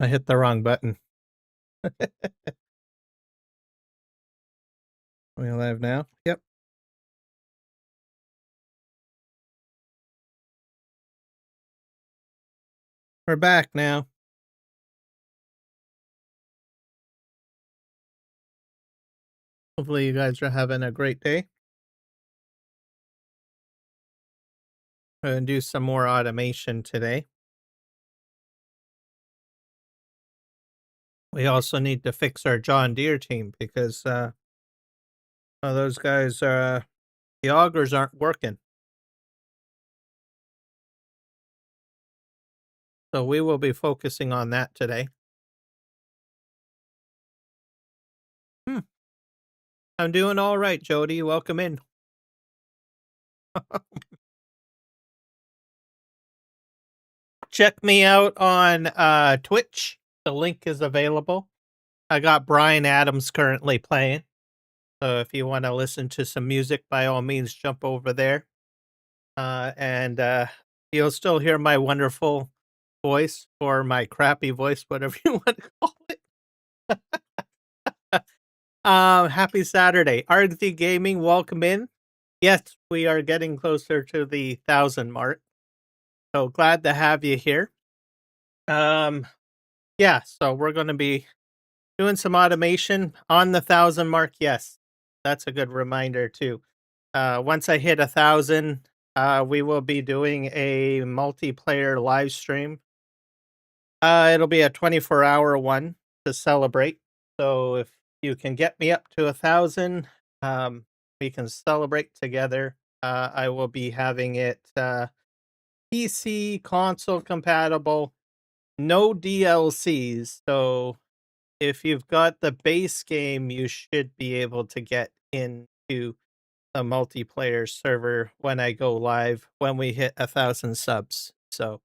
I hit the wrong button. We live now? Yep. We're back now. Hopefully you guys are having a great day. I'm going to do some more automation today. We also need to fix our John Deere team because those guys, the augers aren't working. So we will be focusing on that today. I'm doing all right, Jody. Welcome in. Check me out on Twitch. The link is available. I got Brian Adams currently playing. So if you want to listen to some music, by all means, jump over there. And you'll still hear my wonderful voice or my crappy voice, whatever you want to call it. Happy Saturday. RZ Gaming, welcome in. Yes, we are getting closer to the 1,000 mark. So glad to have you here. Yeah, so we're going to be doing some automation on the 1,000 mark. Yes, that's a good reminder too. Once I hit 1,000, we will be doing a multiplayer live stream. It'll be a 24-hour one to celebrate. So if you can get me up to 1,000, we can celebrate together. I will be having it PC console compatible, no DLCs. So if you've got the base game, you should be able to get into a multiplayer server when I go live when we hit 1,000 subs. So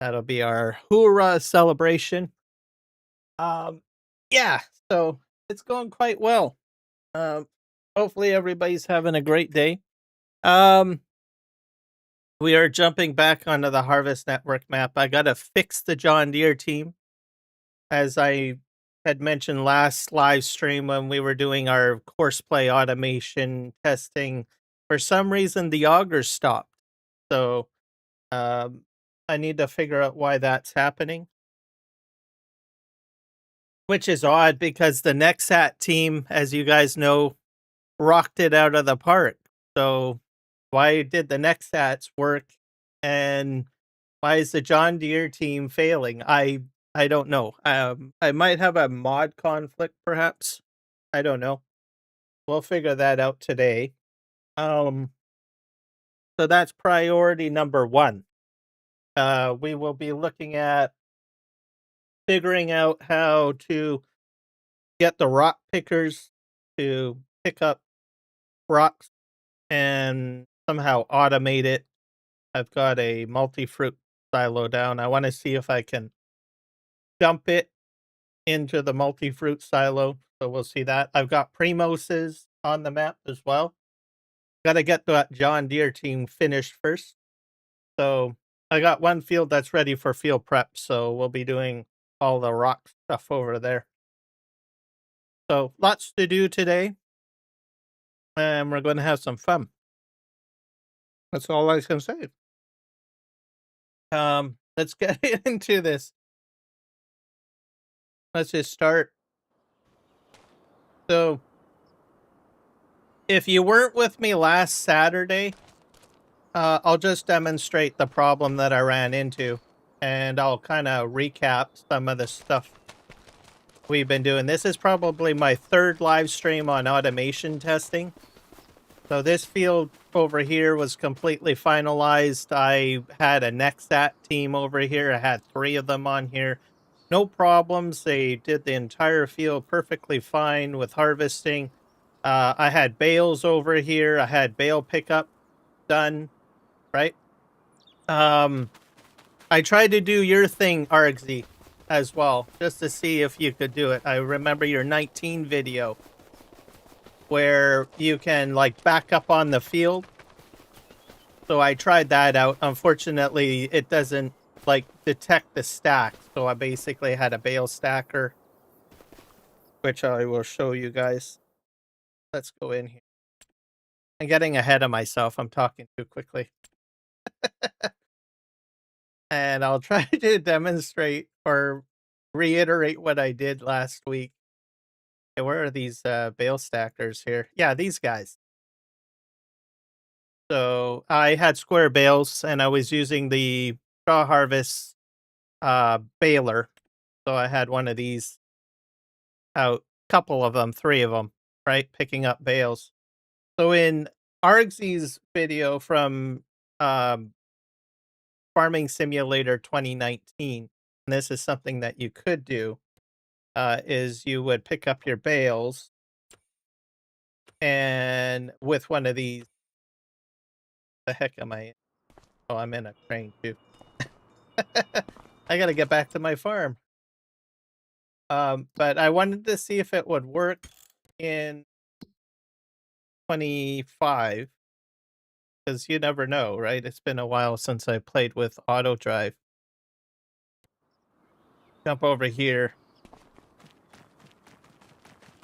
that'll be our hoorah celebration. Yeah, so it's going quite well. Hopefully everybody's having a great day. We are jumping back onto the Harvest Network map. I gotta fix the John Deere team. As I had mentioned last live stream when we were doing our Courseplay automation testing, for some reason the augers stopped. So I need to figure out why that's happening. Which is odd because the Nexat team, as you guys know, rocked it out of the park. So why did the Nexats work and why is the John Deere team failing? I don't know. I might have a mod conflict, perhaps. I don't know. We'll figure that out today. So that's priority number 1. We will be looking at figuring out how to get the rock pickers to pick up rocks and somehow automate it. I've got a multi-fruit silo down. I want to see if I can dump it into the multi-fruit silo. So we'll see that. I've got Premoses on the map as well. Got to get that John Deere team finished first. So I got one field that's ready for field prep. So we'll be doing all the rock stuff over there. So lots to do today. And we're going to have some fun. That's all I can say. Let's get into this. Let's just start. So, if you weren't with me last Saturday, I'll just demonstrate the problem that I ran into, and I'll kind of recap some of the stuff we've been doing. This is probably my 3rd live stream on automation testing. So this field over here was completely finalized. I had a Nexat team over here. I had 3 of them on here. No problems. They did the entire field perfectly fine with harvesting. I had bales over here. I had bale pickup done, right? I tried to do your thing, RXZ, as well, just to see if you could do it. I remember your 19 video where you can like back up on the field. So I tried that out. Unfortunately, it doesn't like detect the stack. So I basically had a bale stacker, which I will show you guys. Let's go in here. I'm getting ahead of myself. I'm talking too quickly. And I'll try to demonstrate or reiterate what I did last week. Okay, where are these bale stackers here? Yeah, these guys. So I had square bales and I was using the straw harvest baler. So I had one of these out, couple of them, 3 of them, right? Picking up bales. So in Argsy's video from Farming Simulator 2019, and this is something that you could do, is you would pick up your bales and with one of these, the heck am I in? Oh, I'm in a train too. I gotta get back to my farm. But I wanted to see if it would work in 25, because you never know, right? It's been a while since I played with AutoDrive. Jump over here.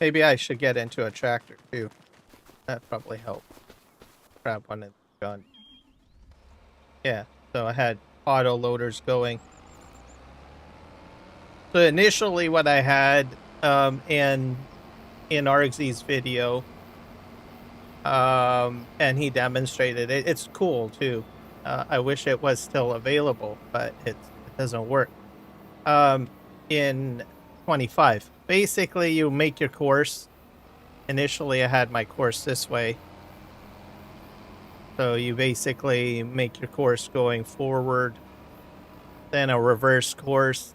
Maybe I should get into a tractor too. That probably helped. Grab one and gun. Yeah, so I had auto loaders going. So initially what I had in Argsy's video, and he demonstrated it. It's cool too. I wish it was still available, but it doesn't work. In 25, basically you make your course. Initially I had my course this way. So you basically make your course going forward, then a reverse course.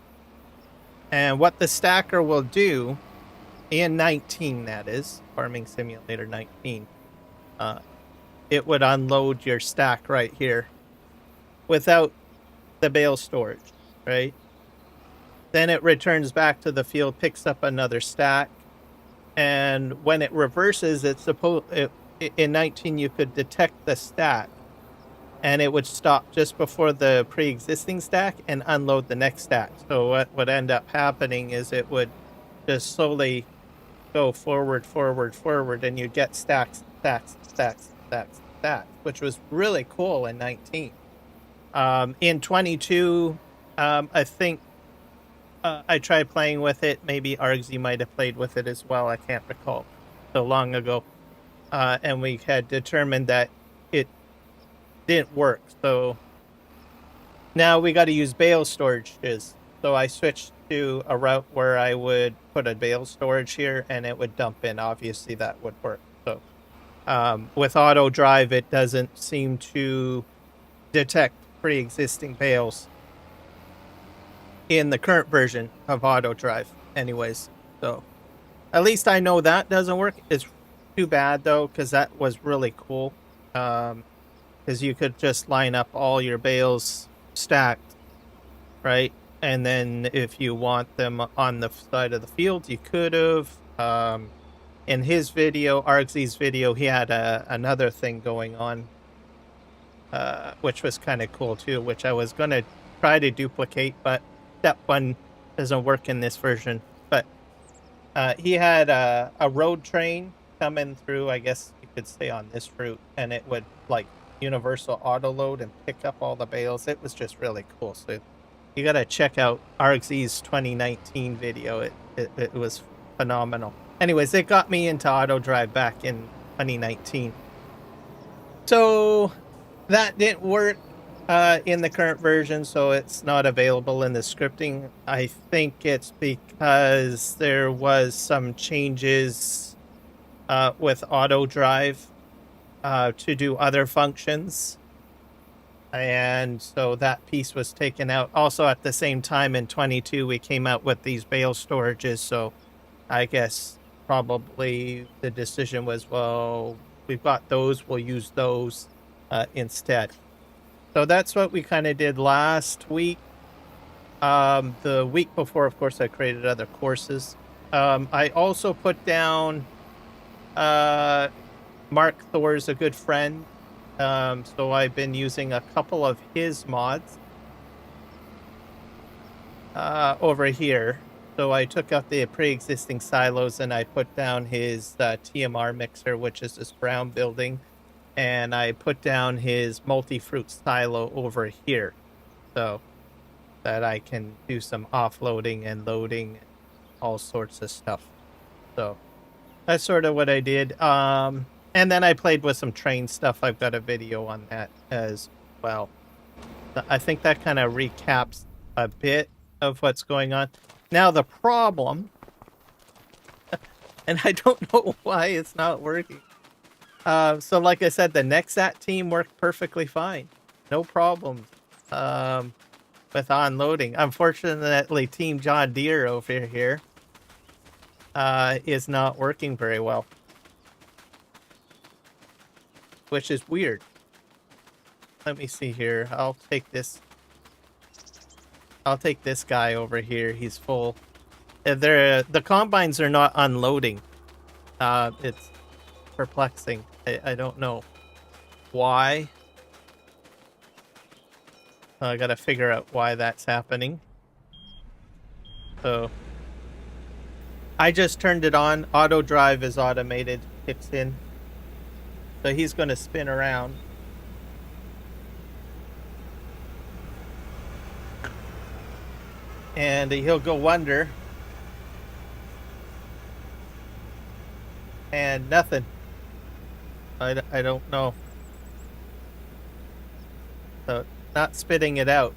And what the stacker will do in 19, that is, Farming Simulator 19, it would unload your stack right here without the bale storage, right? Then it returns back to the field, picks up another stack, and when it reverses, in 19 you could detect the stack, and it would stop just before the pre-existing stack and unload the next stack. So what would end up happening is it would just slowly go forward, and you get stacks, which was really cool in 19. In 22, I think I tried playing with it. Maybe Argsy might have played with it as well. I can't recall. So long ago. And we had determined that it didn't work. So now we got to use bale storages. So I switched to a route where I would put a bale storage here and it would dump in. Obviously that would work. So with AutoDrive, it doesn't seem to detect pre-existing bales in the current version of AutoDrive anyways. So at least I know that doesn't work. It's too bad though, because that was really cool. Because you could just line up all your bales stacked, right? And then if you want them on the side of the field, you could have. In his video, Argsy's video, he had another thing going on, which was kind of cool too, which I was going to try to duplicate, but that one doesn't work in this version. But he had a road train coming through, I guess you could say on this route, and it would like universal auto load and pick up all the bales. It was just really cool. So you got to check out Argsy's 2019 video. It was phenomenal. Anyways, it got me into AutoDrive back in 2019. So that didn't work in the current version, so it's not available in the scripting. I think it's because there was some changes with AutoDrive to do other functions, and so that piece was taken out. Also at the same time in 22 we came out with these bale storages, so I guess probably the decision was, well, we've got those, we'll use those instead. So that's what we kind of did last week. The week before, of course, I created other courses. I also put down Mark Thor's a good friend. So I've been using a couple of his mods. over here. So I took out the pre-existing silos and I put down his TMR mixer, which is this brown building, and I put down his multi-fruit silo over here, so that I can do some offloading and loading, all sorts of stuff. So that's sort of what I did. And then I played with some train stuff. I've got a video on that as well. I think that kind of recaps a bit of what's going on. Now the problem, and I don't know why it's not working. So like I said, the Nexat team worked perfectly fine. No problems with unloading. Unfortunately, Team John Deere over here is not working very well, which is weird. Let me see here. I'll take this guy over here. He's full. The combines are not unloading. It's perplexing. I don't know why. I gotta figure out why that's happening. So I just turned it on. AutoDrive is automated. Kicks in. So he's gonna spin around. And he'll go under. And nothing. I don't know. So not spitting it out.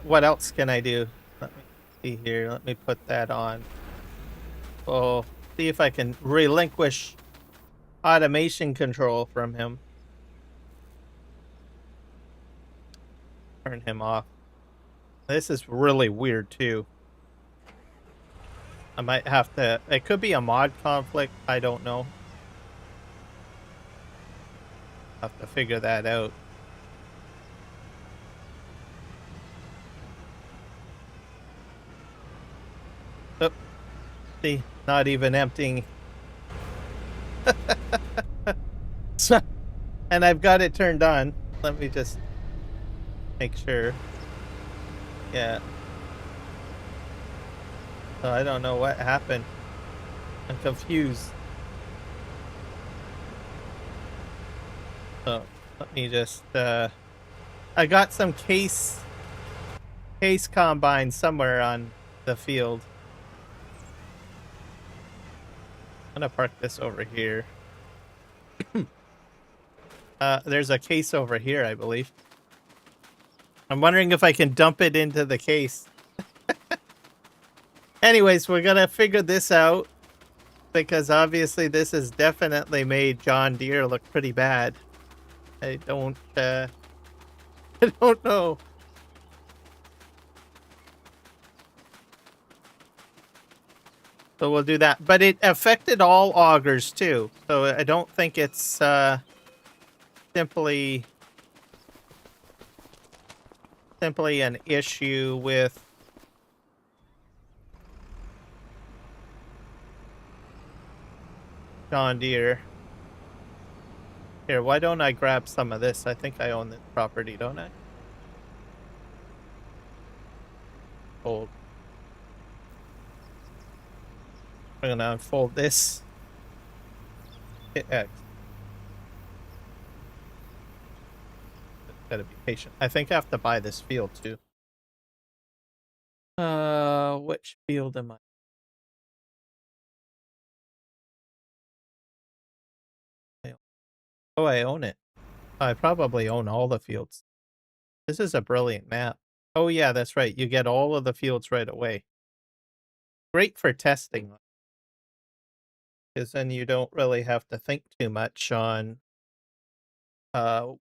What else can I do? Let me see here. Let me put that on. Oh, see if I can relinquish automation control from him. Turn him off. This is really weird too. I might have to... It could be a mod conflict. I don't know. I'll have to figure that out. Oh, see, not even emptying. And I've got it turned on. Let me just make sure. Yeah. So I don't know what happened. I'm confused. So let me just I got some case combine somewhere on the field. I'm gonna park this over here. There's a case over here, I believe. I'm wondering if I can dump it into the case. Anyways, we're gonna figure this out, because obviously this has definitely made John Deere look pretty bad. I don't know. So we'll do that. But it affected all augers too. So I don't think it's simply an issue with John Deere. Here, why don't I grab some of this? I think I own this property, don't I? Fold. I'm gonna unfold this. Hit X. Gotta be patient. I think I have to buy this field too. Which field am I? Oh, I own it. I probably own all the fields. This is a brilliant map. Oh yeah, that's right. You get all of the fields right away. Great for testing. Because then you don't really have to think too much on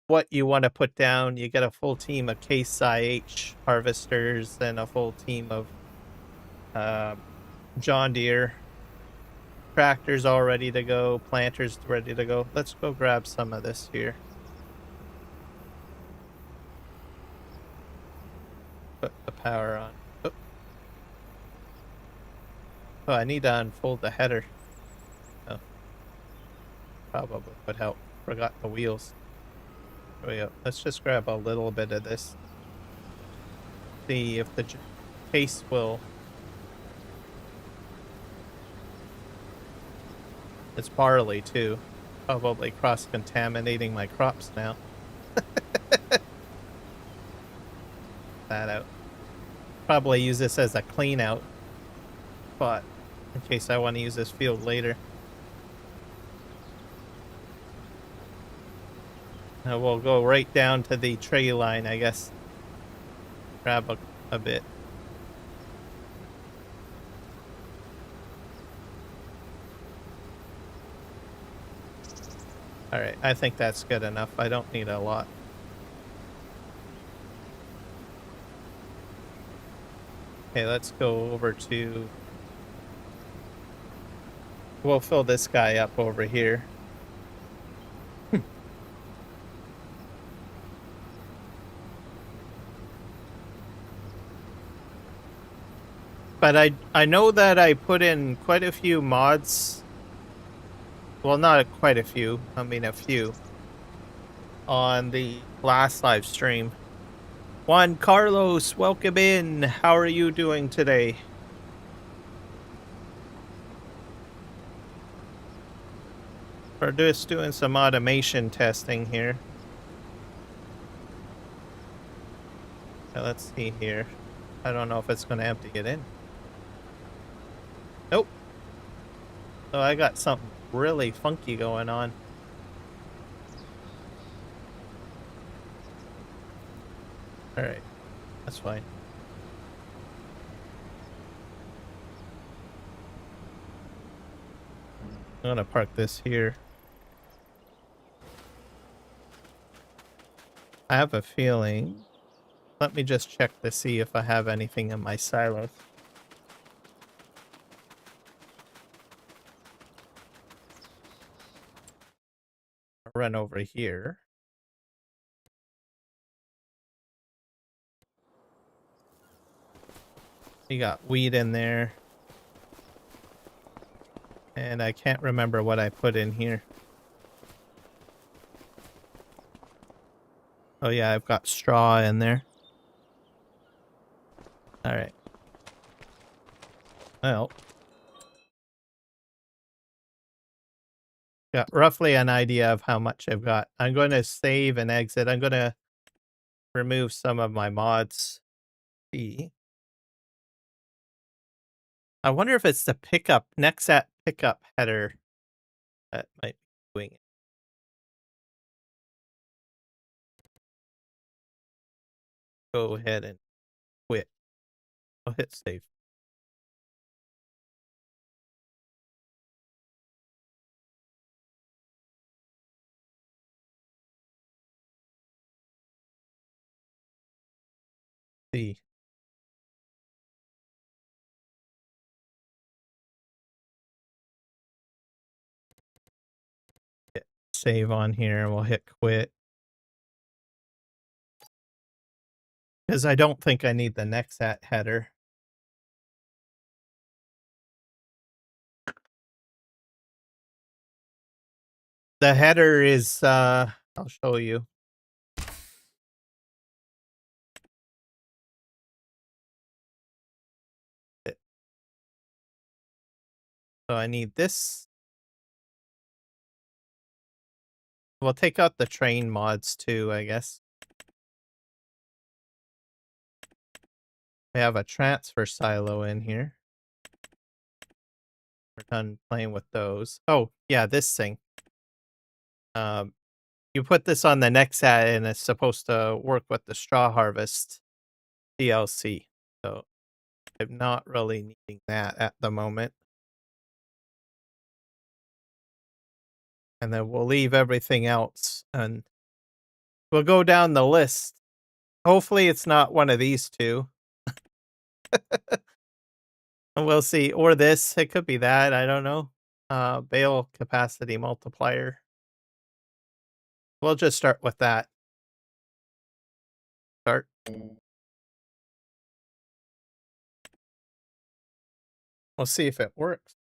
what you want to put down. You get a full team of Case IH harvesters and a full team of John Deere. Tractors all ready to go. Planters ready to go. Let's go grab some of this here. Put the power on. Oh, I need to unfold the header. Oh. Probably would help. Forgot the wheels. There we go. Let's just grab a little bit of this. See if the case will. It's barley too. Probably cross-contaminating my crops now. That out. Probably use this as a clean out spot in case I want to use this field later. We'll go right down to the tray line, I guess. Grab a bit. Alright, I think that's good enough. I don't need a lot. Okay, let's go over to... We'll fill this guy up over here. But I know that I put in quite a few mods. Well, not quite a few. I mean, a few. On the last live stream. Juan Carlos, welcome in. How are you doing today? We're just doing some automation testing here. Now, let's see here. I don't know if it's going to empty it in. Nope. So I got something really funky going on. Alright. That's fine. I'm gonna park this here. I have a feeling. Let me just check to see if I have anything in my silos. I'll run over here. You got wheat in there. And I can't remember what I put in here. Oh yeah, I've got straw in there. Alright. Well. Got roughly an idea of how much I've got. I'm going to save and exit. I'm going to remove some of my mods. See. I wonder if it's the pickup, next at pickup header that might be doing it. Go ahead and quit. I'll hit save. See. Hit save on here. We'll hit quit. Because I don't think I need the next at header. The header is, I'll show you. So I need this. We'll take out the train mods too, I guess. We have a transfer silo in here. We're done playing with those. Oh, yeah, this thing. You put this on the next ad and it's supposed to work with the straw harvest DLC. So I'm not really needing that at the moment. And then we'll leave everything else and we'll go down the list. Hopefully it's not one of these two. And we'll see. Or this. It could be that. I don't know. Bale capacity multiplier. We'll just start with that. Start. We'll see if it works.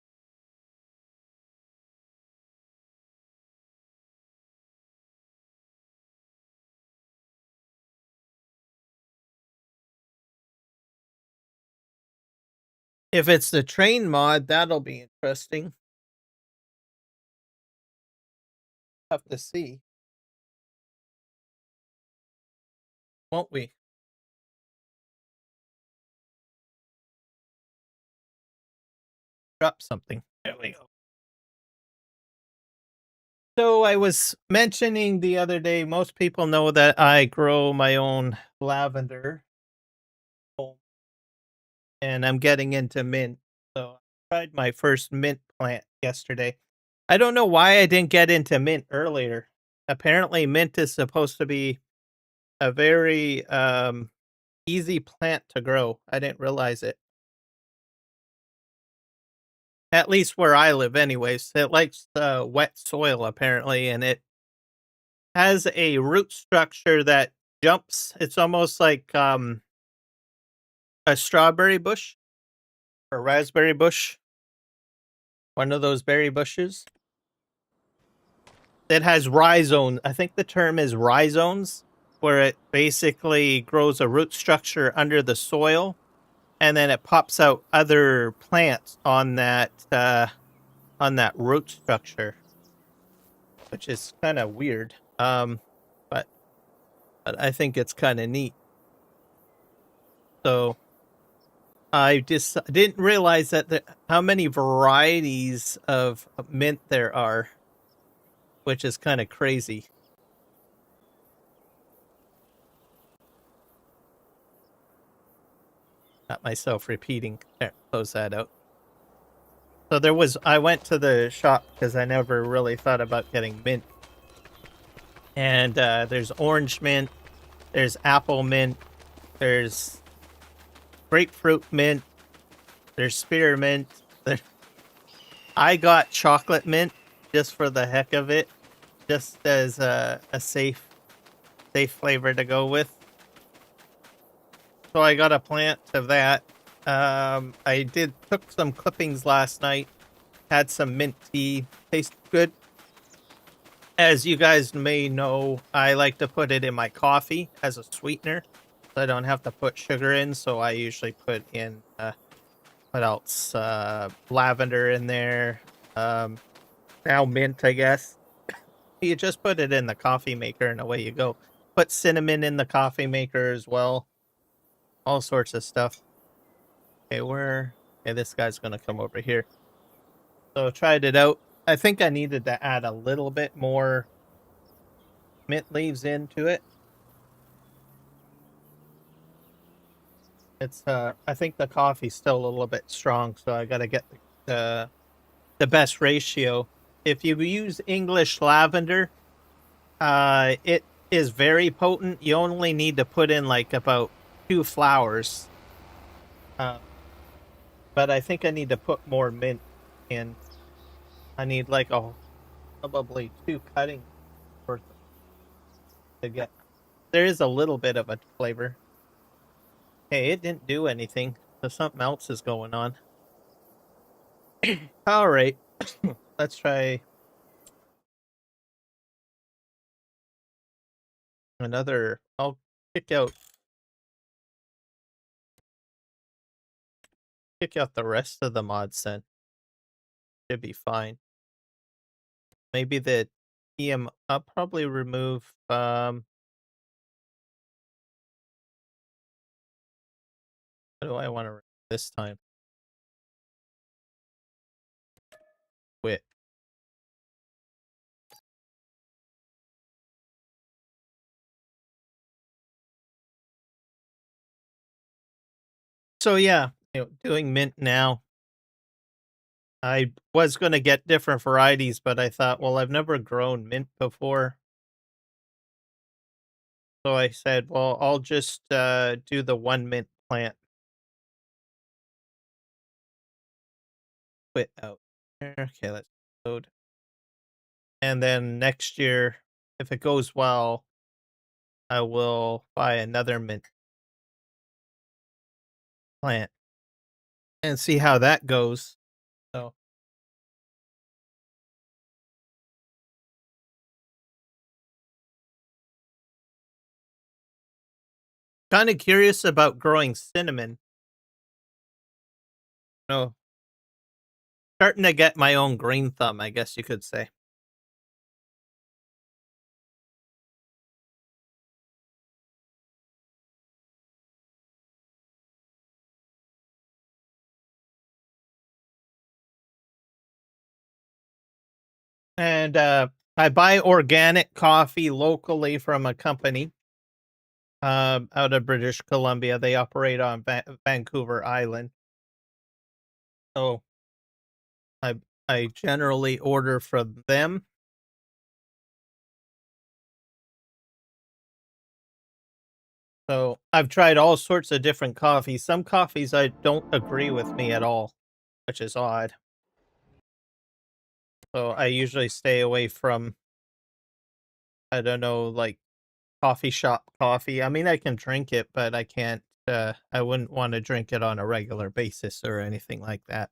If it's the train mod, that'll be interesting. Have to see, won't we? Drop something. There we go. So I was mentioning the other day, most people know that I grow my own lavender and I'm getting into mint. So I tried my first mint plant yesterday. I don't know why I didn't get into mint earlier. Apparently mint is supposed to be a very easy plant to grow. I didn't realize it. At least where I live anyways. It likes wet soil apparently, and it has a root structure that jumps. It's almost like a strawberry bush or raspberry bush, one of those berry bushes. It has rhizomes. I think the term is rhizomes, where it basically grows a root structure under the soil, and then it pops out other plants on that root structure, which is kind of weird. But I think it's kind of neat. So I just didn't realize that how many varieties of mint there are, which is kind of crazy. Got myself repeating. There, close that out. So I went to the shop because I never really thought about getting mint. And there's orange mint, there's apple mint, there's grapefruit mint, there's spearmint. I got chocolate mint just for the heck of it, just as a safe flavor to go with. So I got a plant of that. I took some clippings last night, had some mint tea, tastes good. As you guys may know, I like to put it in my coffee as a sweetener. So I don't have to put sugar in, so I usually put in what else? Lavender in there. Now mint, I guess. You just put it in the coffee maker and away you go. Put cinnamon in the coffee maker as well. All sorts of stuff. Okay, this guy's gonna come over here. So tried it out. I think I needed to add a little bit more mint leaves into it. It's I think the coffee's still a little bit strong, so I gotta get the best ratio. If you use English lavender, it is very potent. You only need to put in like about 2 flowers. But I think I need to put more mint in. I need like probably 2 cuttings worth to get. There is a little bit of a flavor. Hey, it didn't do anything. So something else is going on. All right. Let's try another. I'll kick out the rest of the mods then. Should be fine. Maybe the TM. I'll probably remove what do I want to remove this time? Quit. So yeah, doing mint now. I was going to get different varieties, but I thought, well, I've never grown mint before. So I said, well, I'll just do the one mint plant. Quit out. Okay, let's load. And then next year, if it goes well, I will buy another mint plant and see how that goes. So kind of curious about growing cinnamon. No, starting to get my own green thumb, I guess you could say. And I buy organic coffee locally from a company out of British Columbia. They operate on Vancouver Island. So I I generally order from them. So I've tried all sorts of different coffees. Some coffees I don't agree with me at all, which is odd. So I usually stay away from, I don't know, like coffee shop coffee. I mean, I can drink it, but I can't. I wouldn't want to drink it on a regular basis or anything like that.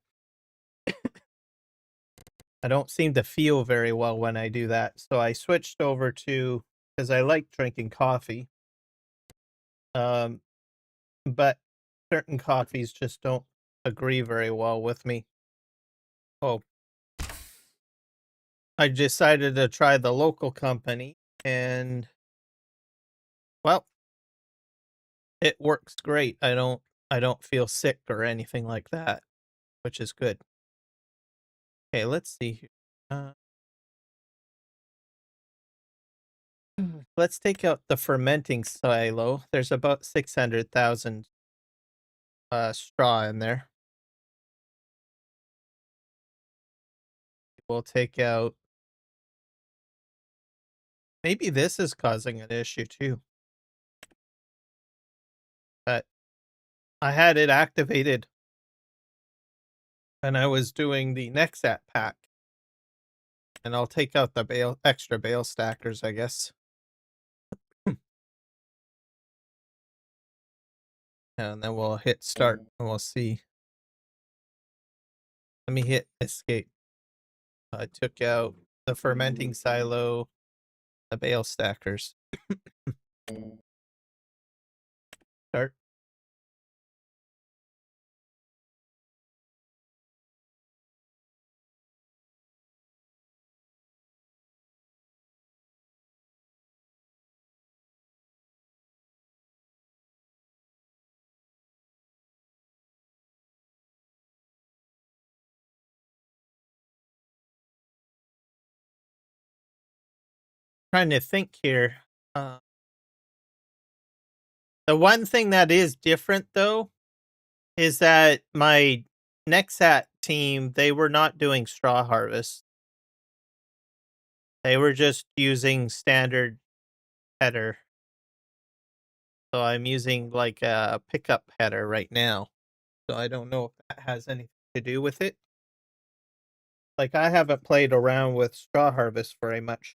I don't seem to feel very well when I do that. So I switched over to, because I like drinking coffee. Um, but certain coffees just don't agree very well with me. Oh, I decided to try the local company, and well, it works great. I don't feel sick or anything like that, which is good. Okay, let's see here. Let's take out the fermenting silo. There's about 600,000 straw in there. We'll take out, maybe this is causing an issue too. But I had it activated when I was doing the Nexat pack. And I'll take out the extra bale stackers, I guess. And then we'll hit start and we'll see. Let me hit escape. I took out the fermenting silo, the bale stackers. Start. Trying to think here. The one thing that is different though is that my Nexat team, they were not doing straw harvest. They were just using standard header. So I'm using like a pickup header right now. So I don't know if that has anything to do with it. Like I haven't played around with straw harvest very much.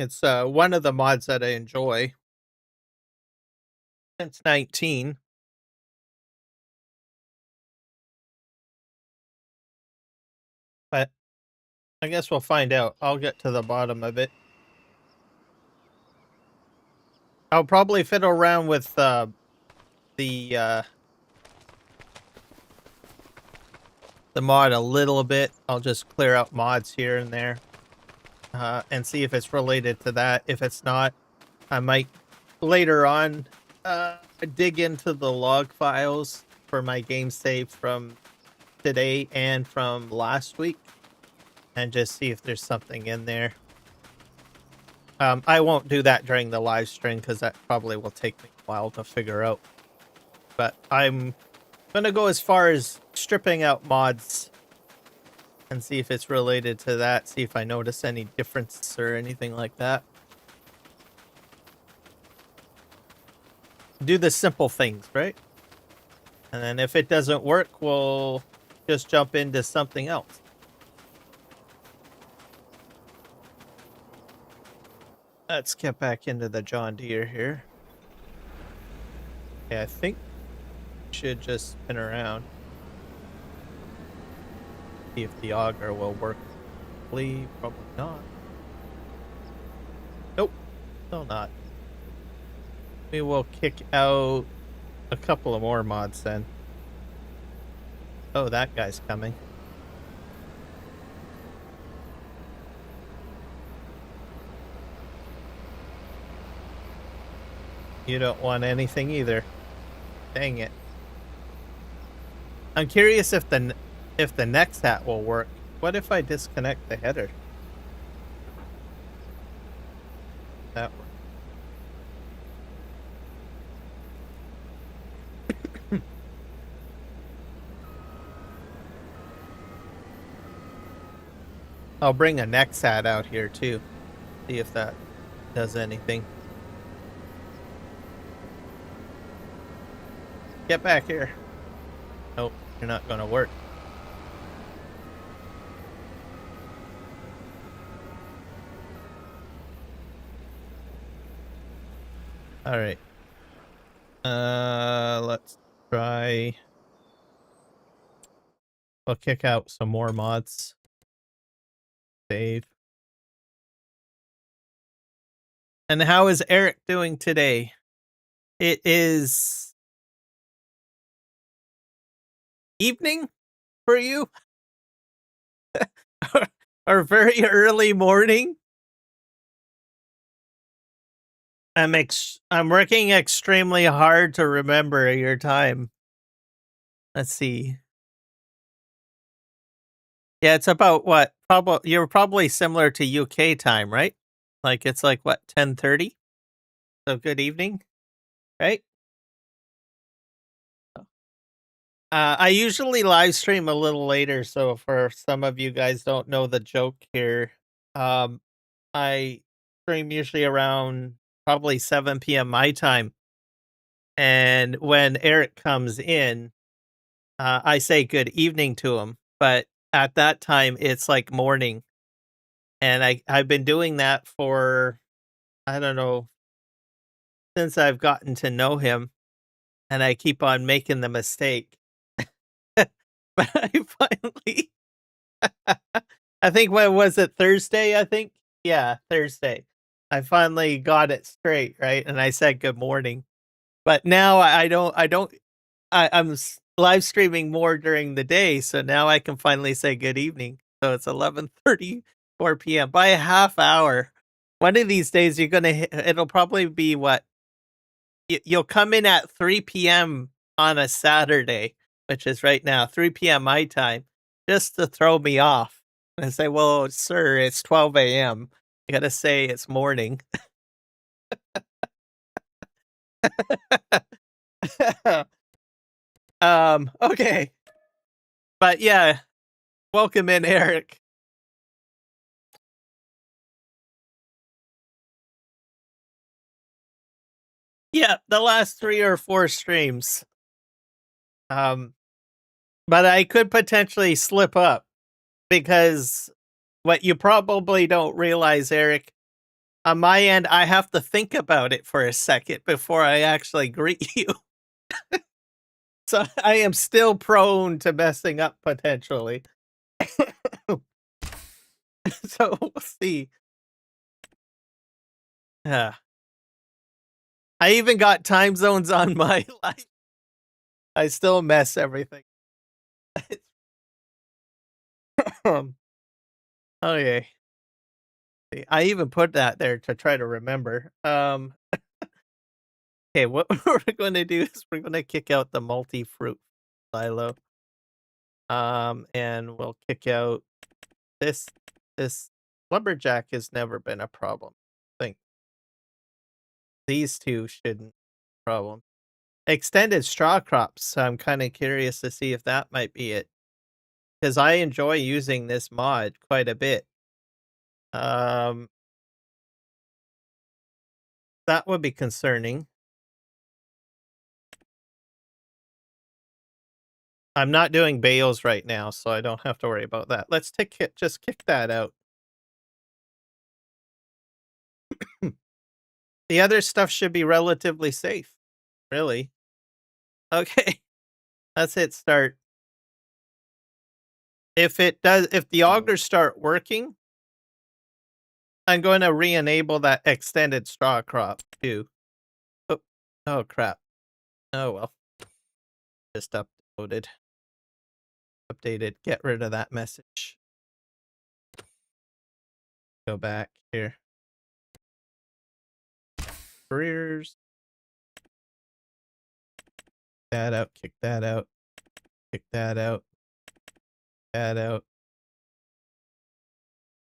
It's one of the mods that I enjoy since 19. But I guess we'll find out. I'll get to the bottom of it. I'll probably fiddle around with the mod a little bit. I'll just clear out mods here and there and see if it's related to that. If it's not, I might later on dig into the log files for my game save from today and from last week and just see if there's something in there. I won't do that during the live stream because that probably will take me a while to figure out. But I'm gonna go as far as stripping out mods and see if it's related to that, see if I notice any difference or anything like that. Do the simple things, right? And then if it doesn't work, we'll just jump into something else. Let's get back into the John Deere here. Okay, I think we should just spin around. See if the auger will work. Probably not. Nope, still not. We will kick out a couple of more mods then. Oh, that guy's coming. You don't want anything either. Dang it. I'm curious if the next hat will work. What if I disconnect the header? That works. I'll bring a next hat out here too. See if that does anything. Get back here. Nope, you're not gonna work. All right. Let's try. We'll kick out some more mods. Save. And how is Eric doing today? It is evening for you? Or very early morning? I'm working extremely hard to remember your time. Let's see. Yeah, it's about what? You're probably similar to UK time, right? Like it's like what, 10:30? So good evening, right? I usually live stream a little later, so for some of you guys don't know the joke here, I stream usually around probably 7 p.m. my time. And when Eric comes in, I say good evening to him, but at that time it's like morning. And I've been doing that for, I don't know, since I've gotten to know him, and I keep on making the mistake. But I finally, I think, when was it, Thursday, I think? Yeah, Thursday. I finally got it straight, right? And I said good morning. But now I'm live streaming more during the day, so now I can finally say good evening. So it's 11:34 p.m. by a half hour. One of these days you're going to it'll probably be what, you'll come in at 3 p.m. on a Saturday, which is right now 3 p.m. my time, just to throw me off. And I say, "Well, sir, it's 12 a.m. You got to say it's morning." Okay. But yeah, welcome in, Eric. Yeah, the last 3 or 4 streams. But I could potentially slip up, because what you probably don't realize, Eric, on my end, I have to think about it for a second before I actually greet you. So I am still prone to messing up potentially. So we'll see. I even got time zones on my life. I still mess everything. Okay. I even put that there to try to remember. Okay, what we're gonna do is we're gonna kick out the multi-fruit silo. And we'll kick out this lumberjack has never been a problem. I think these two shouldn't be a problem. Extended straw crops. So I'm kind of curious to see if that might be it, because I enjoy using this mod quite a bit. That would be concerning. I'm not doing bales right now, so I don't have to worry about that. Let's just kick that out. The other stuff should be relatively safe, really. Okay, let's hit start. If the augers start working, I'm going to re-enable that extended straw crop too. Oh, Oh, crap. Oh, well. Just uploaded. Updated. Get rid of that message. Go back here. Careers. That out. Kick that out. Kick that out. That out.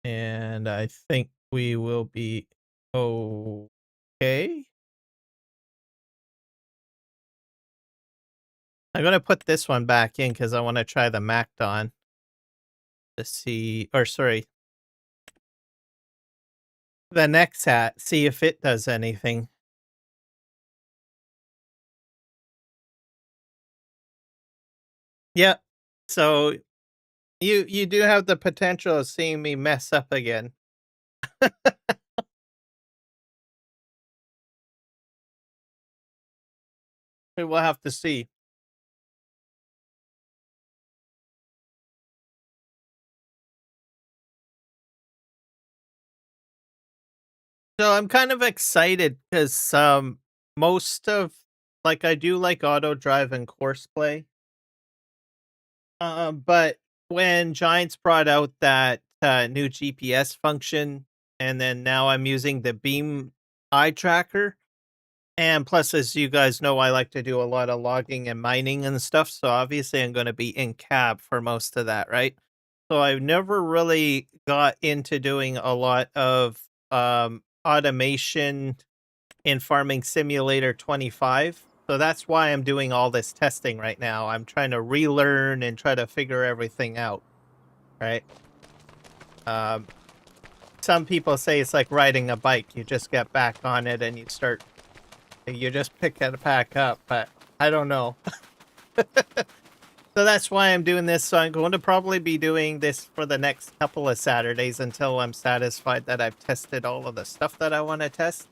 And I think we will be okay. I'm going to put this one back in because I want to try the Macdon to see, or sorry, the next hat, see if it does anything. Yeah, so you do have the potential of seeing me mess up again. We will have to see. So I'm kind of excited because most of like I do like AutoDrive and Courseplay. But when Giants brought out that new GPS function, and then now I'm using the Beam eye tracker, and plus, as you guys know, I like to do a lot of logging and mining and stuff. So obviously, I'm going to be in cab for most of that, right? So I've never really got into doing a lot of automation in Farming Simulator 25. So that's why I'm doing all this testing right now. I'm trying to relearn and try to figure everything out, right? Some people say it's like riding a bike. You just get back on it and you just pick it back up, but I don't know. So that's why I'm doing this. So I'm going to probably be doing this for the next couple of Saturdays until I'm satisfied that I've tested all of the stuff that I want to test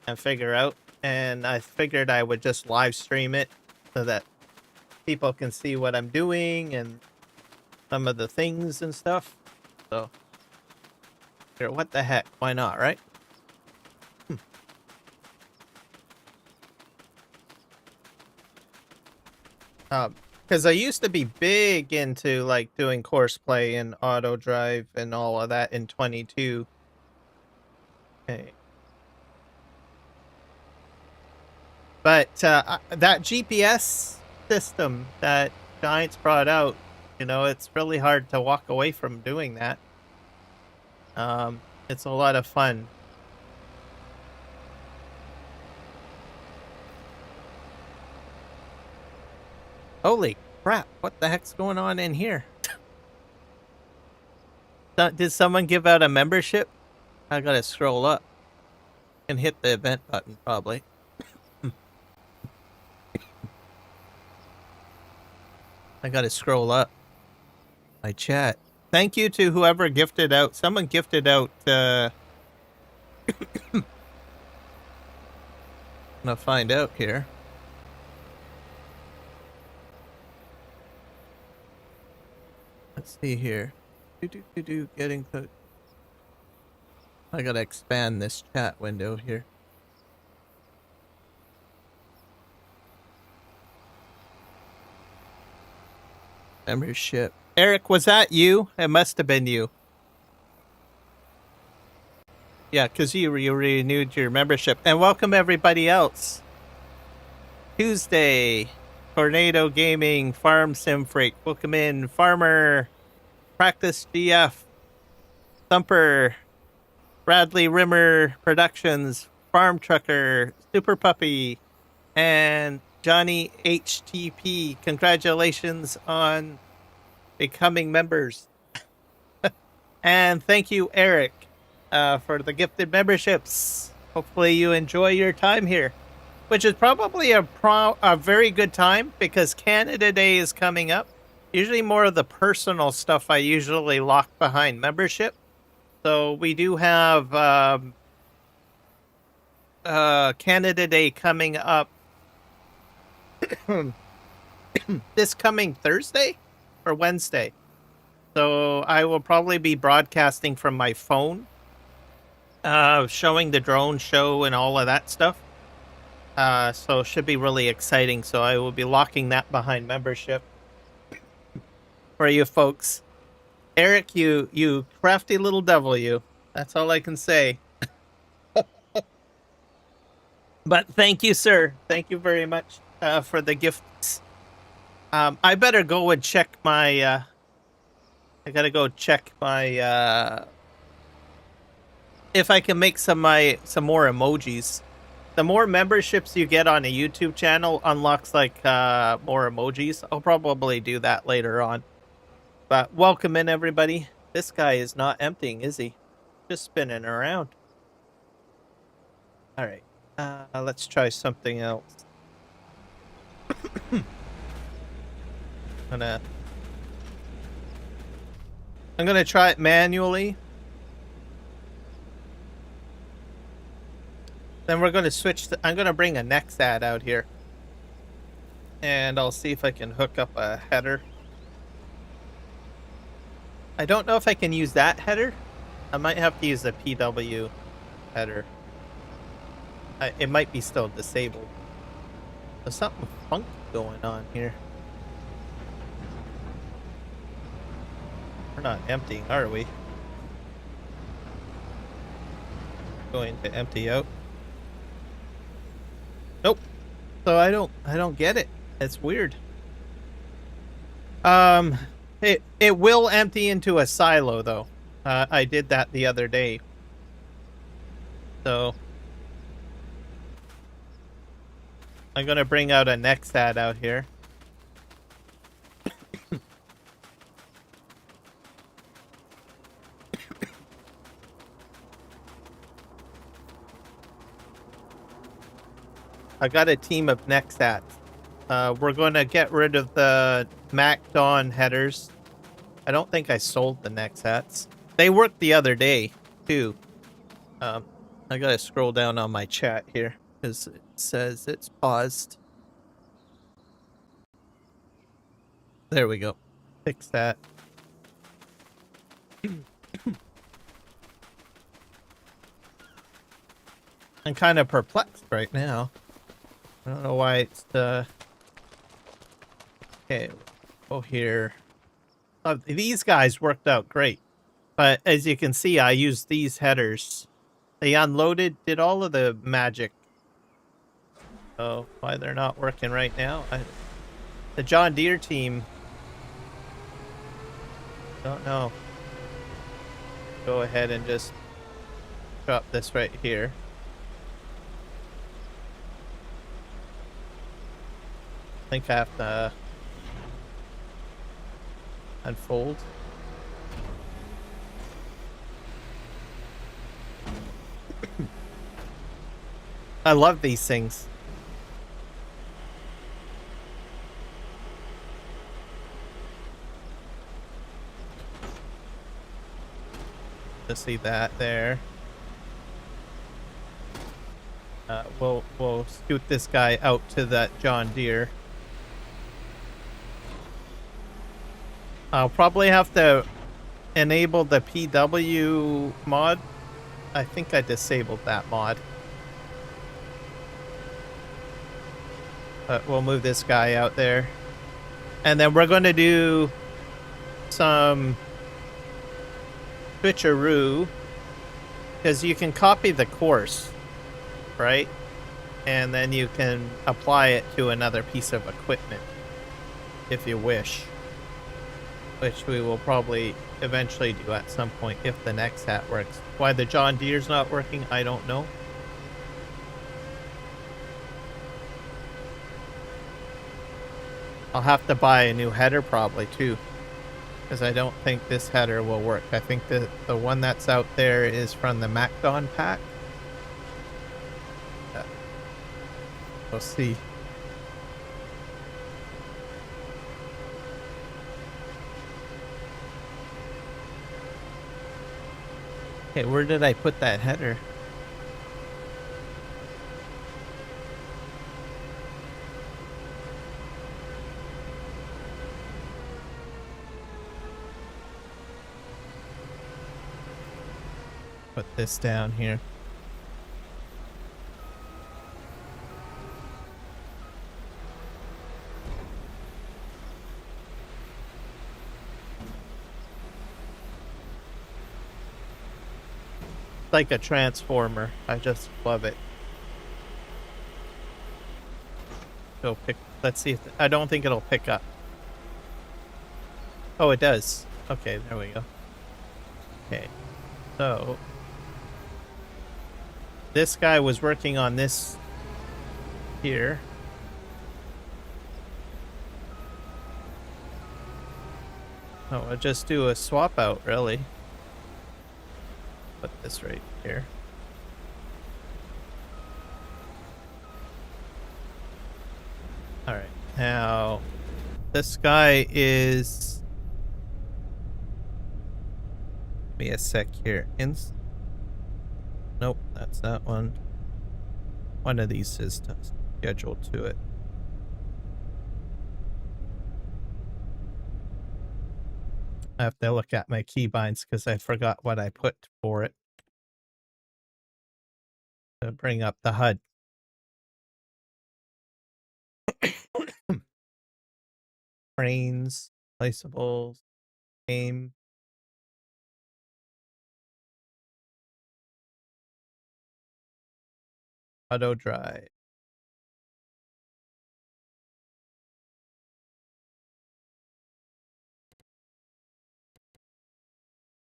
and figure out. And I figured I would just live stream it so that people can see what I'm doing and some of the things and stuff. So, sure, what the heck? Why not, right? Because I used to be big into like doing Courseplay and AutoDrive and all of that in 22. Okay. But that GPS system that Giants brought out, you know, it's really hard to walk away from doing that. It's a lot of fun. Holy crap, what the heck's going on in here? Did someone give out a membership? I gotta scroll up and hit the event button, probably. I gotta scroll up my chat. Thank you to whoever gifted out. Someone gifted out, I'm gonna find out here. Let's see here. Getting the... I gotta expand this chat window here. Membership. Eric, was that you? It must have been you. Yeah, because you renewed your membership. And welcome everybody else. Tuesday, Tornado Gaming, Farm Sim Freak. Welcome in, Farmer, Practice GF, Thumper, Bradley Rimmer Productions, Farm Trucker, Super Puppy, and Johnny HTP. Congratulations on becoming members. And thank you, Eric, for the gifted memberships. Hopefully you enjoy your time here, which is probably a very good time because Canada Day is coming up. Usually more of the personal stuff I usually lock behind membership. So we do have Canada Day coming up this coming Thursday or Wednesday. So I will probably be broadcasting from my phone, showing the drone show and all of that stuff. So it should be really exciting. So I will be locking that behind membership for you folks. Eric, you crafty little devil, you. That's all I can say. But thank you, sir. Thank you very much for the gifts. I better go and check my. I gotta go check my. If I can make some more emojis. The more memberships you get on a YouTube channel unlocks like more emojis. I'll probably do that later on. But welcome in, everybody. This guy is not emptying, is he? Just spinning around. All right. Let's try something else. I'm gonna try it manually. Then we're gonna switch. I'm gonna bring a next ad out here, and I'll see if I can hook up a header. I don't know if I can use that header. I might have to use the PW header. It might be still disabled. There's something funky going on here. We're not emptying, are we? Going to empty out. Nope. So I don't get it. It's weird. It will empty into a silo though. I did that the other day. So I'm gonna bring out a next ad out here. I got a team of next ads. We're going to get rid of the MacDon headers. I don't think I sold the next hats. They worked the other day too. I gotta scroll down on my chat here because it says it's paused. There we go. Fix that. I'm kind of perplexed right now. I don't know why it's the... Okay, go here. These guys worked out great. But as you can see, I used these headers. They unloaded, did all of the magic. So why they're not working right now? The John Deere team... Don't know. Go ahead and just drop this right here. I think I have to unfold. I love these things. To see that there. We'll scoot this guy out to that John Deere. I'll probably have to enable the PW mod. I think I disabled that mod. But we'll move this guy out there. And then we're going to do some switcheroo. Because you can copy the course, right? And then you can apply it to another piece of equipment if you wish. Which we will probably eventually do at some point if the next hat works. Why the John Deere's not working, I don't know. I'll have to buy a new header probably too. Because I don't think this header will work. I think the one that's out there is from the MacDon pack. We'll see. Okay, where did I put that header? Put this down here. like a transformer. I just love it. Go pick. Let's see if I don't think it'll pick up. Oh, it does. Okay, there we go. Okay, so this guy was working on this here. Oh, I'll just do a swap out, really. Put this right here. All right, now this guy is. Give me a sec here. Nope, that's that one. One of these is scheduled to it. I have to look at my keybinds because I forgot what I put for it to bring up the HUD. Frames, placeables, game. AutoDrive.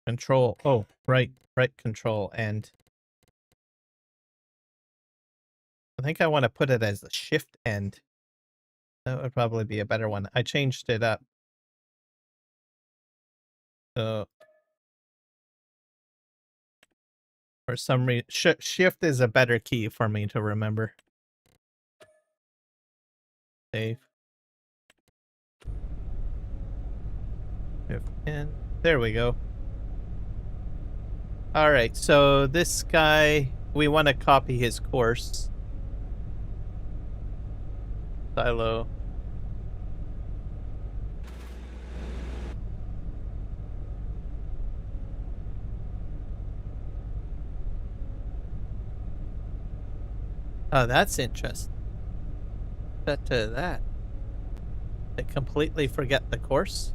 Control. Oh, right control. And I think I want to put it as a shift end. That would probably be a better one. I changed it up. So for some reason, shift is a better key for me to remember. Save. Shift in. There we go. All right, so this guy, we want to copy his course. Silo. Oh, that's interesting. Set to that. I completely forget the course.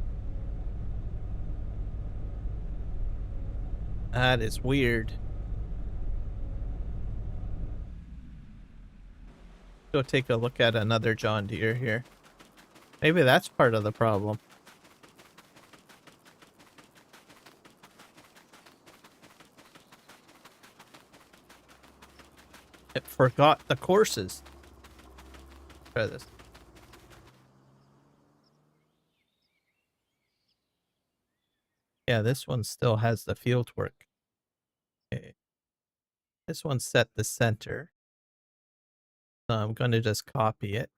That is weird. Go take a look at another John Deere here. Maybe that's part of the problem. It forgot the courses. Try this. Yeah, this one still has the field work. Okay. This one's set the center. So I'm going to just copy it.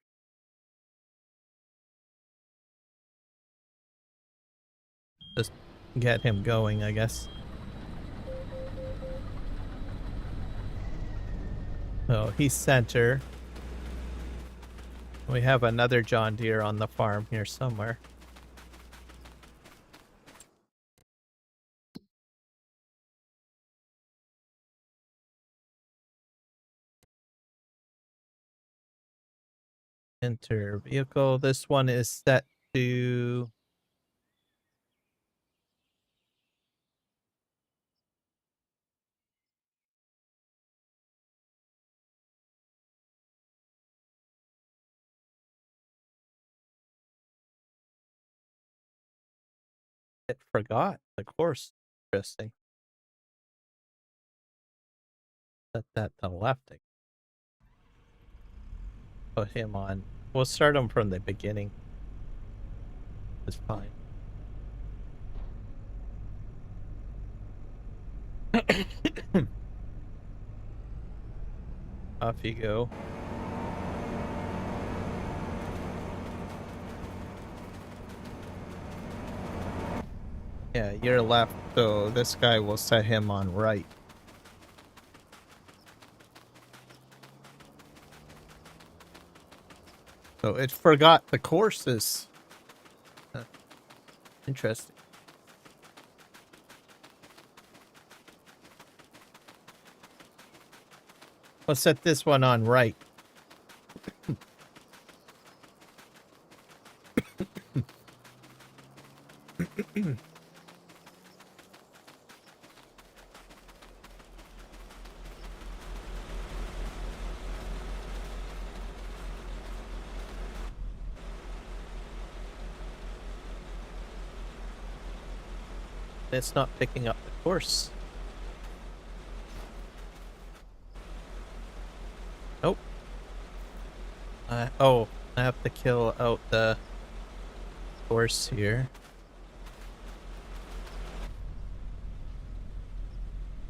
Just get him going, I guess. So he's center. We have another John Deere on the farm here somewhere. Enter vehicle. This one is set to... It forgot the course. Interesting. Set that to left. Put him on. We'll start him from the beginning. It's fine. Off you go. Yeah, you're left, so this guy will set him on right. So it forgot the courses. Interesting. We'll set this one on right. It's not picking up the course. Nope. Oh, I have to kill out the horse here.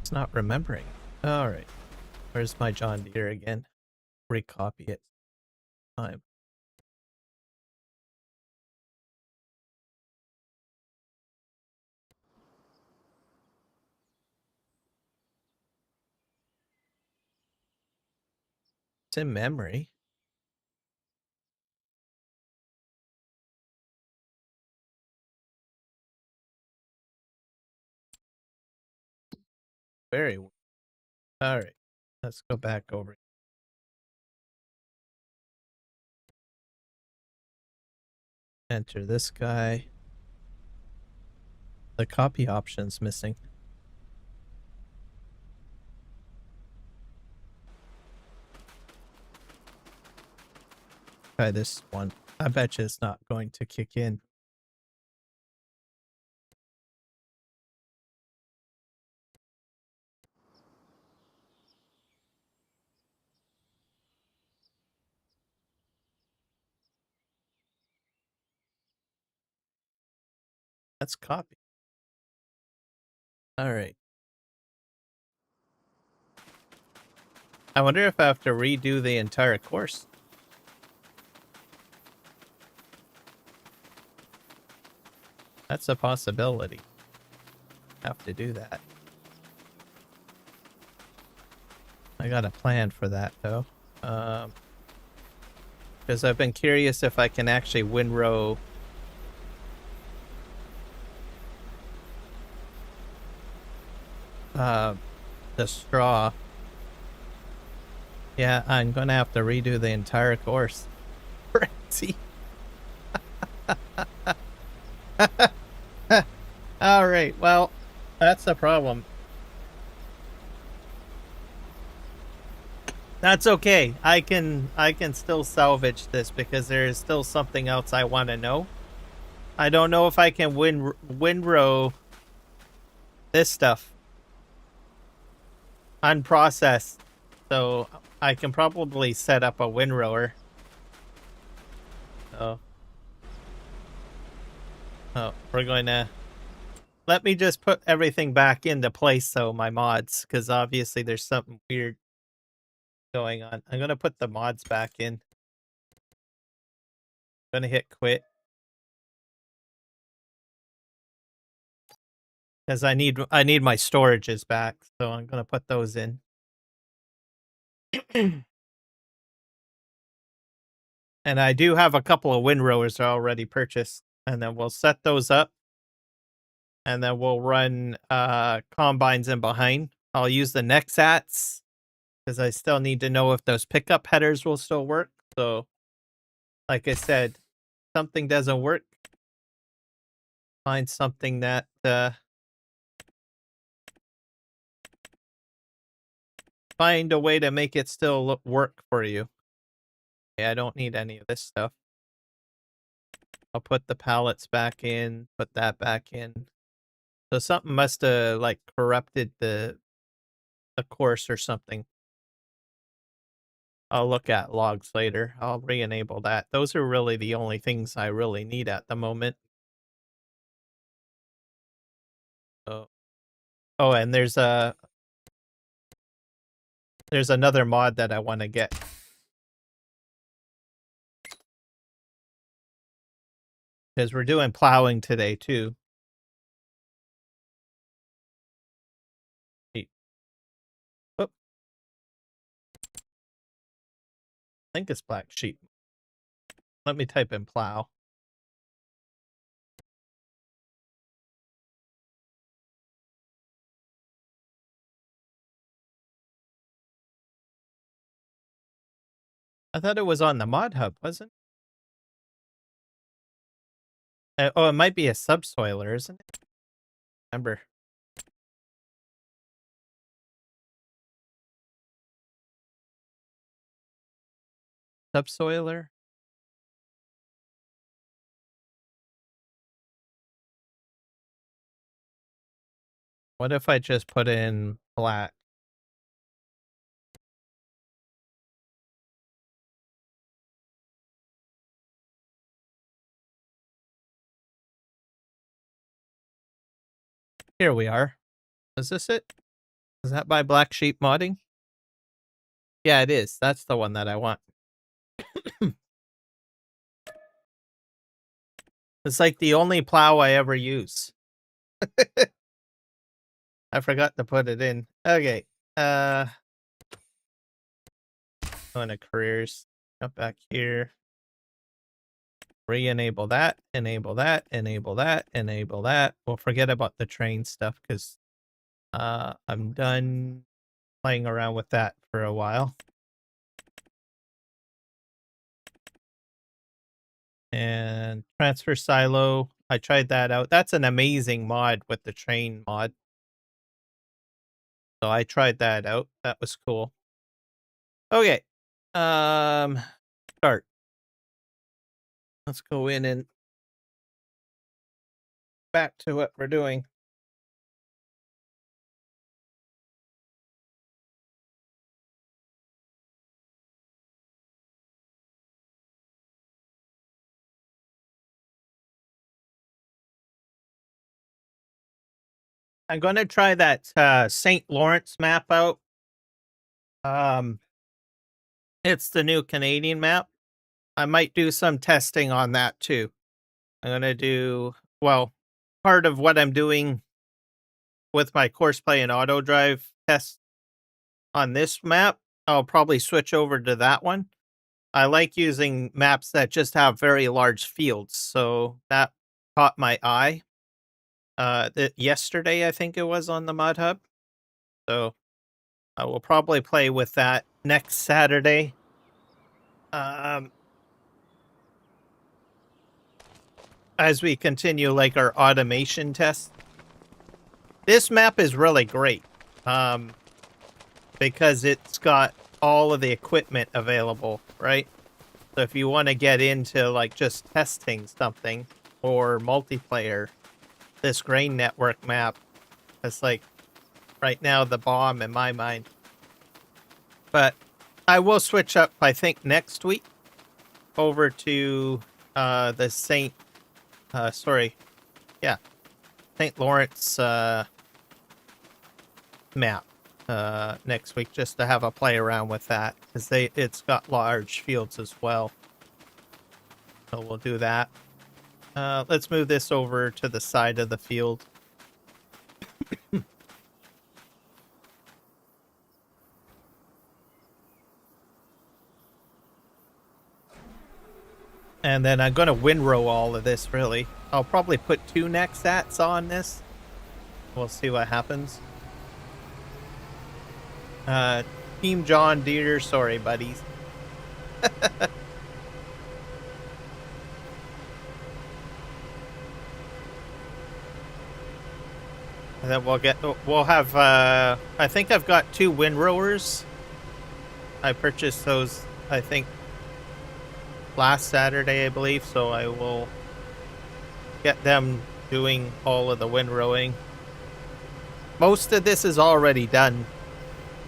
It's not remembering. Alright. Where's my John Deere again? Recopy it. Time. It's in memory. Very well. Alright. Let's go back over. Enter this guy. The copy option's missing. Try this one. I bet you it's not going to kick in. That's copy. Alright. I wonder if I have to redo the entire course. That's a possibility. Have to do that. I got a plan for that though. Because I've been curious if I can actually windrow the straw. Yeah, I'm gonna have to redo the entire course. Crazy. All right, well, that's the problem. That's okay. I can still salvage this because there is still something else I want to know. I don't know if I can windrow this stuff unprocessed, so I can probably set up a windrower. So, we're going to let me just put everything back into place. So my mods, because obviously there's something weird going on. I'm gonna put the mods back in. I'm gonna hit quit. Because I need my storages back, so I'm gonna put those in. And I do have a couple of windrowers already purchased, and then we'll set those up, and then we'll run combines in behind. I'll use the Nexats because I still need to know if those pickup headers will still work. So, like I said, something doesn't work, find something that find a way to make it still work for you. Okay, I don't need any of this stuff. I'll put the pallets back in, put that back in. So something must have like corrupted the course or something. I'll look at logs later. I'll re-enable that. Those are really the only things I really need at the moment. Oh, and there's another mod that I want to get. Because we're doing plowing today too. Oh. I think it's black sheep. Let me type in plow. I thought it was on the mod hub, wasn't it? Oh, it might be a subsoiler, isn't it? Remember. Subsoiler? What if I just put in black? Here we are. Is this it? Is that by Black Sheep Modding? Yeah, it is. That's the one that I want. It's like the only plow I ever use. I forgot to put it in. Okay. Going to careers. Up back here. Re-enable that. Enable that. Enable that. Enable that. We'll forget about the train stuff because I'm done playing around with that for a while. And transfer silo. I tried that out. That's an amazing mod with the train mod. So I tried that out. That was cool. Okay. Start. Let's go in and back to what we're doing. I'm going to try that St. Lawrence map out. It's the new Canadian map. I might do some testing on that too. I'm going to do, well, part of what I'm doing with my Courseplay and AutoDrive test on this map, I'll probably switch over to that one. I like using maps that just have very large fields, so that caught my eye. Yesterday, I think it was on the Mod Hub. So I will probably play with that next Saturday. As we continue like our automation test. This map is really great. Because it's got all of the equipment available, right? So if you want to get into like just testing something or multiplayer, this grain network map is like right now the bomb in my mind. But I will switch up, I think, next week over to the St. Lawrence map next week, just to have a play around with that, because it's got large fields as well. So we'll do that. Let's move this over to the side of the field. And then I'm going to windrow all of this, really. I'll probably put 2 Nexats on this. We'll see what happens. Team John Deere, sorry, buddies. And then we'll have, I think I've got 2 windrowers. I purchased those, I think, last Saturday, I believe, so I will get them doing all of the windrowing. Most of this is already done.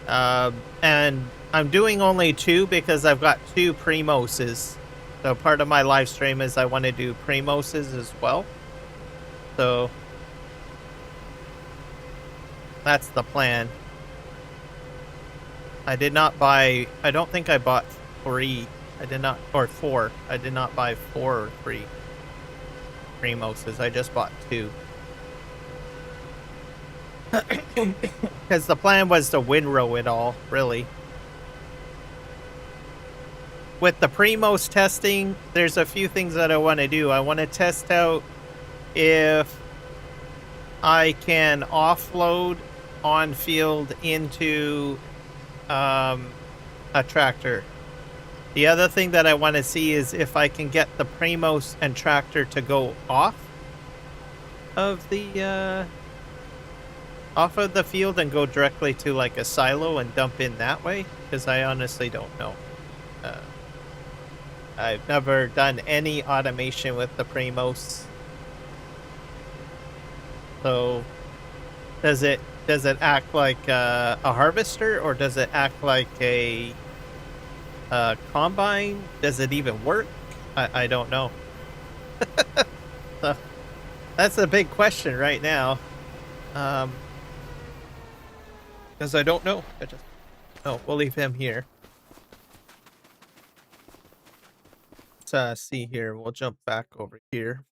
And I'm doing only 2 because I've got 2 Premoses. So part of my live stream is I want to do Premoses as well. So that's the plan. I did not buy, I don't think I bought 3. I did not, or 4. I did not buy 4 or 3 Premoses. I just bought 2. Because the plan was to windrow it all, really. With the Premos testing, there's a few things that I want to do. I want to test out if I can offload on field into a tractor. The other thing that I want to see is if I can get the Premos and tractor to go off of the field and go directly to like a silo and dump in that way, because I honestly don't know. I've never done any automation with the Premos, so Does it act like a harvester, or does it act like a combine? Does it even work? I don't know. So that's the big question right now. Because I don't know. We'll leave him here. Let's see here. We'll jump back over here.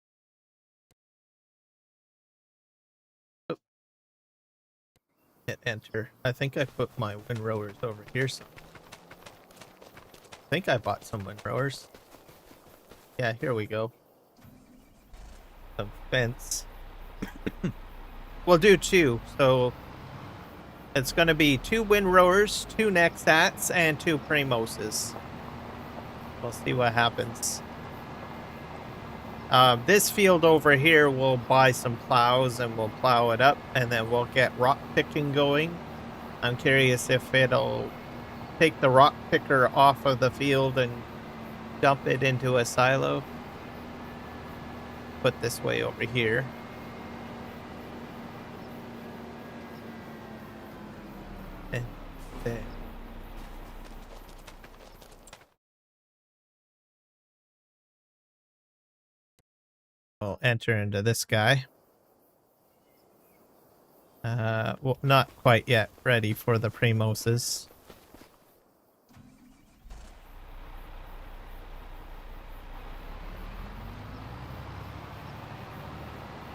Oh. Hit enter. I think I put my windrowers over here. So I think I bought some windrowers. Yeah, here we go. Some fence. We'll do 2. So it's going to be 2 windrowers, 2 Nexats, and 2 Premoses. We'll see what happens. This field over here, we'll buy some plows and we'll plow it up, and then we'll get rock picking going. I'm curious if it'll take the rock picker off of the field and dump it into a silo. Put this way over here. And then we'll enter into this guy. Well, not quite yet ready for the Premoses.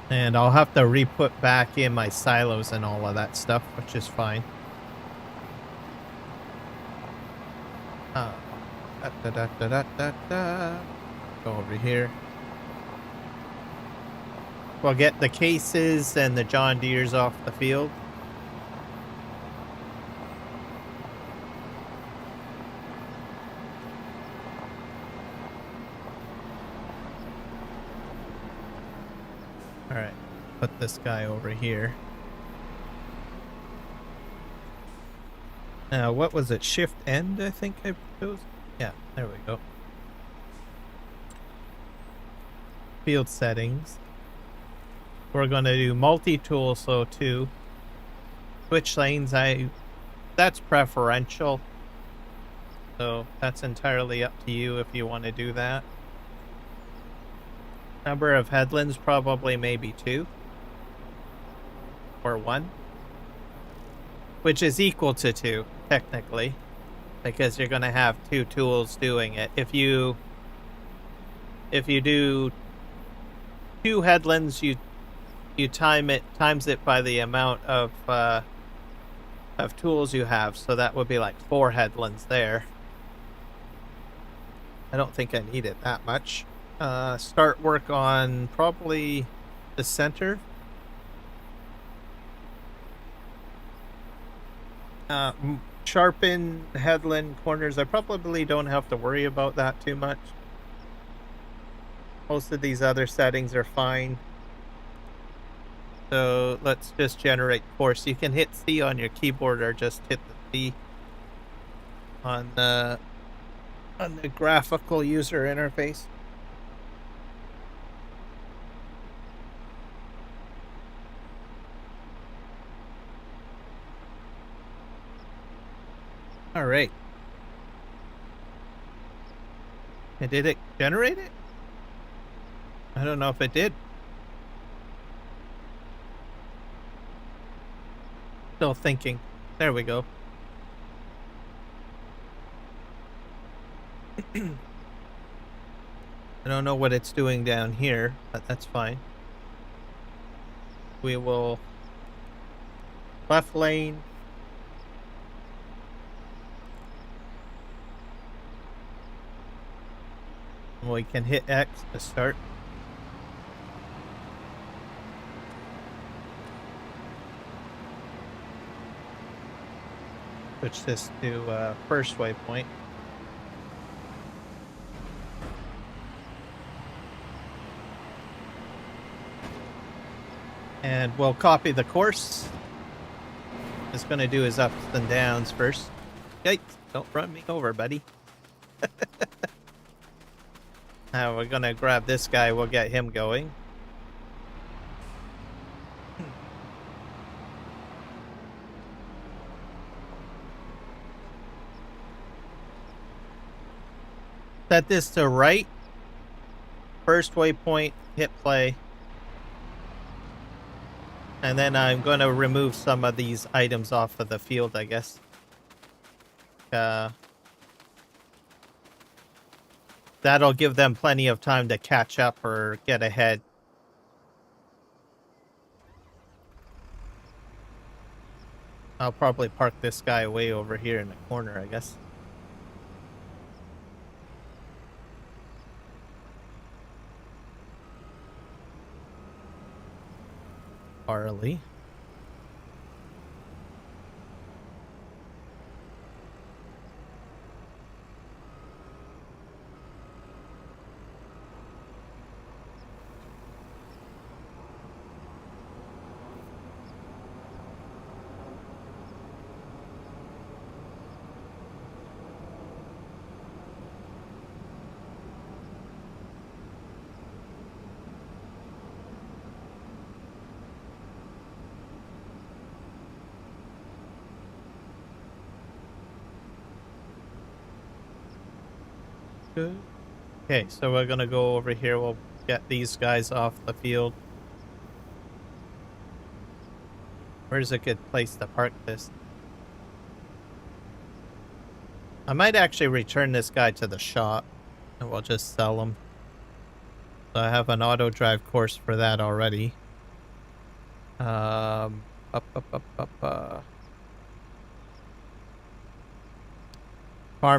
And I'll have to re-put back in my silos and all of that stuff, which is fine. Go over here. We'll get the cases and the John Deeres off the field. All right, put this guy over here. Now, what was it? Shift end, I think I chose. Yeah, there we go. Field settings. We're going to do multi-tool, so 2. Switch lanes, that's preferential. So that's entirely up to you if you want to do that. Number of headlands, probably maybe 2. Or 1. Which is equal to 2, technically. Because you're going to have 2 tools doing it. If you do 2 headlands, you times it by the amount of tools you have, so that would be like 4 headlands there. I don't think I need it that much. Start work on probably the center. Sharpen headland corners. I probably don't have to worry about that too much. Most of these other settings are fine. So let's just generate course. You can hit C on your keyboard or just hit the C on the graphical user interface. All right. And did it generate it? I don't know if it did. Still thinking. There we go. I don't know what it's doing down here, but that's fine. We will left lane. We can hit X to start. Switch this to first waypoint. And we'll copy the course. It's going to do his ups and downs first. Yikes, don't run me over, buddy. Now we're going to grab this guy, we'll get him going. set this to right. First waypoint, hit play. And then I'm going to remove some of these items off of the field, I guess. That'll give them plenty of time to catch up or get ahead. I'll probably park this guy way over here in the corner, I guess. Harley. Good. Okay, so we're gonna go over here. We'll get these guys off the field. Where's a good place to park this? I might actually return this guy to the shop and we'll just sell him. So I have an auto drive course for that already. Farm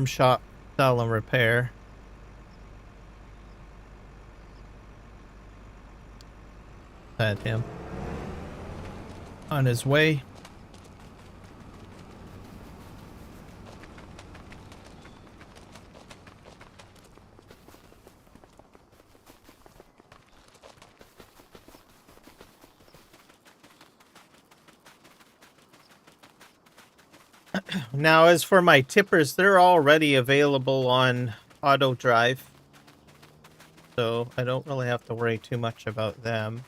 shop, sell and repair. Had him on his way. Now, as for my tippers, they're already available on AutoDrive, so I don't really have to worry too much about them.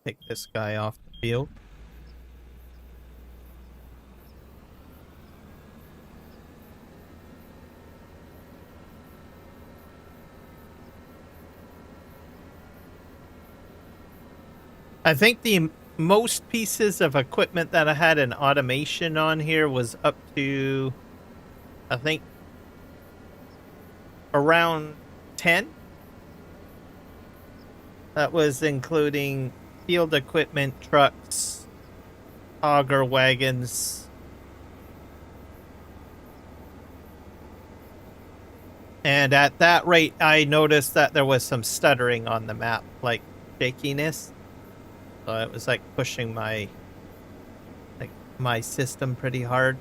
Take this guy off the field. I think the most pieces of equipment that I had an automation on here was up to, I think, around 10. That was including field equipment, trucks, auger wagons, and at that rate I noticed that there was some stuttering on the map, like shakiness. So it was like pushing my system pretty hard.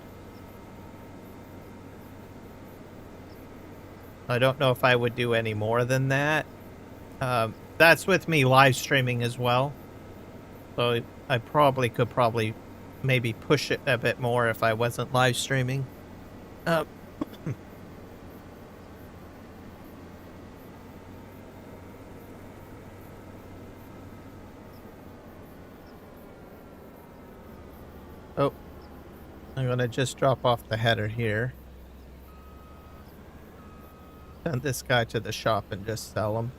I don't know if I would do any more than that. That's with me live streaming as well. So I could maybe push it a bit more if I wasn't live streaming. Oh, I'm gonna just drop off the header here. Send this guy to the shop and just sell him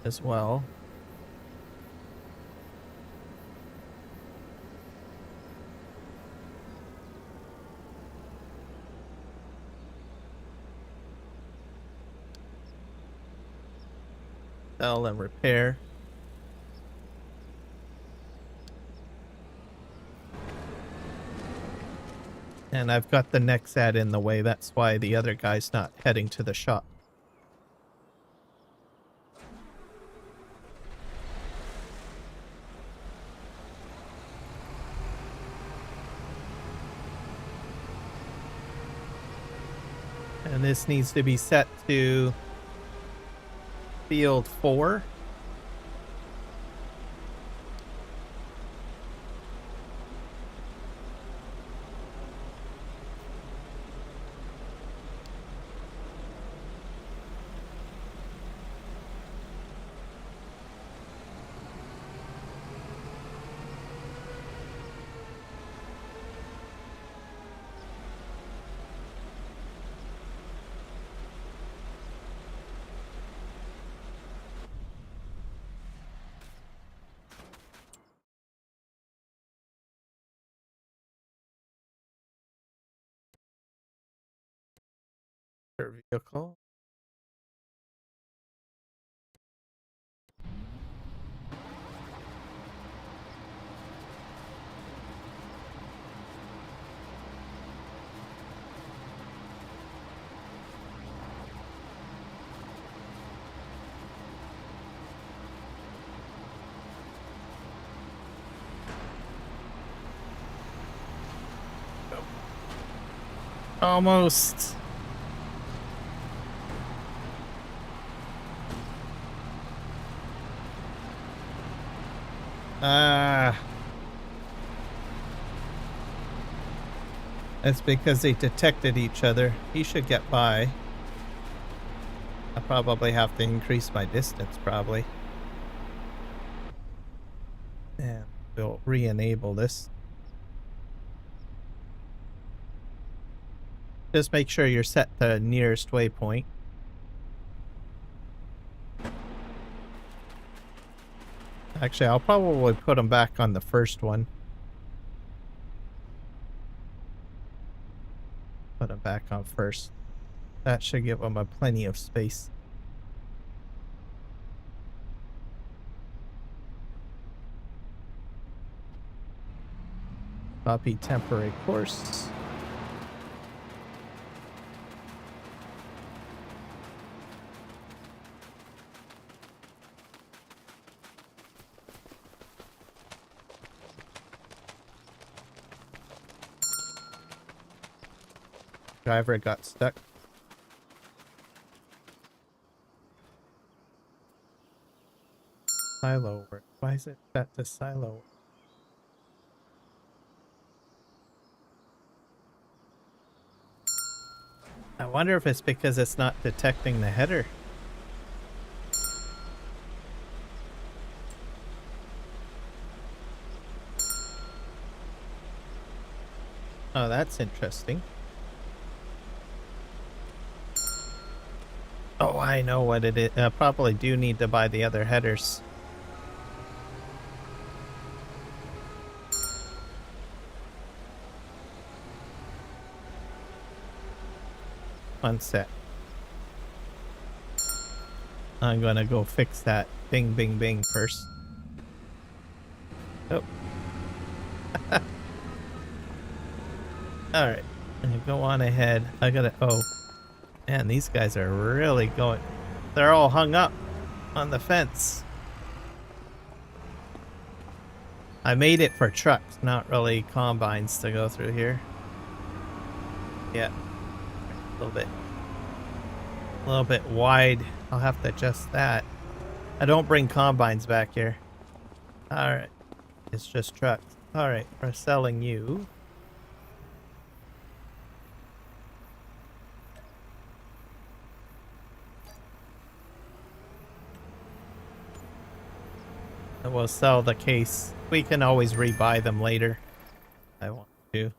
as well. Sell and repair. And I've got the next ad in the way. That's why the other guy's not heading to the shop. And this needs to be set to field 4. Per vehicle. Almost. That's because they detected each other. He should get by. I probably have to increase my distance, probably. And we'll re-enable this. Just make sure you're set the nearest waypoint. Actually, I'll probably put them back on the first one. Put them back on first. That should give them plenty of space. Copy temporary course. Driver got stuck. Silo work. Why is it set to silo? I wonder if it's because it's not detecting the header. Oh, that's interesting. Oh, I know what it is. I probably do need to buy the other headers. One sec. I'm gonna go fix that bing bing bing first. Oh. Alright. Go on ahead. I gotta... Oh. Man, these guys are really going... They're all hung up on the fence. I made it for trucks, not really combines to go through here. Yeah. A little bit wide. I'll have to adjust that. I don't bring combines back here. Alright. It's just trucks. Alright, we're selling you. And we'll sell the case. We can always rebuy them later. I want to.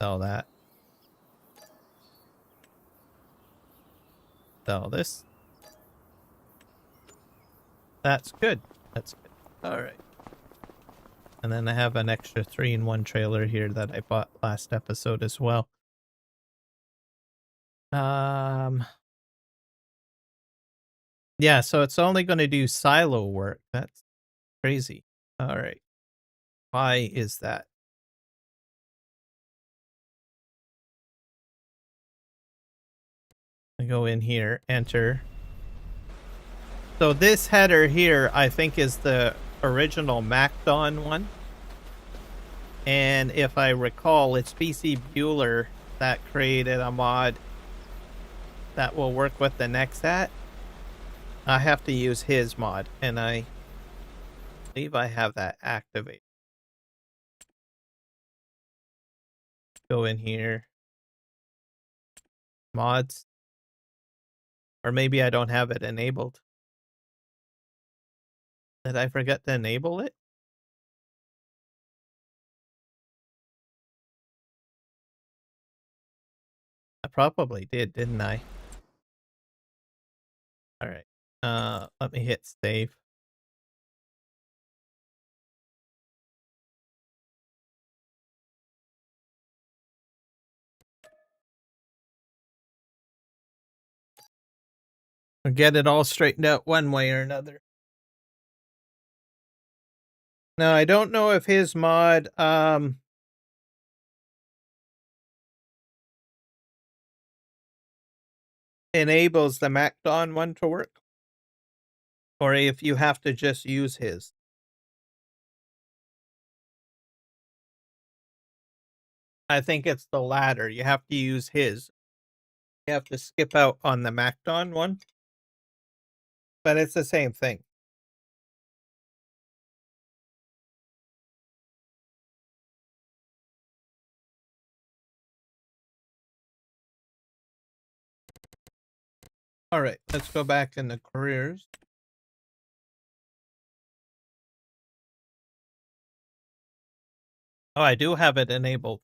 Sell that. Sell this. That's good. That's good. Alright. And then I have an extra 3-in-1 trailer here that I bought last episode as well. Yeah, so it's only going to do silo work. That's crazy. Alright. Why is that? I go in here, enter. So this header here, I think, is the original Macdon one. And if I recall, it's PC Bueller that created a mod that will work with the Nexat. I have to use his mod, and I believe I have that activated. Go in here. Mods. Or maybe I don't have it enabled. Did I forget to enable it? I probably did, didn't I? Alright. Let me hit save. Or get it all straightened out one way or another. Now, I don't know if his mod enables the MacDon one to work, or if you have to just use his. I think it's the latter. You have to use his. You have to skip out on the MacDon one, but it's the same thing. All right, let's go back in the careers. Oh, I do have it enabled.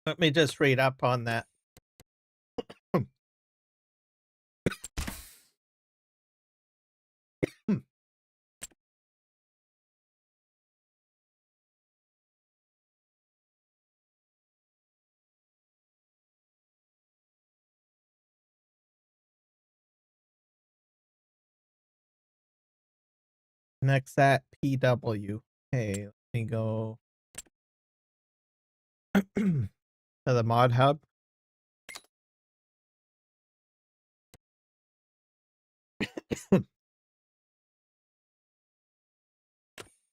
Let me just read up on that. Next at PW. Okay, let me go to the mod hub.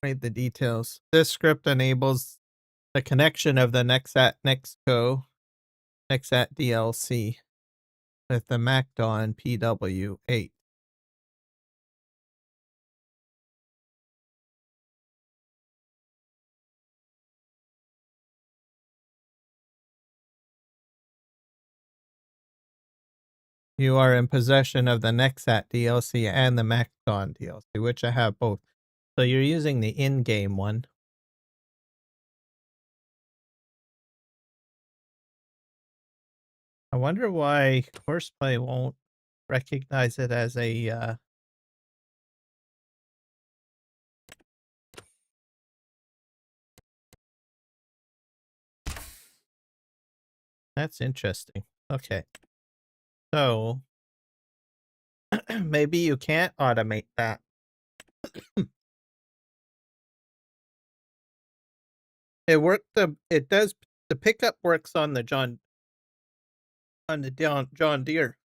Read the details. This script enables the connection of the Nexat Nextco Nexat DLC with the MacDon PW8. You are in possession of the Nexat DLC and the MacDon DLC, which I have both. So you're using the in-game one. I wonder why Courseplay won't recognize it as a That's interesting. Okay. So maybe you can't automate that. It does, the pickup works on the John Deere.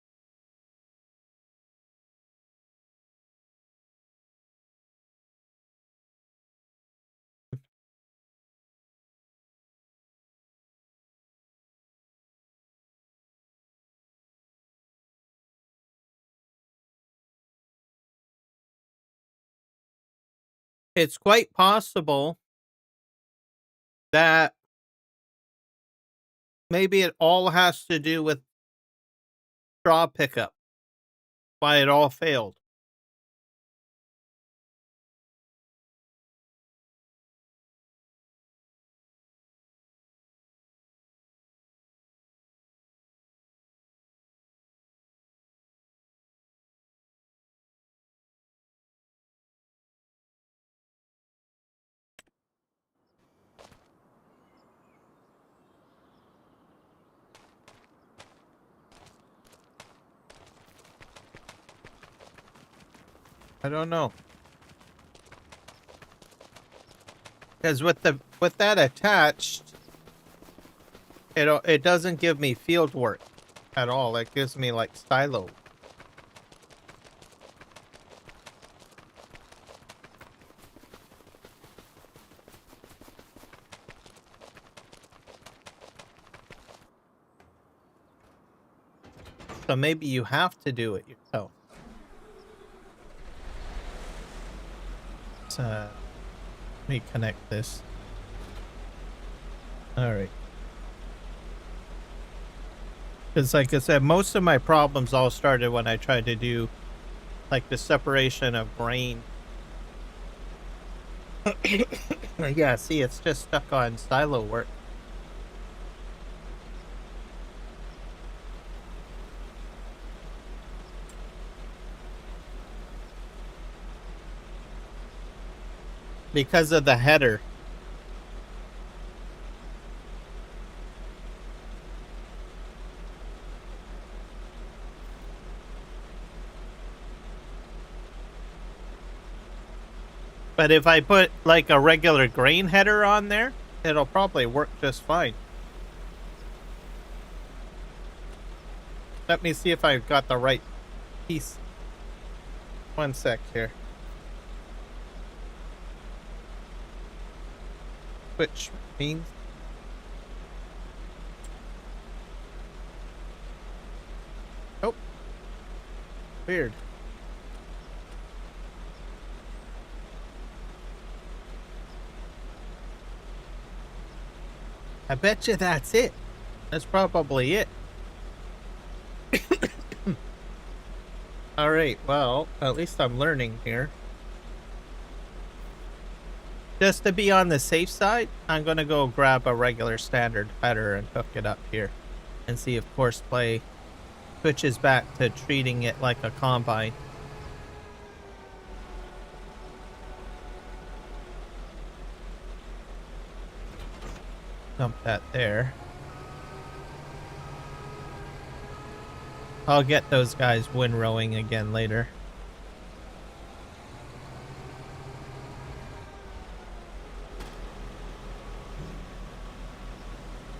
It's quite possible that maybe it all has to do with straw pickup, why it all failed. I don't know. Because with that attached, it doesn't give me field work at all. It gives me like silo. So maybe you have to do it yourself. Let me connect this. All right. Because like I said, most of my problems all started when I tried to do like the separation of grain. Yeah, see, it's just stuck on silo work. Because of the header. But if I put like a regular grain header on there, it'll probably work just fine. Let me see if I've got the right piece. One sec here. Which means oh, weird. I bet you that's it. That's probably it. Alright, well, at least I'm learning here. Just to be on the safe side, I'm going to go grab a regular standard header and hook it up here. And see if Courseplay switches back to treating it like a combine. Dump that there. I'll get those guys windrowing again later.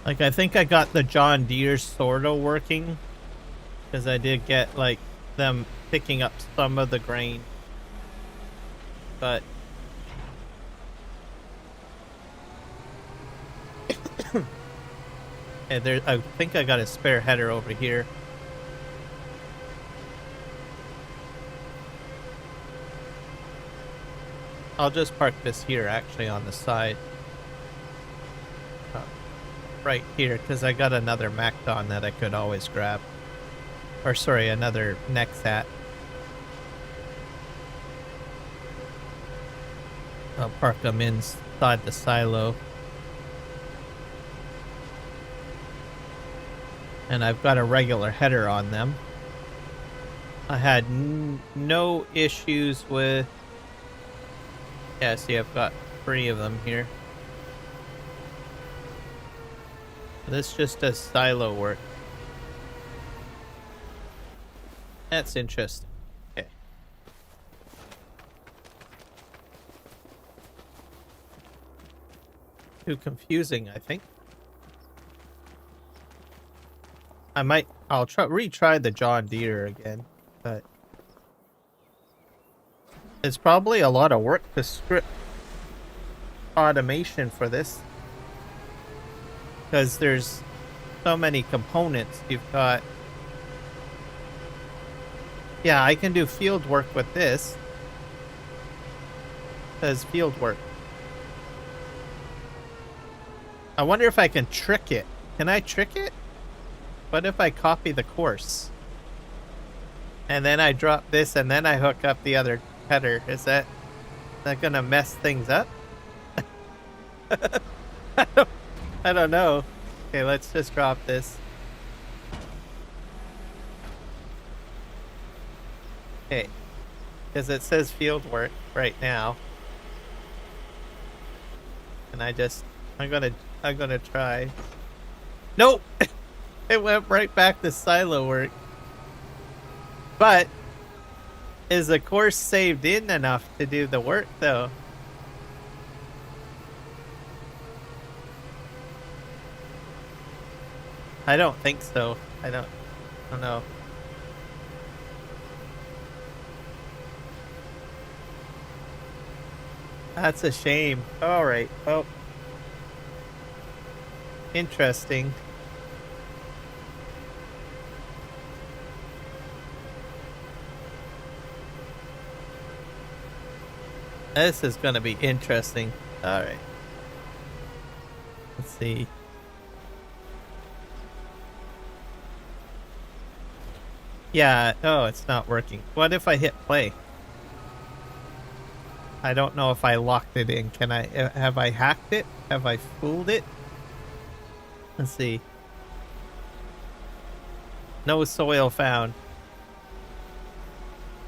Like, I think I got the John Deere sorta working, because I did get, like, them picking up some of the grain. But yeah, there, I think I got a spare header over here. I'll just park this here, actually, on the side. Right here, because I got another Macdon that I could always grab. Or, sorry, another Nexat. I'll park them inside the silo. And I've got a regular header on them. I had no issues with... Yeah, see, I've got 3 of them here. This just does silo work. That's interesting. Okay. Too confusing, I think. I'll retry the John Deere again, but it's probably a lot of work to script automation for this, because there's so many components. You've got, yeah, I can do field work with this. It says field work. I wonder if I can trick it. Can I trick it? What if I copy the course? And then I drop this and then I hook up the other header. Is that gonna mess things up? I don't know. Okay, let's just drop this. Okay. Because it says field work right now. And I'm gonna try. Nope! It went right back to silo work. But is the course saved in enough to do the work though? I don't think so. I don't know. That's a shame. Alright, well. Interesting. This is gonna be interesting. Alright. Let's see. Yeah, oh, it's not working. What if I hit play? I don't know if I locked it in. Have I hacked it? Have I fooled it? Let's see. No soil found.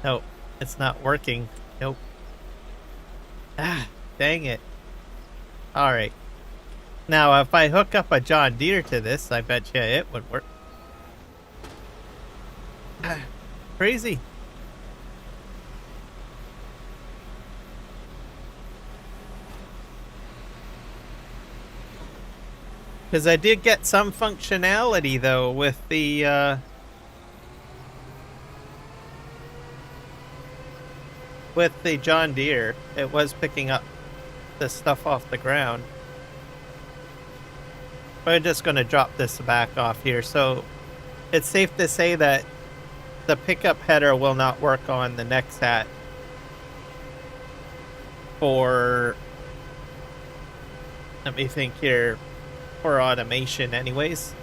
Nope, it's not working. Nope. Ah, dang it. Alright. Now, if I hook up a John Deere to this, I bet you it would work. Ah, crazy. Because I did get some functionality, though, with the John Deere. It was picking up the stuff off the ground. But I'm just going to drop this back off here. So it's safe to say that the pickup header will not work on the next hat for, let me think here, for automation anyways,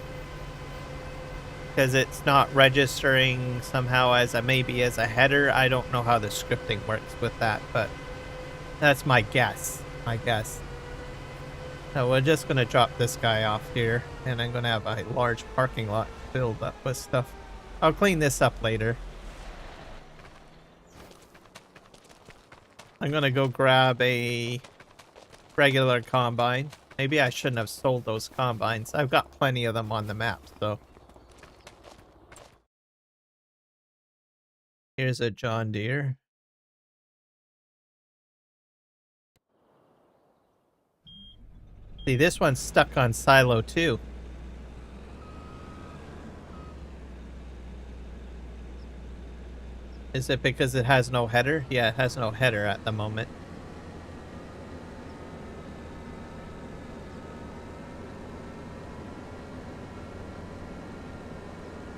because it's not registering somehow as maybe as a header. I don't know how the scripting works with that, but that's my guess. So we're just going to drop this guy off here, and I'm going to have a large parking lot filled up with stuff. I'll clean this up later. I'm going to go grab a regular combine. Maybe I shouldn't have sold those combines. I've got plenty of them on the map, so. Here's a John Deere. See, this one's stuck on silo too. Is it because it has no header? Yeah, it has no header at the moment.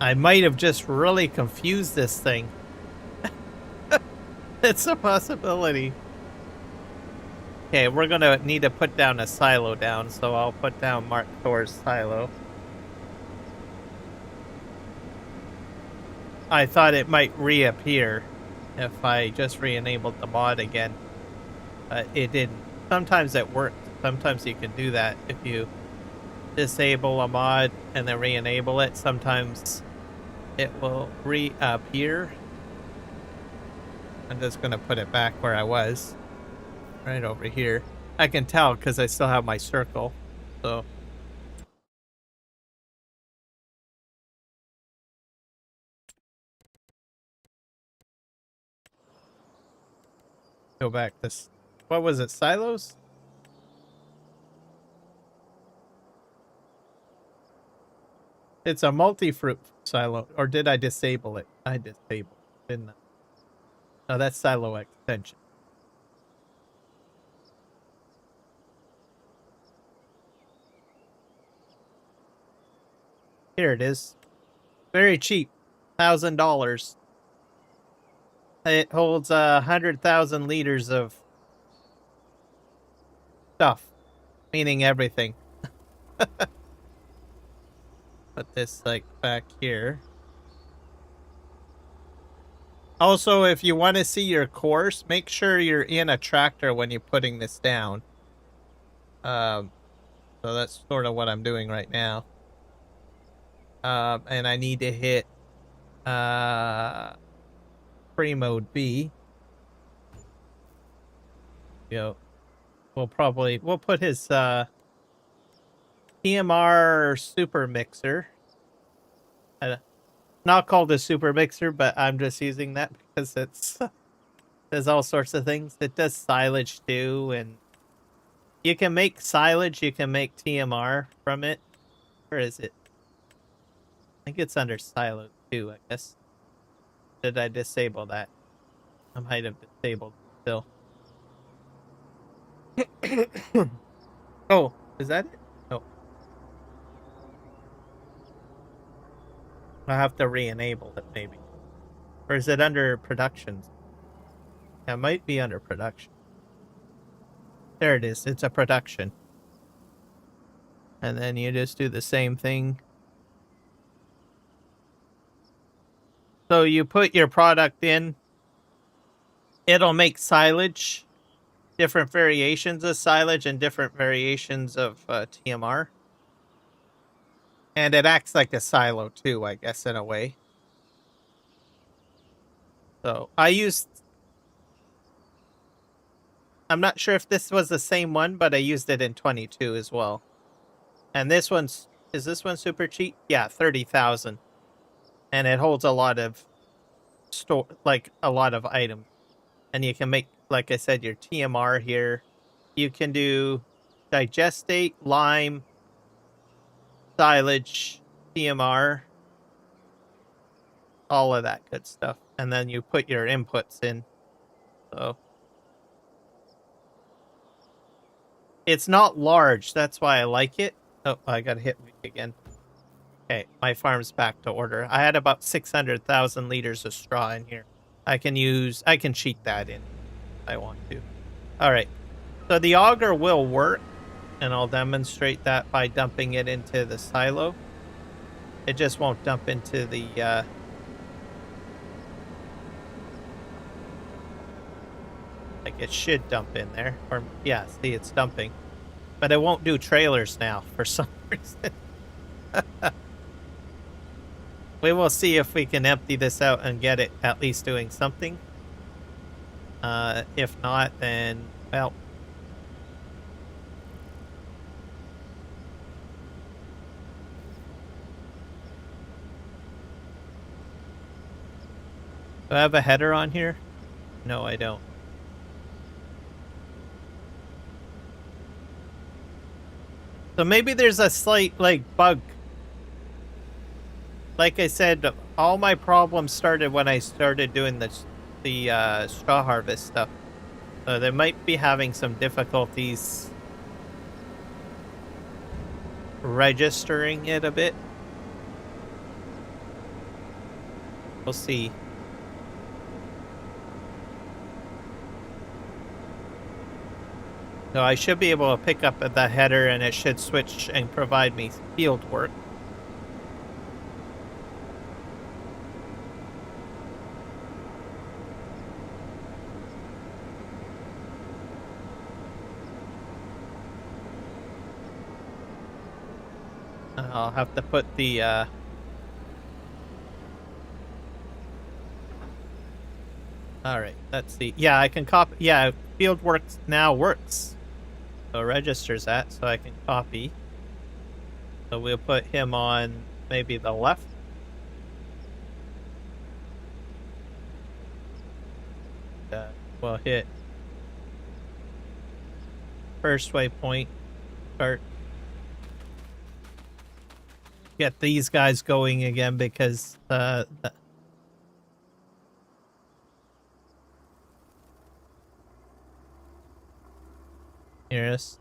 I might have just really confused this thing. It's a possibility. Okay, we're gonna need to put down a silo down, so I'll put down Mark Thor's silo. I thought it might reappear if I just re-enabled the mod again. It didn't. Sometimes it works. Sometimes you can do that if you disable a mod and then re-enable it. Sometimes it will reappear. I'm just going to put it back where I was. Right over here. I can tell because I still have my circle. So... go back this. What was it? Silos? It's a multi-fruit silo. Or did I disable it? I disabled it, didn't I? No, that's silo extension. Here it is. Very cheap. $1,000. It holds 100,000 liters of stuff, meaning everything. Put this like back here. Also, if you want to see your course, make sure you're in a tractor when you're putting this down. So that's sort of what I'm doing right now. And I need to hit Premos B. We'll put his TMR super mixer. Not called a super mixer, but I'm just using that because it's does all sorts of things. It does silage too, and you can make silage, you can make TMR from it. Where is it? I think it's under silo too, I guess. Did I disable that? I might have disabled it still. Oh, is that it? No. I'll have to re-enable it maybe. Or is it under production? Yeah, it might be under production. There it is. It's a production. And then you just do the same thing. So you put your product in. It'll make silage. Different variations of silage and different variations of TMR. And it acts like a silo too, I guess, in a way. So I'm not sure if this was the same one, but I used it in 22 as well. And is this one super cheap? Yeah, 30,000. And it holds a lot of a lot of items. And you can make, like I said, your TMR here. You can do digestate, lime, silage, PMR, all of that good stuff. And then you put your inputs in. So it's not large. That's why I like it. Oh, I got to hit me again. Okay, my farm's back to order. I had about 600,000 liters of straw in here. I can cheat that in if I want to. All right. So the auger will work, and I'll demonstrate that by dumping it into the silo. It just won't dump into the like it should dump in there. Or yeah, see, it's dumping. But it won't do trailers now for some reason. We will see if we can empty this out and get it at least doing something. If not, then, well. Do I have a header on here? No, I don't. So maybe there's a slight, like, bug. Like I said, all my problems started when I started doing the straw harvest stuff. So they might be having some difficulties registering it a bit. We'll see. So I should be able to pick up the header and it should switch and provide me field work. I'll have to put the all right, let's see. Yeah, I can copy. Yeah, field works now works. So registers that, so I can copy. So we'll put him on maybe the left. We'll hit first waypoint, start. Get these guys going again because here it is.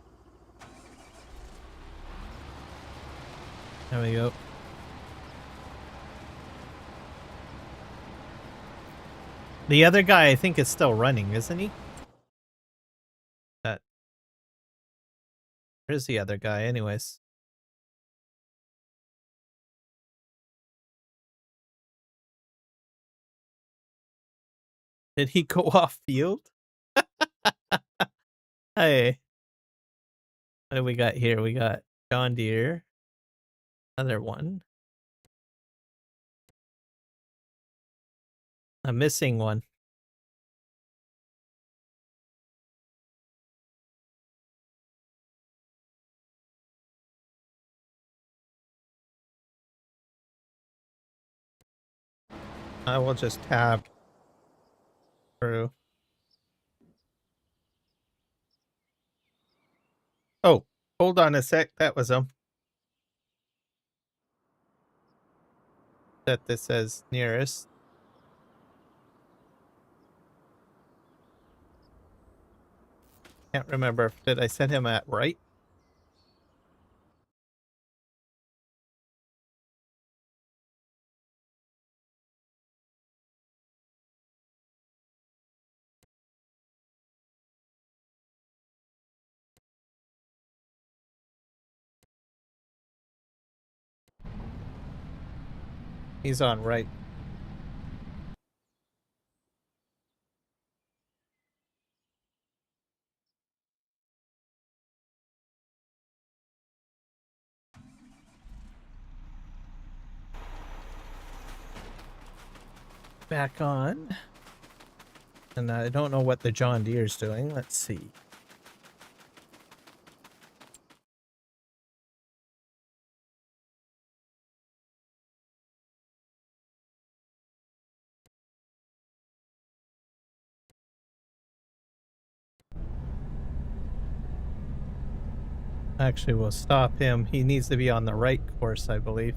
There we go. The other guy, I think, is still running, isn't he? Where's the other guy, anyways? Did he go off field? Hey. What do we got here? We got John Deere. Another one. I'm missing one. I will just tab through. Oh, hold on a sec. That was him. Set this as nearest. Can't remember. Did I set him at right? He's on right. Back on. And I don't know what the John Deere's doing. Let's see. Actually, we'll stop him. He needs to be on the right course, I believe.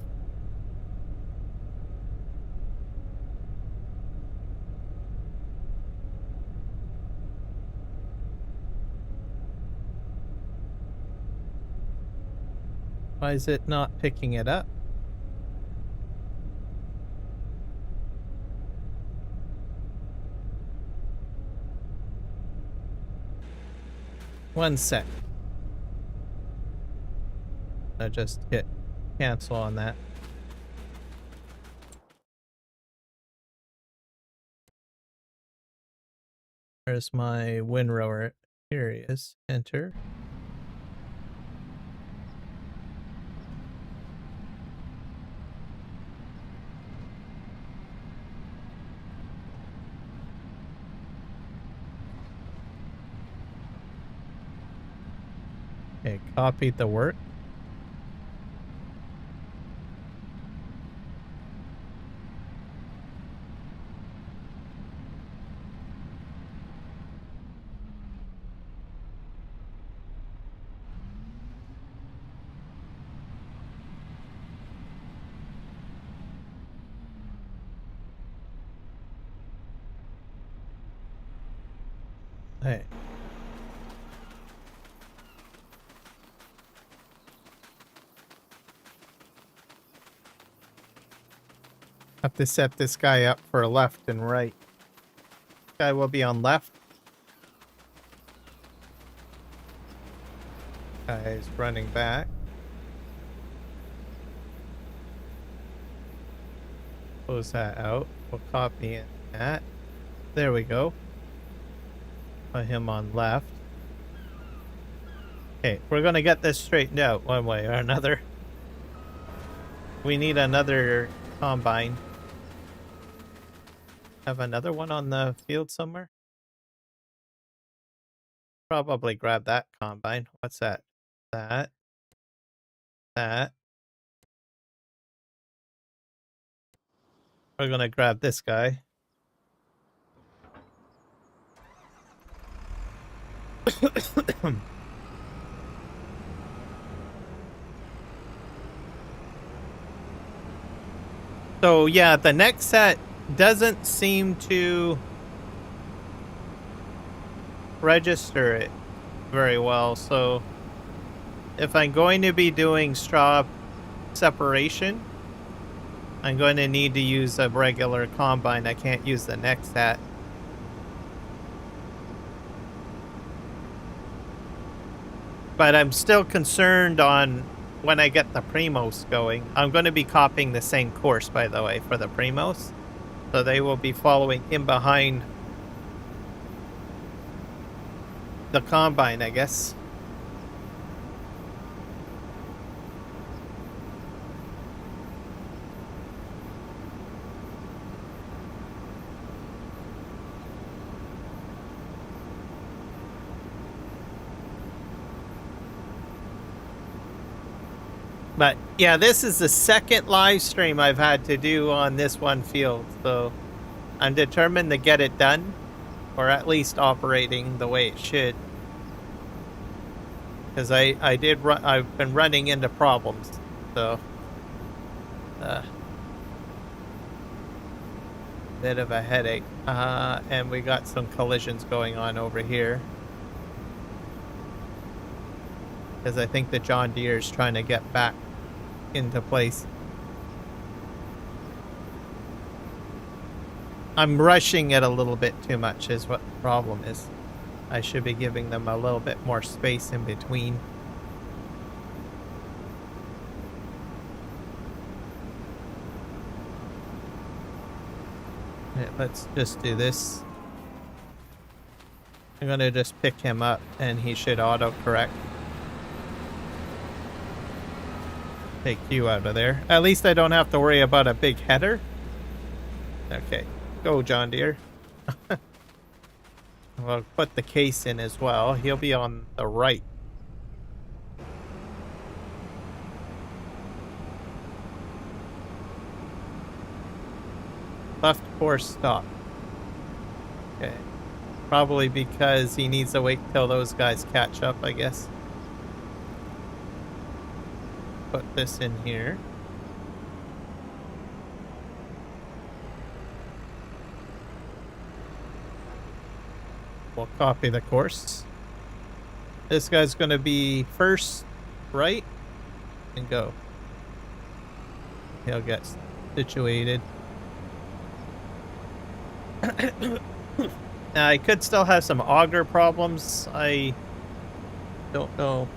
Why is it not picking it up? One sec. I just hit cancel on that. There's my windrower. Here he is. Enter. Okay, copied the work. Hey. Have to set this guy up for left and right. This guy will be on left. Guy's running back. Close that out. We'll copy in that. There we go. Put him on left. Okay, we're gonna get this straightened out one way or another. We need another combine. Have another one on the field somewhere? Probably grab that combine. What's that? That. We're gonna grab this guy. So yeah, the next set doesn't seem to register it very well. So if I'm going to be doing straw separation, I'm going to need to use a regular combine. I can't use the next set. But I'm still concerned on when I get the Premos going. I'm going to be copying the same course, by the way, for the Premos. So they will be following in behind the combine, I guess. But yeah, this is the second live stream I've had to do on this one field, so I'm determined to get it done, or at least operating the way it should. Because I've been running into problems, so bit of a headache. And we got some collisions going on over here. Because I think the John Deere is trying to get back into place. I'm rushing it a little bit too much is what the problem is. I should be giving them a little bit more space in between. Yeah, let's just do this. I'm gonna just pick him up and he should auto-correct. Take you out of there. At least I don't have to worry about a big header. Okay, go John Deere. We'll put the case in as well. He'll be on the right. Left course stop. Okay. Probably because he needs to wait till those guys catch up, I guess. put this in here. We'll copy the course. This guy's going to be first, right? And go. He'll get situated. Now, I could still have some auger problems. I don't know.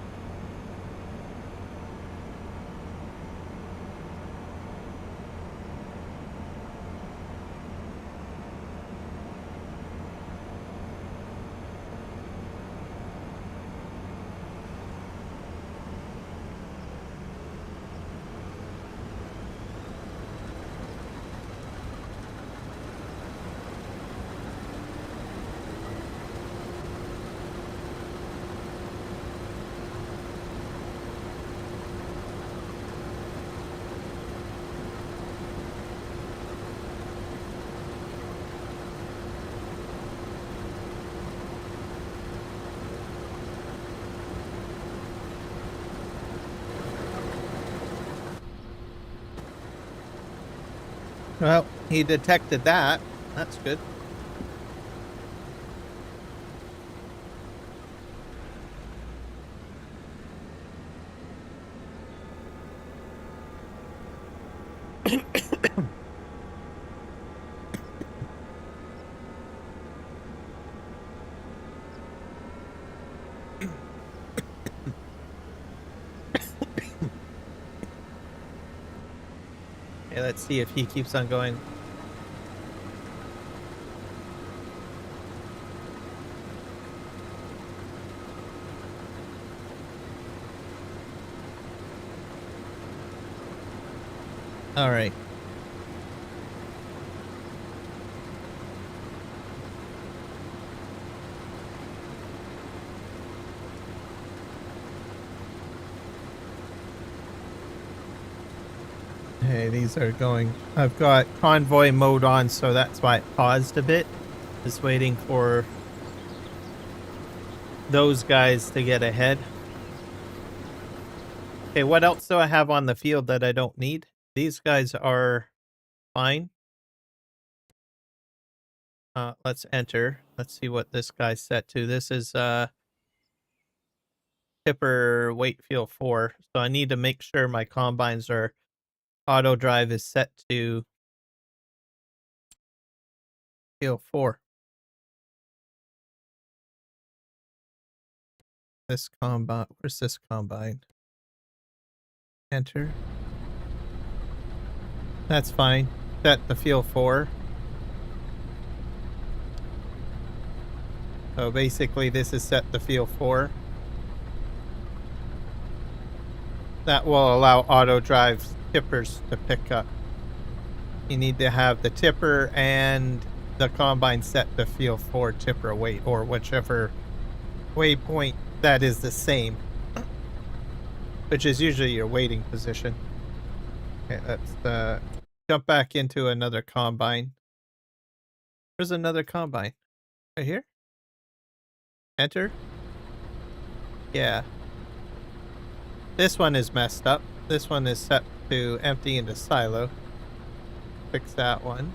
Well, he detected that. That's good. Okay, let's see if he keeps on going. All right. Hey, these are going. I've got convoy mode on, so that's why it paused a bit. Just waiting for those guys to get ahead. Okay, what else do I have on the field that I don't need? These guys are fine. Let's enter. Let's see what this guy's set to. This is tipper weight field 4. So I need to make sure my combines are AutoDrive is set to field 4. This combine, where's this combine? Enter. That's fine. Set the field 4. So basically this is set to field 4. That will allow AutoDrive tippers to pick up. You need to have the tipper and the combine set to field 4 tipper weight, or whichever waypoint that is the same, which is usually your waiting position. Okay, let's jump back into another combine. There's another combine. Right here? Enter? Yeah. This one is messed up. This one is set to empty into silo. Fix that one.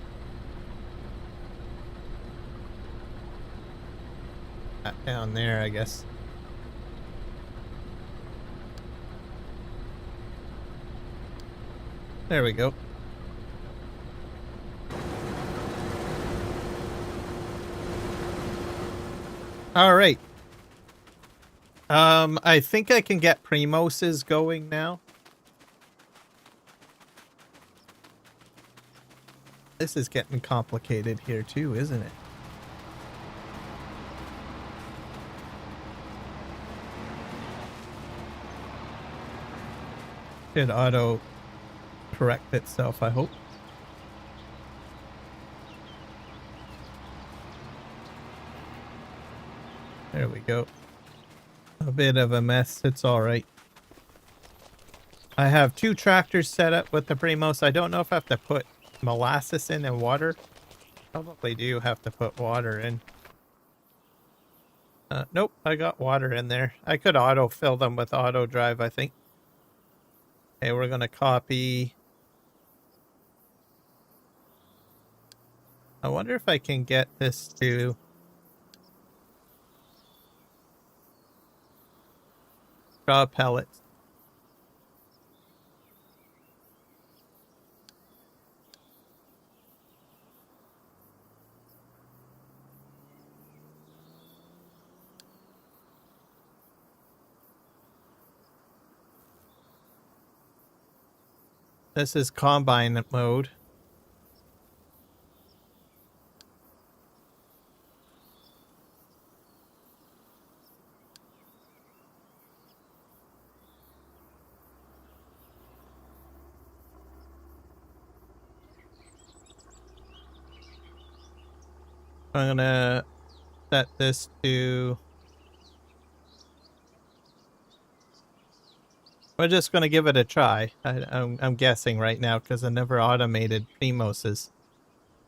That down there, I guess. There we go. All right. I think I can get Premoses going now. This is getting complicated here too, isn't it? Should auto correct itself, I hope. There we go. A bit of a mess. It's all right. I have 2 tractors set up with the Premos. I don't know if I have to put molasses in and water. Probably do have to put water in. Nope, I got water in there. I could auto fill them with AutoDrive, I think. Okay, we're going to copy. I wonder if I can get this to straw pellets. This is combine mode. I'm going to set this to... We're just going to give it a try. I'm guessing right now because I never automated Premoses.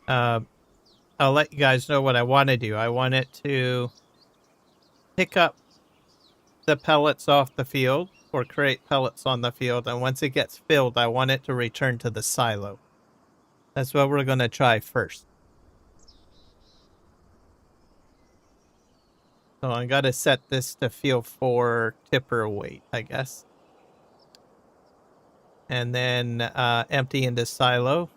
I'll let you guys know what I want to do. I want it to pick up the pellets off the field or create pellets on the field. And once it gets filled, I want it to return to the silo. That's what we're going to try first. So I got to set this to field 4 tipper weight, I guess. And then empty into silo.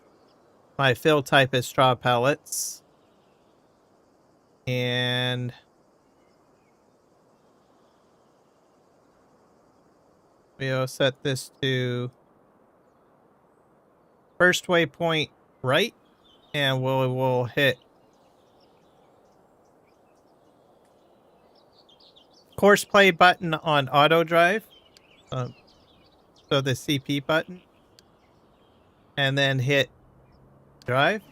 My fill type is straw pellets. And we'll set this to first waypoint right. And we'll hit Courseplay button on AutoDrive. So the CP button. And then hit drive.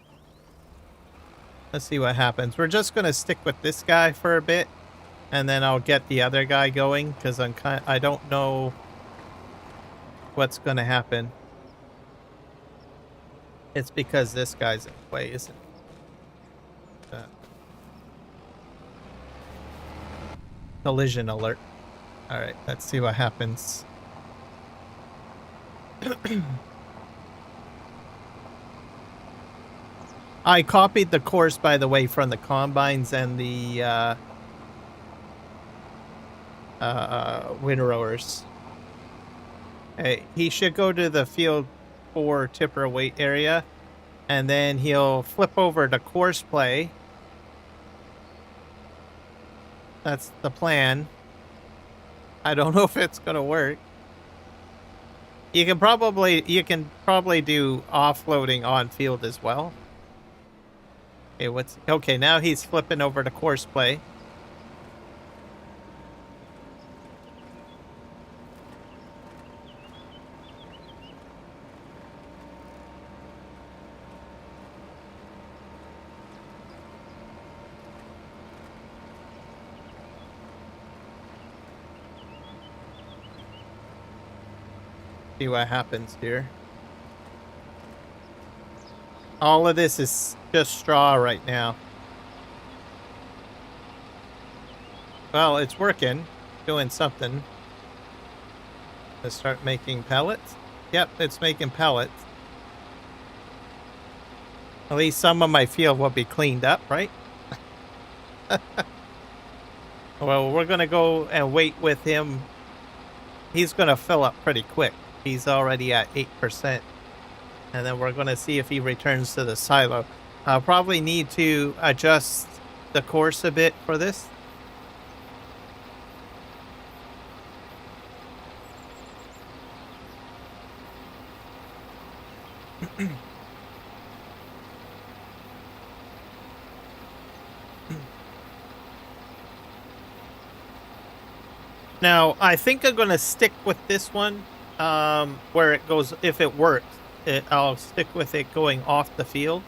Let's see what happens. We're just going to stick with this guy for a bit. And then I'll get the other guy going. Because I don't know what's going to happen. It's because this guy's in the way, isn't it? Collision alert. Alright, let's see what happens. I copied the course, by the way, from the combines and the windrowers. Hey, he should go to the field 4 tipper weight area, and then he'll flip over to Courseplay. That's the plan. I don't know if it's gonna work. You can probably do offloading on field as well. Okay, now he's flipping over to Courseplay. See what happens here. All of this is just straw right now. Well, it's working. Doing something. Let's start making pellets. Yep, it's making pellets. At least some of my field will be cleaned up, right? Well, we're going to go and wait with him. He's going to fill up pretty quick. He's already at 8%. And then we're going to see if he returns to the silo. I'll probably need to adjust the course a bit for this. Now, I think I'm going to stick with this one where it goes, if it works. I'll stick with it going off the field.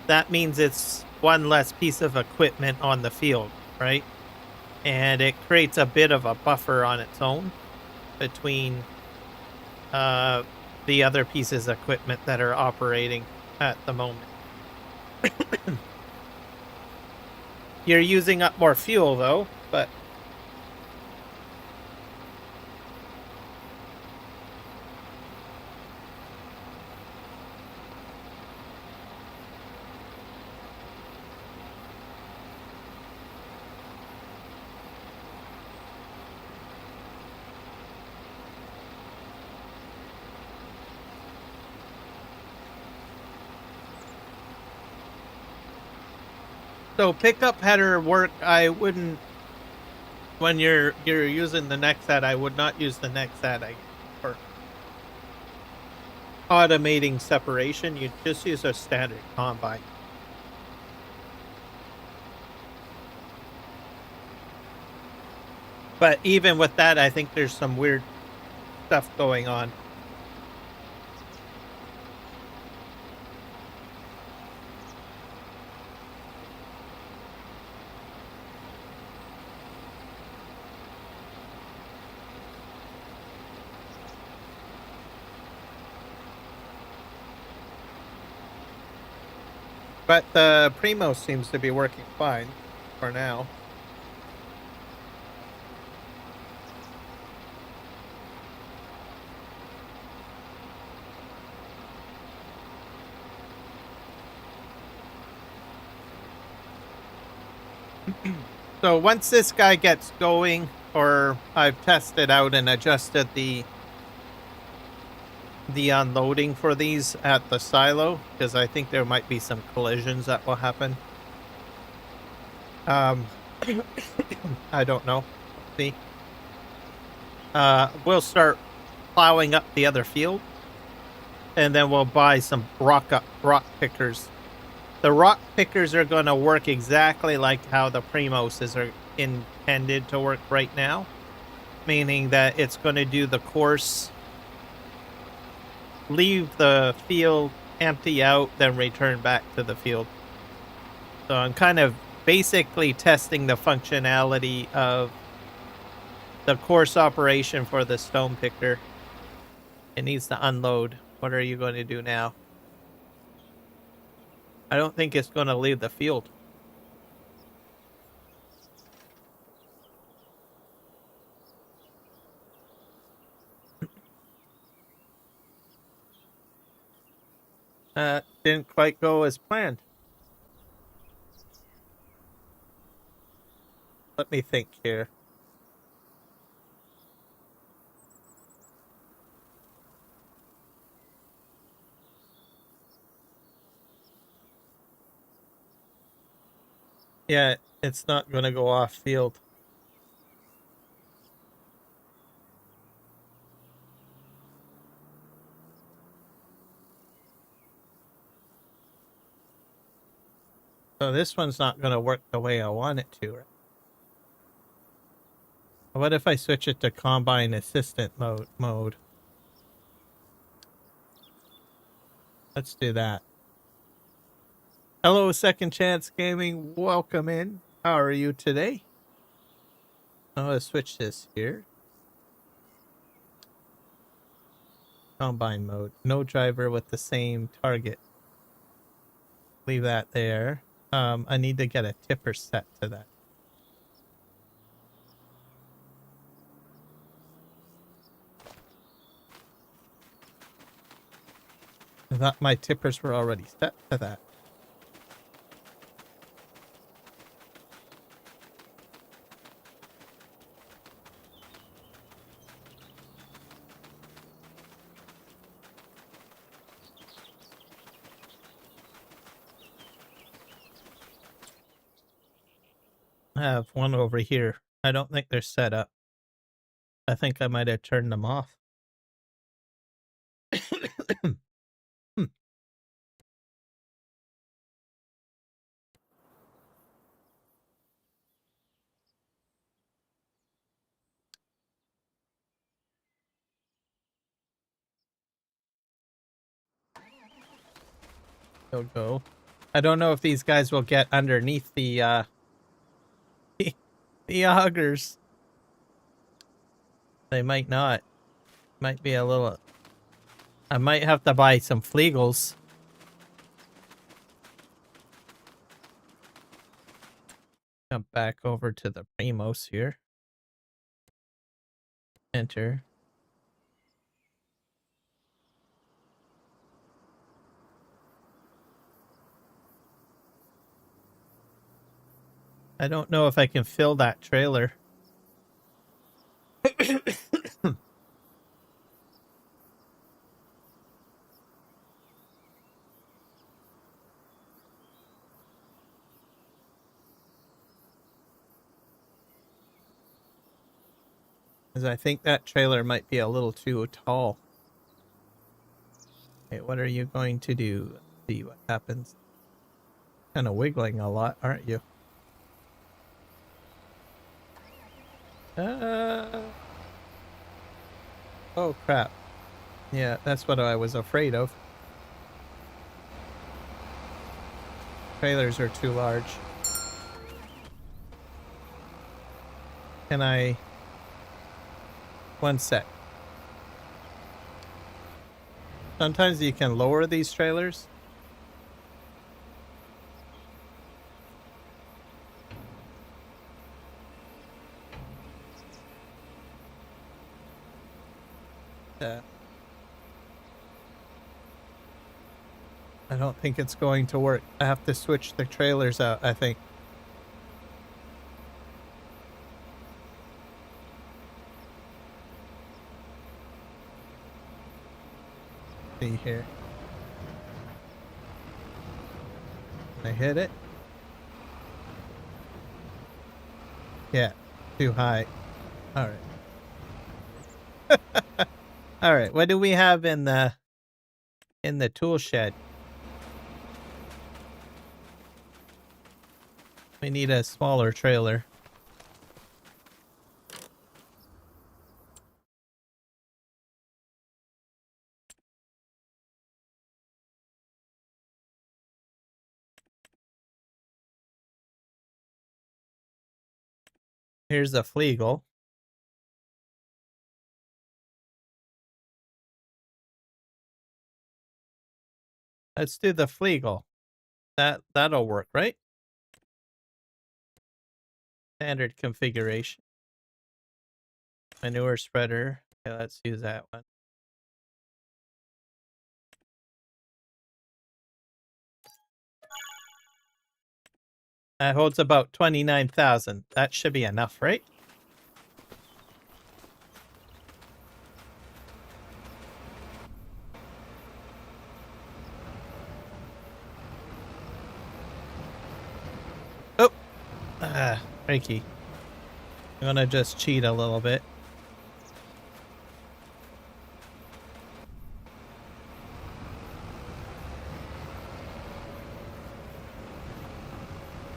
That means it's one less piece of equipment on the field, right? And it creates a bit of a buffer on its own between the other pieces of equipment that are operating at the moment. You're using up more fuel though, but So pickup header work, I wouldn't. When you're using the next set, I would not use the next set for automating separation. You just use a standard combine. But even with that, I think there's some weird stuff going on. But the Premos seems to be working fine for now. So once this guy gets going, or I've tested out and adjusted the unloading for these at the silo, because I think there might be some collisions that will happen. I don't know. See, we'll start plowing up the other field, and then we'll buy some rock pickers. The rock pickers are going to work exactly like how the Premoses are intended to work right now, meaning that it's going to do the course, leave the field, empty out, then return back to the field. So I'm kind of basically testing the functionality of the course operation for the stone picker. It needs to unload. What are you going to do now? I don't think it's going to leave the field. Didn't quite go as planned. Let me think here. Yeah, it's not going to go off field. So this one's not going to work the way I want it to. What if I switch it to combine assistant mode? Let's do that. Hello, Second Chance Gaming. Welcome in. How are you today? I'm going to switch this here. Combine mode. No driver with the same target. Leave that there. I need to get a tipper set to that. I thought my tippers were already set to that. I have one over here. I don't think they're set up. I think I might have turned them off. They'll go. I don't know if these guys will get underneath the the augers. They might not. Might be a little. I might have to buy some flegels. Jump back over to the Premos here. Enter. I don't know if I can fill that trailer. Because I think that trailer might be a little too tall. Okay, what are you going to do? Let's see what happens. Kind of wiggling a lot, aren't you? Oh crap. Yeah, that's what I was afraid of. Trailers are too large. Can I... One sec. Sometimes you can lower these trailers. I don't think it's going to work. I have to switch the trailers out, I think. See here. Can I hit it? Yeah, too high. All right. All right, what do we have in the tool shed? We need a smaller trailer. Here's a Fleagle. Let's do the Fleagle. That'll work, right? Standard configuration. Manure spreader. Okay, let's use that one. That holds about 29,000. That should be enough, right? Oh! Frankie. I'm gonna just cheat a little bit.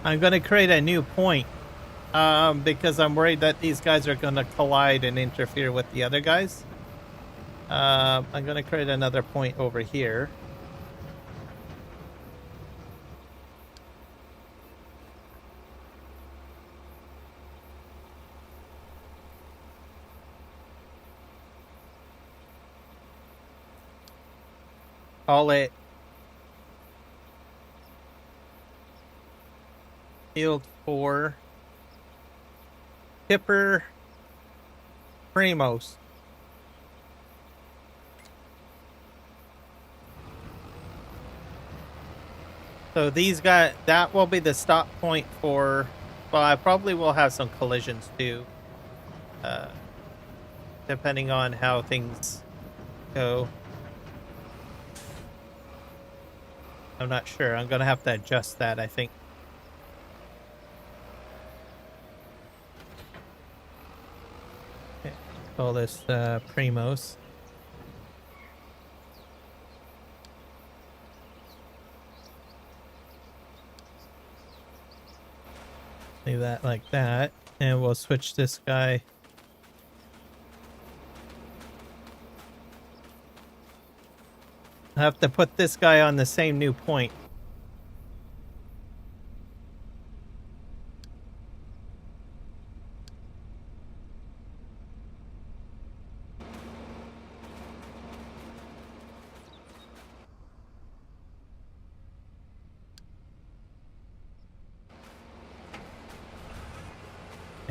I'm gonna create a new point. Because I'm worried that these guys are gonna collide and interfere with the other guys. I'm gonna create another point over here. Call it Field 4 Tipper Premos. So these guys, that will be the stop point for, well, I probably will have some collisions too. Depending on how things go. I'm not sure. I'm gonna have to adjust that, I think. Okay. Call this Premos. Leave that like that, and we'll switch this guy. I have to put this guy on the same new point.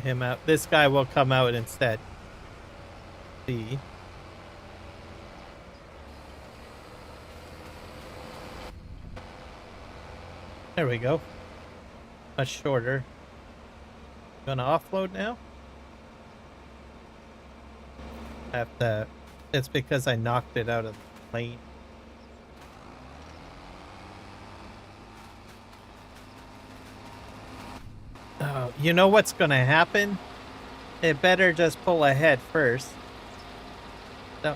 Him out. This guy will come out instead. See. There we go. Much shorter. Gonna offload now? I have to... It's because I knocked it out of the lane. Oh, you know what's gonna happen? It better just pull ahead first. No.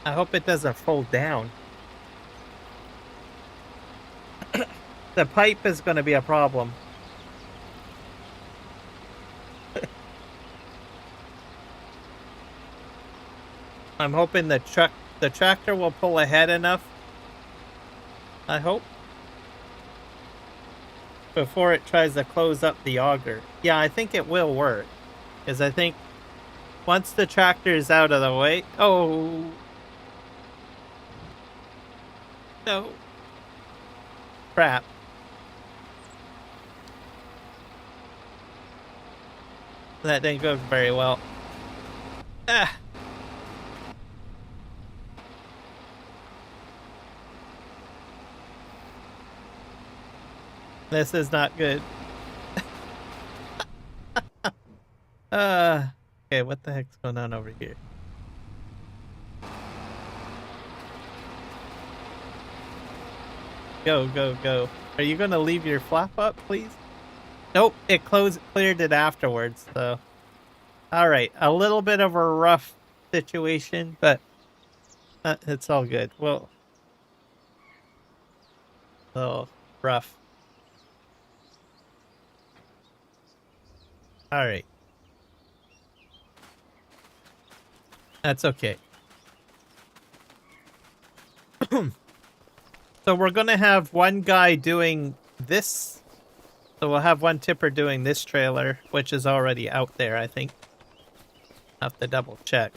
I hope it doesn't fold down. The pipe is going to be a problem. I'm hoping the tractor will pull ahead enough. I hope. Before it tries to close up the auger. Yeah, I think it will work. Because I think once the tractor is out of the way... Oh! No. Crap. That didn't go very well. Ah! This is not good. Okay, what the heck's going on over here? Go, go, go. Are you gonna leave your flap up, please? Nope, it cleared it afterwards, so. Alright, a little bit of a rough situation, but it's all good. Well, oh, rough. Alright. That's okay. So we're gonna have one guy doing this. So we'll have one tipper doing this trailer, which is already out there, I think. Have to double check.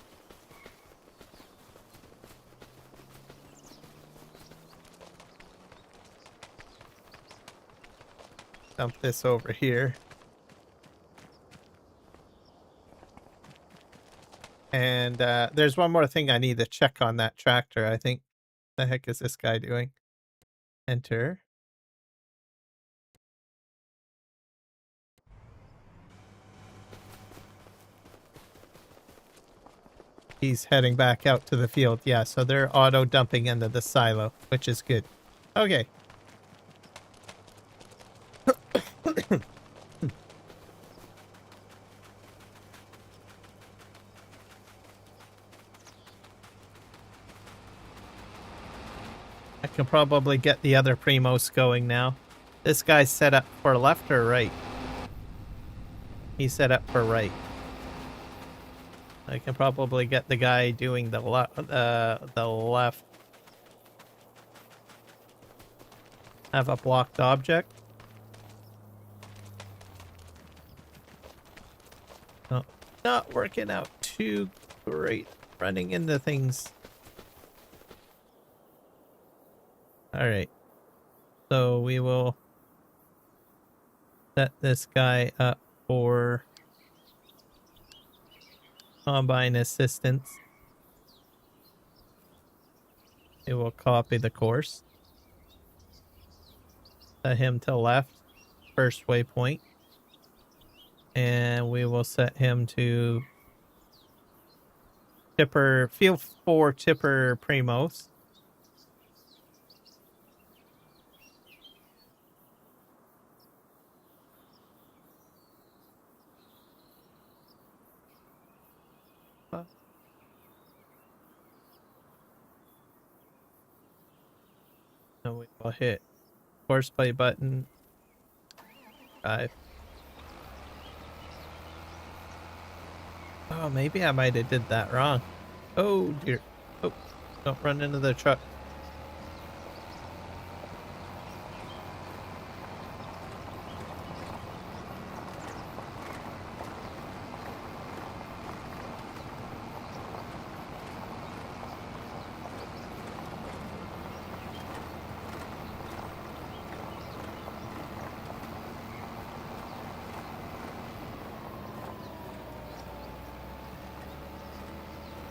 Dump this over here. And there's one more thing I need to check on that tractor, I think. The heck is this guy doing? Enter. He's heading back out to the field. Yeah, so they're auto dumping into the silo, which is good. Okay. I can probably get the other Premos going now. This guy's set up for left or right? He's set up for right. I can probably get the guy doing the left. Have a blocked object. No, not working out too great. Running into things. Alright. So we will set this guy up for combine assistance. It will copy the course. Set him to left, first waypoint. And we will set him to tipper, field 4 tipper Premos. And we will hit Courseplay button. 5. Oh, maybe I might have did that wrong. Oh dear. Oh, don't run into the truck.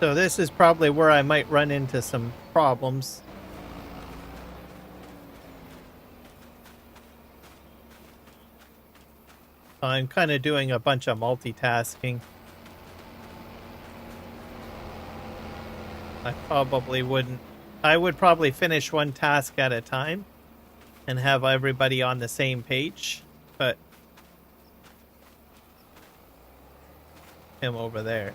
So this is probably where I might run into some problems. I'm kind of doing a bunch of multitasking. I probably wouldn't. I would probably finish one task at a time and have everybody on the same page, but him over there.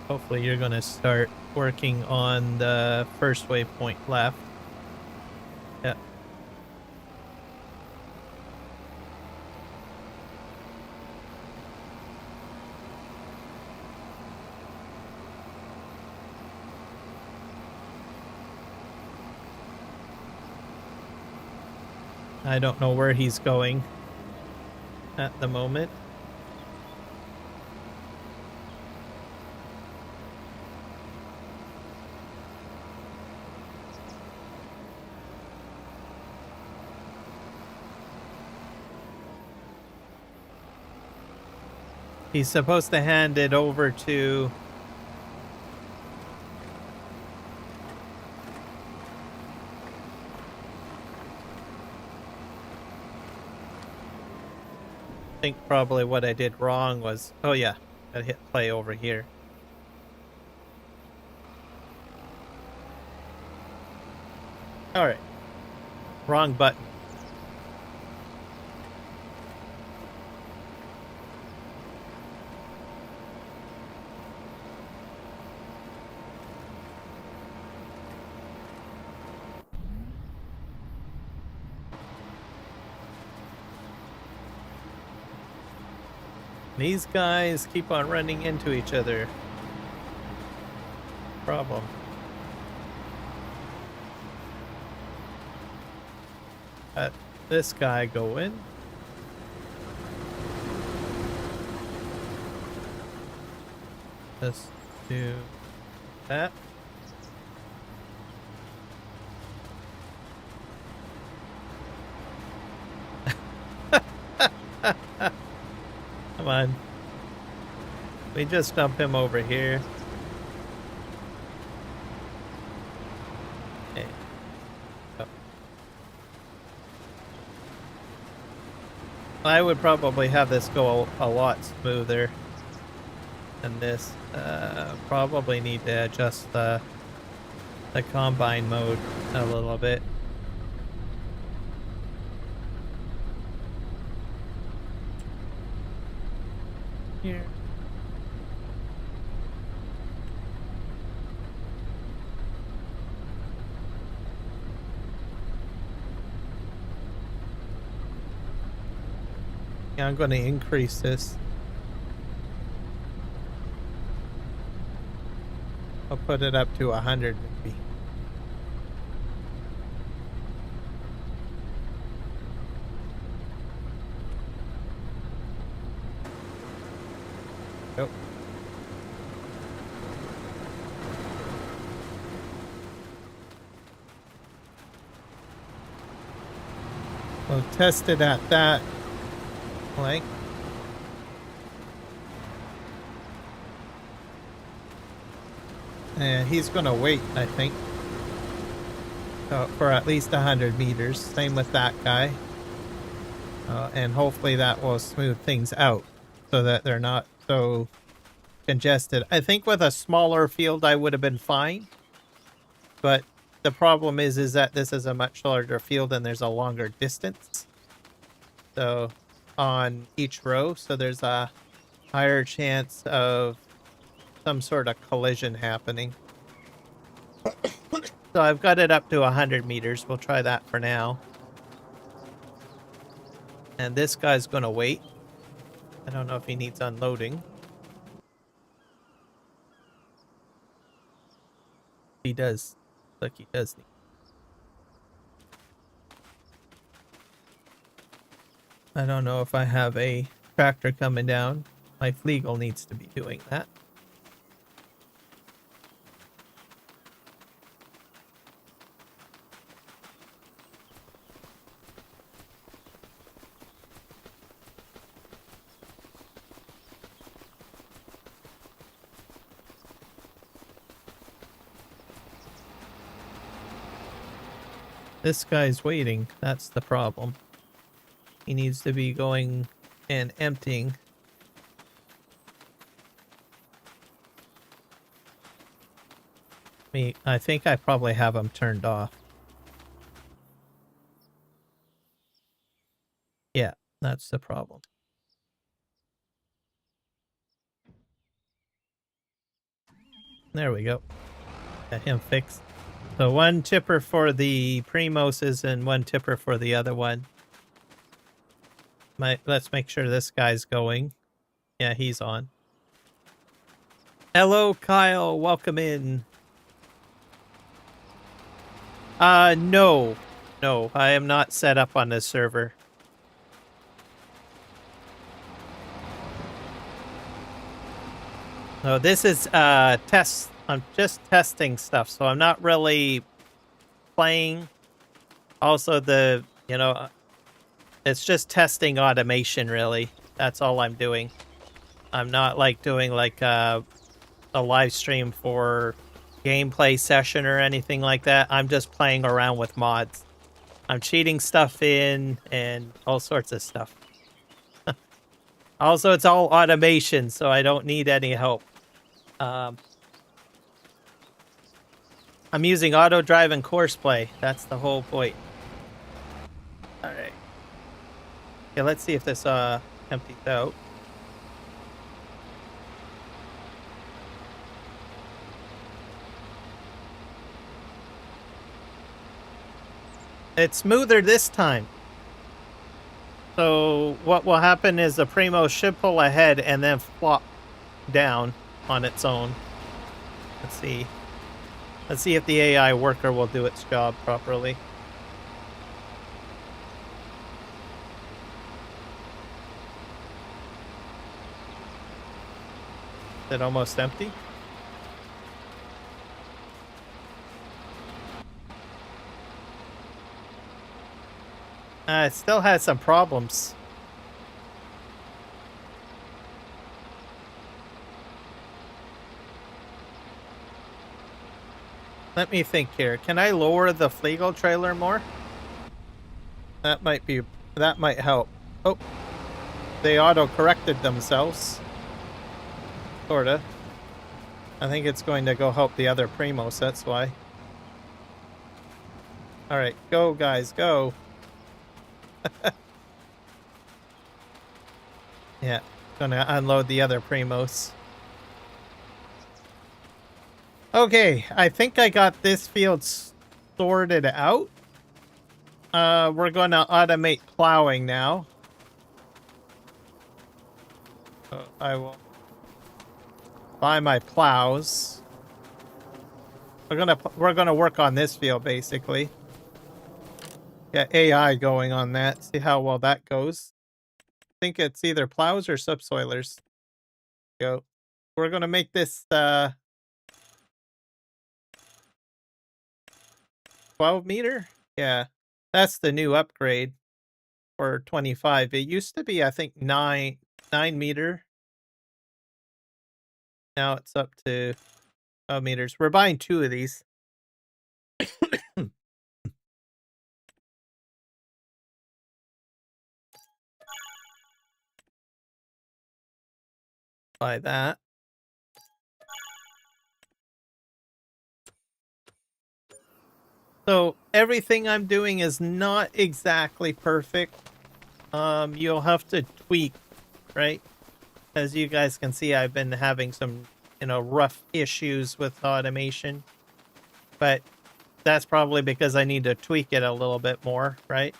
Hopefully you're going to start working on the first waypoint left. Yeah. I don't know where he's going at the moment. He's supposed to hand it over to... I think probably what I did wrong was... Oh yeah, I hit play over here. Alright. Wrong button. These guys keep on running into each other. Problem. Let this guy go in. Let's do that. Come on. We just dump him over here. Okay. Oh. I would probably have this go a lot smoother than this. Probably need to adjust the combine mode a little bit. Here. Yeah, I'm going to increase this. I'll put it up to 100 maybe. Nope. We'll test it at that length. And he's going to wait, I think, for at least 100 meters. Same with that guy. And hopefully that will smooth things out so that they're not so congested. I think with a smaller field I would have been fine. But the problem is that this is a much larger field and there's a longer distance. So on each row, so there's a higher chance of some sort of collision happening. So I've got it up to 100 meters. We'll try that for now. And this guy's going to wait. I don't know if he needs unloading. He does. Look, he does need. I don't know if I have a tractor coming down. My Fleagle needs to be doing that. This guy's waiting. That's the problem. He needs to be going and emptying. I think I probably have him turned off. Yeah, that's the problem. There we go. Got him fixed. So 1 tipper for the Premoses and 1 tipper for the other one. Let's make sure this guy's going. Yeah, he's on. Hello, Kyle. Welcome in. No. No, I am not set up on this server. No, this is test. I'm just testing stuff, so I'm not really playing. Also, it's just testing automation, really. That's all I'm doing. I'm not like doing like a live stream for gameplay session or anything like that. I'm just playing around with mods. I'm cheating stuff in and all sorts of stuff. Also, it's all automation, so I don't need any help. I'm using AutoDrive and Courseplay. That's the whole point. All right. Okay, let's see if this empties out. It's smoother this time. So what will happen is the Premo should pull ahead and then flop down on its own. Let's see. Let's see if the AI worker will do its job properly. Is it almost empty? It still has some problems. Let me think here. Can I lower the Flegel trailer more? That might help. Oh, they auto-corrected themselves. Sorta. I think it's going to go help the other Premos, that's why. Alright, go guys, go. Yeah, gonna unload the other Premos. Okay, I think I got this field sorted out. We're gonna automate plowing now. So I will buy my plows. We're gonna work on this field basically. Get AI going on that. See how well that goes. I think it's either plows or subsoilers. Go. We're gonna make this 12 meter. Yeah, that's the new upgrade for 25. It used to be, I think, 9 meter. Now it's up to 12 meters. We're buying 2 of these. Buy that. So everything I'm doing is not exactly perfect. You'll have to tweak, right? As you guys can see, I've been having some, rough issues with automation. But that's probably because I need to tweak it a little bit more, right?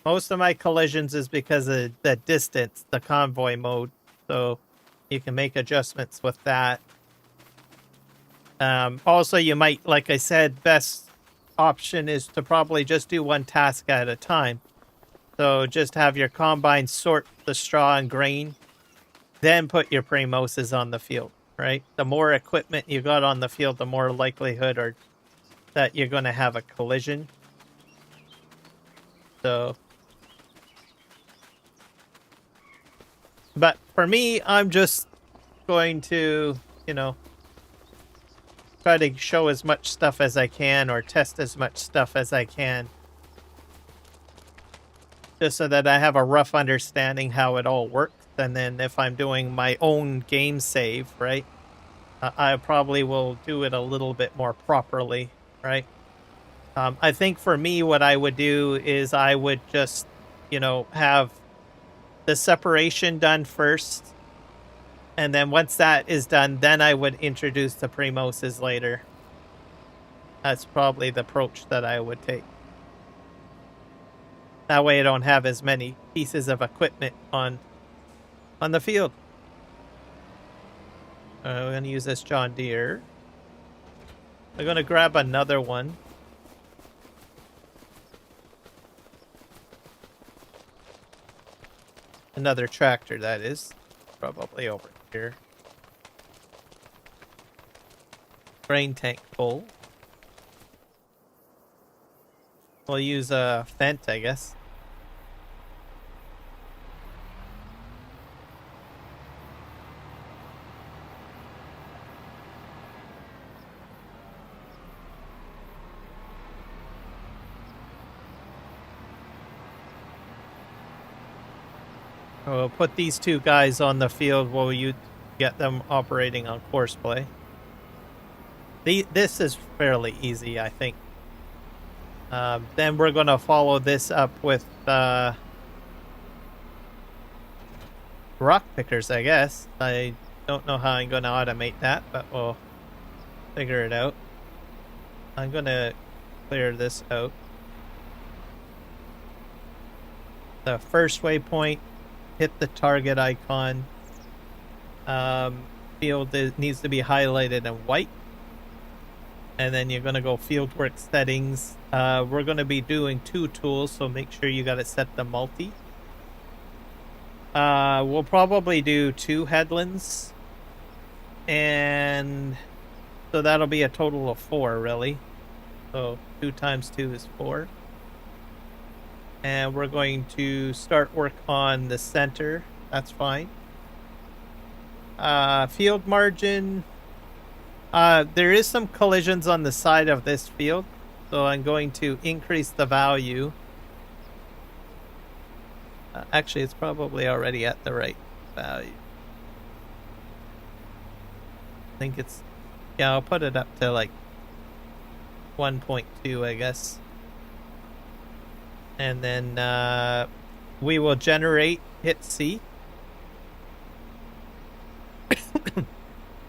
Most of my collisions is because of the distance, the convoy mode. So you can make adjustments with that. Also, you might, like I said, best option is to probably just do one task at a time. So just have your combine sort the straw and grain, then put your Premoses on the field, right? The more equipment you got on the field, the more likelihood that you're going to have a collision. So, but for me, I'm just going to, try to show as much stuff as I can or test as much stuff as I can. Just so that I have a rough understanding how it all works. And then if I'm doing my own game save, right, I probably will do it a little bit more properly, right? I think for me, what I would do is I would just you know, have the separation done first. And then once that is done, then I would introduce the Premoses later. That's probably the approach that I would take. That way I don't have as many pieces of equipment on the field. We're going to use this John Deere. I'm going to grab another one. Another tractor, that is. Probably over here. Grain tank full. We'll use a Fendt, I guess. We'll put these two guys on the field while you get them operating on Courseplay. This is fairly easy, I think. Then we're going to follow this up with rock pickers, I guess. I don't know how I'm going to automate that, but we'll figure it out. I'm going to clear this out. The first waypoint, hit the target icon. Field needs to be highlighted in white. And then you're going to go fieldwork settings. We're going to be doing 2 tools, so make sure you got it set to multi. We'll probably do 2 headlands. And so that'll be a total of 4, really. So 2 times 2 is 4. And we're going to start work on the center. That's fine. Field margin. There is some collisions on the side of this field, so I'm going to increase the value. Actually, it's probably already at the right value. I think it's... Yeah, I'll put it up to like 1.2, I guess. And then we will generate, hit C.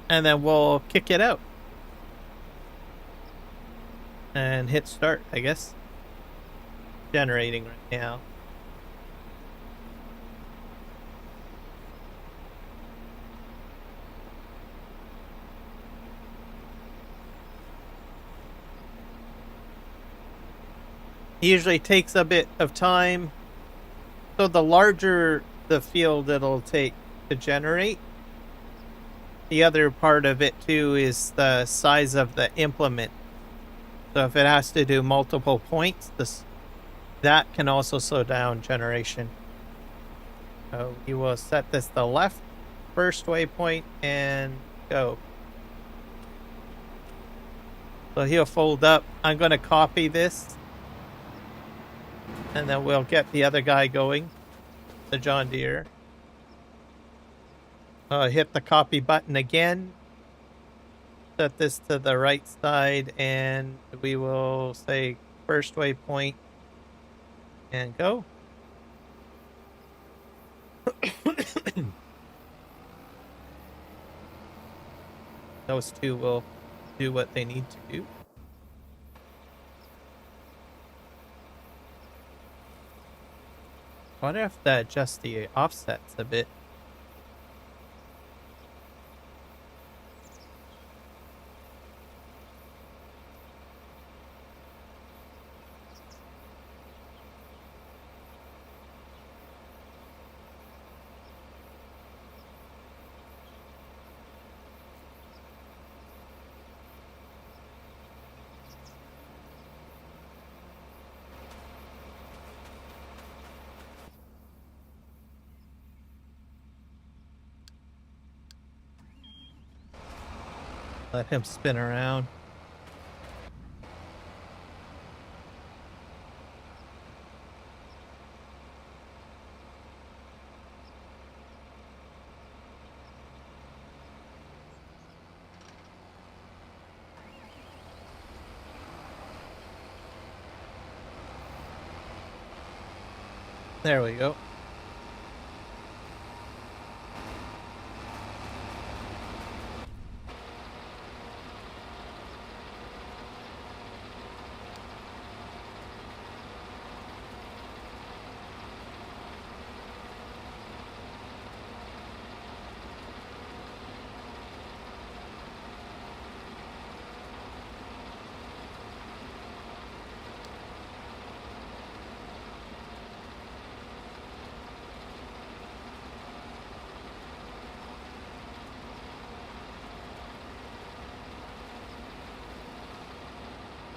And then we'll kick it out. And hit start, I guess. Generating right now. It usually takes a bit of time. So the larger the field it'll take to generate. The other part of it too is the size of the implement. So if it has to do multiple points, that can also slow down generation. So you will set this to left, first waypoint, and go. So he'll fold up. I'm going to copy this. And then we'll get the other guy going, the John Deere. Hit the copy button again. Set this to the right side, and we will say first waypoint and go. Those two will do what they need to do. I wonder if that adjusts the offsets a bit. Let him spin around. There we go.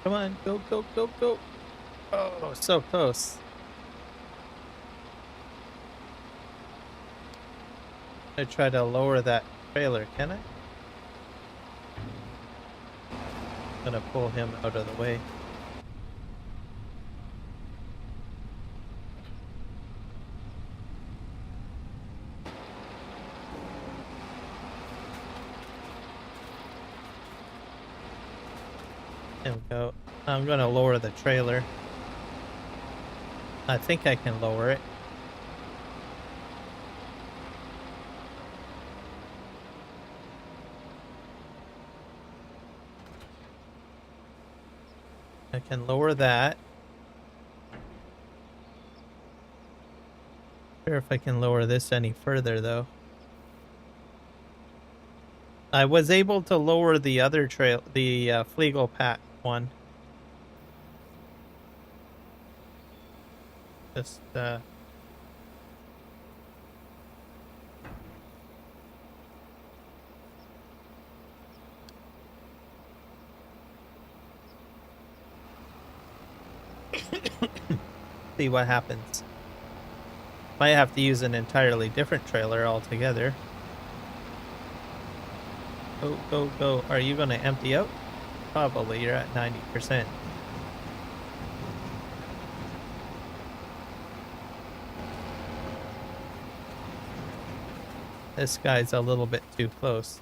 Come on, go, go, go, go. Oh, so close. I try to lower that trailer, can I? I'm gonna pull him out of the way. There we go. I'm gonna lower the trailer. I think I can lower it. I can lower that. Not sure if I can lower this any further though. I was able to lower the other trail, the Flegel Pack one. Just see what happens. Might have to use an entirely different trailer altogether. Go, go, go. Are you gonna empty out? Probably, you're at 90%. This guy's a little bit too close.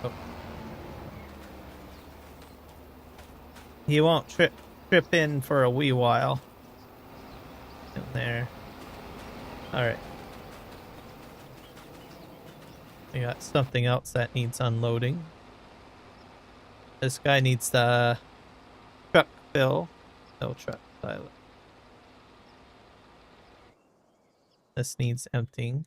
Oh. He won't trip in for a wee while. In there. Alright. We got something else that needs unloading. This guy needs the truck fill. No truck pilot. This needs emptying.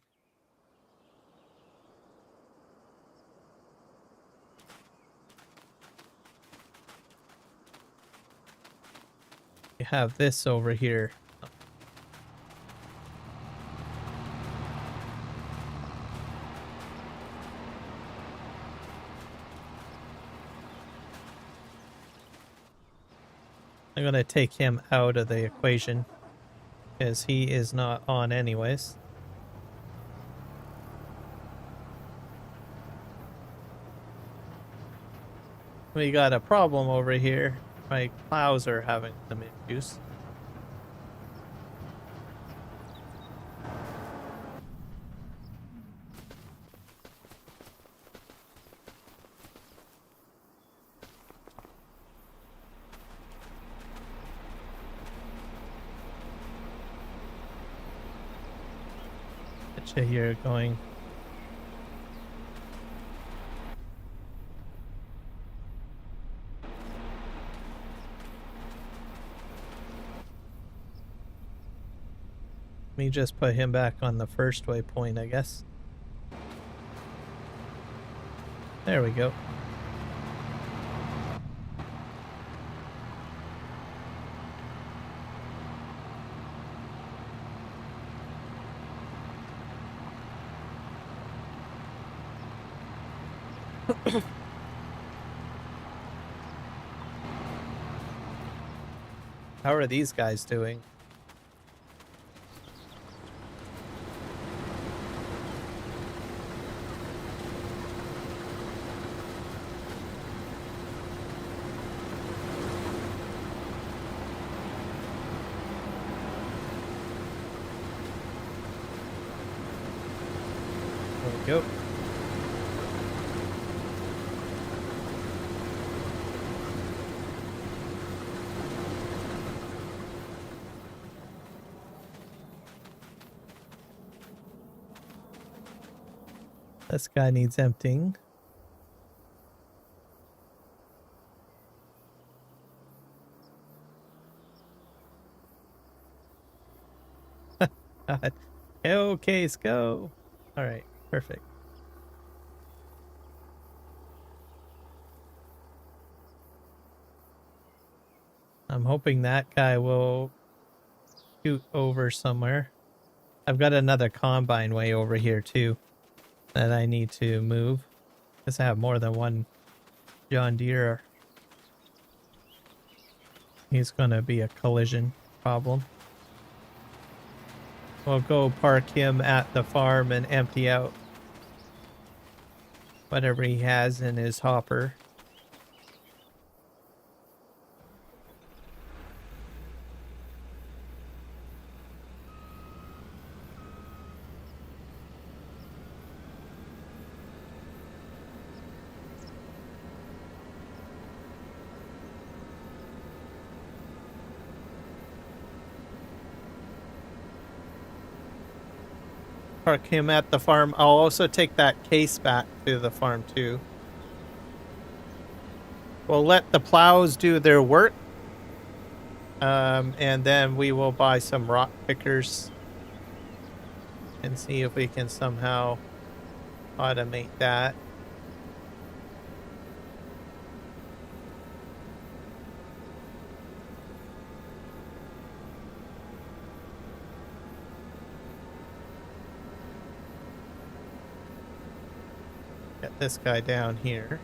You have this over here. I'm gonna take him out of the equation because he is not on anyways. We got a problem over here. My plows are having some issues. Here going. Let me just put him back on the first waypoint, I guess. There we go. How are these guys doing? There we go. This guy needs emptying. God. Okay, let's go. All right, perfect. I'm hoping that guy will shoot over somewhere. I've got another combine way over here too that I need to move. Because I have more than one John Deere. He's going to be a collision problem. We'll go park him at the farm and empty out whatever he has in his hopper. Park him at the farm. I'll also take that case back to the farm too. We'll let the plows do their work. And then we will buy some rock pickers and see if we can somehow automate that. Get this guy down here.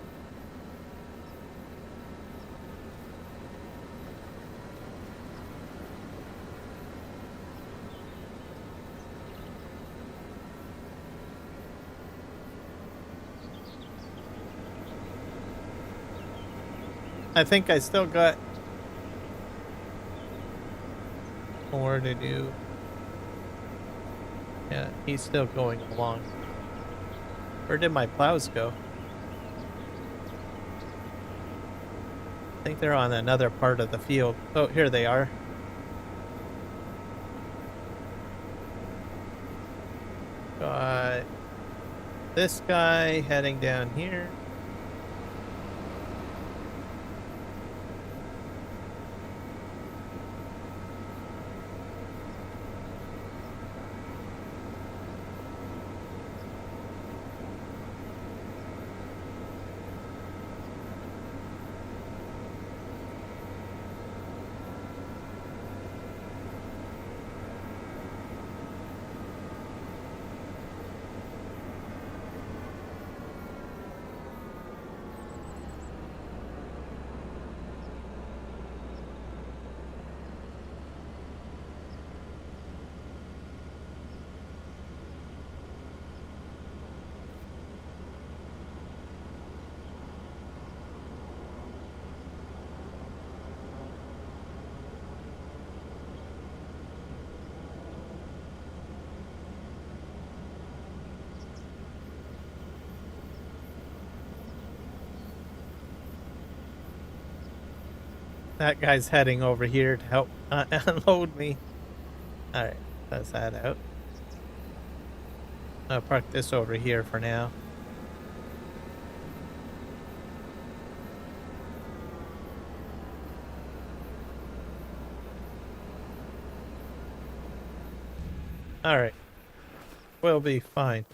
I think I still got more to do. Yeah, he's still going along. Where did my plows go? I think they're on another part of the field. Oh, here they are. Got this guy heading down here. That guy's heading over here to help unload me. Alright, that's that out. I'll park this over here for now. Alright. We'll be fine.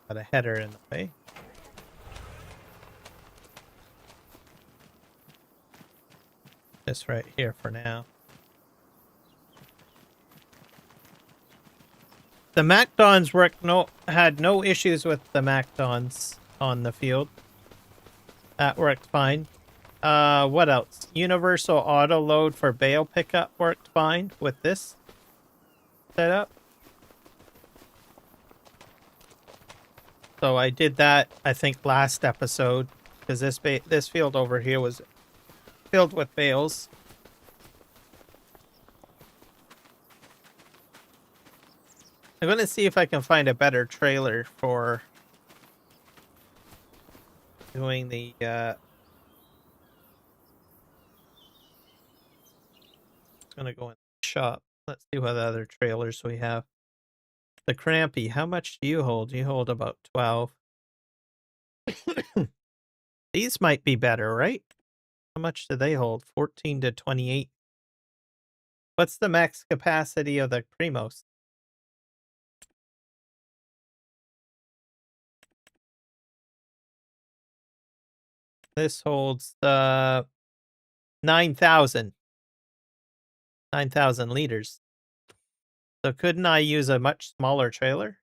Got a header in the way. This right here for now. The MacDons had no issues with the MacDons on the field. That worked fine. What else? Universal auto load for bale pickup worked fine with this setup. So I did that, I think, last episode, because this field over here was filled with bales. I'm going to see if I can find a better trailer for doing the gonna go in the shop. Let's see what other trailers we have. The Crampy, how much do you hold? You hold about 12. These might be better, right? How much do they hold? 14 to 28. What's the max capacity of the Premos? This holds 9,000. 9,000 liters. So couldn't I use a much smaller trailer?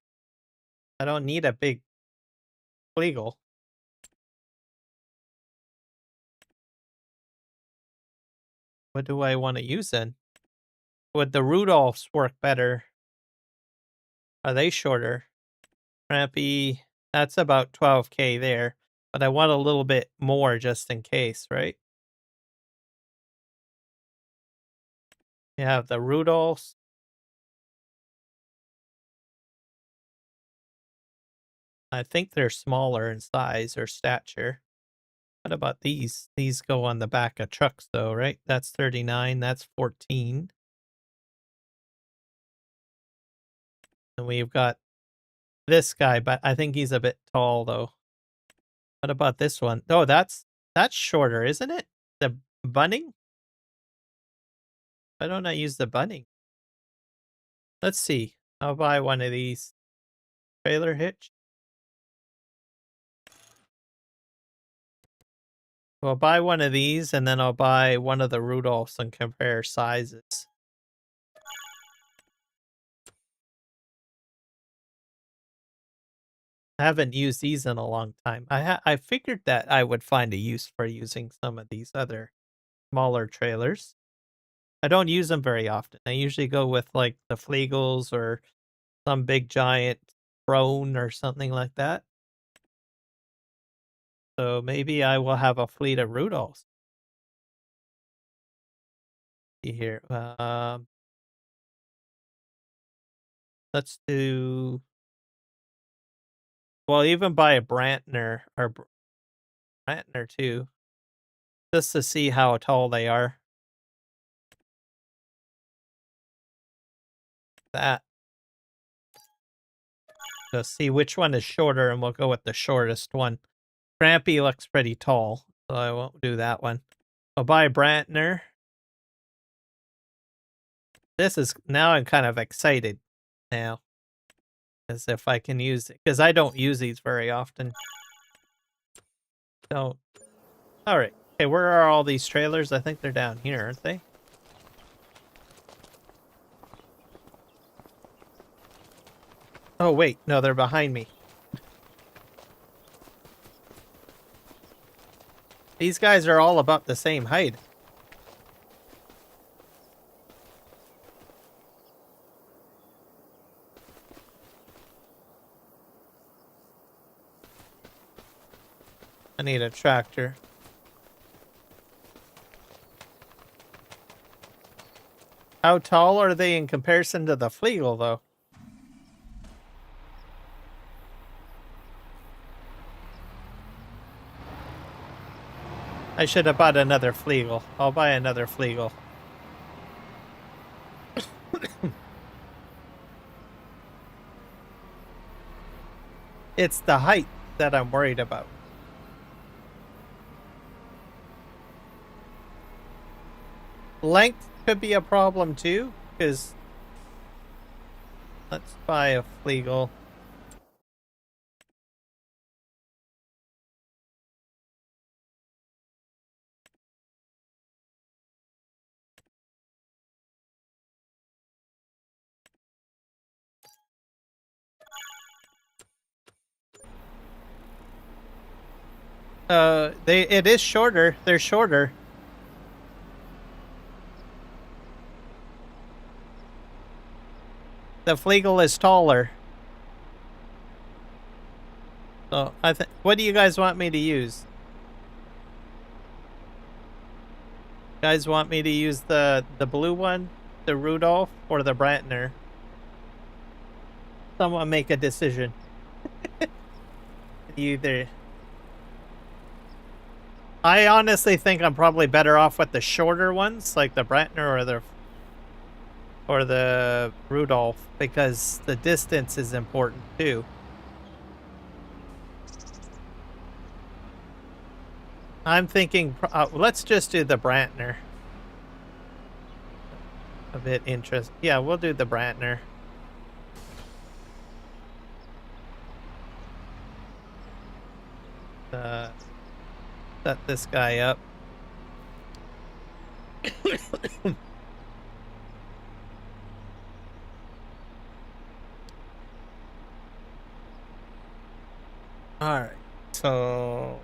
I don't need a big Flegel. What do I want to use then? Would the Rudolphs work better? Are they shorter? Crampy, that's about 12K there. But I want a little bit more just in case, right? You have the Rudolphs. I think they're smaller in size or stature. What about these? These go on the back of trucks though, right? That's 39, that's 14. And we've got this guy, but I think he's a bit tall though. What about this one? Oh, that's shorter, isn't it? The bunning? Why don't I use the bunning? Let's see. I'll buy one of these. Trailer hitch. I'll buy one of these and then I'll buy one of the Rudolphs and compare sizes. I haven't used these in a long time. I figured that I would find a use for using some of these other smaller trailers. I don't use them very often. I usually go with like the Flegels or some big giant Crone or something like that. So maybe I will have a fleet of Rudolphs. See here. Let's do. Well, even buy a Brantner or Brantner too, just to see how tall they are. That. So see which one is shorter, and we'll go with the shortest one. Crampy looks pretty tall, so I won't do that one. I'll buy a Brantner. This is now I'm kind of excited now, as if I can use it because I don't use these very often. So, all right. Okay, where are all these trailers? I think they're down here, aren't they? Oh, wait. No, they're behind me. These guys are all about the same height. I need a tractor. How tall are they in comparison to the Flegel, though? I should have bought another Flegel. I'll buy another Flegel. It's the height that I'm worried about. Length could be a problem too, because let's buy a Flegel. It is shorter. They're shorter. The Flegel is taller. So what do you guys want me to use? You guys want me to use the blue one, the Rudolph, or the Brantner? Someone make a decision. Either. I honestly think I'm probably better off with the shorter ones, like the Brantner or the or the Rudolph, because the distance is important too. I'm thinking, let's just do the Brantner. A bit interesting. Yeah, we'll do the Brantner. Set this guy up. All right. So.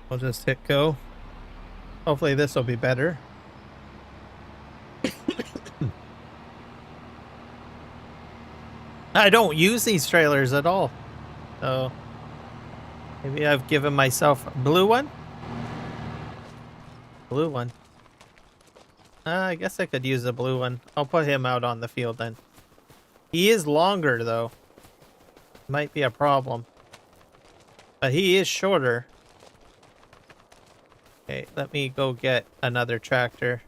We'll just hit go. Hopefully this will be better. I don't use these trailers at all. So maybe I've given myself a blue one. Blue one. I guess I could use a blue one. I'll put him out on the field then. He is longer though. Might be a problem. But he is shorter. Okay, let me go get another tractor.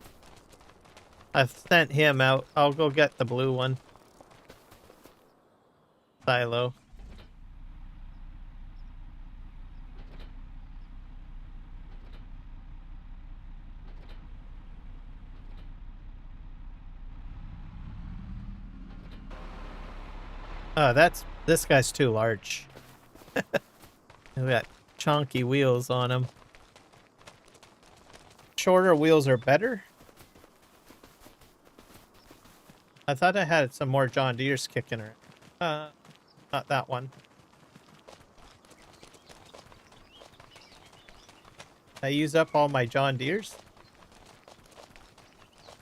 I've sent him out. I'll go get the blue one. Silo. Oh, this guy's too large. We got chonky wheels on him. Shorter wheels are better? I thought I had some more John Deere's kicking her. Not that one. I use up all my John Deere's?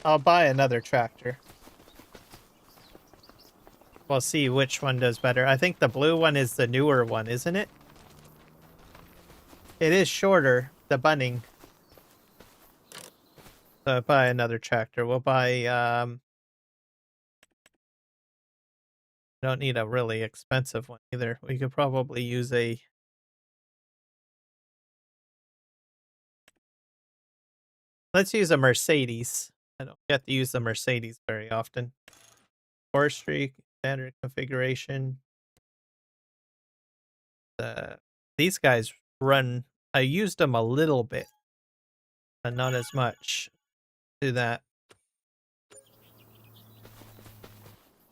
I'll buy another tractor. We'll see which one does better. I think the blue one is the newer one, isn't it? It is shorter, the bunning. So I'll buy another tractor. We'll buy, don't need a really expensive one either. We could probably use a... Let's use a Mercedes. I don't get to use the Mercedes very often. Forestry, standard configuration. These guys run... I used them a little bit, but not as much. Do that.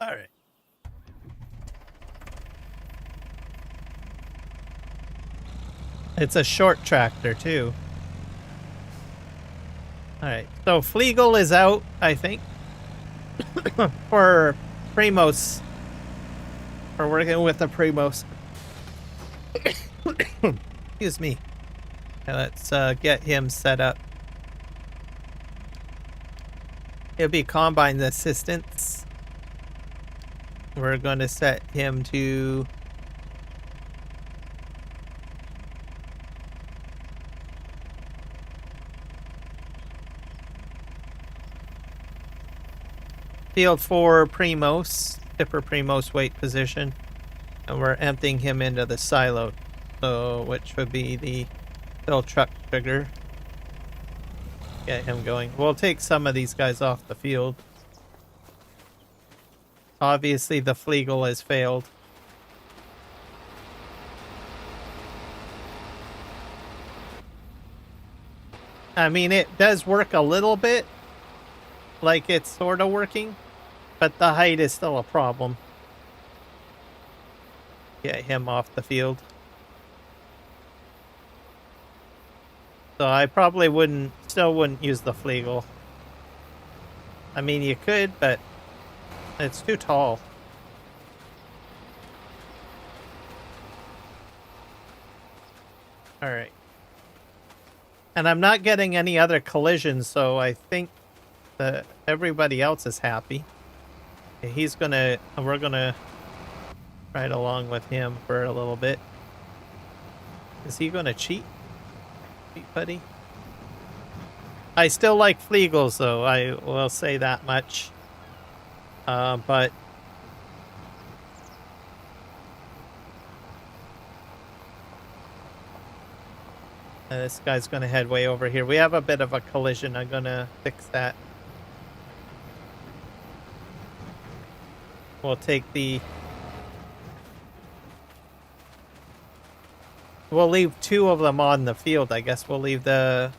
All right. It's a short tractor too. All right. So Flegel is out, I think, for Premos. We're working with the Premos. Excuse me. Okay, let's get him set up. It'll be combine assistance. We're going to set him to... Field 4 Premos, tipper Premos weight position. And we're emptying him into the silo. So, which would be the little truck trigger. Get him going. We'll take some of these guys off the field. Obviously, the Flegel has failed. I mean, it does work a little bit. Like it's sort of working. But the height is still a problem. Get him off the field. So I probably still wouldn't use the Flegel. I mean, you could, but it's too tall. All right. And I'm not getting any other collisions, so I think that everybody else is happy. We're gonna ride along with him for a little bit. Is he gonna cheat? Cheat, buddy? I still like Flegels, though. I will say that much. But this guy's going to head way over here. We have a bit of a collision. I'm going to fix that. We'll take the... We'll leave two of them on the field, I guess. We'll leave the...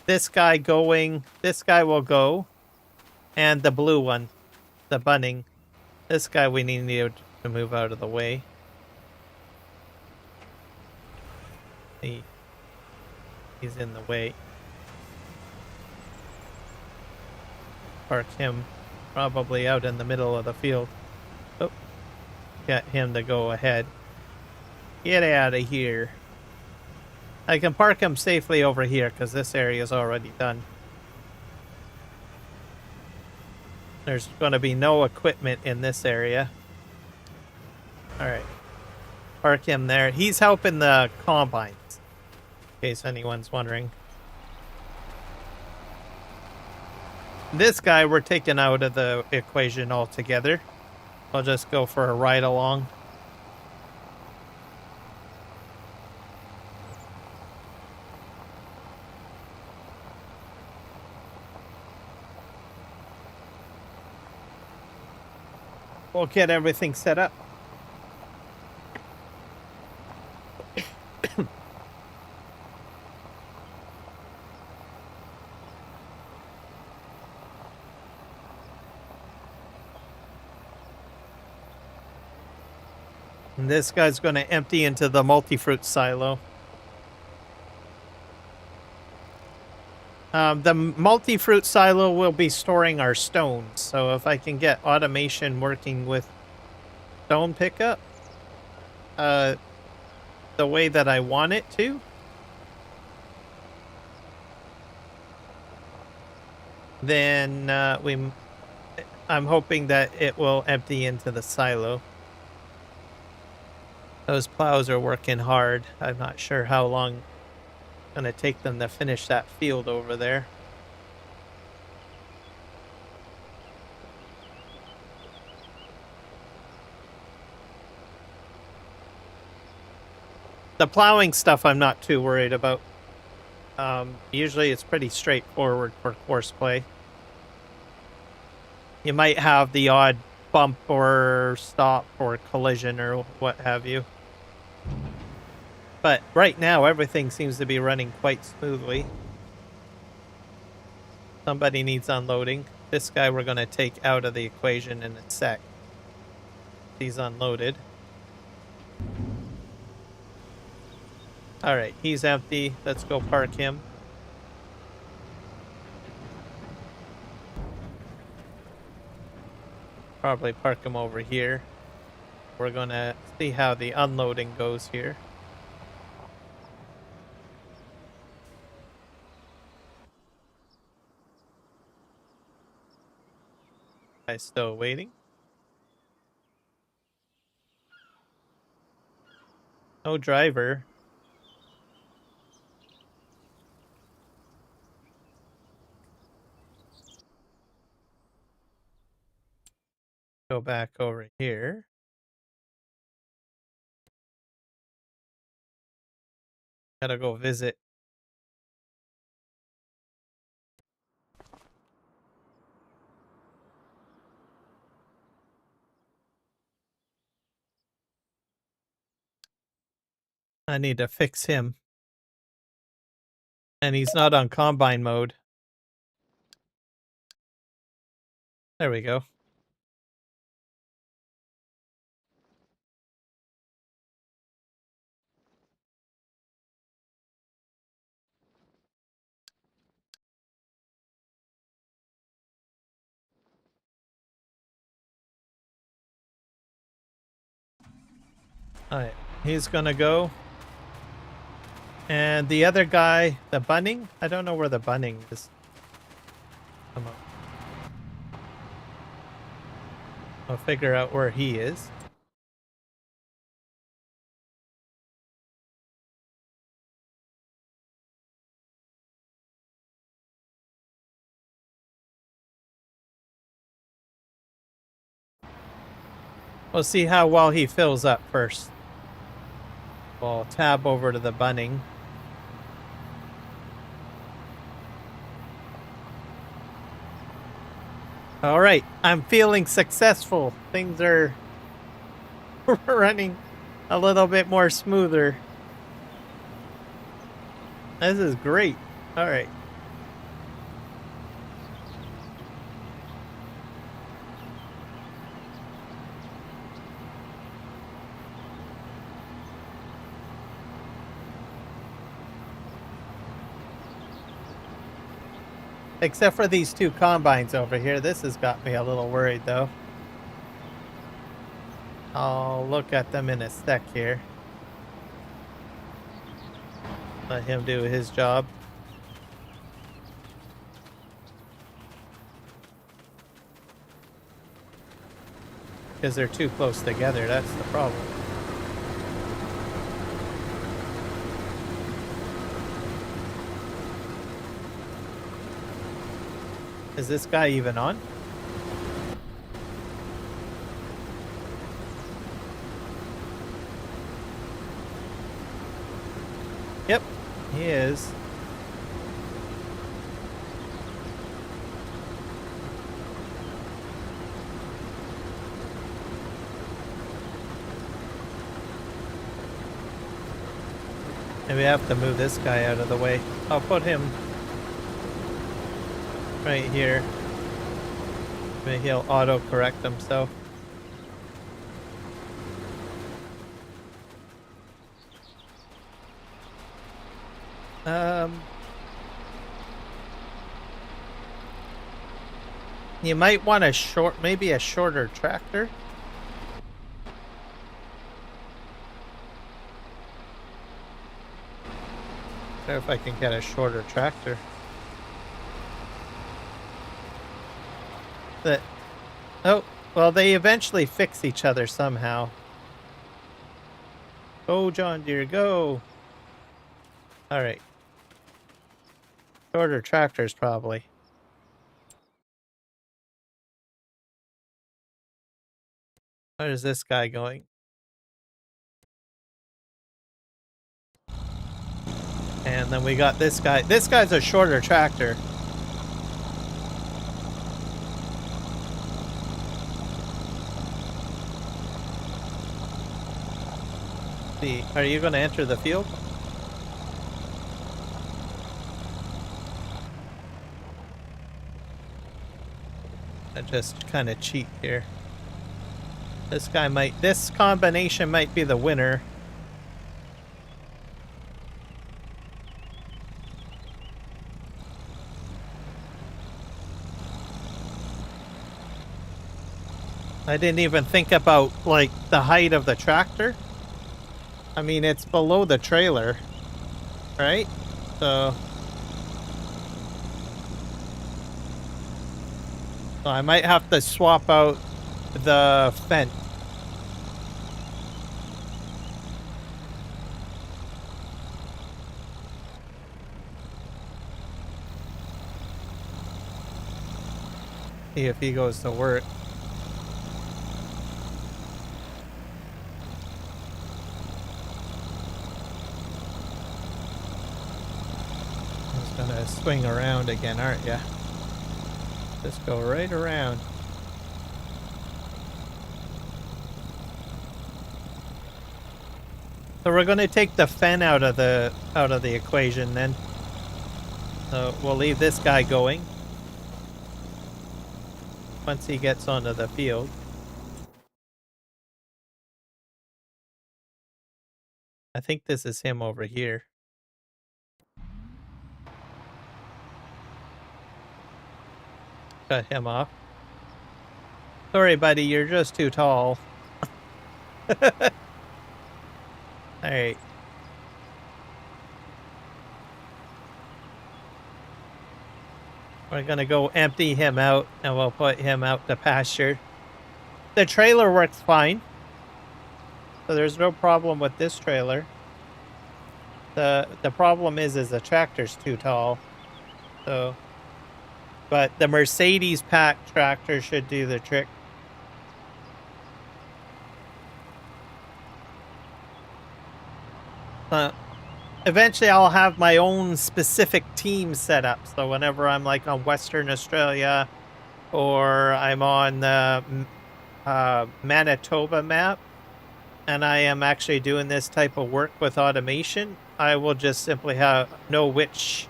This guy going... This guy will go. And the blue one. The bunning. This guy we need to move out of the way. He's in the way. Park him probably out in the middle of the field. Oh, get him to go ahead. Get out of here. I can park him safely over here because this area is already done. There's going to be no equipment in this area. Alright. Park him there. He's helping the combines, in case anyone's wondering. This guy we're taking out of the equation altogether. I'll just go for a ride along. We'll get everything set up. And this guy's going to empty into the multi-fruit silo. The multi-fruit silo will be storing our stones. So if I can get automation working with stone pickup the way that I want it to, then I'm hoping that it will empty into the silo. Those plows are working hard. I'm not sure how long it's going to take them to finish that field over there. The plowing stuff I'm not too worried about. Usually it's pretty straightforward for Courseplay. You might have the odd bump or stop or collision or what have you. But right now, everything seems to be running quite smoothly. Somebody needs unloading. This guy we're going to take out of the equation in a sec. He's unloaded. Alright, he's empty. Let's go park him. Probably park him over here. We're going to see how the unloading goes here. Guy's still waiting. No driver. Go back over here. Gotta go visit. I need to fix him. And he's not on combine mode. There we go. Alright, he's gonna go. And the other guy, the bunning? I don't know where the bunning is. Come on. I'll figure out where he is. We'll see how well he fills up first. We'll tab over to the bunning. All right, I'm feeling successful. Things are running a little bit more smoother. This is great. All right. Except for these two combines over here. This has got me a little worried, though. I'll look at them in a sec here. Let him do his job. Because they're too close together, that's the problem. Is this guy even on? Yep, he is. And we have to move this guy out of the way. I'll put him right here. Maybe he'll auto-correct himself. You might want maybe a shorter tractor. I don't know if I can get a shorter tractor. Oh, well, they eventually fix each other somehow. Go, John Deere, go. All right. Shorter tractors, probably. Where is this guy going? And then we got this guy. This guy's a shorter tractor. See, are you going to enter the field? I just kind of cheat here. This combination might be the winner. I didn't even think about, like, the height of the tractor. I mean, it's below the trailer, right? So I might have to swap out the fence. See if he goes to work. He's gonna swing around again, aren't you? Just go right around. So we're going to take the fen out of the equation then. So we'll leave this guy going once he gets onto the field. I think this is him over here. Cut him off. Sorry, buddy, you're just too tall. Alright. We're gonna go empty him out and we'll put him out to pasture. The trailer works fine. So there's no problem with this trailer. The problem is the tractor's too tall. So, but the Mercedes pack tractor should do the trick. eventually I'll have my own specific team set up. So whenever I'm like on Western Australia or I'm on the Manitoba map and I am actually doing this type of work with automation, I will just simply know which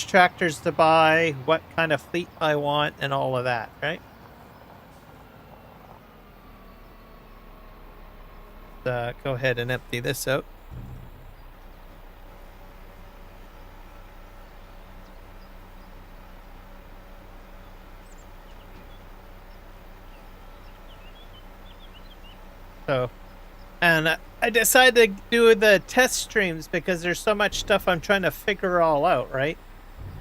tractors to buy, what kind of fleet I want, and all of that, right? Go ahead and empty this out. So, and I decided to do the test streams because there's so much stuff I'm trying to figure all out, right?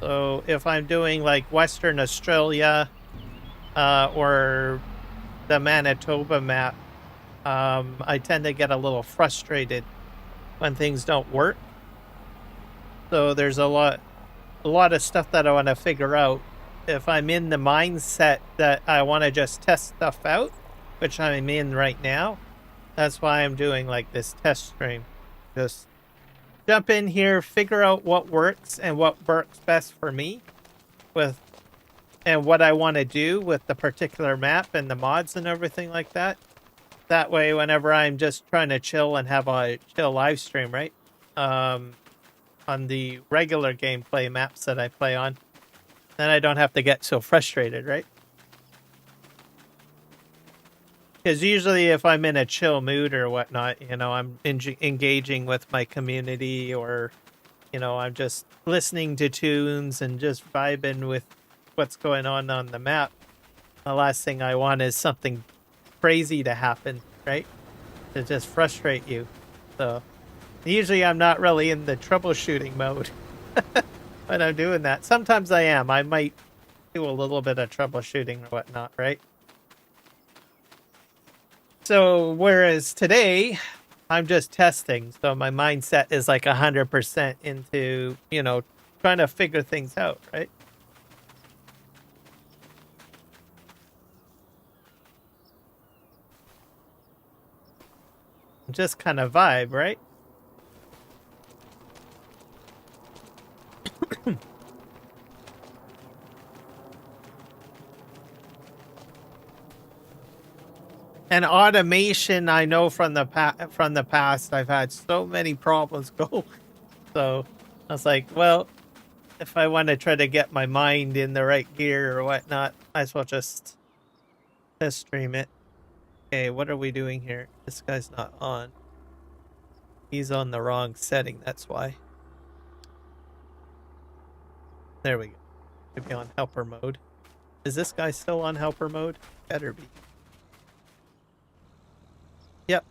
So if I'm doing like Western Australia or the Manitoba map, I tend to get a little frustrated when things don't work. So there's a lot of stuff that I want to figure out. If I'm in the mindset that I want to just test stuff out, which I'm in right now, that's why I'm doing like this test stream. Just jump in here, figure out what works and what works best for me and what I want to do with the particular map and the mods and everything like that. That way, whenever I'm just trying to chill and have a chill live stream, right? On the regular gameplay maps that I play on, then I don't have to get so frustrated, right? Because usually if I'm in a chill mood or whatnot, you know, I'm engaging with my community, or, you know, I'm just listening to tunes and just vibing with what's going on the map. The last thing I want is something crazy to happen, right? To just frustrate you. So usually I'm not really in the troubleshooting mode when I'm doing that. Sometimes I am. I might do a little bit of troubleshooting or whatnot, right? So, whereas today, I'm just testing. So my mindset is like 100% into, you know, trying to figure things out, right? Just kind of vibe, right? And automation, I know from the past, I've had so many problems go. So I was like, well, if I want to try to get my mind in the right gear or whatnot, might as well just stream it. Okay, what are we doing here? This guy's not on. He's on the wrong setting, that's why. There we go. Should be on helper mode. Is this guy still on helper mode? Better be. Yep.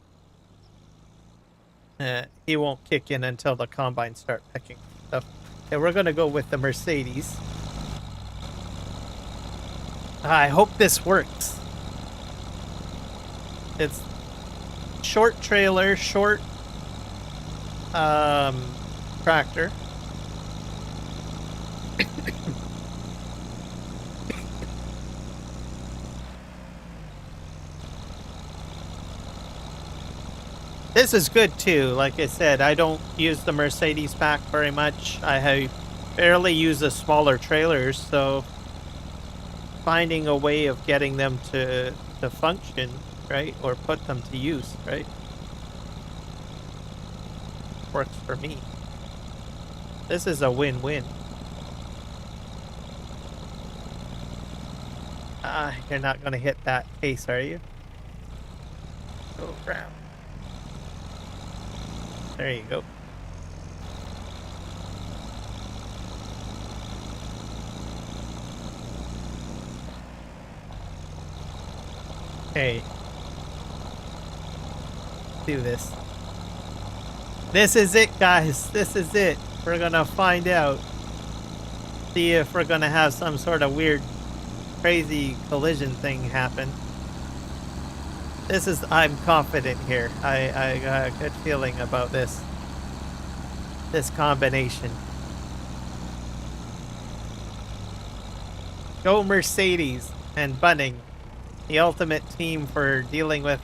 He won't kick in until the combine start picking stuff. Okay, we're gonna go with the Mercedes. I hope this works. It's short trailer, short tractor. This is good too. Like I said, I don't use the Mercedes pack very much. I barely use the smaller trailers, so finding a way of getting them to function, right, or put them to use, right, works for me. This is a win-win. You're not going to hit that case, are you? Go around. There you go. Okay. Do this. This is it, guys. This is it. We're gonna find out. See if we're gonna have some sort of weird, crazy collision thing happen. This is, I'm confident here. I got a good feeling about this combination. Go Mercedes and Baling, the ultimate team for dealing with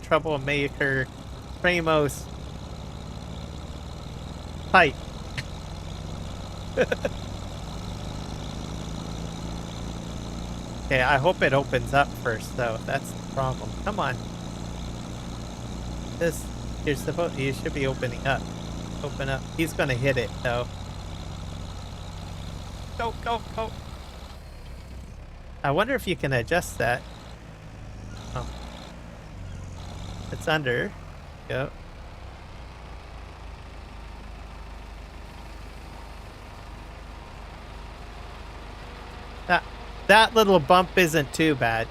troublemaker Premos. tight. Okay, I hope it opens up first, though. That's the problem. Come on. You should be opening up. Open up. He's gonna hit it, though. Go, go, go. I wonder if you can adjust that. Oh. It's under. Go. That little bump isn't too bad.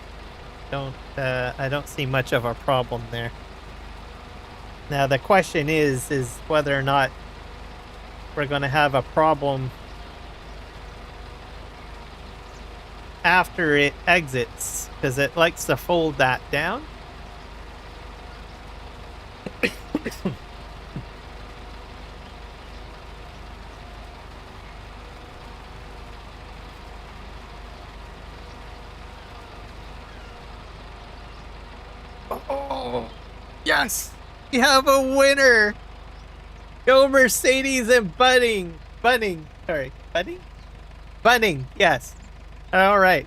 I don't see much of a problem there. Now the question is whether or not we're going to have a problem after it exits, because it likes to fold that down. Oh, yes! You have a winner! Go Mercedes and Bunning! Sorry, Bunning? Bunning, yes. Alright.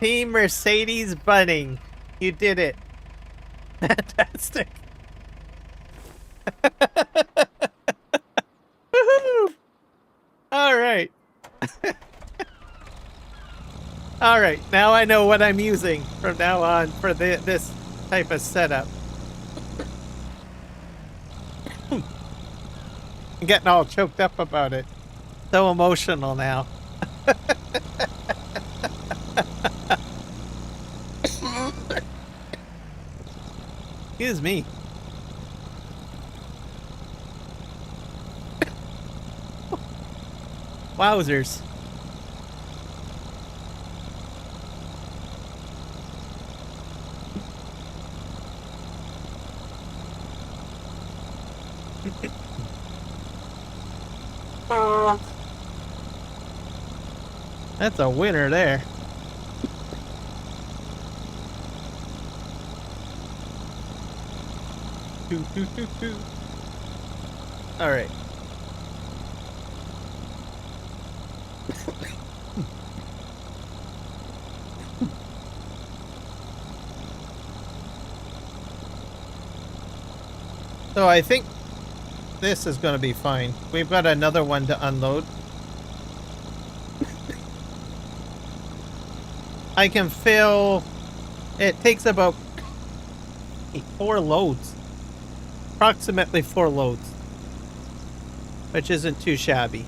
Team Mercedes Bunning. You did it. Fantastic. Woohoo! Alright. Alright, now I know what I'm using from now on for this type of setup. I'm getting all choked up about it. So emotional now. Excuse me. Wowzers. That's a winner there. All right. So I think this is going to be fine. We've got another one to unload. I can fill... It takes about 4 loads. Approximately 4 loads. Which isn't too shabby.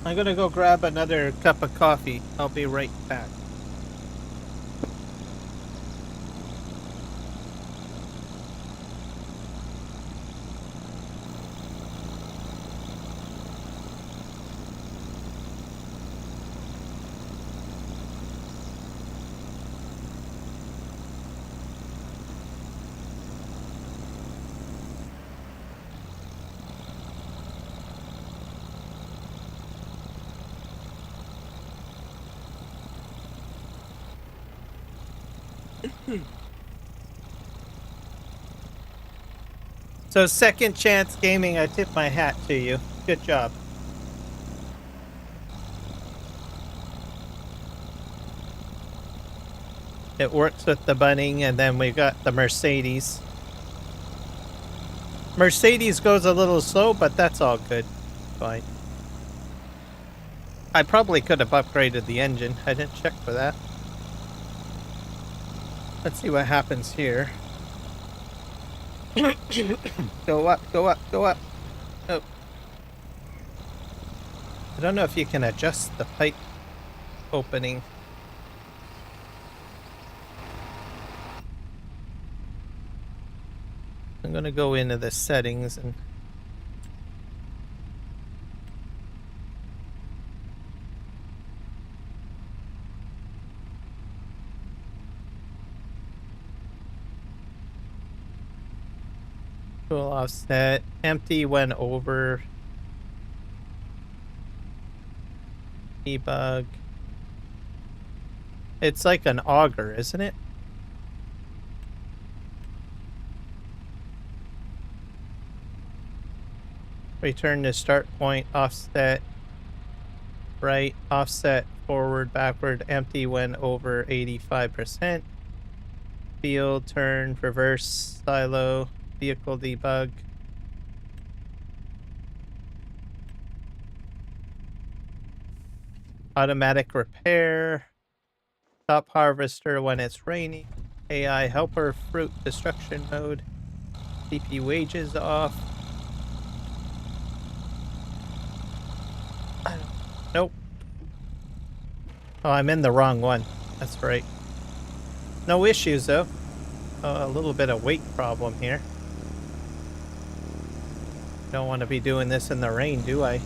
I'm going to go grab another cup of coffee. I'll be right back. So Second Chance Gaming, I tip my hat to you. Good job. It works with the Bunning, and then we got the Mercedes. Mercedes goes a little slow, but that's all good. Fine. I probably could have upgraded the engine. I didn't check for that. Let's see what happens here. Go up, go up, go up. Oh. I don't know if you can adjust the pipe opening. I'm gonna go into the settings and full offset. Empty when over. Debug. It's like an auger, isn't it? Return to start point, offset right, offset forward, backward, empty when over 85%. Field, turn, reverse, silo, vehicle debug. Automatic repair. Stop harvester when it's raining. AI helper, fruit destruction mode. CP wages off. Nope. Oh, I'm in the wrong one. That's right. No issues, though. A little bit of weight problem here. Don't want to be doing this in the rain, do I?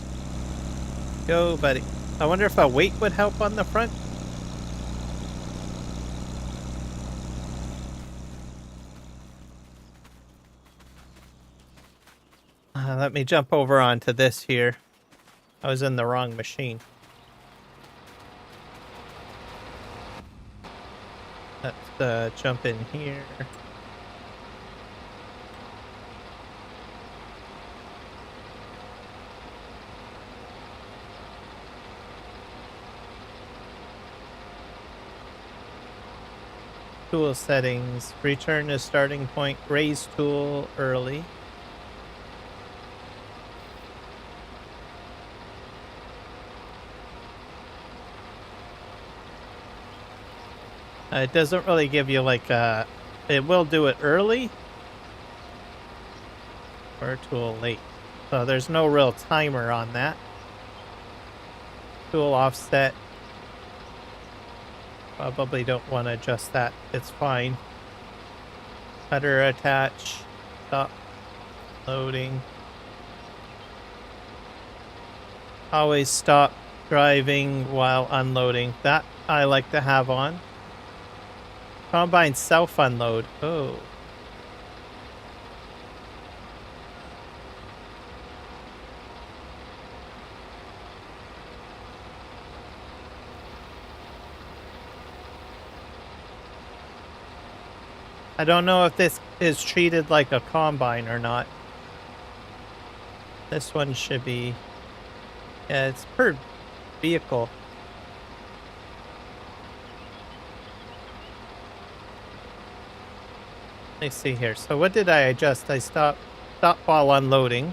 Go, buddy. I wonder if a weight would help on the front. Let me jump over onto this here. I was in the wrong machine. Let's jump in here. Tool settings. Return to starting point. Raise tool early. It doesn't really give you like a... It will do it early. Or tool late. So there's no real timer on that. Tool offset. Probably don't want to adjust that. It's fine. Cutter attach. Stop loading. Always stop driving while unloading. That I like to have on. Combine self-unload. Oh. I don't know if this is treated like a combine or not. This one should be... Yeah, it's per vehicle. Let me see here. So what did I adjust? I stop while unloading.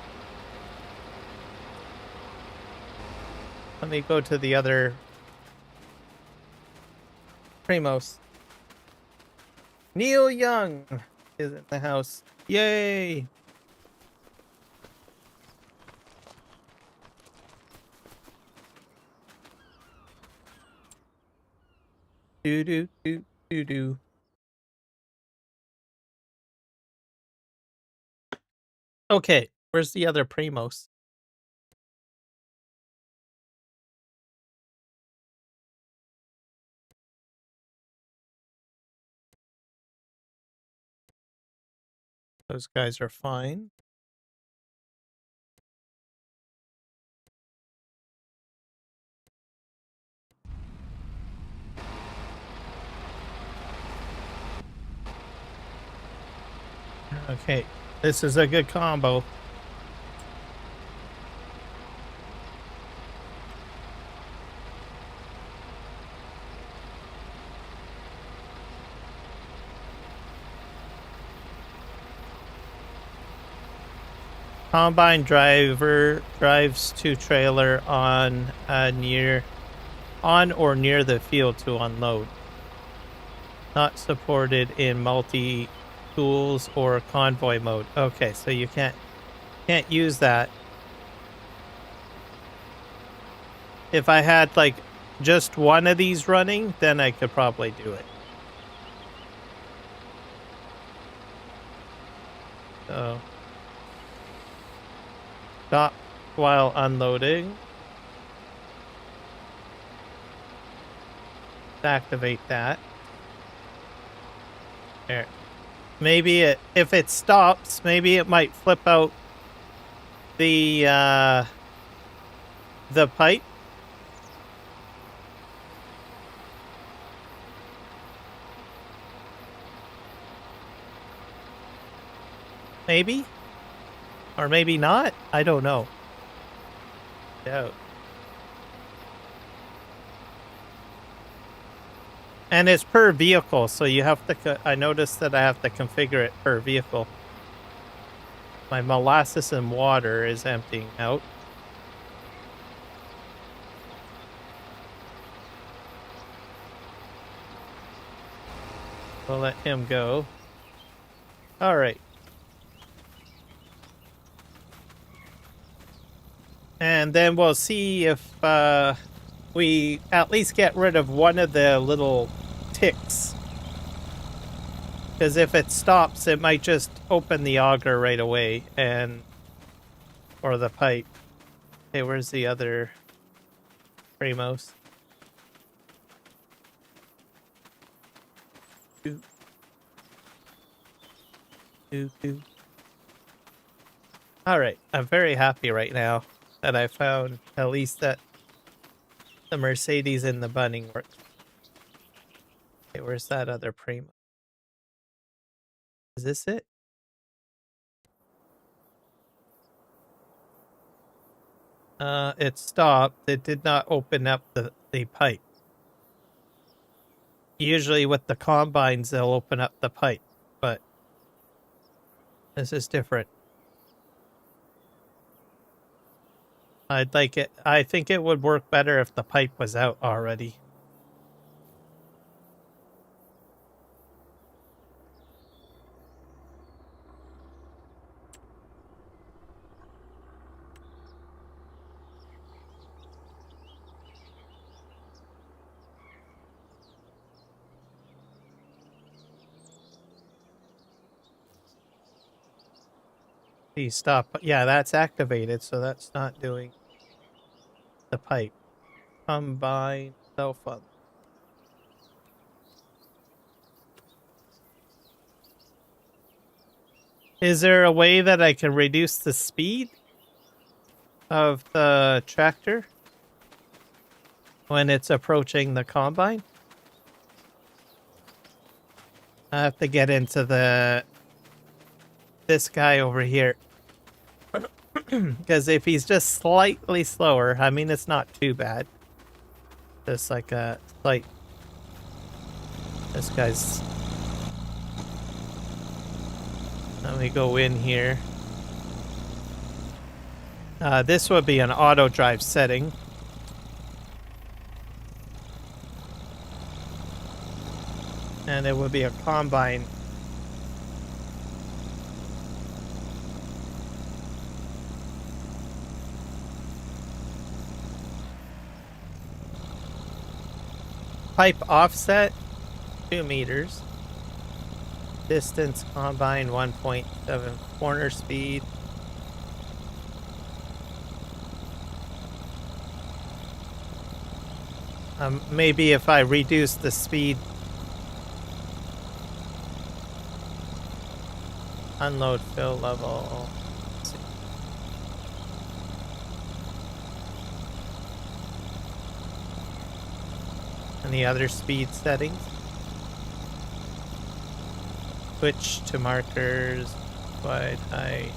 Let me go to the other Premos. Neil Young is in the house. Yay! Do do do do do. Okay, where's the other Premos? Those guys are fine. Okay, this is a good combo. Combine driver drives to trailer on or near the field to unload. Not supported in multi-tools or convoy mode. Okay, so you can't use that. If I had like just one of these running, then I could probably do it. So stop while unloading. Activate that. There. Maybe if it stops, maybe it might flip out the pipe. Maybe. Or maybe not? I don't know. Doubt. And it's per vehicle, so you have to... I noticed that I have to configure it per vehicle. My molasses and water is emptying out. We'll let him go. All right. And then we'll see if we at least get rid of one of the little ticks. Because if it stops, it might just open the auger right away, and... or the pipe. Okay, where's the other Premos? Alright, I'm very happy right now that I found at least that the Mercedes in the Baling works. Okay, where's that other Premo? Is this it? It stopped. It did not open up the pipe. Usually with the combines, they'll open up the pipe, but this is different. I'd like it. I think it would work better if the pipe was out already. Please stop. Yeah, that's activated, so that's not doing the pipe. Combine cell phone. Is there a way that I can reduce the speed of the tractor when it's approaching the combine? I have to get into this guy over here. Because if he's just slightly slower, I mean, it's not too bad. Just like a slight... This guy's... Let me go in here. This would be an AutoDrive setting. And it would be a combine. Pipe offset, 2 meters. Distance combine, 1.7. Corner speed. Maybe if I reduce the speed. Unload fill level. Let's see. Any other speed settings? Switch to markers, wide, height.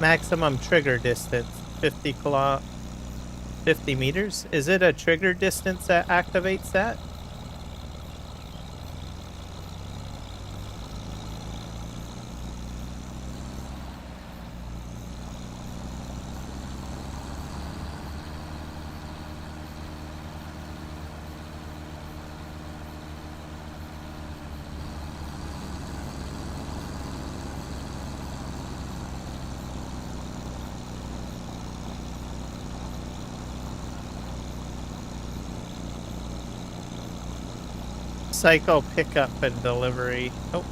Maximum trigger distance, 50 meters. Is it a trigger distance that activates that? Cycle pickup and delivery. Nope.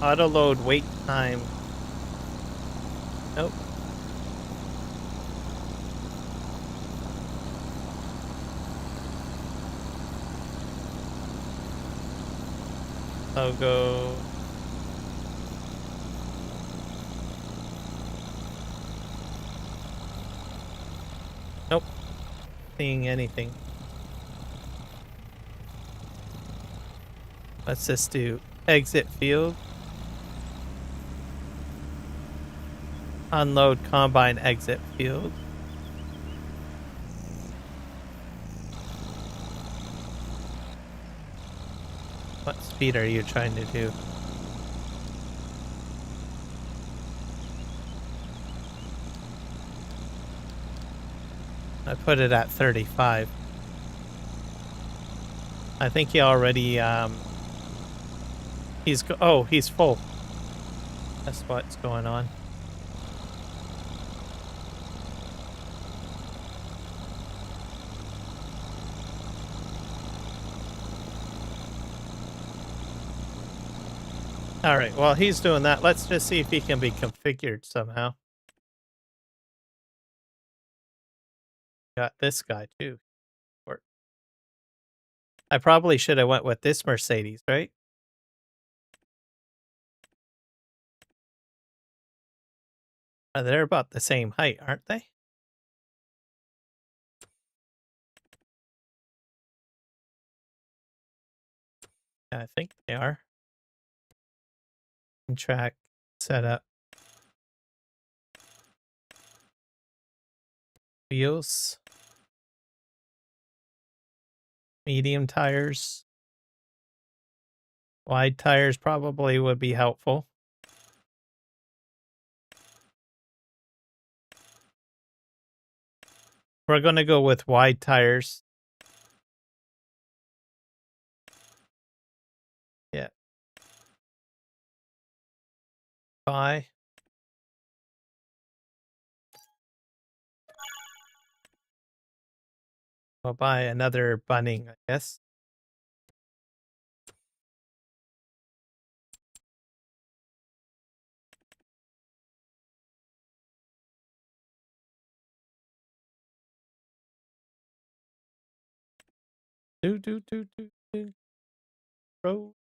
Auto load wait time. Nope. I'll go. Nope. Seeing anything. Let's just do exit field. Unload combine exit field. What speed are you trying to do? I put it at 35. I think he already, he's full. That's what's going on. All right, while he's doing that, let's just see if he can be configured somehow. Got this guy too. I probably should have went with this Mercedes, right? They're about the same height, aren't they? Yeah, I think they are. And track setup. Wheels. Medium tires. Wide tires probably would be helpful. We're going to go with wide tires. Yeah. Buy. We'll buy another Baling, I guess. Do. Bro.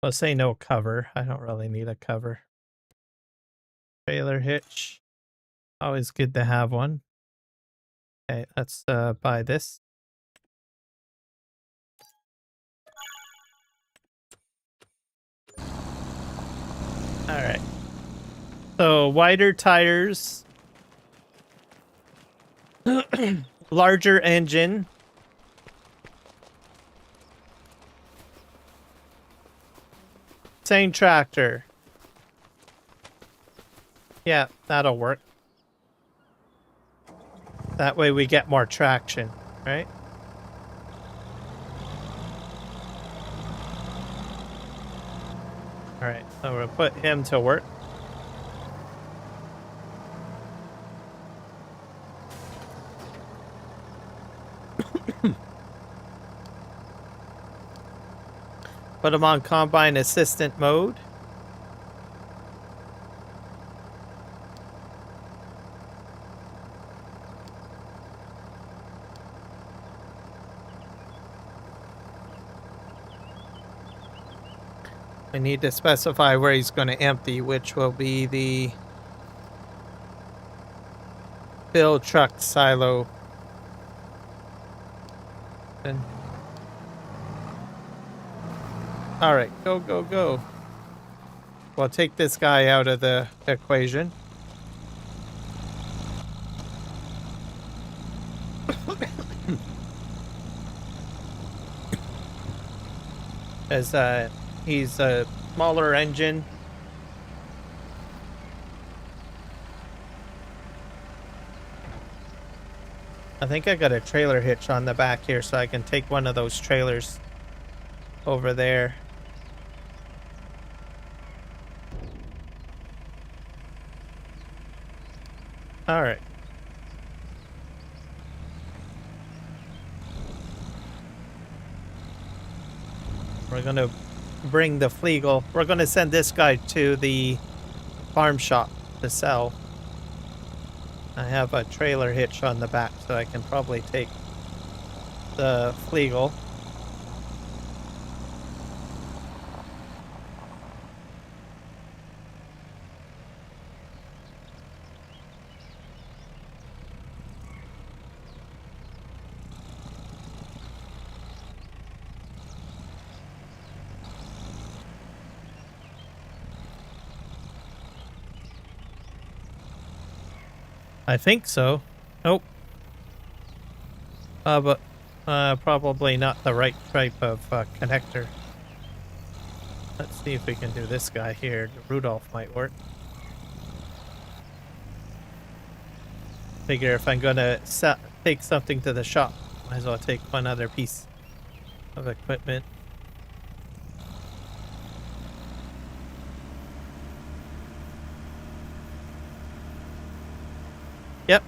Let's say no cover. I don't really need a cover. Trailer hitch. Always good to have one. Okay, let's buy this. All right. So wider tires, larger engine. Same tractor. Yeah, that'll work. That way we get more traction, right? All right, so we'll put him to work. Put him on combine assistant mode. We need to specify where he's going to empty, which will be the fill truck silo. All right, go. We'll take this guy out of the equation. As he's a smaller engine. I think I got a trailer hitch on the back here, so I can take one of those trailers over there. All right. We're going to bring the Flegel. We're going to send this guy to the farm shop to sell. I have a trailer hitch on the back, so I can probably take the Flegel. I think so. Nope. But probably not the right type of connector. Let's see if we can do this guy here. Rudolph might work. Figure if I'm gonna take something to the shop, might as well take one other piece of equipment. Yep,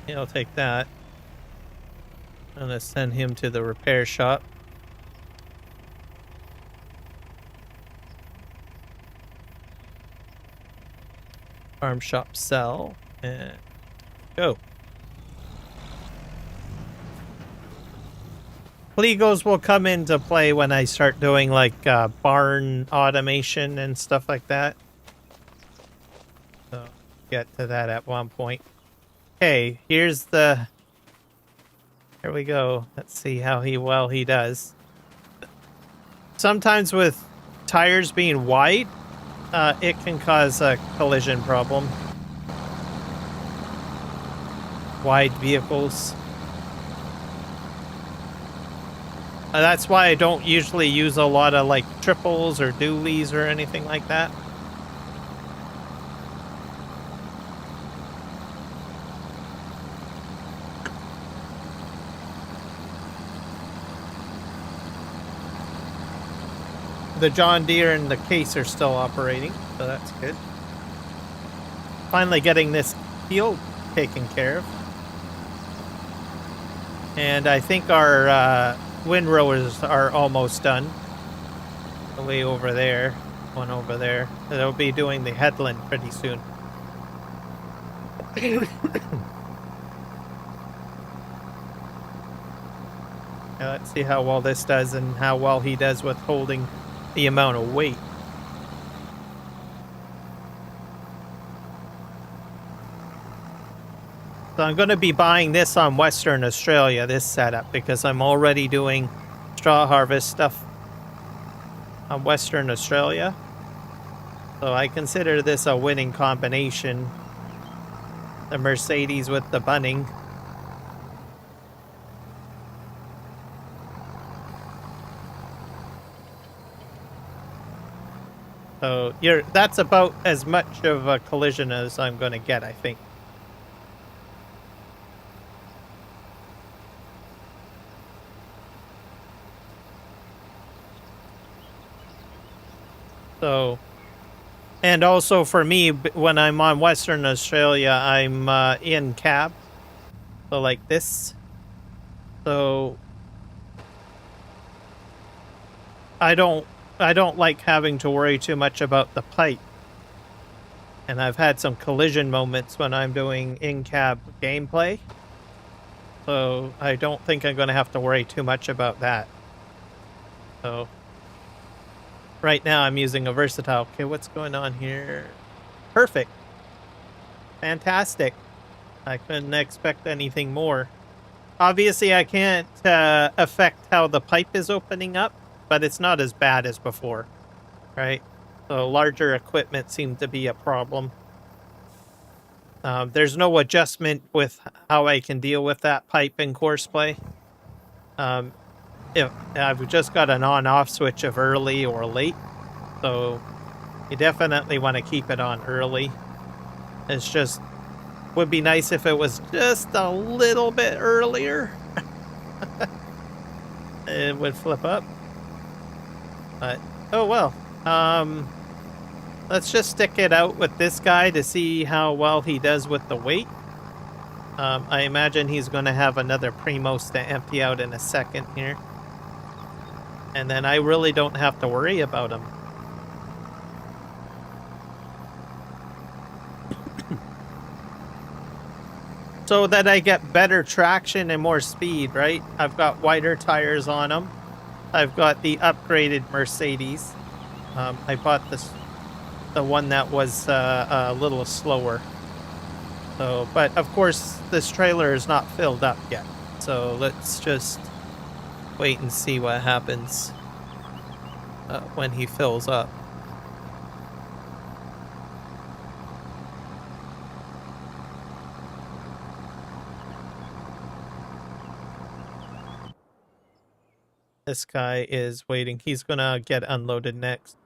I'll take that. I'm gonna send him to the repair shop. Farm shop sell and go. Legos will come into play when I start doing like barn automation and stuff like that. So get to that at one point. Okay, here's the. Here we go. Let's see how well he does. Sometimes with tires being wide, it can cause a collision problem. Wide vehicles. That's why I don't usually use a lot of like triples or dualies or anything like that. The John Deere and the case are still operating, so that's good. Finally getting this field taken care of. And I think our windrowers are almost done. Way over there, one over there. They'll be doing the headland pretty soon. Now let's see how well this does and how well he does with holding the amount of weight. So I'm going to be buying this on Western Australia, this setup, because I'm already doing straw harvest stuff on Western Australia. So I consider this a winning combination. The Mercedes with the bunning. So that's about as much of a collision as I'm going to get, I think. So, and also for me, when I'm on Western Australia, I'm in cab. So like this. So I don't like having to worry too much about the pipe. And I've had some collision moments when I'm doing in-cab gameplay. So I don't think I'm going to have to worry too much about that. So right now I'm using a versatile. Okay, what's going on here? Perfect. Fantastic. I couldn't expect anything more. Obviously I can't affect how the pipe is opening up, but it's not as bad as before, right? So larger equipment seemed to be a problem. There's no adjustment with how I can deal with that pipe in Courseplay. If I've just got an on-off switch of early or late, so you definitely want to keep it on early. It's just would be nice if it was just a little bit earlier. It would flip up. But oh well. Let's just stick it out with this guy to see how well he does with the weight. I imagine he's going to have another Premos to empty out in a second here. And then I really don't have to worry about him. So that I get better traction and more speed, right? I've got wider tires on them. I've got the upgraded Mercedes. I bought the one that was a little slower. So, but of course this trailer is not filled up yet. So let's just wait and see what happens when he fills up. this guy is waiting. He's gonna get unloaded next.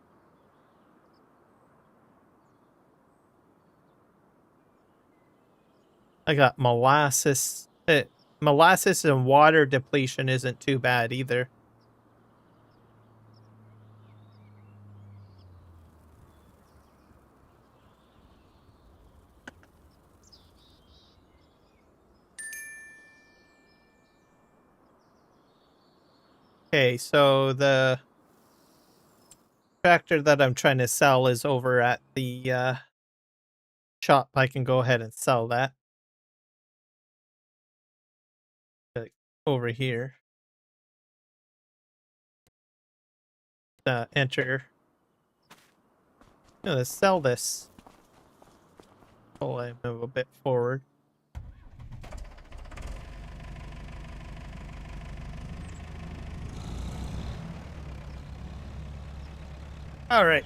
I got molasses. Molasses and water depletion isn't too bad either. Okay, so the tractor that I'm trying to sell is over at the shop. I can go ahead and sell that. Over here. Enter. Let's sell this. Oh, I move a bit forward. All right.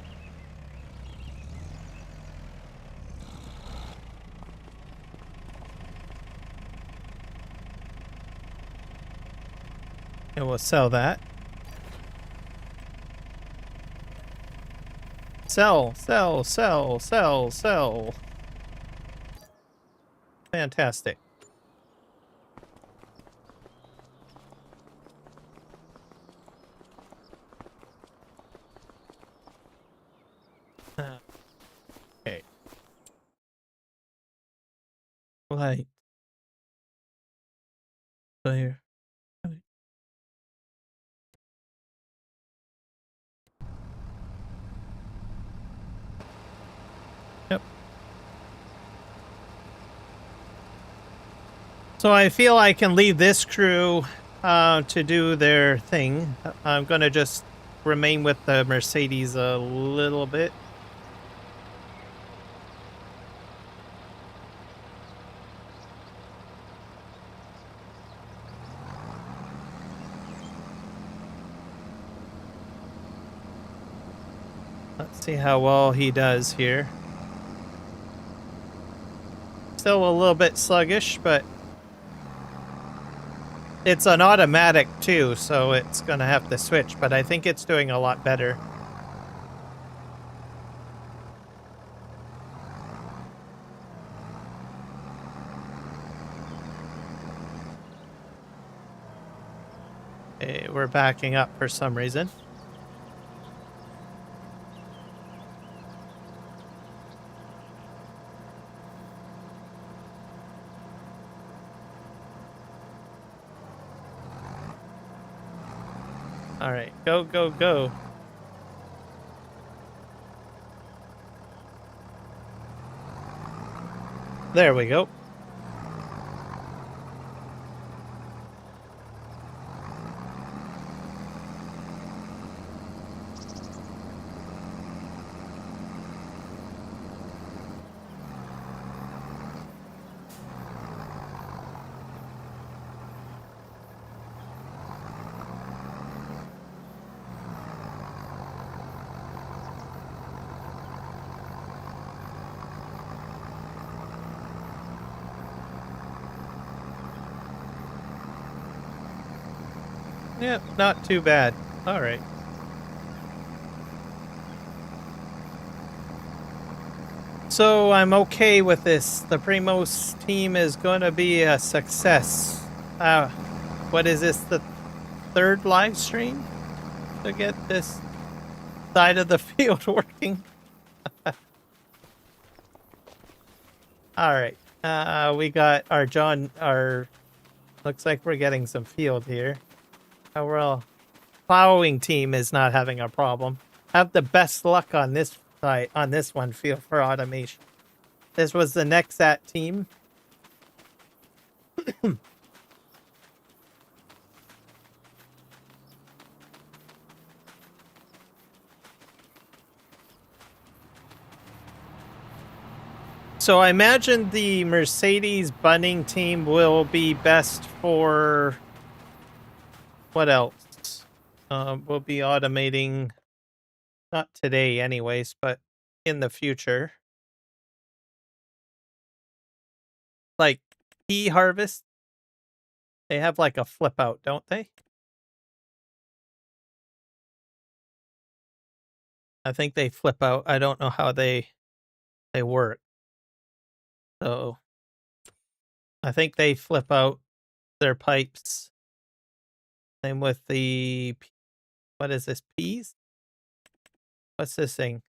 And we'll sell that. Sell, sell, sell, sell, sell. Fantastic. Okay. Light. Clear. Yep. So I feel I can leave this crew to do their thing. I'm gonna just remain with the Mercedes a little bit. Let's see how well he does here. Still a little bit sluggish, but it's an automatic too, so it's gonna have to switch, but I think it's doing a lot better. Okay, we're backing up for some reason. All right, go, go, go. There we go. Yep, not too bad. All right. So I'm okay with this. The Premos team is going to be a success. What is this, the third live stream to get this side of the field working? All right. We got our looks like we're getting some field here. Our plowing team is not having a problem. Have the best luck on this side, on this one field for automation. This was the Nexat team. So I imagine the Mercedes Bunning team will be best for what else? We'll be automating, not today anyways, but in the future. Like pea harvest, they have like a flip out, don't they? I think they flip out. I don't know how they work. So I think they flip out their pipes. Same with the, what is this, peas? What's this thing?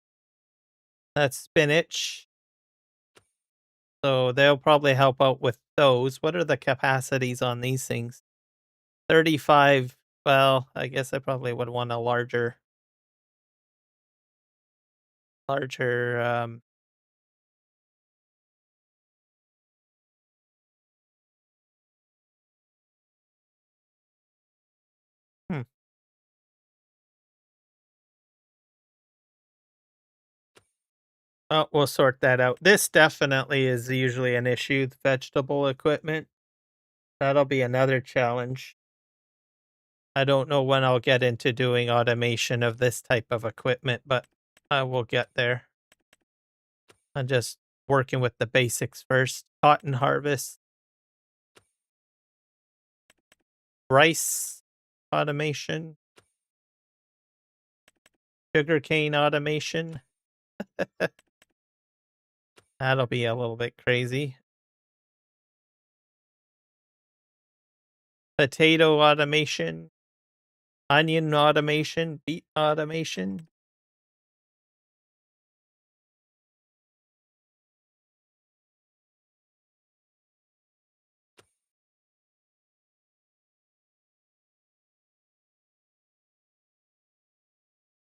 That's spinach. So they'll probably help out with those. What are the capacities on these things? 35. Well, I guess I probably would want a larger hmm. Oh, we'll sort that out. This definitely is usually an issue, the vegetable equipment. That'll be another challenge. I don't know when I'll get into doing automation of this type of equipment, but I will get there. I'm just working with the basics first. Cotton harvest. Rice automation. Sugarcane automation. That'll be a little bit crazy. Potato automation. Onion automation. Beet automation.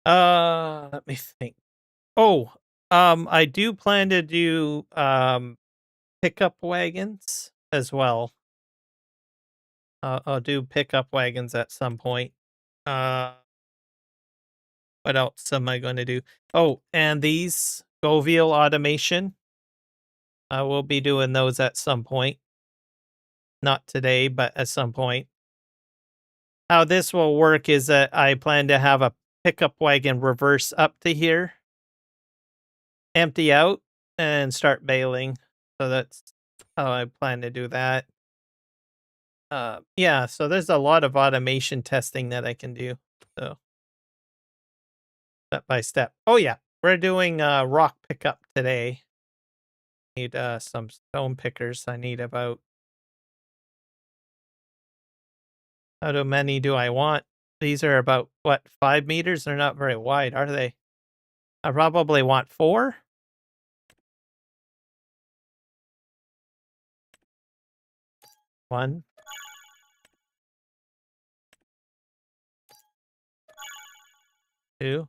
Let me think. Oh, I do plan to do pickup wagons as well. I'll do pickup wagons at some point. What else am I going to do? Oh, and these Govial automation. I will be doing those at some point. Not today, but at some point. How this will work is that I plan to have a pickup wagon reverse up to here, empty out, and start baling. So that's how I plan to do that. Yeah, so there's a lot of automation testing that I can do. So step by step. Oh yeah, we're doing rock pickup today. Need some stone pickers. I need about, how many do I want? These are about, what, 5 meters? They're not very wide, are they? I probably want 4. 1, 2,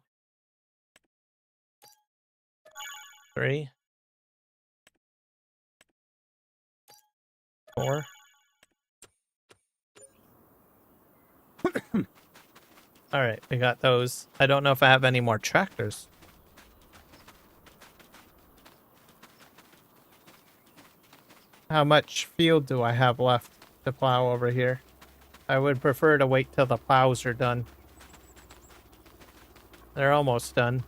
3, 4. All right, we got those. I don't know if I have any more tractors. How much field do I have left to plow over here? I would prefer to wait till the plows are done. They're almost done.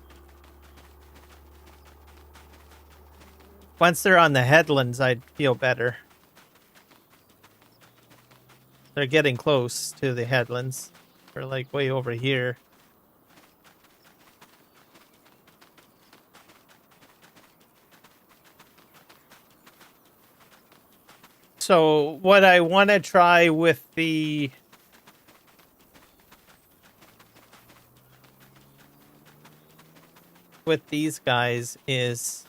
Once they're on the headlands, I'd feel better. They're getting close to the headlands. They're like way over here. So what I want to try with the these guys is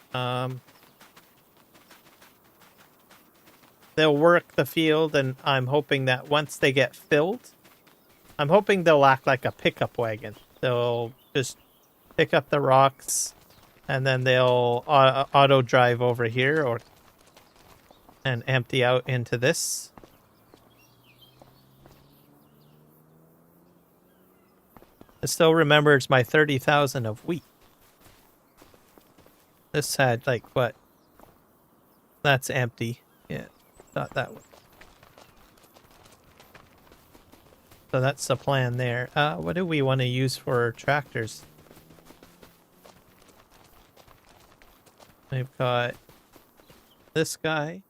they'll work the field, and I'm hoping that once they get filled, I'm hoping they'll act like a pickup wagon. They'll just pick up the rocks, and then they'll auto drive over here and empty out into this. I still remember it's my 30,000 of wheat. This had like what? That's empty. Yeah, not that one. So that's the plan there. What do we want to use for tractors? We've got this guy.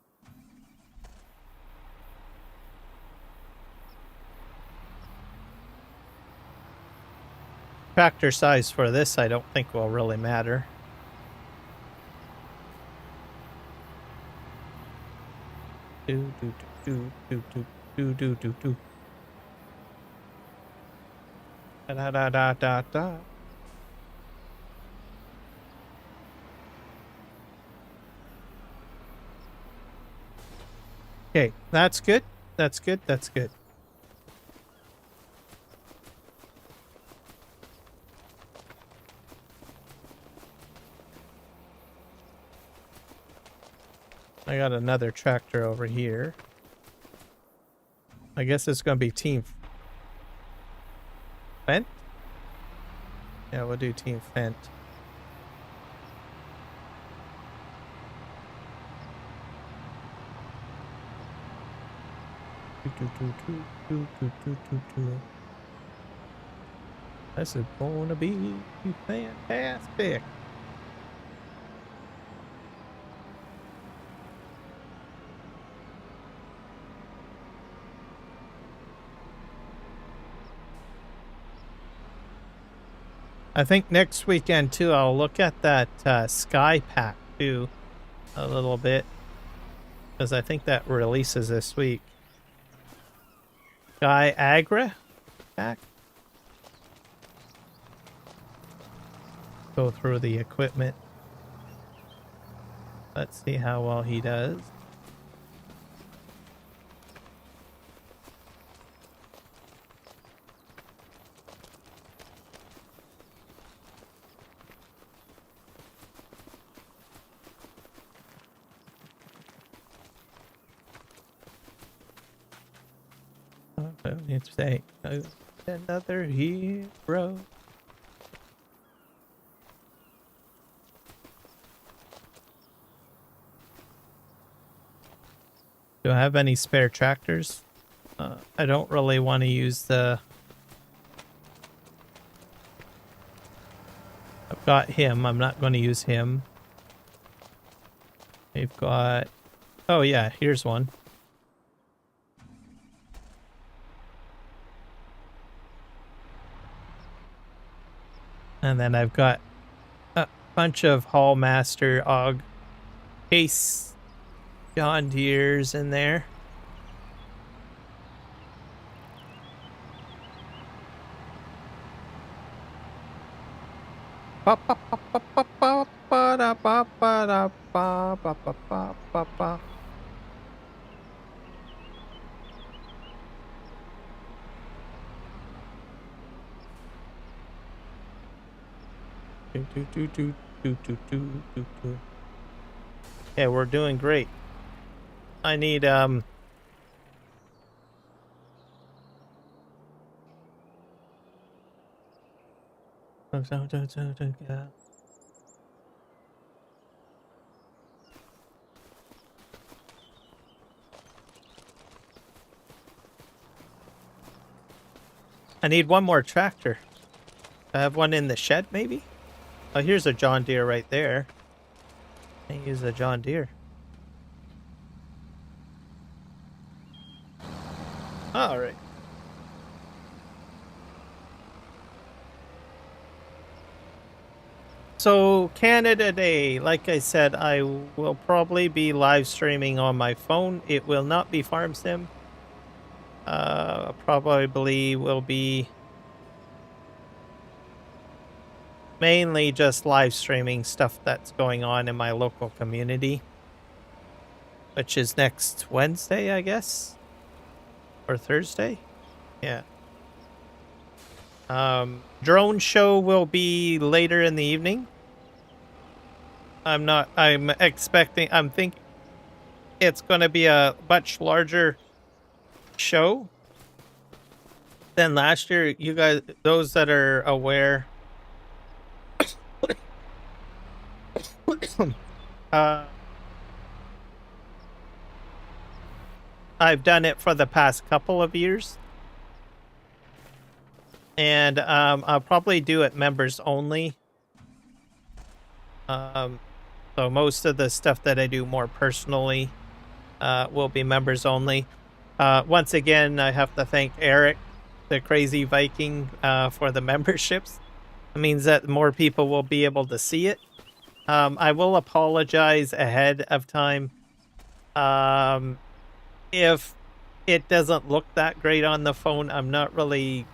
tractor size for this I don't think will really matter. Do do do do do do do do do. Da da da da da. Okay, that's good. That's good. That's good. I got another tractor over here. I guess it's going to be team Fent? Yeah, we'll do team Fent. This is going to be fantastic. I think next weekend too, I'll look at that Sky Pack too a little bit, because I think that releases this week. Sky Agra Pack. Go through the equipment. Let's see how well he does. It's say another hero. Do I have any spare tractors? I don't really want to use the... I've got him. I'm not going to use him. We've got... Oh yeah, here's one. And then I've got a bunch of Hallmaster Og Case John Deere's in there. Yeah, we're doing great. I need I need one more tractor. I have one in the shed, maybe? Oh, here's a John Deere right there. I can use a John Deere. All right. So, Canada Day, like I said, I will probably be live streaming on my phone. It will not be Farm Sim. Probably will be mainly just live streaming stuff that's going on in my local community, which is next Wednesday, I guess, or Thursday. Yeah. Drone show will be later in the evening. I'm thinking it's going to be a much larger show than last year. You guys, those that are aware, I've done it for the past couple of years, and I'll probably do it members only. So most of the stuff that I do more personally will be members only. Once again, I have to thank Eric, the Crazy Viking, for the memberships. It means that more people will be able to see it. I will apologize ahead of time if it doesn't look that great on the phone. I'm not really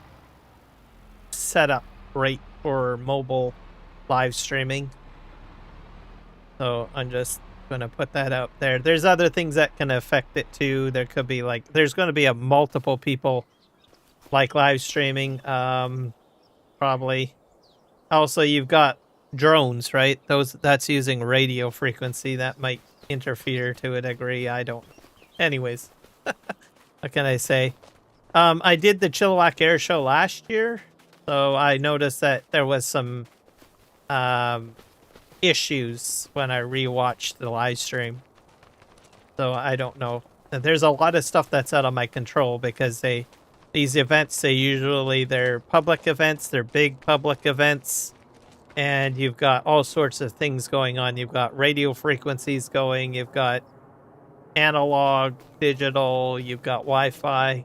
set up great for mobile live streaming. So I'm just going to put that out there. There's other things that can affect it too. There could be like, there's going to be a multiple people like live streaming, probably. Also, you've got drones, right? That's using radio frequency. That might interfere to a degree. I don't. Anyways, what can I say? I did the Chilliwack Air Show last year, so I noticed that there was some issues when I rewatched the live stream. So I don't know. There's a lot of stuff that's out of my control because these events, they're public events, they're big public events, and you've got all sorts of things going on. You've got radio frequencies going, you've got analog, digital, you've got Wi-Fi.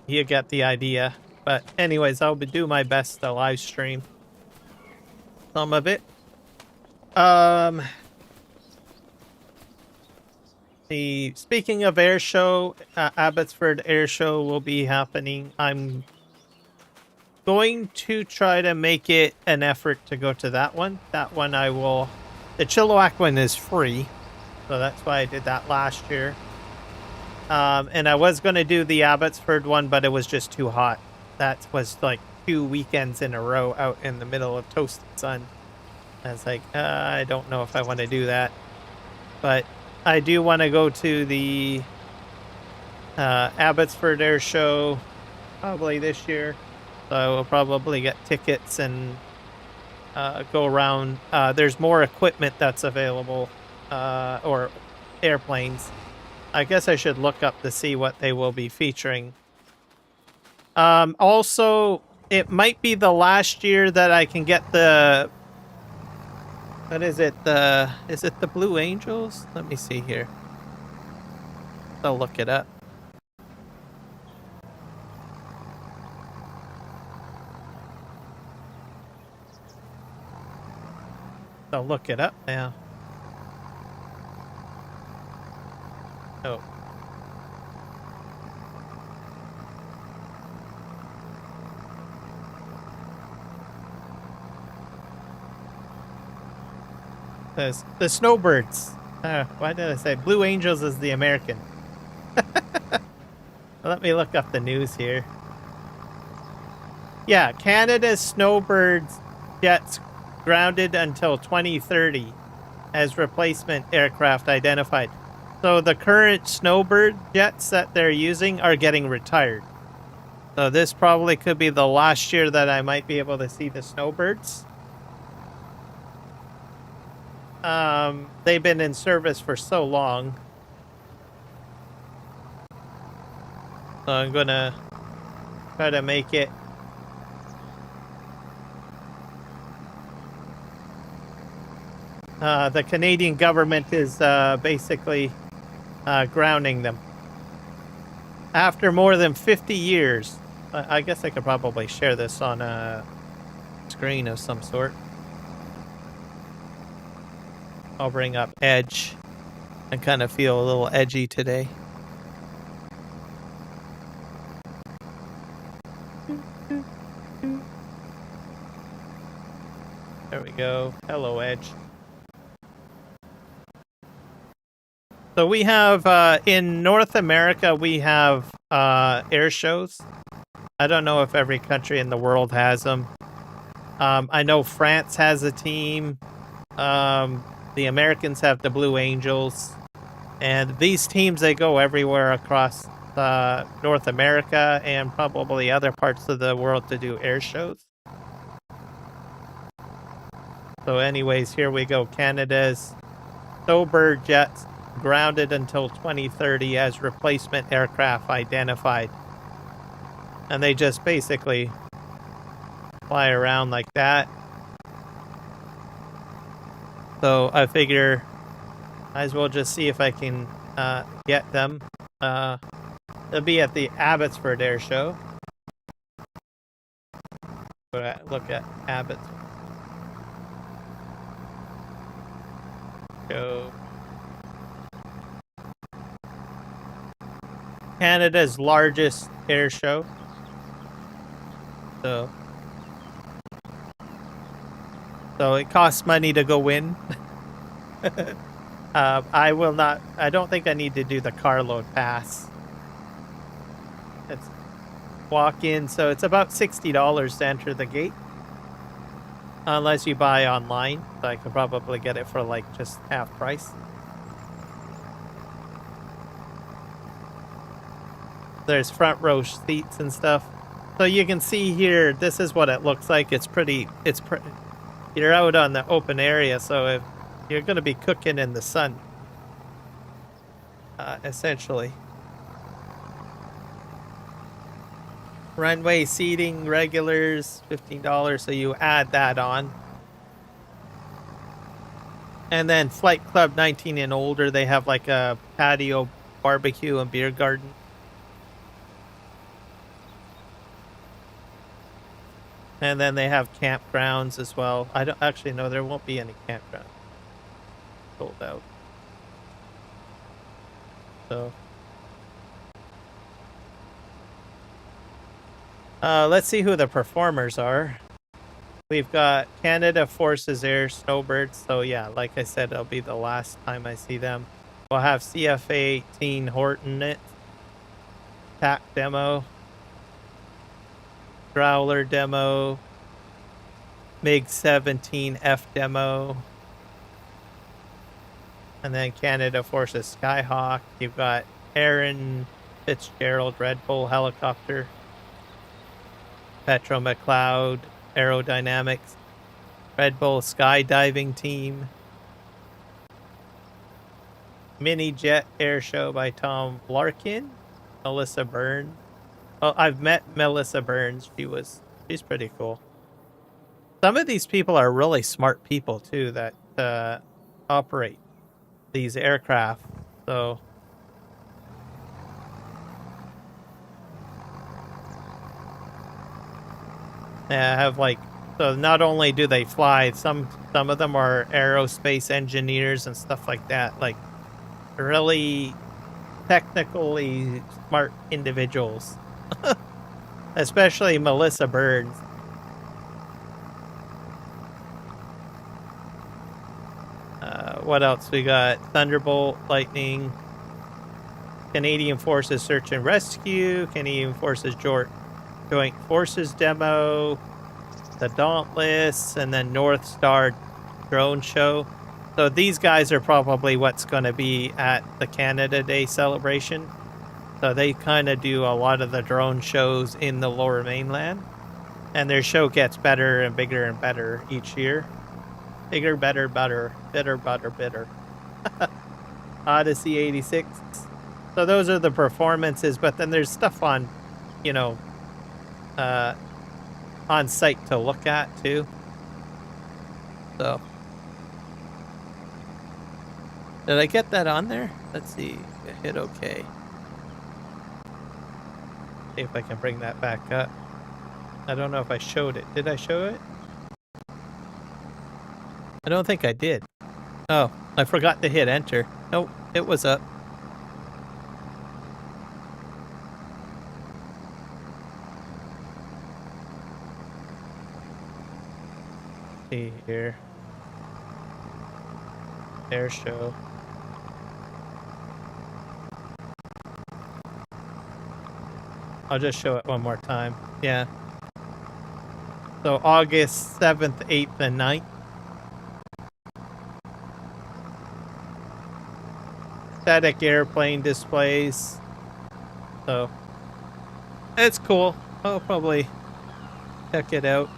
You get the idea. But anyways, I'll do my best to live stream some of it. Speaking of air show, Abbotsford Air Show will be happening. I'm going to try to make it an effort to go to that one. That one I will. The Chilliwack one is free, so that's why I did that last year. And I was going to do the Abbotsford one, but it was just too hot. That was like 2 weekends in a row out in the middle of toasted sun. I was like, I don't know if I want to do that. But I do want to go to the Abbotsford Air Show probably this year. So I will probably get tickets and go around. There's more equipment that's available, or airplanes. I guess I should look up to see what they will be featuring. Also, it might be the last year that I can get the... What is it? Is it the Blue Angels? Let me see here. I'll look it up. I'll look it up now. Oh. The Snowbirds. Why did I say Blue Angels is the American? Let me look up the news here. Yeah, Canada's Snowbirds jets grounded until 2030 as replacement aircraft identified. So the current Snowbird jets that they're using are getting retired. So this probably could be the last year that I might be able to see the Snowbirds. They've been in service for so long. So I'm gonna try to make it. The Canadian government is basically grounding them. After more than 50 years. I guess I could probably share this on a screen of some sort. I'll bring up Edge. I kind of feel a little edgy today. There we go. Hello, Edge. So we have, in North America, we have air shows. I don't know if every country in the world has them. I know France has a team. The Americans have the Blue Angels. And these teams, they go everywhere across North America and probably other parts of the world to do air shows. So anyways, here we go. Canada's Snowbird jets grounded until 2030 as replacement aircraft identified. And they just basically fly around like that. So I figure might as well just see if I can get them. They'll be at the Abbotsford Air Show. But look at habits. Show Canada's largest air show. So it costs money to go in. I will not. I don't think I need to do the carload pass. It's walk in, so it's about $60 to enter the gate, unless you buy online. So I could probably get it for like just half price. There's front row seats and stuff, so you can see here. This is what it looks like. It's pretty. You're out on the open area, so if you're going to be cooking in the sun, essentially. Runway seating, regulars, $15, so you add that on. And then Flight Club 19 and older, they have like a patio, barbecue, and beer garden. And then they have campgrounds as well. I don't actually know, there won't be any campground. Sold out. So let's see who the performers are. We've got Canada Forces Air Snowbirds. So yeah, like I said, it'll be the last time I see them. We'll have CFA 18 Hornet, TAC demo, Growler demo, MiG-17F demo, and then Canada Forces Skyhawk. You've got Aaron Fitzgerald Red Bull helicopter, Petro McLeod aerodynamics, Red Bull skydiving team, Mini Jet Air Show by Tom Larkin, Melissa Burns. Well, I've met Melissa Burns. She's pretty cool. Some of these people are really smart people too that operate these aircraft. So yeah, I have like, so not only do they fly, some of them are aerospace engineers and stuff like that, like really technically smart individuals. Especially Melissa Burns. What else we got? Thunderbolt, Lightning, Canadian Forces Search and Rescue, Canadian Forces Joint Forces demo, the Dauntless, and then North Star Drone Show. So these guys are probably what's going to be at the Canada Day celebration. So they kind of do a lot of the drone shows in the Lower Mainland. And their show gets better and bigger and better each year. Bigger, better, better, bitter, butter, bitter. Odyssey 86. So those are the performances, but then there's stuff on, you know, on site to look at too. So did I get that on there? Let's see. Hit OK. See if I can bring that back up. I don't know if I showed it. Did I show it? I don't think I did. Oh, I forgot to hit enter. Nope, it was up. See here. Air show. I'll just show it one more time. Yeah. So August 7th, 8th, and 9th. Static airplane displays. So it's cool. I'll probably check it out.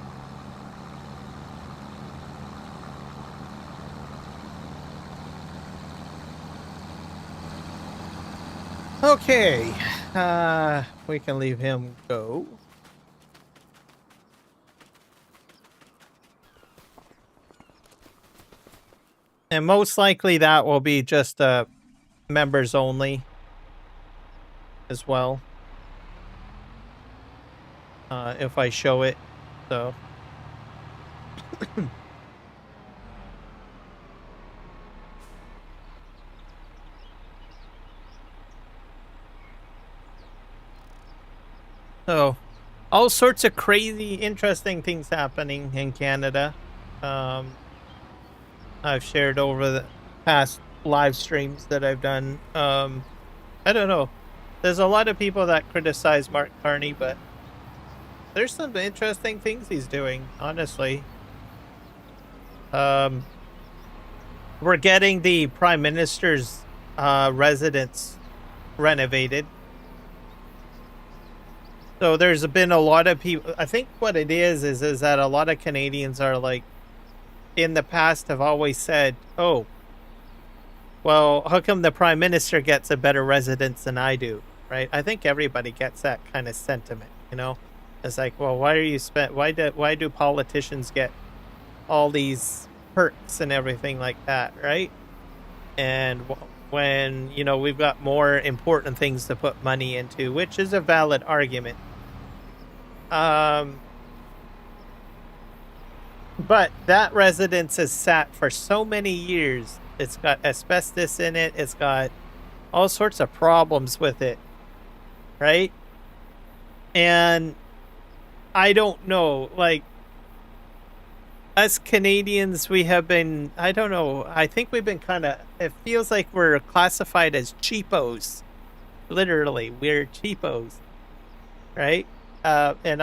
Okay, we can leave him go. And most likely that will be just members only as well. If I show it, so So, all sorts of crazy, interesting things happening in Canada. Um, I've shared over the past live streams that I've done. I don't know. There's a lot of people that criticize Mark Carney, but there's some interesting things he's doing, honestly. Um, we're getting the Prime Minister's residence renovated. So there's been a lot of people. I think what it is that a lot of Canadians are like, in the past, have always said, "Oh, well, how come the Prime Minister gets a better residence than I do?" Right? I think everybody gets that kind of sentiment. It's like, well, why are you why do politicians get all these perks and everything like that, right? And when we've got more important things to put money into, which is a valid argument. But that residence has sat for so many years. It's got asbestos in it. It's got all sorts of problems with it, right? And I don't know, like, us Canadians, we have been, I don't know, I think we've been it feels like we're classified as cheapos. Literally, we're cheapos, right? And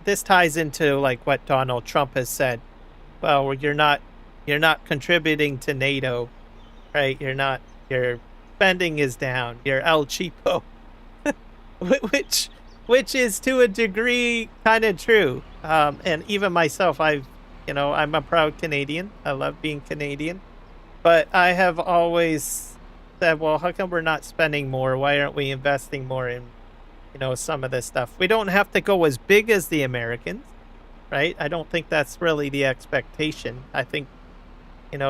this ties into like what Donald Trump has said. Well, you're not contributing to NATO, right? Your spending is down. You're El Cheapo, which is to a degree kind of true. And even myself, I'm a proud Canadian. I love being Canadian, but I have always said, well, how come we're not spending more? Why aren't we investing more in, some of this stuff? We don't have to go as big as the Americans, right? I don't think that's really the expectation. I think,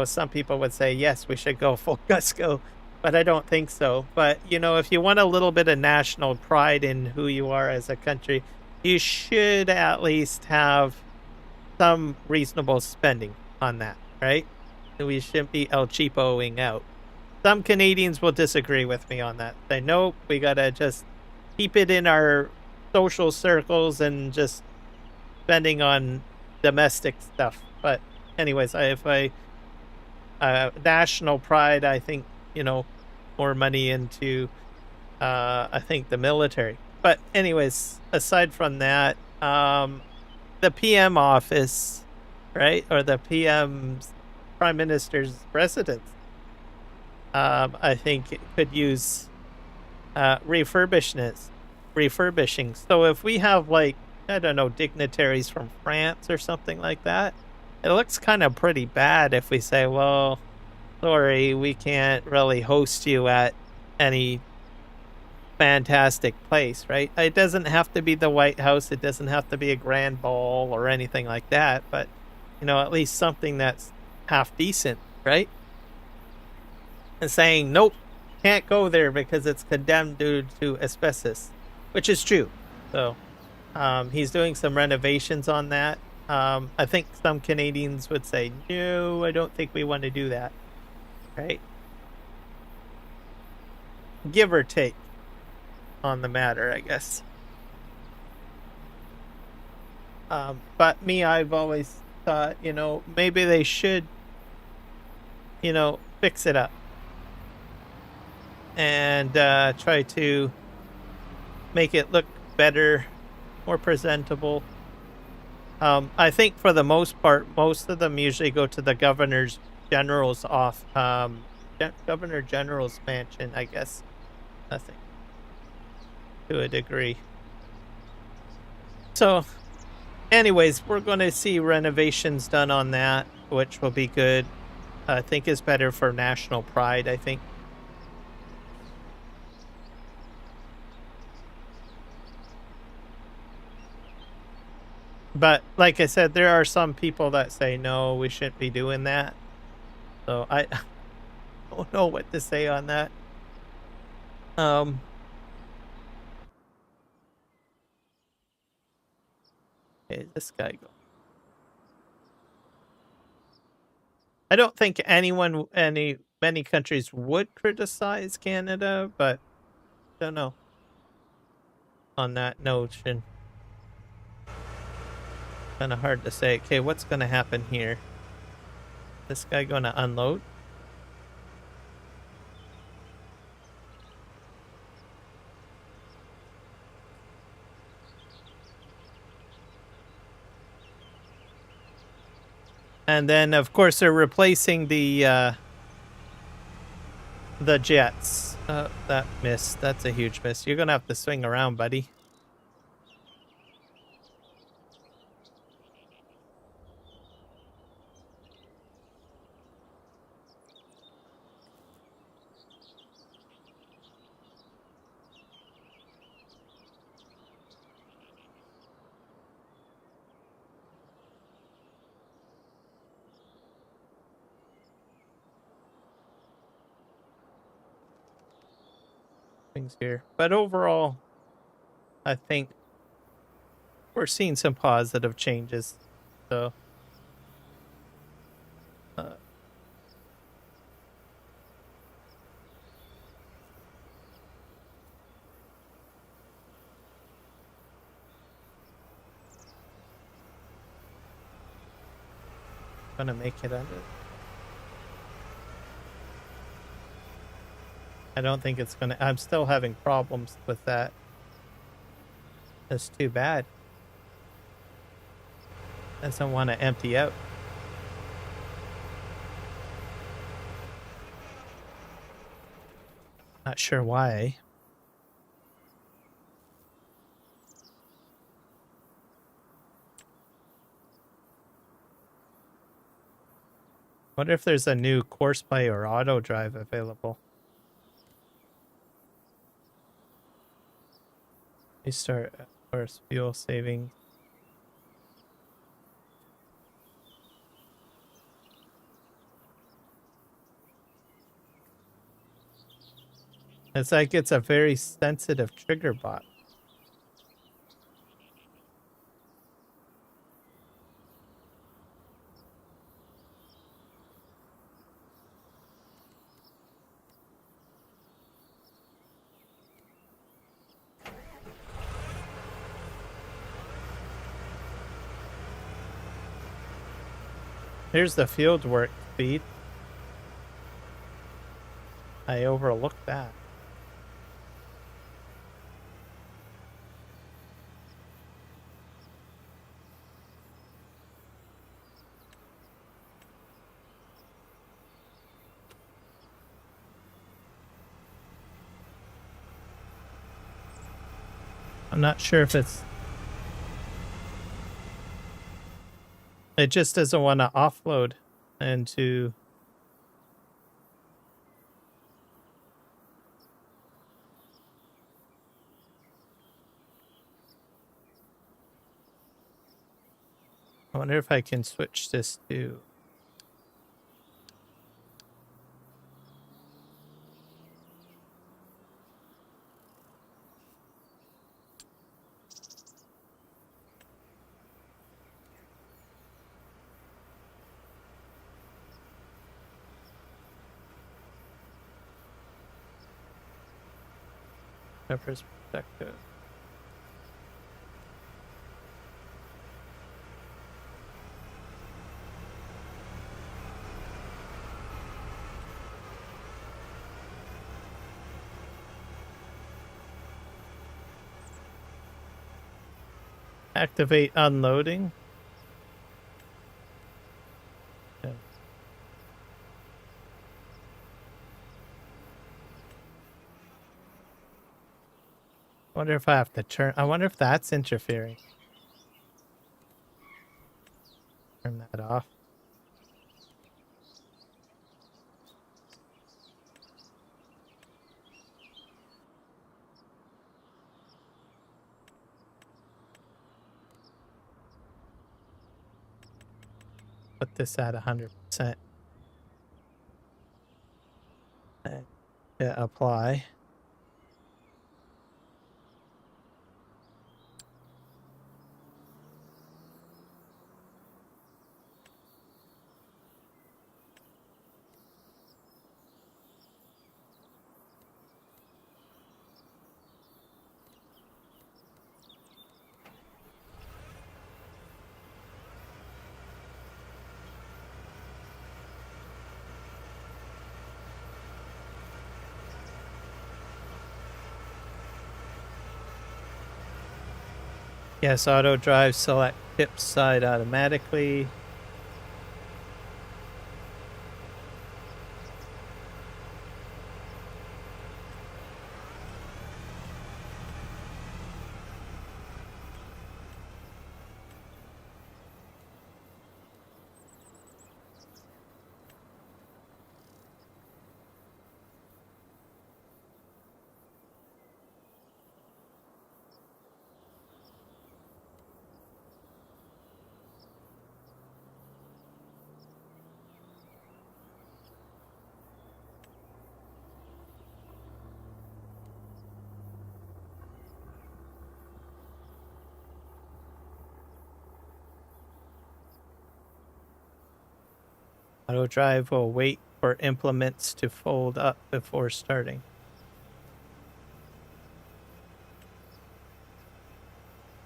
some people would say, yes, we should go full Cusco, but I don't think so. But, if you want a little bit of national pride in who you are as a country, you should at least have some reasonable spending on that, right? We shouldn't be El Cheapoing out. Some Canadians will disagree with me on that. They know we gotta just keep it in our social circles and just spending on domestic stuff. But anyways, national pride, I think, more money into, I think, the military. But anyways, aside from that, the PM office, right, or the PM's Prime Minister's residence, I think it could use refurbishing. So if we have, like, I don't know, dignitaries from France or something like that, it looks kind of pretty bad if we say, well, sorry, we can't really host you at any fantastic place, right? It doesn't have to be the White House. It doesn't have to be a grand ball or anything like that, but, at least something that's half decent, right? And saying, nope, can't go there because it's condemned due to asbestos, which is true. So he's doing some renovations on that. I think some Canadians would say, no, I don't think we want to do that, right? Give or take on the matter, I guess. But me, I've always thought, maybe they should, fix it up and try to make it look better, more presentable. I think for the most part, most of them usually go to the Governor General's mansion, I guess. I think, to a degree. So, anyways, we're going to see renovations done on that, which will be good. I think is better for national pride, I think. But like I said, there are some people that say, no, we shouldn't be doing that. So I don't know what to say on that. Okay, this guy go. I don't think many countries would criticize Canada, but don't know on that notion. Kind of hard to say. Okay, what's going to happen here? This guy going to unload? And then, of course, they're replacing the jets. That missed. That's a huge miss. You're going to have to swing around, buddy. Things here. But overall, I think we're seeing some positive changes. So, gonna make it under. I don't think it's gonna. I'm still having problems with that. That's too bad. Doesn't want to empty out. Not sure why. Wonder if there's a new Courseplay or AutoDrive available. You start, of course, fuel saving. It's like it's a very sensitive trigger bot. Here's the field work speed. I overlooked that. I'm not sure if it's... It just doesn't want to offload into... I wonder if I can switch this to... Peppers protective. Activate unloading. Okay. I wonder if I have to turn... I wonder if that's interfering. Turn that off. Put this at 100%. And hit apply. Yes, AutoDrive select tip side automatically. AutoDrive will wait for implements to fold up before starting.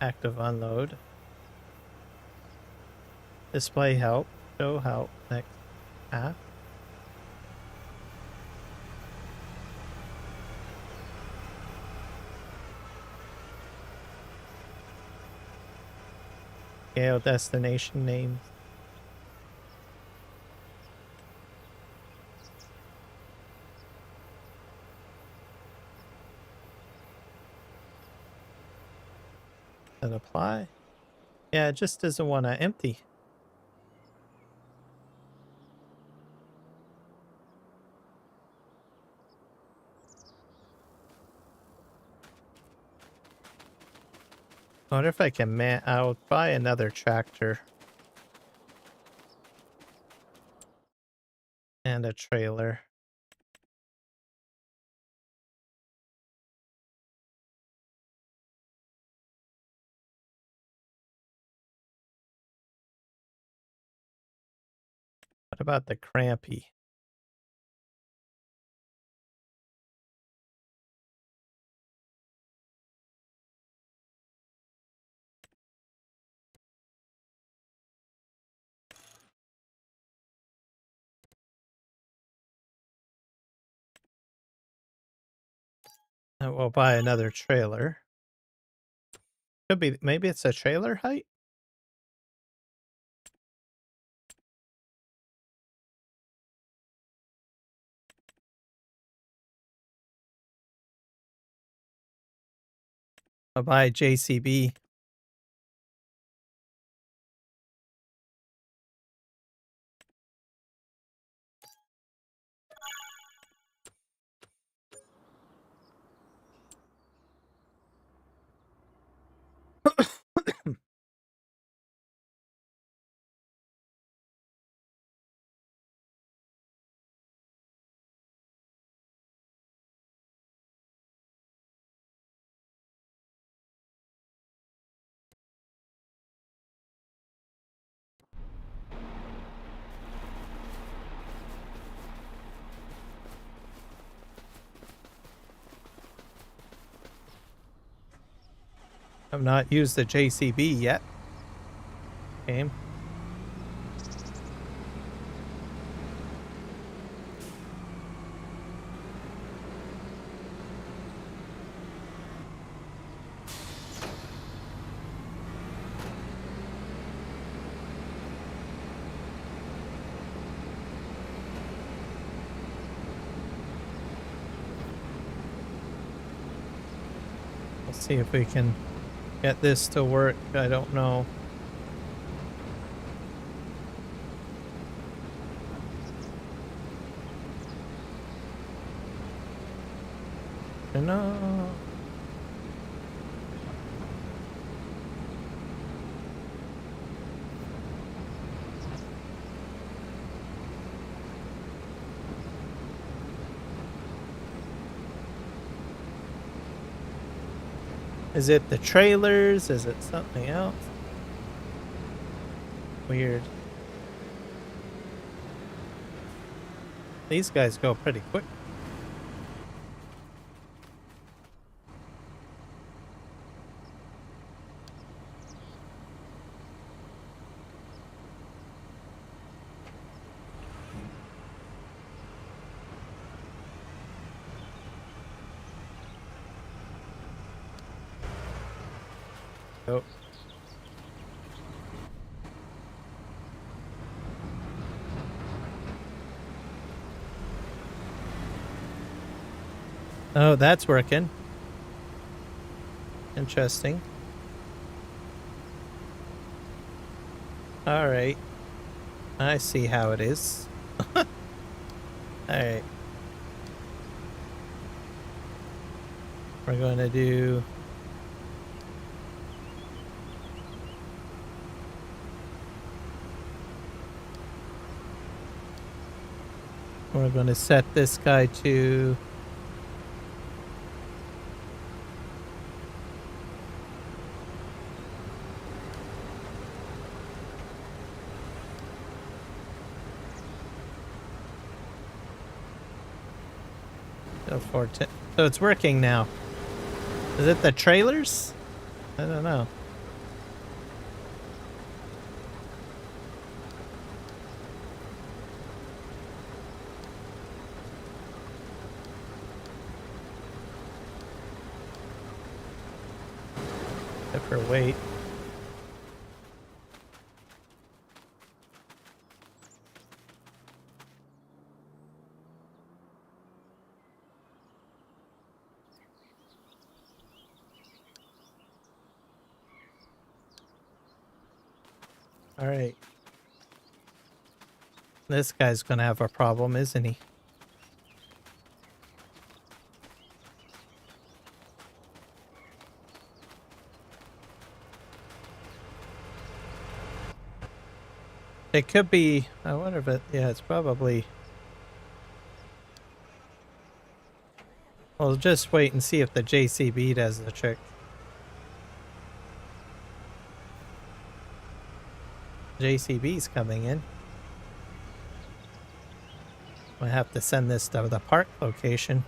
Active unload. Display help. Show help. Next path. Scale destination names. And apply. Yeah, it just doesn't want to empty. I wonder if I can I'll buy another tractor. And a trailer. What about the crampy? And we'll buy another trailer. Could be, maybe it's a trailer height? I'll buy JCB. I've not used the JCB yet. Game. Let's see if we can get this to work. I don't know. No. Is it the trailers? Is it something else? Weird. These guys go pretty quick. Oh. Oh, that's working. Interesting. All right. I see how it is. All right. We're going to do... We're going to set this guy to... So it's working now. Is it the trailers? I don't know. Except for weight. All right. This guy's gonna have a problem, isn't he? It could be... I wonder if it... Yeah, it's probably... We'll just wait and see if the JCB does the trick. JCB's coming in. I have to send this to the park location.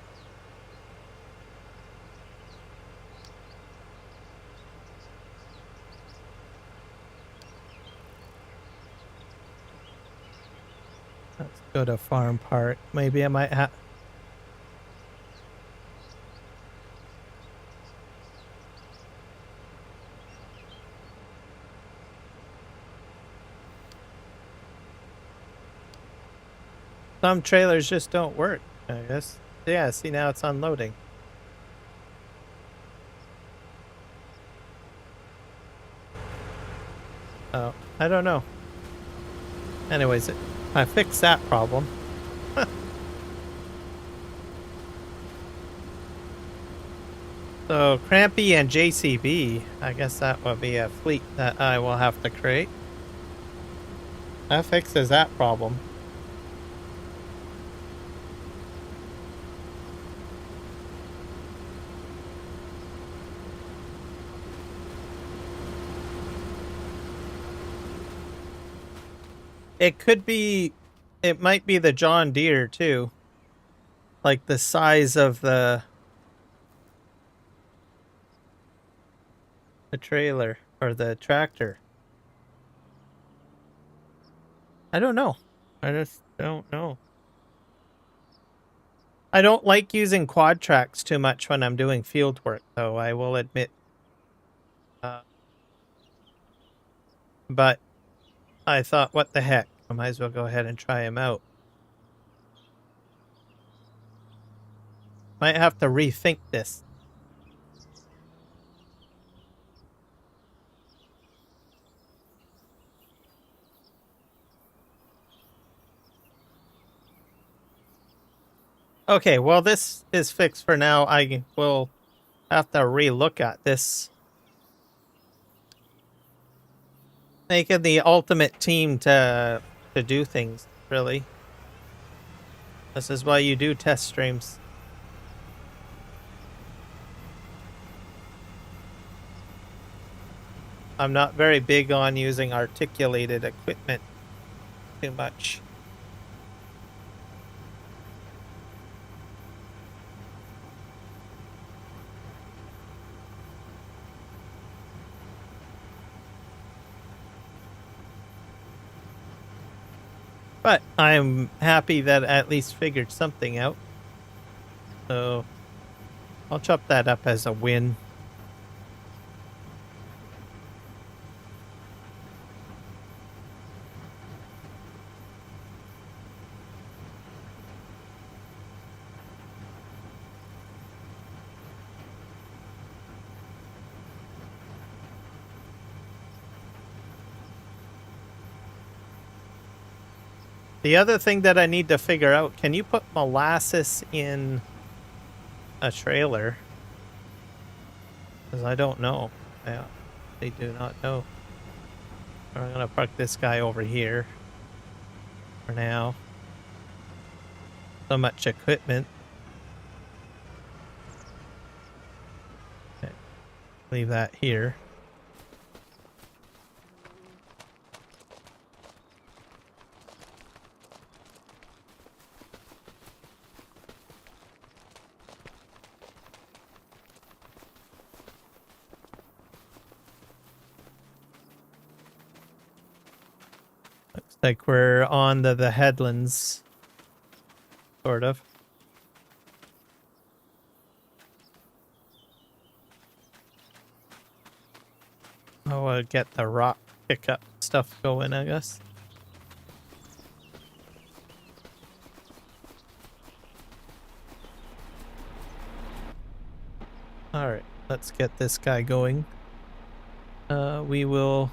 Let's go to farm park. Maybe I might have... Some trailers just don't work, I guess. Yeah, see, now it's unloading. Oh, I don't know. Anyways, I fixed that problem. So, Crampy and JCB, I guess that will be a fleet that I will have to create. That fixes that problem. It could be... It might be the John Deere, too. Like the size of the trailer or the tractor. I don't know. I just don't know. I don't like using quad tracks too much when I'm doing field work, though, I will admit. But I thought, what the heck? I might as well go ahead and try him out. Might have to rethink this. Okay, well, this is fixed for now. I will have to relook at this. Making the ultimate team to do things, really. This is why you do test streams. I'm not very big on using articulated equipment too much. But I'm happy that I at least figured something out. So I'll chop that up as a win. The other thing that I need to figure out, can you put molasses in a trailer? Because I don't know. They do not know. I'm gonna park this guy over here for now. So much equipment. Okay. Leave that here. Looks like we're on the headlands. Sort of. I'll get the rock pickup stuff going, I guess. Alright, let's get this guy going. We will...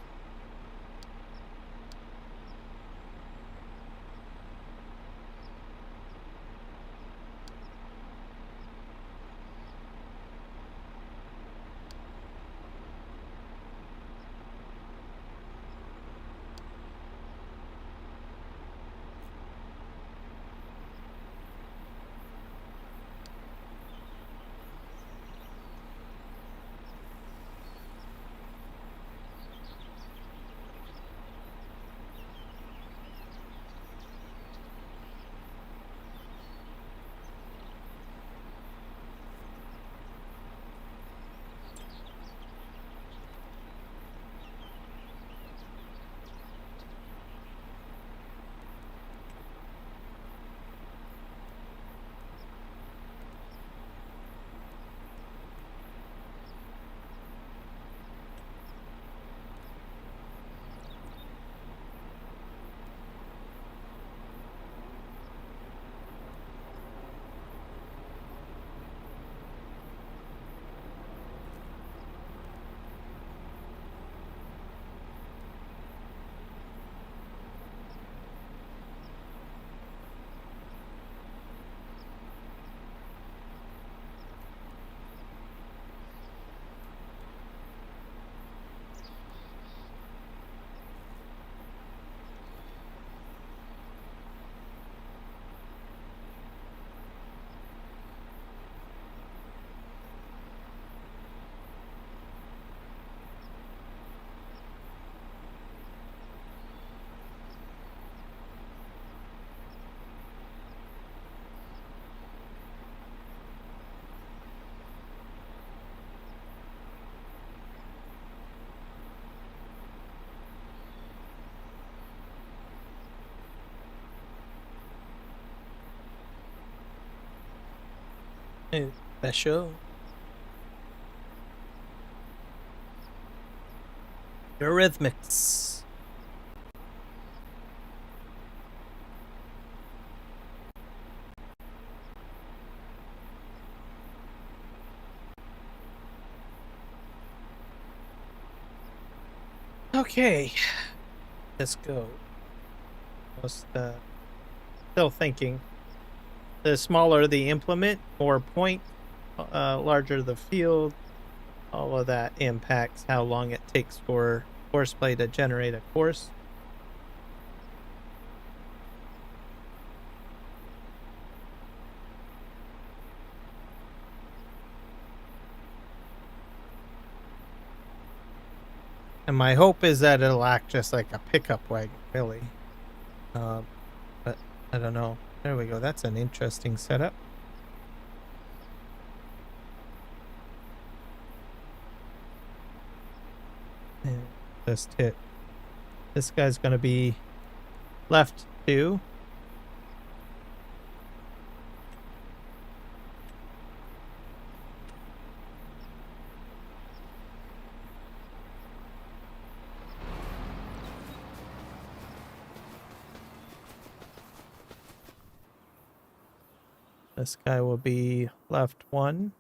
Special. Eurythmics. Okay. Let's go. Still thinking. The smaller the implement, more point, larger the field. All of that impacts how long it takes for Courseplay to generate a course. And my hope is that it'll act just like a pickup wagon, really. But I don't know. There we go. That's an interesting setup. And just hit. This guy's going to be left 2. This guy will be left 1.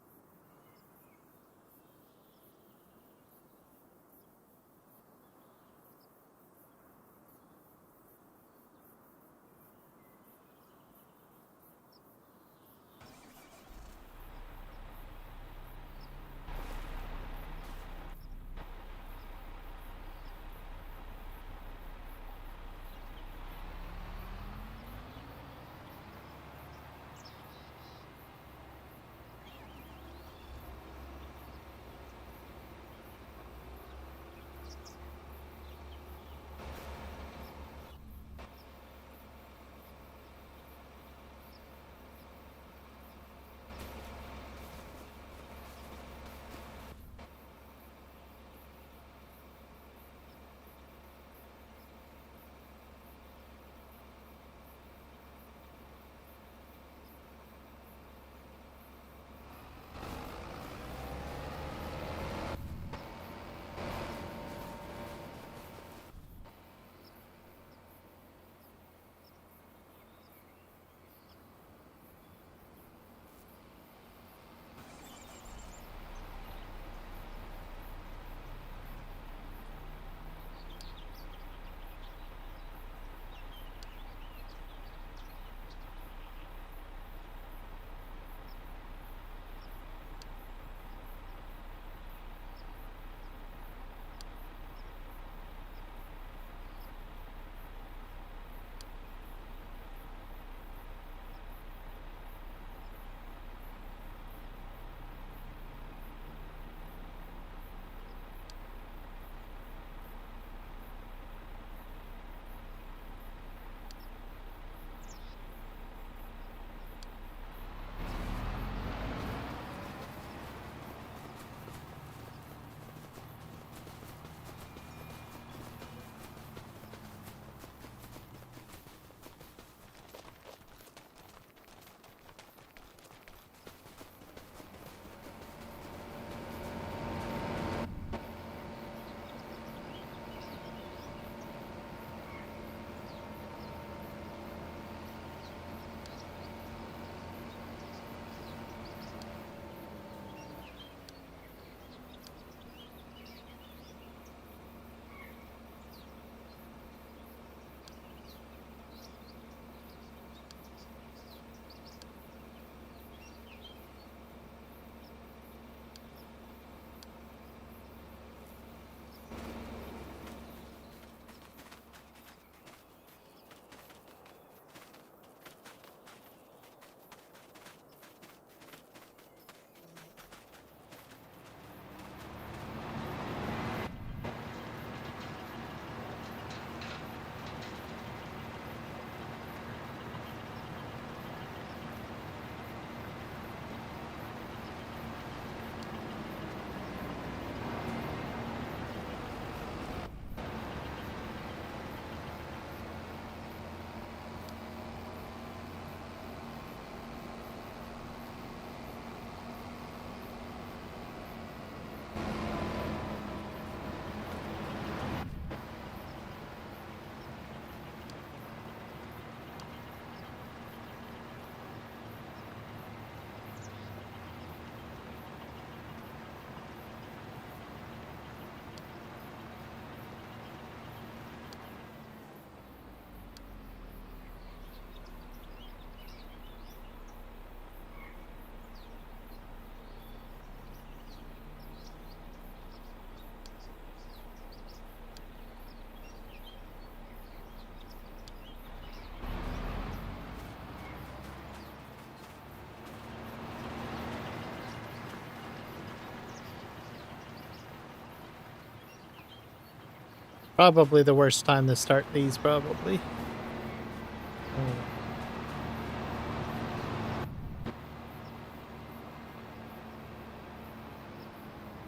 Probably the worst time to start these, probably.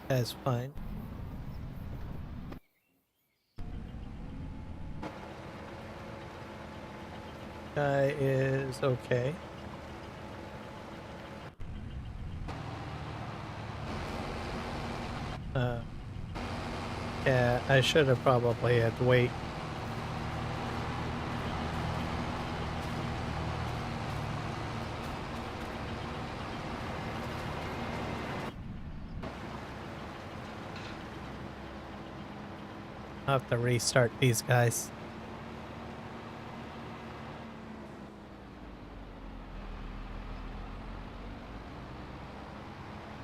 That's fine. Guy is okay. Yeah, I should have probably had to wait. I'll have to restart these guys.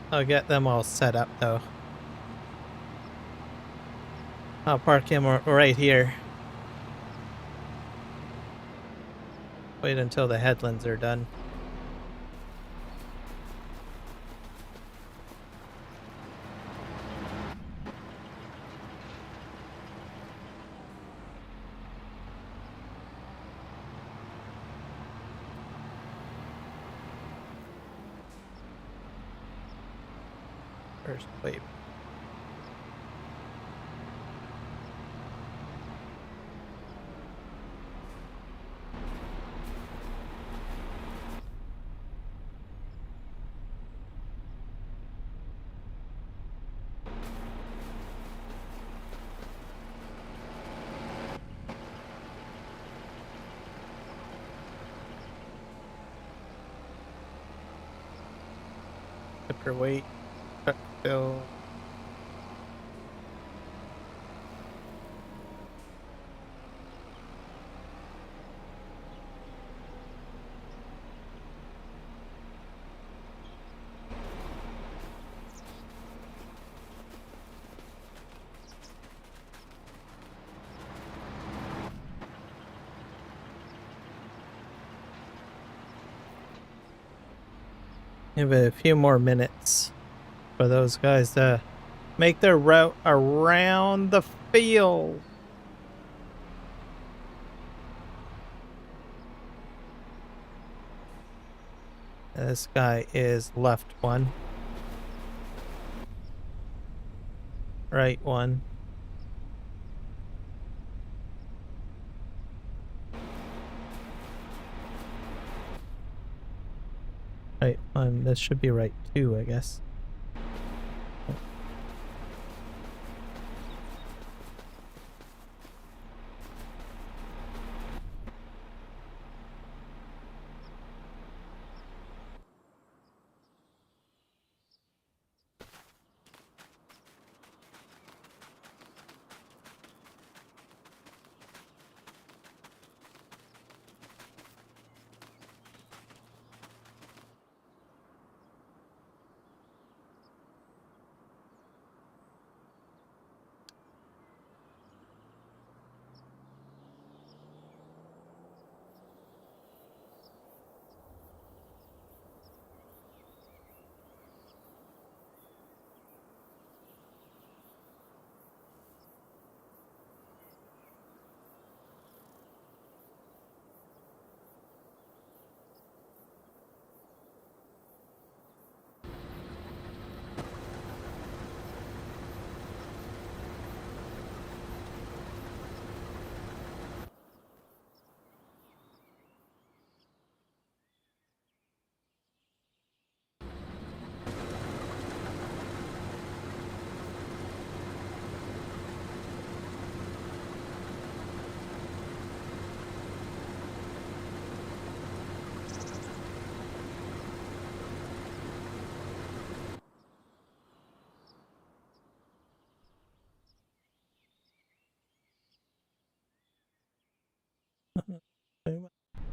I'll get them all set up though. I'll park him right here. Wait until the headlands are done. First wave. Tipper weight. Truck fill. Give it a few more minutes for those guys to make their route around the field. This guy is left one. Right one. Right one. This should be right two, I guess.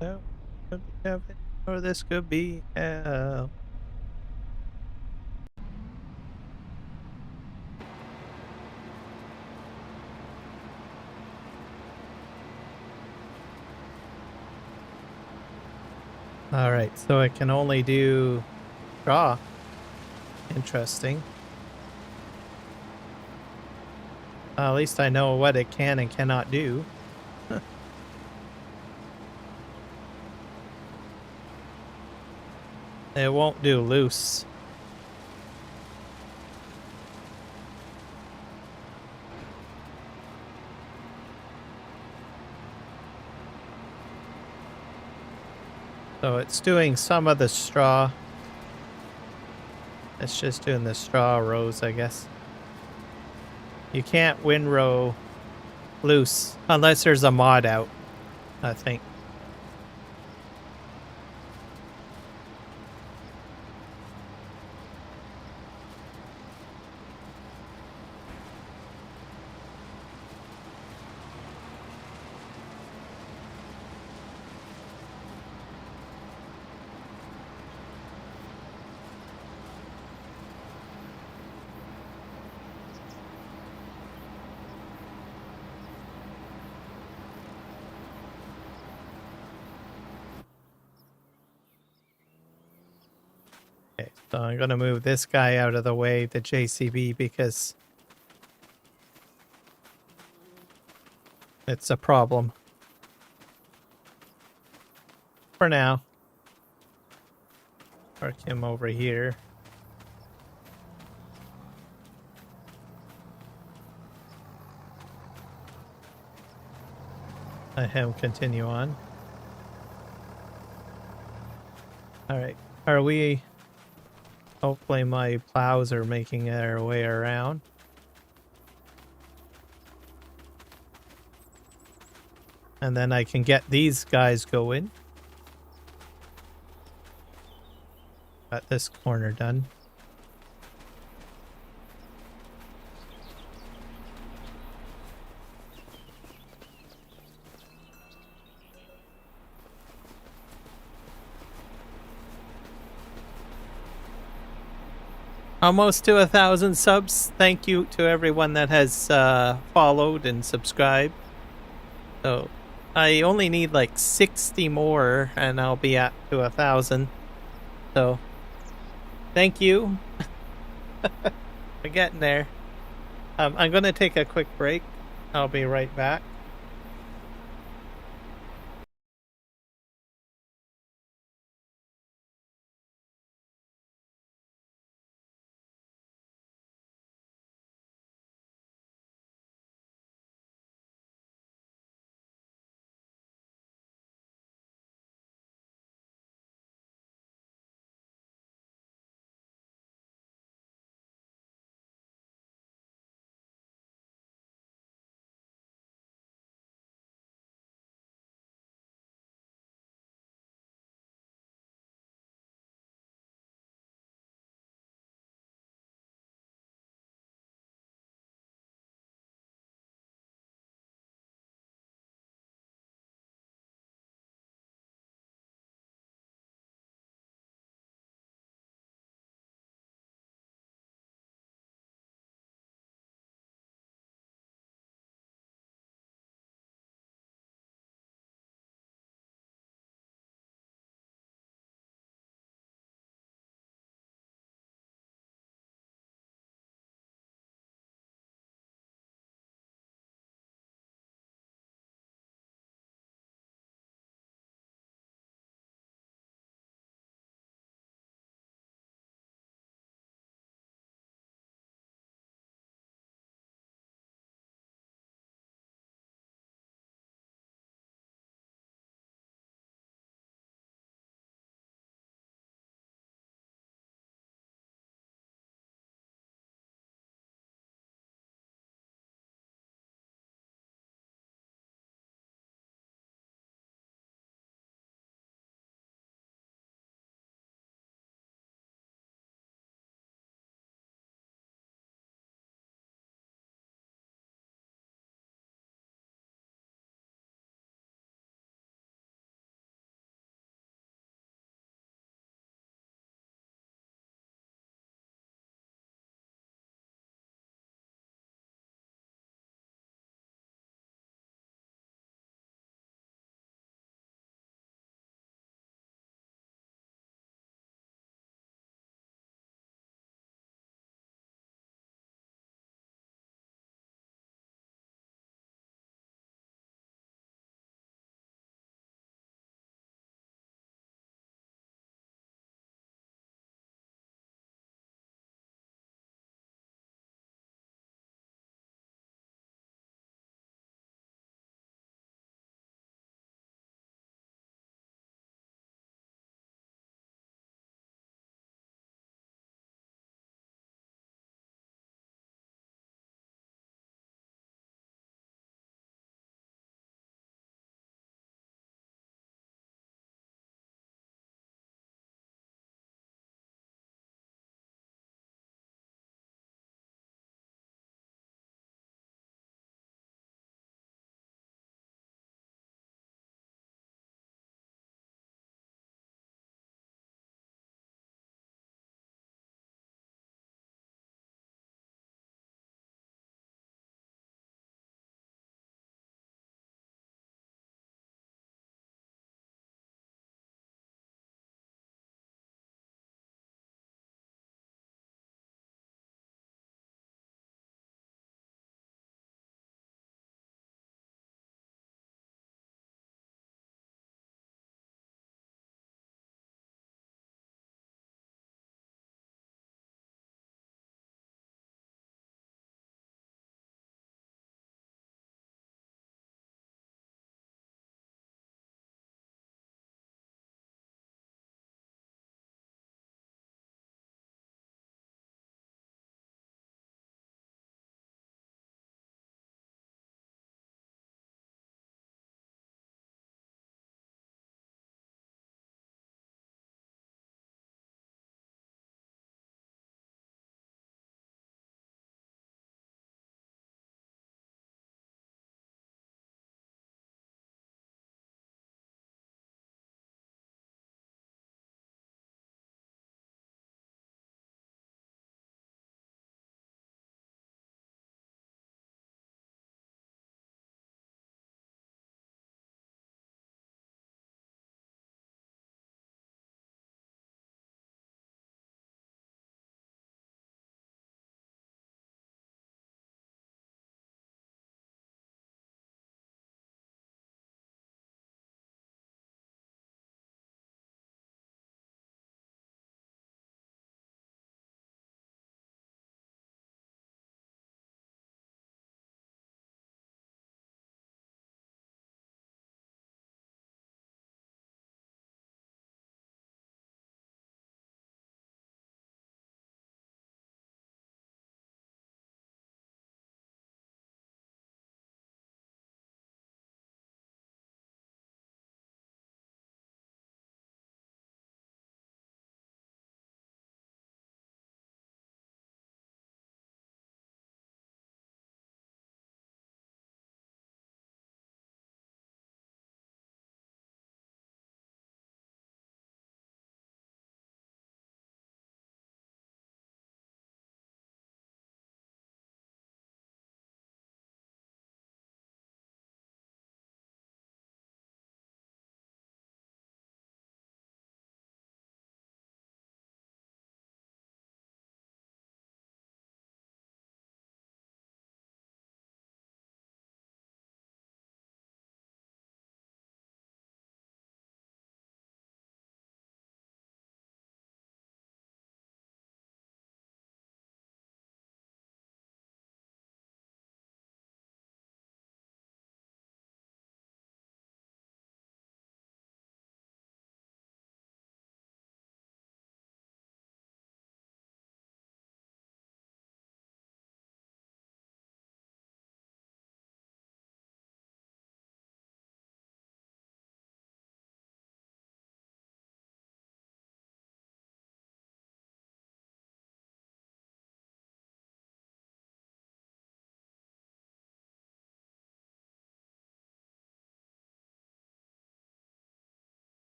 That could be heaven, or this could be hell. Alright, so I can only do draw. Interesting. At least I know what it can and cannot do. It won't do loose. So it's doing some of the straw. It's just doing the straw rows, I guess. You can't windrow loose unless there's a mod out, I think. Okay, so I'm going to move this guy out of the way, the JCB, because it's a problem. For now. Park him over here. Let him continue on. Alright, are we... Hopefully my plows are making their way around. And then I can get these guys going. Got this corner done. Almost to 1,000 subs. Thank you to everyone that has followed and subscribed. So I only need like 60 more and I'll be at to 1,000. So thank you. We're getting there. I'm going to take a quick break. I'll be right back.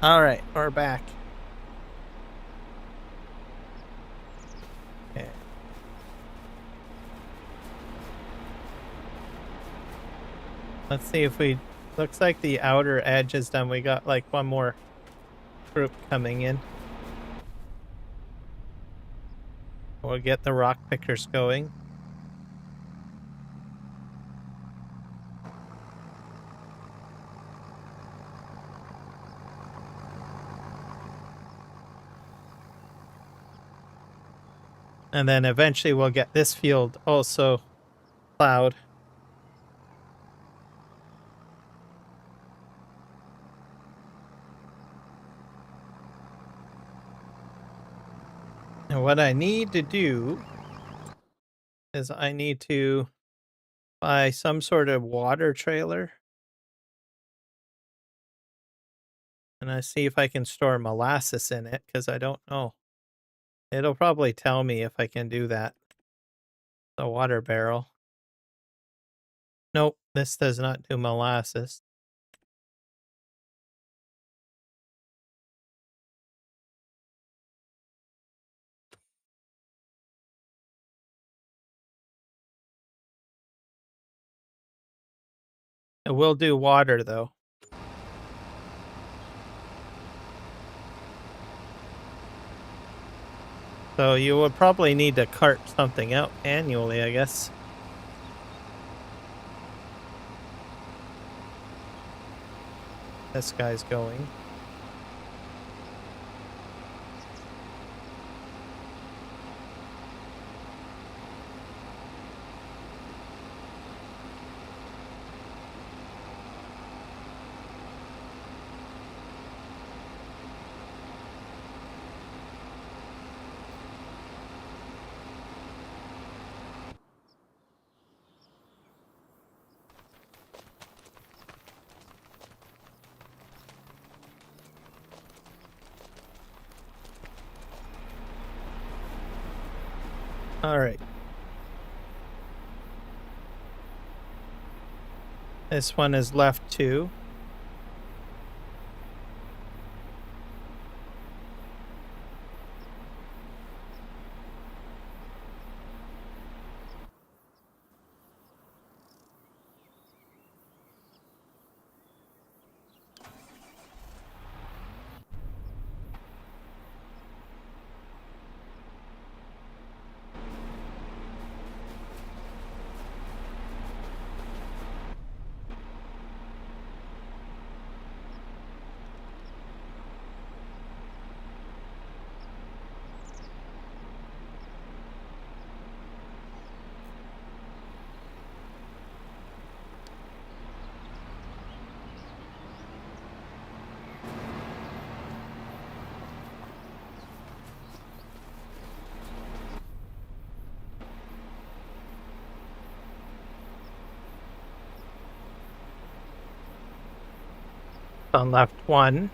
All right, we're back. Okay. Let's see if we... Looks like the outer edge is done. We got like one more group coming in. We'll get the rock pickers going. And then eventually we'll get this field also plowed. And what I need to do is I need to buy some sort of water trailer. And I see if I can store molasses in it, because I don't know. It'll probably tell me if I can do that. The water barrel. Nope, this does not do molasses. It will do water, though. So you would probably need to cart something out annually, I guess. This guy's going. All right. This one is left 2. On left 1.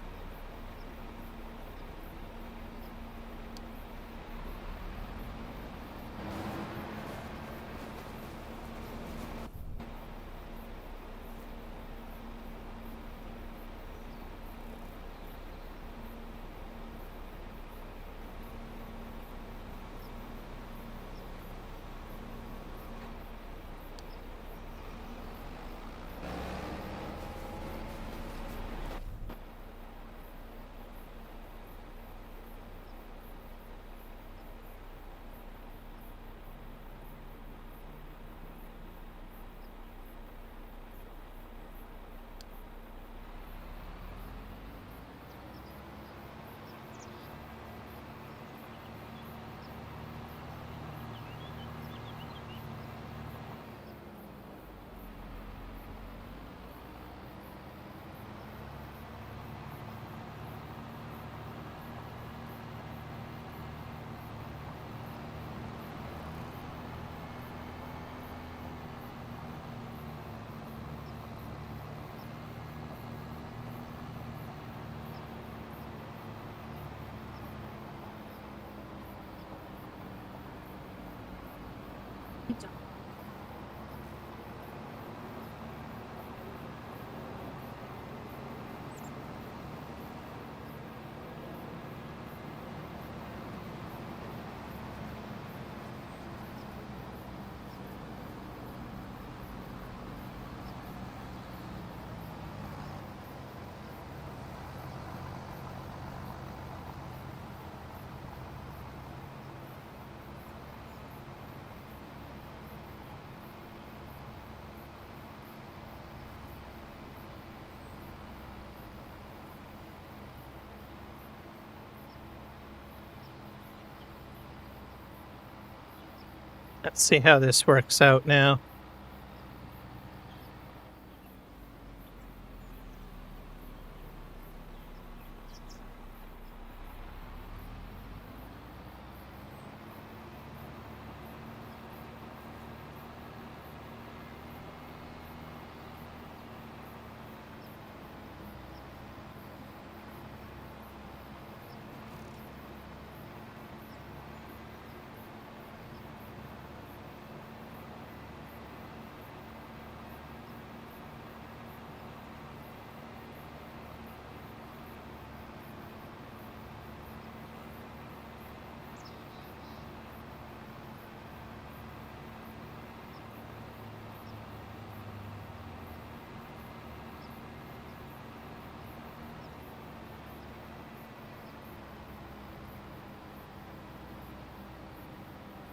Let's see how this works out now.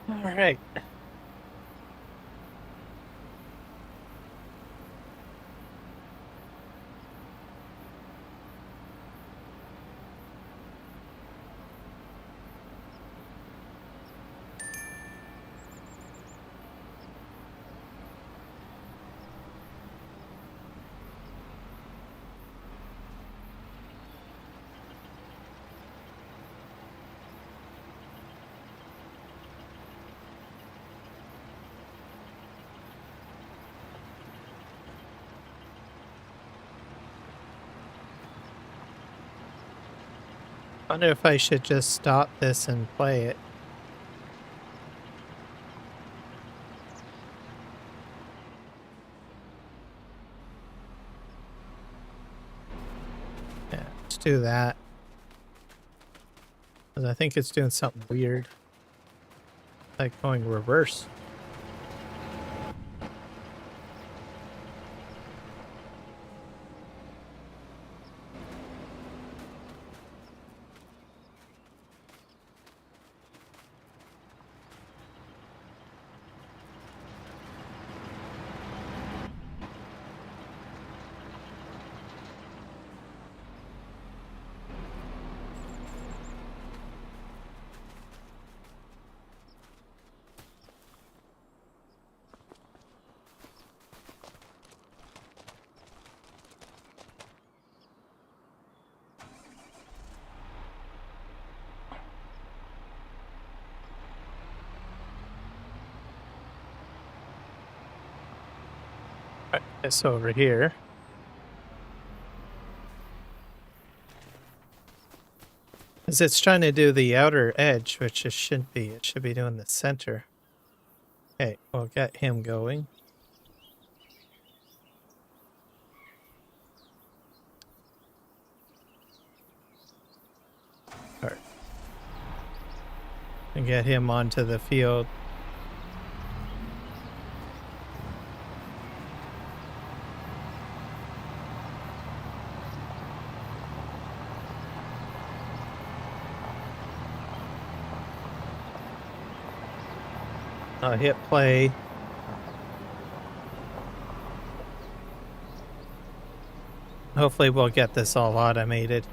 All right. Wonder if I should just stop this and play it. Yeah, let's do that. Because I think it's doing something weird. Like going reverse. Right, this over here. Because it's trying to do the outer edge, which it shouldn't be. It should be doing the center. Okay, we'll get him going. All right. And get him onto the field. I'll hit play. Hopefully we'll get this all automated.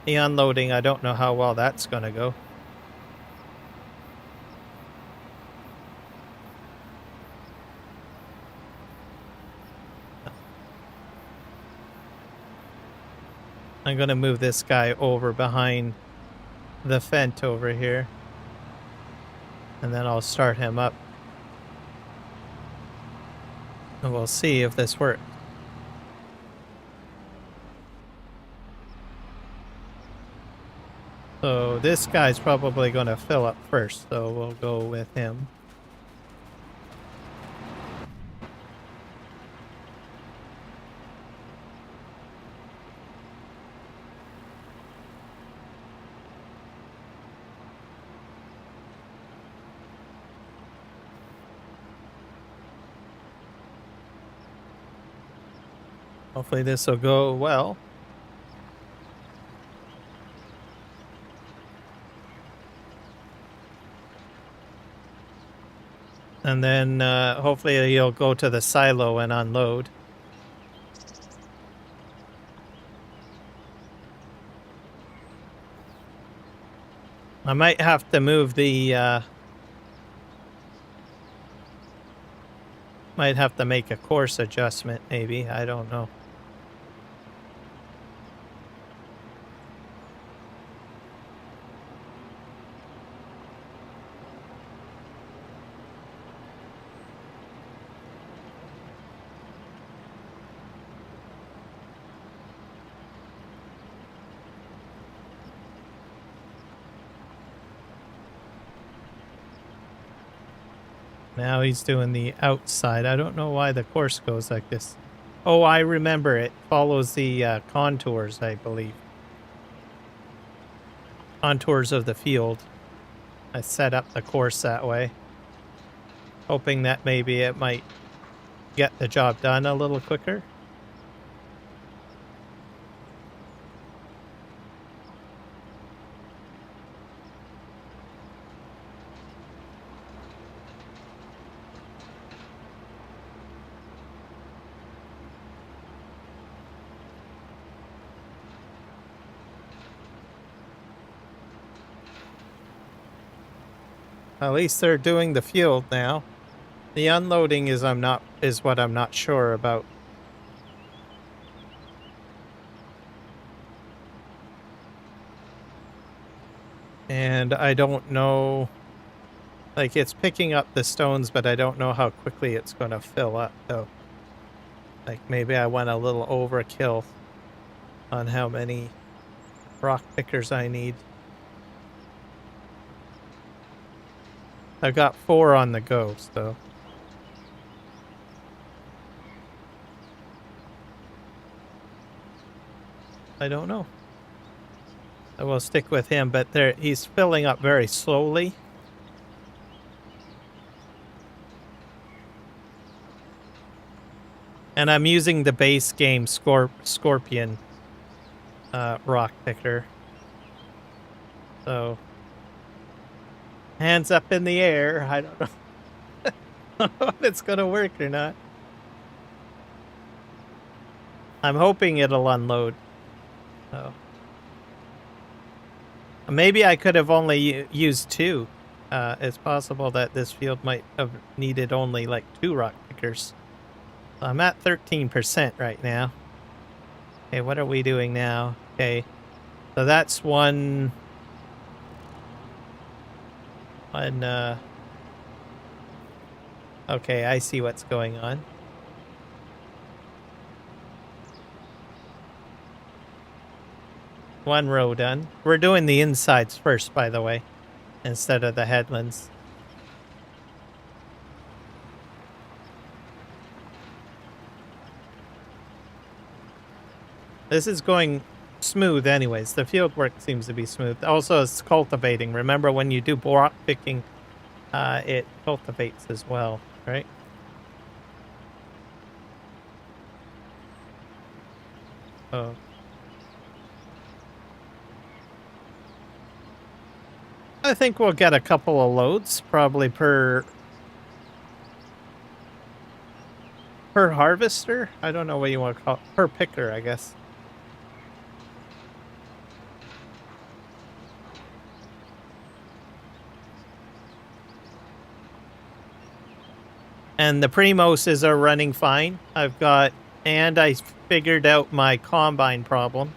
The unloading, I don't know how well that's going to go. I'm going to move this guy over behind the fence over here. And then I'll start him up. And we'll see if this works. So this guy's probably going to fill up first, so we'll go with him. Hopefully this will go well. And then hopefully he'll go to the silo and unload. I might have to move the, might have to make a course adjustment, maybe. I don't know. Now he's doing the outside. I don't know why the course goes like this. Oh, I remember. It follows the contours, I believe. Contours of the field. I set up the course that way, hoping that maybe it might get the job done a little quicker. At least they're doing the field now. The unloading is what I'm not sure about. And I don't know, like, it's picking up the stones, but I don't know how quickly it's going to fill up, though. Like, maybe I went a little overkill on how many rock pickers I need. I've got 4 on the go, so. I don't know. I will stick with him, but he's filling up very slowly. And I'm using the base game Scorpion rock picker. So, hands up in the air. I don't know. I don't know if it's gonna work or not. I'm hoping it'll unload. So. Maybe I could have only used 2. It's possible that this field might have needed only like 2 rock pickers. So I'm at 13% right now. Okay, what are we doing now? Okay, so that's one. Okay, I see what's going on. One row done. We're doing the insides first, by the way, instead of the headlands. This is going smooth anyways. The field work seems to be smooth. Also, it's cultivating. Remember, when you do rock picking, it cultivates as well, right? Oh. I think we'll get a couple of loads, probably per harvester. I don't know what you want to call it. Per picker, I guess. And the Premoses are running fine. And I figured out my combine problem.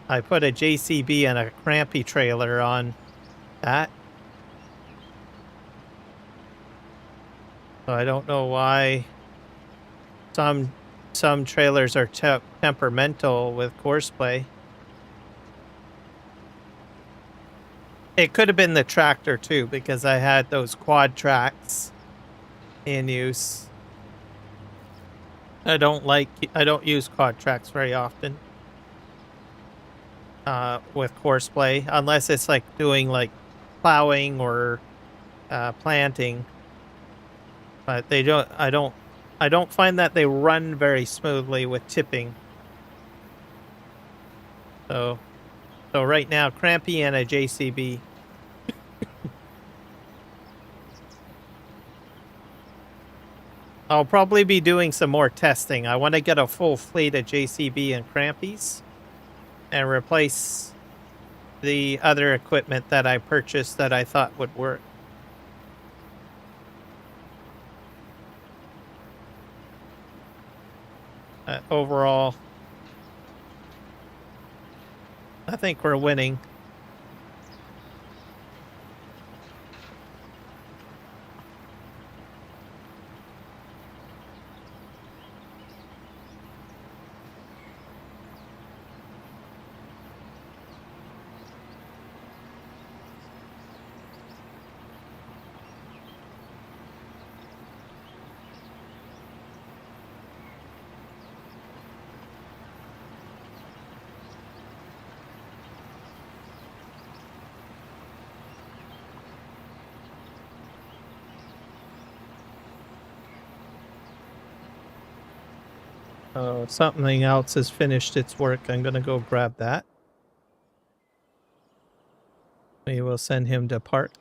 I put a JCB and a crampy trailer on that. So I don't know why some trailers are temperamental with Courseplay. It could have been the tractor too, because I had those quad tracks in use. I don't use quad tracks very often with Courseplay, unless it's like doing like plowing or planting. But I don't find that they run very smoothly with tipping. So right now, crampy and a JCB. I'll probably be doing some more testing. I want to get a full fleet of JCB and crampies and replace the other equipment that I purchased that I thought would work. Overall, I think we're winning. Oh, something else has finished its work. I'm gonna go grab that. We will send him to park.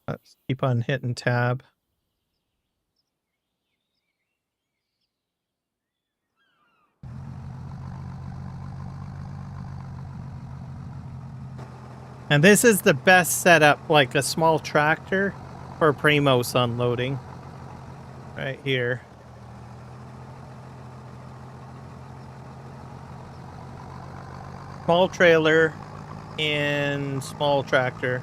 Let's keep on hitting tab. And this is the best setup, like a small tractor for Premos unloading. Right here. Small trailer and small tractor.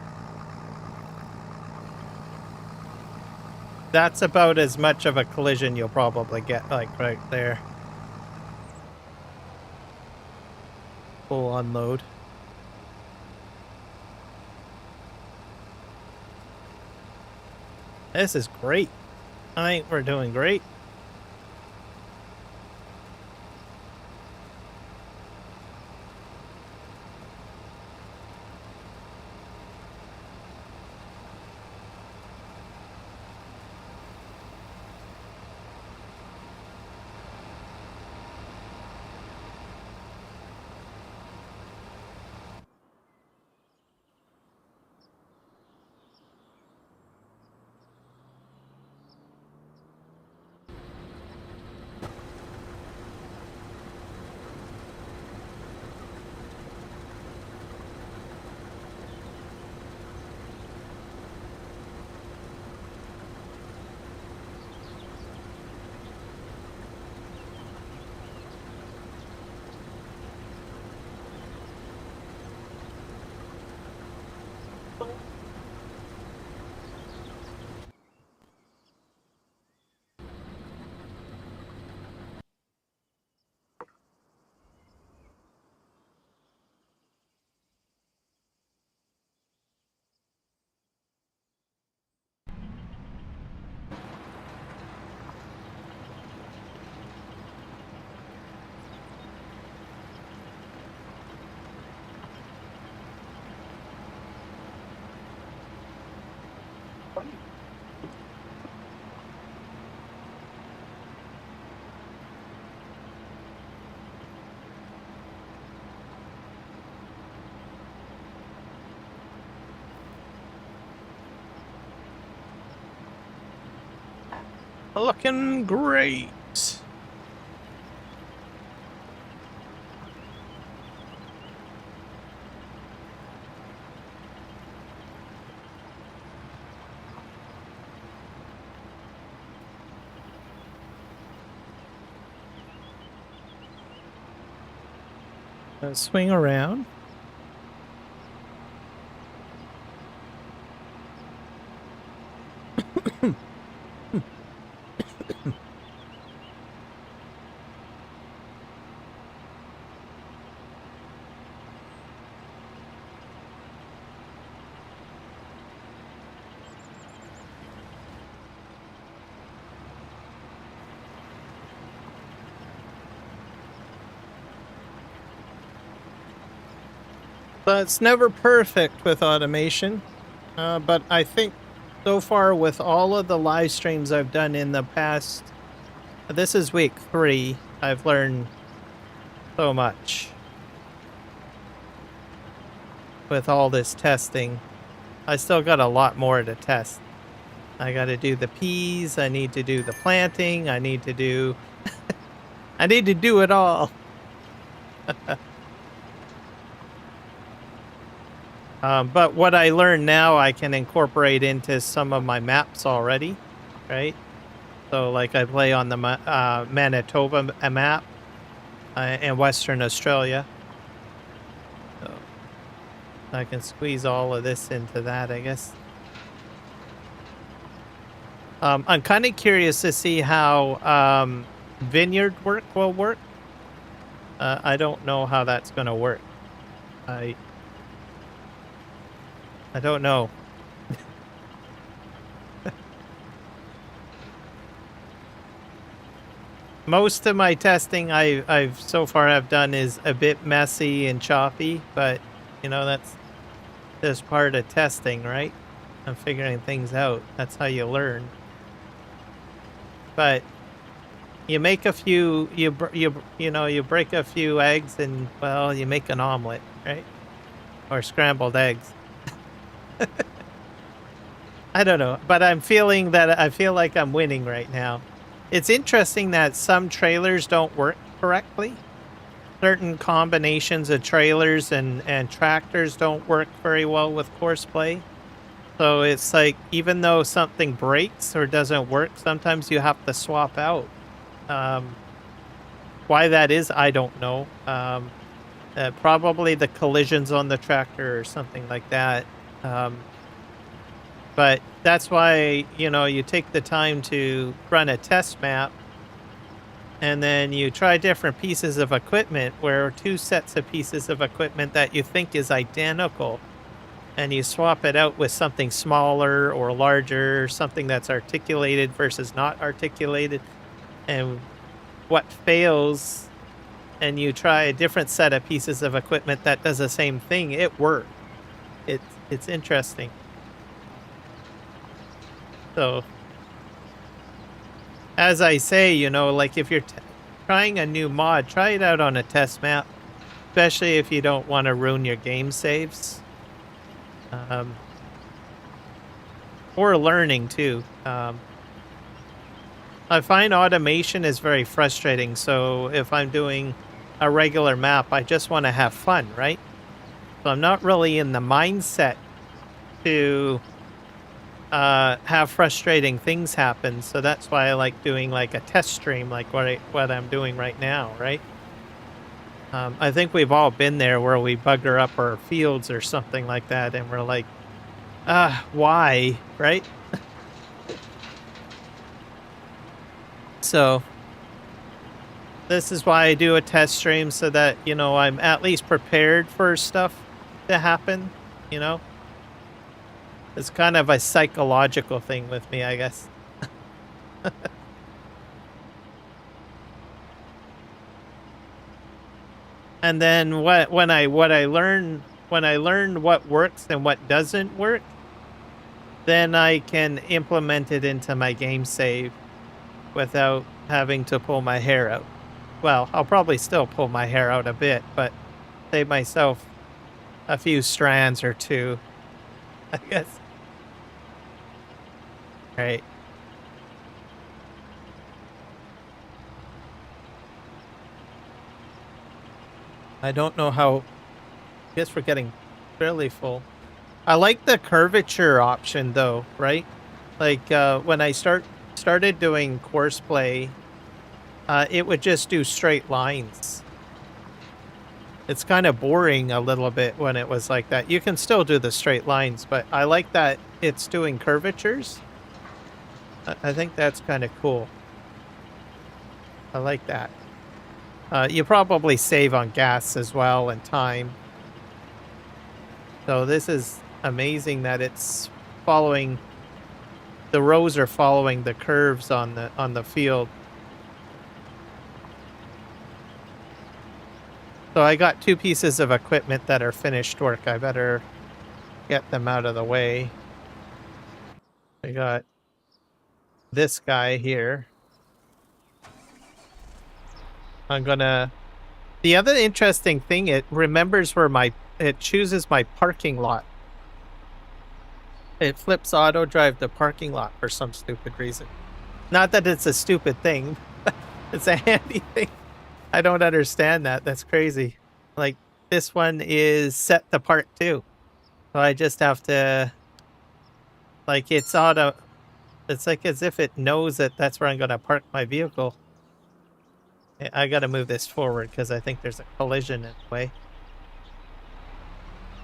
That's about as much of a collision you'll probably get, like right there. Full unload. This is great. I think we're doing great. Looking great. Swing around. But it's never perfect with automation. But I think so far with all of the live streams I've done in the past, this is week 3, I've learned so much with all this testing. I still got a lot more to test. I got to do the peas, I need to do the planting, I need to do I need to do it all. But what I learned now, I can incorporate into some of my maps already, right? So, like, I play on the Manitoba map and Western Australia. So I can squeeze all of this into that, I guess. I'm kind of curious to see how vineyard work will work. I don't know how that's going to work. I don't know. Most of my testing I've so far have done is a bit messy and choppy, but you know, that's just part of testing, right? I'm figuring things out. That's how you learn. But you make a few, you break a few eggs and, well, you make an omelet, right? Or scrambled eggs. I don't know, but I feel like I'm winning right now. It's interesting that some trailers don't work correctly. Certain combinations of trailers and tractors don't work very well with Courseplay. So it's like, even though something breaks or doesn't work, sometimes you have to swap out. Why that is, I don't know. Probably the collisions on the tractor or something like that. But that's why, you know, you take the time to run a test map and then you try different pieces of equipment, where 2 sets of pieces of equipment that you think is identical, and you swap it out with something smaller or larger, something that's articulated versus not articulated, and what fails, and you try a different set of pieces of equipment that does the same thing, it works. It's interesting. So, as I say, you know, like, if you're trying a new mod, try it out on a test map, especially if you don't want to ruin your game saves. Or learning, too. I find automation is very frustrating, so if I'm doing a regular map, I just want to have fun, right? So I'm not really in the mindset to have frustrating things happen, so that's why I like doing like a test stream, like what I'm doing right now, right? I think we've all been there where we bugger up our fields or something like that, and we're like, why, right? So this is why I do a test stream, so that, you know, I'm at least prepared for stuff to happen, you know? It's kind of a psychological thing with me, I guess. And then when I learn what works and what doesn't work, then I can implement it into my game save without having to pull my hair out. Well, I'll probably still pull my hair out a bit, but save myself a few strands or 2, I guess. Right. I don't know how. I guess we're getting fairly full. I like the curvature option, though, right? Like, when I started doing Courseplay, it would just do straight lines. It's kind of boring a little bit when it was like that. You can still do the straight lines, but I like that it's doing curvatures. I think that's kind of cool. I like that. You probably save on gas as well and time. So this is amazing that it's following, the rows are following the curves on the field. So I got 2 pieces of equipment that are finished work. I better get them out of the way. I got this guy here. I'm gonna... The other interesting thing, it remembers where it chooses my parking lot. It flips AutoDrive the parking lot for some stupid reason. Not that it's a stupid thing, but it's a handy thing. I don't understand that. That's crazy. Like, this one is set to park too. So I just have to... Like, it's auto... It's like as if it knows that that's where I'm going to park my vehicle. I got to move this forward because I think there's a collision in the way.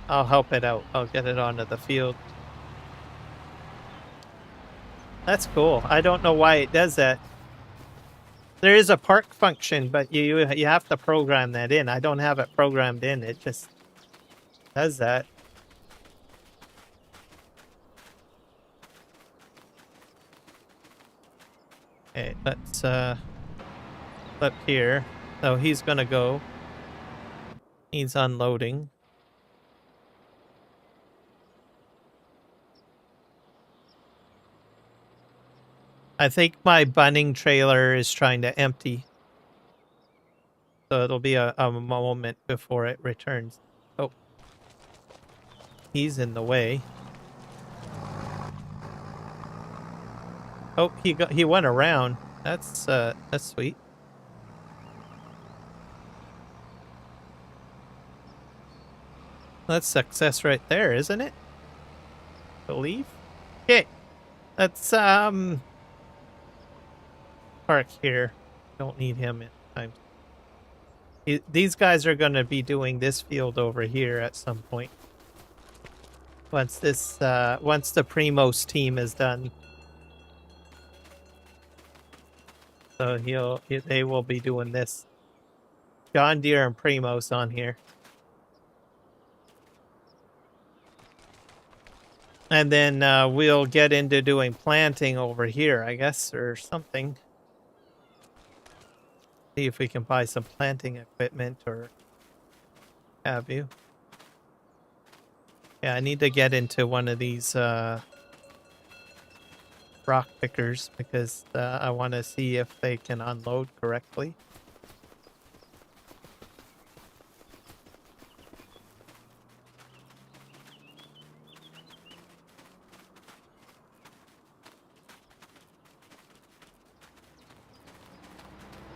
I'll help it out. I'll get it onto the field. That's cool. I don't know why it does that. There is a park function, but you have to program that in. I don't have it programmed in. It just does that. Okay, let's flip here. So he's gonna go. He's unloading. I think my bunning trailer is trying to empty. So it'll be a moment before it returns. Oh. He's in the way. Oh, he went around. That's sweet. That's success right there, isn't it? Believe? Okay. Let's park here. Don't need him in time. These guys are going to be doing this field over here at some point. Once the Premos team is done. So they will be doing this. John Deere and Premos on here. And then we'll get into doing planting over here, I guess, or something. See if we can buy some planting equipment or have you. Yeah, I need to get into one of these rock pickers because I want to see if they can unload correctly.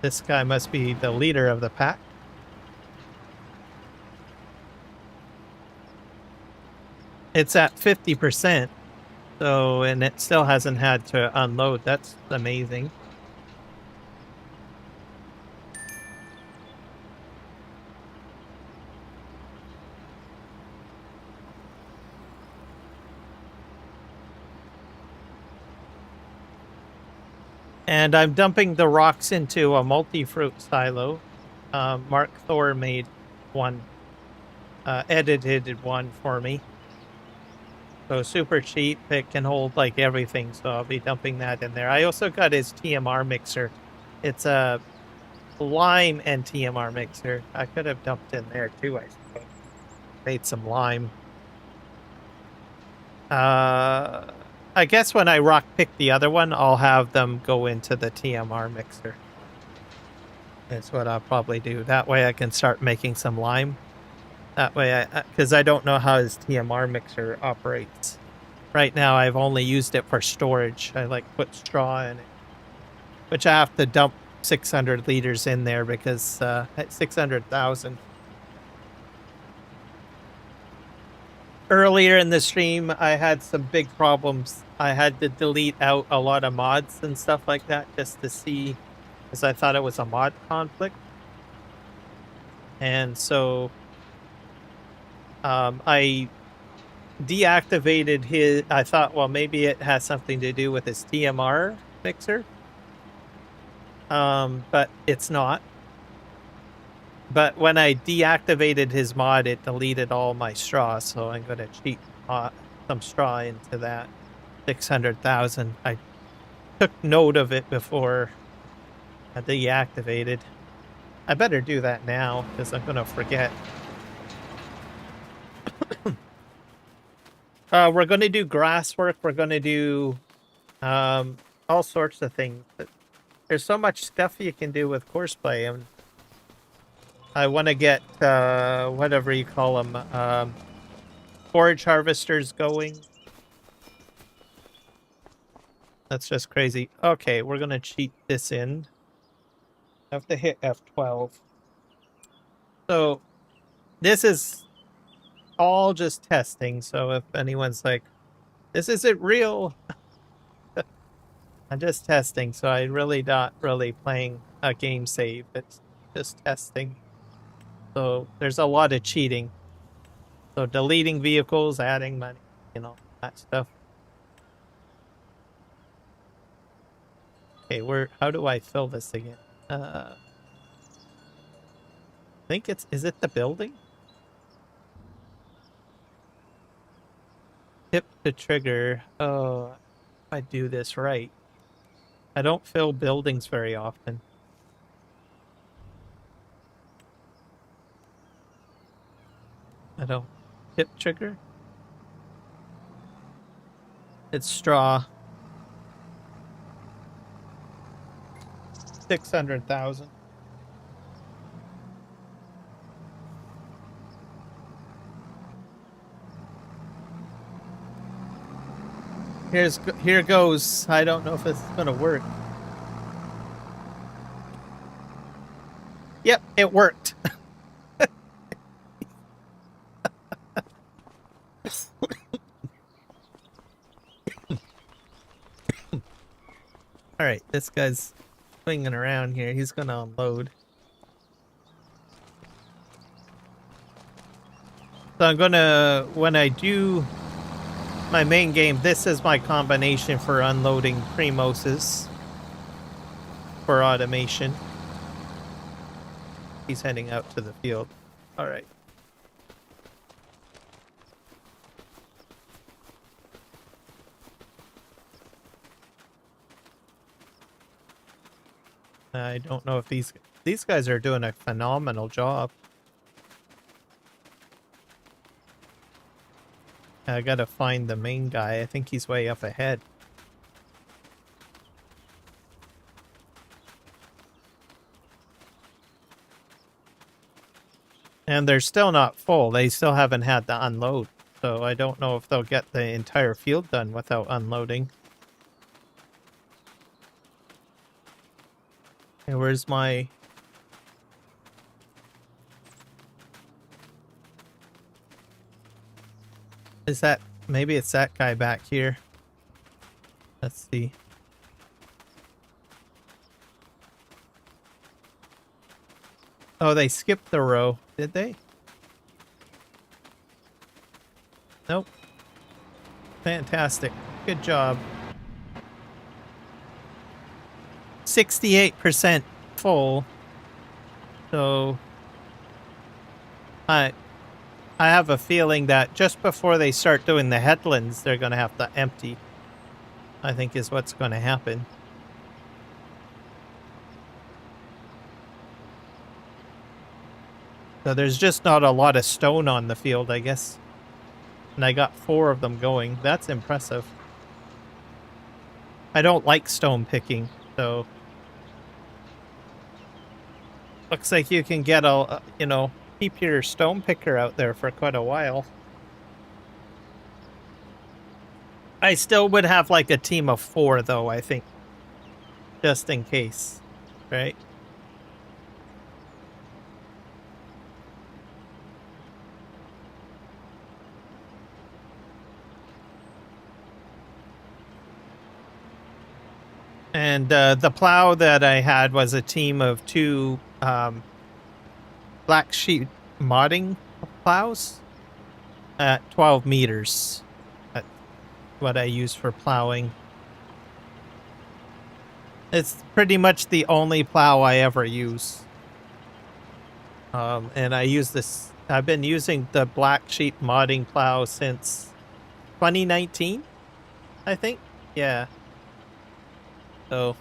This guy must be the leader of the pack. It's at 50%, so, and it still hasn't had to unload. That's amazing. And I'm dumping the rocks into a multi-fruit silo. Mark Thor made one, edited one for me. So super cheap. It can hold like everything, so I'll be dumping that in there. I also got his TMR mixer. It's a lime and TMR mixer. I could have dumped in there too, I suppose. Made some lime. I guess when I rock pick the other one, I'll have them go into the TMR mixer. That's what I'll probably do. That way I can start making some lime. That way, because I don't know how his TMR mixer operates. Right now, I've only used it for storage. I like put straw in it, which I have to dump 600 liters in there because at 600,000. Earlier in the stream, I had some big problems. I had to delete out a lot of mods and stuff like that just to see, because I thought it was a mod conflict. And so I deactivated his... I thought, well, maybe it has something to do with his TMR mixer. But it's not. But when I deactivated his mod, it deleted all my straw, so I'm going to cheat some straw into that 600,000. I took note of it before I deactivated. I better do that now because I'm gonna forget. We're gonna do grass work. We're gonna do all sorts of things. There's so much stuff you can do with Courseplay, and I want to get whatever you call them, forage harvesters going. That's just crazy. Okay, we're gonna cheat this in. I have to hit F12. So this is all just testing. So if anyone's like, "This isn't real," I'm just testing. So I really not really playing a game save. It's just testing. So there's a lot of cheating. So deleting vehicles, adding money, you know, that stuff. Okay, how do I fill this again? I think is it the building? Tip to trigger. Oh, if I do this right. I don't fill buildings very often. I don't. Tip trigger? It's straw. 600,000. Here goes. I don't know if it's gonna work. Yep, it worked. All right, this guy's swinging around here. He's gonna unload. So I'm gonna, when I do my main game, this is my combination for unloading Premoses for automation. He's heading out to the field. All right. I don't know if these guys are doing a phenomenal job. I gotta find the main guy. I think he's way up ahead. And they're still not full. They still haven't had to unload. So I don't know if they'll get the entire field done without unloading. Okay, where's my... Is that... Maybe it's that guy back here. Let's see. Oh, they skipped the row. Did they? Nope. Fantastic. Good job. 68% full. So I have a feeling that just before they start doing the headlands, they're going to have to empty. I think is what's going to happen. So there's just not a lot of stone on the field, I guess. And I got 4 of them going. That's impressive. I don't like stone picking, so... Looks like you can get a, you know, keep your stone picker out there for quite a while. I still would have like a team of 4 though, I think. Just in case, right? And the plow that I had was a team of 2 black sheep modding plows at 12 meters. That's what I use for plowing. It's pretty much the only plow I ever use. And I use this, I've been using the black sheep modding plow since 2019, I think. Yeah. So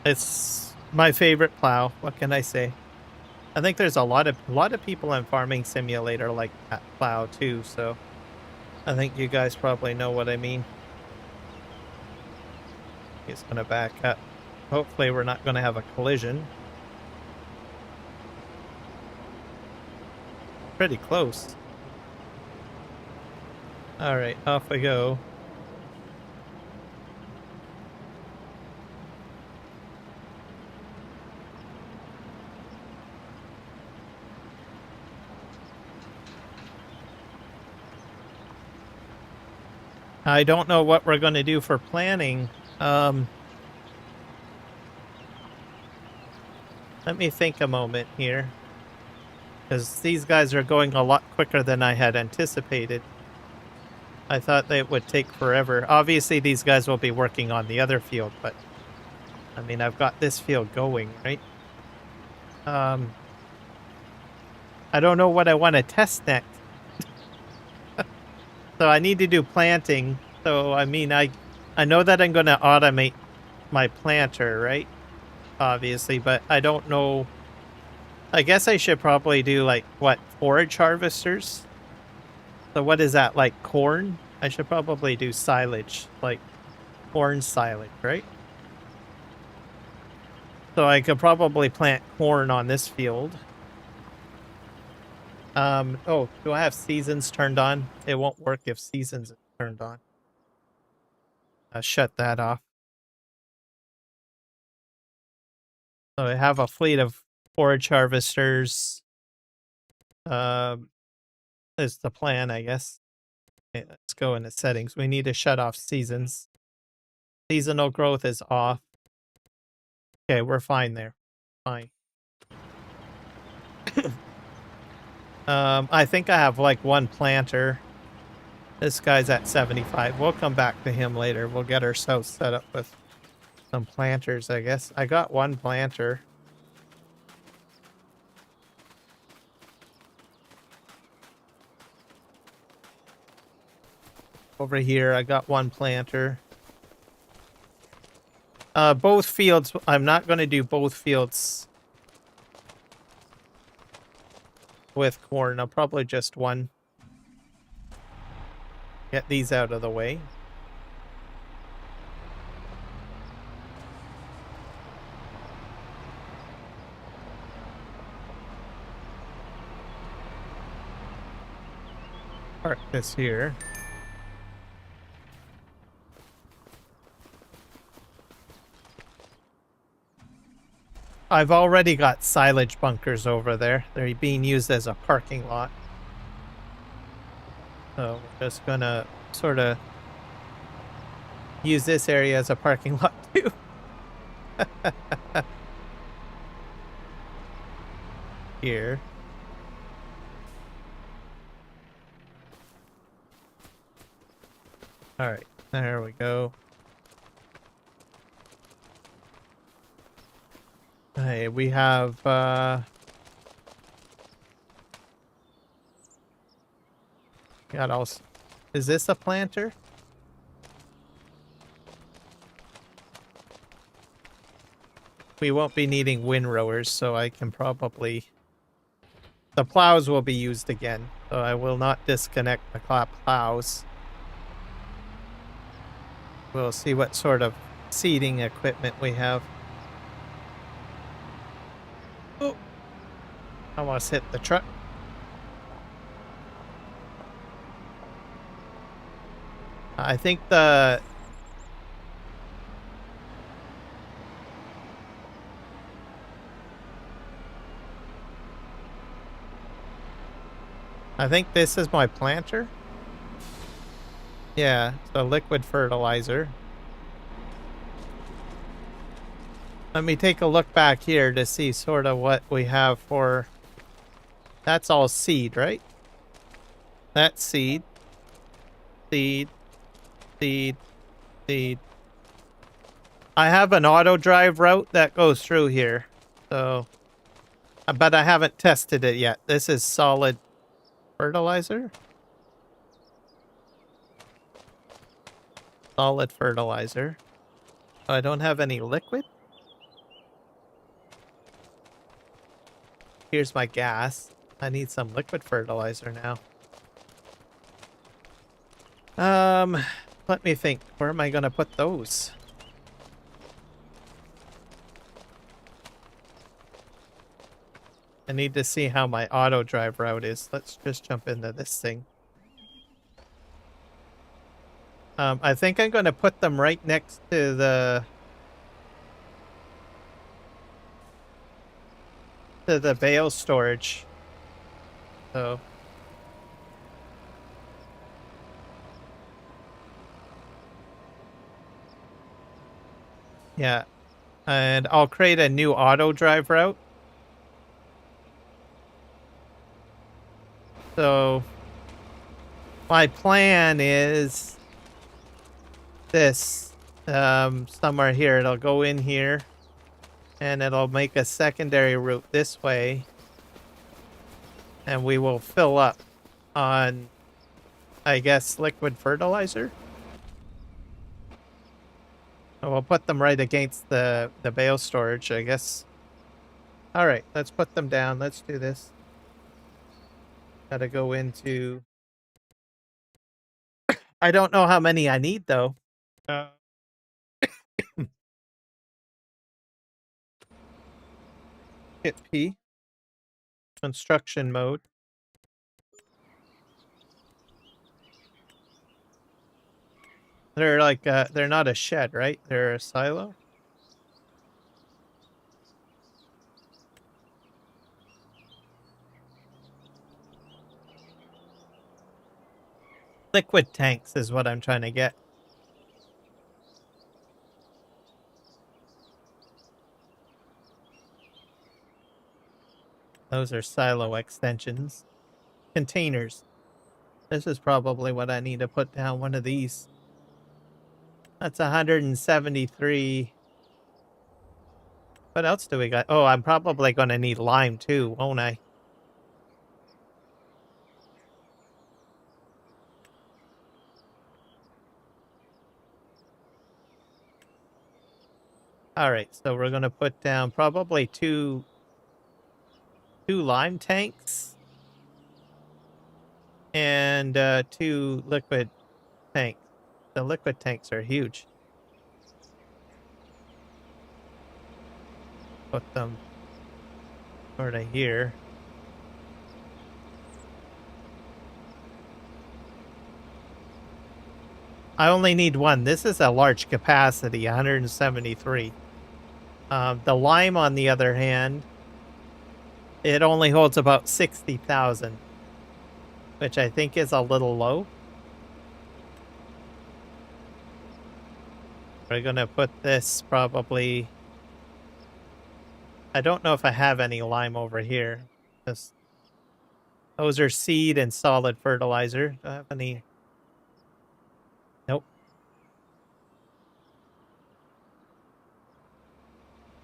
It's my favorite plow. What can I say? I think there's a lot of people in Farming Simulator like that plow too, so I think you guys probably know what I mean. It's gonna back up. Hopefully we're not gonna have a collision. Pretty close. Alright, off we go. I don't know what we're going to do for planning. Let me think a moment here. Because these guys are going a lot quicker than I had anticipated. I thought they would take forever. Obviously, these guys will be working on the other field, but... I mean, I've got this field going, right? I don't know what I want to test next. So I need to do planting. So, I mean, I know that I'm going to automate my planter, right? Obviously, but I don't know. I guess I should probably do, like, what, forage harvesters? So what is that, like corn? I should probably do silage, like corn silage, right? So I could probably plant corn on this field. Oh, do I have seasons turned on? It won't work if seasons are turned on. I'll shut that off. So I have a fleet of forage harvesters. Is the plan, I guess. Okay, let's go into settings. We need to shut off seasons. Seasonal growth is off. Okay, we're fine there. Fine. I think I have like one planter. This guy's at 75. We'll come back to him later. We'll get ourselves set up with some planters, I guess. I got one planter. Over here, I got one planter. Both fields, I'm not going to do both fields with corn. I'll probably just one. Get these out of the way. Park this here. I've already got silage bunkers over there. They're being used as a parking lot. So we're just gonna sort of use this area as a parking lot too. Here. Alright, there we go. Hey, we have, got also... Is this a planter? We won't be needing windrowers, so I can probably... The plows will be used again, so I will not disconnect the plows. We'll see what sort of seeding equipment we have. Oh! Almost hit the truck. I think the... I think this is my planter. Yeah, so liquid fertilizer. Let me take a look back here to see sort of what we have for... That's all seed, right? That's seed. Seed. Seed. Seed. I have an AutoDrive route that goes through here. So... But I haven't tested it yet. This is solid fertilizer? Solid fertilizer. Oh, I don't have any liquid? here's my gas. I need some liquid fertilizer now. Let me think. Where am I gonna put those? I need to see how my AutoDrive route is. Let's just jump into this thing. I think I'm gonna put them right next to the bale storage. So yeah. And I'll create a new AutoDrive route. So my plan is this. Somewhere here. It'll go in here. And it'll make a secondary route this way. And we will fill up on, I guess, liquid fertilizer. So we'll put them right against the bale storage, I guess. All right, let's put them down. Let's do this. Gotta go into... I don't know how many I need, though. Hit P. Construction mode. They're like, they're not a shed, right? They're a silo. Liquid tanks is what I'm trying to get. Those are silo extensions. Containers. This is probably what I need to put down, one of these. That's 173. What else do we got? Oh, I'm probably going to need lime too, won't I? Alright, so we're going to put down probably two lime tanks. And 2 liquid tanks. The liquid tanks are huge. Put them sort of here. I only need one. This is a large capacity, 173. The lime, on the other hand, it only holds about 60,000, which I think is a little low. We're gonna put this probably... I don't know if I have any lime over here. Those are seed and solid fertilizer. Do I have any? Nope.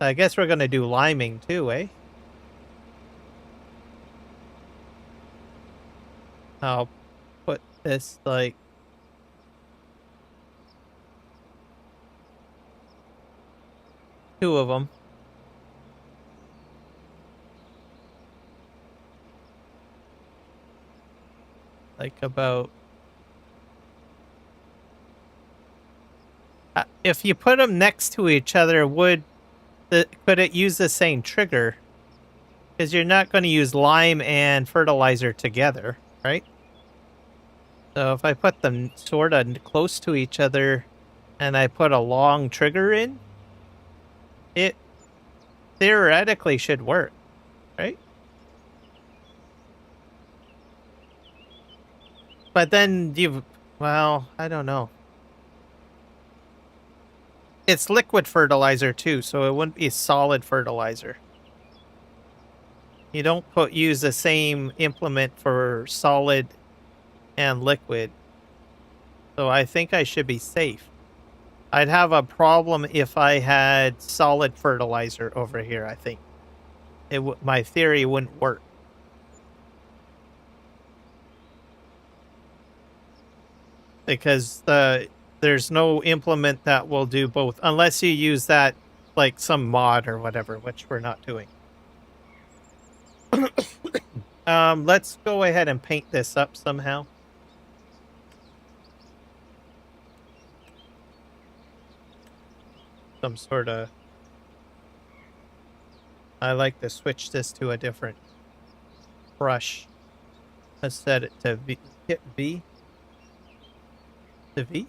I guess we're gonna do liming too, eh? I'll put this like... two of them. Like about... if you put them next to each other, could it use the same trigger? Because you're not going to use lime and fertilizer together, right? So if I put them sort of close to each other and I put a long trigger in, it theoretically should work, right? But then well, I don't know. It's liquid fertilizer too, so it wouldn't be solid fertilizer. You don't use the same implement for solid and liquid. So I think I should be safe. I'd have a problem if I had solid fertilizer over here, I think. My theory wouldn't work. Because there's no implement that will do both, unless you use that, like some mod or whatever, which we're not doing. Let's go ahead and paint this up somehow. Some sort of... I like to switch this to a different brush. Let's set it to V. Hit V. To V?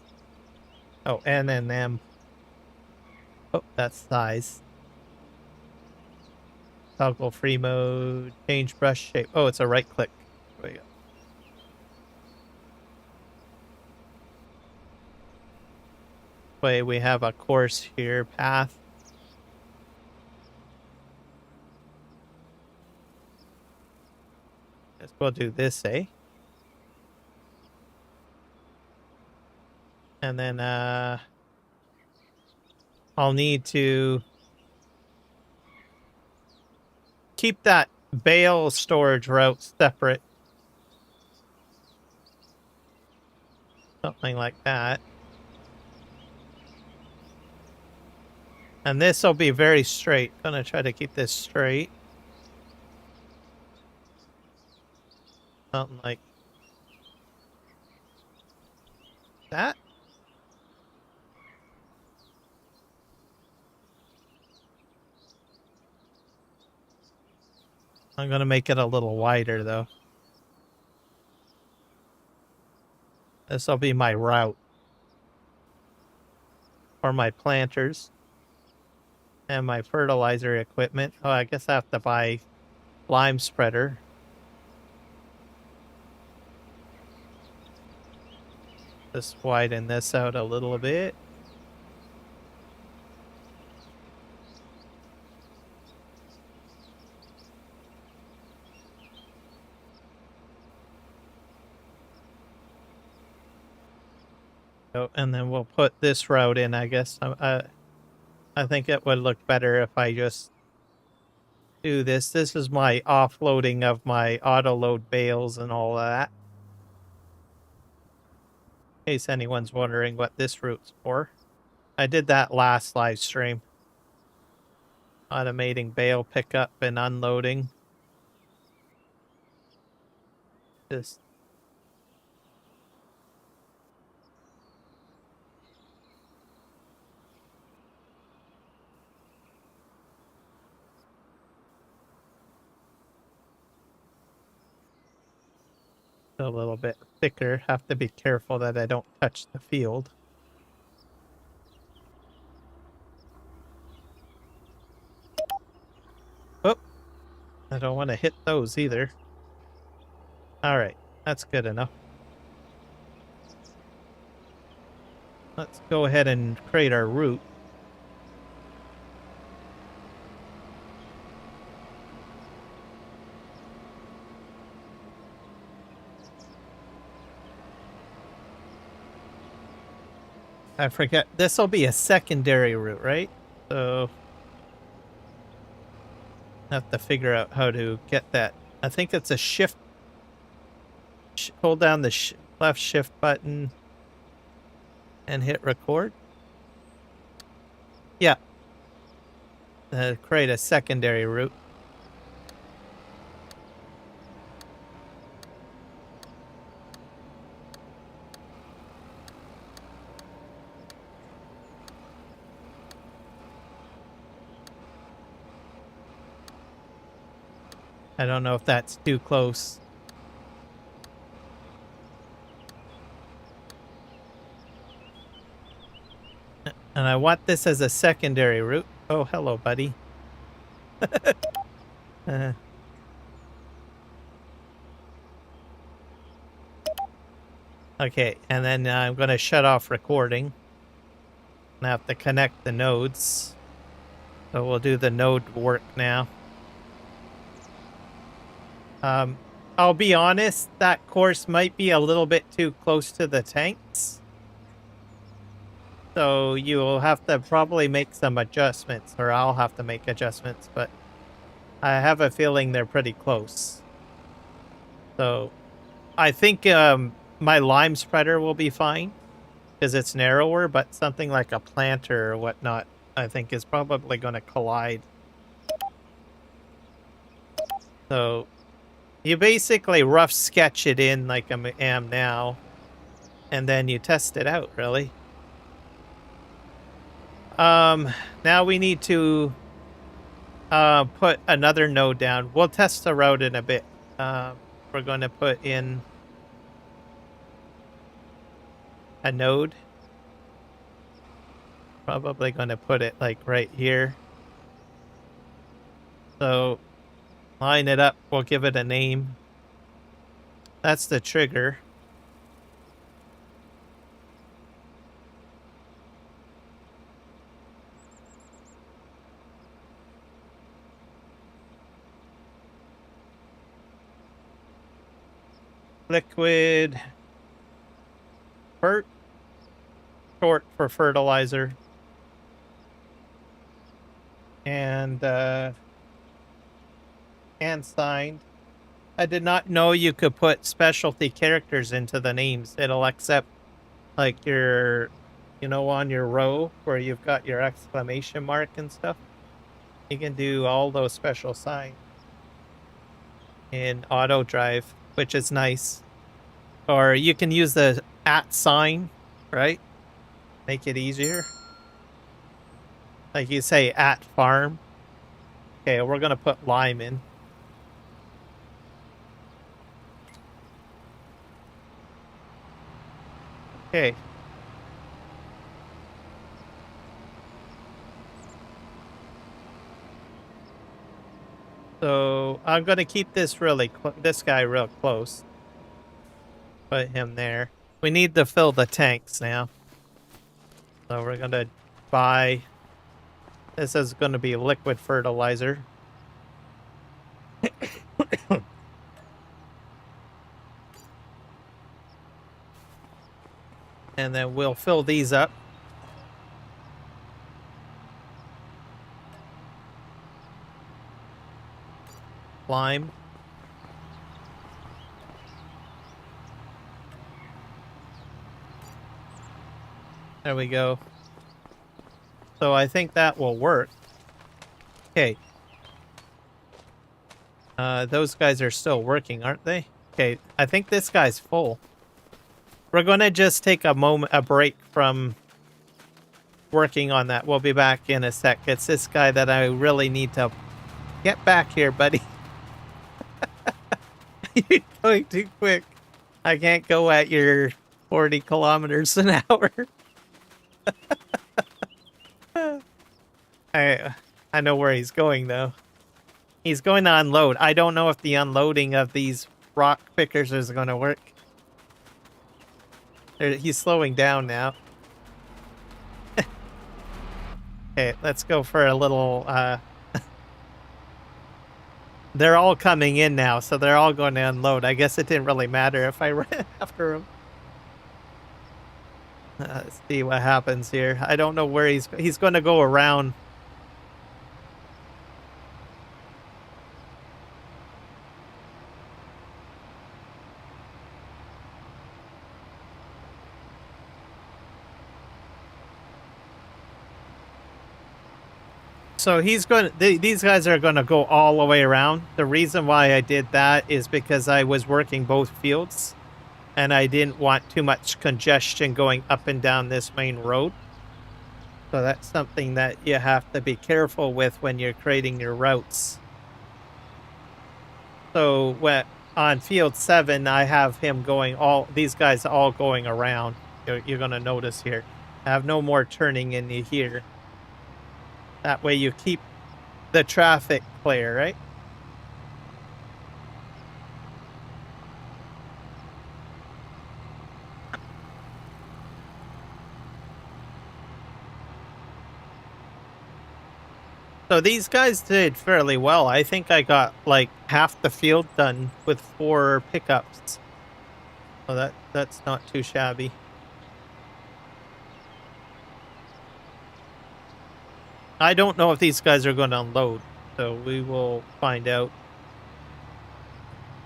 Oh, N and M. Oh, that's size. Toggle free mode. Change brush shape. Oh, it's a right click. There we go. Way we have a course here, path. Guess we'll do this, eh? And then I'll need to keep that bale storage route separate. Something like that. And this will be very straight. Gonna try to keep this straight. Something like that. I'm gonna make it a little wider though. This will be my route for my planters and my fertilizer equipment. Oh, I guess I have to buy lime spreader. Just widen this out a little bit. Oh, and then we'll put this route in, I guess. I think it would look better if I just do this. This is my offloading of my auto load bales and all that. In case anyone's wondering what this route's for. I did that last live stream. Automating bale pickup and unloading. Just a little bit thicker. Have to be careful that I don't touch the field. Oh, I don't want to hit those either. All right, that's good enough. Let's go ahead and create our route. I forget, this will be a secondary route, right? So I have to figure out how to get that. I think it's a shift. Hold down the left shift button and hit record. Yeah. Create a secondary route. I don't know if that's too close. And I want this as a secondary route. Oh, hello, buddy. Okay, and then I'm going to shut off recording. I have to connect the nodes. So we'll do the node work now. I'll be honest, that course might be a little bit too close to the tanks. So you will have to probably make some adjustments, or I'll have to make adjustments, but I have a feeling they're pretty close. So I think my lime spreader will be fine because it's narrower, but something like a planter or whatnot, I think is probably going to collide. So you basically rough sketch it in like I am now, and then you test it out, really. Now we need to put another node down. We'll test the route in a bit. We're going to put in a node. Probably going to put it like right here. So line it up. We'll give it a name. That's the trigger. Liquid fert, short for fertilizer. And signed. I did not know you could put specialty characters into the names. It'll accept like your, you know, on your row where you've got your exclamation mark and stuff. You can do all those special signs in AutoDrive, which is nice. Or you can use the @ sign, right? Make it easier. Like you say @ farm. Okay, we're gonna put lime in. Okay. So I'm gonna keep this this guy real close. Put him there. We need to fill the tanks now. So we're gonna buy. This is gonna be liquid fertilizer. And then we'll fill these up. Lime. There we go. So I think that will work. Okay. Those guys are still working, aren't they? Okay, I think this guy's full. We're gonna just take a break from working on that. We'll be back in a sec. It's this guy that I really need to get back here, buddy. You're going too quick. I can't go at your 40 kilometers an hour. I know where he's going, though. He's going to unload. I don't know if the unloading of these rock pickers is going to work. He's slowing down now. Okay, let's go for a little... They're all coming in now, so they're all going to unload. I guess it didn't really matter if I ran after him. Let's see what happens here. I don't know where he's going to go around. So these guys are going to go all the way around. The reason why I did that is because I was working both fields and I didn't want too much congestion going up and down this main road. So that's something that you have to be careful with when you're creating your routes. So on field 7, I have him going these guys all going around. You're going to notice here. I have no more turning into here. That way you keep the traffic clear, right? So these guys did fairly well. I think I got like half the field done with 4 pickups. So that's not too shabby. I don't know if these guys are going to unload, so we will find out.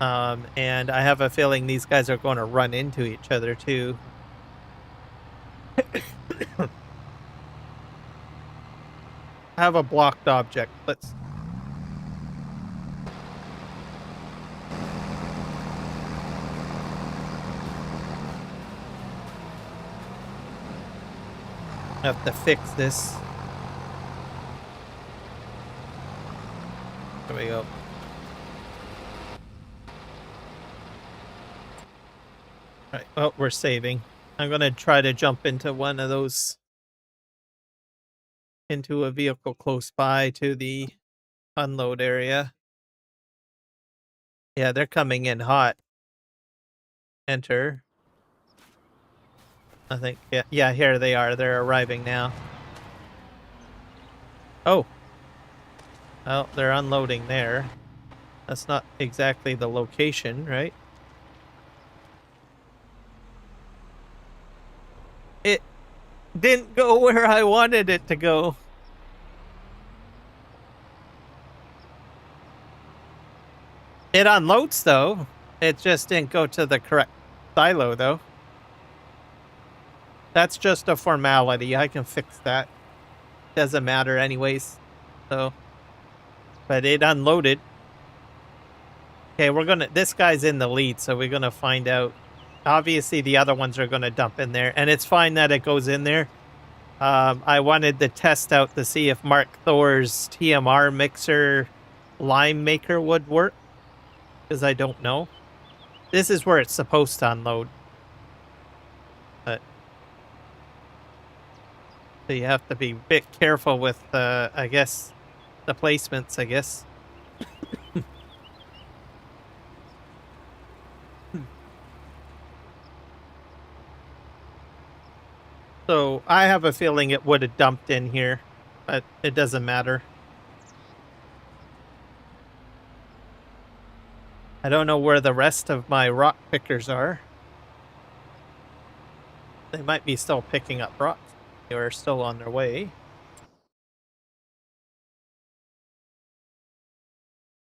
And I have a feeling these guys are going to run into each other too. I have a blocked object. I have to fix this. There we go. Alright, well, we're saving. I'm gonna try to jump into one of those, into a vehicle close by to the unload area. Yeah, they're coming in hot. Enter. I think, yeah, here they are. They're arriving now. Oh. Well, they're unloading there. That's not exactly the location, right? It didn't go where I wanted it to go. It unloads, though. It just didn't go to the correct silo, though. That's just a formality. I can fix that. Doesn't matter anyways. So, but it unloaded. Okay, this guy's in the lead, so we're gonna find out. Obviously, the other ones are gonna dump in there, and it's fine that it goes in there. I wanted to test out to see if Mark Thor's TMR mixer lime maker would work, because I don't know. This is where it's supposed to unload. But so you have to be a bit careful with, I guess, the placements, I guess. So I have a feeling it would have dumped in here, but it doesn't matter. I don't know where the rest of my rock pickers are. They might be still picking up rocks. They are still on their way.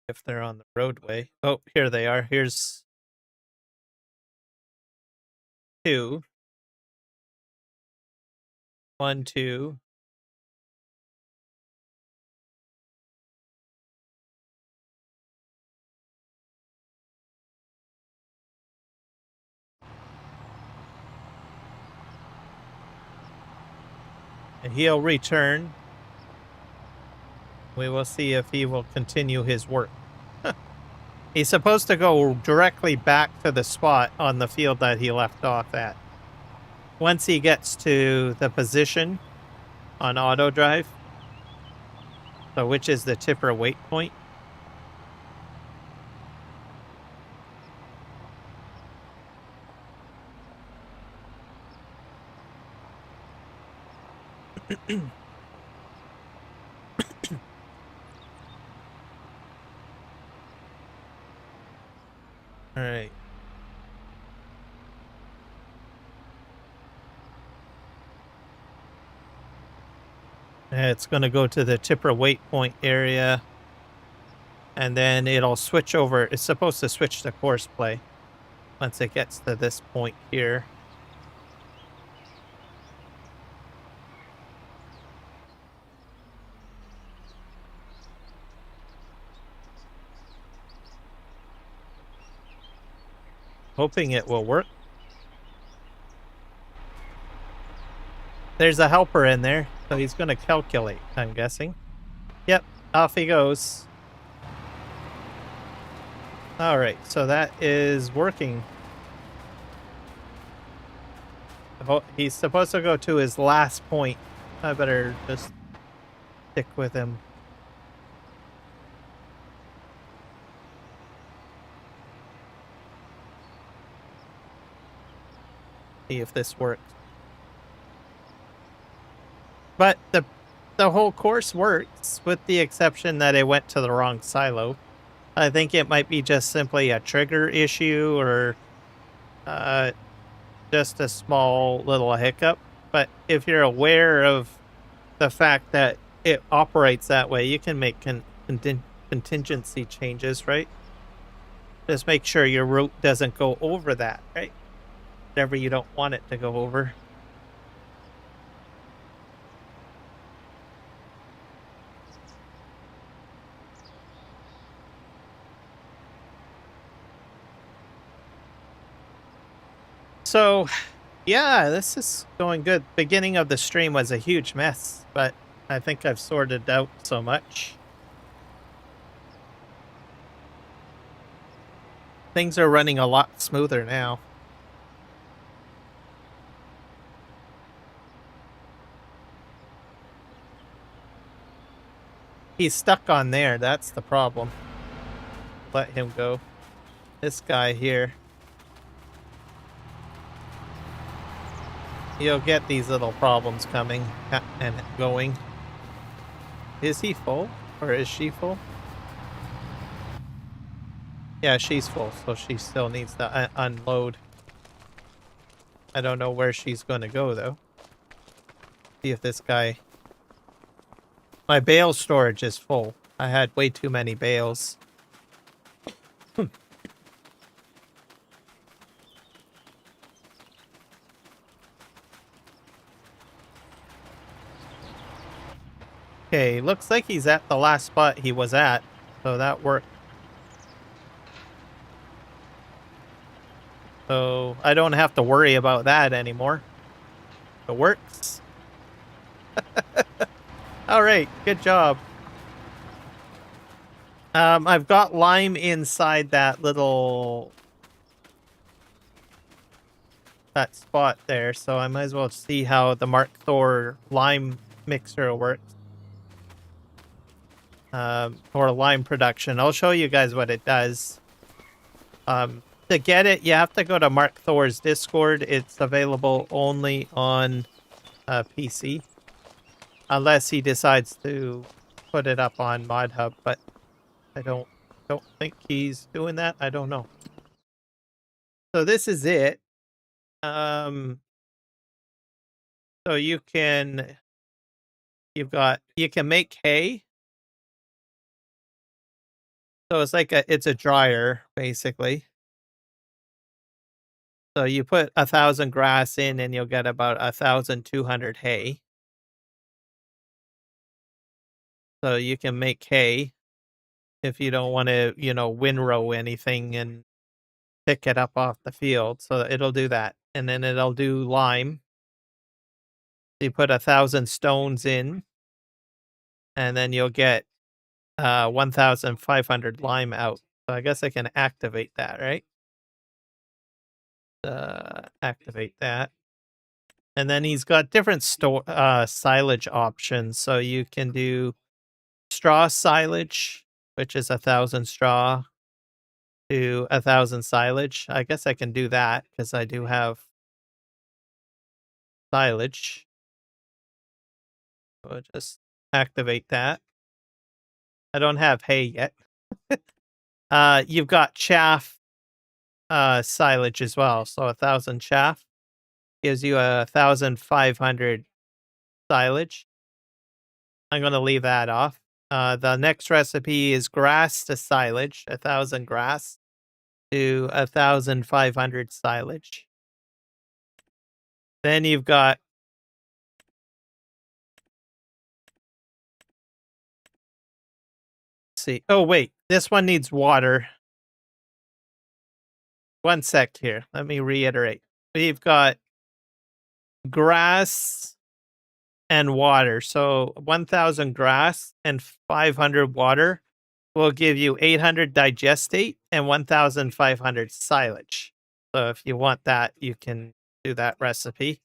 If they're on the roadway. Oh, here they are. Here's 2. 1, 2. And he'll return. We will see if he will continue his work. He's supposed to go directly back to the spot on the field that he left off at. Once he gets to the position on AutoDrive, so which is the tipper wait point. All right. It's going to go to the tipper wait point area, and then it'll switch over. It's supposed to switch to Courseplay once it gets to this point here. Hoping it will work. There's a helper in there, so he's going to calculate, I'm guessing. Yep, off he goes. All right, so that is working. He's supposed to go to his last point. I better just stick with him. See if this works. But the whole course works, with the exception that it went to the wrong silo. I think it might be just simply a trigger issue, or just a small little hiccup. But if you're aware of the fact that it operates that way, you can make contingency changes, right? Just make sure your route doesn't go over that, right? Whatever you don't want it to go over. So Yeah, this is going good. Beginning of the stream was a huge mess, but I think I've sorted out so much. Things are running a lot smoother now. He's stuck on there. That's the problem. Let him go. This guy here. You'll get these little problems coming and going. Is he full? Or is she full? Yeah, she's full, so she still needs to unload. I don't know where she's going to go, though. See if this guy... My bale storage is full. I had way too many bales. Okay, looks like he's at the last spot he was at, so that worked. So I don't have to worry about that anymore. It works. All right, good job. I've got lime inside that little... that spot there, so I might as well see how the Mark Thor lime mixer works. Or lime production. I'll show you guys what it does. To get it, you have to go to Mark Thor's Discord. It's available only on PC. Unless he decides to put it up on Mod Hub, but I don't think he's doing that. I don't know. So this is it. So you can make hay. So it's like it's a dryer, basically. So you put 1,000 grass in and you'll get about 1,200 hay. So you can make hay if you don't want to, windrow anything and pick it up off the field. So it'll do that. And then it'll do lime. You put 1,000 stones in and then you'll get 1,500 lime out. So I guess I can activate that, right? Activate that. And then he's got different silage options. So you can do straw silage, which is 1,000 straw to 1,000 silage. I guess I can do that because I do have silage. So I'll just activate that. I don't have hay yet. You've got chaff silage as well. So 1,000 chaff gives you 1,500 silage. I'm going to leave that off. The next recipe is grass to silage, 1,000 grass to 1,500 silage. Then you've got see. Oh, wait. This one needs water. One sec here. Let me reiterate. We've got grass and water. So 1,000 grass and 500 water will give you 800 digestate and 1,500 silage. So if you want that, you can do that recipe.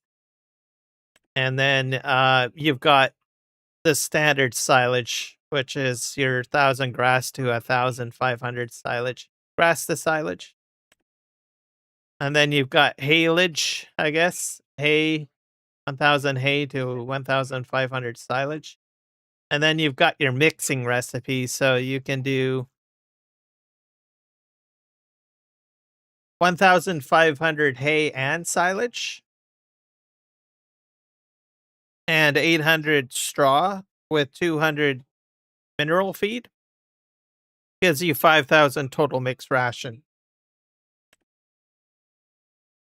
And then you've got the standard silage, which is your 1,000 grass to 1,500 silage. Grass to silage. And then you've got haylage, I guess. Hay, 1,000 hay to 1,500 silage. And then you've got your mixing recipe. So you can do 1,500 hay and silage. And 800 straw with 200 mineral feed. Gives you 5,000 total mixed ration.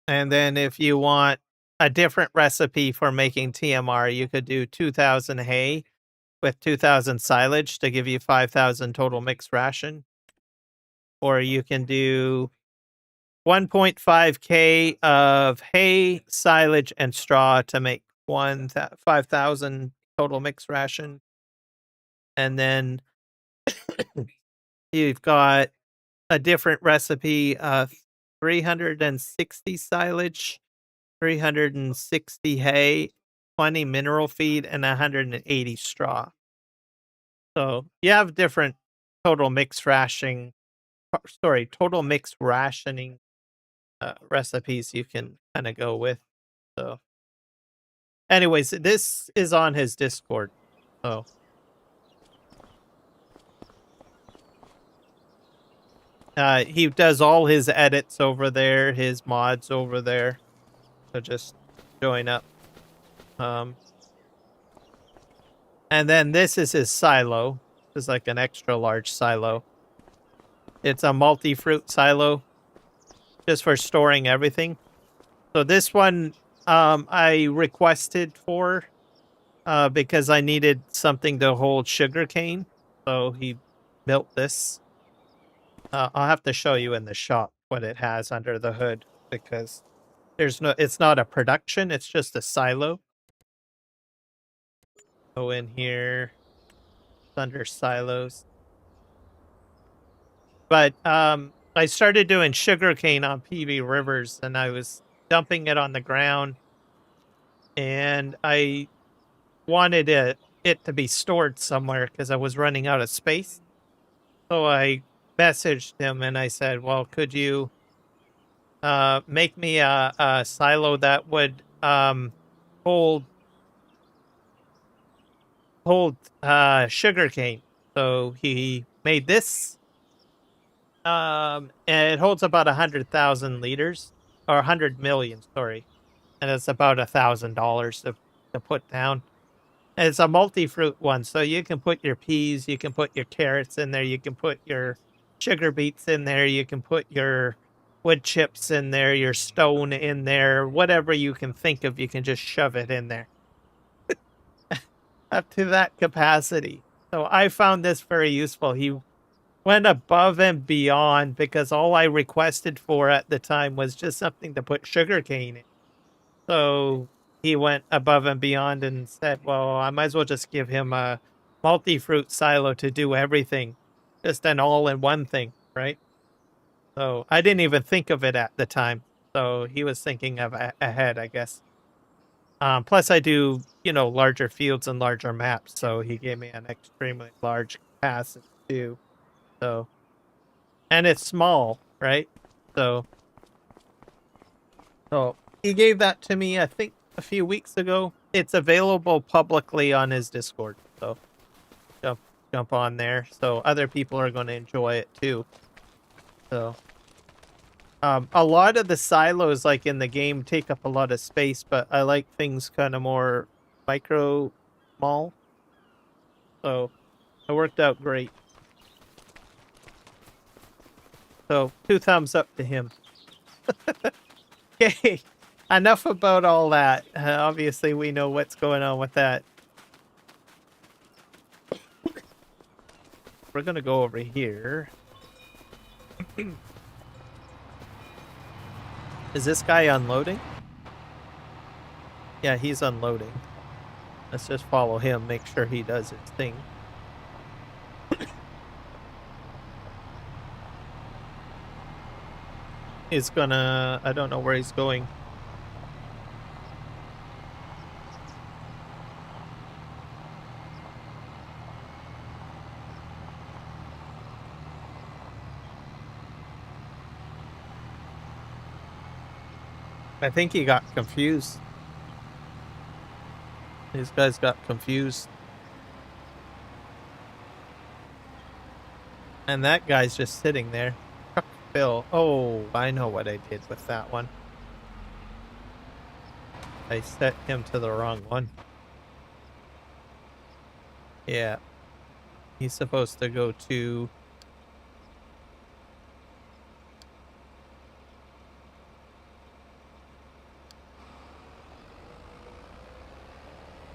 And then if you want a different recipe for making TMR, you could do 2,000 hay with 2,000 silage to give you 5,000 total mixed ration. Or you can do 1.5K of hay, silage, and straw to make 5,000 total mixed ration. And then you've got a different recipe of 360 silage, 360 hay, 20 mineral feed, and 180 straw. So you have different total mixed rationing recipes you can kind of go with. So anyways, this is on his Discord. So he does all his edits over there, his mods over there. So just join up. And then this is his silo. This is like an extra large silo. It's a multi-fruit silo just for storing everything. So this one I requested for because I needed something to hold sugarcane. So he built this. I'll have to show you in the shop what it has under the hood because it's not a production, it's just a silo. Go in here, under silos. But I started doing sugarcane on PV rivers and I was dumping it on the ground and I wanted it to be stored somewhere because I was running out of space. So I messaged him and I said, well, could you make me a silo that would hold sugarcane? So he made this. And it holds about 100,000 liters, or 100 million, sorry. And it's about $1,000 to put down. And it's a multi-fruit one, so you can put your peas, you can put your carrots in there, you can put your sugar beets in there, you can put your wood chips in there, your stone in there, whatever you can think of, you can just shove it in there. Up to that capacity. So I found this very useful. He went above and beyond because all I requested for at the time was just something to put sugarcane in. So he went above and beyond and said, well, I might as well just give him a multi-fruit silo to do everything. Just an all-in-one thing, right? So I didn't even think of it at the time. So he was thinking of ahead, I guess. Plus I do, larger fields and larger maps. So he gave me an extremely large capacity too. So, and it's small, right? So he gave that to me, I think, a few weeks ago. It's available publicly on his Discord, so jump on there. So other people are going to enjoy it too. So a lot of the silos, like in the game, take up a lot of space, but I like things kind of more small. So it worked out great. So 2 thumbs up to him. Okay, enough about all that. Obviously, we know what's going on with that. We're going to go over here. Is this guy unloading? Yeah, he's unloading. Let's just follow him, make sure he does his thing. He's gonna... I don't know where he's going. I think he got confused. These guys got confused. And that guy's just sitting there. Bill. Oh, I know what I did with that one. I set him to the wrong one. Yeah. He's supposed to go to...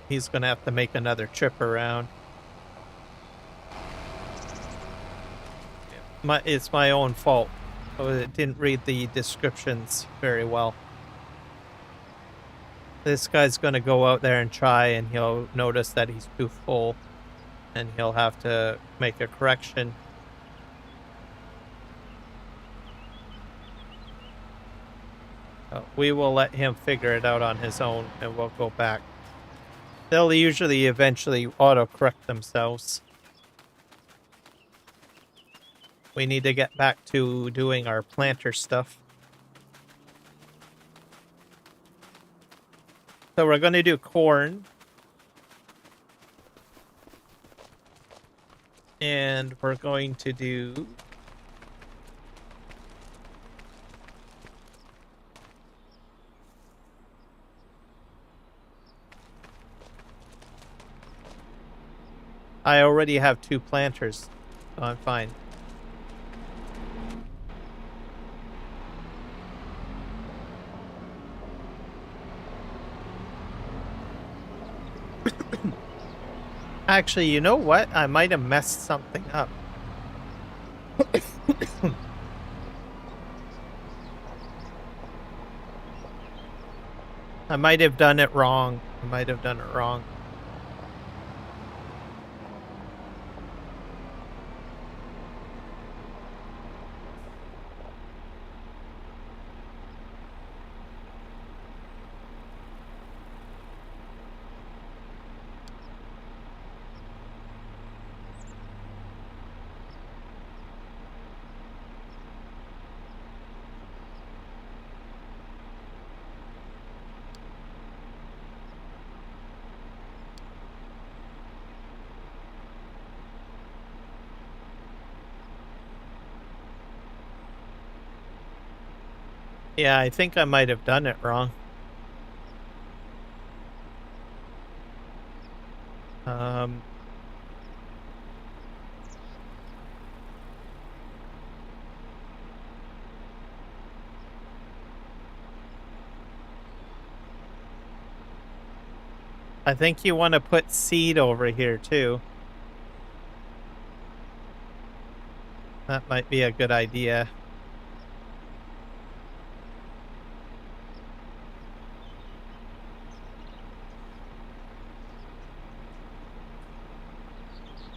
He's gonna have to make another trip around. It's my own fault. So it didn't read the descriptions very well. This guy's going to go out there and try, and he'll notice that he's too full, and he'll have to make a correction. We will let him figure it out on his own, and we'll go back. They'll usually eventually auto-correct themselves. We need to get back to doing our planter stuff. So we're going to do corn. And we're going to do... I already have 2 planters, so I'm fine. Actually, you know what? I might have messed something up. I might have done it wrong. Yeah, I think I might have done it wrong. I think you want to put seed over here too. That might be a good idea.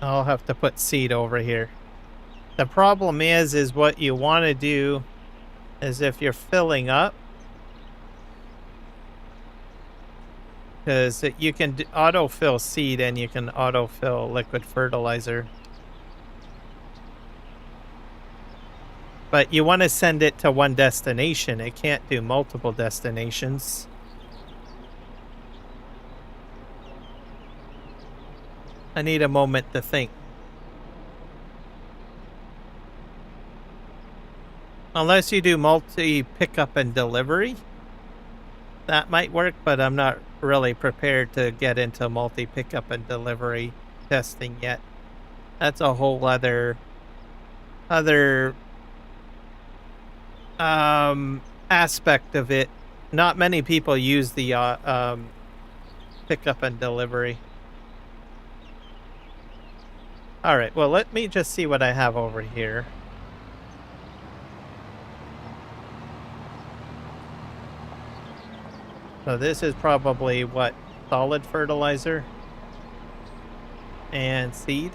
I'll have to put seed over here. The problem is what you want to do is if you're filling up, because you can autofill seed and you can autofill liquid fertilizer. But you want to send it to one destination. It can't do multiple destinations. I need a moment to think. Unless you do multi-pickup and delivery. That might work, but I'm not really prepared to get into multi-pickup and delivery testing yet. That's a whole other aspect of it. Not many people use the pickup and delivery. All right, well, let me just see what I have over here. So this is probably what, solid fertilizer and seed.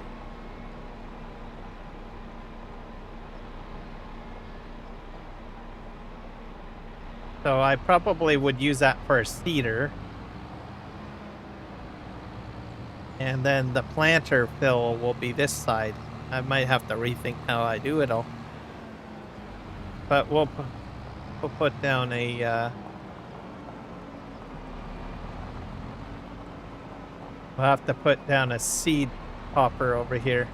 So I probably would use that for a seeder. And then the planter fill will be this side. I might have to rethink how I do it all. But we'll put down a... we'll have to put down a seed hopper over here.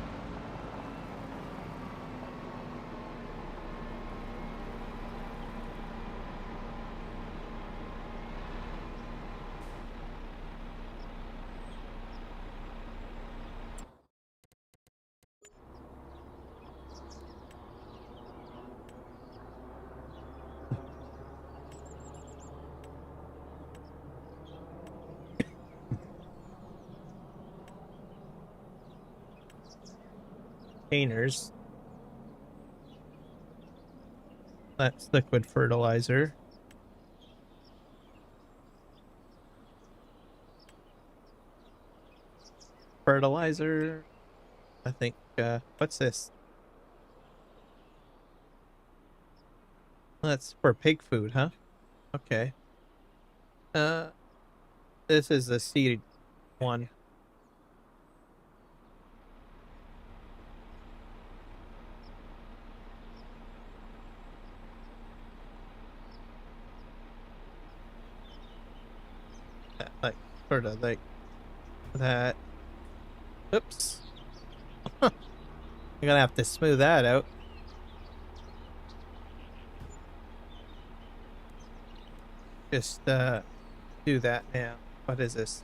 Containers. That's liquid fertilizer. Fertilizer. I think, what's this? That's for pig food, huh? Okay. Uh, this is the seed one. Like, sort of like that. Oops. I'm gonna have to smooth that out. Just, do that now. What is this?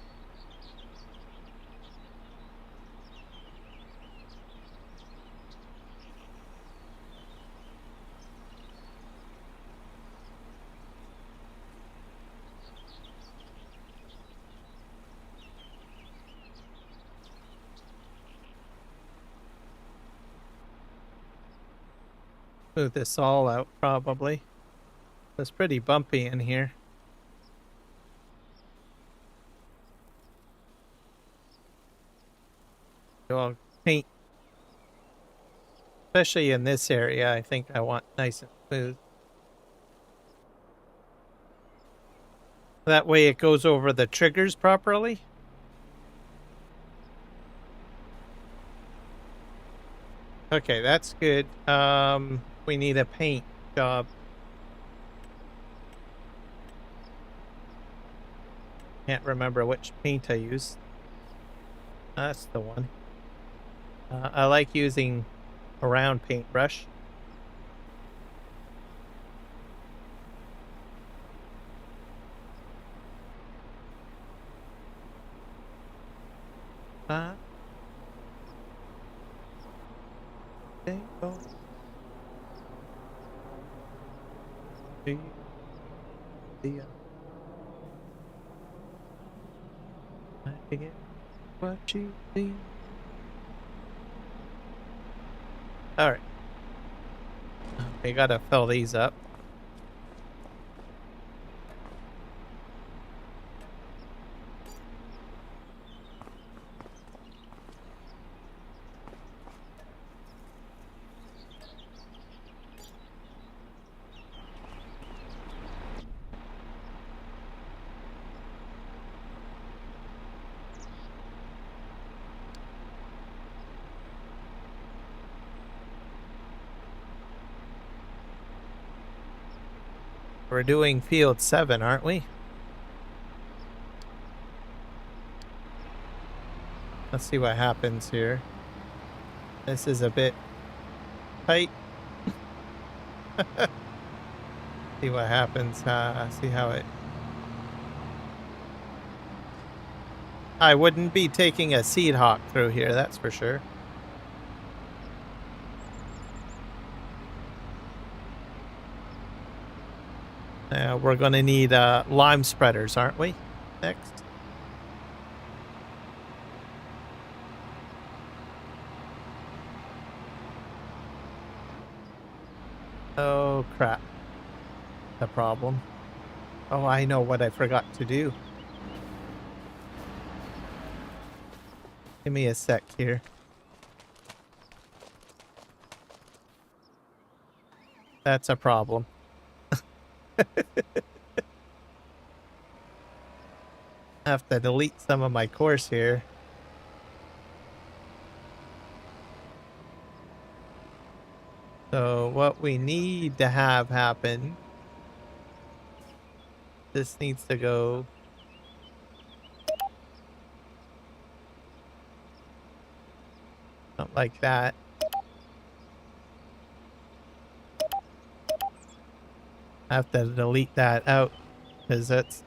Smooth this all out, probably. It's pretty bumpy in here. So I'll paint, especially in this area. I think I want nice and smooth. That way it goes over the triggers properly. Okay, that's good. We need a paint job. Can't remember which paint I used. That's the one. I like using a round paintbrush. Okay, go. I get what you see. All right. We gotta fill these up. We're doing field 7, aren't we? Let's see what happens here. This is a bit tight. See what happens. See how it... I wouldn't be taking a seed hawk through here, that's for sure. We're going to need lime spreaders, aren't we? Next. Oh, crap. The problem. Oh, I know what I forgot to do. Give me a sec here. That's a problem. I have to delete some of my course here. So what we need to have happen, this needs to go something like that. I have to delete that out because that's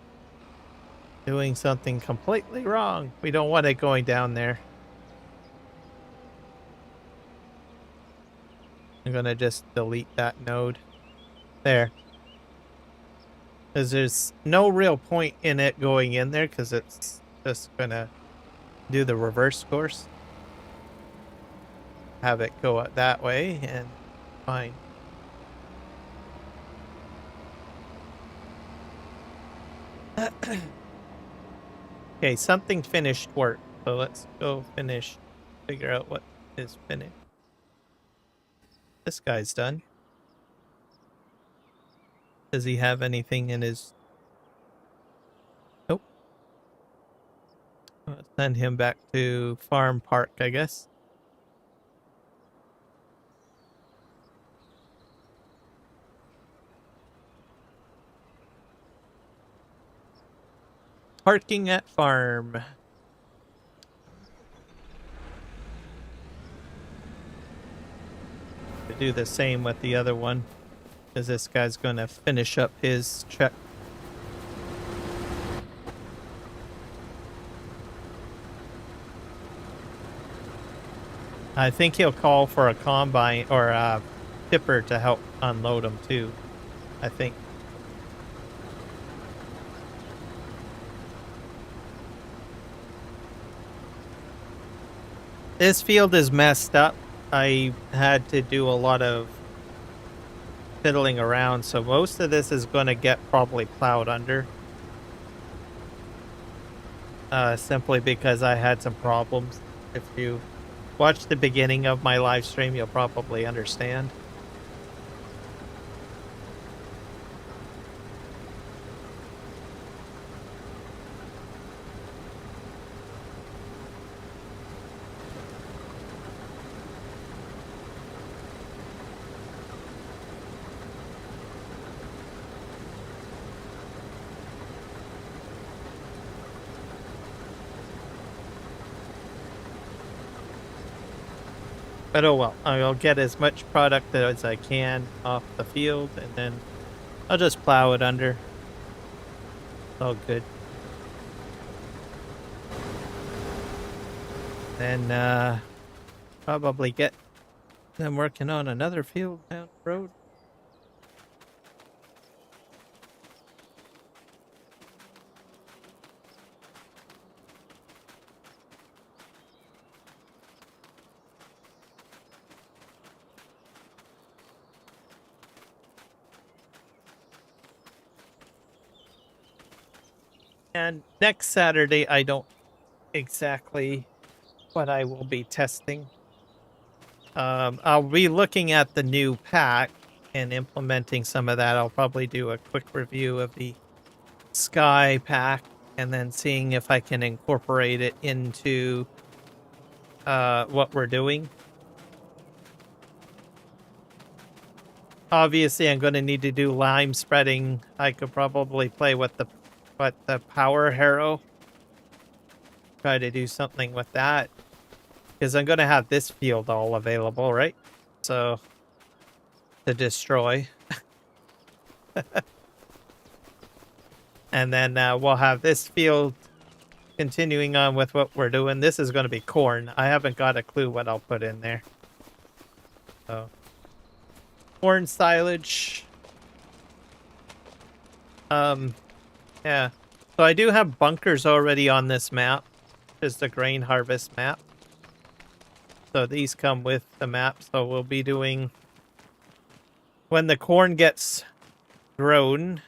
doing something completely wrong. We don't want it going down there. I'm gonna just delete that node there, because there's no real point in it going in there because it's just gonna do the reverse course. Have it go that way and fine. Okay, something finished work. So let's go figure out what is finished. This guy's done. Does he have anything in his... Nope. I'll send him back to Farm Park, I guess. Parking at farm. To do the same with the other one, because this guy's going to finish up his check. I think he'll call for a combine or a tipper to help unload him too, I think. This field is messed up. I had to do a lot of fiddling around, so most of this is going to get probably plowed under. Simply because I had some problems. If you watch the beginning of my live stream, you'll probably understand. But oh well, I'll get as much product as I can off the field, and then I'll just plow it under. It's all good. Then probably get them working on another field down the road. And next Saturday, I don't exactly what I will be testing. I'll be looking at the new pack and implementing some of that. I'll probably do a quick review of the Sky pack and then seeing if I can incorporate it into what we're doing. Obviously, I'm going to need to do lime spreading. I could probably play with the power harrow. Try to do something with that. Because I'm going to have this field all available, right? So, to destroy. And then we'll have this field continuing on with what we're doing. This is going to be corn. I haven't got a clue what I'll put in there. So, corn silage. Yeah. So I do have bunkers already on this map. Just the grain harvest map. So these come with the map. So we'll be doing... When the corn gets grown,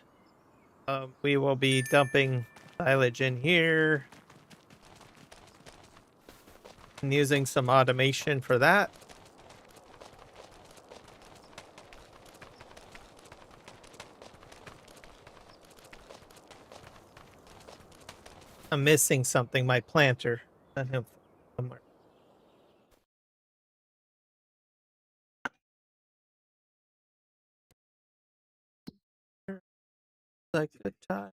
we will be dumping silage in here. And using some automation for that. I'm missing something, my planter. Send him somewhere. Like good time.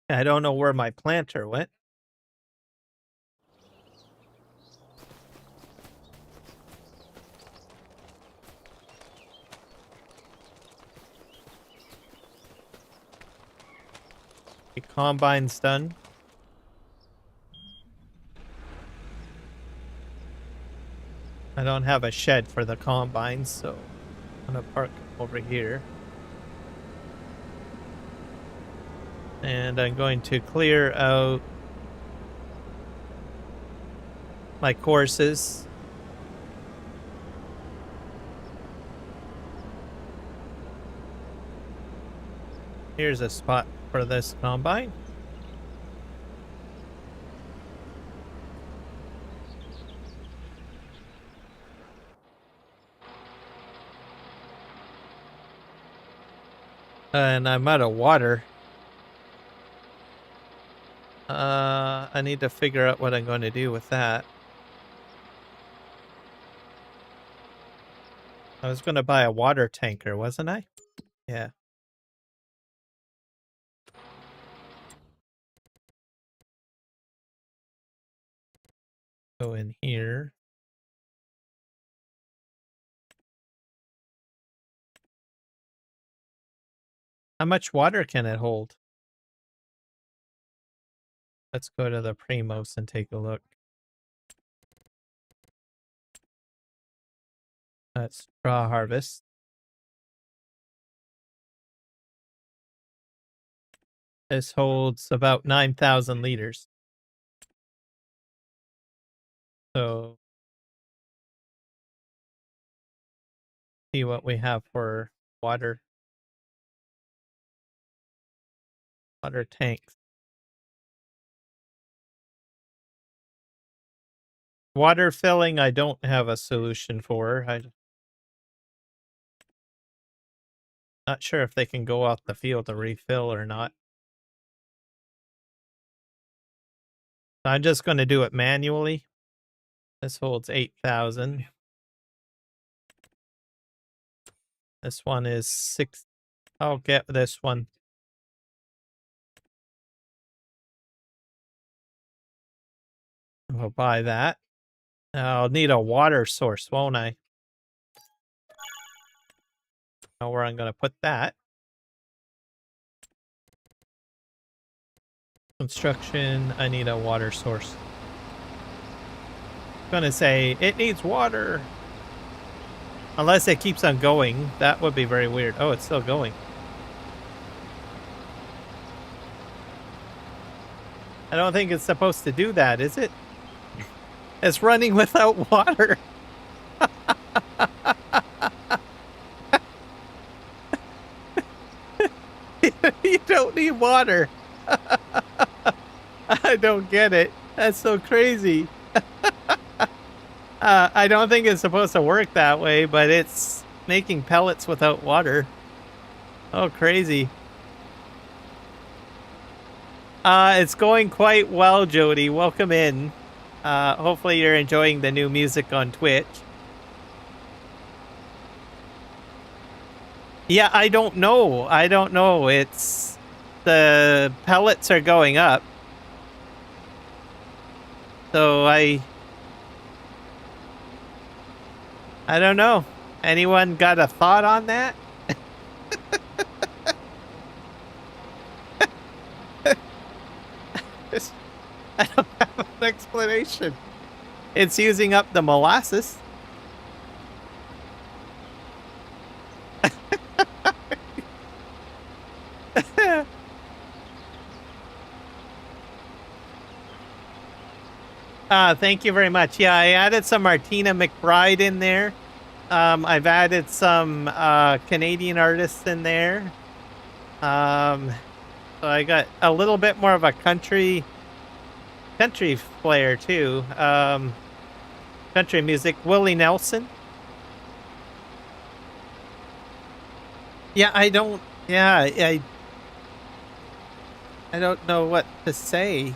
I don't know where my planter went. The combine's done. I don't have a shed for the combines, so I'm gonna park over here. And I'm going to clear out my courses. Here's a spot for this combine. And I'm out of water. I need to figure out what I'm going to do with that. I was going to buy a water tanker, wasn't I? Yeah. Go in here. How much water can it hold? Let's go to the Premos and take a look. That's straw harvest. This holds about 9,000 liters. So, see what we have for water. Water tanks. Water filling, I don't have a solution for. I'm not sure if they can go off the field to refill or not. I'm just going to do it manually. This holds 8,000. This one is 6. I'll get this one. I'll buy that. I'll need a water source, won't I? Know where I'm going to put that. Construction, I need a water source. I'm going to say, it needs water. Unless it keeps on going. That would be very weird. Oh, it's still going. I don't think it's supposed to do that, is it? It's running without water. You don't need water. I don't get it. That's so crazy. I don't think it's supposed to work that way, but it's making pellets without water. Oh, crazy. It's going quite well, Jody. Welcome in. Hopefully you're enjoying the new music on Twitch. Yeah, I don't know. I don't know. It's... the pellets are going up. So I don't know. Anyone got a thought on that? I don't have an explanation. It's using up the molasses. Thank you very much. Yeah, I added some Martina McBride in there. I've added some Canadian artists in there. So I got a little bit more of a country flair too. Country music. Willie Nelson. Yeah, I don't know what to say.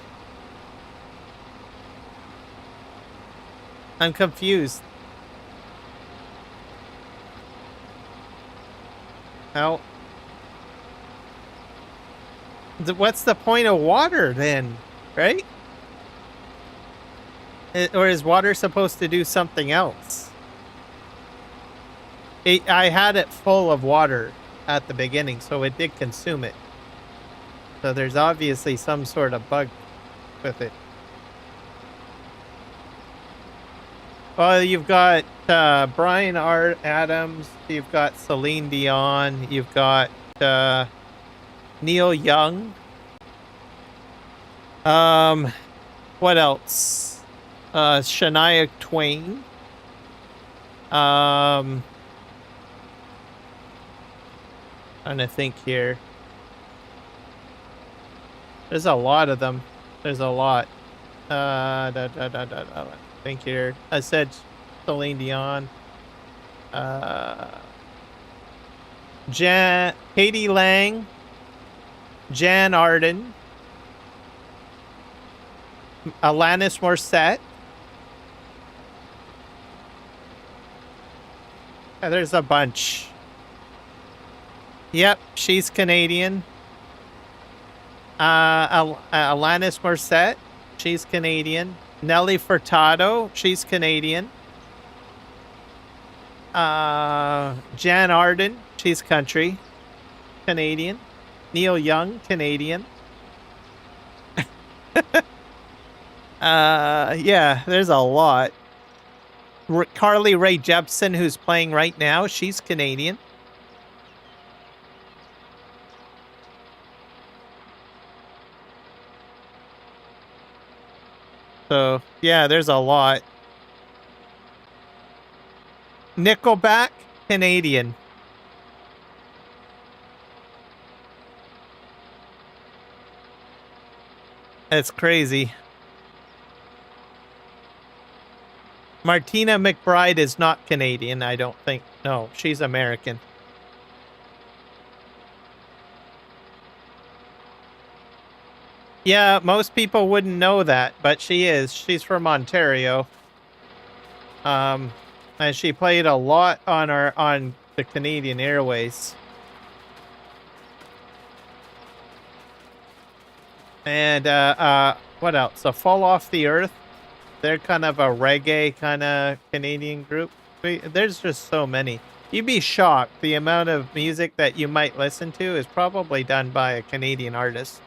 I'm confused. How? What's the point of water then, right? Or is water supposed to do something else? I had it full of water at the beginning, so it did consume it. So there's obviously some sort of bug with it. Well, you've got Brian Adams, you've got Celine Dion, you've got Neil Young, What else? Shania Twain. Trying to think here. There's a lot of them. There's a lot. Think here. I said Celine Dion. Katie Lang. Jan Arden. Alanis Morissette. There's a bunch. Yep, she's Canadian. Alanis Morissette, she's Canadian. Nelly Furtado, she's Canadian. Jan Arden, she's country. Canadian. Neil Young, Canadian. Yeah, there's a lot. Carly Rae Jepsen, who's playing right now, she's Canadian. So, yeah, there's a lot. Nickelback, Canadian. That's crazy. Martina McBride is not Canadian, I don't think. No, she's American. Yeah, most people wouldn't know that, but she is. She's from Ontario. And she played a lot on the Canadian Airways. And what else? So Fall Off the Earth. They're kind of a reggae kind of Canadian group. There's just so many. You'd be shocked the amount of music that you might listen to is probably done by a Canadian artist.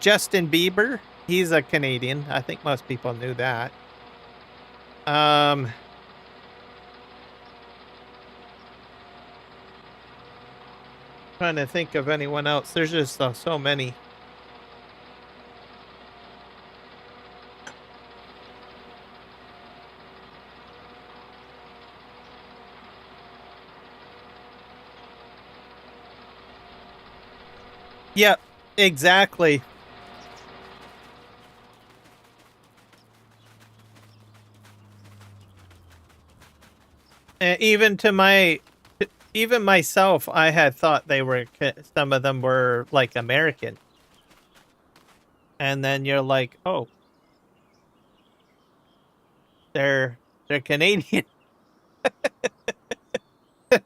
Justin Bieber, he's a Canadian. I think most people knew that. Trying to think of anyone else. There's just so many. Yep, exactly. Even myself, I had thought they were, some of them were like American. And then you're like, oh, they're Canadian.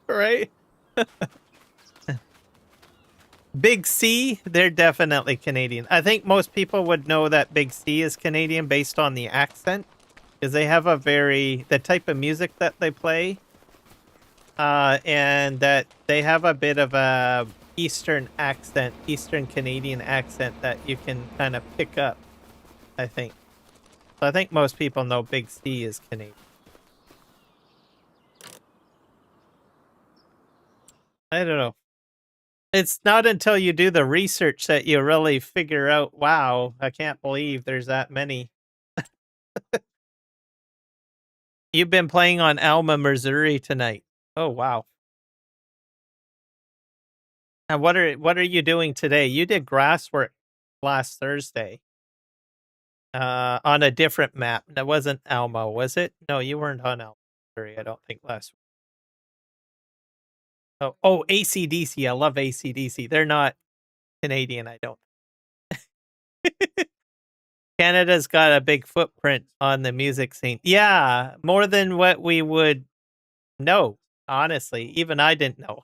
Right? Big C, they're definitely Canadian. I think most people would know that Big C is Canadian based on the accent, because they have the type of music that they play, and that they have a bit of a Eastern Canadian accent that you can kind of pick up, I think. So I think most people know Big C is Canadian. I don't know. It's not until you do the research that you really figure out, wow, I can't believe there's that many. You've been playing on Alma, Missouri tonight. Oh, wow. And what are you doing today? You did grass work last Thursday. On a different map. That wasn't Alma, was it? No, you weren't on Alma, Missouri, I don't think last week. Oh, AC/DC. I love AC/DC. They're not Canadian, I don't. Canada's got a big footprint on the music scene. Yeah, more than what we would know, honestly. Even I didn't know.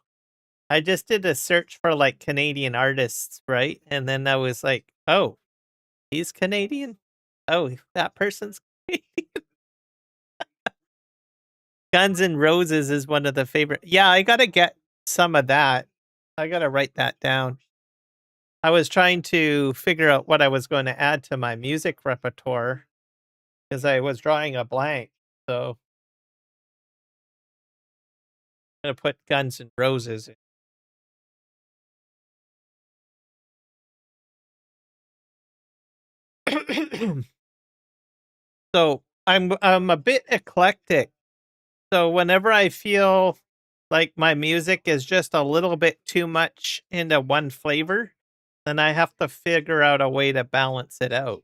I just did a search for like Canadian artists, right? And then I was like, oh, he's Canadian? Oh, that person's Canadian. Guns N' Roses is one of the favorite. Yeah, I gotta get some of that. I gotta write that down. I was trying to figure out what I was going to add to my music repertoire because I was drawing a blank. So I'm gonna put Guns N' Roses in. So I'm a bit eclectic. So whenever I feel like my music is just a little bit too much into one flavor, then I have to figure out a way to balance it out.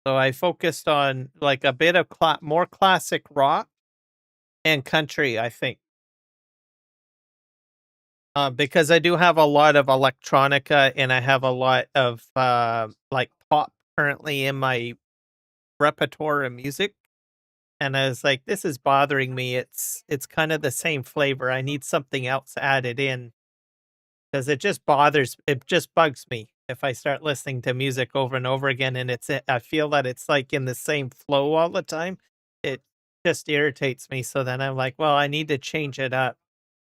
So I focused on like a bit of more classic rock and country, I think. Because I do have a lot of electronica and I have a lot of like pop currently in my repertoire of music. And I was like, this is bothering me. It's kind of the same flavor. I need something else added in because it just bugs me if I start listening to music over and over again and I feel that it's like in the same flow all the time. It just irritates me. So then I'm like, well, I need to change it up.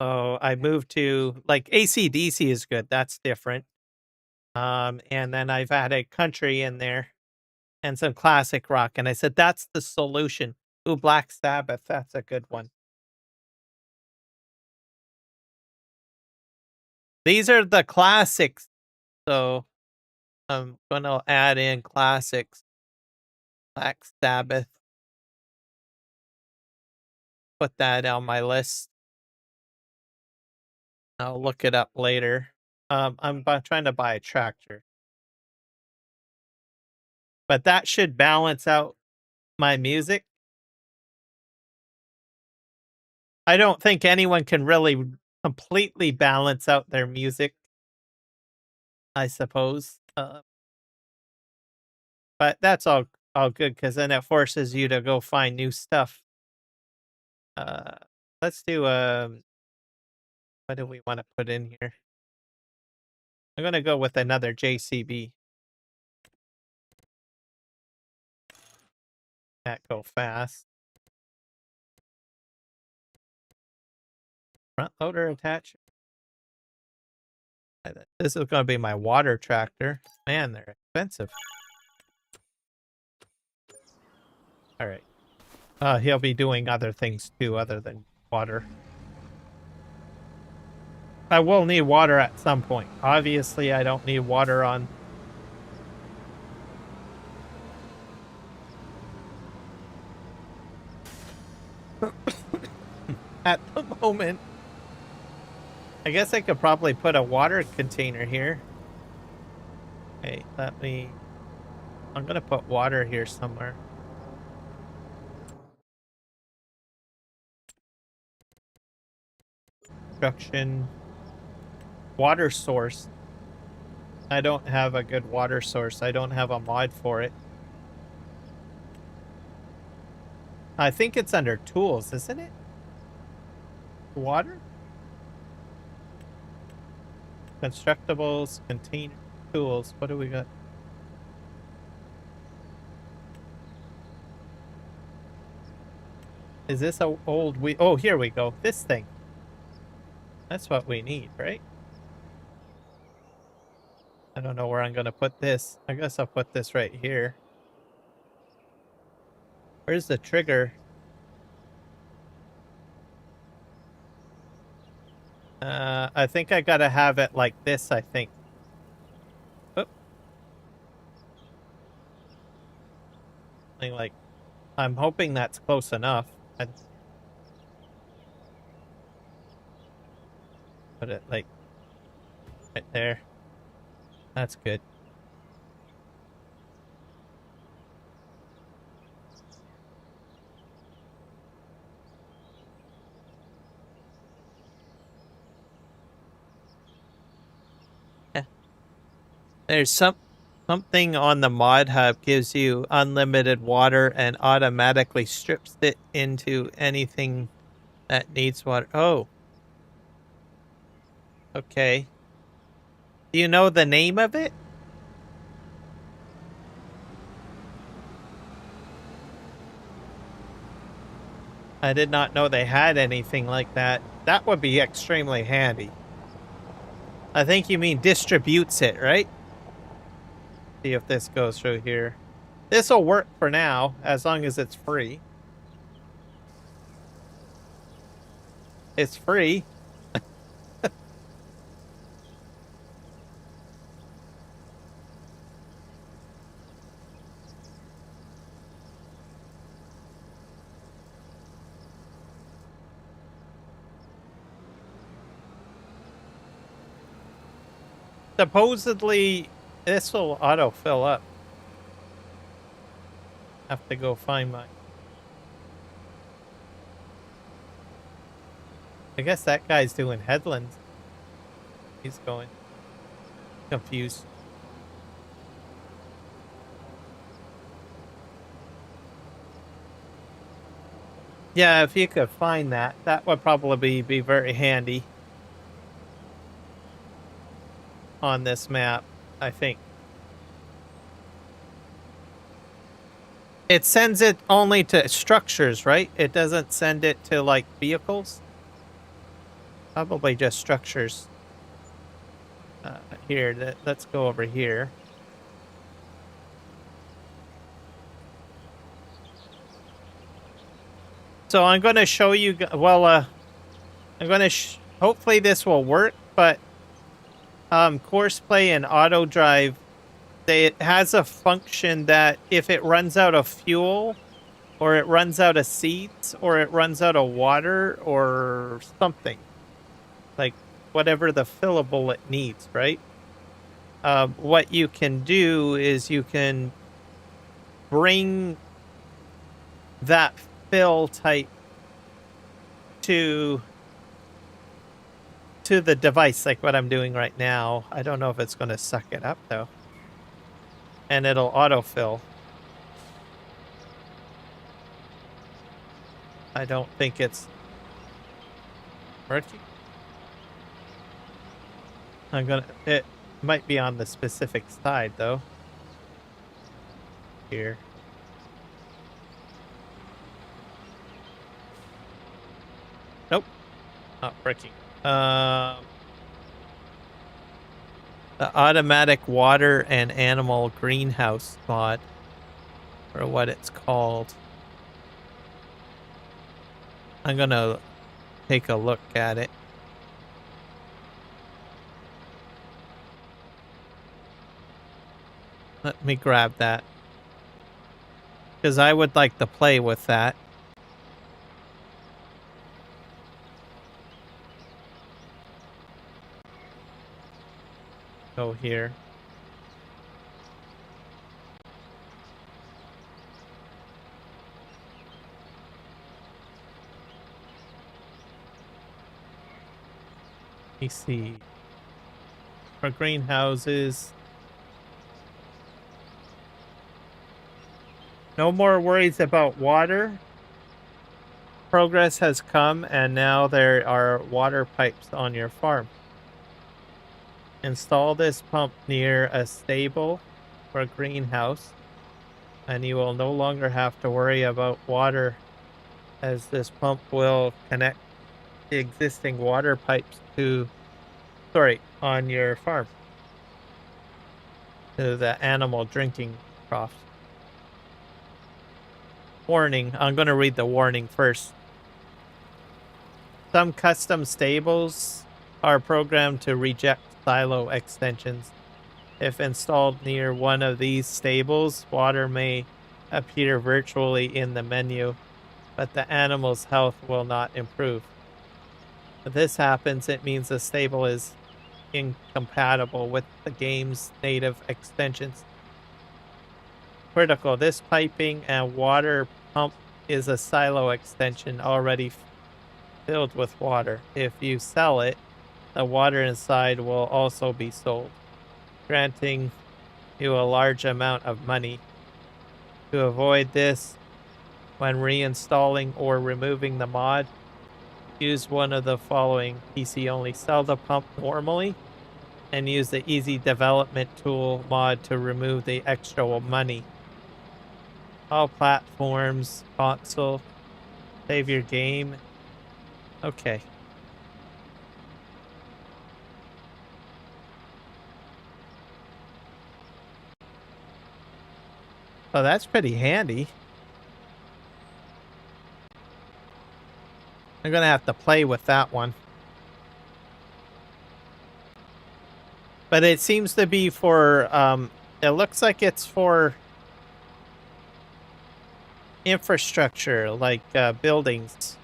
So I moved to like AC/DC is good. That's different. And then I've added country in there and some classic rock. And I said, that's the solution. Ooh, Black Sabbath. That's a good one. These are the classics. So I'm going to add in classics. Black Sabbath. Put that on my list. I'll look it up later. I'm trying to buy a tractor. But that should balance out my music. I don't think anyone can really completely balance out their music, I suppose. But that's all good because then it forces you to go find new stuff. Let's do what do we want to put in here? I'm gonna go with another JCB. That go fast. Front loader attachment. This is gonna be my water tractor. Man, they're expensive. All right. He'll be doing other things too, other than water. I will need water at some point. Obviously, I don't need water on. At the moment. I guess I could probably put a water container here. Okay, I'm gonna put water here somewhere. Construction. Water source. I don't have a good water source. I don't have a mod for it. I think it's under tools, isn't it? Water? Constructibles, container, tools. What do we got? Is this a old oh, here we go. This thing. That's what we need, right? I don't know where I'm gonna put this. I guess I'll put this right here. Where's the trigger? I think I gotta have it like this, I think. Oop. Like, I'm hoping that's close enough. I'd put it like right there. That's good. Yeah. There's something on the mod hub gives you unlimited water and automatically strips it into anything that needs water. Oh. Okay. Do you know the name of it? I did not know they had anything like that. That would be extremely handy. I think you mean distributes it, right? See if this goes through here. This will work for now, as long as it's free. It's free. Supposedly, this will auto fill up. Have to go find mine. I guess that guy's doing headlands. He's going confused. Yeah, if you could find that, that would probably be very handy on this map, I think. It sends it only to structures, right? It doesn't send it to, like, vehicles? Probably just structures. Here, let's go over here. So I'm going to show you, well, I'm going to, hopefully this will work, but Courseplay and AutoDrive, it has a function that if it runs out of fuel, or it runs out of seeds, or it runs out of water, or something, like whatever the fillable it needs, right? What you can do is you can bring that fill type to the device, like what I'm doing right now. I don't know if it's going to suck it up, though. And it'll autofill. I don't think it's working. It might be on the specific side, though. Here. Nope. Not working. The automatic water and animal greenhouse mod, or what it's called. I'm gonna take a look at it. Let me grab that, because I would like to play with that. Go here. Let me see. For greenhouses. No more worries about water. Progress has come, and now there are water pipes on your farm. Install this pump near a stable or greenhouse, and you will no longer have to worry about water, as this pump will connect the existing water pipes on your farm to the animal drinking troughs. Warning, I'm going to read the warning first. Some custom stables are programmed to reject silo extensions. If installed near one of these stables, water may appear virtually in the menu, but the animal's health will not improve. If this happens, it means the stable is incompatible with the game's native extensions. Critical, this piping and water pump is a silo extension already filled with water. If you sell it, the water inside will also be sold, granting you a large amount of money. To avoid this, when reinstalling or removing the mod, use one of the following. PC only. Sell the pump normally, and use the easy development tool mod to remove the extra money. All platforms, console, save your game. Okay. Oh, that's pretty handy. I'm gonna have to play with that one. But it seems to be for, it looks like it's for infrastructure, like buildings.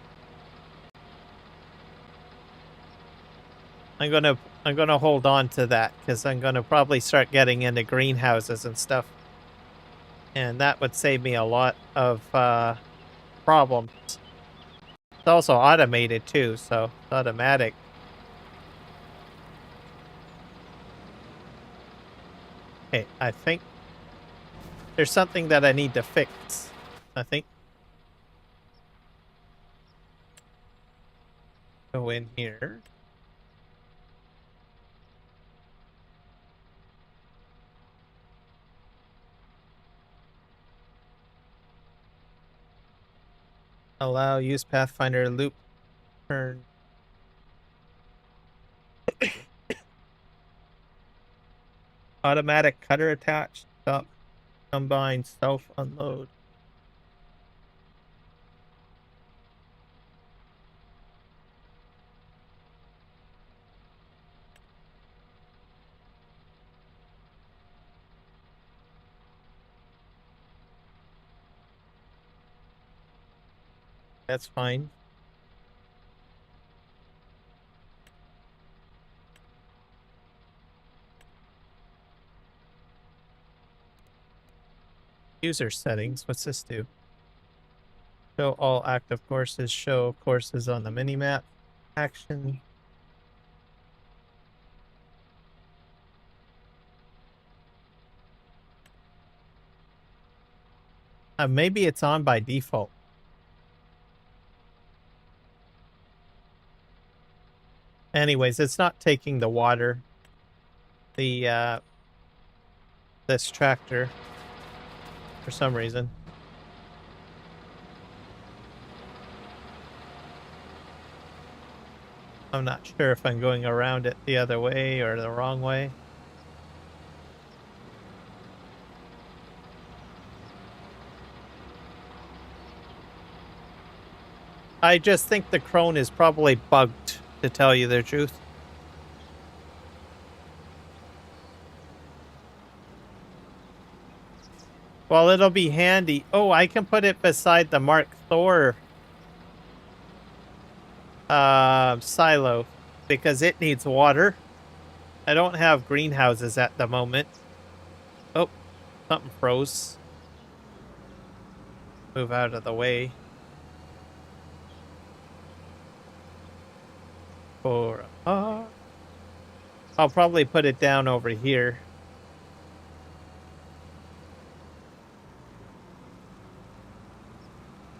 I'm gonna I'm going to hold on to that because I'm going to probably start getting into greenhouses and stuff. And that would save me a lot of problems. It's also automated too, so it's automatic. Okay, I think there's something that I need to fix. I think. Go in here. Allow use Pathfinder loop turn. Automatic cutter attached. Stop. Combine self unload. That's fine. User settings. What's this do? Show all active courses. Show courses on the minimap. Action. Maybe it's on by default. Anyways, it's not taking the water. The this tractor for some reason. I'm not sure if I'm going around it the other way or the wrong way. I just think the crone is probably bugged, to tell you the truth. Well, it'll be handy. Oh, I can put it beside the Mark Thor silo because it needs water. I don't have greenhouses at the moment. Oh, something froze. Move out of the way. I'll probably put it down over here.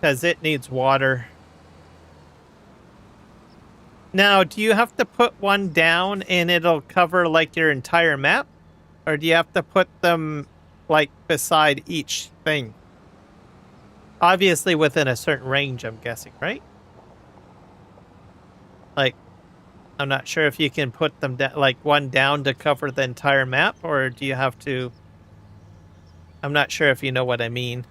Because it needs water. Now, do you have to put one down and it'll cover like your entire map? Or do you have to put them like beside each thing? Obviously within a certain range, I'm guessing, right? Like, I'm not sure if you can put them like one down to cover the entire map, or do you have to... I'm not sure if you know what I mean.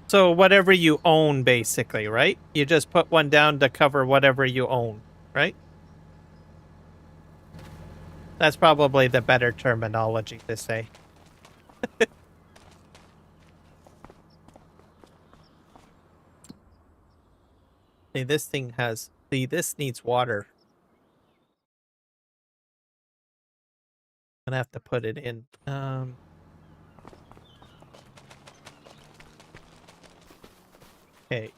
So whatever you own, basically, right? You just put one down to cover whatever you own, right? That's probably the better terminology to say. See, this thing has... See, this needs water. I'm gonna have to put it in. Okay.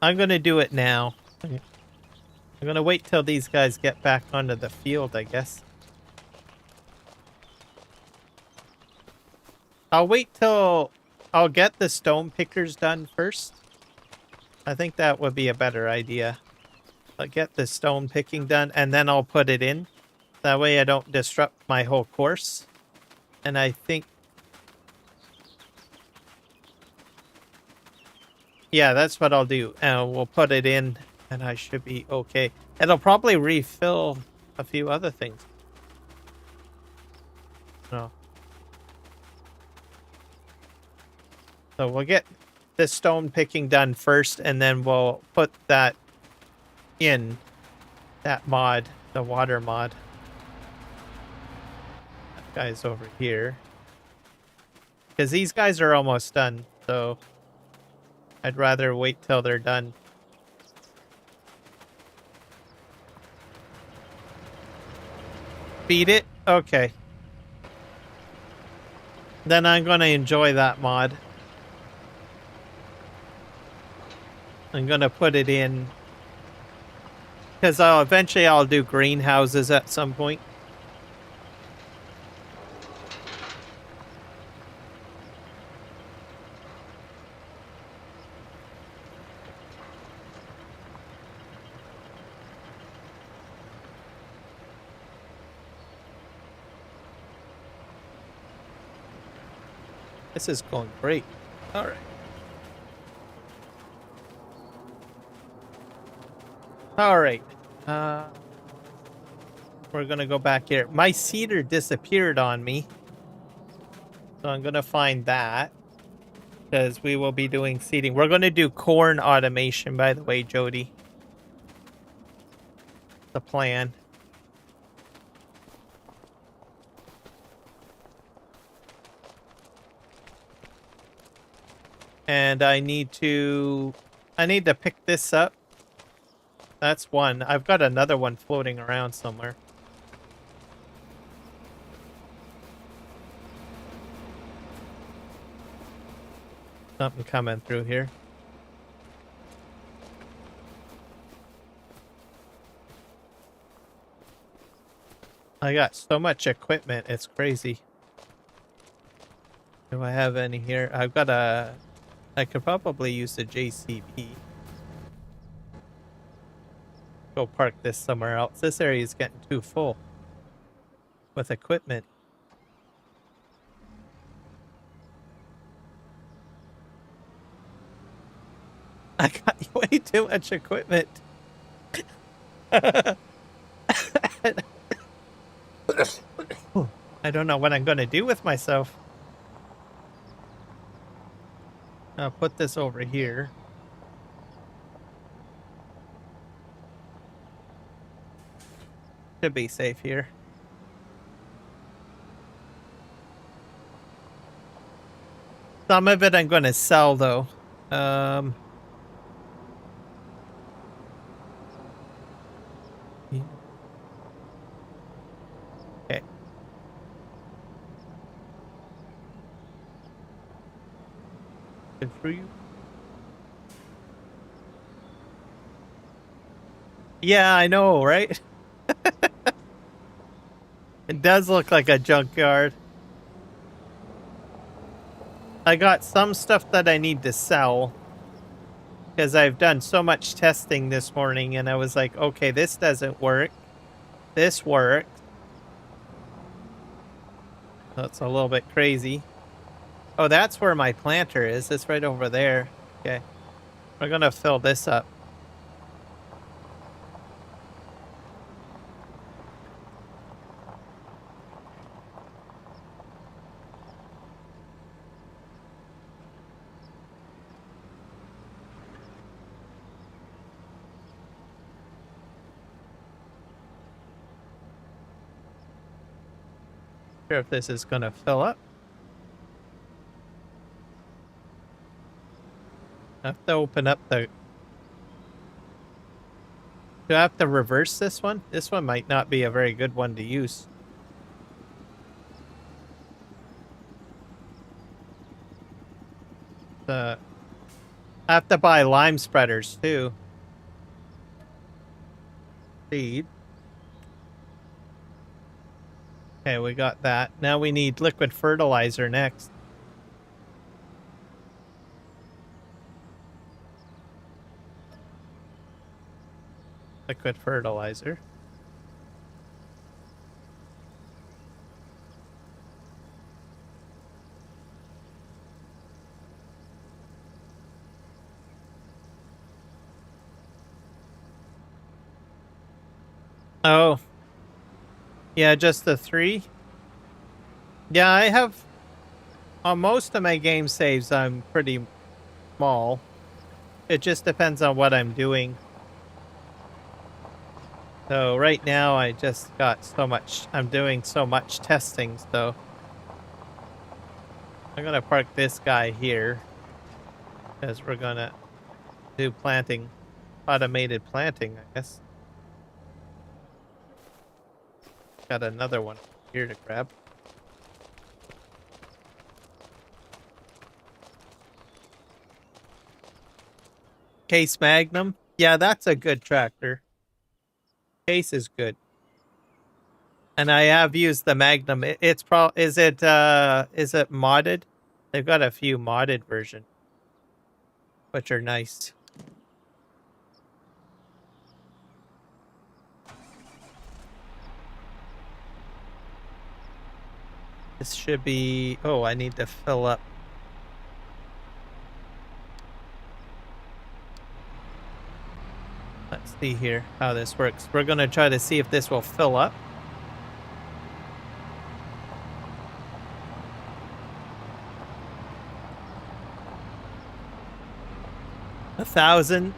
I'm gonna do it now. I'm gonna wait till these guys get back onto the field, I guess. I'll wait till... I'll get the stone pickers done first. I think that would be a better idea. I'll get the stone picking done, and then I'll put it in. That way I don't disrupt my whole course. And I think... Yeah, that's what I'll do. And we'll put it in, and I should be okay. It'll probably refill a few other things. No. So we'll get the stone picking done first, and then we'll put that in, that mod, the water mod. That guy's over here. Because these guys are almost done, so... I'd rather wait till they're done. Beat it? Okay. Then I'm going to enjoy that mod. I'm going to put it in. Because eventually I'll do greenhouses at some point. This is going great. All right. All right. We're going to go back here. My cedar disappeared on me. So I'm going to find that. Because we will be doing seeding. We're going to do corn automation, by the way, Jody. The plan. And I need to pick this up. That's one. I've got another one floating around somewhere. Something coming through here. I got so much equipment, it's crazy. Do I have any here? I've got a... I could probably use the JCB. Go park this somewhere else. This area is getting too full with equipment. I got way too much equipment. I don't know what I'm going to do with myself. I'll put this over here. Should be safe here. Some of it I'm going to sell, though. Okay. Good for you. Yeah, I know, right? It does look like a junkyard. I got some stuff that I need to sell. Because I've done so much testing this morning and I was like, okay, this doesn't work. This works. That's a little bit crazy. Oh, that's where my planter is. It's right over there. Okay. We're going to fill this up. Sure if this is going to fill up. I have to open up the... Do I have to reverse this one? This one might not be a very good one to use. I have to buy lime spreaders too. Seed. Okay, we got that. Now we need liquid fertilizer next. Liquid fertilizer. Oh. Yeah, just the 3. Yeah, I have... On most of my game saves, I'm pretty small. It just depends on what I'm doing. So right now, I just got so much... I'm doing so much testing, so... I'm gonna park this guy here. Because we're gonna do planting, automated planting, I guess. Got another one here to grab. Case Magnum. Yeah, that's a good tractor. Case is good. And I have used the Magnum. It's probably is it modded? They've got a few modded versions, which are nice. This should be, oh, I need to fill up. Let's see here how this works. We're going to try to see if this will fill up. A thousand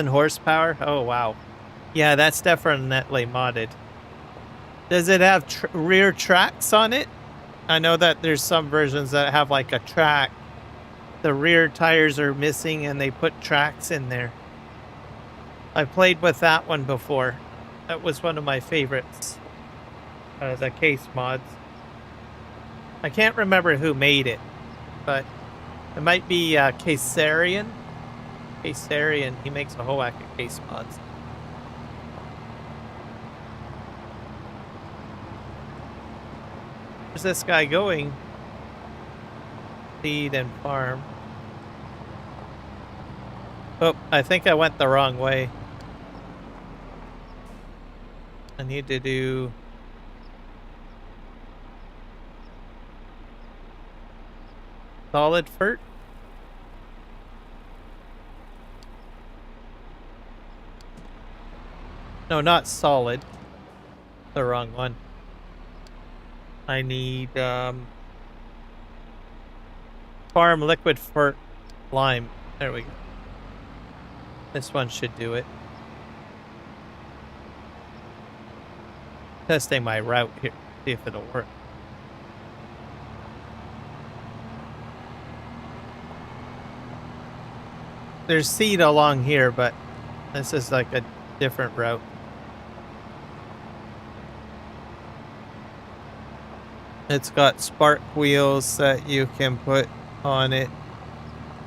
horsepower. Oh, wow. Yeah, that's definitely modded. Does it have rear tracks on it? I know that there's some versions that have like a track. The rear tires are missing and they put tracks in there. I played with that one before. That was one of my favorites. The case mods. I can't remember who made it, but it might be Casarian. Casarian, he makes a whole whack of case mods. Where's this guy going? Feed and farm. Oh, I think I went the wrong way. I need to do solid fert. No, not solid. The wrong one. I need farm liquid fert lime. There we go. This one should do it. Testing my route here, see if it'll work. There's seed along here, but this is like a different route. It's got spark wheels that you can put on it,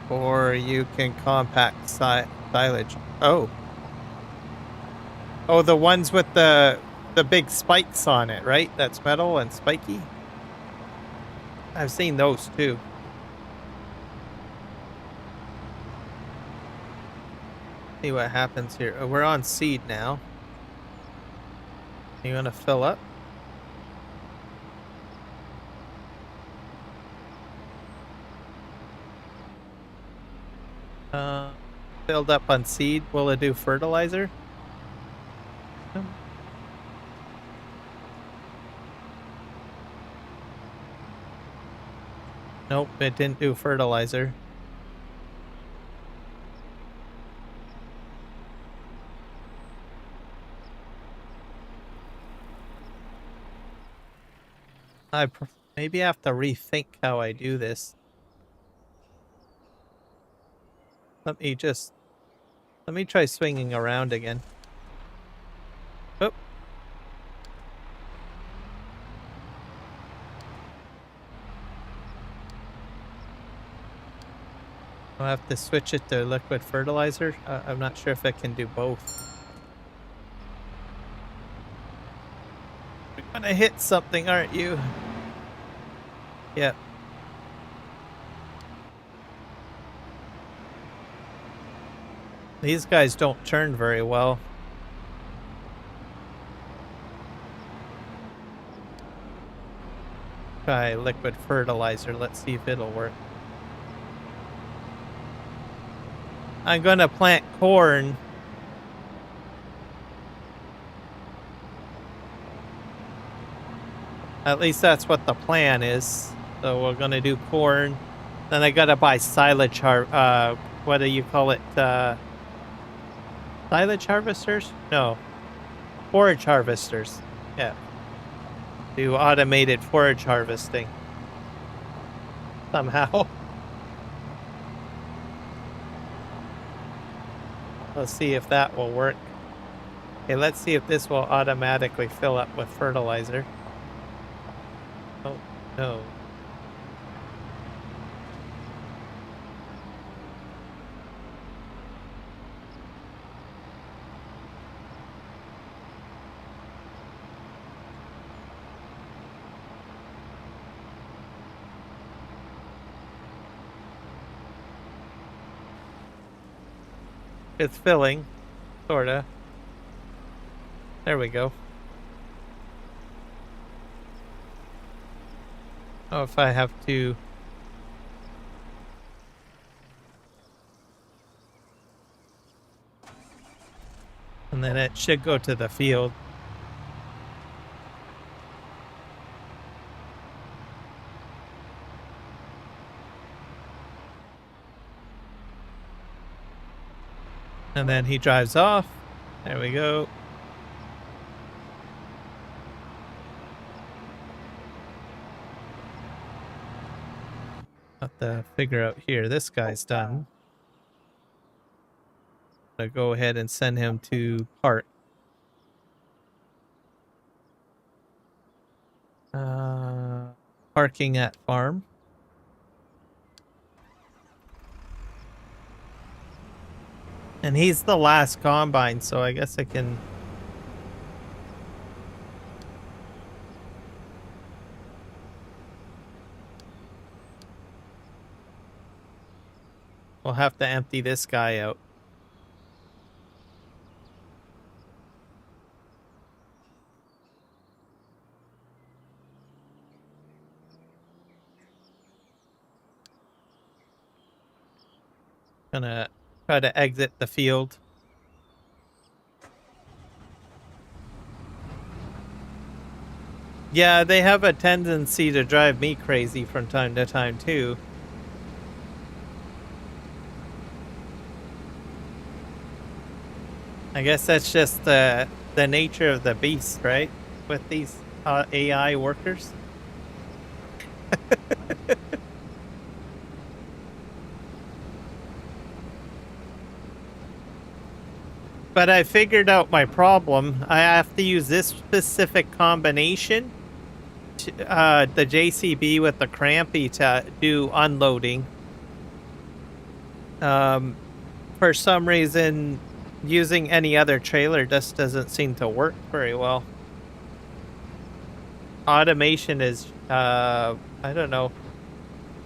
or you can compact silage. Oh. Oh, the ones with the big spikes on it, right? That's metal and spiky. I've seen those too. See what happens here. Oh, we're on seed now. You want to fill up? Filled up on seed. Will it do fertilizer? Nope, it didn't do fertilizer. I maybe have to rethink how I do this. Let me try swinging around again. Oh. I'll have to switch it to liquid fertilizer. I'm not sure if I can do both. You're gonna hit something, aren't you? Yep. These guys don't turn very well. Try liquid fertilizer. Let's see if it'll work. I'm gonna plant corn. At least that's what the plan is. So we're gonna do corn. Then I gotta buy silage what do you call it? Silage harvesters? No. Forage harvesters. Yeah. Do automated forage harvesting. Somehow. Let's see if that will work. Okay, let's see if this will automatically fill up with fertilizer. Oh, no. It's filling, sorta. There we go. Oh, if I have to... And then it should go to the field. And then he drives off. There we go. Have to figure out here. This guy's done. I'll go ahead and send him to park. Parking at farm. And he's the last combine, so I guess I can... We'll have to empty this guy out. Gonna try to exit the field. Yeah, they have a tendency to drive me crazy from time to time, too. I guess that's just the nature of the beast, right? With these AI workers. But I figured out my problem. I have to use this specific combination, to, the JCB with the crampy to do unloading. For some reason, using any other trailer just doesn't seem to work very well. Automation is, I don't know,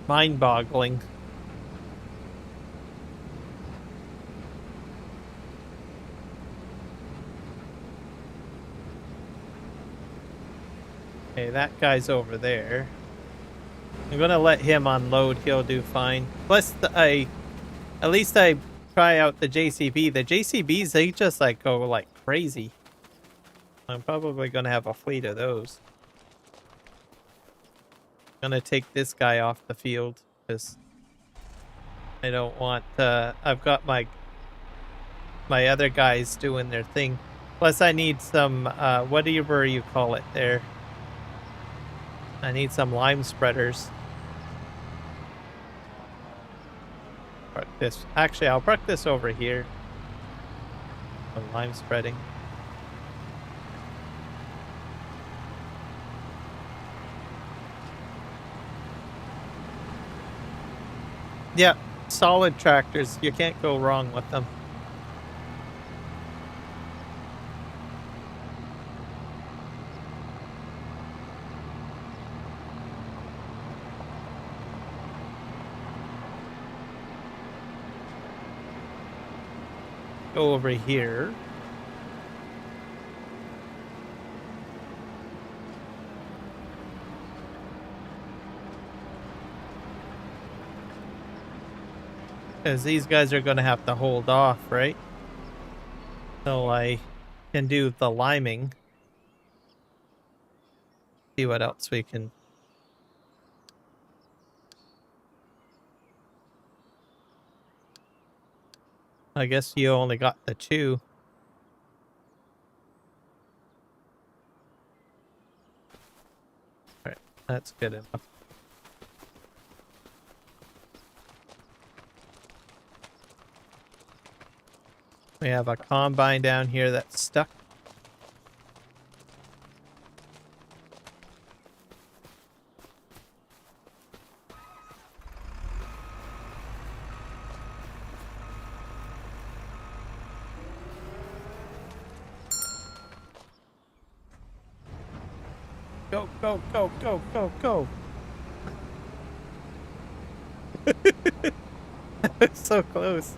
mind-boggling. Okay, that guy's over there. I'm gonna let him unload. He'll do fine. Plus, at least I try out the JCB. The JCBs, they just like go like crazy. I'm probably gonna have a fleet of those. Gonna take this guy off the field because I don't want. I've got my other guys doing their thing. Plus, I need some whatever you call it there. I need some lime spreaders. Park this. Actually, I'll park this over here. Some lime spreading. Yeah, solid tractors. You can't go wrong with them. Go over here. Because these guys are going to have to hold off, right? So I can do the liming. See what else we can... I guess you only got the 2. Alright, that's good enough. We have a combine down here that's stuck. Go, go, go, go, go, go. It's so close.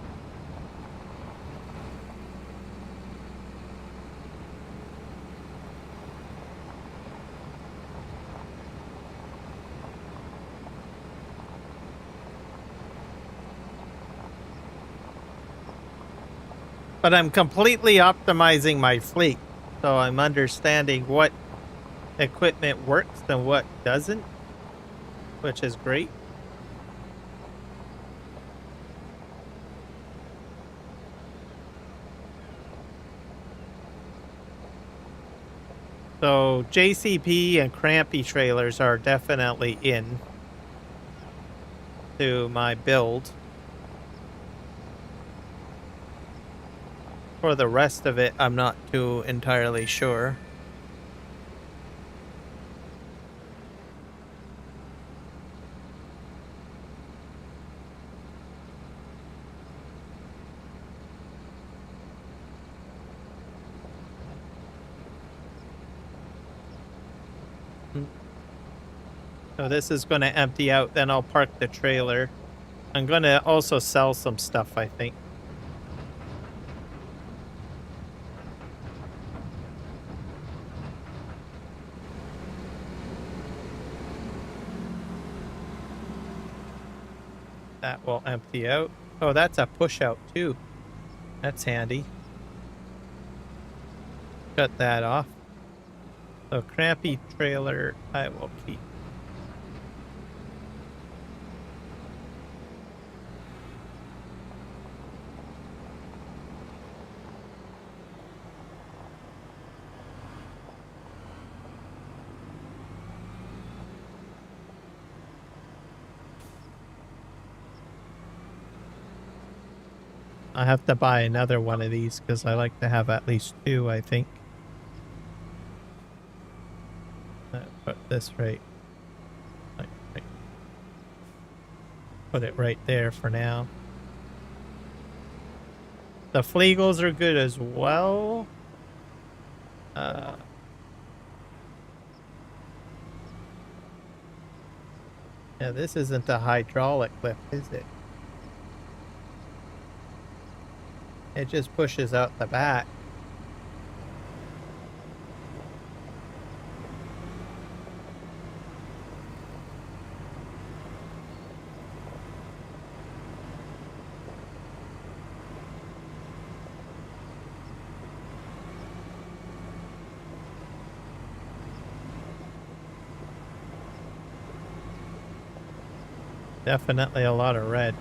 But I'm completely optimizing my fleet, so I'm understanding what equipment works and what doesn't, which is great. So JCP and crampy trailers are definitely in to my build. For the rest of it, I'm not too entirely sure. So this is going to empty out, then I'll park the trailer. I'm going to also sell some stuff, I think. That will empty out. Oh, that's a push out too. That's handy. Cut that off. So crampy trailer, I will keep. I have to buy another one of these because I like to have at least two, I think. Put this right. Put it right there for now. The Flegels are good as well. Yeah, this isn't a hydraulic lift, is it? It just pushes out the back. Definitely a lot of red.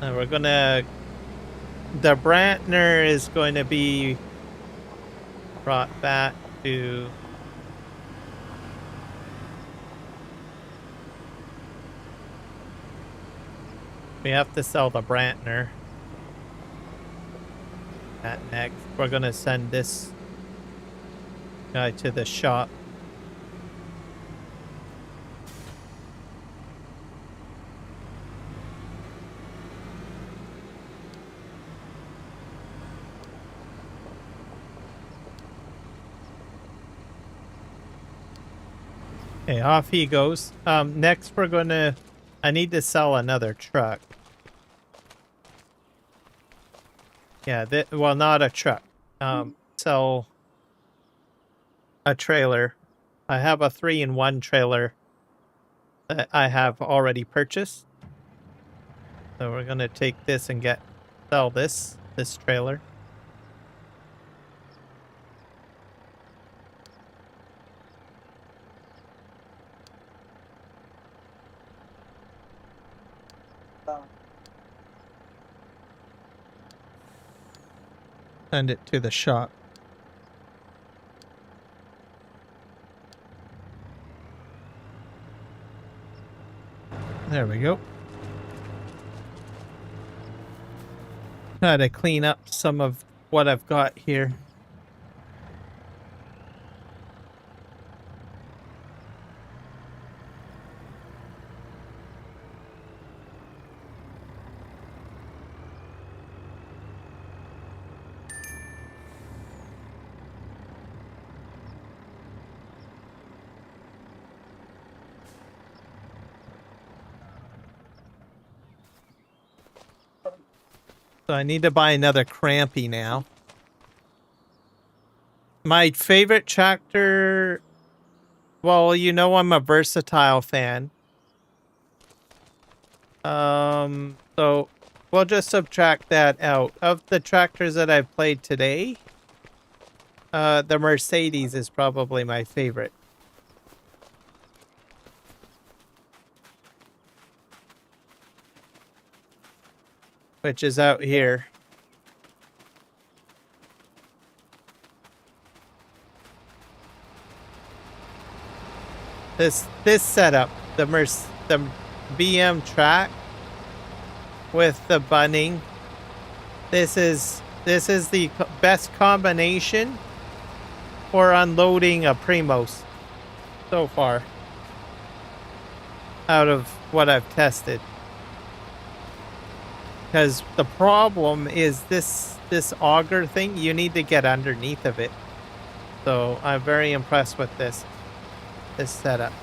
And we're gonna... The Brantner is going to be brought back to... We have to sell the Brantner. That next. We're gonna send this guy to the shop. Okay, off he goes. Next we're gonna... I need to sell another truck. Yeah, well, not a truck. Sell a trailer. I have a 3-in-1 trailer that I have already purchased. So we're gonna take this and sell this trailer. Send it to the shop. There we go. Try to clean up some of what I've got here. So I need to buy another crampy now. My favorite tractor, well, you know I'm a versatile fan. So we'll just subtract that out. Of the tractors that I've played today, the Mercedes is probably my favorite. Which is out here. This setup, the BM track with the bunning. This is the best combination for unloading a Premos so far out of what I've tested. Because the problem is this auger thing, you need to get underneath of it. So I'm very impressed with this setup.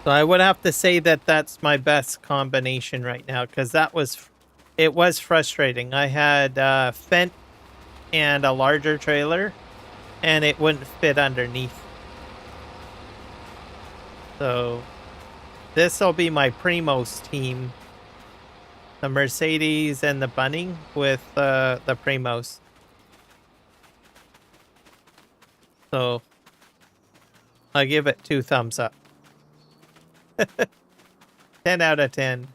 So I would have to say that that's my best combination right now, because it was frustrating. I had Fendt and a larger trailer, and it wouldn't fit underneath. So this will be my Premos team. The Mercedes and the Bunning with the Premos. So I'll give it 2 thumbs up. 10 out of 10.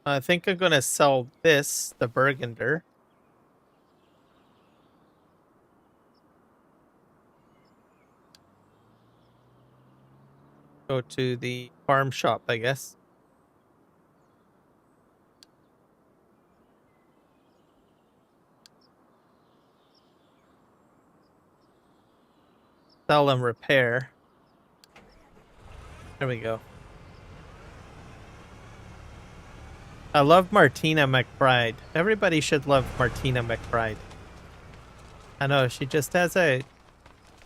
I think I'm going to sell this, the Burgunder. Go to the farm shop, I guess. Sell and repair. There we go. I love Martina McBride. Everybody should love Martina McBride. I know, she just has a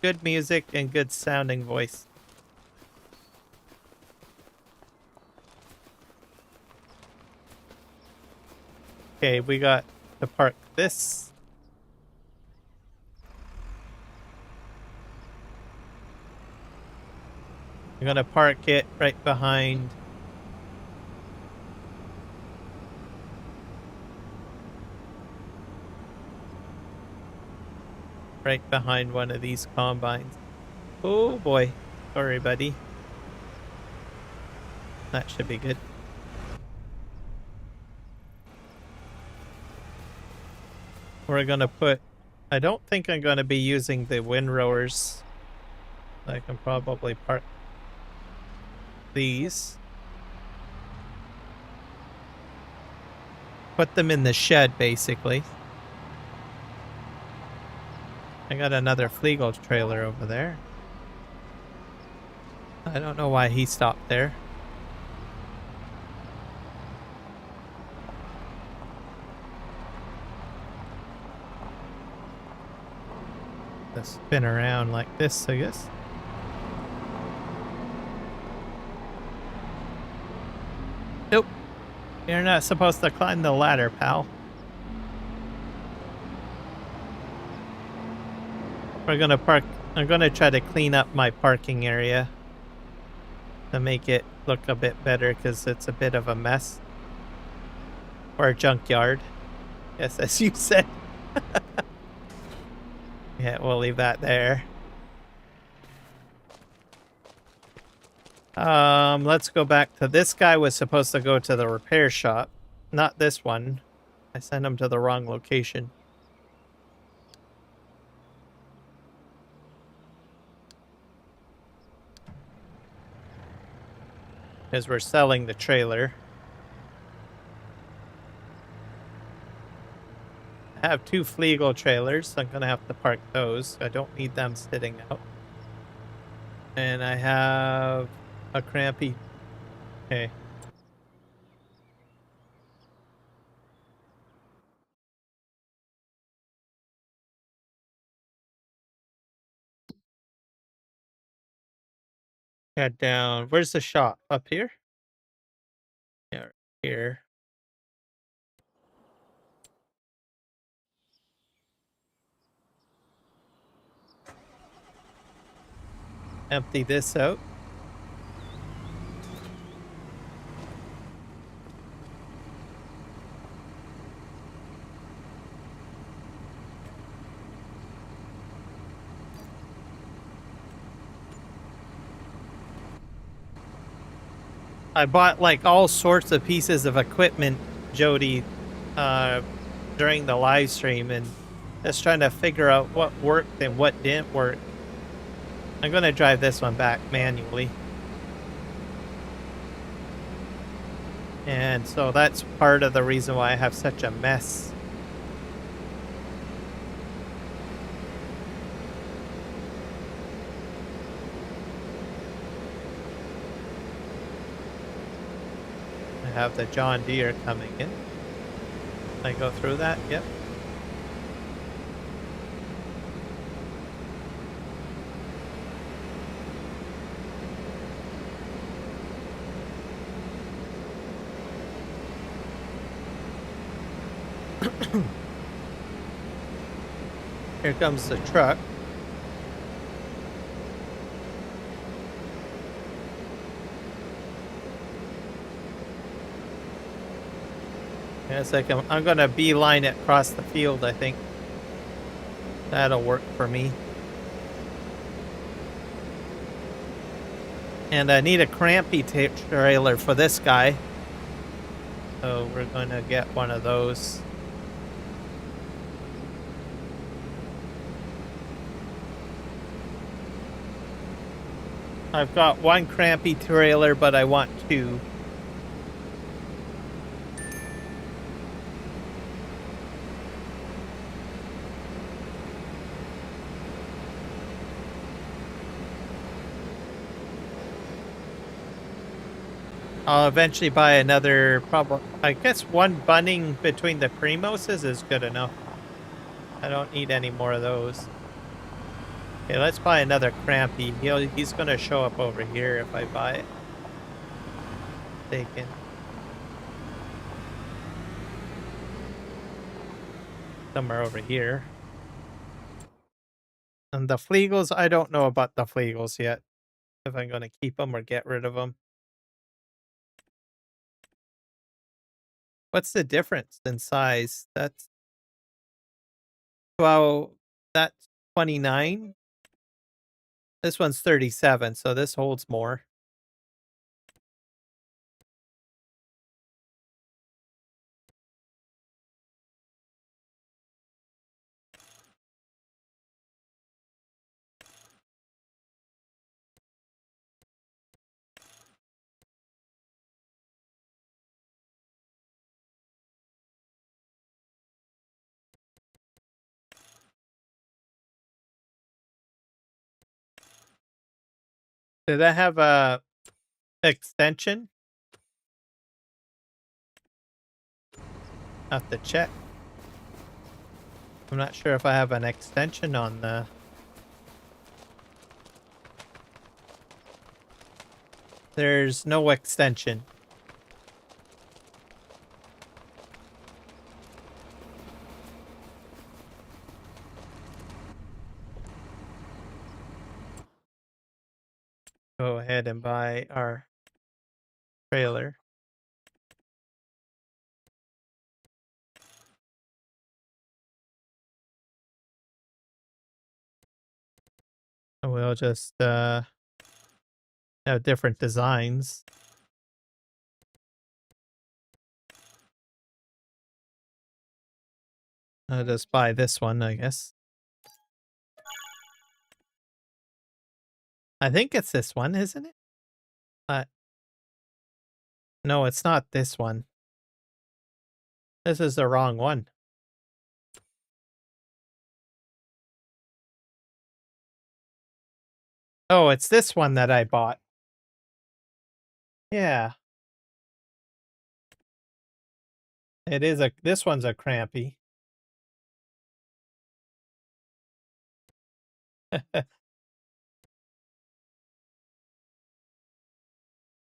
good music and good sounding voice. Okay, we got to park this. I'm gonna park it right behind one of these combines. Oh boy. Sorry, buddy. That should be good. We're gonna put... I don't think I'm gonna be using the windrowers. I can probably park these. Put them in the shed, basically. I got another Fliegel trailer over there. I don't know why he stopped there. Let's spin around like this, I guess. Nope. You're not supposed to climb the ladder, pal. We're gonna park... I'm gonna try to clean up my parking area to make it look a bit better, because it's a bit of a mess. Or a junkyard. Yes, as you said. Yeah, we'll leave that there. Let's go back to this guy was supposed to go to the repair shop. Not this one. I sent him to the wrong location. Because we're selling the trailer. I have 2 Flegel trailers, so I'm gonna have to park those. I don't need them sitting out. And I have a crampy. Okay. Head down. Where's the shop? Up here? Yeah, right here. Empty this out. I bought like all sorts of pieces of equipment, Jody, during the live stream, and just trying to figure out what worked and what didn't work. I'm gonna drive this one back manually. And so that's part of the reason why I have such a mess. I have the John Deere coming in. Can I go through that? Yep. Here comes the truck. Yes, I'm gonna beeline it across the field, I think. That'll work for me. And I need a crampy trailer for this guy. So we're gonna get one of those. I've got 1 crampy trailer, but I want 2. I'll eventually buy another, probably, I guess 1 bunning between the Premoses is good enough. I don't need any more of those. Okay, let's buy another crampy. He's gonna show up over here if I buy it. Taken. Somewhere over here. And the Flegels, I don't know about the Flegels yet. If I'm gonna keep them or get rid of them. What's the difference in size? That's, well, that's 29. This one's 37, so this holds more. Did that have a extension? Have to check. I'm not sure if I have an extension on the... There's no extension. Go ahead and buy our trailer. And we'll just Have different designs. I'll just buy this one, I guess. I think it's this one, isn't it? No, it's not this one. This is the wrong one. Oh, it's this one that I bought. Yeah. It is this one's a crampy.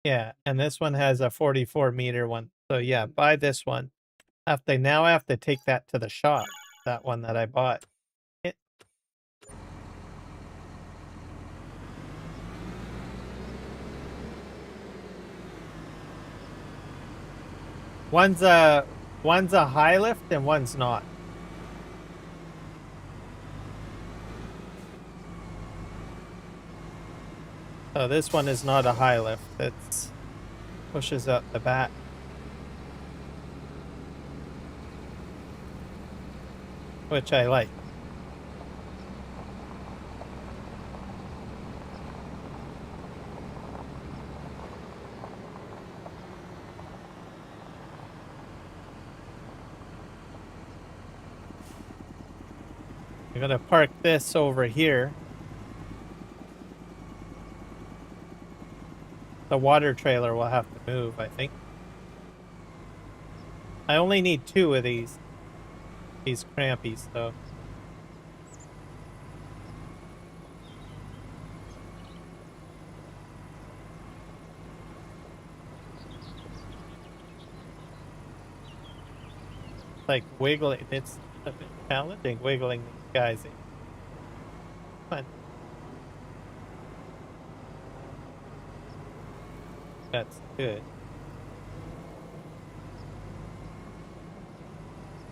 Yeah, and this one has a 44-meter one. So yeah, buy this one. Now I have to take that to the shop. That one that I bought. One's a high lift and one's not. So this one is not a high lift. It pushes up the back. Which I like. I'm gonna park this over here. The water trailer will have to move, I think. I only need 2 of these crampies, though. Like wiggling, it's a bit challenging wiggling these guys in. Fun. That's good.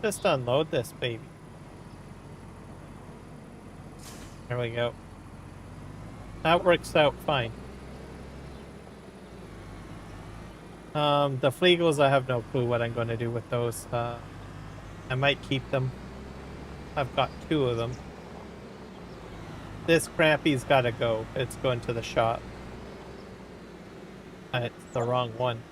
Just unload this baby. There we go. That works out fine. The Flegels, I have no clue what I'm going to do with those. I might keep them. I've got 2 of them. This crampy's got to go. It's going to the shop. It's the wrong one.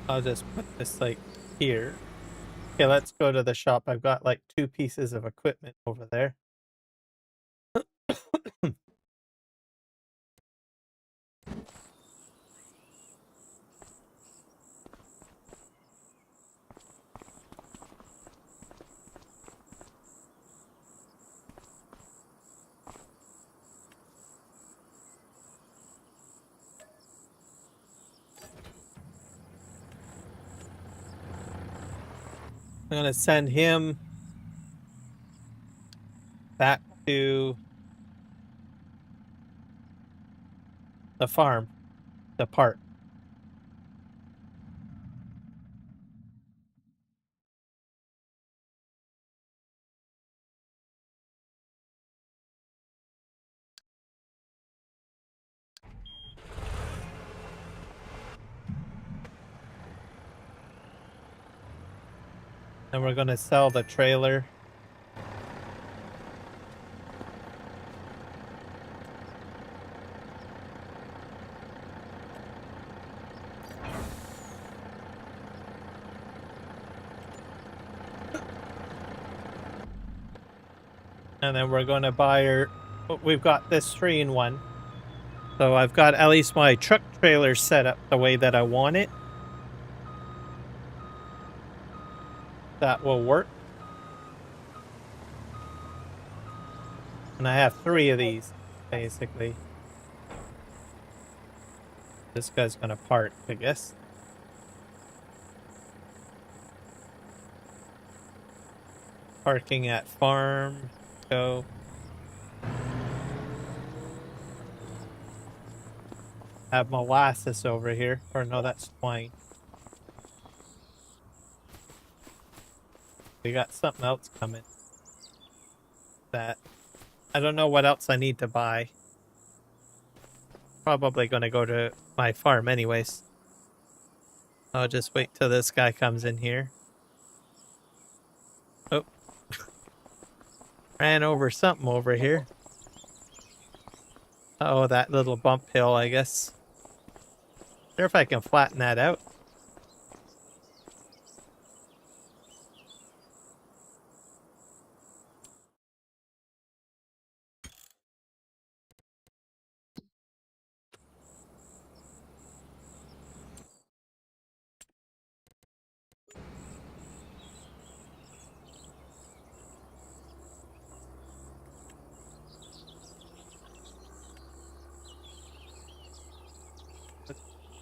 I'll just put this like here. Okay, let's go to the shop. I've got like 2 pieces of equipment over there. I'm gonna send him back to the farm, the park. And we're gonna sell the trailer. And then we're gonna buy her. We've got this 3-in-1. So I've got at least my truck trailer set up the way that I want it. That will work. And I have 3 of these, basically. This guy's gonna park, I guess. Parking at farm. Go. have molasses over here. Or no, that's twine. We got something else coming. That I don't know what else I need to buy. Probably gonna go to my farm anyways. I'll just wait till this guy comes in here. Oh. Ran over something over here. Oh, that little bump hill, I guess. Wonder if I can flatten that out.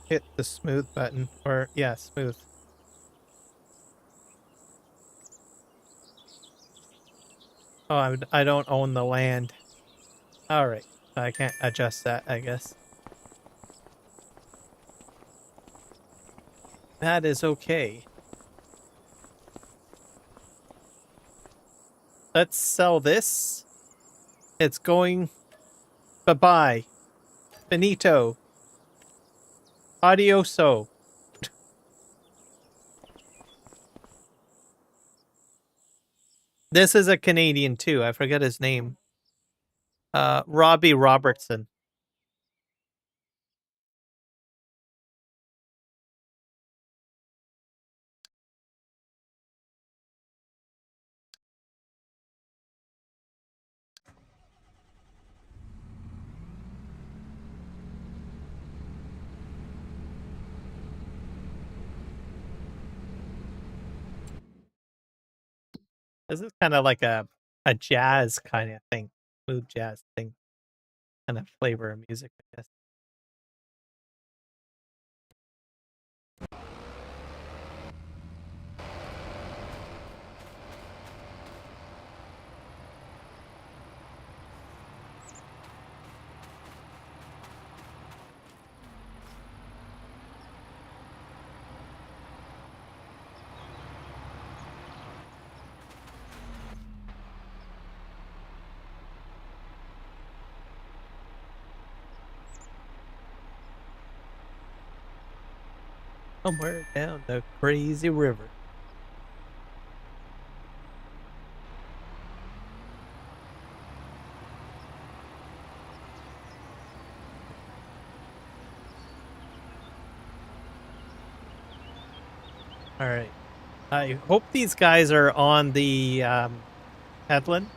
Hit the smooth button. Or, yeah, smooth. Oh, I don't own the land. Alright. I can't adjust that, I guess. That is okay. Let's sell this. It's going... Bye-bye. Finito. Adioso. This is a Canadian too. I forget his name. Robbie Robertson. This is kind of like a jazz kind of thing. Smooth jazz thing. Kind of flavor of music, I guess. Somewhere down the crazy river. All right. I hope these guys are on the headland.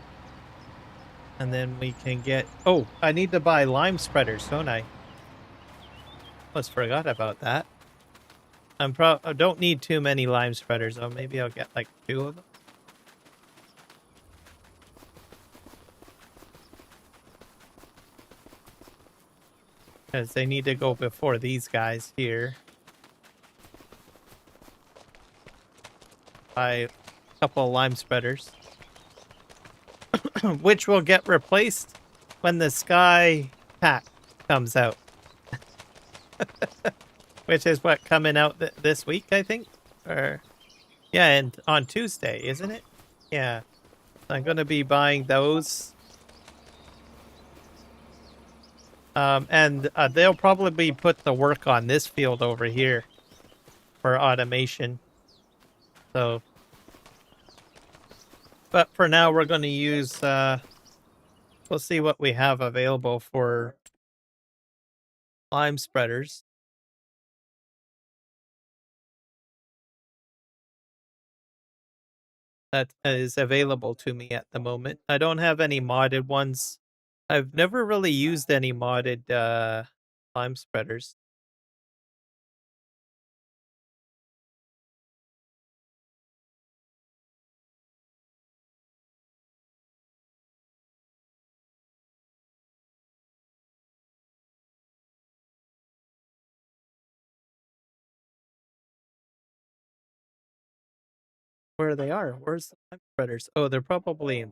And then we can get... Oh, I need to buy lime spreaders, don't I? Almost forgot about that. I don't need too many lime spreaders, though. Maybe I'll get like 2 of them. Because they need to go before these guys here. Buy a couple of lime spreaders. Which will get replaced when the Sky pack comes out. Which is what, coming out this week, I think? Or yeah, and on Tuesday, isn't it? Yeah. I'm going to be buying those. And they'll probably put the work on this field over here for automation. So, but for now, we're going to use, we'll see what we have available for lime spreaders. That is available to me at the moment. I don't have any modded ones. I've never really used any modded lime spreaders. Where they are? Where's the lime spreaders? Oh, they're probably in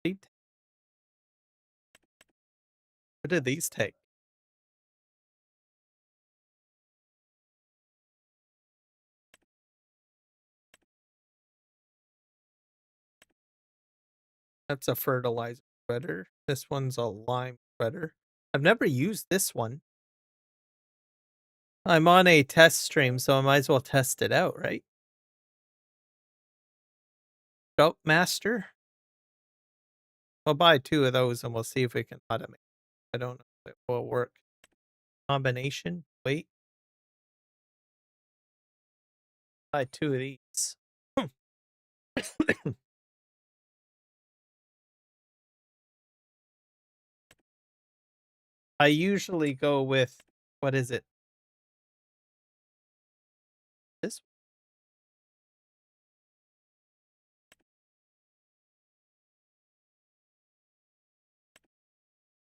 fleet. What did these take? That's a fertilizer spreader. This one's a lime spreader. I've never used this one. I'm on a test stream, so I might as well test it out, right? Scout Master. I'll buy 2 of those and we'll see if we can automate. I don't know if it will work. Combination. Wait. Buy 2 of these. I usually go with, what is it? This?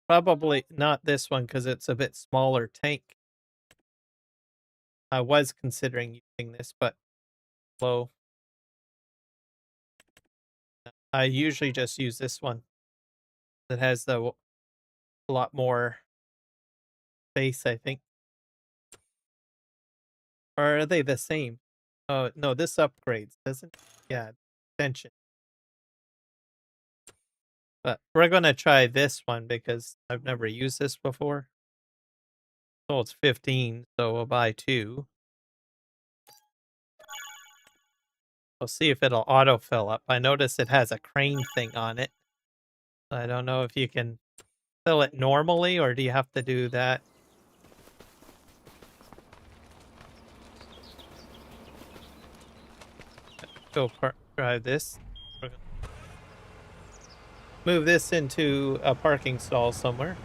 Probably not this one because it's a bit smaller tank. I was considering using this, but low. I usually just use this one. It has a lot more space, I think. Or are they the same? Oh, no, this upgrades, doesn't it? Yeah, extension. But we're going to try this one because I've never used this before. So it's 15, so we'll buy 2. We'll see if it'll auto-fill up. I notice it has a crane thing on it. I don't know if you can fill it normally, or do you have to do that? Go drive this. Move this into a parking stall somewhere.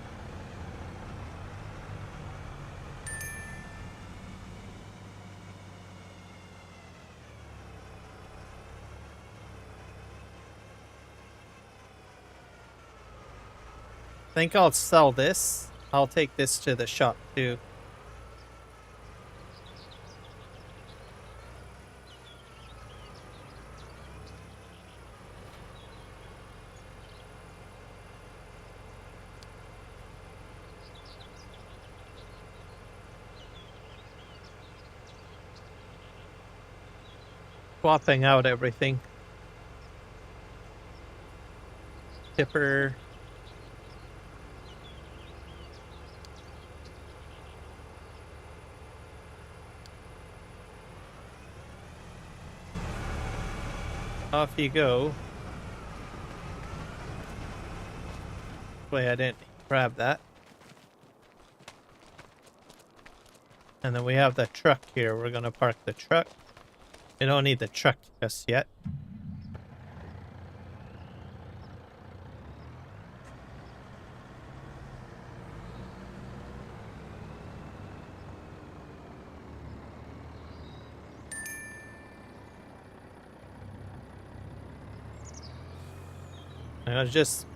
I think I'll sell this. I'll take this to the shop too. Swapping out everything. Tipper. Off you go. Wait, I didn't grab that. And then we have the truck here. We're going to park the truck. We don't need the truck just yet.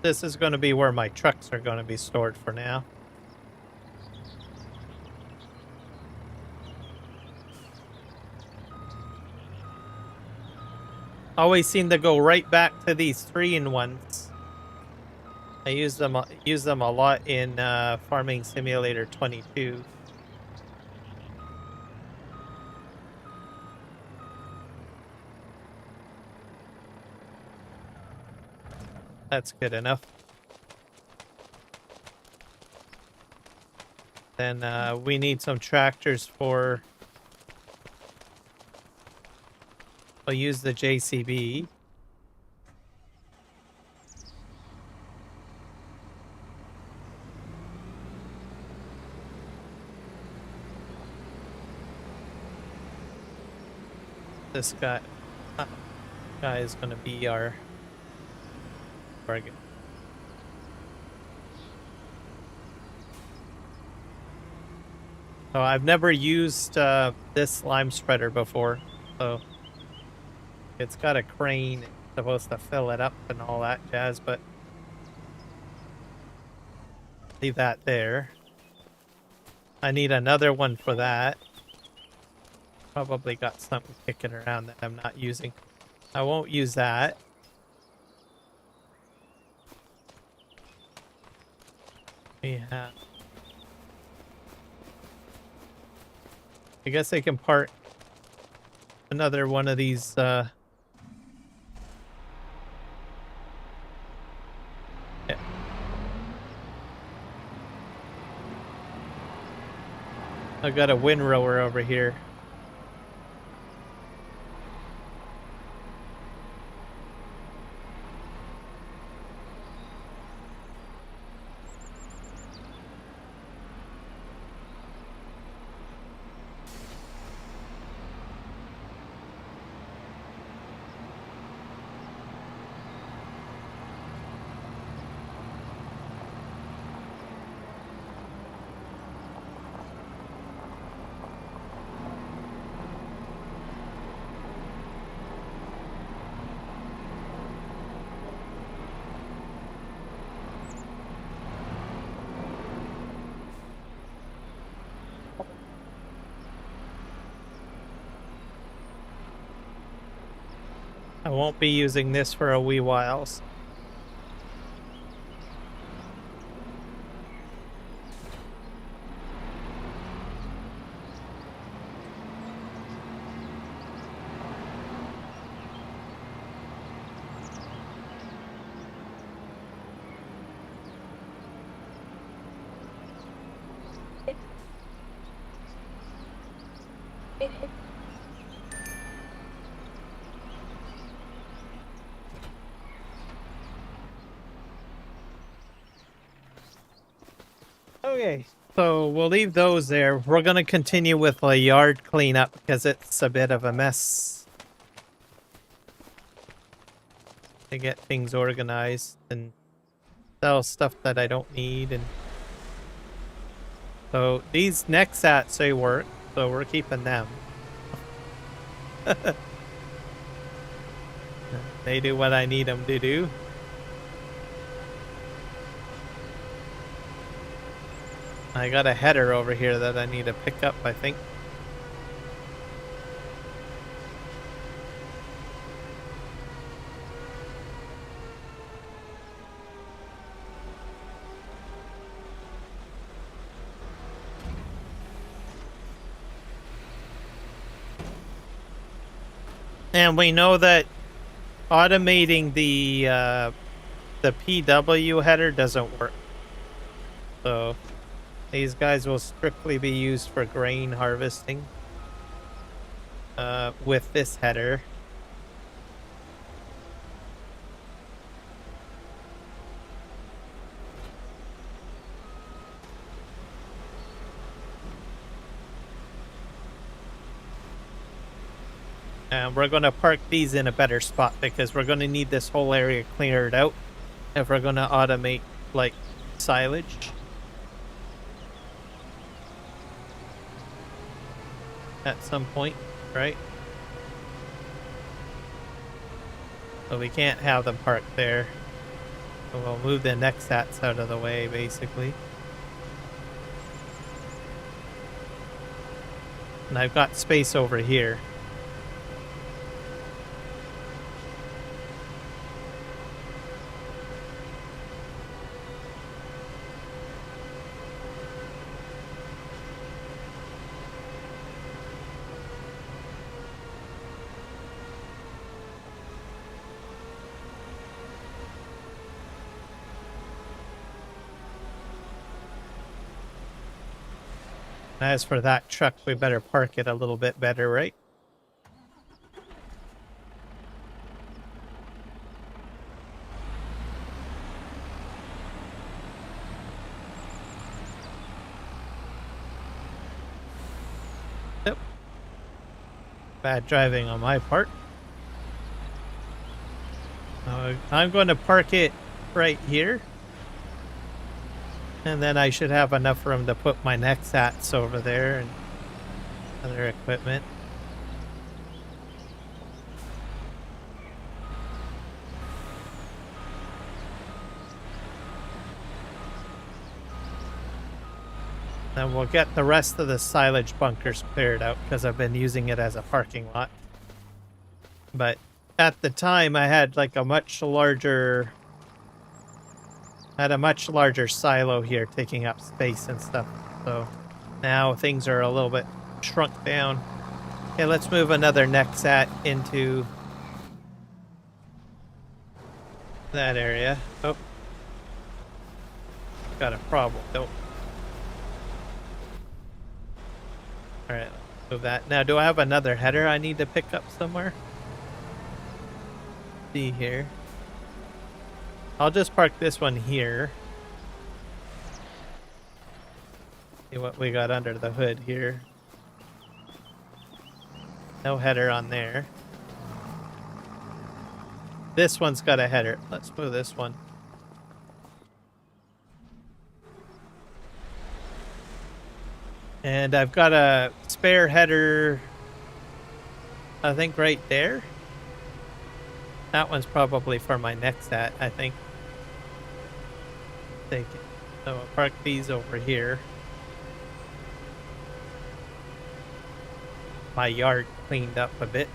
This is going to be where my trucks are going to be stored for now. Always seem to go right back to these 3-in-1s. I use them a lot in Farming Simulator 22. That's good enough. Then we need some tractors for... I'll use the JCB. This guy is going to be our target. So I've never used this lime spreader before, so it's got a crane. It's supposed to fill it up and all that jazz, but leave that there. I need another one for that. Probably got something kicking around that I'm not using. I won't use that. Yeah. I guess I can park another one of these I got a windrower over here. I won't be using this for a wee while. Okay, so we'll leave those there. We're going to continue with a yard cleanup because it's a bit of a mess to get things organized and sell stuff that I don't need. And so these next sats they work, so we're keeping them. They do what I need them to do. I got a header over here that I need to pick up, I think. And we know that automating the PW header doesn't work. So these guys will strictly be used for grain harvesting with this header. And we're going to park these in a better spot because we're going to need this whole area cleared out if we're going to automate, like, silage. At some point, right? So we can't have them parked there. So we'll move the next sats out of the way, basically. And I've got space over here. As for that truck, we better park it a little bit better, right? Yep. Bad driving on my part. I'm going to park it right here. And then I should have enough room to put my next sats over there and other equipment. Then we'll get the rest of the silage bunkers cleared out because I've been using it as a parking lot. But at the time I had like a much larger silo here taking up space and stuff. So now things are a little bit shrunk down. Okay, let's move another Nexat into that area. Oh. Got a problem, though. Alright, let's move that. Now, do I have another header I need to pick up somewhere? See here. I'll just park this one here. See what we got under the hood here. No header on there. This one's got a header. Let's move this one. And I've got a spare header, I think, right there. That one's probably for my next hat, I think. Take it. So I'll park these over here. My yard cleaned up a bit.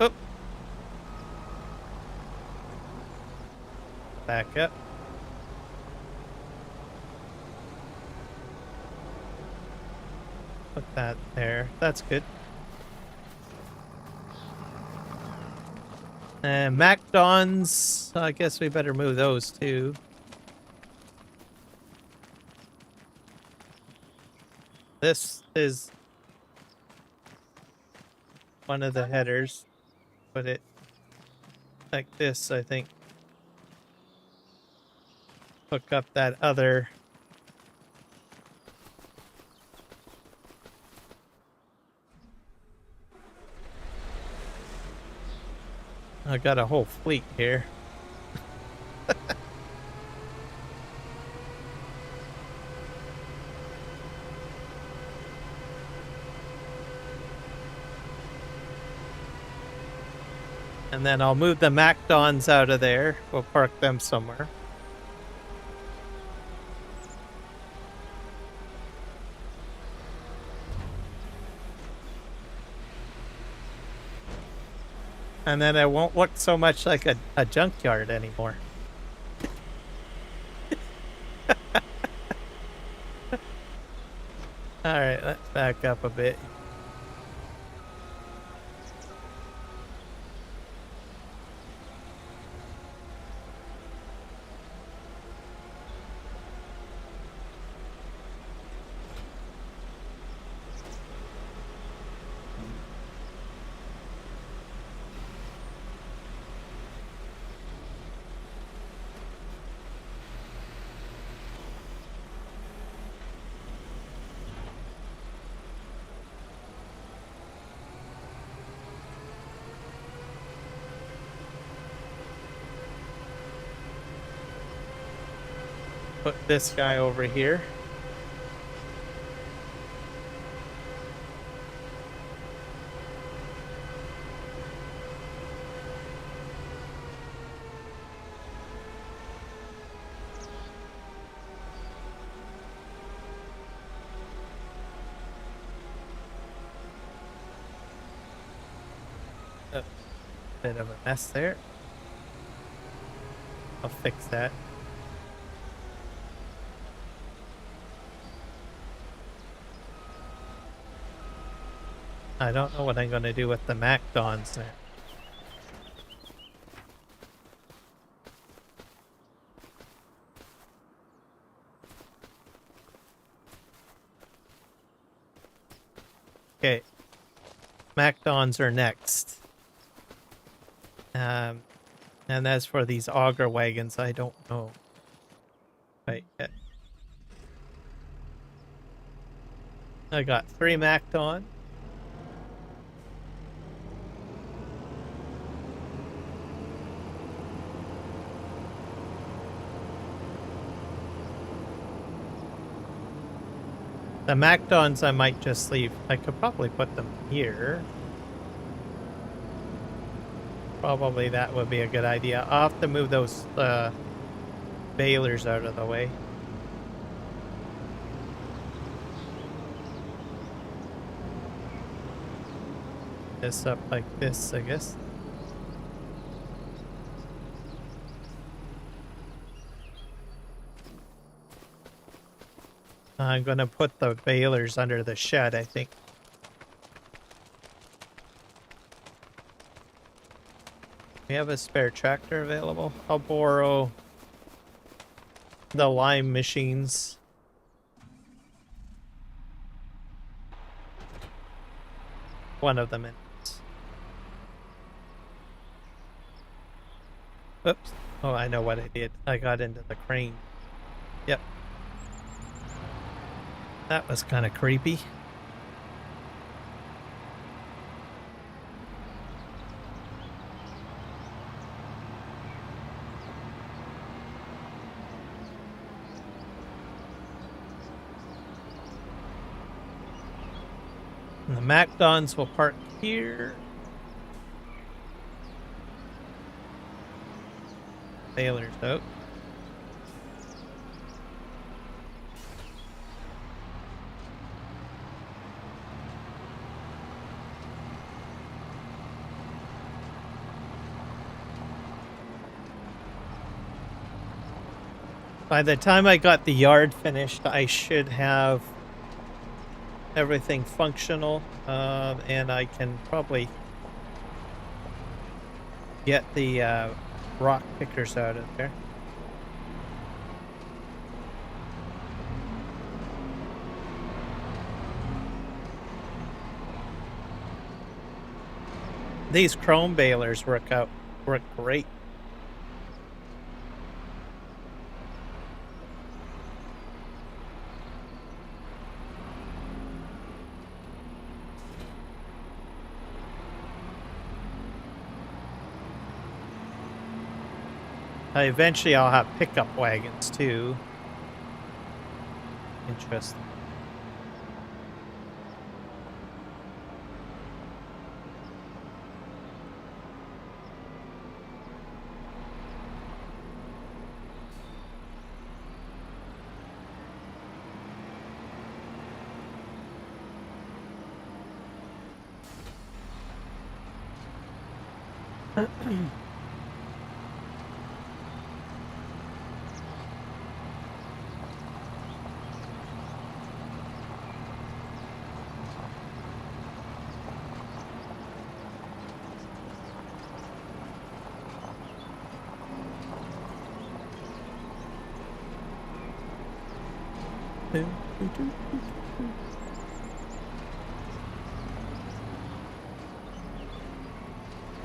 Oh. Back up. Put that there. That's good. And MacDons, I guess we better move those too. This is one of the headers. Put it like this, I think. Hook up that other. I got a whole fleet here. And then I'll move the MacDons out of there. We'll park them somewhere. And then it won't look so much like a junkyard anymore. Alright, let's back up a bit. Put this guy over here. A bit of a mess there. I'll fix that. I don't know what I'm going to do with the MacDons now. Okay. MacDons are next. And as for these auger wagons, I don't know. Right. I got 3 MacDon. The MacDons I might just leave. I could probably put them here. Probably that would be a good idea. I'll have to move those balers out of the way. This up like this, I guess. I'm gonna put the balers under the shed, I think. We have a spare tractor available. I'll borrow the lime machines. One of them is. Oops. Oh, I know what I did. I got into the crane. Yep. That was kind of creepy. And the MacDons will park here. Baler's out. By the time I got the yard finished, I should have everything functional, and I can probably get the rock pickers out of there. These chrome balers work great. Eventually I'll have pickup wagons too. Interesting.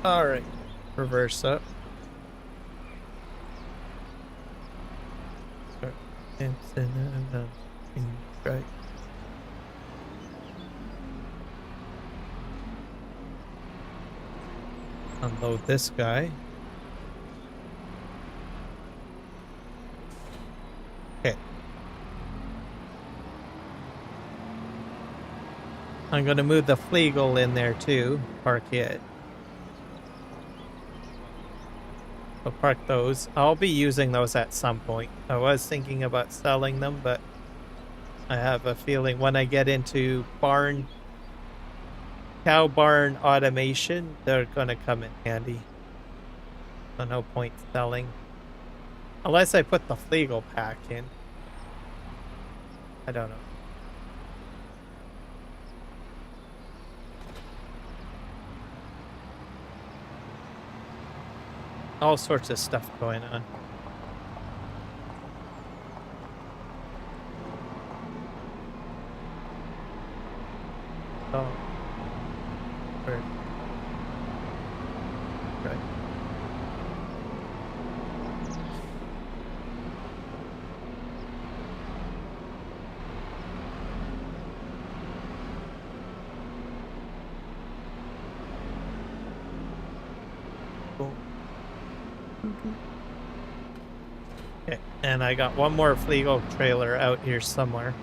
All right, reverse up. Right. Unload this guy. Okay. I'm going to move the Flegel in there too. Park it. I'll park those. I'll be using those at some point. I was thinking about selling them, but I have a feeling when I get into cow barn automation, they're going to come in handy. So no point selling. Unless I put the Flegel pack in. I don't know. All sorts of stuff going on. Oh. Where? Right. Cool. Okay, and I got one more Flegel trailer out here somewhere.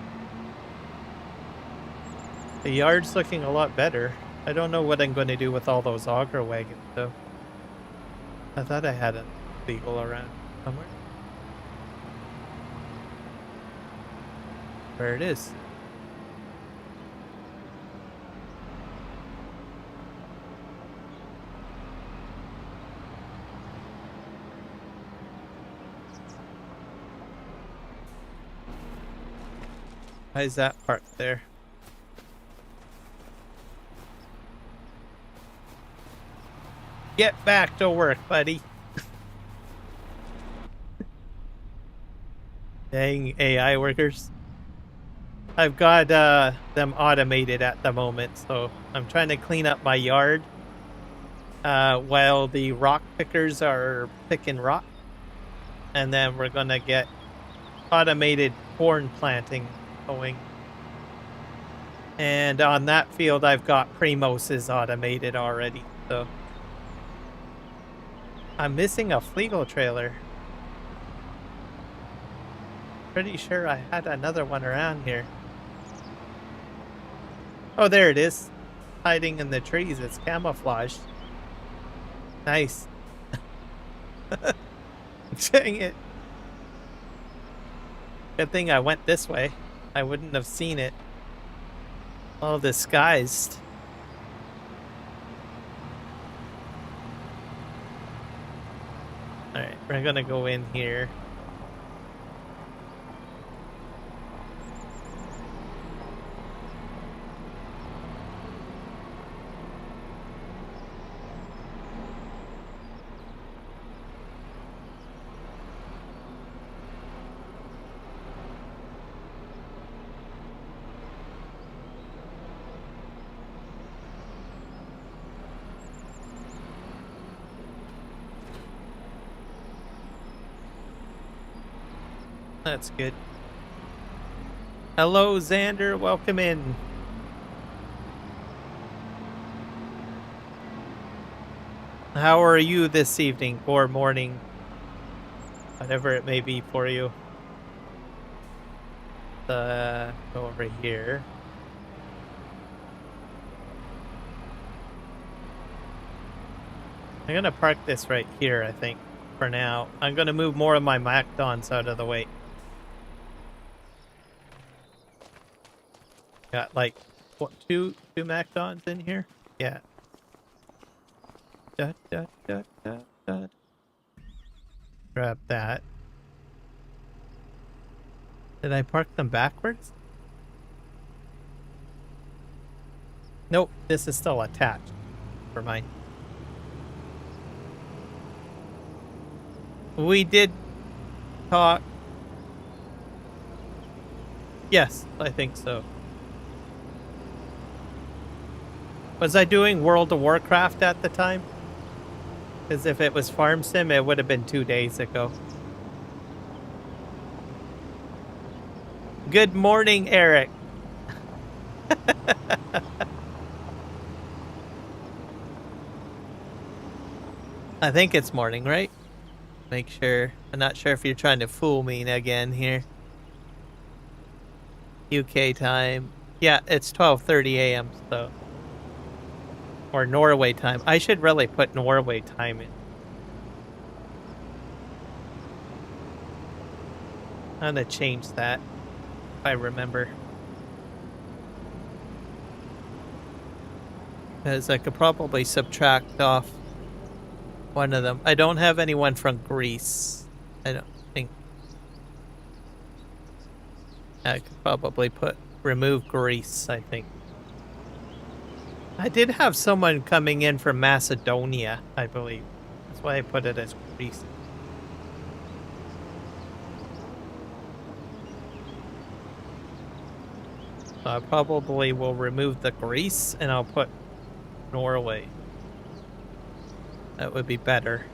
The yard's looking a lot better. I don't know what I'm going to do with all those auger wagons, though. I thought I had a Flegel around somewhere. Where it is. Why is that parked there? Get back to work, buddy. Dang AI workers. I've got them automated at the moment, so I'm trying to clean up my yard while the rock pickers are picking rock. And then we're going to get automated corn planting going. And on that field, I've got Premos is automated already, so. I'm missing a Fleagle trailer. Pretty sure I had another one around here. Oh, there it is. Hiding in the trees. It's camouflaged. Nice. Dang it. Good thing I went this way. I wouldn't have seen it. All disguised. Alright, we're gonna go in here. That's good. Hello, Xander. Welcome in. How are you this evening or morning? Whatever it may be for you. Go over here. I'm gonna park this right here, I think, for now. I'm gonna move more of my MacDons out of the way. Got like what, two MacDons in here? Yeah. Grab that. Did I park them backwards? Nope, this is still attached for mine. We did talk. Yes, I think so. Was I doing World of Warcraft at the time? Because if it was Farm Sim, it would have been 2 days ago. Good morning, Eric. I think it's morning, right? Make sure. I'm not sure if you're trying to fool me again here. UK time. Yeah, it's 12:30 a.m. so. Or Norway time. I should really put Norway time in. I'm gonna change that if I remember. Because I could probably subtract off one of them. I don't have anyone from Greece. I don't think. I could probably remove Greece, I think. I did have someone coming in from Macedonia, I believe. That's why I put it as Greece. So I probably will remove the Greece and I'll put Norway. That would be better.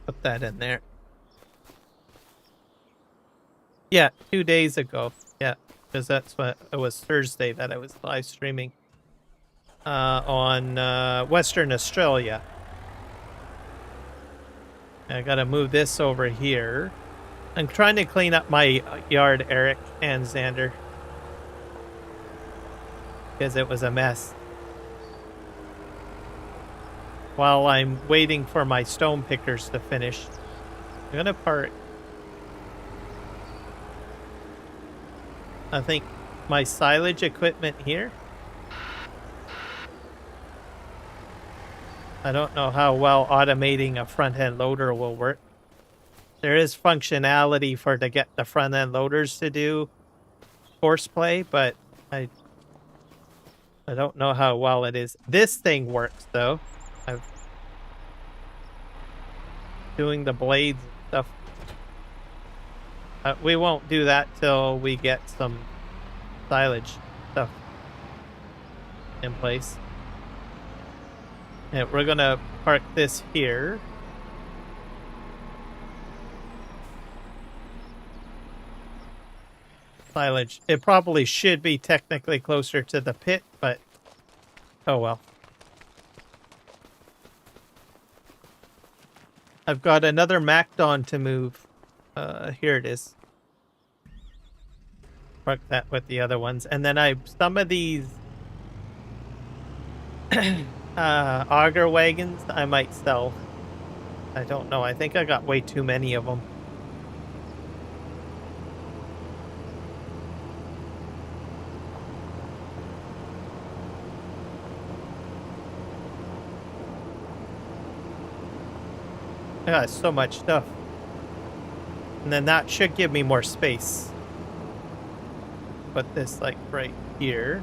Put that in there. Yeah, 2 days ago. Yeah, because that's what it was Thursday that I was live streaming on Western Australia. I gotta move this over here. I'm trying to clean up my yard, Eric and Xander, because it was a mess. While I'm waiting for my stone pickers to finish, I'm gonna park. I think my silage equipment here. I don't know how well automating a front-end loader will work. There is functionality to get the front-end loaders to do Courseplay, but I don't know how well it is. This thing works, though. doing the blades and stuff. We won't do that till we get some silage stuff in place. And we're gonna park this here. Silage. It probably should be technically closer to the pit, but oh well. I've got another Macdon to move. Here it is. Park that with the other ones. And then some of these auger wagons I might sell. I don't know. I think I got way too many of them. I got so much stuff. And then that should give me more space. Put this like right here.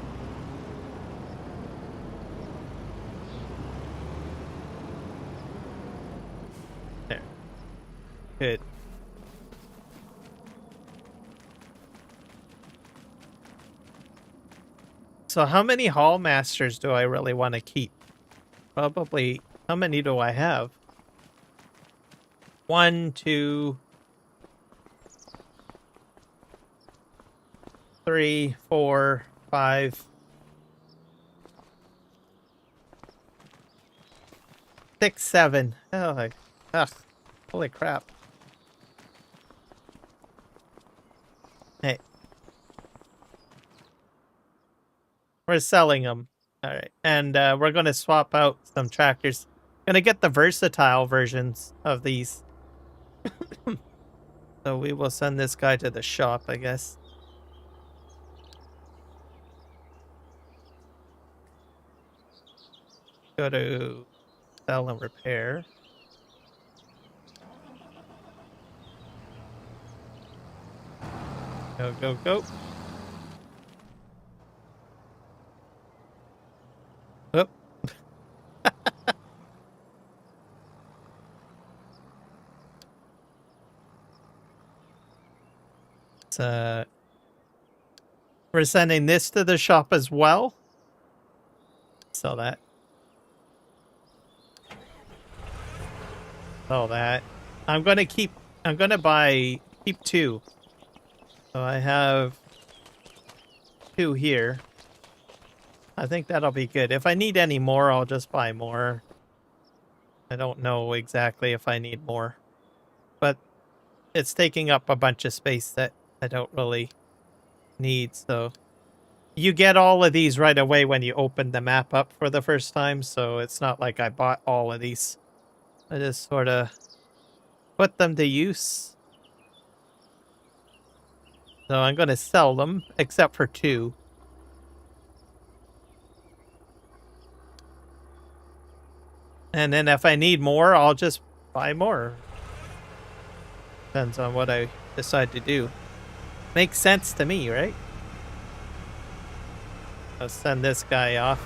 There. Good. So how many hall masters do I really want to keep? Probably, how many do I have? 1, 2, 3, 4, 5, 6, 7. Oh, ugh, holy crap. Hey. We're selling them. All right. And we're going to swap out some tractors. Going to get the versatile versions of these. So we will send this guy to the shop, I guess. Go to sell and repair. Go, go, go. Oop. We're sending this to the shop as well. Sell that. Sell that. I'm gonna keep 2. So I have 2 here. I think that'll be good. If I need any more, I'll just buy more. I don't know exactly if I need more. But it's taking up a bunch of space that I don't really need, so... You get all of these right away when you open the map up for the first time, so it's not like I bought all of these. I just sort of put them to use. So I'm going to sell them, except for 2. And then if I need more, I'll just buy more. Depends on what I decide to do. Makes sense to me, right? I'll send this guy off.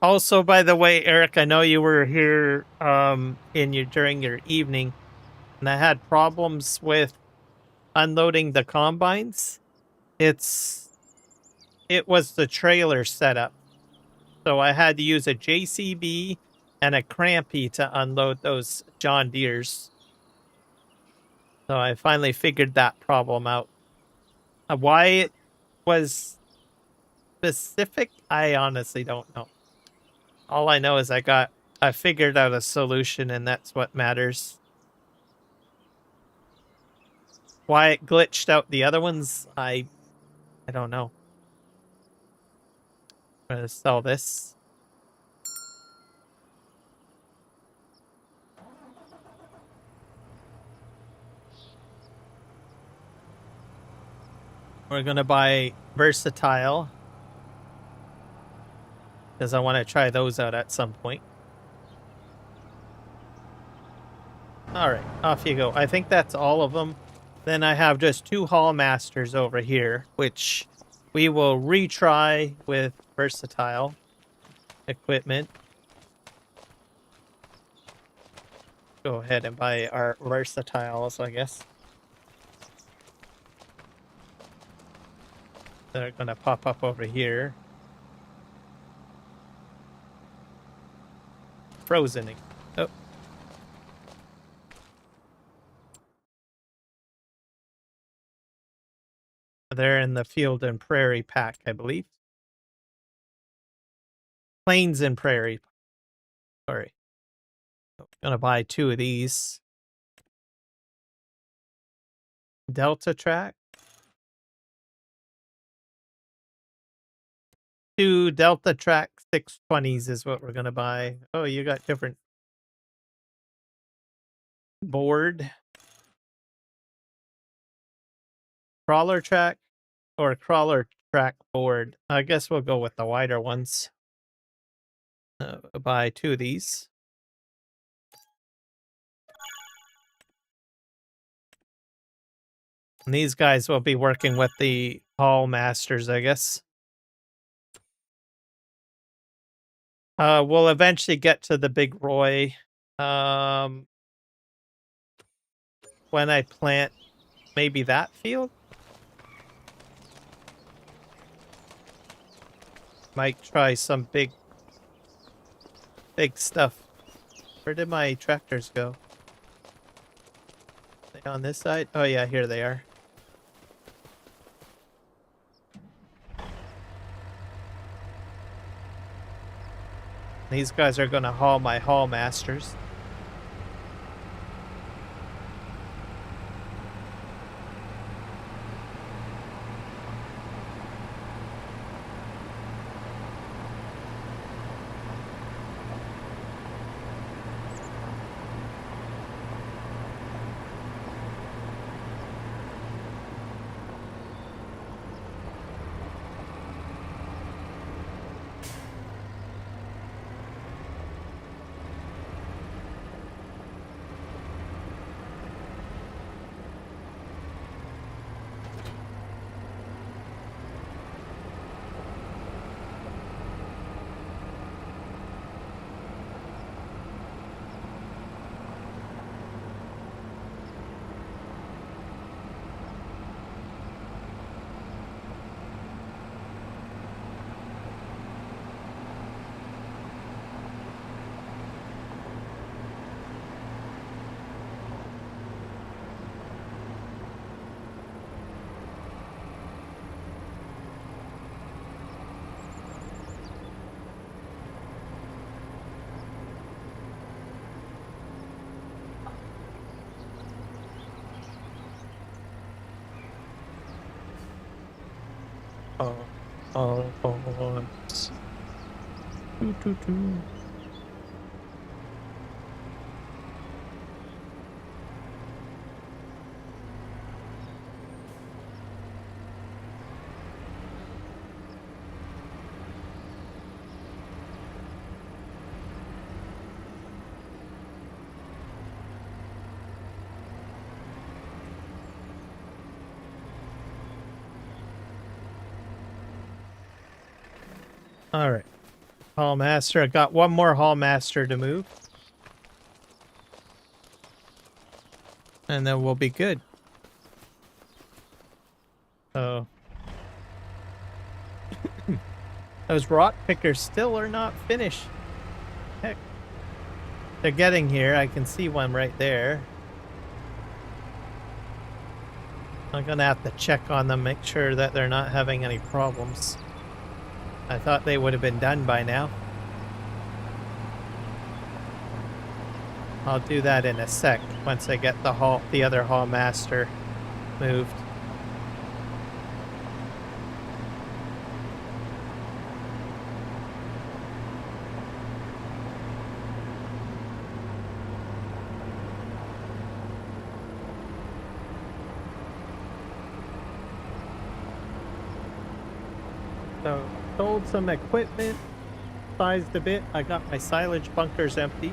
Also, by the way, Eric, I know you were here during your evening, and I had problems with unloading the combines. It was the trailer setup. So I had to use a JCB and a crampy to unload those John Deeres. So I finally figured that problem out. Why it was specific, I honestly don't know. All I know is I figured out a solution, and that's what matters. Why it glitched out the other ones, I don't know. I'm gonna sell this. We're gonna buy versatile, because I want to try those out at some point. Alright, off you go. I think that's all of them. Then I have just 2 Hall Masters over here, which we will retry with versatile. equipment. Go ahead and buy our versatiles, I guess. They're gonna pop up over here. Frozen. Oh. They're in the field and prairie pack, I believe. Plains and prairie. Sorry. Gonna buy 2 of these. Delta track. 2 Delta track 620s is what we're gonna buy. Oh, you got different board. Crawler track or crawler track board. I guess we'll go with the wider ones. Buy 2 of these. And these guys will be working with the hall masters, I guess. We'll eventually get to the big Roy. When I plant maybe that field. Might try some big stuff. Where did my tractors go? Are they on this side? Oh yeah, here they are. These guys are gonna haul my haul masters. All right. Hall master. I got one more hall master to move. And then we'll be good. So those rock pickers still are not finished. Heck. They're getting here. I can see one right there. I'm gonna have to check on them, make sure that they're not having any problems. I thought they would have been done by now. I'll do that in a sec once I get the other hall master moved. So, sold some equipment, sized a bit. I got my silage bunkers empty.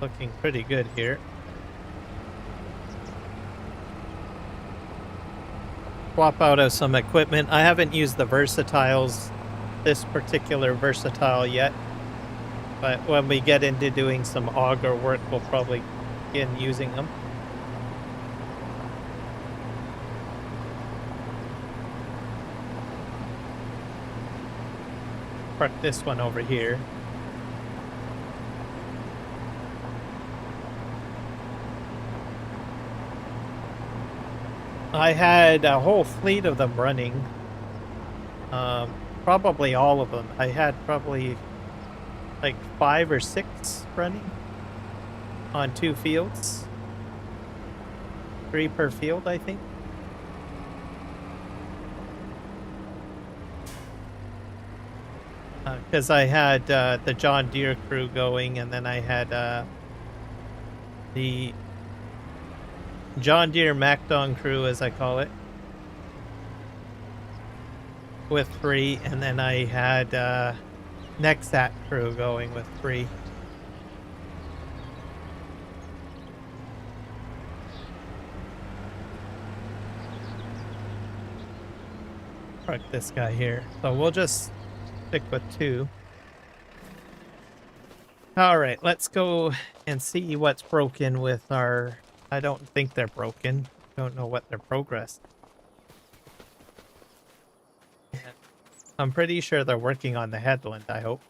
Looking pretty good here. swap out of some equipment. I haven't used the versatiles, this particular versatile yet, but when we get into doing some auger work, we'll probably begin using them. Park this one over here. I had a whole fleet of them running. Probably all of them. I had probably like 5 or 6 running on 2 fields. 3 per field, I think. Because I had the John Deere crew going, and then I had the John Deere MacDon crew, as I call it, with 3, and then I had Nexat crew going with 3. Park this guy here. So we'll just stick with 2. Alright, let's go and see what's broken with our... I don't think they're broken. Don't know what their progress. I'm pretty sure they're working on the headland, I hope.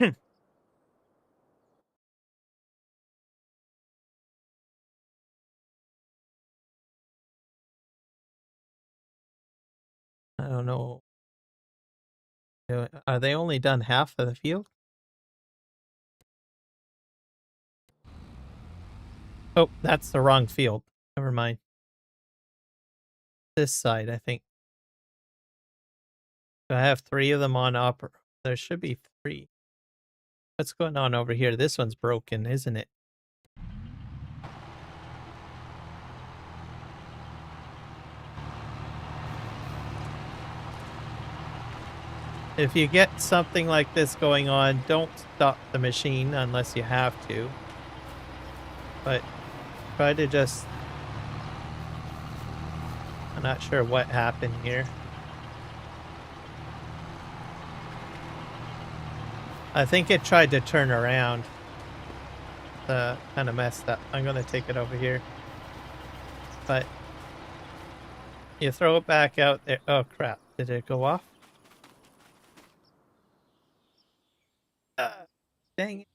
I don't know. Are they only done half of the field? Oh, that's the wrong field. Never mind. This side, I think. I have 3 of them on opera. There should be 3. What's going on over here? This one's broken, isn't it? If you get something like this going on, don't stop the machine unless you have to. But try to just... I'm not sure what happened here. I think it tried to turn around. Kind of messed up. I'm going to take it over here. But you throw it back out there. Oh, crap. Did it go off? Dang it.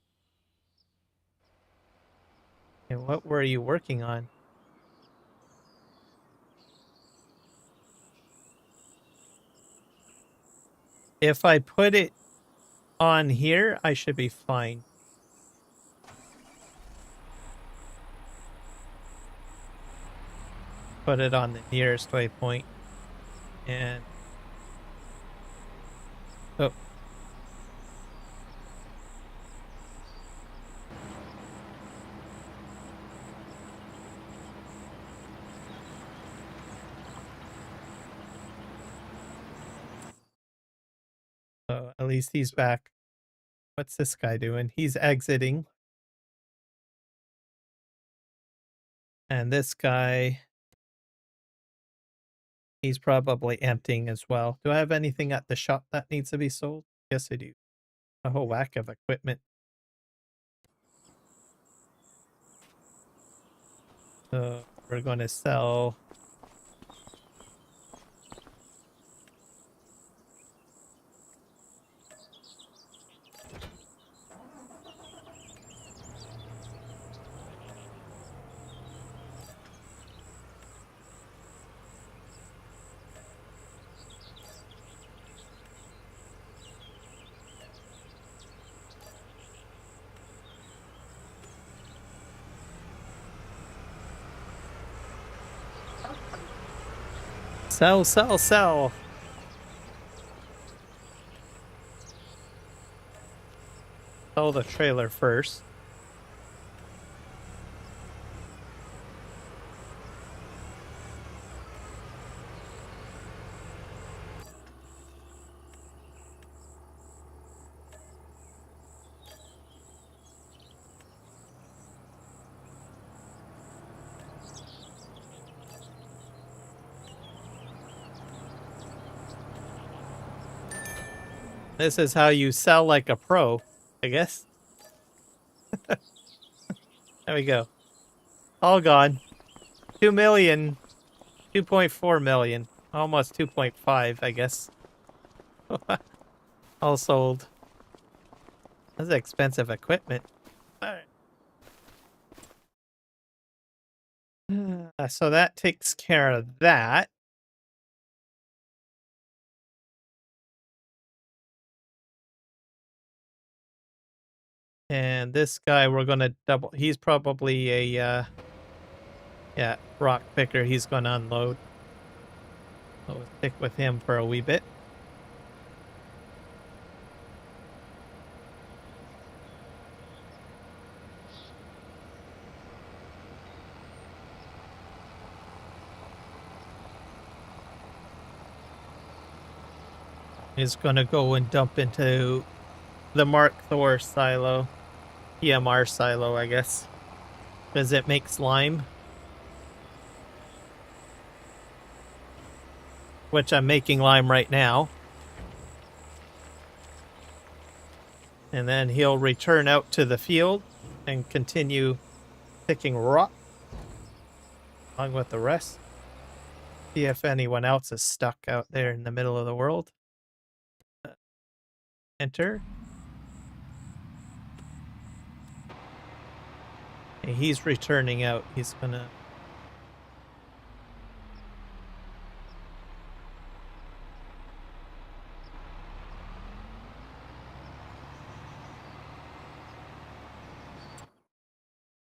Okay, what were you working on? If I put it on here, I should be fine. Put it on the nearest waypoint. And... oh. So at least he's back. What's this guy doing? He's exiting. And this guy... he's probably emptying as well. Do I have anything at the shop that needs to be sold? Yes, I do. A whole whack of equipment. So we're going to sell... sell, sell, sell. Sell the trailer first. This is how you sell like a pro, I guess. There we go. All gone. 2 million. 2.4 million. Almost 2.5, I guess. All sold. That's expensive equipment. Alright. So that takes care of that. And this guy, we're gonna double. He's probably a, yeah, rock picker. He's gonna unload. So we'll stick with him for a wee bit. He's gonna go and dump into the Mark Thor silo. PMR silo, I guess. Because it makes lime. Which I'm making lime right now. And then he'll return out to the field and continue picking rock along with the rest. See if anyone else is stuck out there in the middle of the world. Enter. And he's returning out. He's gonna...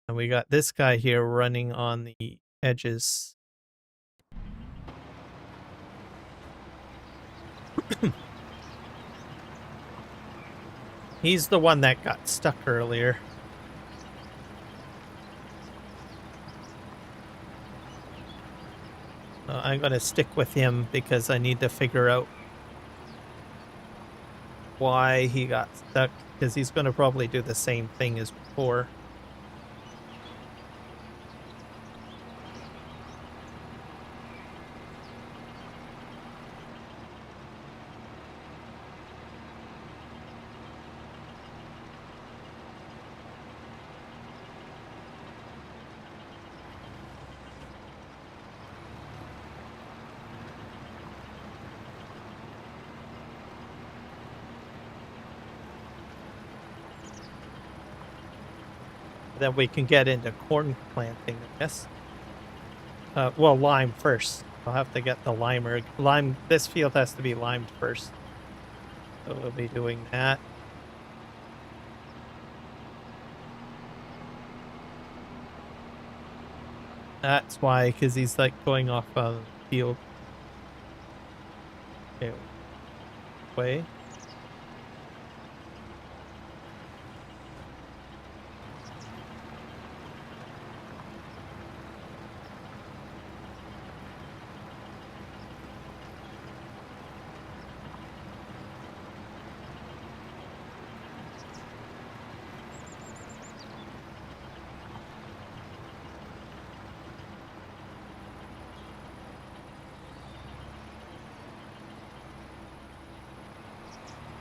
And we got this guy here running on the edges. He's the one that got stuck earlier. I'm going to stick with him because I need to figure out why he got stuck, because he's going to probably do the same thing as before. Then we can get into corn planting, I guess. Well, lime first. I'll have to get the limer. Lime, this field has to be limed first. So we'll be doing that. That's why, because he's like going off the field. Okay. Way.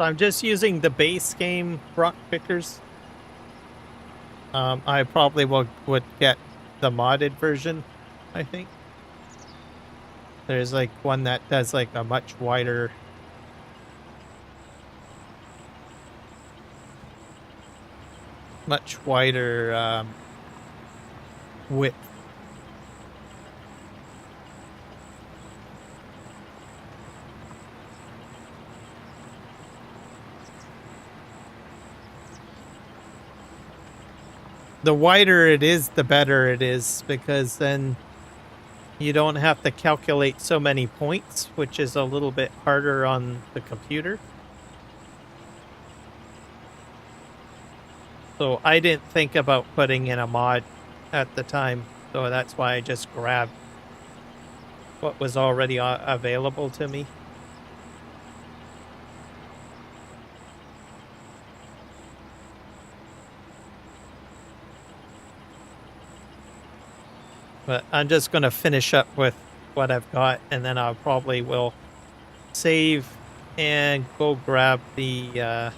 I'm just using the base game rock pickers. I probably would get the modded version, I think. There's like one that does like a much wider width. The wider it is, the better it is, because then you don't have to calculate so many points, which is a little bit harder on the computer. So I didn't think about putting in a mod at the time, so that's why I just grabbed what was already available to me. But I'm just going to finish up with what I've got, and then I'll probably will save and go grab the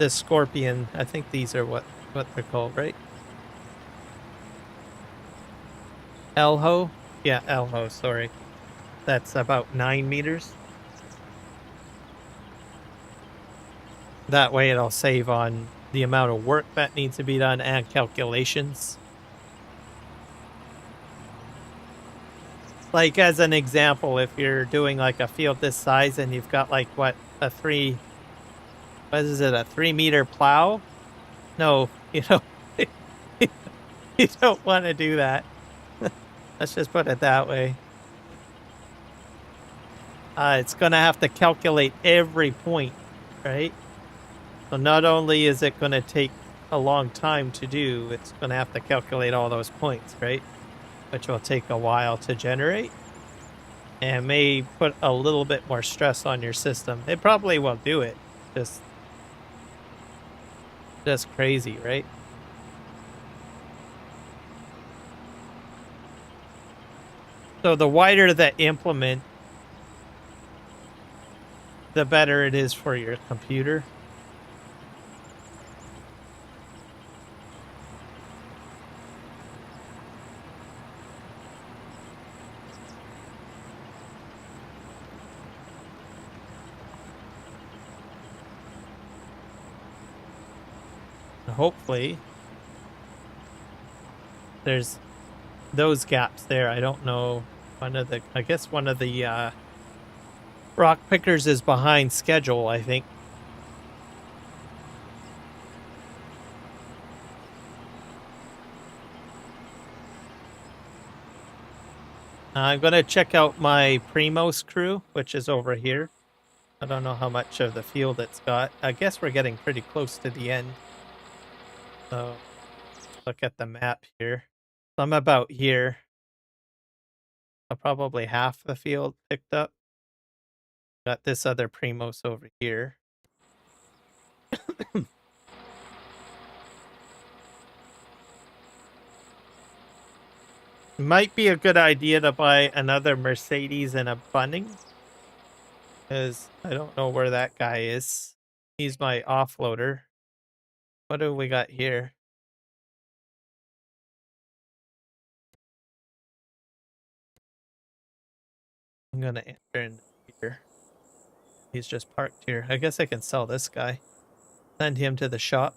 scorpion. I think these are what they're called, right? Elho? Yeah, Elho, sorry. That's about 9 meters. That way it'll save on the amount of work that needs to be done and calculations. Like as an example, if you're doing like a field this size and you've got like what is it, a 3 meter plow? No, you don't want to do that. Let's just put it that way. It's going to have to calculate every point, right? So not only is it going to take a long time to do, it's going to have to calculate all those points, right? Which will take a while to generate and may put a little bit more stress on your system. It probably will do it. Just crazy, right? So the wider the implement, the better it is for your computer. Hopefully there's those gaps there. I don't know. I guess one of the rock pickers is behind schedule, I think. I'm going to check out my Premos crew, which is over here. I don't know how much of the field it's got. I guess we're getting pretty close to the end. So look at the map here. So I'm about here. Probably half the field picked up. Got this other Premos over here. Might be a good idea to buy another Mercedes and a Bunning. Because I don't know where that guy is. He's my offloader. What do we got here? I'm gonna enter in here. He's just parked here. I guess I can sell this guy. Send him to the shop.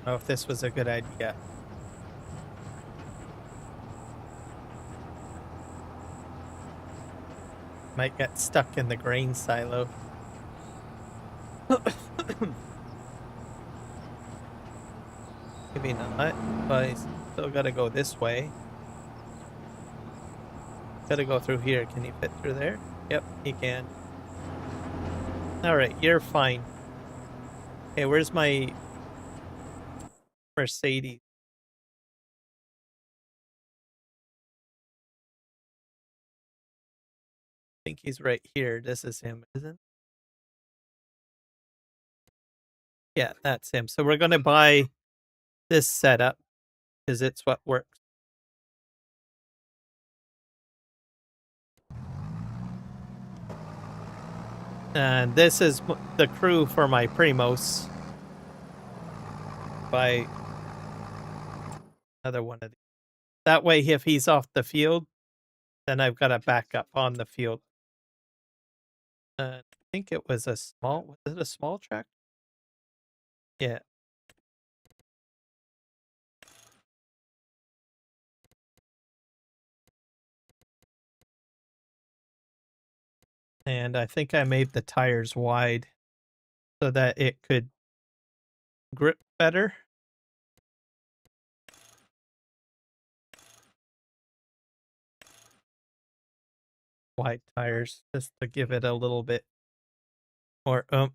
I don't know if this was a good idea. Might get stuck in the grain silo. Maybe not, but I still gotta go this way. Gotta go through here. Can you fit through there? Yep, he can. Alright, you're fine. Okay, where's my Mercedes? I think he's right here. This is him, isn't it? Yeah, that's him. So we're gonna buy this setup because it's what works. And this is the crew for my Premos. Buy another one of these. That way, if he's off the field, then I've got a backup on the field. I think it was a small. Was it a small track? Yeah. And I think I made the tires wide so that it could grip better. Wide tires just to give it a little bit more oomph.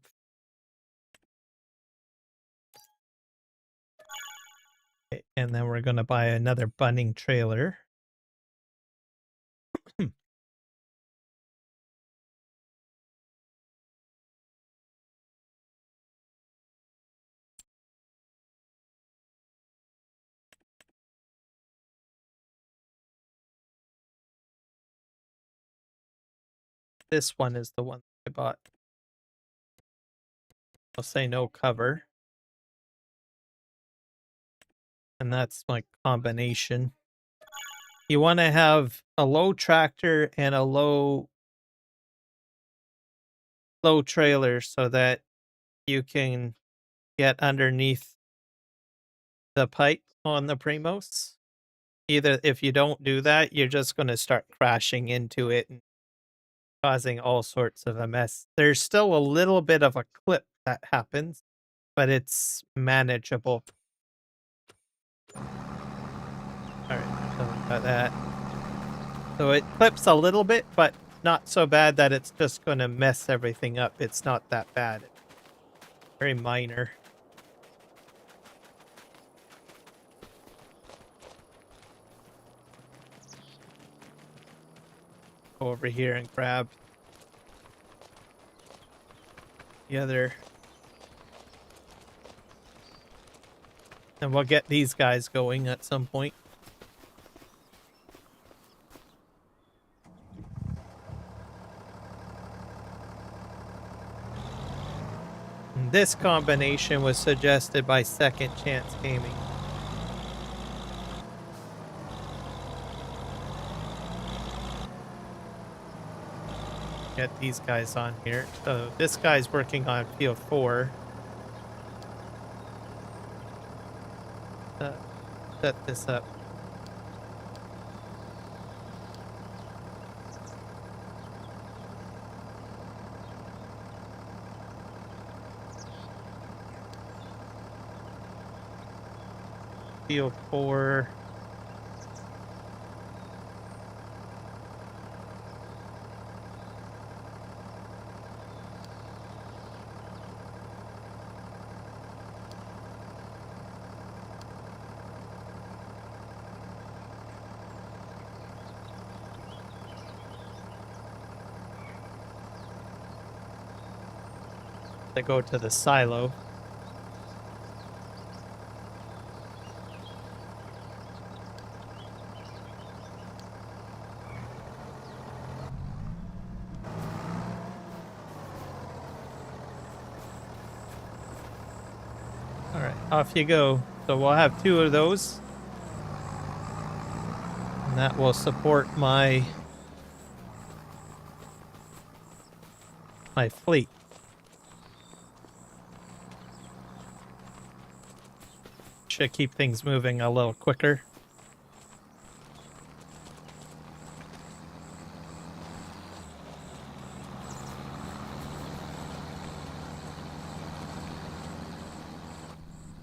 Okay, and then we're going to buy another bunning trailer. This one is the one I bought. I'll say no cover. And that's my combination. You want to have a low tractor and a low trailer so that you can get underneath the pipe on the Premos. Either if you don't do that, you're just going to start crashing into it and causing all sorts of a mess. There's still a little bit of a clip that happens, but it's manageable. Alright, so we got that. So it clips a little bit, but not so bad that it's just going to mess everything up. It's not that bad. It's very minor. Go over here and grab the other. And we'll get these guys going at some point. And this combination was suggested by Second Chance Gaming. Get these guys on here. So this guy's working on field 4. Set this up. Field 4. To go to the silo. All right, off you go. So we'll have 2 of those. And that will support my fleet. Should keep things moving a little quicker.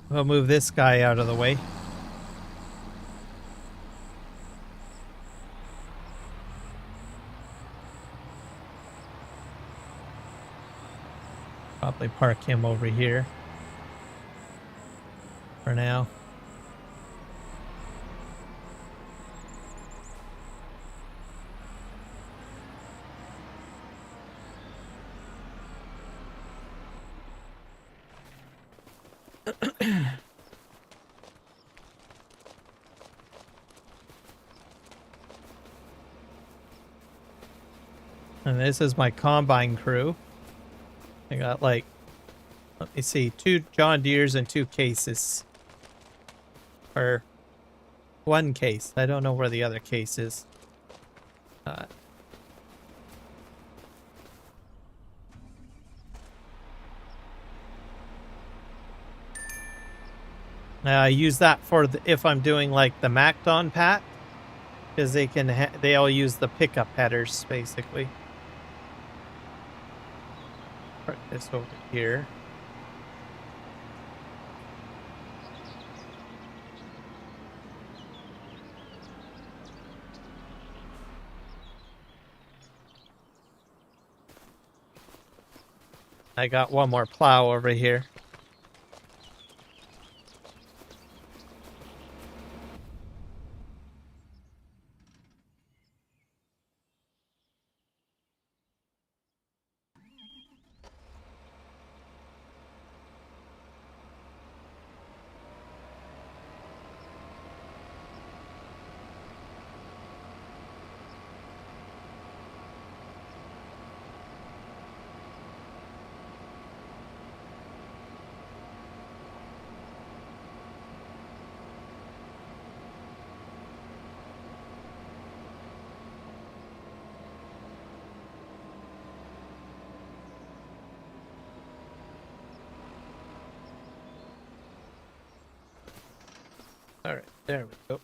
We'll move this guy out of the way. Probably park him over here for now. And this is my combine crew. I got like, let me see, 2 John Deeres and 2 cases. Or 1 case. I don't know where the other case is. I use that for if I'm doing like the Macdon pack, because they all use the pickup headers basically. Put this over here. I got 1 more plow over here. All right, there we go.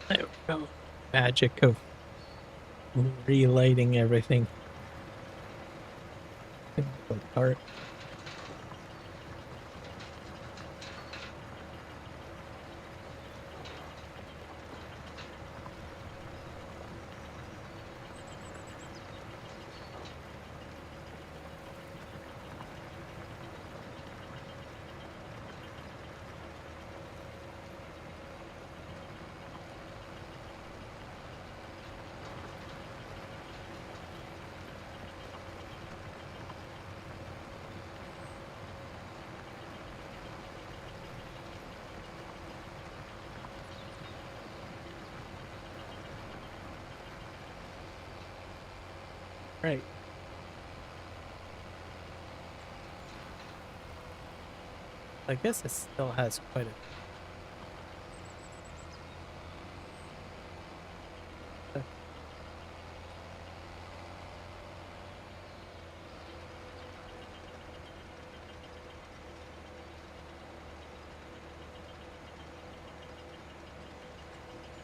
There we go. Magic of relighting everything. Apart. Right. I guess it still has quite a...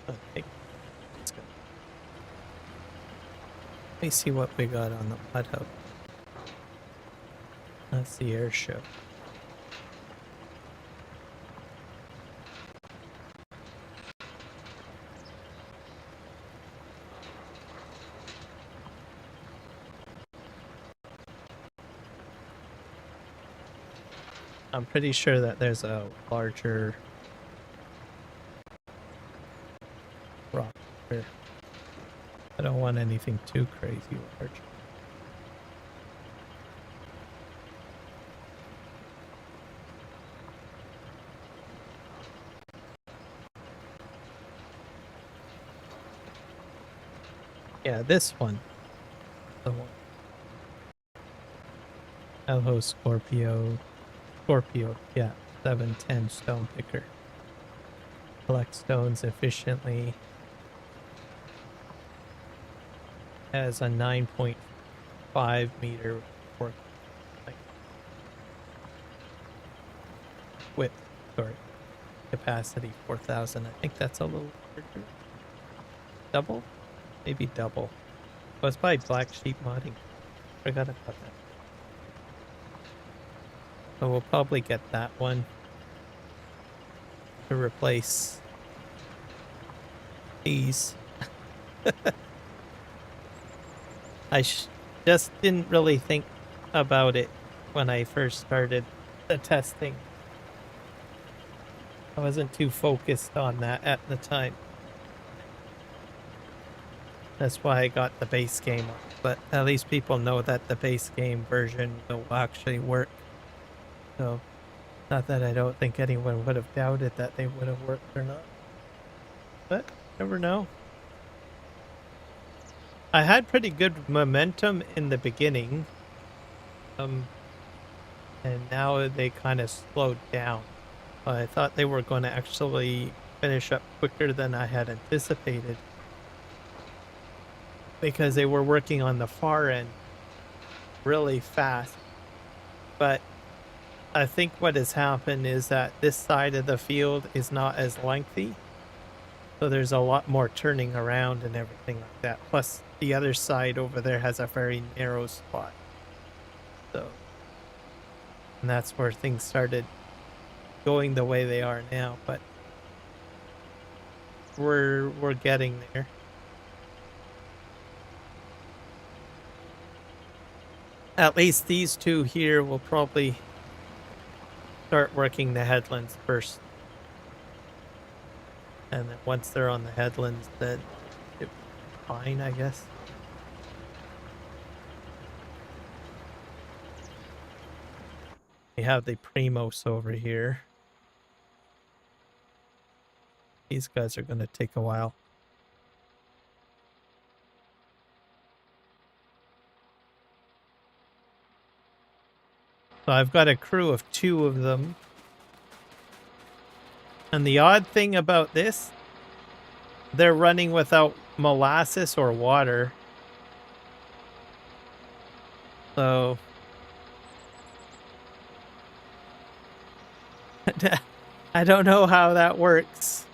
Okay. Let's go. Let me see what we got on the mud hub. That's the air show. I'm pretty sure that there's a larger rock here. I don't want anything too crazy large. Yeah, this one. The one. Hello, Scorpio. Scorpio, yeah. 710 stone picker. Collect stones efficiently. Has a 9.5 meter work width, sorry. Capacity 4,000. I think that's a little larger. Double? Maybe double. Oh, it's by Black Sheep Modding. Forgot about that. So we'll probably get that one to replace these. I just didn't really think about it when I first started the testing. I wasn't too focused on that at the time. That's why I got the base game on. But at least people know that the base game version will actually work. So, not that I don't think anyone would have doubted that they would have worked or not. But, never know. I had pretty good momentum in the beginning. And now they kind of slowed down. I thought they were going to actually finish up quicker than I had anticipated, because they were working on the far end really fast. But I think what has happened is that this side of the field is not as lengthy, so there's a lot more turning around and everything like that. Plus, the other side over there has a very narrow spot. So, and that's where things started going the way they are now. But we're getting there. At least these two here will probably start working the headlands first. And then once they're on the headlands, then it's fine, I guess. We have the Premos over here. These guys are going to take a while. So I've got a crew of 2 of them. And the odd thing about this, they're running without molasses or water. So I don't know how that works.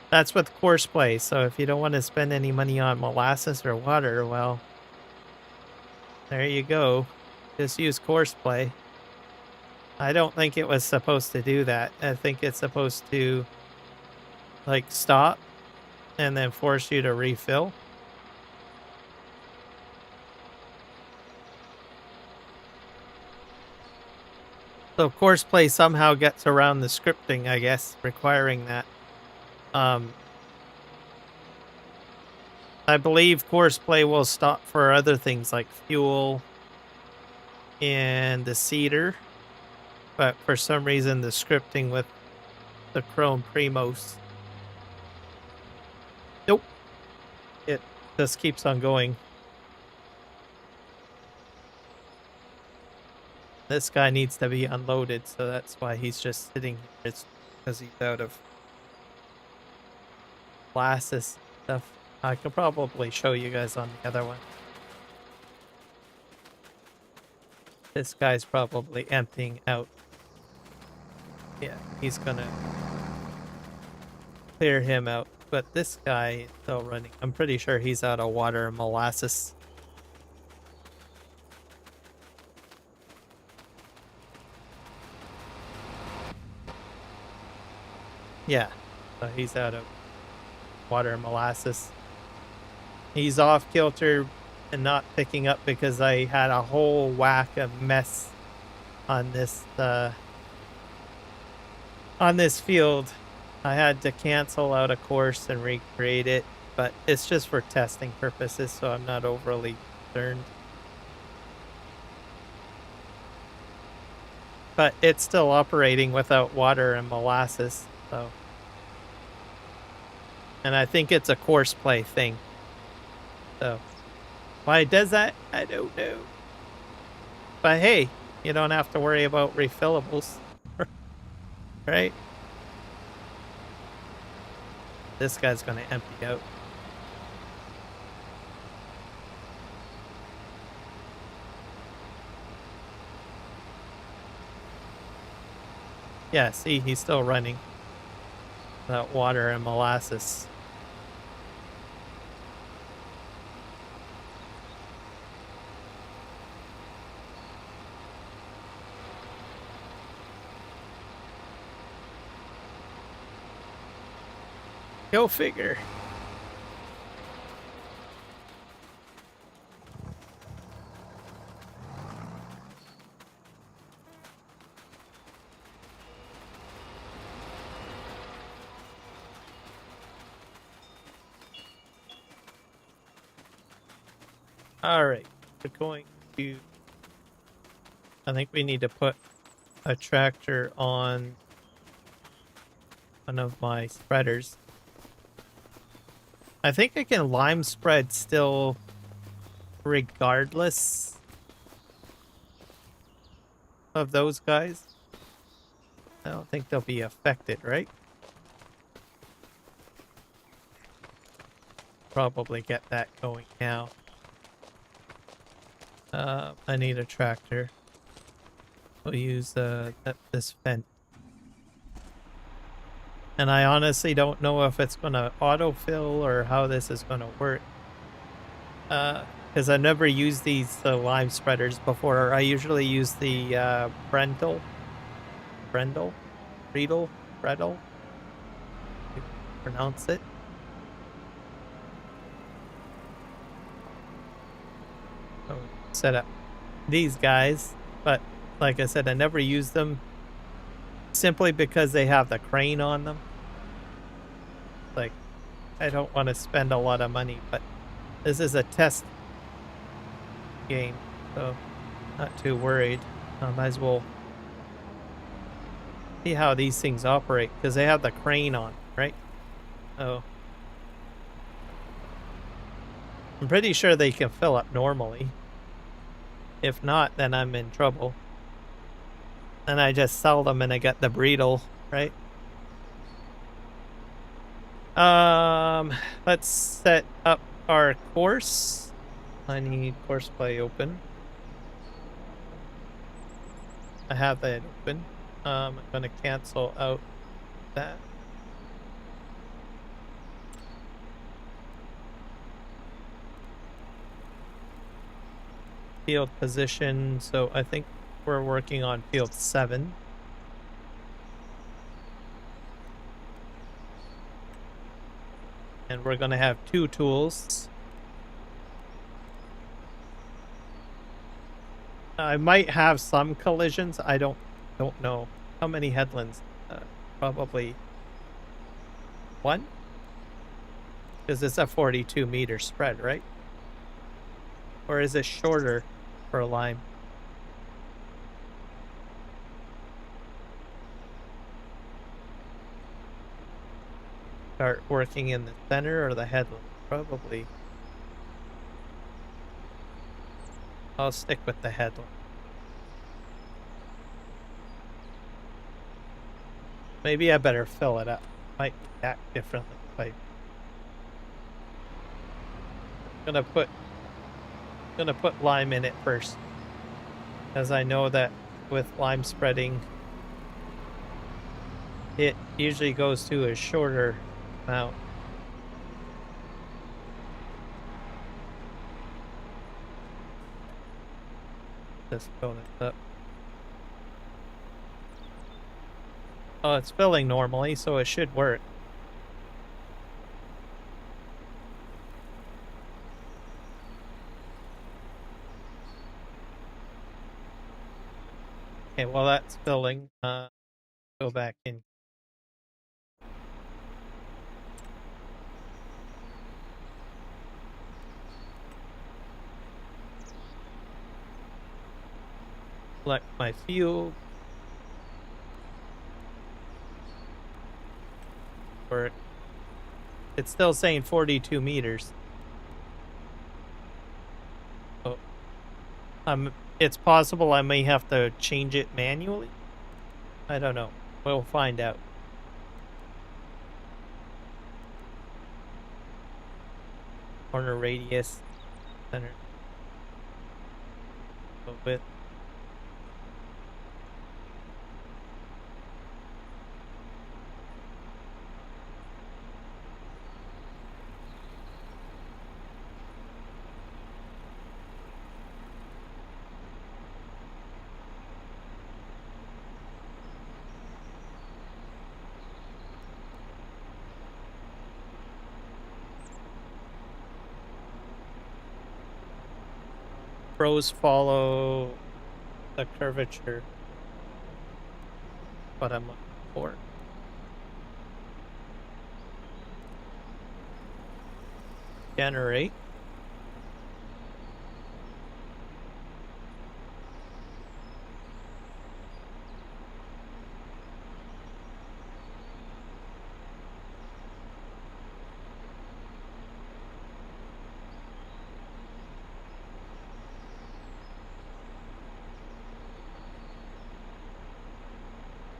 That's with Courseplay. So if you don't want to spend any money on molasses or water, well, there you go. Just use Courseplay. I don't think it was supposed to do that. I think it's supposed to, like, stop and then force you to refill. So Courseplay somehow gets around the scripting, I guess, requiring that. I believe Courseplay will stop for other things like fuel and the cedar, but for some reason the scripting with the Chrome Premos, nope, it just keeps on going. This guy needs to be unloaded, so that's why he's just sitting here. It's because he's out of glasses stuff. I could probably show you guys on the other one. This guy's probably emptying out. Yeah, he's gonna clear him out. But this guy is still running. I'm pretty sure he's out of water and molasses. Yeah, so he's out of water and molasses. He's off kilter and not picking up because I had a whole whack of mess on this field. I had to cancel out a course and recreate it, but it's just for testing purposes, so I'm not overly concerned. But it's still operating without water and molasses, so. And I think it's a Courseplay thing. So why it does that, I don't know. But hey, you don't have to worry about refillables. Right? This guy's gonna empty out. Yeah, see, he's still running without water and molasses. Go figure. All right, we're going to. I think we need to put a tractor on one of my spreaders. I think I can lime spread still regardless of those guys. I don't think they'll be affected, right? Probably get that going now. I need a tractor. We'll use this fence. And I honestly don't know if it's going to autofill or how this is going to work. Because I've never used these lime spreaders before. I usually use the Bredel, you pronounce it. So set up these guys, but like I said, I never use them simply because they have the crane on them. Like, I don't want to spend a lot of money, but this is a test game, so not too worried. Might as well see how these things operate because they have the crane on, right? So I'm pretty sure they can fill up normally. If not, then I'm in trouble. And I just sell them and I get the Bredel, right? Let's set up our course. I need Courseplay open. I have that open. I'm gonna cancel out that. Field position, so I think we're working on field 7. And we're gonna have 2 tools. I might have some collisions. I don't know. How many headlands? Probably 1? Because it's a 42-meter spread, right? Or is it shorter for lime? Start working in the center or the headland? Probably. I'll stick with the headland. Maybe I better fill it up. Might act differently. I'm gonna put lime in it first, as I know that with lime spreading, it usually goes to a shorter amount. Just fill it up. Oh, it's filling normally, so it should work. Okay, well that's filling. Go back in. Select my field. Work. It's still saying 42 meters. So, it's possible I may have to change it manually. I don't know. We'll find out. Corner radius, center, width. Rows follow the curvature. What I'm looking for. Generate.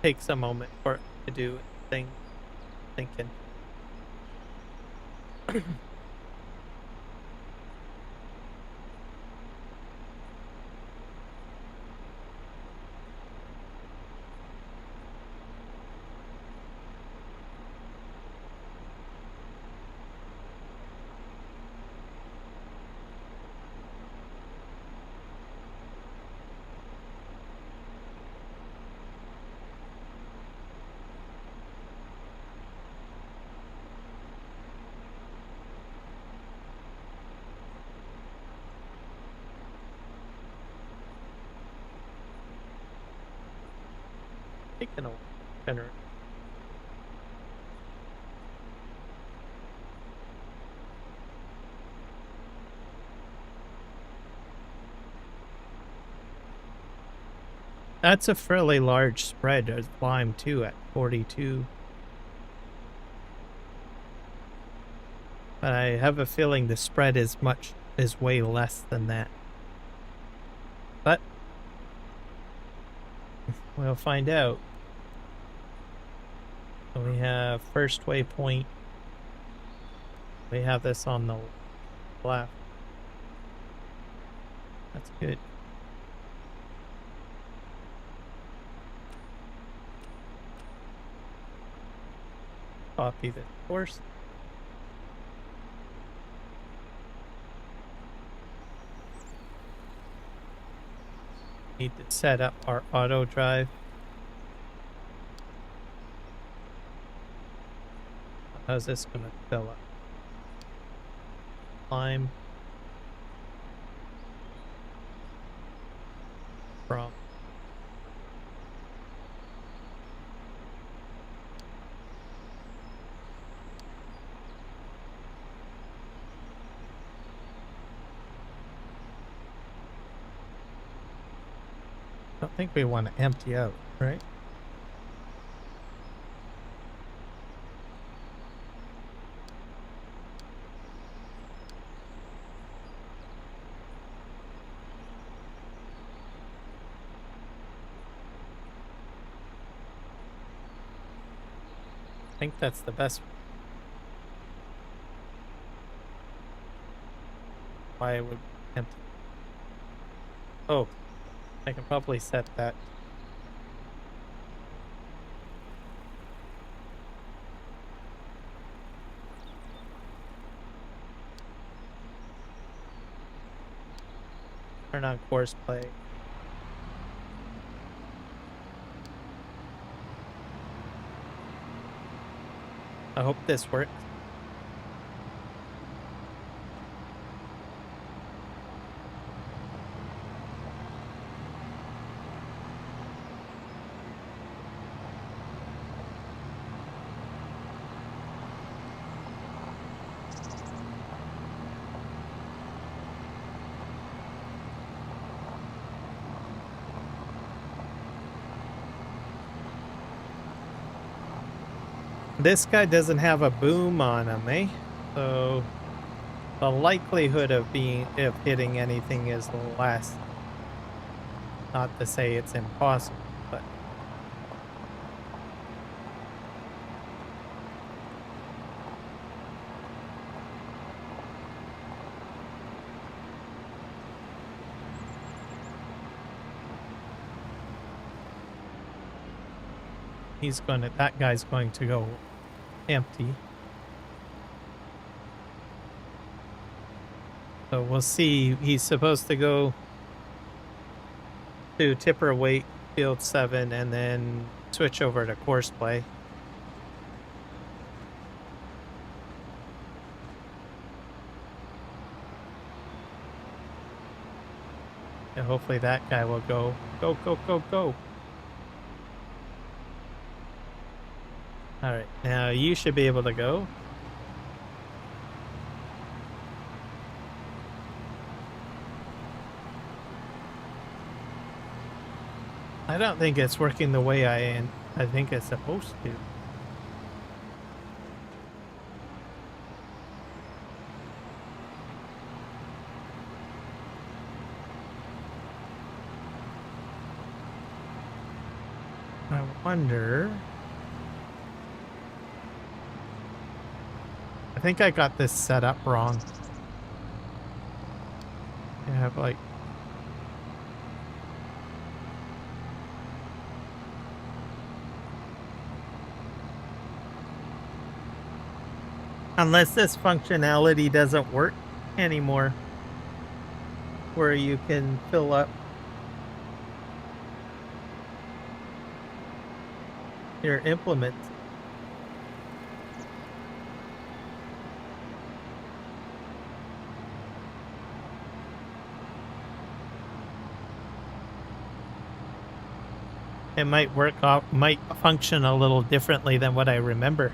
takes a moment for it to do its thing, thinking. Taking a while. That's a fairly large spread of lime too at 42. But I have a feeling the spread is way less than that. But we'll find out. So we have first waypoint. We have this on the left. That's good. Copy the course. Need to set up our AutoDrive. How's this going to fill up? Climb. From. I don't think we want to empty out, right? I think that's the best. Why it would empty? Oh, I can probably set that. Turn on Courseplay. I hope this works. This guy doesn't have a boom on him, eh? So the likelihood of hitting anything is less. Not to say it's impossible, but that guy's going to go empty. So we'll see. He's supposed to go to tipper weight field 7 and then switch over to Courseplay. And hopefully that guy will go. Go, go, go, go. Alright, now you should be able to go. I don't think it's working the way I think it's supposed to. I wonder. I think I got this set up wrong. I have like. Unless this functionality doesn't work anymore, where you can fill up your implements. It might might function a little differently than what I remember.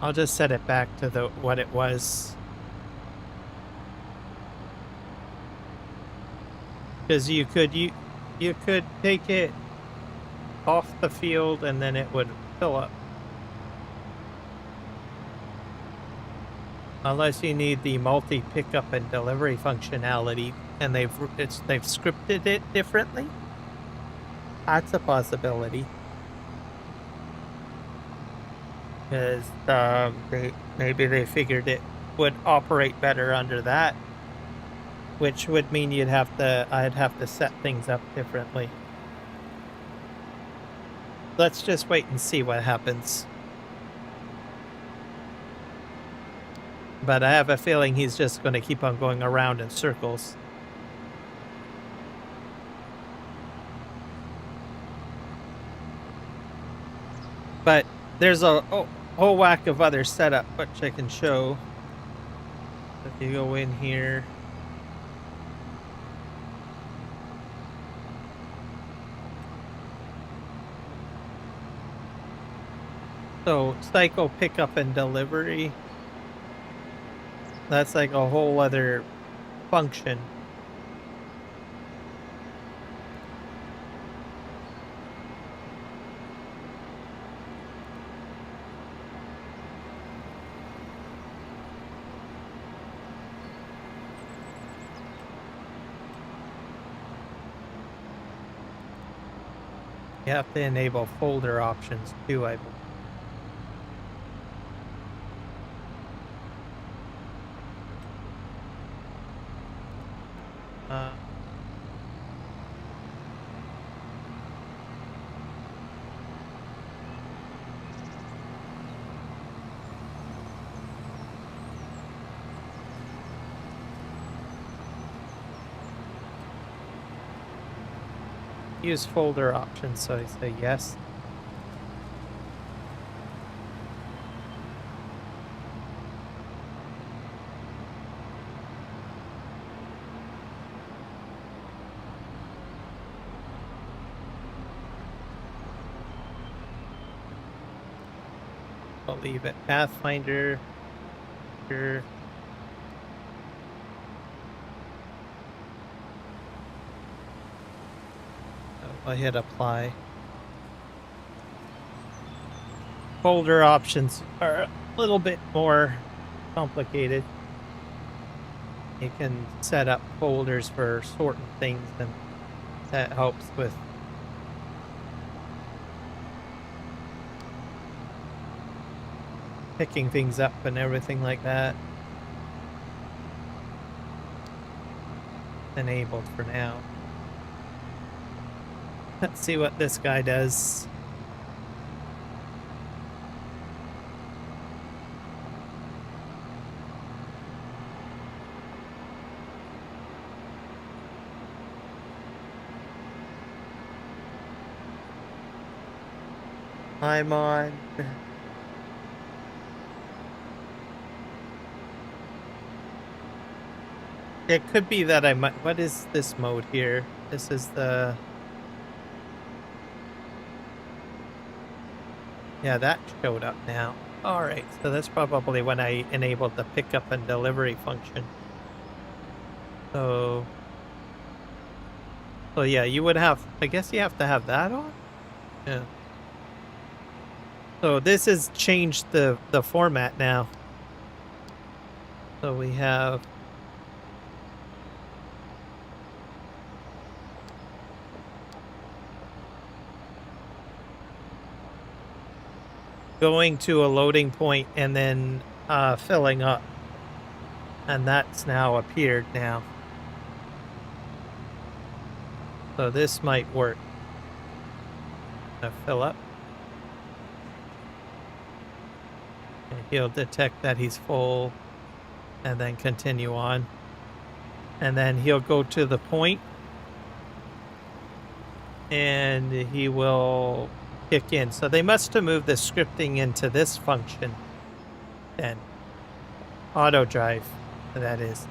I'll just set it back to what it was. Because you could take it off the field and then it would fill up. Unless you need the multi pickup and delivery functionality, and they've scripted it differently. That's a possibility. Because maybe they figured it would operate better under that, which would mean I'd have to set things up differently. Let's just wait and see what happens. But I have a feeling he's just going to keep on going around in circles. But there's a whole whack of other setup, which I can show. If you go in here. So, cycle pickup and delivery. That's like a whole other function. You have to enable folder options too, I believe. Use folder options, so I say yes. I'll leave it Pathfinder. Sure. I hit apply. Folder options are a little bit more complicated. You can set up folders for certain things, and that helps with picking things up and everything like that. Enabled for now. Let's see what this guy does. I'm on. It could be that I might. What is this mode here? This is the. Yeah, that showed up now. Alright, so that's probably when I enabled the pickup and delivery function. So yeah, you would have, I guess you have to have that on? Yeah. So this has changed the format now. So we have going to a loading point and then filling up. And that's now appeared now. So this might work. Fill up. And he'll detect that he's full and then continue on. And then he'll go to the point and he will kick in. So they must have moved the scripting into this function then. AutoDrive, that is.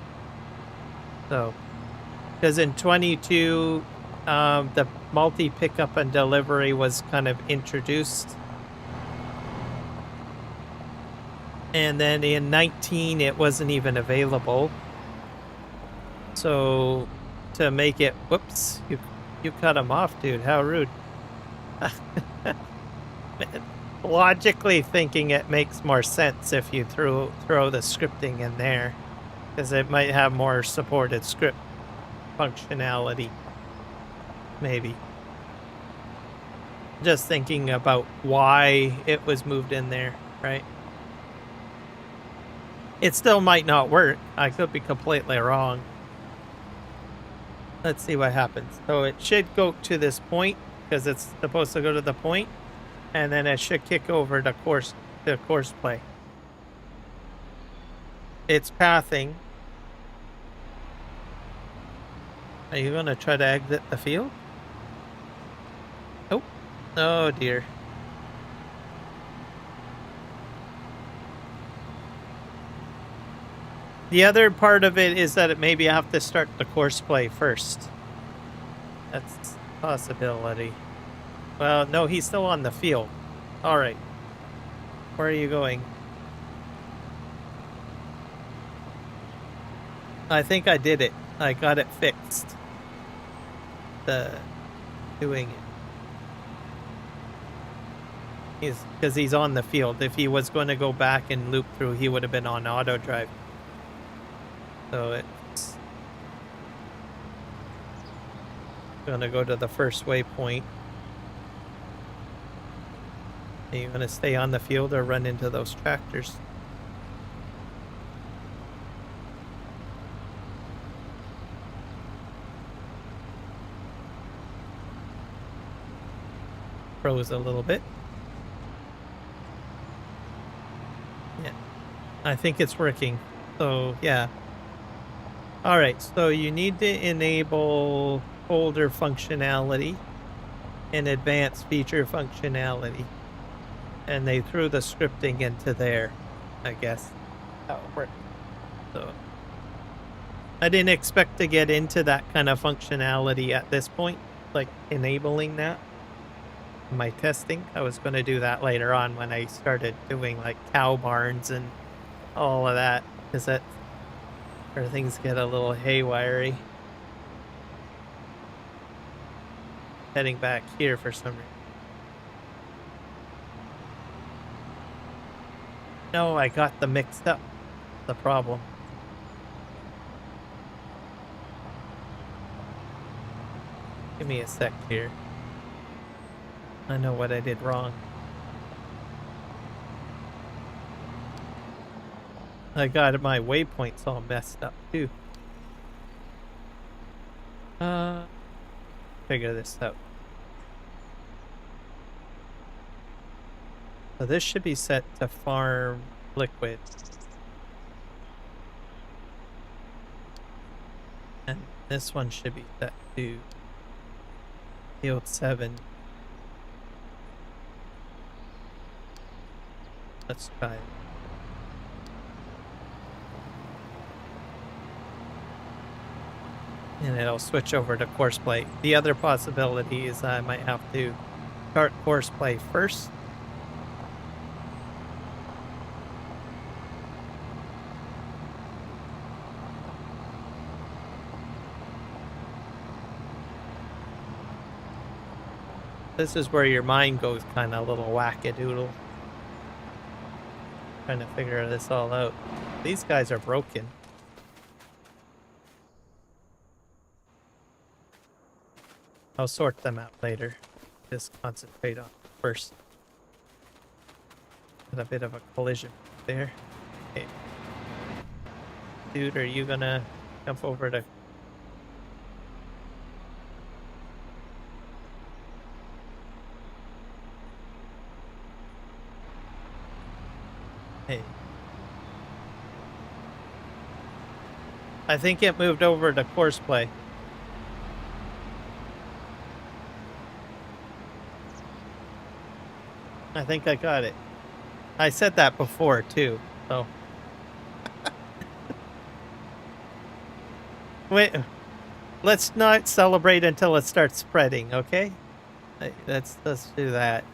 So, because in 22, the multi pickup and delivery was kind of introduced. And then in 19, it wasn't even available. So to make it, whoops, you cut him off, dude. How rude. Logically thinking, it makes more sense if you throw the scripting in there, because it might have more supported script functionality. Maybe. Just thinking about why it was moved in there, right? It still might not work. I could be completely wrong. Let's see what happens. So it should go to this point because it's supposed to go to the point, and then it should kick over to Courseplay. It's pathing. Are you going to try to exit the field? Oh, oh dear. The other part of it is that maybe I have to start the Courseplay first. That's a possibility. Well, no, he's still on the field. All right. Where are you going? I think I did it. I got it fixed. Doing it. Because he's on the field. If he was going to go back and loop through, he would have been on AutoDrive. So it's going to go to the first waypoint. Are you going to stay on the field or run into those tractors? Froze a little bit. Yeah, I think it's working. So yeah. All right, so you need to enable folder functionality and advanced feature functionality. And they threw the scripting into there, I guess. How it worked. So I didn't expect to get into that kind of functionality at this point, like enabling that. My testing. I was going to do that later on when I started doing like cow barns and all of that, because that's where things get a little haywire-y. Heading back here for some reason. No, I got them mixed up. The problem. Give me a sec here. I know what I did wrong. I got my waypoints all messed up too. Figure this out. So this should be set to farm liquid. And this one should be set to field 7. Let's try it. And it'll switch over to Courseplay. The other possibility is I might have to start Courseplay first. This is where your mind goes kind of a little wackadoodle. Trying to figure this all out. These guys are broken. I'll sort them out later. Just concentrate on first. Had a bit of a collision there. Okay. Dude, are you gonna jump over to... Hey. I think it moved over to Courseplay. I think I got it. I said that before, too, so... Wait, let's not celebrate until it starts spreading, okay? Let's do that.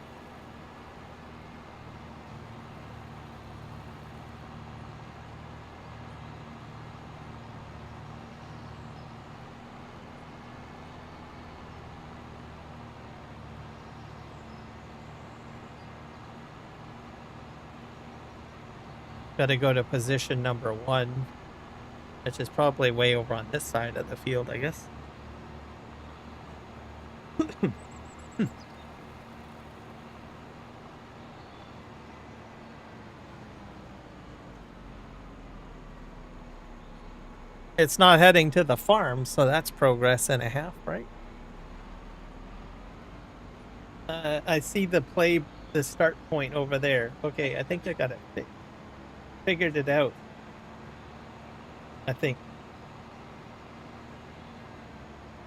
Gotta go to position number 1, which is probably way over on this side of the field, I guess. It's not heading to the farm, so that's progress and a half, right? I see the start point over there. Okay, I think I got it. Figured it out. I think.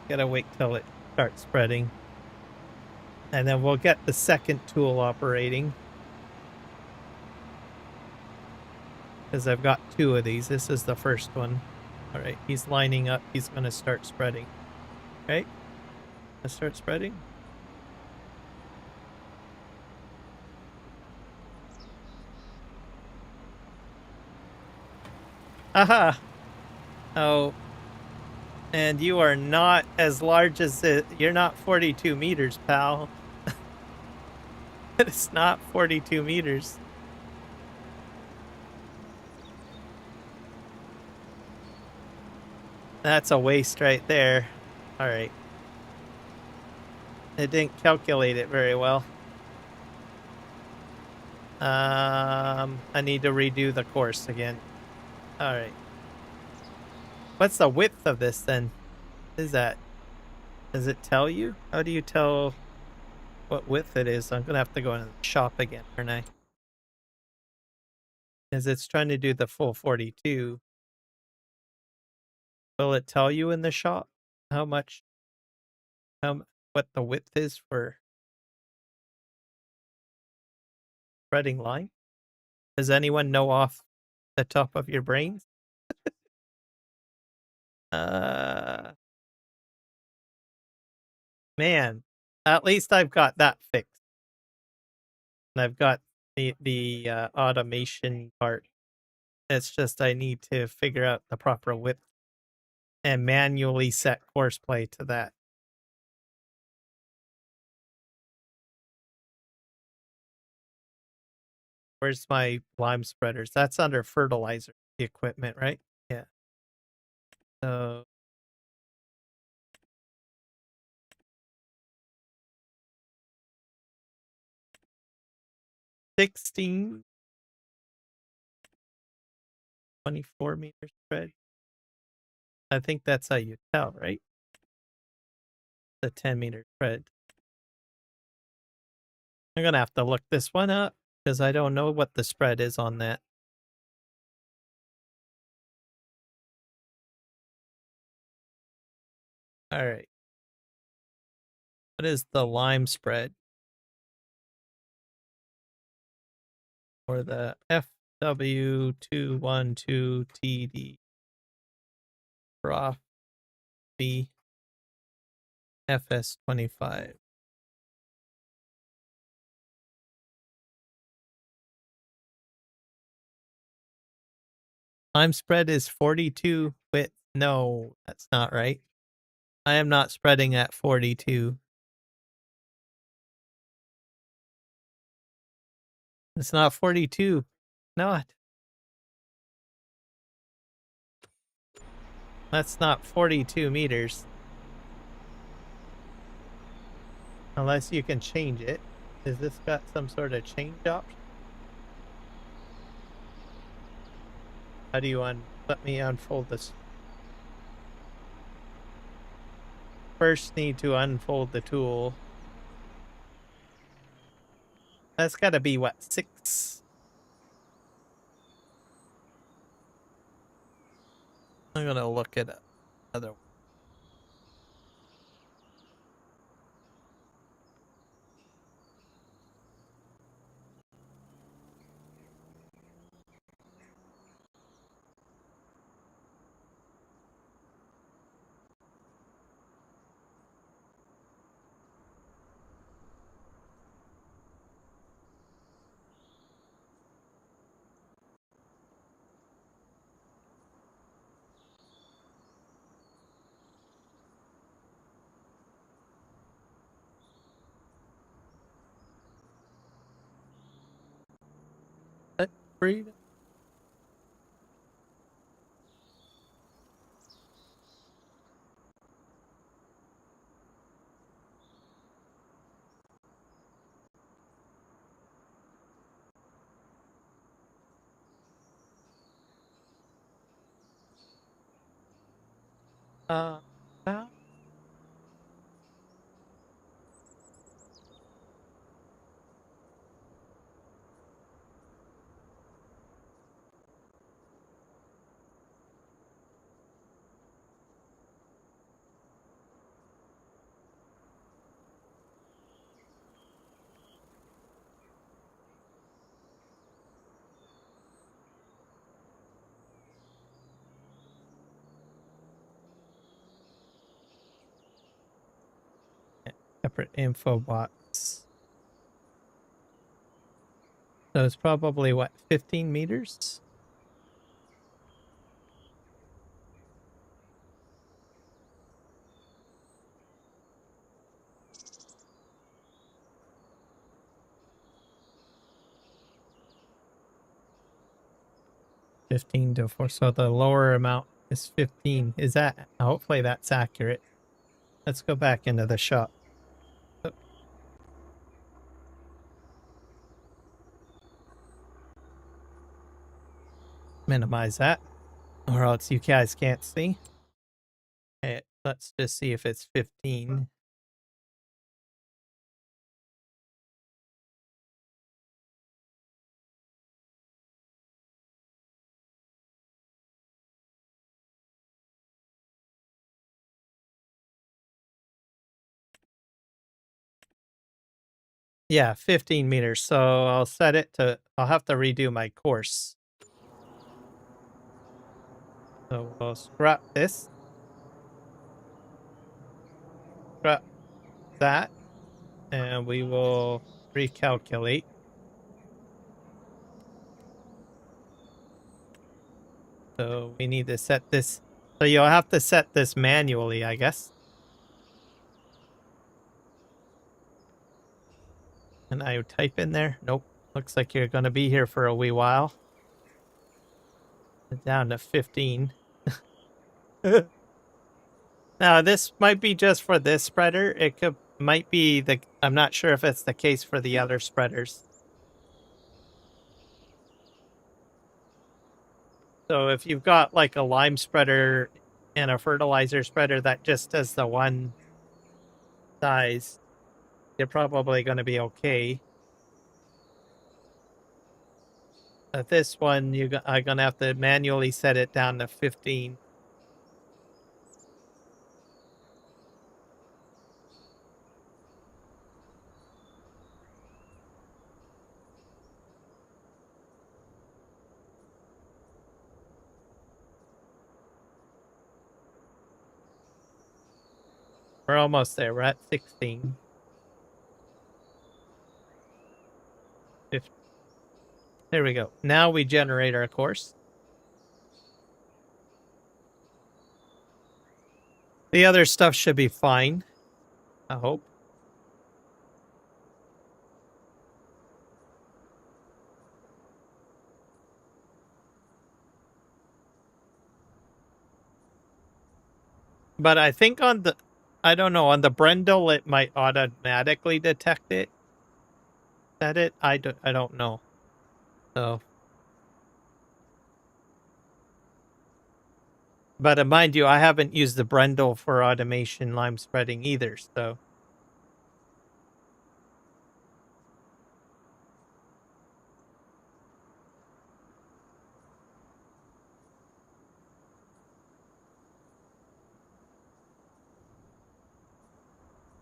Gotta wait till it starts spreading. And then we'll get the second tool operating. Because I've got 2 of these. This is the first one. Alright, he's lining up. He's gonna start spreading. Okay? Let's start spreading. Aha! Oh. And you are not as large as it. You're not 42 meters, pal. It's not 42 meters. That's a waste right there. Alright. It didn't calculate it very well. I need to redo the course again. Alright. What's the width of this then? What is that? Does it tell you? How do you tell what width it is? I'm gonna have to go in the shop again, aren't I? Because it's trying to do the full 42. Will it tell you in the shop how much, what the width is for spreading line? Does anyone know off the top of your brains? Man, at least I've got that fixed. And I've got the automation part. It's just I need to figure out the proper width and manually set Courseplay to that. Where's my lime spreaders? That's under fertilizer equipment, right? Yeah. So 16, 24 meter spread. I think that's how you tell, right? The 10 meter spread. I'm gonna have to look this one up because I don't know what the spread is on that. All right. What is the lime spread? Or the FW212TD Prof B FS25. Lime spread is 42 width. No, that's not right. I am not spreading at 42. It's not 42. Not. That's not 42 meters. Unless you can change it. Has this got some sort of change option? How do you let me unfold this? First need to unfold the tool. That's gotta be what, 6? I'm gonna look at another one. Freedom. Uh, 1,000. Separate info box. So it's probably what, 15 meters? $15 to 4. So the lower amount is 15. Is that, hopefully that's accurate. Let's go back into the shop. Oh. Minimize that, or else you guys can't see. Okay, let's just see if it's 15. Yeah, 15 meters. So I'll set it to, I'll have to redo my course. So we'll scrap this. Scrap that. And we will recalculate. So we need to set this. So you'll have to set this manually, I guess. And I type in there. Nope. Looks like you're going to be here for a wee while. Down to 15. Now, this might be just for this spreader. It might be the, I'm not sure if it's the case for the other spreaders. So if you've got like a lime spreader and a fertilizer spreader that just does the one size, you're probably going to be okay. But this one, I'm going to have to manually set it down to 15. We're almost there. We're at 16. 15. There we go. Now we generate our course. The other stuff should be fine, I hope. But I think on the, I don't know, on the Brendel it might automatically detect it. Set it? I don't know. So, but mind you, I haven't used the Brendel for automation lime spreading either, so.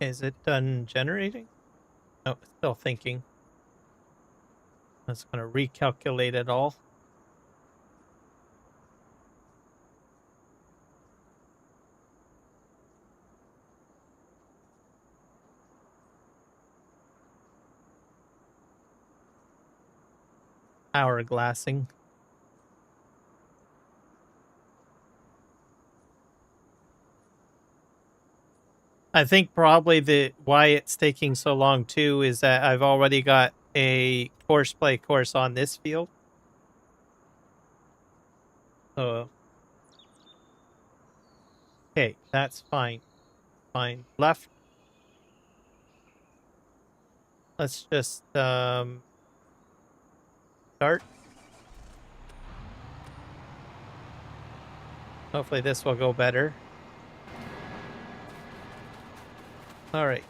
Is it done generating? No, it's still thinking. It's going to recalculate it all. Hourglassing. I think probably the why it's taking so long too is that I've already got a Courseplay course on this field. So, okay, that's fine. Fine. Left. Let's just start. Hopefully this will go better. All right.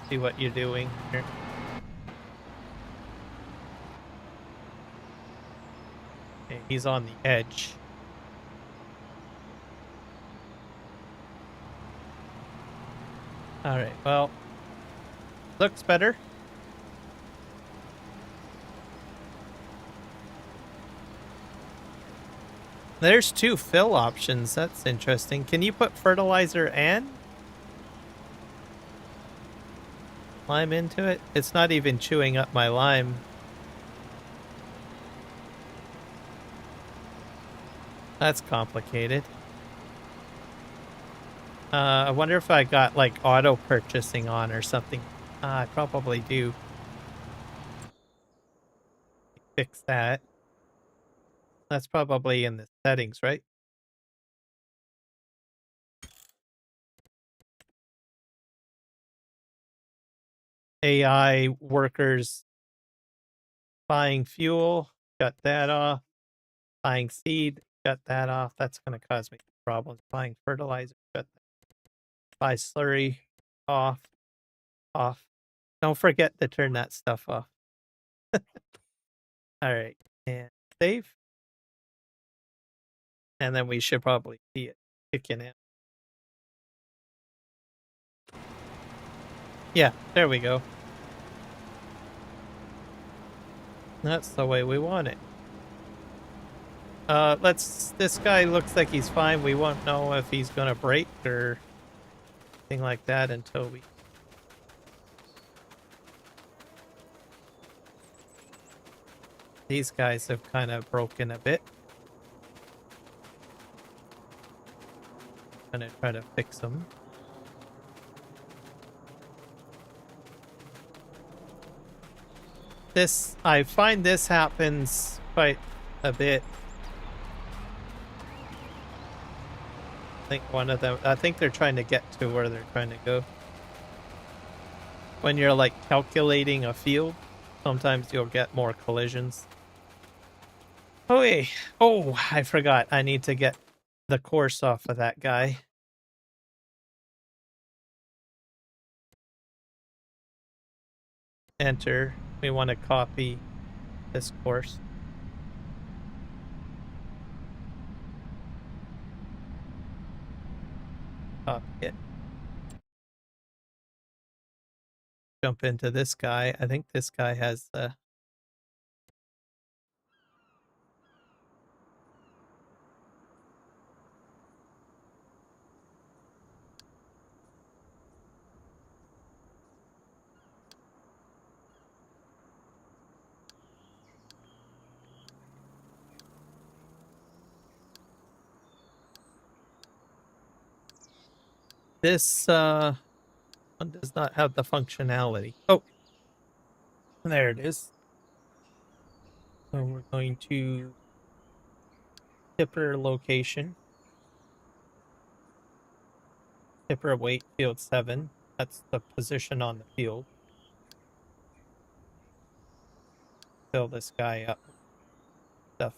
See what you're doing here. Okay, he's on the edge. All right. Well, looks better. There's two fill options. That's interesting. Can you put fertilizer and lime into it? It's not even chewing up my lime. That's complicated. I wonder if I got like auto purchasing on or something. I probably do. Fix that. That's probably in the settings, right? AI workers buying fuel, shut that off. Buying seed, shut that off. That's going to cause me problems. Buying fertilizer, shut that. Buy slurry, off, off. Don't forget to turn that stuff off. All right, and save. And then we should probably see it kicking in. Yeah, there we go. That's the way we want it. This guy looks like he's fine. We won't know if he's gonna break or anything like that until we. These guys have kind of broken a bit. I'm gonna try to fix them. I find this happens quite a bit. I think they're trying to get to where they're trying to go. When you're like calculating a field, sometimes you'll get more collisions. Oh, hey. Oh, I forgot. I need to get the course off of that guy. Enter. We want to copy this course. Copy it. Jump into this guy. I think this guy has the. This one does not have the functionality. Oh, there it is. So we're going to tipper location. Tipper weight field 7. That's the position on the field. Fill this guy up with stuff.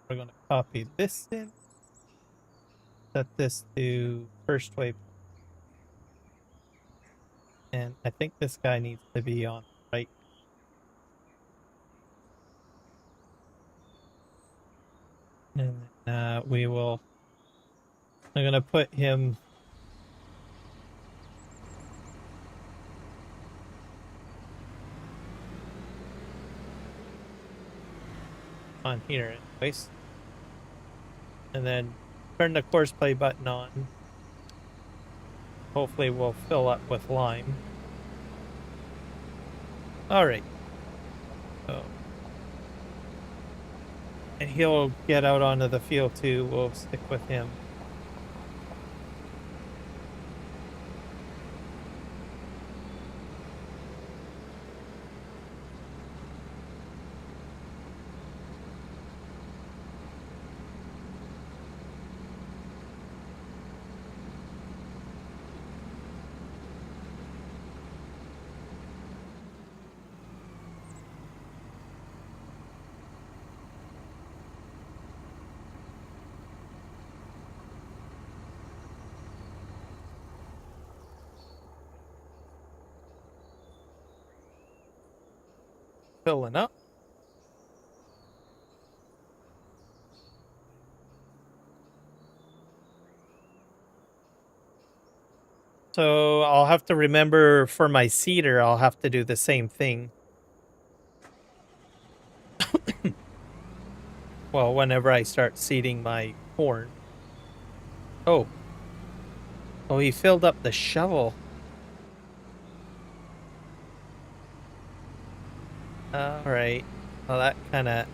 We're going to copy this in. Set this to first waypoint. And I think this guy needs to be on the right. And we will... I'm going to put him... on here anyways. And then turn the Courseplay button on. Hopefully we'll fill up with lime. Alright. So, and he'll get out onto the field too. We'll stick with him. Filling up. So I'll have to remember for my seeder, I'll have to do the same thing. Well, whenever I start seeding my corn. Oh. Oh, he filled up the shovel. Alright. Well, that kind of...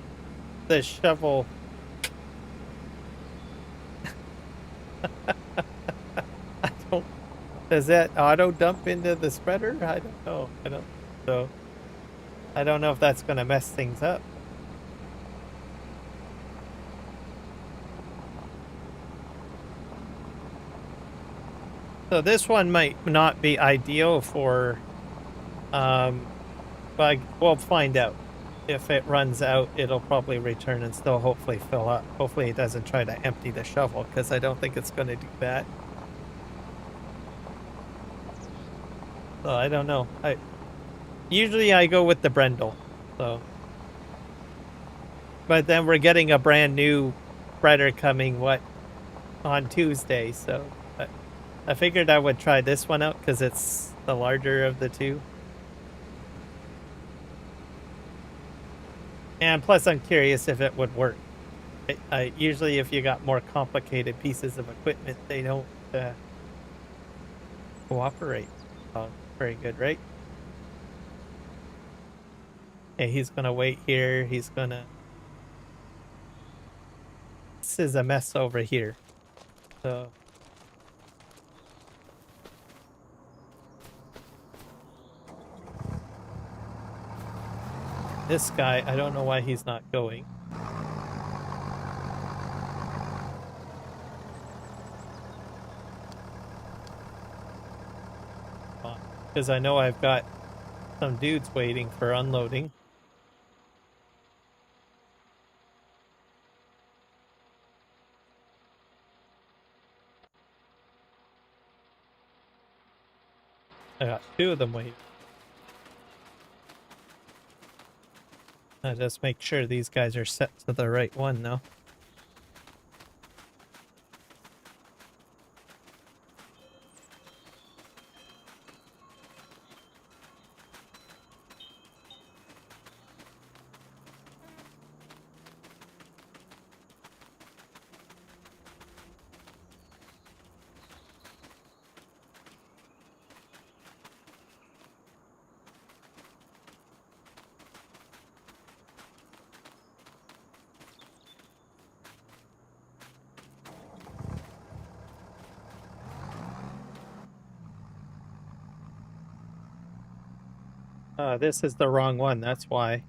The shovel... I don't... Does that auto dump into the spreader? I don't know. I don't know if that's going to mess things up. So this one might not be ideal for... but we'll find out. If it runs out, it'll probably return and still hopefully fill up. Hopefully it doesn't try to empty the shovel, because I don't think it's going to do that. So I don't know. Usually I go with the Brendel. So, but then we're getting a brand new spreader coming on Tuesday. So I figured I would try this one out because it's the larger of the two. And plus, I'm curious if it would work. Usually, if you got more complicated pieces of equipment, they don't cooperate. Oh, very good, right? Okay, he's gonna wait here. He's gonna... This is a mess over here. So... This guy, I don't know why he's not going. Because I know I've got some dudes waiting for unloading. I got two of them waiting. I just make sure these guys are set to the right one now. This is the wrong one, that's why.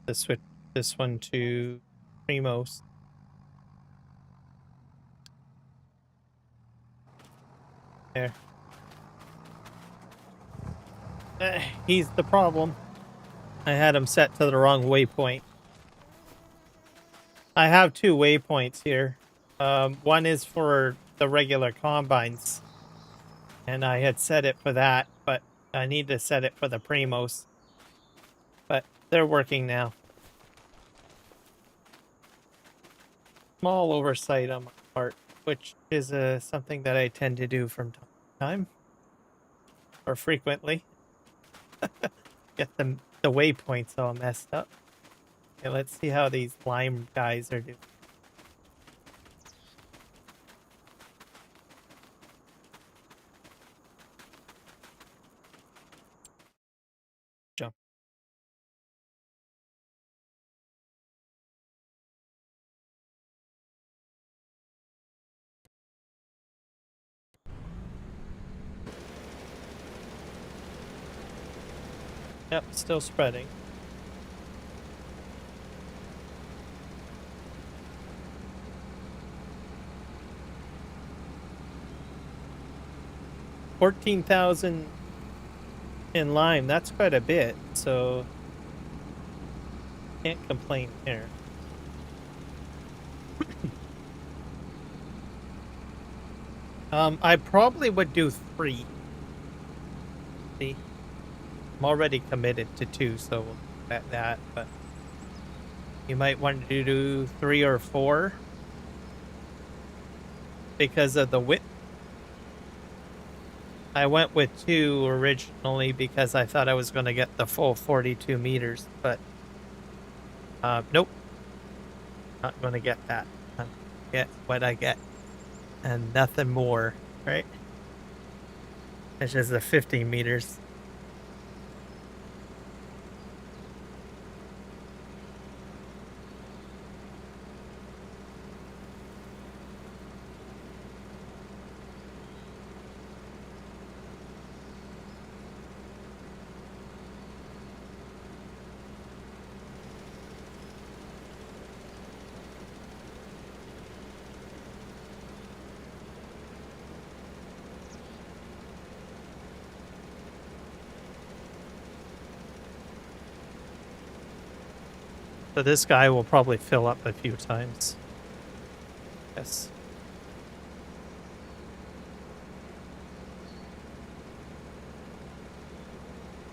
Let's switch this one to Premos. There. He's the problem. I had him set to the wrong waypoint. I have 2 waypoints here. One is for the regular combines, and I had set it for that, but I need to set it for the Premos. But they're working now. Small oversight on my part, which is something that I tend to do from time to time, or frequently. Get the waypoints all messed up. Okay, let's see how these lime guys are doing. Jump. Yep, still spreading. $14,000 in lime, that's quite a bit, so can't complain there. I probably would do 3. See? I'm already committed to 2, so we'll bet that, but you might want to do 3 or 4 because of the width. I went with 2 originally because I thought I was going to get the full 42 meters, but nope. Not going to get that. I'm gonna get what I get and nothing more, right? It's just the 50 meters. So this guy will probably fill up a few times. Yes.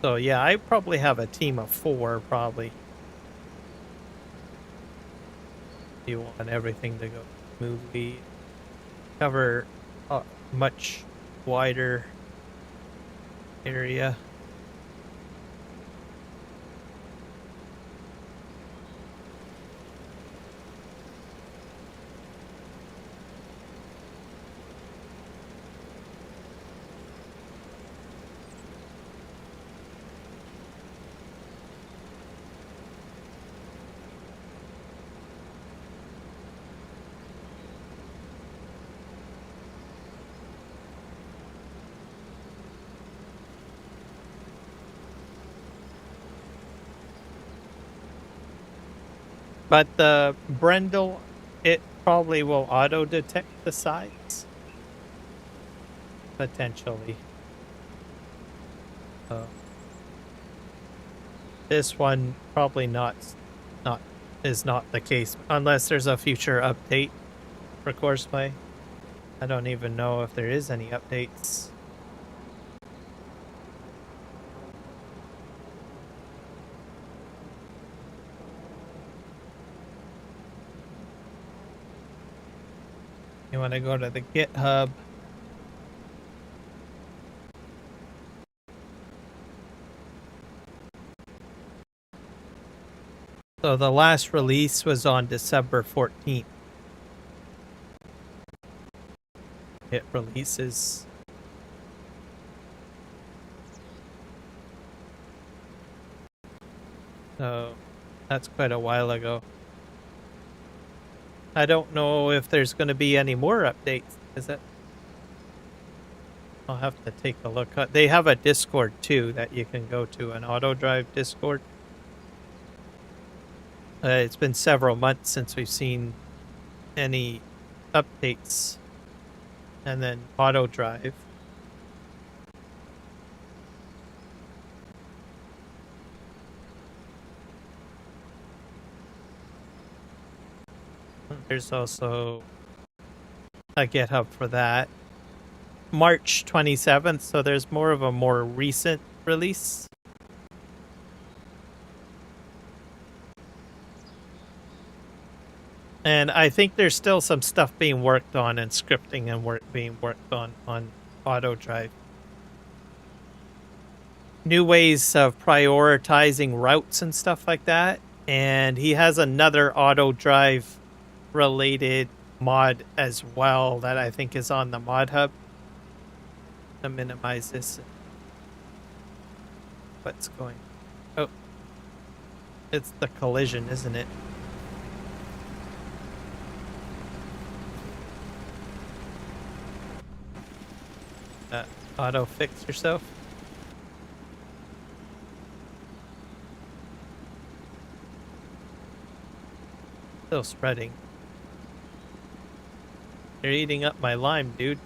So yeah, I probably have a team of 4 probably. You want everything to go smoothly. Cover a much wider area. But the Brendel, it probably will auto-detect the sides. Potentially. This one probably is not the case unless there's a future update for Courseplay. I don't even know if there is any updates. You want to go to the GitHub. So the last release was on December 14th. It releases. So that's quite a while ago. I don't know if there's going to be any more updates, is it? I'll have to take a look. They have a Discord too that you can go to, an AutoDrive Discord. It's been several months since we've seen any updates. And then AutoDrive. There's also a GitHub for that. March 27th, so there's more of a more recent release. And I think there's still some stuff being worked on and scripting and being worked on AutoDrive. New ways of prioritizing routes and stuff like that. And he has another AutoDrive related mod as well that I think is on the mod hub. To minimize this. What's going? Oh, it's the collision, isn't it? Auto fix yourself. Still spreading. You're eating up my lime, dude.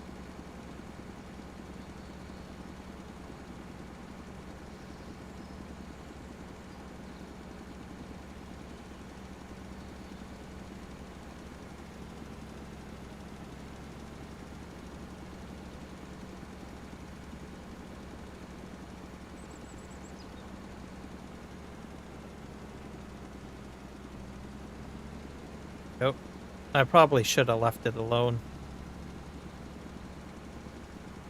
Nope. I probably should have left it alone.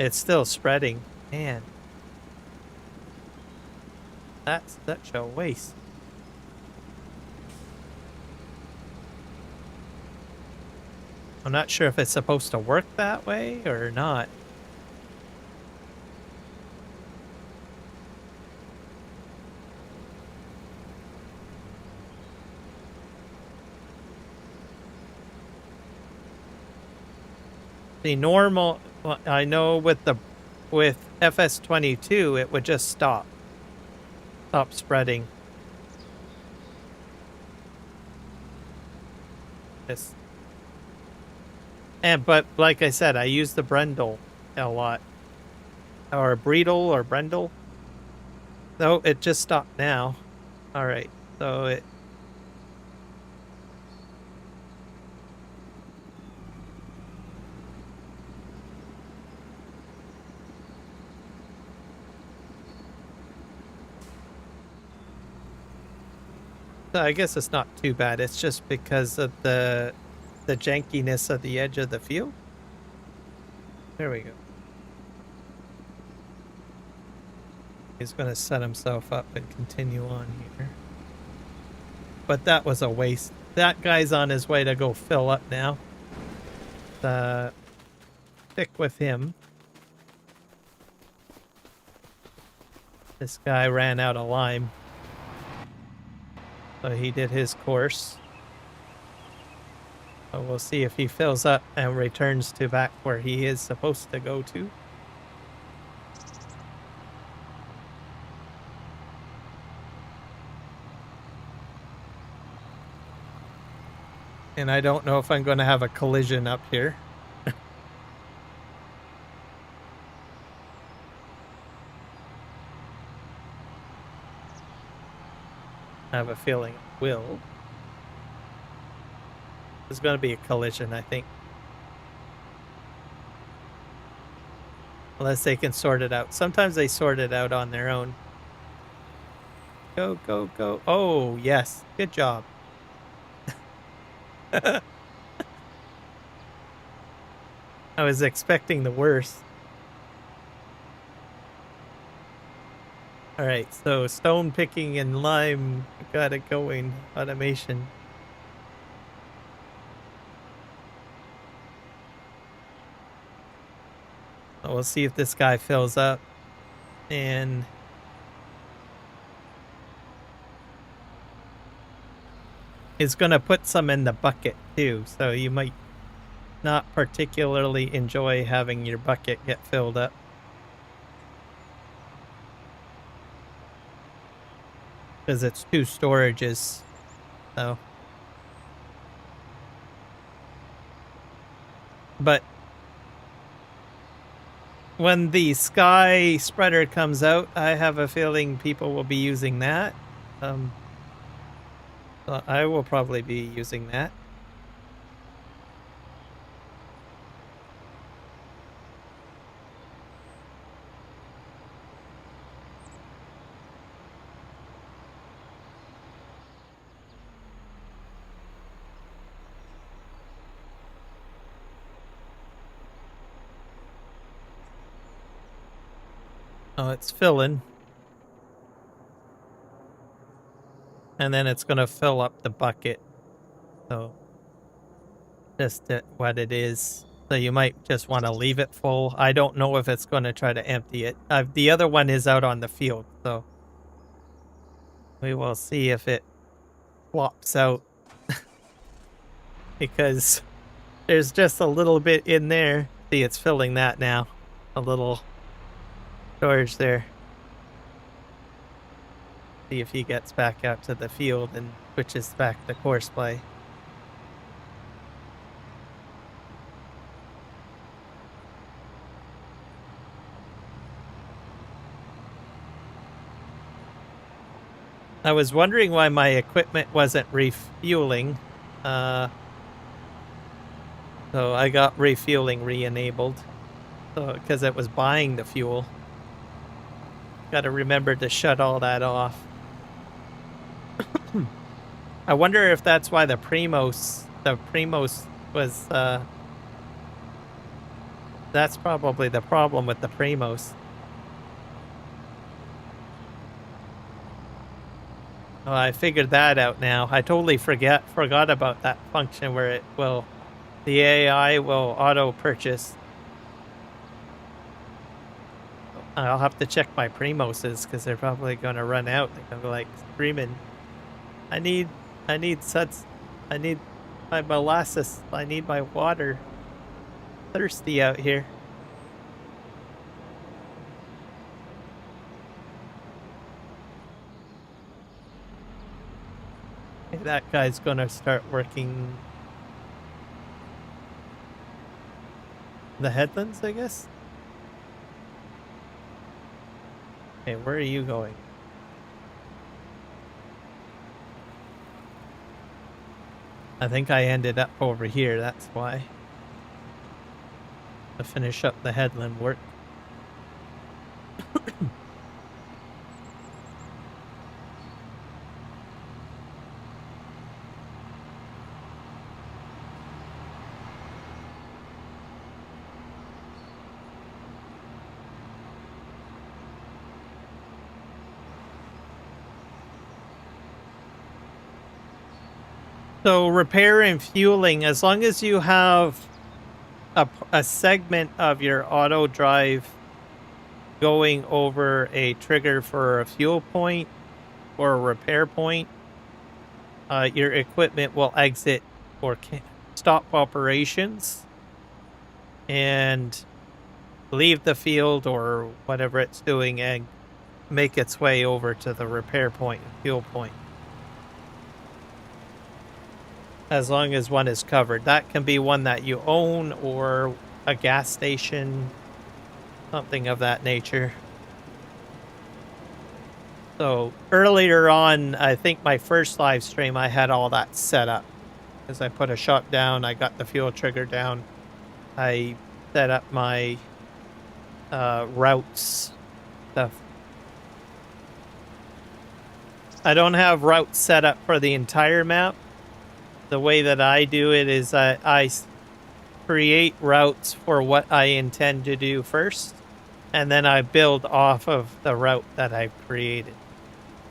It's still spreading. Man. That's such a waste. I'm not sure if it's supposed to work that way or not. The normal, well, I know with FS25 it would just stop spreading. This, but like I said, I use the Brendel a lot, or Breedle or Brendel. No, it just stopped now. All right, so it. I guess it's not too bad. It's just because of the jankiness of the edge of the field. There we go. He's going to set himself up and continue on here. But that was a waste. That guy's on his way to go fill up now. Stick with him. This guy ran out of lime. So he did his course. So we'll see if he fills up and returns to back where he is supposed to go to. And I don't know if I'm going to have a collision up here. I have a feeling it will. There's going to be a collision, I think. Unless they can sort it out. Sometimes they sort it out on their own. Go, go, go. Oh, yes. Good job. I was expecting the worst. All right, so stone picking and lime got it going. Automation. We'll see if this guy fills up. And is going to put some in the bucket too, so you might not particularly enjoy having your bucket get filled up. Because it's two storages. So, but when the sky spreader comes out, I have a feeling people will be using that. So I will probably be using that. Oh, it's filling. And then it's going to fill up the bucket. So just what it is. So you might just want to leave it full. I don't know if it's going to try to empty it. The other one is out on the field, so we will see if it flops out. Because there's just a little bit in there. See, it's filling that now. A little storage there. See if he gets back out to the field and switches back to Courseplay. I was wondering why my equipment wasn't refueling. So I got refueling re-enabled. So, because it was buying the fuel. Got to remember to shut all that off. I wonder if that's why the Premos was, that's probably the problem with the Premos. Oh, I figured that out now. I totally forgot about that function where the AI will auto purchase. I'll have to check my Premoses because they're probably going to run out. They're going to be like screaming, I need my molasses. I need my water. Thirsty out here. Okay, that guy's going to start working the headlands, I guess. Okay, where are you going? I think I ended up over here, that's why. To finish up the headland work. So repair and fueling, as long as you have a segment of your AutoDrive going over a trigger for a fuel point or a repair point, your equipment will exit or stop operations and leave the field or whatever it's doing and make its way over to the repair point and fuel point. As long as one is covered. That can be one that you own or a gas station, something of that nature. So earlier on, I think my first live stream, I had all that set up. Because I put a shot down, I got the fuel trigger down. I set up my routes stuff. I don't have routes set up for the entire map. The way that I do it is I create routes for what I intend to do first, and then I build off of the route that I've created,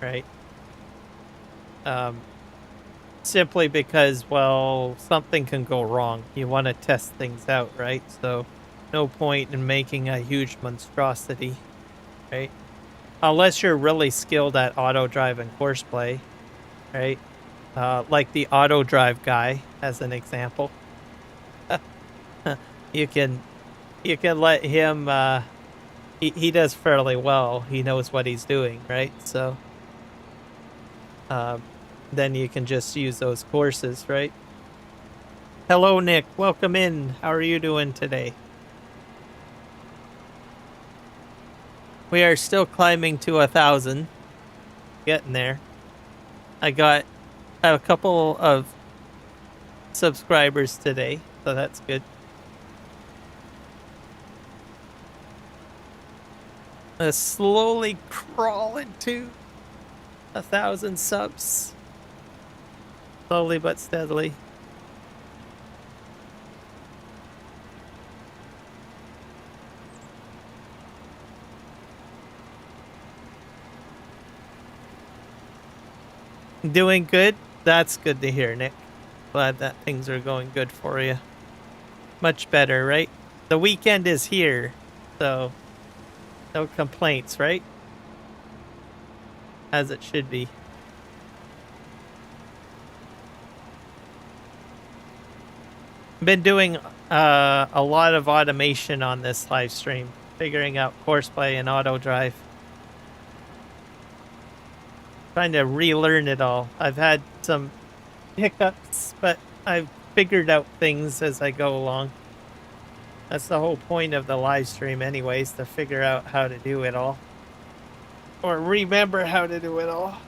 right? Simply because, well, something can go wrong. You want to test things out, right? So no point in making a huge monstrosity, right? Unless you're really skilled at AutoDrive and Courseplay, right? Like the AutoDrive guy, as an example. you can let him. He does fairly well. He knows what he's doing, right? So, then you can just use those courses, right? Hello, Nick. Welcome in. How are you doing today? We are still climbing to 1,000. Getting there. I got a couple of subscribers today, so that's good. Slowly crawling to 1,000 subs. Slowly but steadily. Doing good? That's good to hear, Nick. Glad that things are going good for you. Much better, right? The weekend is here, so no complaints, right? As it should be. Been doing a lot of automation on this live stream, figuring out Courseplay and AutoDrive. Trying to relearn it all. I've had some hiccups, but I've figured out things as I go along. That's the whole point of the live stream anyways, to figure out how to do it all. Or remember how to do it all.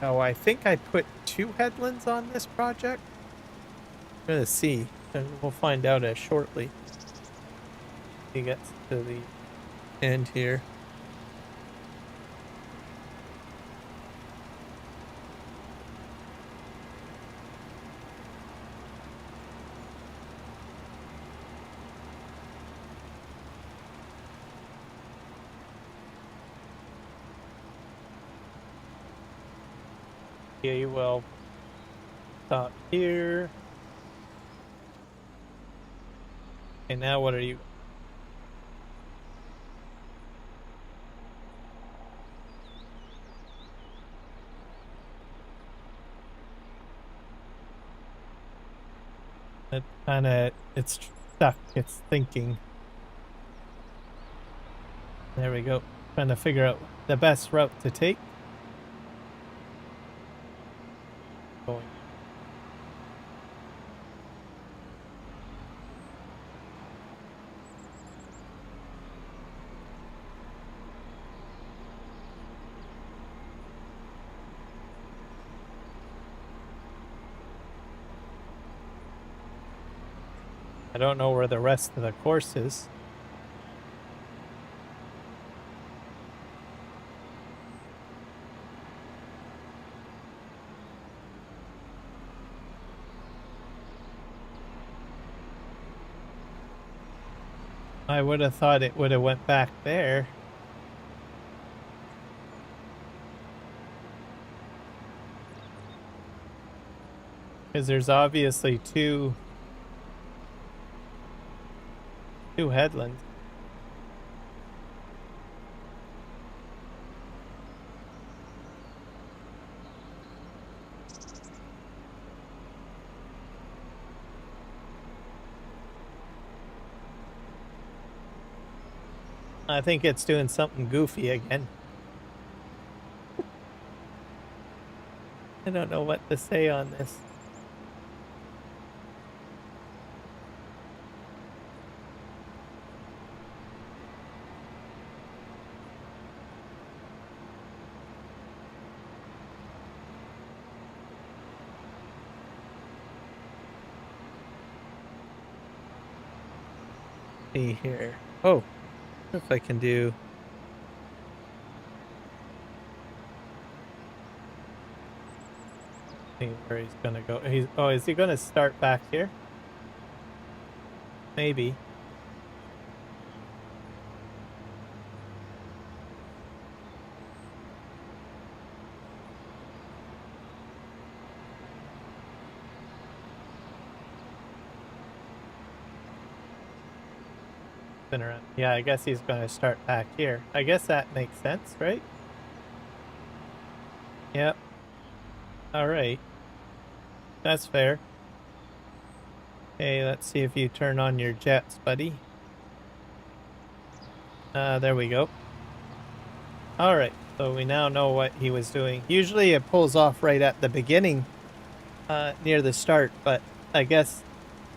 Oh, I think I put 2 headlands on this project. I'm gonna see, and we'll find out shortly. He gets to the end here. Okay, well, stop here. Okay, now what are you? It kinda, it's stuck, it's thinking. There we go. Trying to figure out the best route to take. Going. I don't know where the rest of the course is. I would have thought it would have went back there. Because there's obviously two headlands. I think it's doing something goofy again. I don't know what to say on this. See here. Oh, if I can do. See where he's gonna go. Oh, is he gonna start back here? Maybe. walking around. Yeah, I guess he's going to start back here. I guess that makes sense, right? Yep. All right. That's fair. Okay, let's see if you turn on your jets, buddy. There we go. All right. So we now know what he was doing. Usually it pulls off right at the beginning, near the start, but I guess,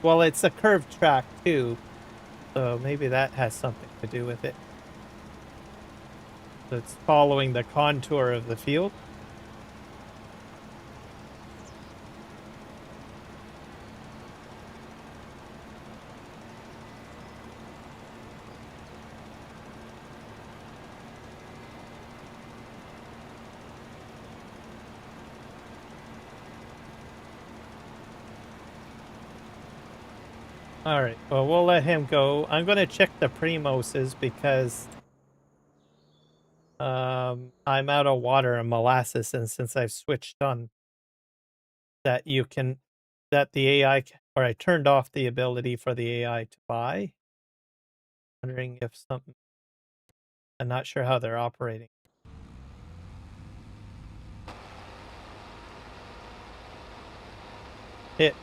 well, it's a curved track too, so maybe that has something to do with it. So it's following the contour of the field. All right, well, we'll let him go. I'm going to check the Primoses because I'm out of water and molasses, and since I've switched on that the AI, or I turned off the ability for the AI to buy. Wondering if something, I'm not sure how they're operating. Hit.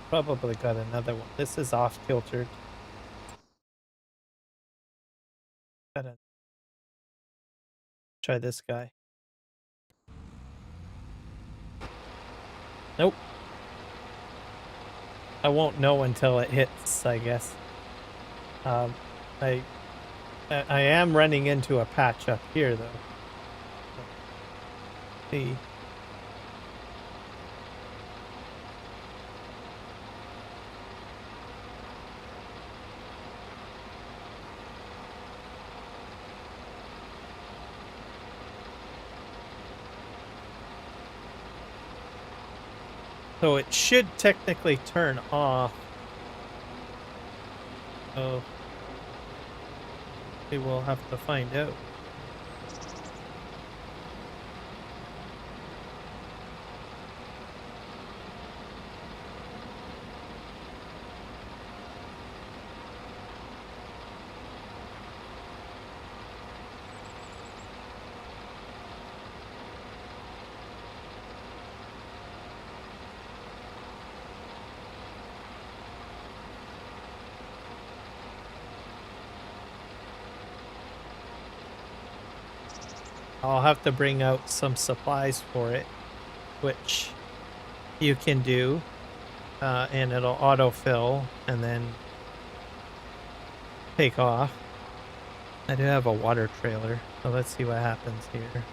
Probably got another one. This is off kiltered. Gotta try this guy. Nope. I won't know until it hits, I guess. I am running into a patch up here though. See. So it should technically turn off. Oh, we will have to find out. I'll have to bring out some supplies for it, which you can do, and it'll autofill and then take off. I do have a water trailer, so let's see what happens here.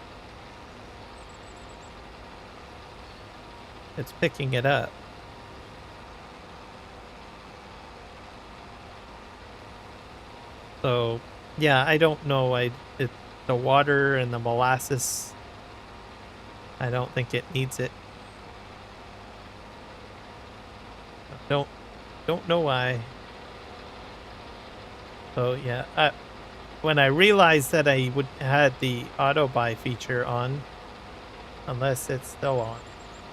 It's picking it up. So, yeah, I don't know. The water and the molasses, I don't think it needs it. Don't know why. So yeah, when I realized that I had the auto buy feature on, unless it's still on,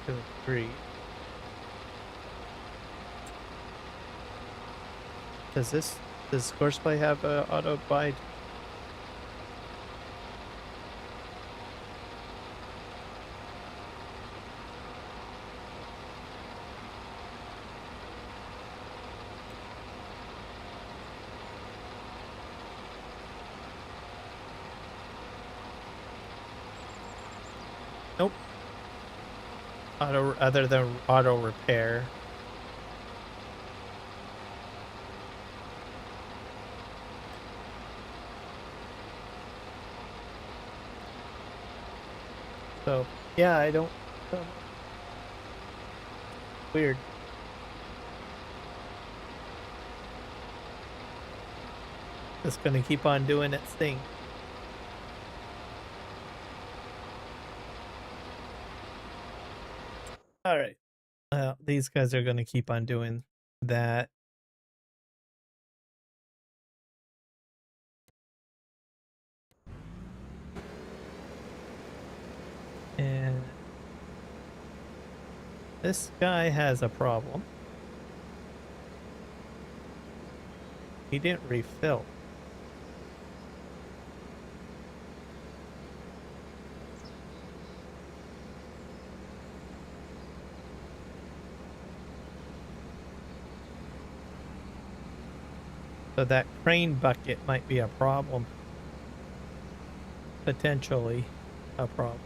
2 and 3. Does Courseplay have a auto buy? Nope. Other than auto repair. So yeah, I don't. Weird. It's gonna keep on doing its thing. All right. These guys are gonna keep on doing that. And This guy has a problem. He didn't refill. So that crane bucket might be a problem. Potentially a problem.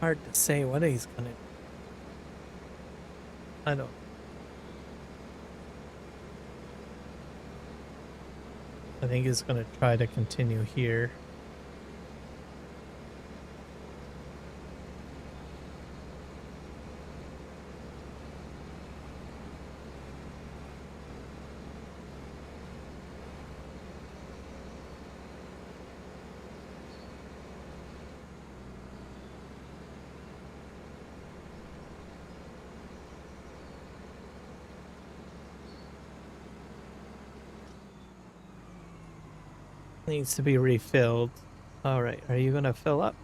Hard to say what he's gonna do. I don't. I think he's gonna try to continue here. Needs to be refilled. All right, are you gonna fill up?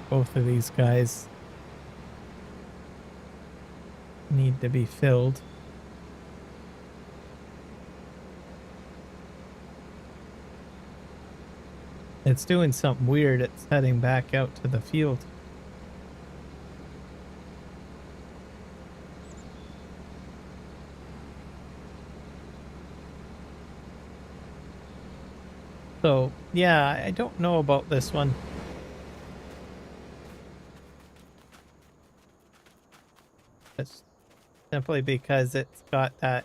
Both of these guys need to be filled. It's doing something weird. It's heading back out to the field. So, yeah, I don't know about this one. It's simply because it's got that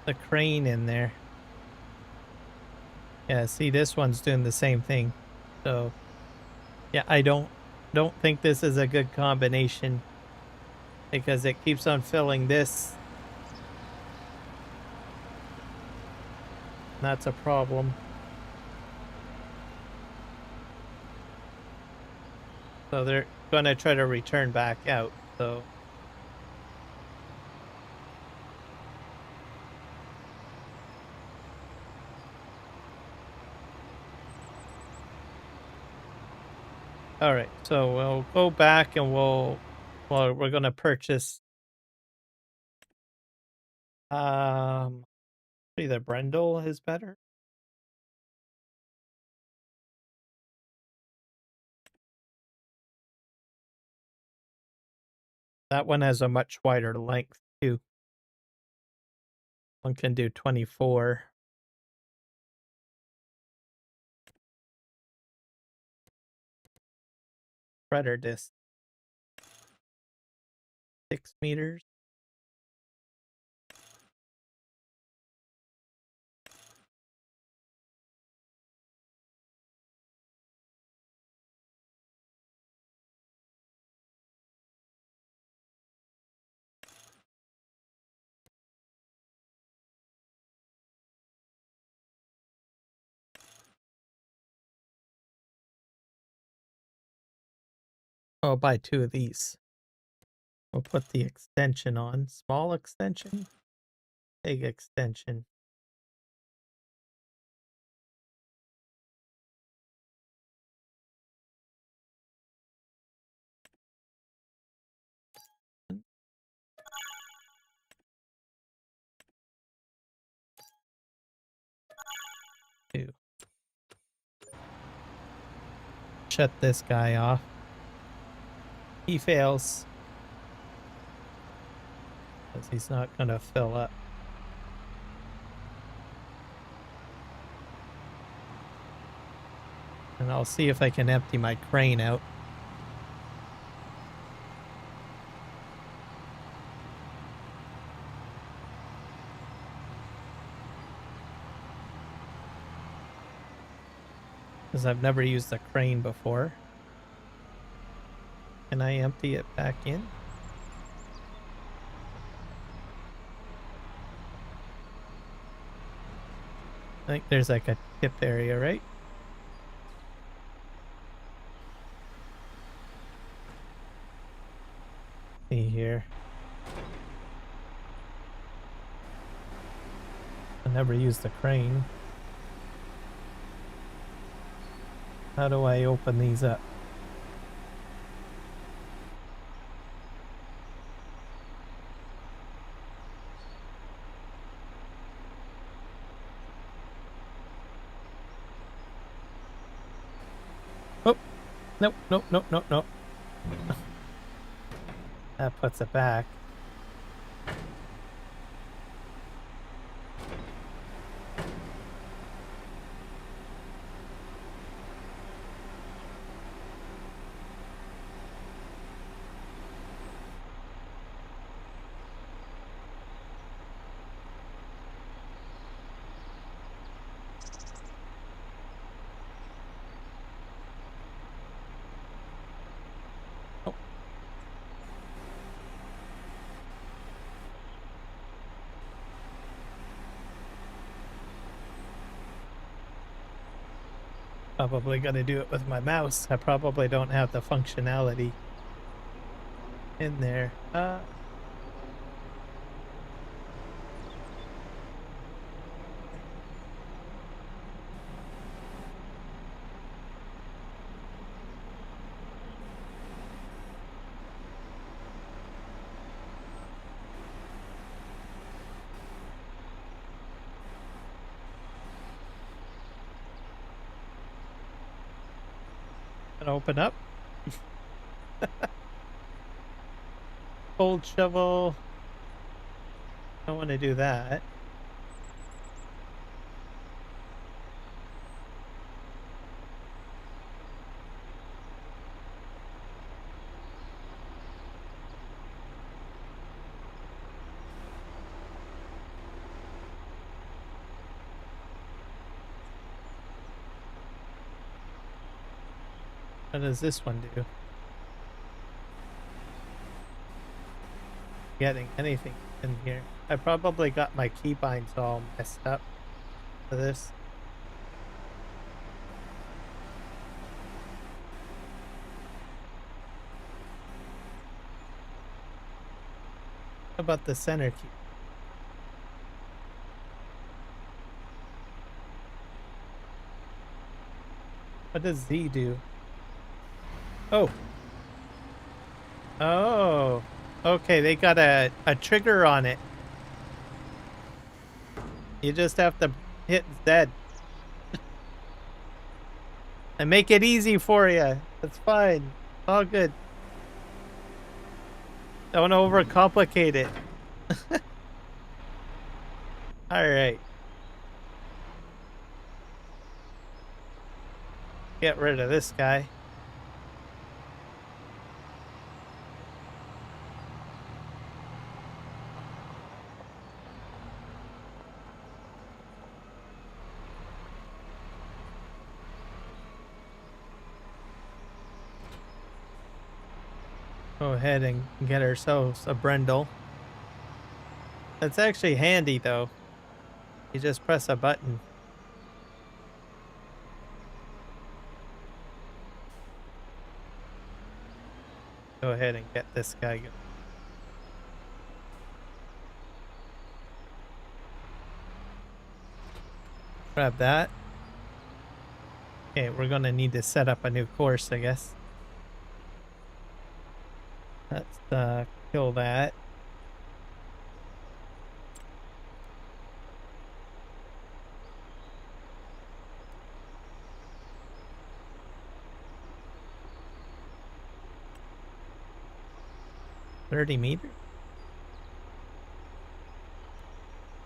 the crane in there. Yeah, see, this one's doing the same thing. So, yeah, I don't think this is a good combination because it keeps on filling this. That's a problem. So they're going to try to return back out. So all right, so we'll go back and we're going to purchase either Brendel is better. That one has a much wider length too. One can do 24. Spreader disc 6 meters. I'll buy 2 of these. We'll put the extension on. Small extension, big extension. Two. Shut this guy off. He fails. Because he's not going to fill up. And I'll see if I can empty my crane out. Because I've never used a crane before. Can I empty it back in? I think there's like a tip area, right? See here. I never used the crane. How do I open these up? Oh, nope, nope, nope, nope, nope. That puts it back. Probably gonna do it with my mouse. I probably don't have the functionality in there. Open up. Cold shovel. Don't want to do that. What does this one do? Getting anything in here. I probably got my keybinds all messed up for this. How about the center key? What does Z do? Oh. Oh. Okay, they got a trigger on it. You just have to hit Z. And make it easy for you. That's fine. All good. Don't overcomplicate it. All right. Get rid of this guy. Go ahead and get ourselves a brindle. That's actually handy, though. You just press a button. Go ahead and get this guy going. Grab that. Okay, we're gonna need to set up a new course, I guess. Let's kill that. $30 meters?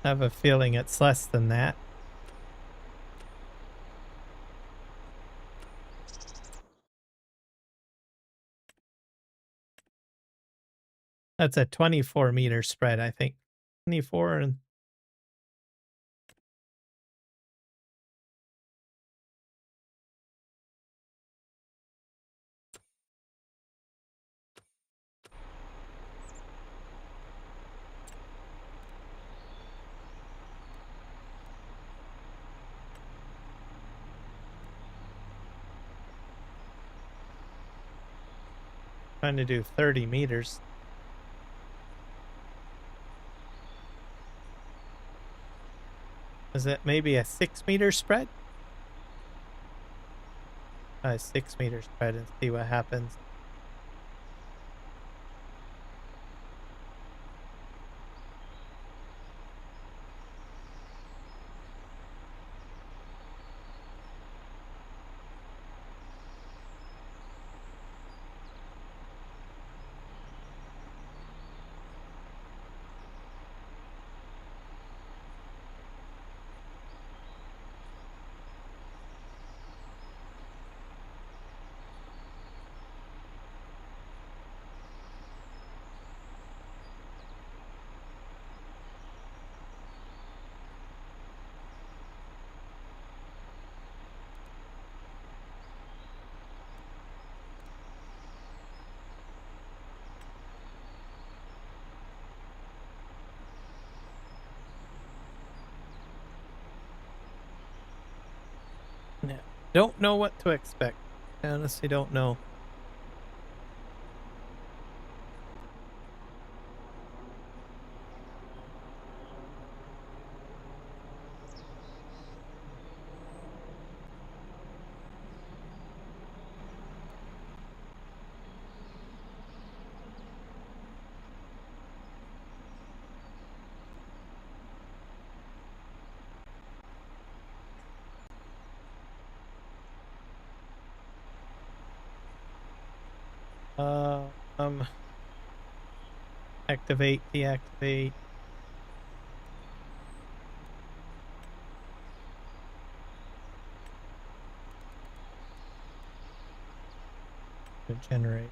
I have a feeling it's less than that. That's a 24-meter spread, I think. 24 and... Trying to do 30 meters. Is it maybe a 6-meter spread? A 6-meter spread and see what happens. Yeah. Don't know what to expect. I honestly don't know. Activate, deactivate. Generate.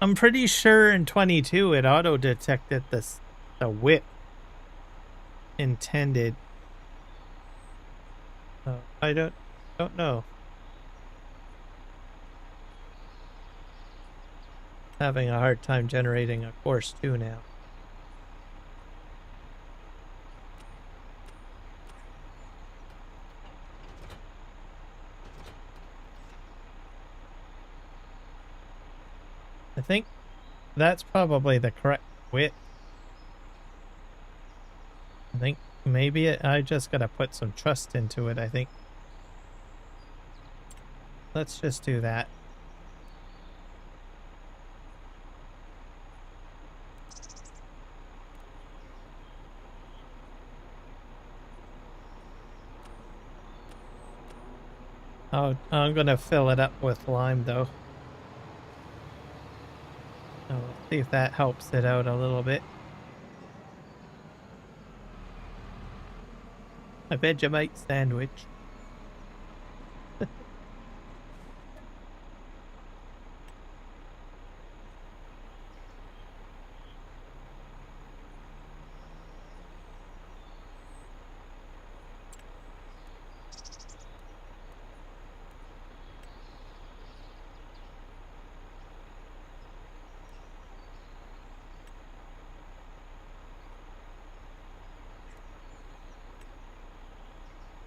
I'm pretty sure in 22 it auto detected the width intended. I don't know. Having a hard time generating a course 2 now. think that's probably the correct width. I think maybe I just gotta put some trust into it, I think. Let's just do that. Oh, I'm gonna fill it up with lime though. So we'll see if that helps it out a little bit. A Vegemite sandwich.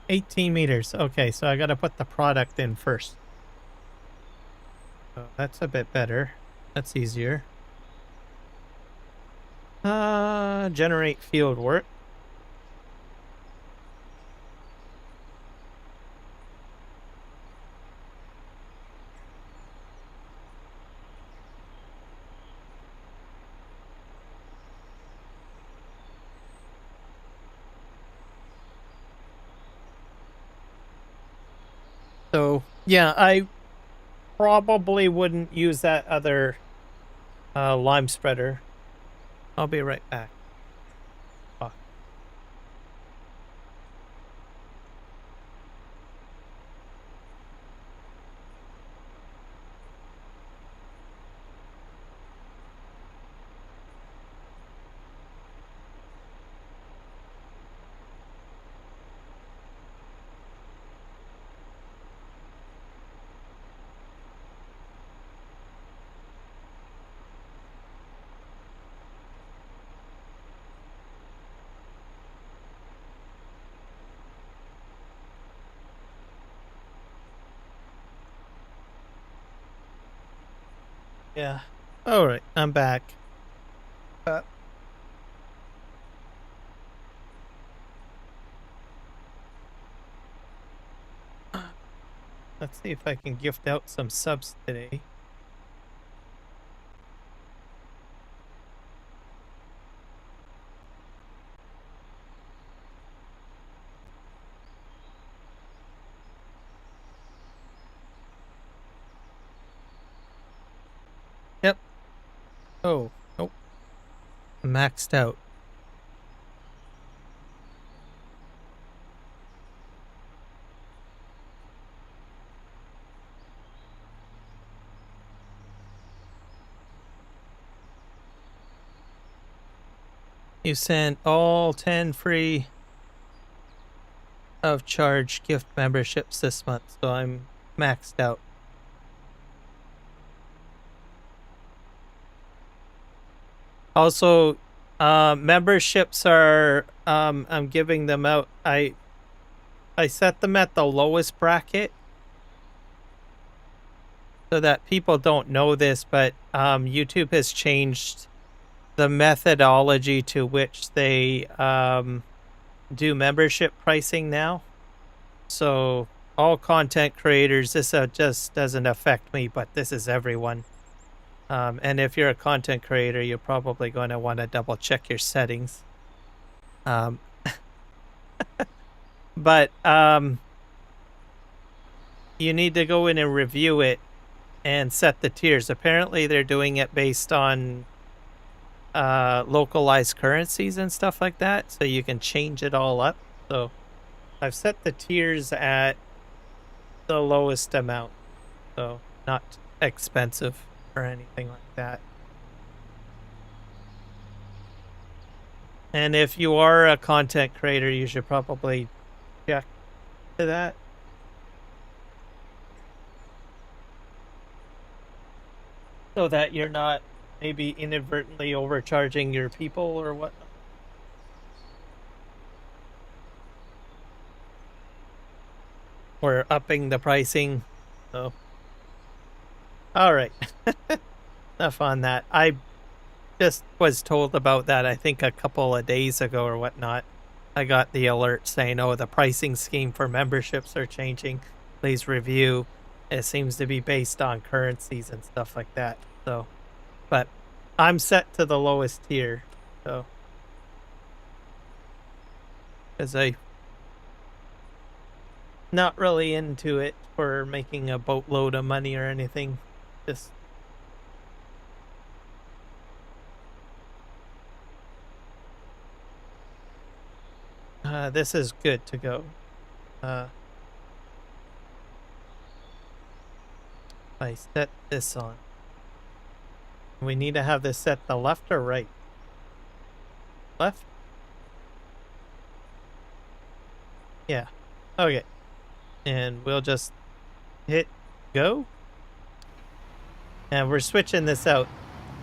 $18. Okay, so I gotta put the product in first. Oh, that's a bit better. That's easier. Generate field work. So, yeah, I probably wouldn't use that other lime spreader. I'll be right back. Oh. Yeah. All right, I'm back. Let's see if I can gift out some subs today. Yep. Oh, nope. Maxed out. You sent all 10 free of charge gift memberships this month, so I'm maxed out. Also, memberships are I'm giving them out. I set them at the lowest bracket so that people don't know this, but YouTube has changed the methodology to which they do membership pricing now. So all content creators, this just doesn't affect me, but this is everyone. And if you're a content creator, you're probably going to want to double check your settings. But you need to go in and review it and set the tiers. Apparently they're doing it based on localized currencies and stuff like that, so you can change it all up. So I've set the tiers at the lowest amount, so not expensive or anything like that. And if you are a content creator, you should probably check to that. So that you're not maybe inadvertently overcharging your people or whatnot. Or upping the pricing. So, all right. enough on that. I just was told about that, I think, a couple of days ago or whatnot. I got the alert saying, oh, the pricing scheme for memberships are changing. Please review. It seems to be based on currencies and stuff like that. So, but I'm set to the lowest tier. So, because I'm not really into it for making a boatload of money or anything. Just this is good to go. I set this on. We need to have this set the left or right? Left? Yeah. Okay. And we'll just hit go. And we're switching this out.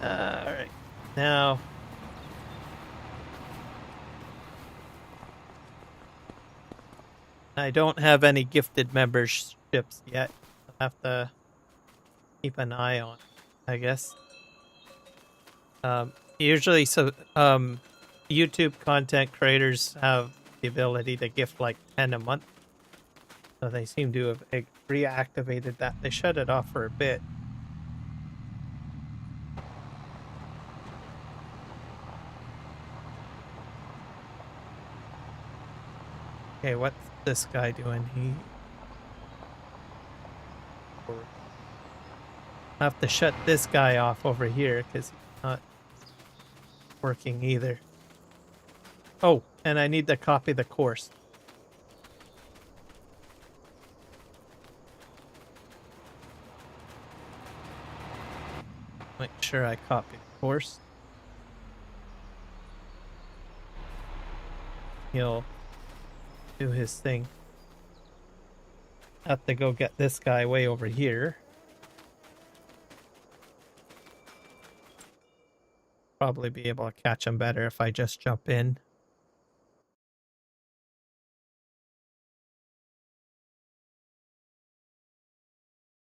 Alright. Now. I don't have any gifted memberships yet. I'll have to keep an eye on, I guess. Usually, YouTube content creators have the ability to gift like 10 a month. So they seem to have reactivated that. They shut it off for a bit. Okay, what's this guy doing? I have to shut this guy off over here because he's not working either. Oh, and I need to copy the course. Make sure I copy the course. He'll do his thing. Have to go get this guy way over here. Probably be able to catch him better if I just jump in.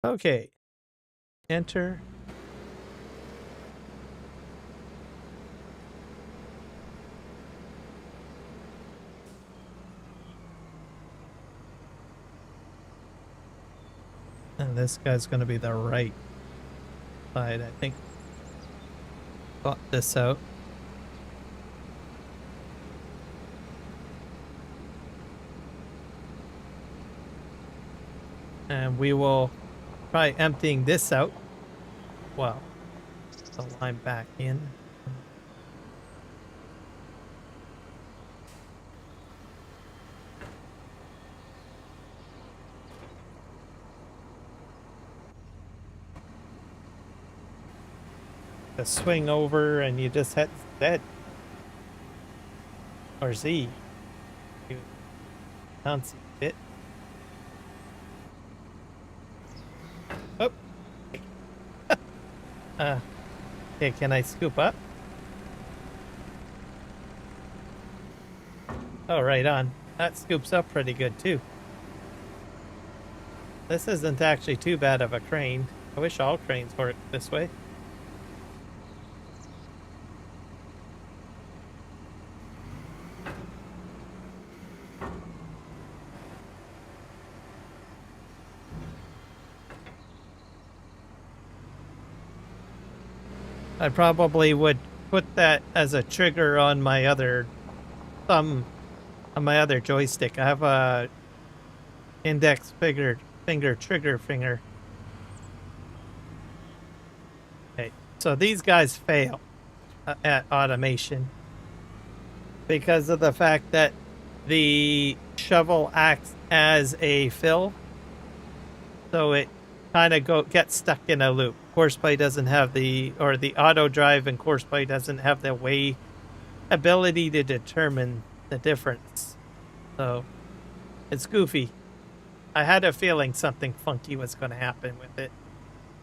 Okay. Enter. And this guy's going to be the right side, I think. Got this out. And we will try emptying this out. Wow. The line back in. To swing over and you just hit Z. Or Z. You bouncy bit. Oh. Okay, can I scoop up? Oh, right on. That scoops up pretty good too. This isn't actually too bad of a crane. I wish all cranes worked this way. I probably would put that as a trigger on my other thumb, on my other joystick. I have a index finger trigger finger. Okay, so these guys fail at automation because of the fact that the shovel acts as a fill, so it kind of gets stuck in a loop. Courseplay doesn't have the AutoDrive, and Courseplay doesn't have the ability to determine the difference. So it's goofy. I had a feeling something funky was going to happen with it.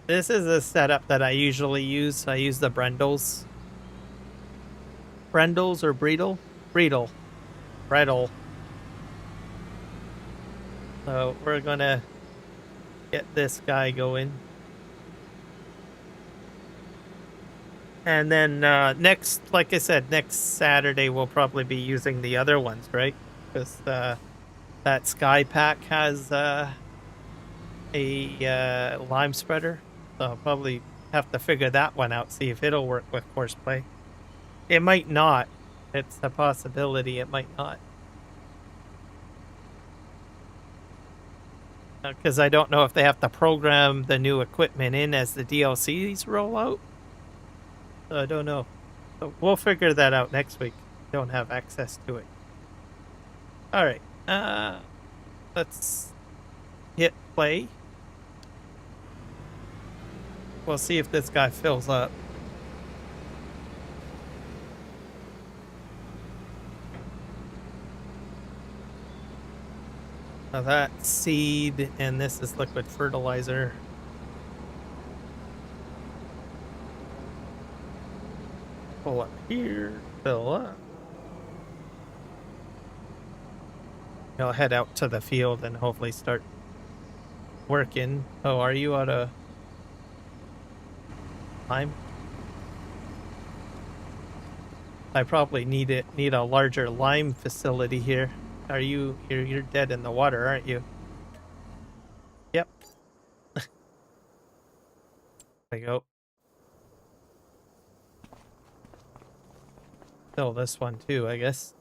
This is a setup that I usually use. I use the Brendels. Brendels or Bredel? Bredel. Bredel. So we're going to get this guy going. And then like I said, next Saturday we'll probably be using the other ones, right? Because that Sky Pack has a lime spreader. So I'll probably have to figure that one out, see if it'll work with Courseplay. It might not. It's a possibility it might not. Because I don't know if they have to program the new equipment in as the DLCs roll out. So I don't know. So we'll figure that out next week. Don't have access to it. Alright. Let's hit play. We'll see if this guy fills up. Now that's seed, and this is liquid fertilizer. Pull up here, fill up. I'll head out to the field and hopefully start working. Oh, are you out of lime? I probably need a larger lime facility here. Are you? You're dead in the water, aren't you? Yep. There we go. Fill this one too, I guess.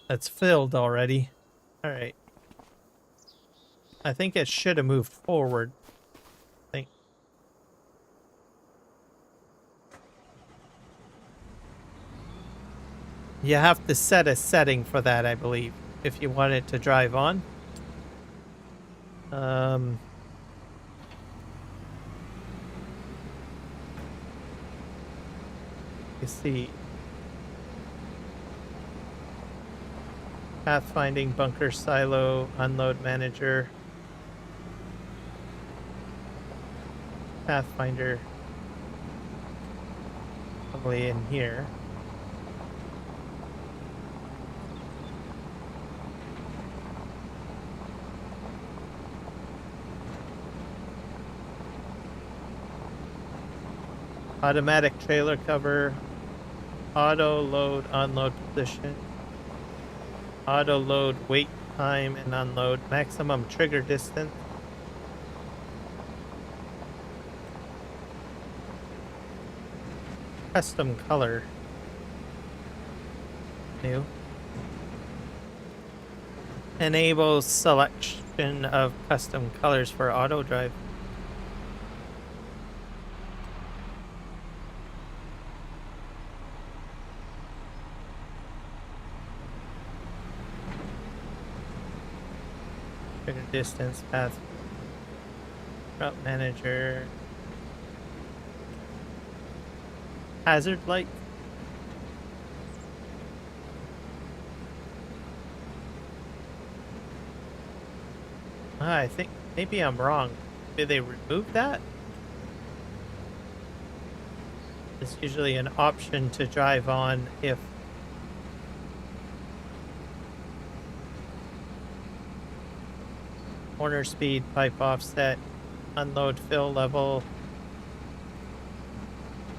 That's filled already. All right. I think it should have moved forward. I think. You have to set a setting for that, I believe, if you want it to drive on. You see. Pathfinding, bunker, silo, unload manager. Pathfinder. Probably in here. Automatic trailer cover. Auto load, unload position. Auto load, wait time, and unload. Maximum trigger distance. Custom color. New. Enables selection of custom colors for AutoDrive. Trigger distance, path, route manager, hazard light. I think maybe I'm wrong. Did they remove that? It's usually an option to drive on if corner speed, pipe offset, unload fill level,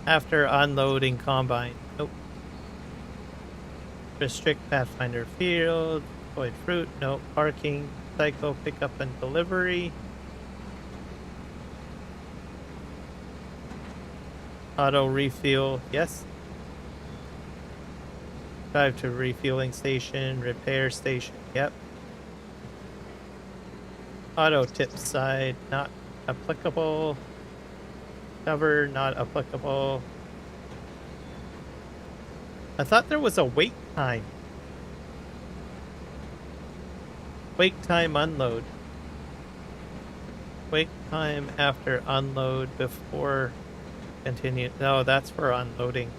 after unloading combine. Nope. Restrict Pathfinder field, avoid fruit, no parking, cycle pickup and delivery. Auto refuel, yes. Drive to refueling station, repair station, yep. Auto tip side, not applicable. Cover, not applicable. I thought there was a wait time. Wait time unload. Wait time after unload before continue. No, that's for unloading.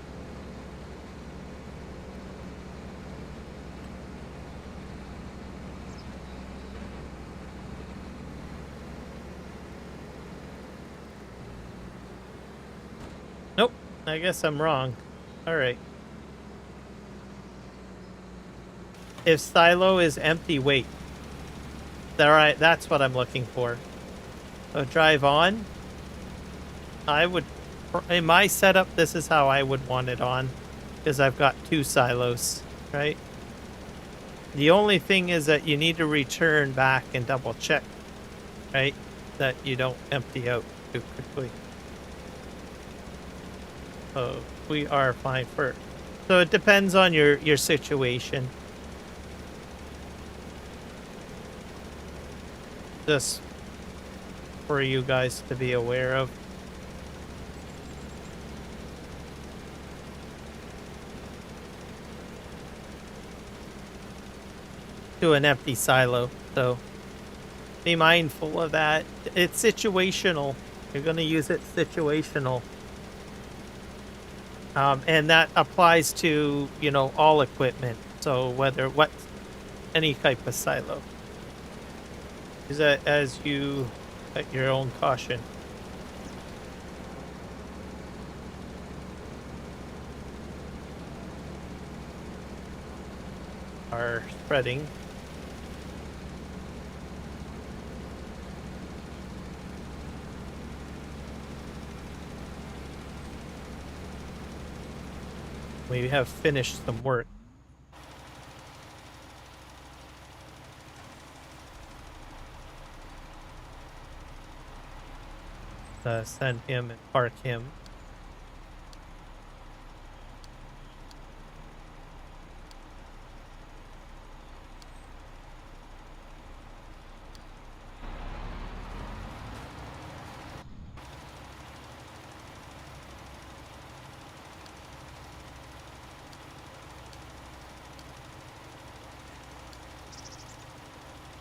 Nope, I guess I'm wrong. Alright. If silo is empty, wait. Alright, that's what I'm looking for. So drive on. I would, in my setup, this is how I would want it on, because I've got 2 silos, right? The only thing is that you need to return back and double check, right? That you don't empty out too quickly. So we are fine for, so it depends on your situation. Just for you guys to be aware of. To an empty silo, so be mindful of that. It's situational. You're going to use it situational. And that applies to, you know, all equipment. So whether any type of silo. Use that as you at your own caution. Are spreading. We have finished some work. Send him and park him.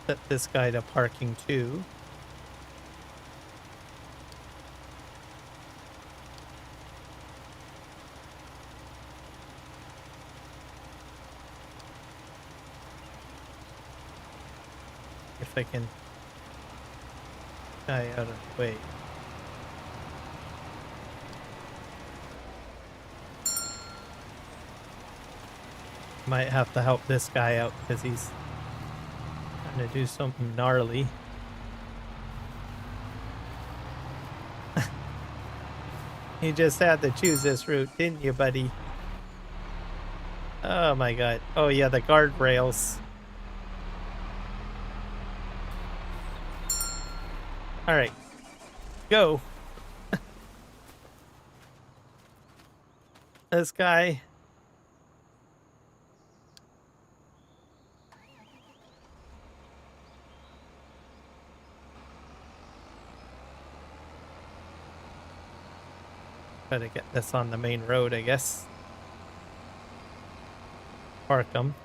Set this guy to parking too. If I can guy out of the way. Might have to help this guy out because he's trying to do something gnarly. You just had to choose this route, didn't you, buddy? Oh my god. Oh yeah, the guardrails. Alright. Go. This guy. Try to get this on the main road, I guess. Park them.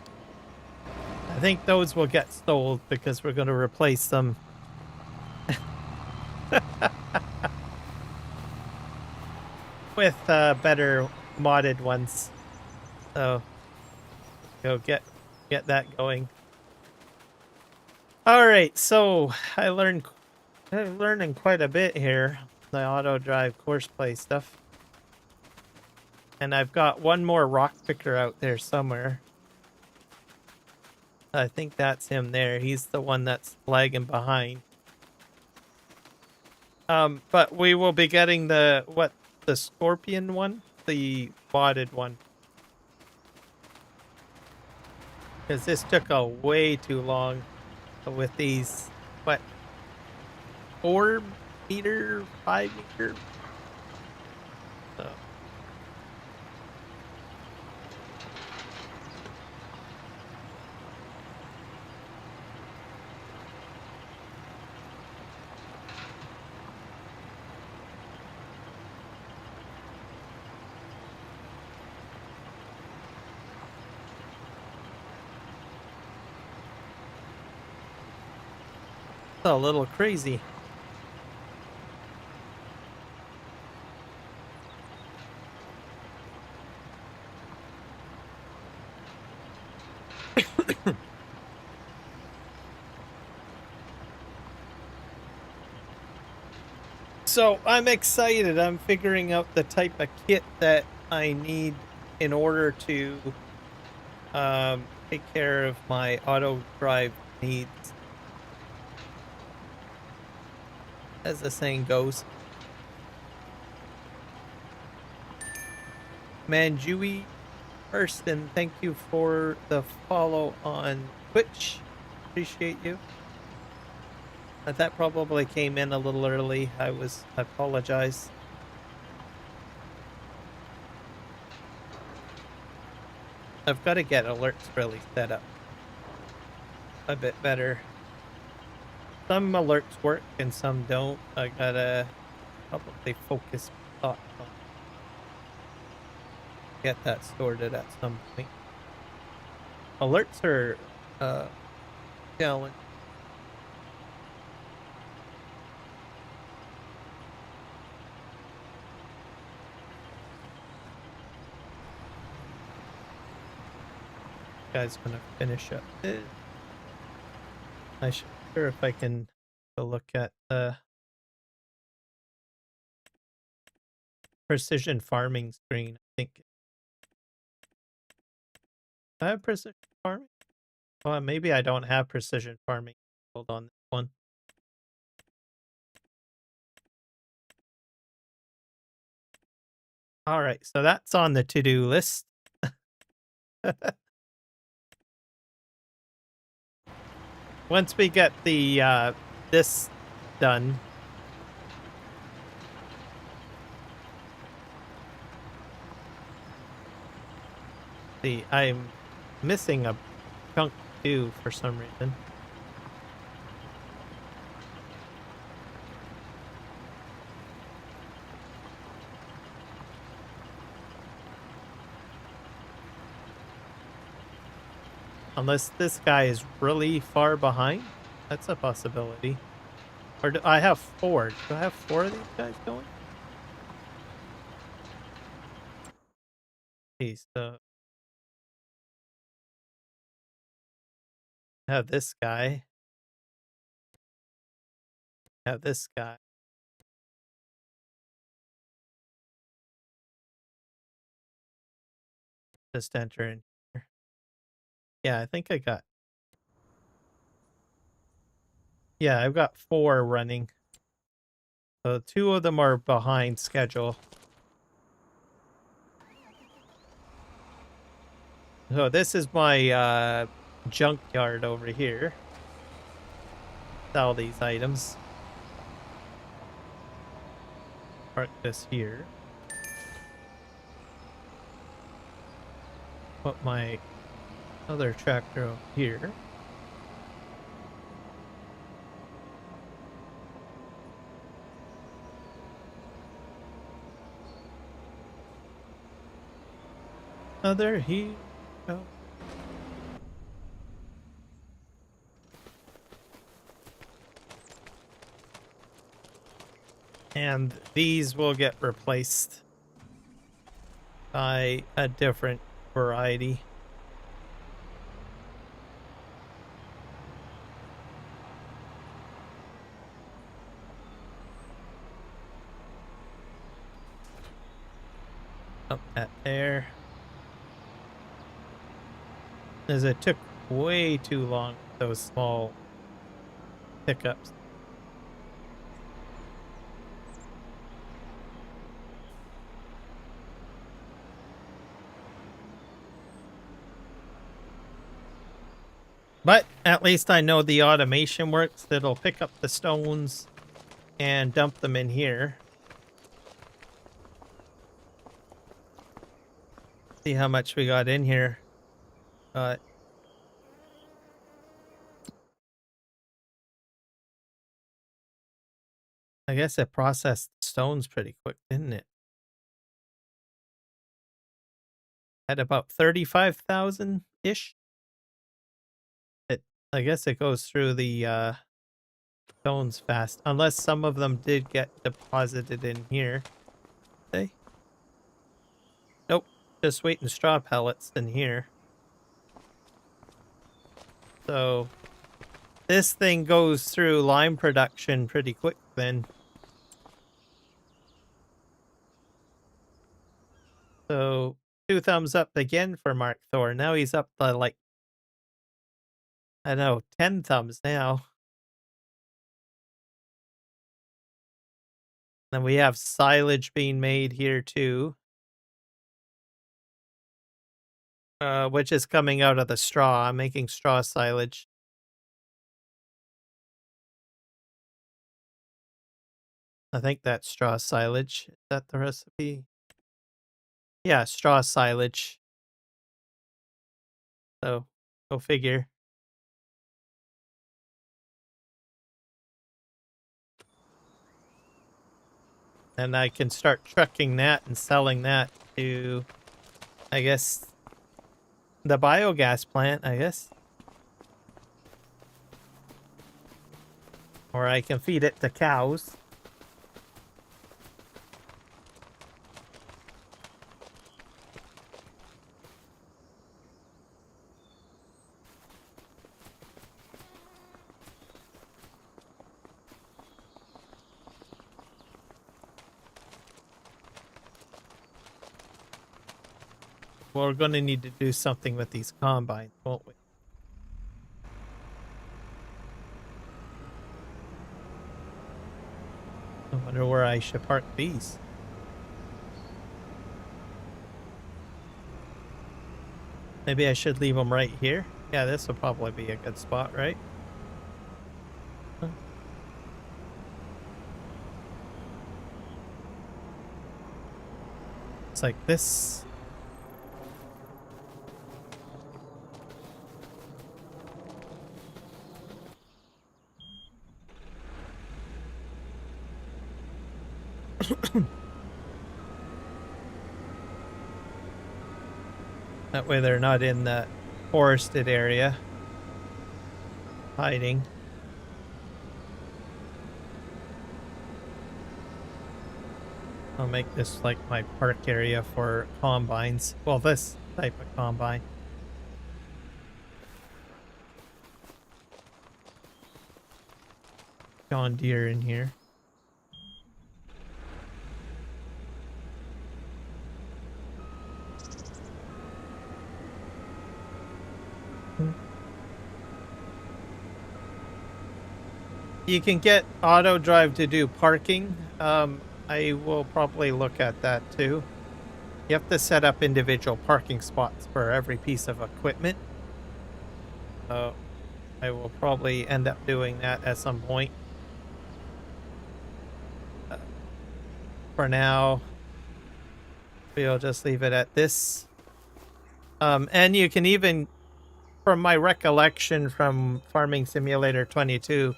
I think those will get sold because we're going to replace them. With better modded ones. So go get that going. All right, so I'm learning quite a bit here, the AutoDrive Courseplay stuff. And I've got one more rock picker out there somewhere. I think that's him there. He's the one that's lagging behind. But we will be getting the scorpion one, the modded one. Because this took a way too long with these, 4 meter, 5 meter? So. A little crazy. So I'm excited. I'm figuring out the type of kit that I need in order to take care of my AutoDrive needs. as the saying goes. Manjui Hurston, thank you for the follow on Twitch. Appreciate you. That probably came in a little early. I apologize. I've got to get alerts really set up a bit better. Some alerts work and some don't. I gotta probably focus thought on get that sorted at some point. Alerts are challenge. Guy's gonna finish up this. I should sure if I can look at the precision farming screen. I think I have precision farming. Well, maybe I don't have precision farming. Hold on, this one. All right, so that's on the to-do list. Once we get the this done, I'm missing a chunk too for some reason. Unless this guy is really far behind, that's a possibility. Or do I have 4? Do I have 4 of these guys going? Okay, so I have this guy. I have this guy. Just enter in here. Yeah, I think I got. Yeah, I've got 4 running. So 2 of them are behind schedule. So this is my junkyard over here. Sell these items. Park this here. Put my other tractor over here. Other here. Oh. And these will get replaced by a different variety. Up at there. As it took way too long, those small pickups. But at least I know the automation works. It'll pick up the stones and dump them in here. See how much we got in here. I guess it processed stones pretty quick, didn't it? At about 35,000-ish. I guess it goes through the stones fast, unless some of them did get deposited in here. Okay. Nope, just waiting straw pellets in here. So this thing goes through lime production pretty quick then. So 2 thumbs up again for Mark Thor. Now he's up to like, I don't know, 10 thumbs now. Then we have silage being made here too. Which is coming out of the straw. I'm making straw silage. I think that's straw silage. Is that the recipe? Yeah, straw silage. So, go figure. And I can start trucking that and selling that to, I guess, the biogas plant, I guess. Or I can feed it to cows. Well, we're going to need to do something with these combines, won't we? I wonder where I should park these. Maybe I should leave them right here. Yeah, this will probably be a good spot, right? Huh. It's like this. That way they're not in the forested area hiding. I'll make this like my park area for combines. Well, this type of combine. John Deere in here. You can get AutoDrive to do parking. I will probably look at that too. You have to set up individual parking spots for every piece of equipment. So I will probably end up doing that at some point. For now, we'll just leave it at this. And you can even, from my recollection from Farming Simulator 22,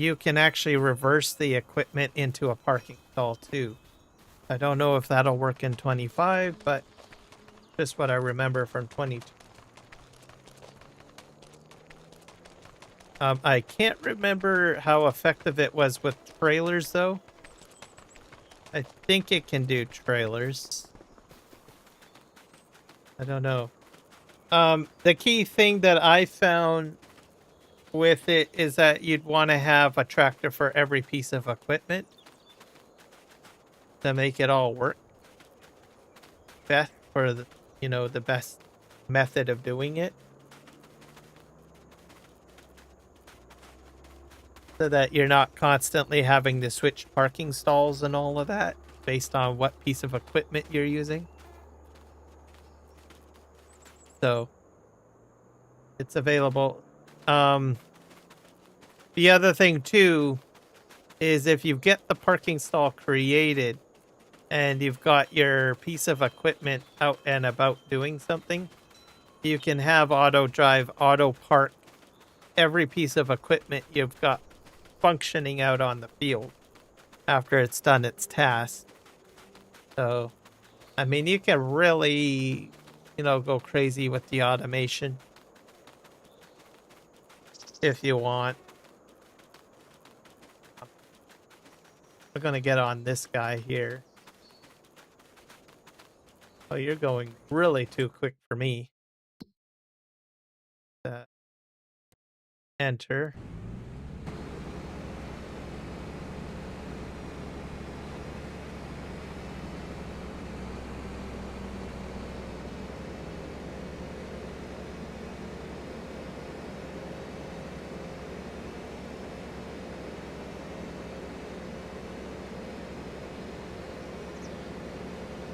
you can actually reverse the equipment into a parking stall too. I don't know if that'll work in 25, but just what I remember from 22. I can't remember how effective it was with trailers though. I think it can do trailers. I don't know. The key thing that I found with it is that you'd want to have a tractor for every piece of equipment to make it all work best for the, the best method of doing it, so that you're not constantly having to switch parking stalls and all of that based on what piece of equipment you're using. So it's available. The other thing too is if you get the parking stall created and you've got your piece of equipment out and about doing something, you can have AutoDrive auto park every piece of equipment you've got functioning out on the field after it's done its task. So, I mean, you can really, go crazy with the automation if you want. We're going to get on this guy here. Oh, you're going really too quick for me. Enter.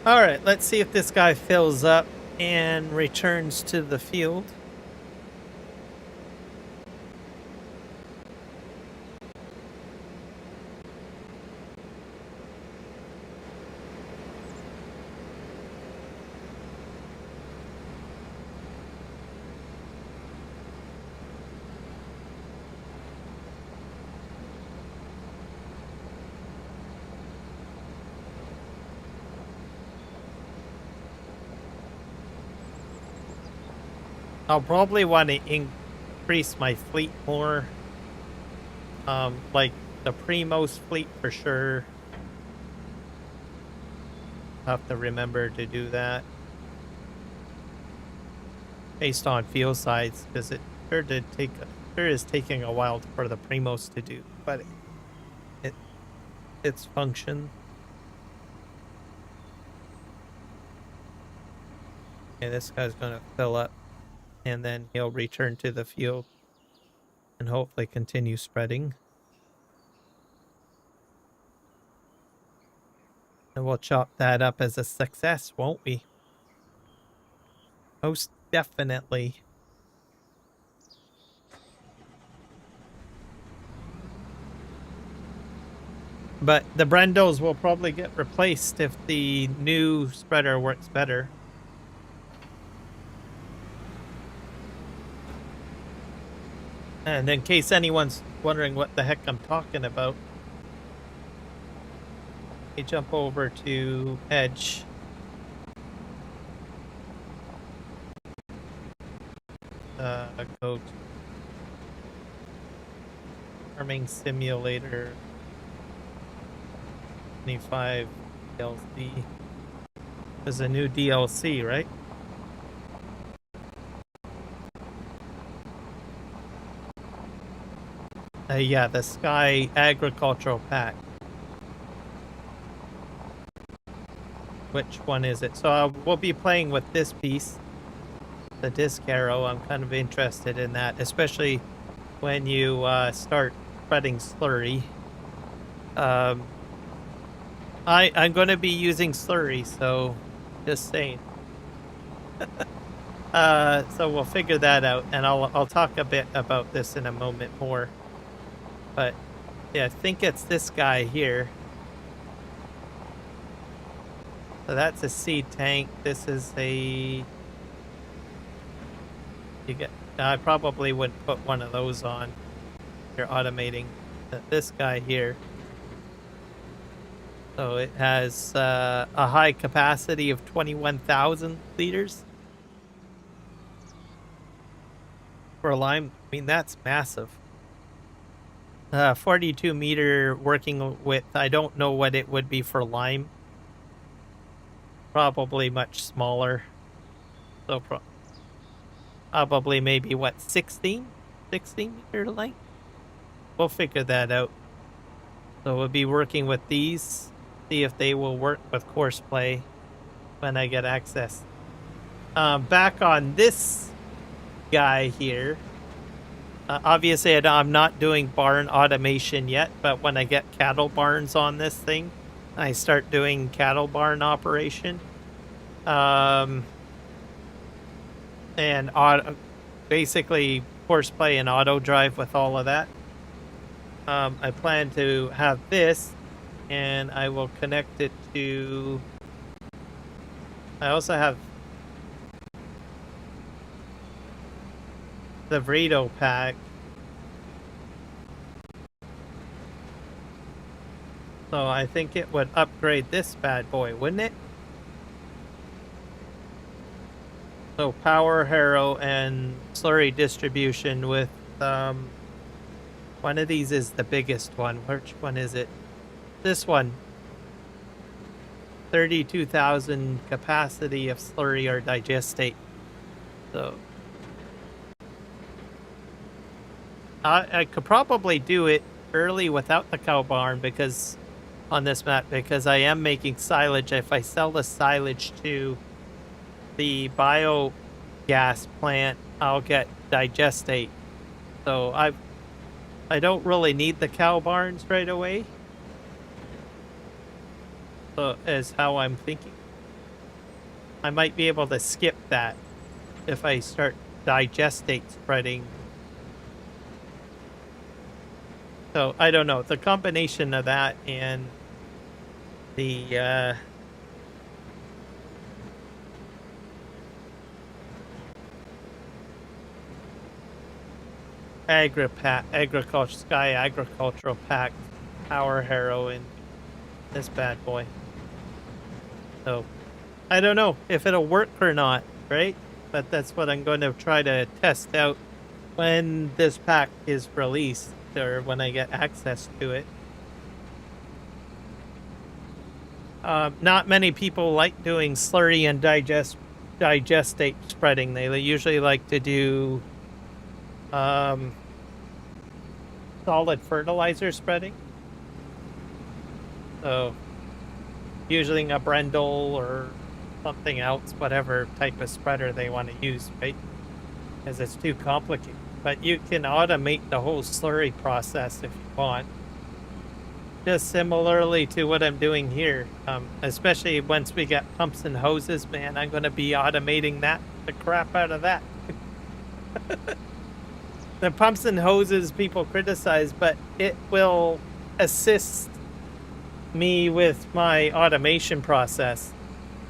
All right, let's see if this guy fills up and returns to the field. I'll probably want to increase my fleet more. Like the Premos fleet for sure. I'll have to remember to do that. Based on field size, because it sure is taking a while for the Premos to do, but its function. Okay, this guy's gonna fill up, and then he'll return to the field and hopefully continue spreading. And we'll chop that up as a success, won't we? Most definitely. But the Brendos will probably get replaced if the new spreader works better. And in case anyone's wondering what the heck I'm talking about, you jump over to Edge. Go to Farming Simulator 25 DLC. There's a new DLC, right? Yeah, the Sky Agricultural Pack. Which one is it? So we'll be playing with this piece, the disc arrow. I'm kind of interested in that, especially when you start spreading slurry. I'm going to be using slurry, so just saying. So we'll figure that out, and I'll talk a bit about this in a moment more. But yeah, I think it's this guy here. So that's a seed tank. This is a... I probably wouldn't put one of those on. You're automating this guy here. So it has a high capacity of 21,000 liters. For lime, I mean, that's massive. 42 meter working width. I don't know what it would be for lime. Probably much smaller. So probably maybe what, 16 meter length? We'll figure that out. So we'll be working with these, see if they will work with Courseplay when I get access. Back on this guy here. Obviously, I'm not doing barn automation yet, but when I get cattle barns on this thing, I start doing cattle barn operation. And basically Courseplay and AutoDrive with all of that. I plan to have this, and I will connect it to... I also have the Vredo pack. So I think it would upgrade this bad boy, wouldn't it? So power, harrow, and slurry distribution with one of these is the biggest one. Which one is it? This one. 32,000 capacity of slurry or digestate. So I could probably do it early without the cow barn because on this map, because I am making silage. If I sell the silage to the biogas plant, I'll get digestate. So I don't really need the cow barns right away. So is how I'm thinking. I might be able to skip that if I start digestate spreading. So I don't know. The combination of that and the agricultural pack power harrow in this bad boy. So I don't know if it'll work or not, right? But that's what I'm going to try to test out when this pack is released or when I get access to it. Not many people like doing slurry and digestate spreading. They usually like to do solid fertilizer spreading. So using a Brendel or something else, whatever type of spreader they want to use, right? Because it's too complicated. But you can automate the whole slurry process if you want. Just similarly to what I'm doing here. Especially once we get pumps and hoses, man, I'm going to be automating the crap out of that. The pumps and hoses people criticize, but it will assist me with my automation process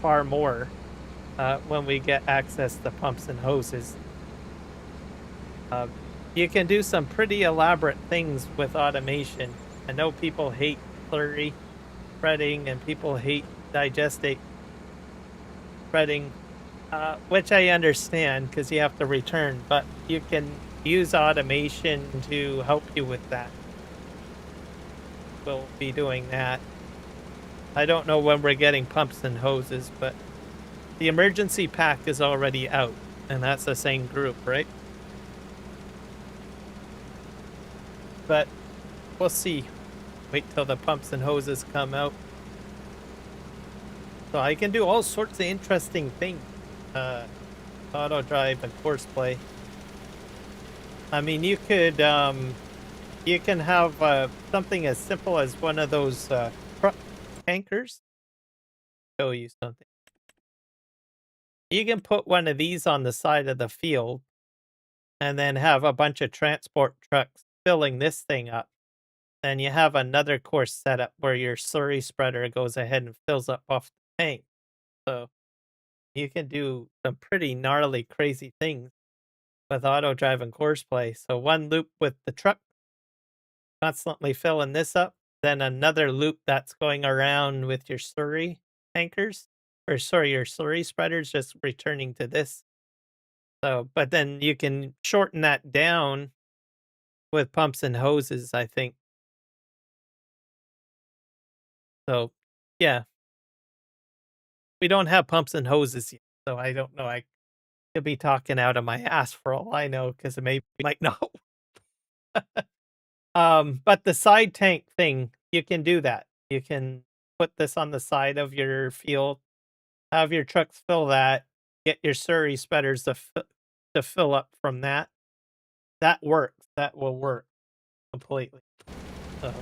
far more when we get access to pumps and hoses. You can do some pretty elaborate things with automation. I know people hate slurry spreading and people hate digestate spreading, which I understand because you have to return, but you can use automation to help you with that. We'll be doing that. I don't know when we're getting pumps and hoses, but the emergency pack is already out, and that's the same group, right? But we'll see. Wait till the pumps and hoses come out. So I can do all sorts of interesting things. AutoDrive and Courseplay. I mean, you could, you can have something as simple as one of those truck tankers. Show you something. You can put one of these on the side of the field and then have a bunch of transport trucks filling this thing up. Then you have another course set up where your slurry spreader goes ahead and fills up off the tank. So you can do some pretty gnarly, crazy things with AutoDrive and Courseplay. So one loop with the truck, constantly filling this up, then another loop that's going around with your slurry tankers, or sorry, your slurry spreaders just returning to this. So, but then you can shorten that down with pumps and hoses, I think. So, yeah. We don't have pumps and hoses yet, so I don't know. I could be talking out of my ass for all I know, because it might not. But the side tank thing, you can do that. You can put this on the side of your field, have your trucks fill that, get your slurry spreaders to fill up from that. That works. That will work completely. So,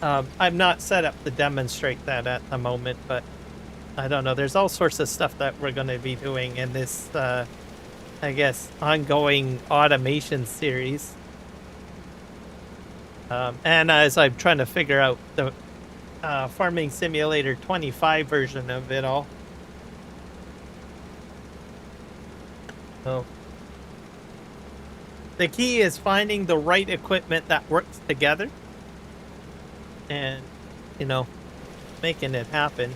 I've not set up to demonstrate that at the moment, but I don't know. There's all sorts of stuff that we're going to be doing in this, I guess, ongoing automation series. And as I'm trying to figure out the Farming Simulator 25 version of it all. So the key is finding the right equipment that works together and, you know, making it happen.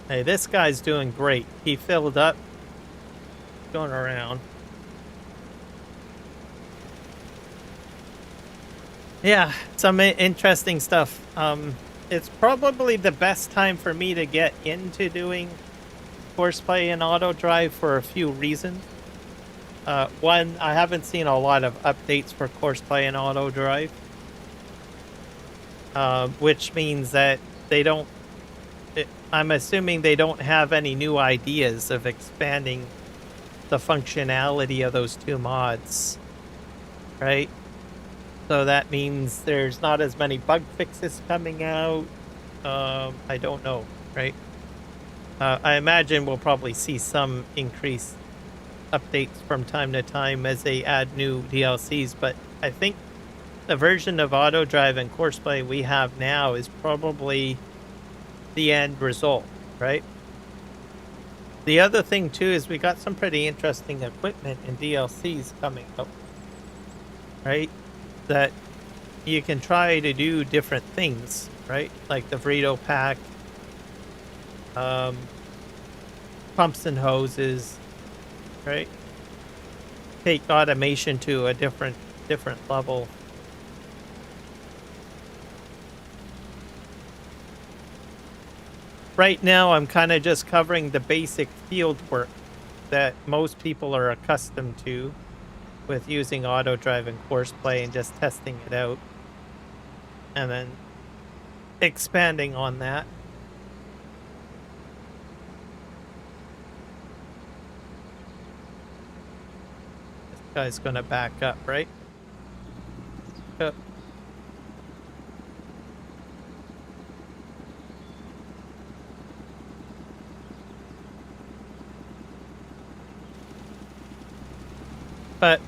Hey, this guy's doing great. He filled up, going around. Yeah, some interesting stuff. It's probably the best time for me to get into doing Courseplay and AutoDrive for a few reasons. One, I haven't seen a lot of updates for Courseplay and AutoDrive, which means that they don't. I'm assuming they don't have any new ideas of expanding the functionality of those two mods, right? So that means there's not as many bug fixes coming out. I don't know, right? I imagine we'll probably see some increased updates from time to time as they add new DLCs, but I think the version of AutoDrive and Courseplay we have now is probably the end result, right? The other thing too is we got some pretty interesting equipment and DLCs coming up, right? That you can try to do different things, right? Like the Burrito pack, pumps and hoses, right? Take automation to a different level. Right now, I'm kind of just covering the basic field work that most people are accustomed to with using AutoDrive and Courseplay and just testing it out. And then expanding on that. This guy's going to back up, right? Yep. But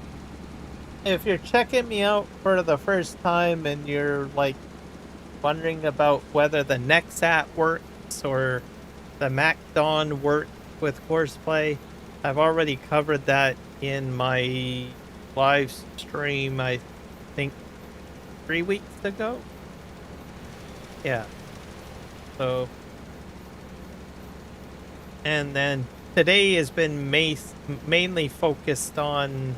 if you're checking me out for the first time and you're like wondering about whether the Nexat works or the MacDon works with Courseplay, I've already covered that in my live stream, I think 3 weeks ago. Yeah. So, and then today has been mainly focused on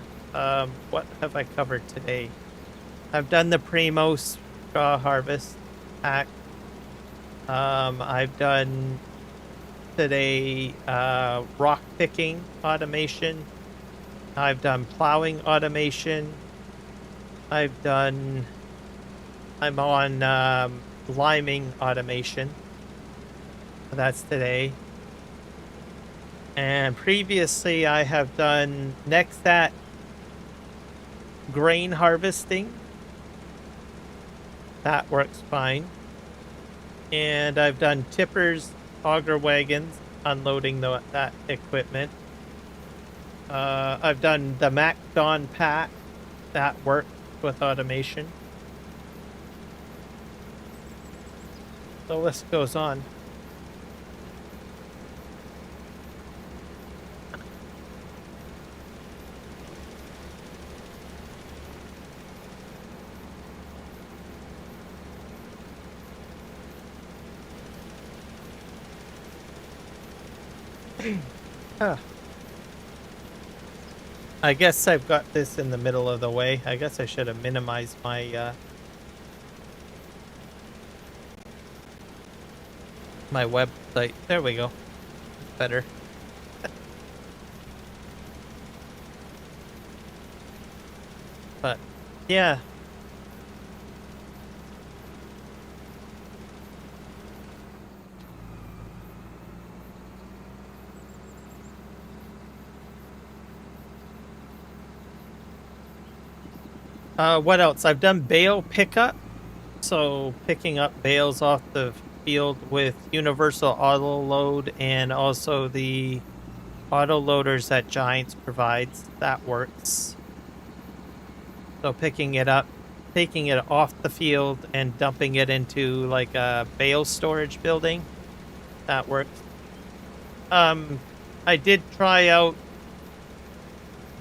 what have I covered today? I've done the Premos straw harvest pack. I've done today rock picking automation. I've done plowing automation. I'm on liming automation. That's today. And previously I have done Nexat grain harvesting. That works fine. And I've done tippers, auger wagons, unloading that equipment. I've done the MacDon pack. That works with automation. The list goes on. Huh. I guess I've got this in the middle of the way. I guess I should have minimized my my website. There we go. Better. But yeah. What else? I've done bale pickup. So picking up bales off the field with universal auto load and also the auto loaders that Giants provides. That works. So picking it up, taking it off the field and dumping it into like a bale storage building. That works. I did try out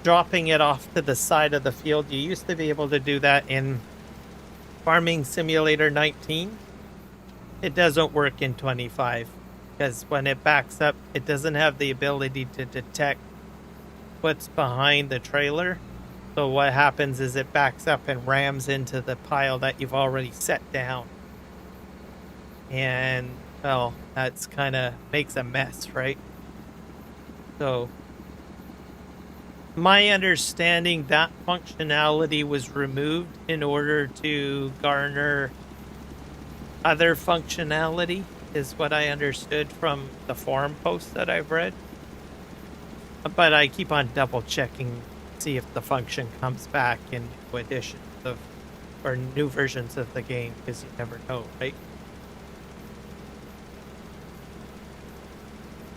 dropping it off to the side of the field. You used to be able to do that in Farming Simulator 19. It doesn't work in 25 because when it backs up, it doesn't have the ability to detect what's behind the trailer. So what happens is it backs up and rams into the pile that you've already set down. And, well, that's kind of makes a mess, right? So my understanding, that functionality was removed in order to garner other functionality, is what I understood from the forum posts that I've read. But I keep on double checking, see if the function comes back in additions of or new versions of the game, because you never know, right?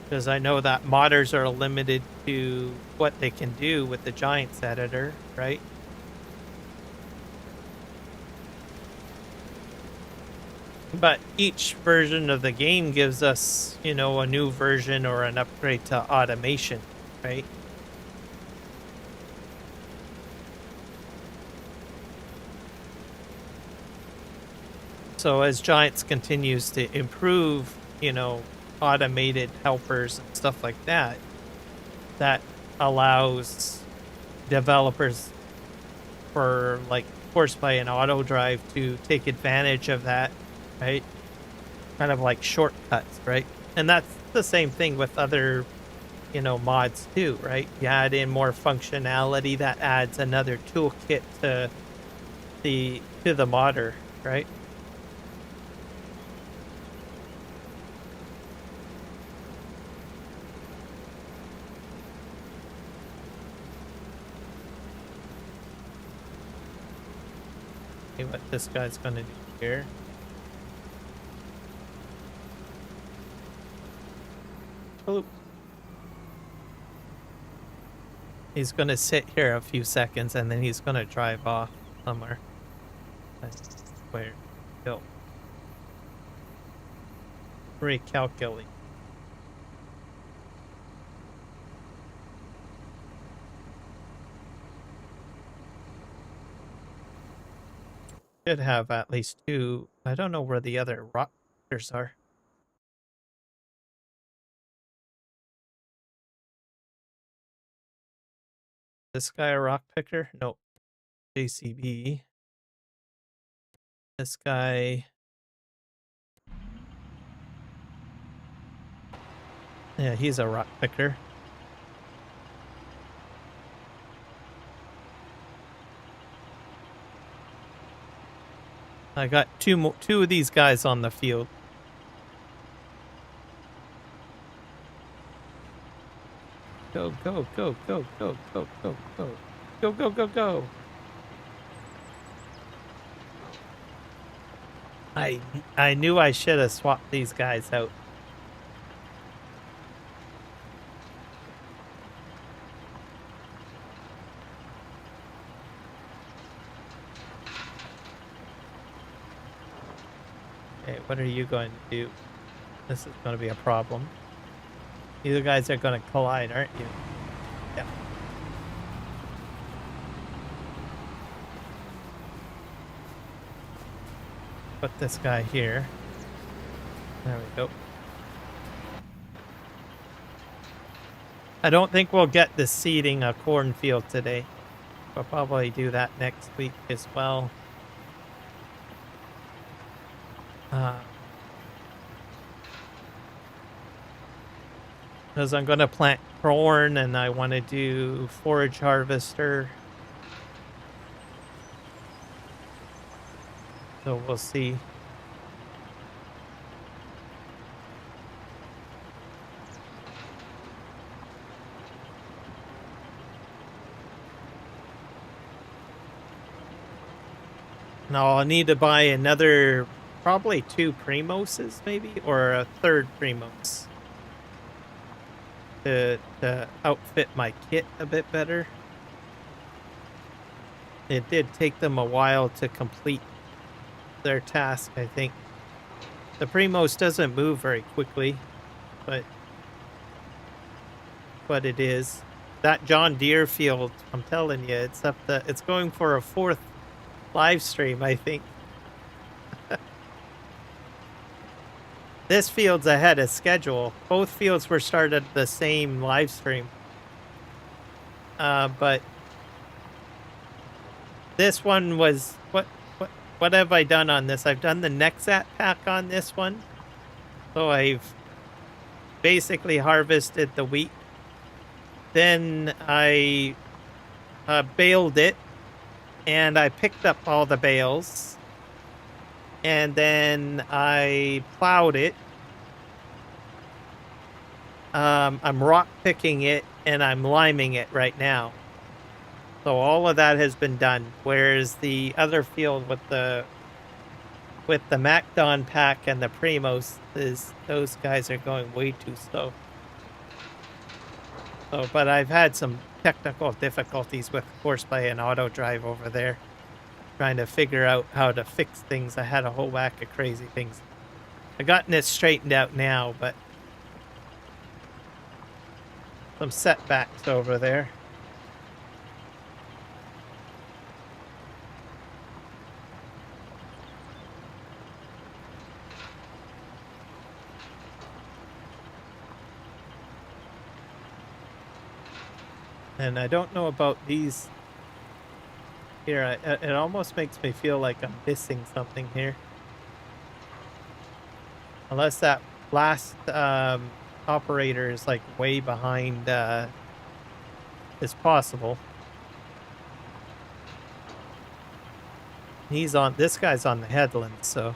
Because I know that modders are limited to what they can do with the Giants editor, right? But each version of the game gives us, you know, a new version or an upgrade to automation, right? So as Giants continues to improve, you know, automated helpers and stuff like that, that allows developers for like Courseplay and AutoDrive to take advantage of that, right? Kind of like shortcuts, right? And that's the same thing with other, you know, mods too, right? You add in more functionality that adds another toolkit to the modder, right? See what this guy's gonna do here. Oh. He's gonna sit here a few seconds and then he's gonna drive off somewhere. Where? Go. Recalculate. Should have at least two. I don't know where the other rock pickers are. This guy a rock picker? Nope. JCB. This guy. Yeah, he's a rock picker. I got two of these guys on the field. Go, go, go, go, go, go, go, go. Go, go, go, go. I knew I should have swapped these guys out. Okay, what are you going to do? This is going to be a problem. You guys are going to collide, aren't you? Yeah. Put this guy here. There we go. I don't think we'll get the seeding a cornfield today. We'll probably do that next week as well. Because I'm going to plant corn and I want to do forage harvester. So we'll see. Now I'll need to buy another, probably 2 Premoses maybe, or a 3rd Premos to outfit my kit a bit better. It did take them a while to complete their task, I think. The Premos doesn't move very quickly, but it is. That John Deere field, I'm telling you, it's going for a 4th live stream, I think. This field's ahead of schedule. Both fields were started the same live stream. But this one was what have I done on this? I've done the Nexat pack on this one. So I've basically harvested the wheat. Then I baled it and I picked up all the bales. And then I plowed it. I'm rock picking it and I'm liming it right now. So all of that has been done, whereas the other field with the MacDon pack and the Premos is those guys are going way too slow. So, but I've had some technical difficulties with Courseplay and AutoDrive over there, trying to figure out how to fix things. I had a whole whack of crazy things. I've gotten it straightened out now, but some setbacks over there. And I don't know about these here. It almost makes me feel like I'm missing something here. Unless that last operator is like way behind, it's possible. This guy's on the headland, so.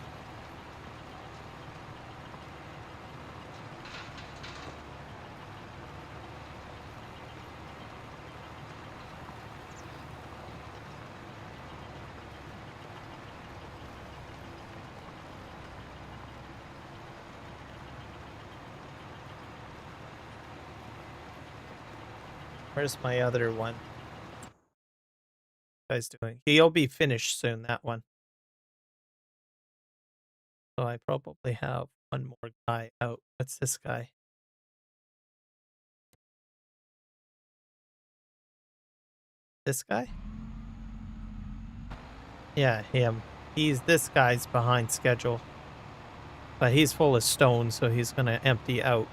Where's my other one? What guy's doing? He'll be finished soon, that one. So I probably have one more guy out. What's this guy? This guy? Yeah, him. This guy's behind schedule. But he's full of stone, so he's gonna empty out.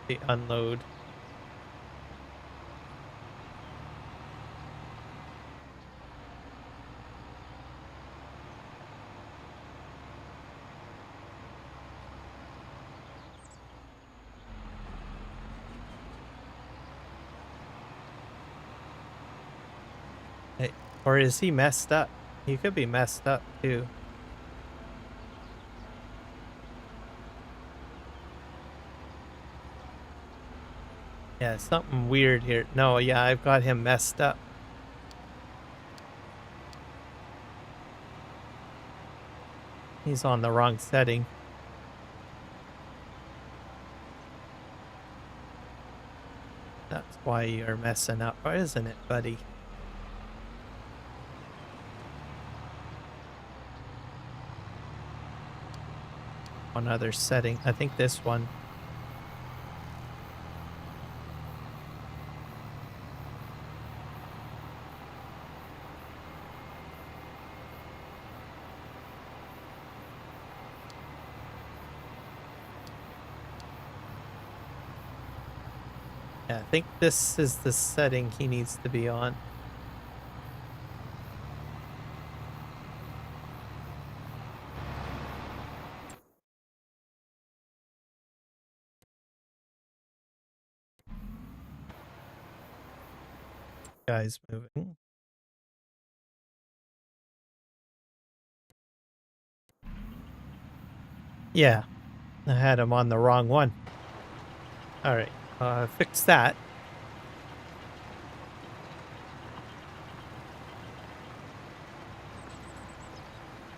The unload. Hey, or is he messed up? He could be messed up too. Yeah, something weird here. No, yeah, I've got him messed up. He's on the wrong setting. That's why you're messing up, isn't it, buddy? One other setting. I think this one. Yeah, I think this is the setting he needs to be on. Guy's moving. Yeah, I had him on the wrong one. All right, fix that.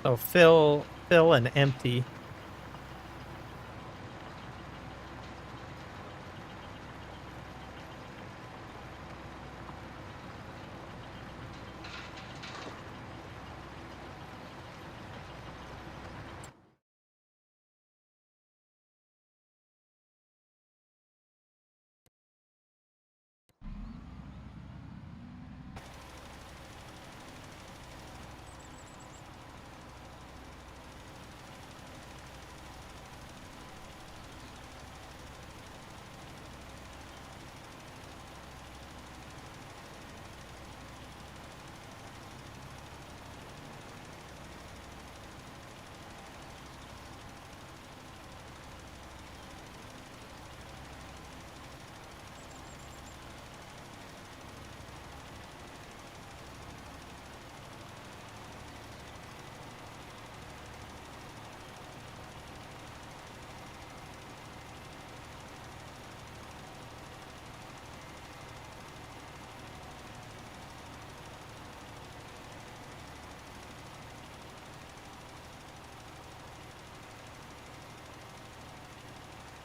So fill and empty.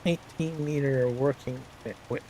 18-meter working width.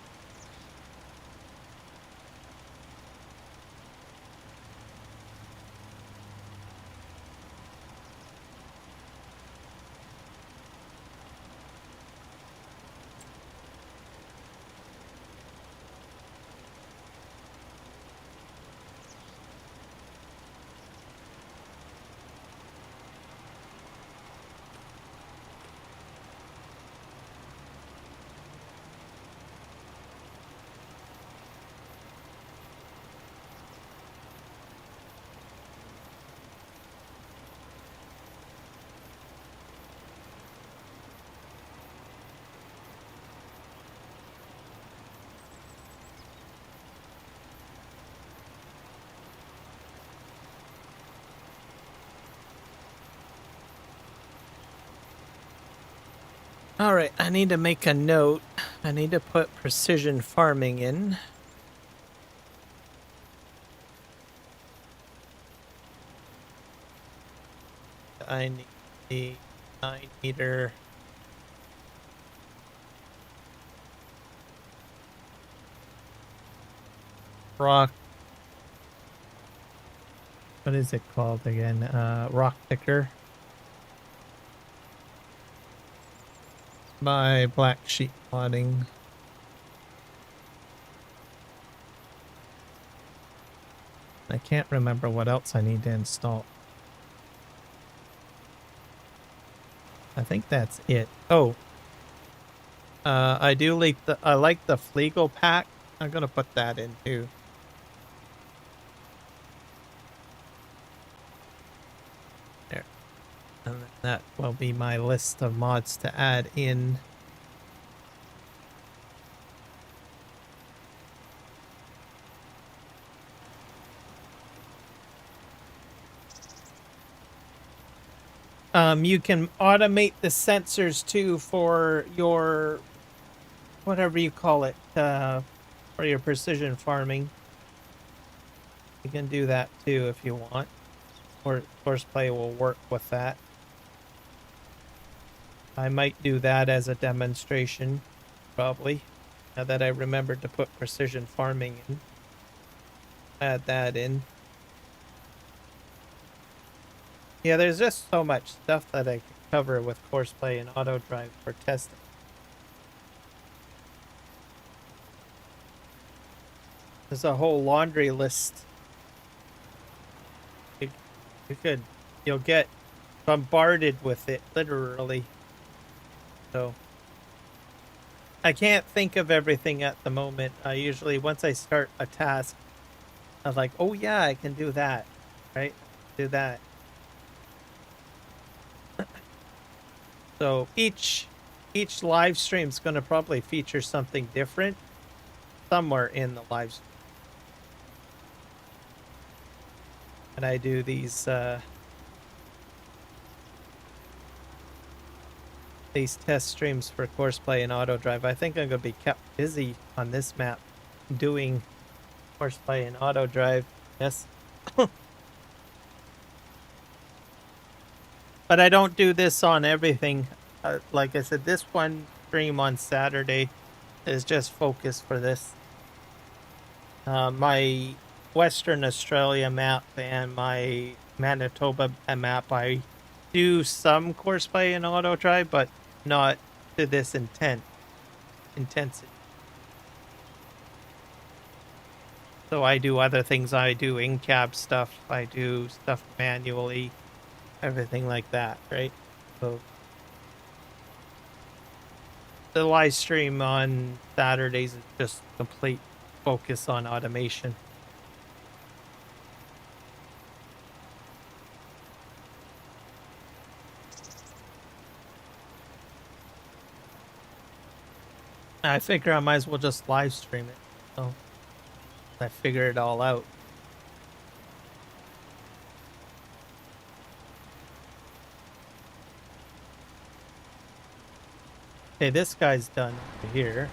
All right, I need to make a note. I need to put precision farming in. I need the 9-meter rock. What is it called again? Rock picker. By Black Sheep Modding. I can't remember what else I need to install. I think that's it. Oh, I do like the Fleagle pack. I'm gonna put that in too. There, and that will be my list of mods to add in. You can automate the sensors too for your, whatever you call it, for your precision farming. You can do that too if you want. Or Courseplay will work with that. I might do that as a demonstration, probably. Now that I remembered to put precision farming in. Add that in. Yeah, there's just so much stuff that I can cover with Courseplay and AutoDrive for testing. There's a whole laundry list. You'll get bombarded with it, literally. So, I can't think of everything at the moment. I usually, once I start a task, I'm like, oh yeah, I can do that, right? Do that. So each live stream is going to probably feature something different somewhere in the live stream. And I do these test streams for Courseplay and AutoDrive. I think I'm going to be kept busy on this map doing Courseplay and AutoDrive. Yes. But I don't do this on everything. Like I said, this one stream on Saturday is just focused for this. My Western Australia map and my Manitoba map, I do some Courseplay and AutoDrive, but not to this intensity. So I do other things. I do in-cab stuff. I do stuff manually. Everything like that, right? So the live stream on Saturdays is just complete focus on automation. I figure I might as well just live stream it. So I figure it all out. Okay, this guy's done over here.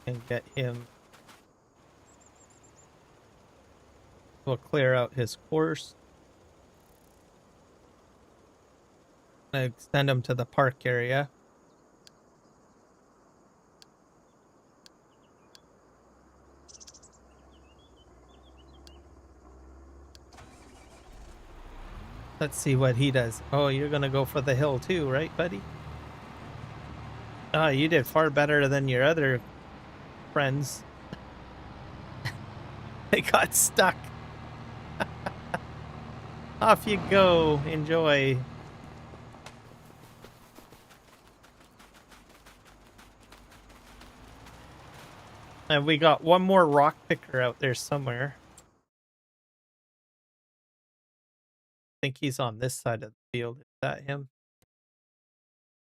And get him. We'll clear out his course. I send him to the park area. Let's see what he does. Oh, you're gonna go for the hill too, right, buddy? Oh, you did far better than your other friends. They got stuck. Off you go. Enjoy. And we got one more rock picker out there somewhere. I think he's on this side of the field. Is that him?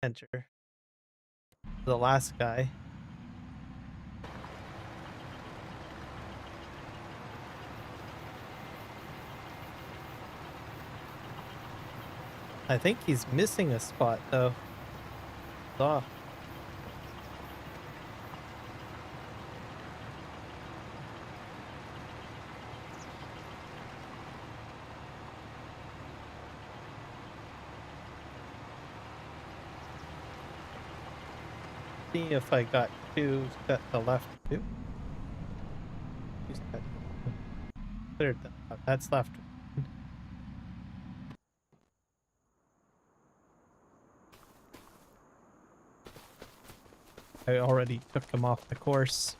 Enter. The last guy. I think he's missing a spot though. Oh. See if I got two at the left too. Cleared that out. That's left. I already took him off the course.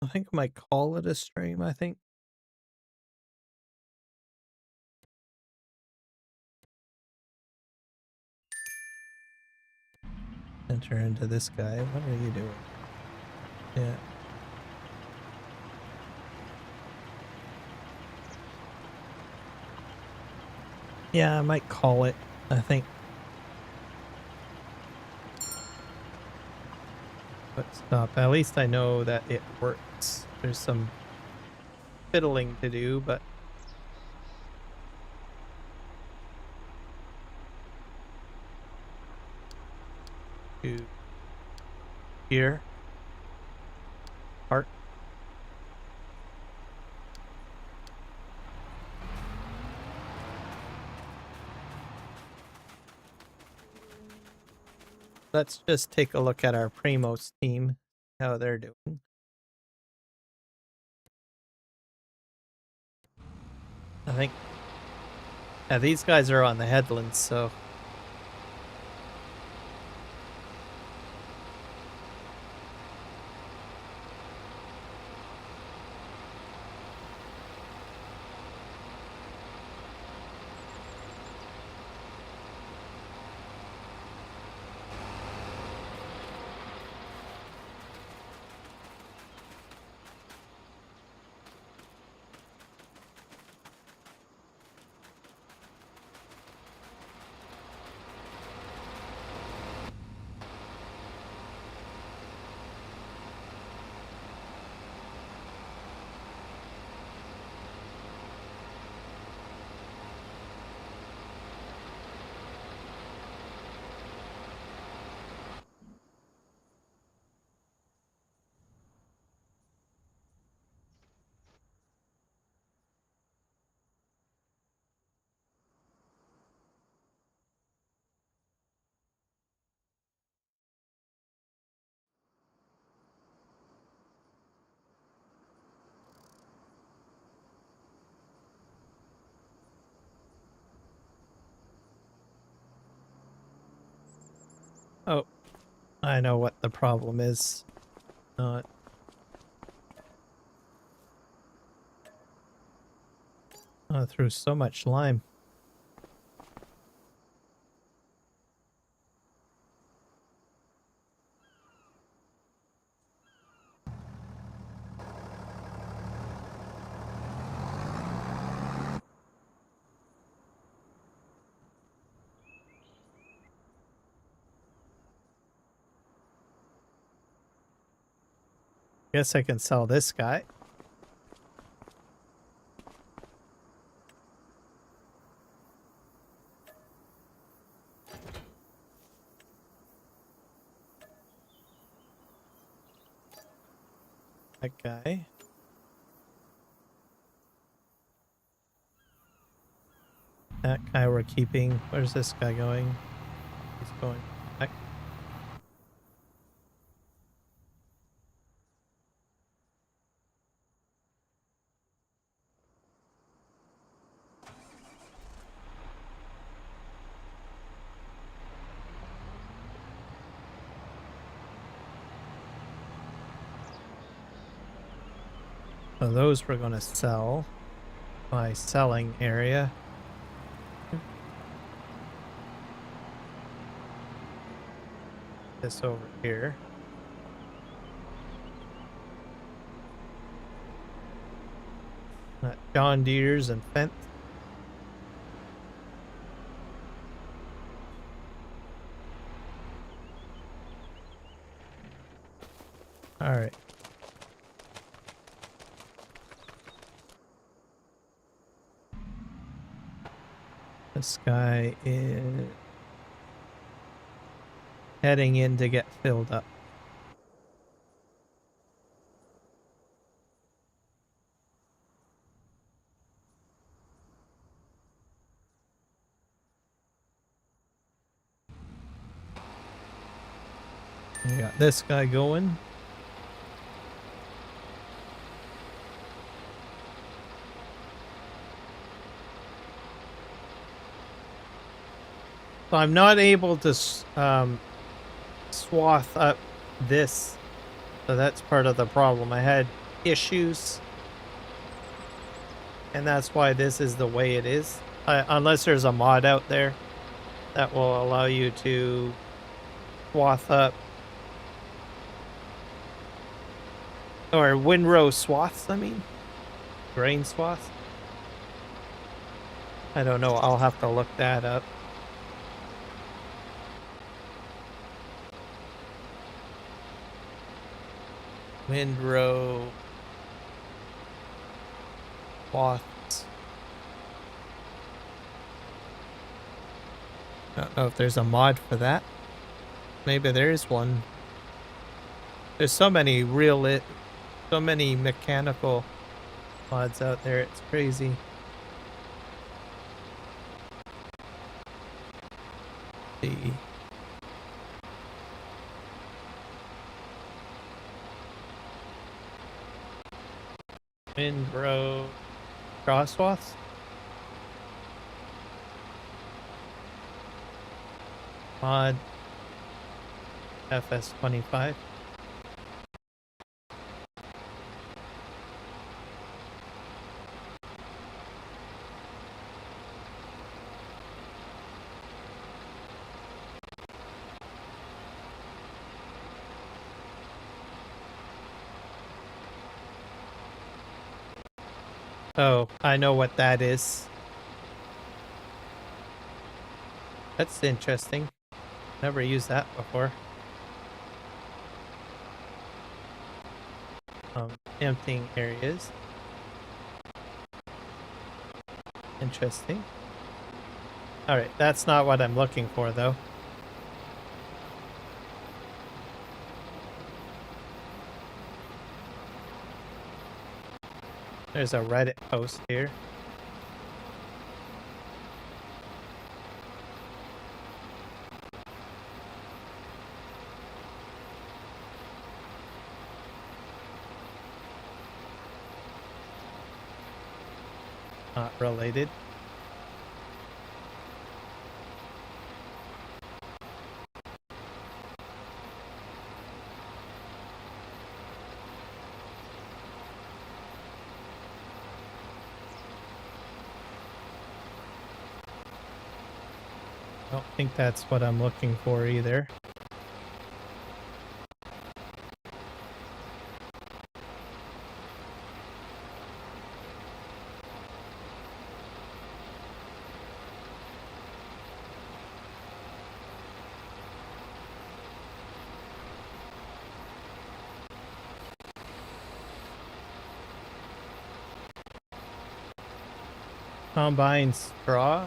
I think I might call it a stream, I think. Enter into this guy. What are you doing? Yeah. Yeah, I might call it, I think. But stop. At least I know that it works. There's some fiddling to do, but to here. Part. Let's just take a look at our Premos team, how they're doing. I think, yeah, these guys are on the headlands, so. Oh, I know what the problem is. Not. Oh, I threw so much lime. Guess I can sell this guy. That guy. That guy we're keeping. Where's this guy going? He's going back. So those we're going to sell. My selling area. This over here. John Deere's and fence. All right. This guy is heading in to get filled up. We got this guy going. So I'm not able to swath up this, so that's part of the problem. I had issues, and that's why this is the way it is. Unless there's a mod out there that will allow you to swath up, or windrow swaths, I mean, grain swaths. I don't know, I'll have to look that up. Windrow swaths. I don't know if there's a mod for that. Maybe there is one. There's so many so many mechanical mods out there, it's crazy. Let's see. Windrow crosswaths. Mod FS25. Oh, I know what that is. That's interesting. Never used that before. Emptying areas. Interesting. Alright, that's not what I'm looking for though. There's a Reddit post here. Not related. I don't think that's what I'm looking for either. Combine straw.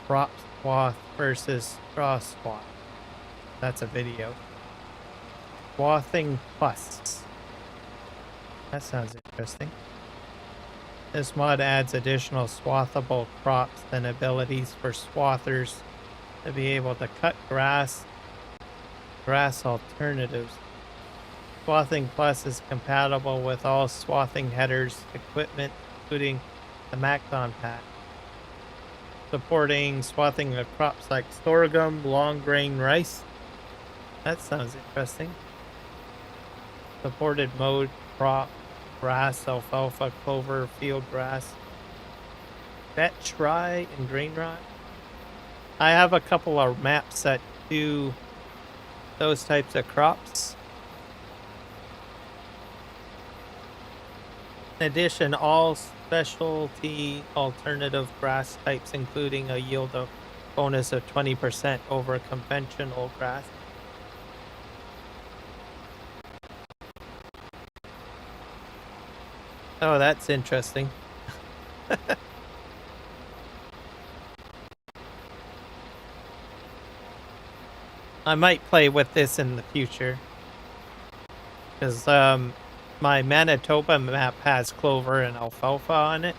Crop swath versus straw swath. That's a video. Swathing Plus. That sounds interesting. This mod adds additional swathable crops and abilities for swathers to be able to cut grass alternatives. Swathing Plus is compatible with all swathing headers equipment, including the Macdon pack, supporting swathing of crops like sorghum, long grain rice. That sounds interesting. Supported mode crop, grass, alfalfa, clover, field grass, vetch rye, and grain rye. I have a couple of maps that do those types of crops. In addition, all specialty alternative grass types, including a yield of bonus of 20% over conventional grass. Oh, that's interesting. I might play with this in the future. Because my Manitoba map has clover and alfalfa on it.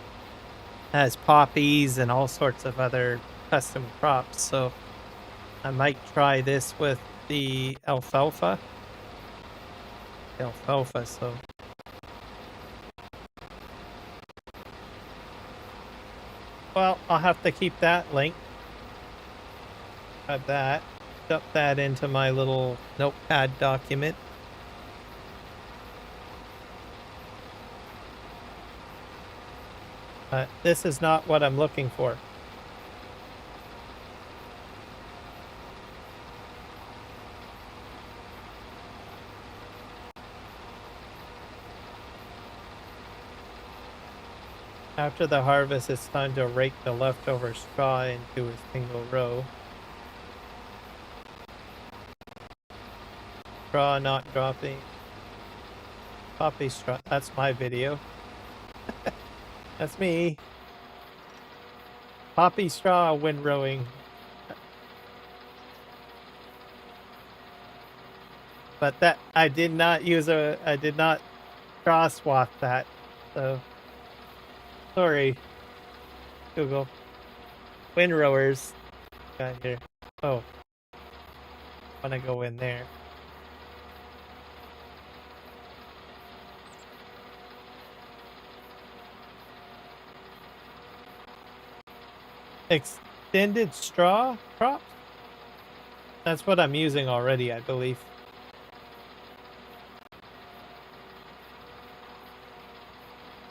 It has poppies and all sorts of other custom crops. So I might try this with the alfalfa. So well, I'll have to keep that link. Add that. Dump that into my little notepad document. This is not what I'm looking for. After the harvest, it's time to rake the leftover straw into a single row. Straw not dropping. Poppy straw. That's my video. That's me. Poppy straw windrowing. But that I did not crosswalk that. So sorry, Google. Windrowers. Got here. Oh. Wanna go in there. Extended straw crops? That's what I'm using already, I believe.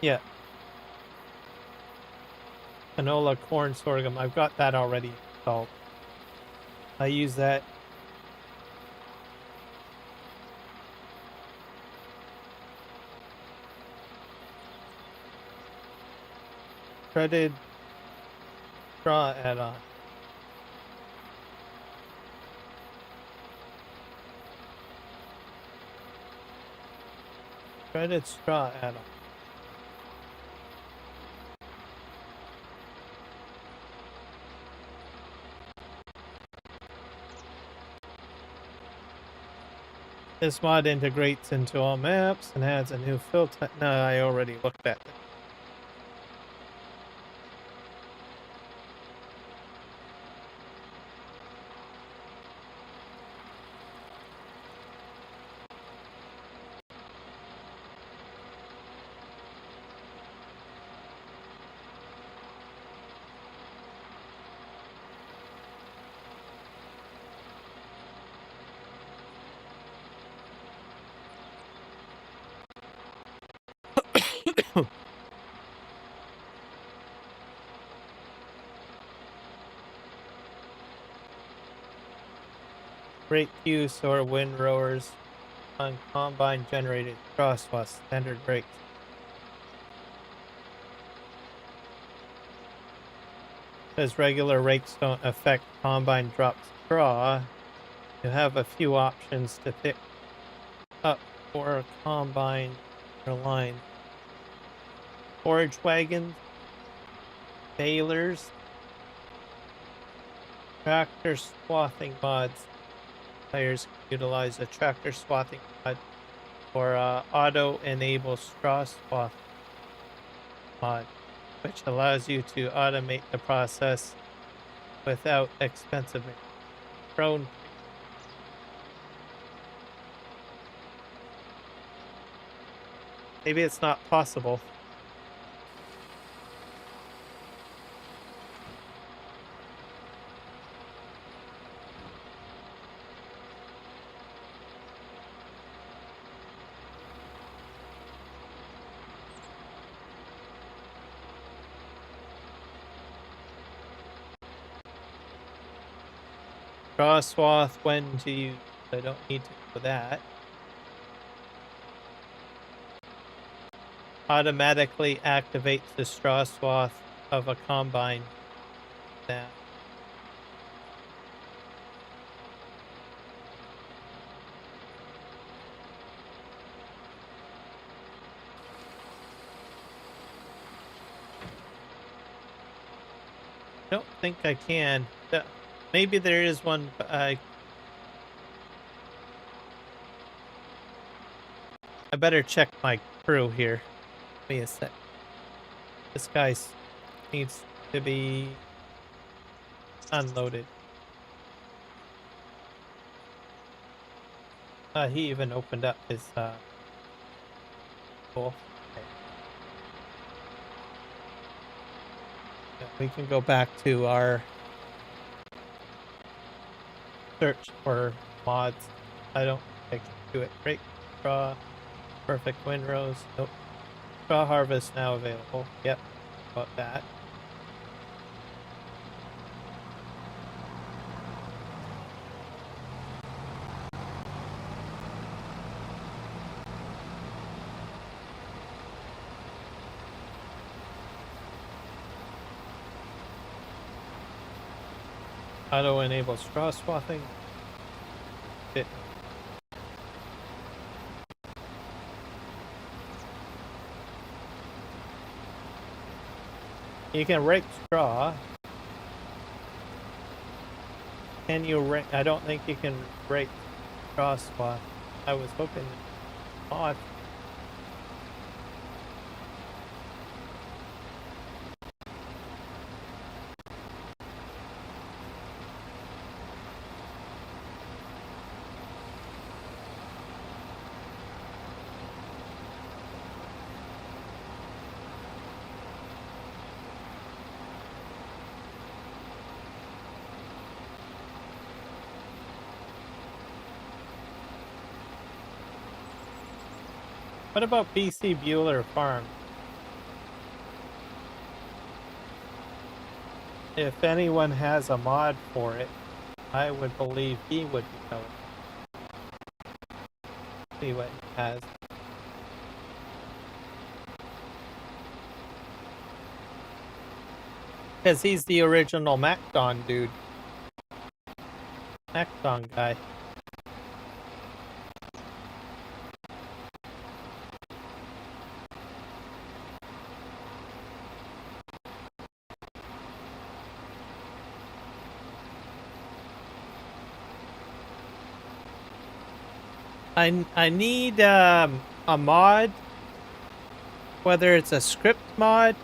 Yeah. Canola, corn, sorghum. I've got that already installed. I use that. Shredded straw add-on. Shredded straw add-on. This mod integrates into all maps and adds a new filter. No, I already looked at it. Brake use or windrowers on combine generated crosswalk standard brakes. As regular rakes don't affect combine drop straw, you have a few options to pick up for a combine or line. Forage wagons, balers, tractor swathing mods. Players can utilize a tractor swathing mod or auto enable straw swath mod, which allows you to automate the process without expensive prone. Maybe it's not possible. Straw swath when to use. I don't need to know that. Automatically activates the straw swath of a combine. That. I don't think I can. Maybe there is one, but I better check my crew here. Wait a sec. This guy needs to be unloaded. He even opened up his cool. Okay. Yeah, we can go back to our search for mods. I don't think I can do it. Great straw, perfect windrows. Nope. Straw harvest now available. Yep, about that. Auto enable straw swathing. It. You can rake straw. Can you rake? I don't think you can rake straw swath. I was hoping. Oh, what about BC Bueller Farm? If anyone has a mod for it, I would believe he would know it. See what he has. Because he's the original MacDon dude. MacDon guy. I need a mod, whether it's a script mod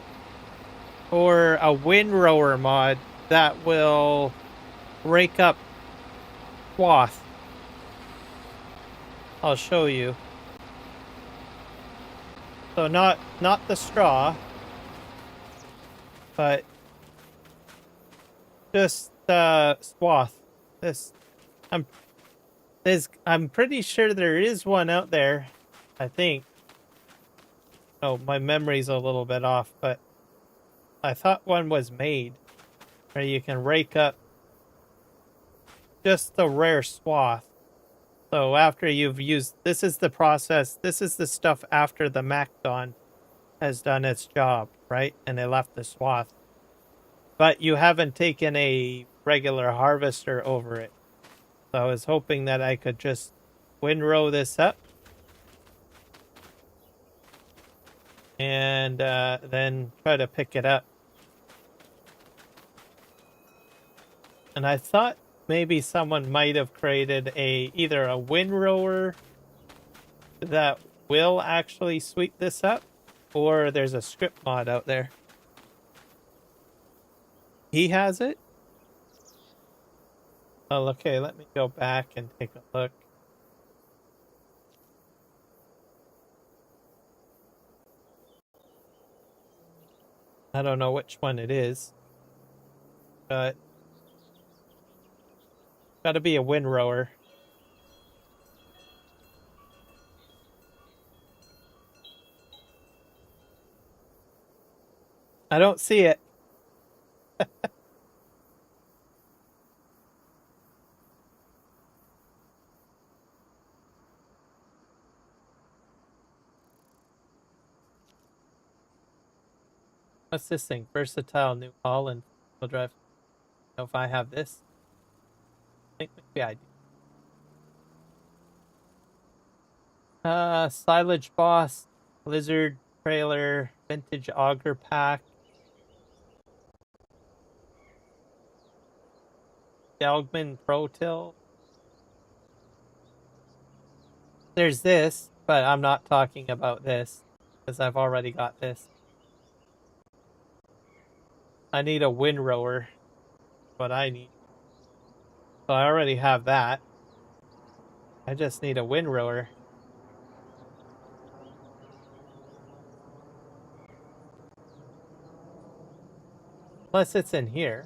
or a windrower mod that will rake up swath. I'll show you. So not the straw, but just swath. I'm pretty sure there is one out there. I think. Oh, my memory's a little bit off, but I thought one was made where you can rake up just the rare swath. So after you've used, this is the process. This is the stuff after the MacDon has done its job, right? And they left the swath. But you haven't taken a regular harvester over it. So I was hoping that I could just windrow this up. And then try to pick it up. And I thought maybe someone might have created either a windrower that will actually sweep this up, or there's a script mod out there. He has it? Oh, okay, let me go back and take a look. I don't know which one it is, but gotta be a windrower. I don't see it. What's this thing? Versatile New Holland AutoDrive. Know if I have this. I think maybe I do. Silage Boss, Lizard Trailer, Vintage Auger Pack, Delgman Pro Till. There's this, but I'm not talking about this because I've already got this. I need a windrower. What I need. So I already have that. I just need a windrower. Unless it's in here.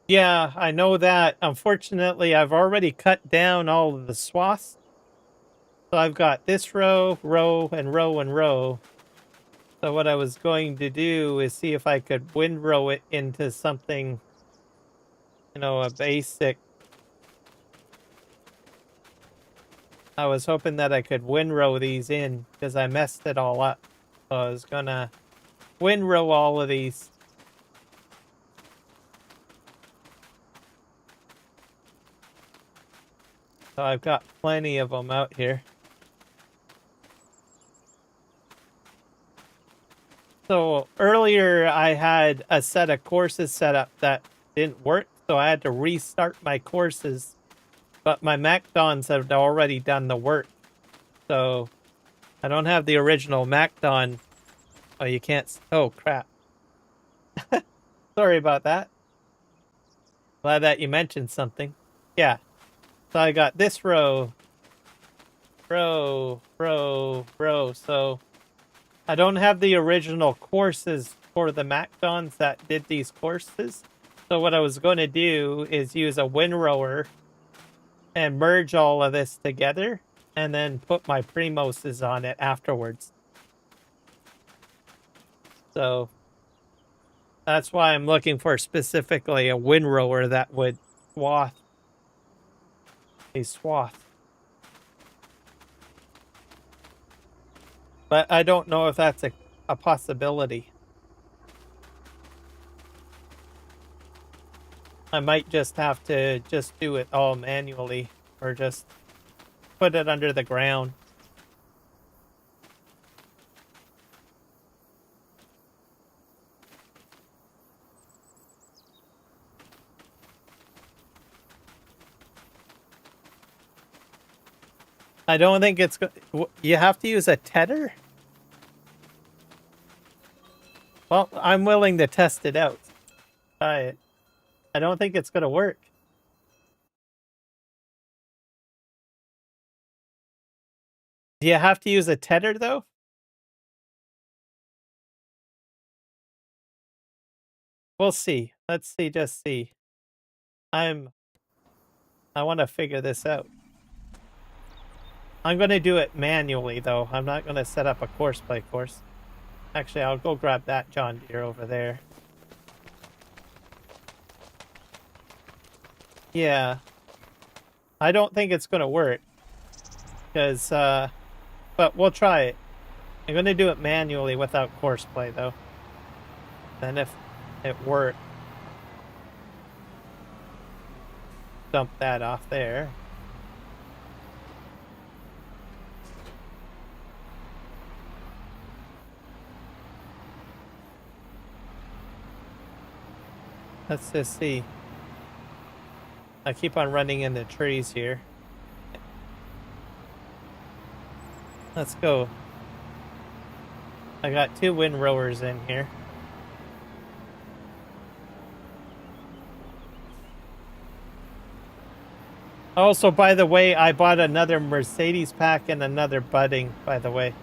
Yeah, I know that. Unfortunately, I've already cut down all of the swaths. So I've got this row, and row. So what I was going to do is see if I could windrow it into something, you know, a basic. I was hoping that I could windrow these in because I messed it all up. So I was gonna windrow all of these. So I've got plenty of them out here. So earlier I had a set of courses set up that didn't work, so I had to restart my courses. But my MacDons have already done the work. So I don't have the original MacDon. Oh, you can't. Oh, crap. Sorry about that. Glad that you mentioned something. Yeah. So I got this row. So I don't have the original courses for the MacDons that did these courses. So what I was going to do is use a windrower and merge all of this together and then put my Premoses on it afterwards. So that's why I'm looking for specifically a windrower that would swath a swath. But I don't know if that's a possibility. I might just have to just do it all manually or just put it under the ground. I don't think it's good. You have to use a tedder? Well, I'm willing to test it out. Try it. I don't think it's going to work. Do you have to use a tedder, though? We'll see. Let's see, just see. I want to figure this out. I'm going to do it manually, though. I'm not going to set up a Courseplay course. Actually, I'll go grab that John Deere over there. Yeah. I don't think it's going to work. Because, but we'll try it. I'm going to do it manually without Courseplay, though. Then if it works. dump that off there. Let's just see. I keep on running into trees here. Let's go. I got 2 windrowers in here. Also, by the way, I bought another Mercedes pack and another budding, by the way.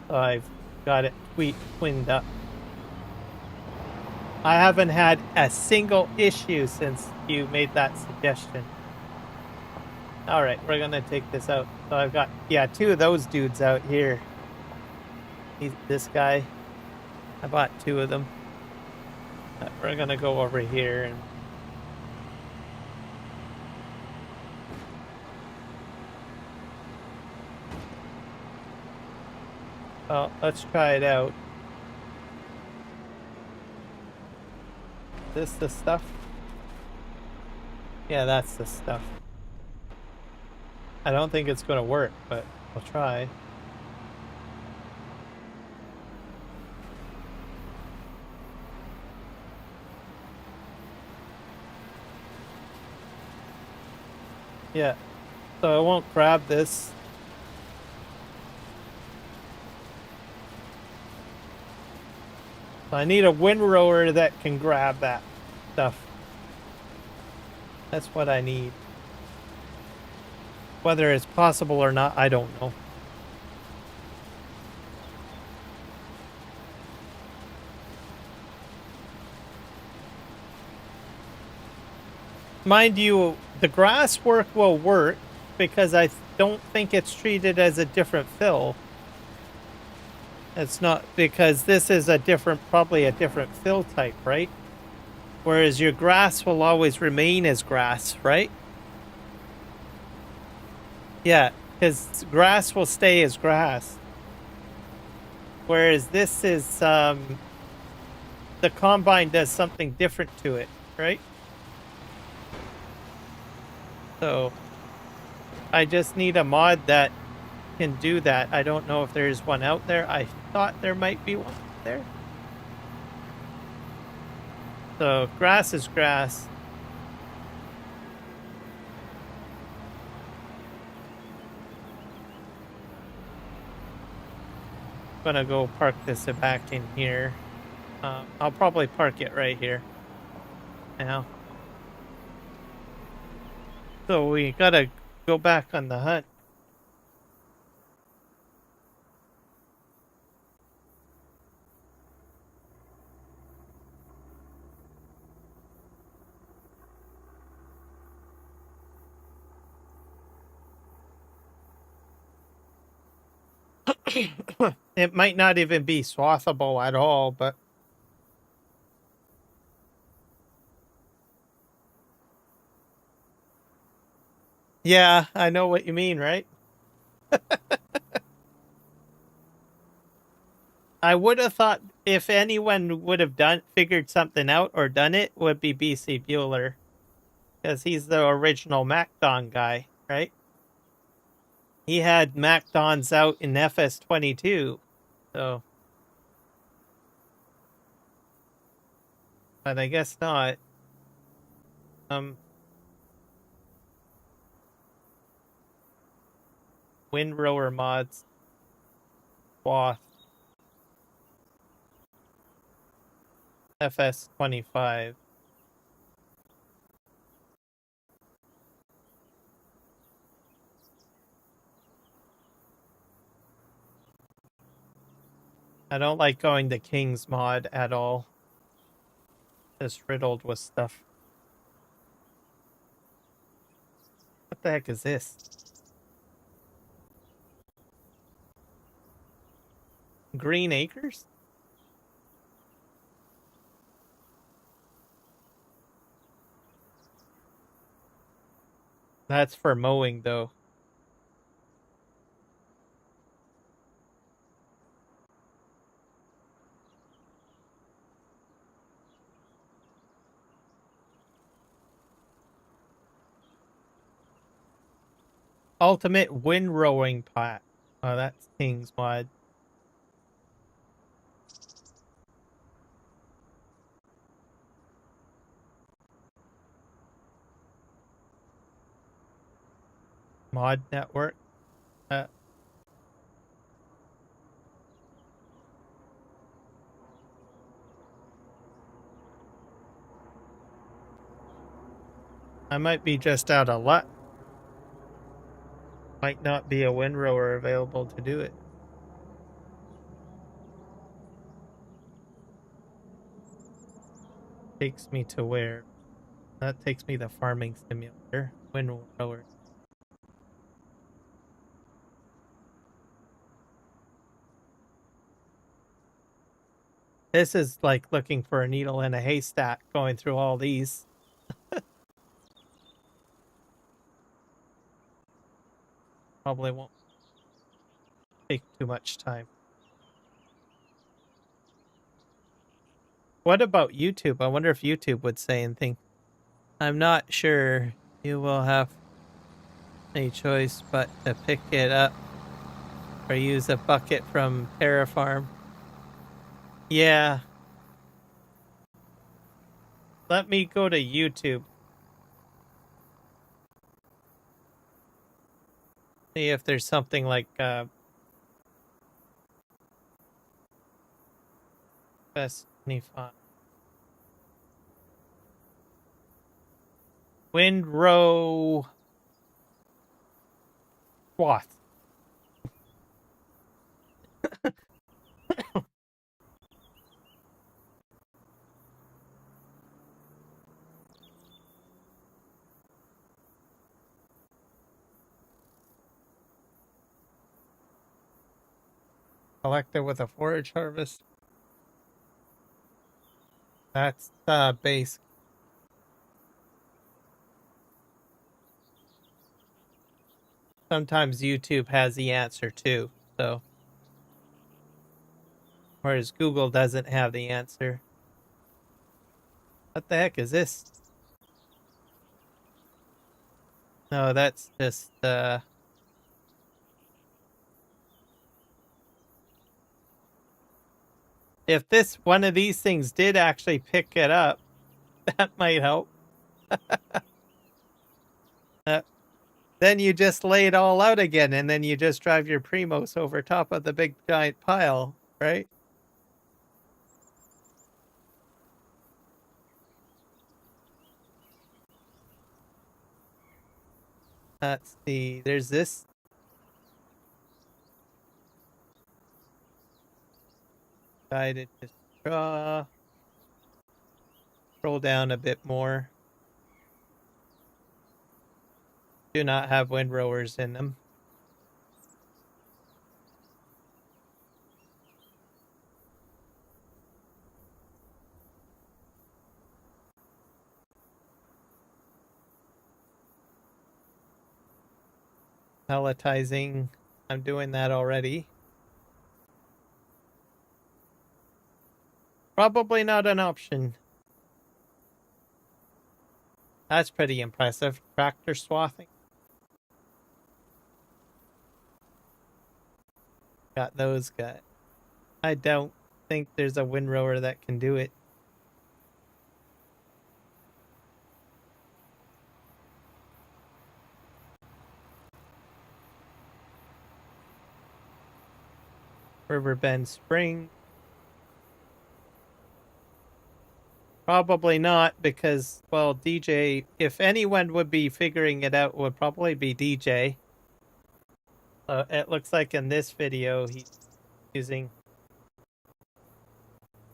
So I've got it twinned up. I haven't had a single issue since you made that suggestion. Alright, we're gonna take this out. So I've got, yeah, 2 of those dudes out here. This guy. I bought 2 of them. We're gonna go over here and... well, let's try it out. Is this the stuff? Yeah, that's the stuff. I don't think it's gonna work, but I'll try. Yeah, so I won't grab this. I need a windrower that can grab that stuff. That's what I need. Whether it's possible or not, I don't know. Mind you, the grass work will work because I don't think it's treated as a different fill. It's not, because this is a different, probably a different fill type, right? Whereas your grass will always remain as grass, right? Yeah, because grass will stay as grass. Whereas this is, the combine does something different to it, right? So, I just need a mod that can do that. I don't know if there's one out there. I thought there might be one there. So, grass is grass. I'm gonna go park this back in here. I'll probably park it right here now. So we gotta go back on the hunt. It might not even be swathable at all, but... yeah, I know what you mean, right? I would have thought if anyone would have figured something out or done it, would be BC Bueller. Because he's the original MacDon guy, right? He had MacDons out in FS25, so... but I guess not. Windrower mods. Swath. FS25. I don't like going to King's mod at all. Just riddled with stuff. What the heck is this? Green Acres? That's for mowing, though. Ultimate windrowing pot. Oh, that's King's mod. Mod network. I might be just out of luck. Might not be a windrower available to do it. Takes me to where? That takes me to farming simulator. Windrower. This is like looking for a needle in a haystack going through all these. Probably won't take too much time. What about YouTube? I wonder if YouTube would say anything. I'm not sure. You will have a choice but to pick it up or use a bucket from Terrafarm. Yeah. Let me go to YouTube. See if there's something like FS25. Windrow swath. Collected with a forage harvest. That's base. Sometimes YouTube has the answer too, so. Whereas Google doesn't have the answer. What the heck is this? No, that's just if this one of these things did actually pick it up, that might help. Then you just lay it all out again, and then you just drive your Premos over top of the big giant pile, right? Let's see. There's this. Decided to draw. Scroll down a bit more. Do not have windrowers in them. Pelletizing. I'm doing that already. Probably not an option. That's pretty impressive. Tractor swathing. Got those guys. I don't think there's a windrower that can do it. Riverbend Spring. Probably not, because, well, DJ, if anyone would be figuring it out, would probably be DJ. It looks like in this video he's using.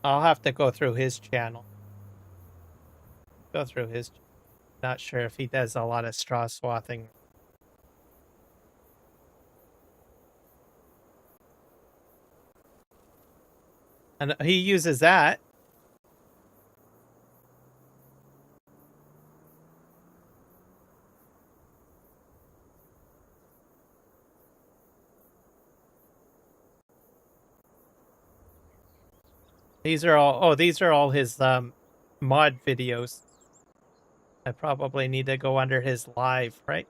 I'll have to go through his channel. Not sure if he does a lot of straw swathing. And he uses that. These are all his mod videos. I probably need to go under his live, right?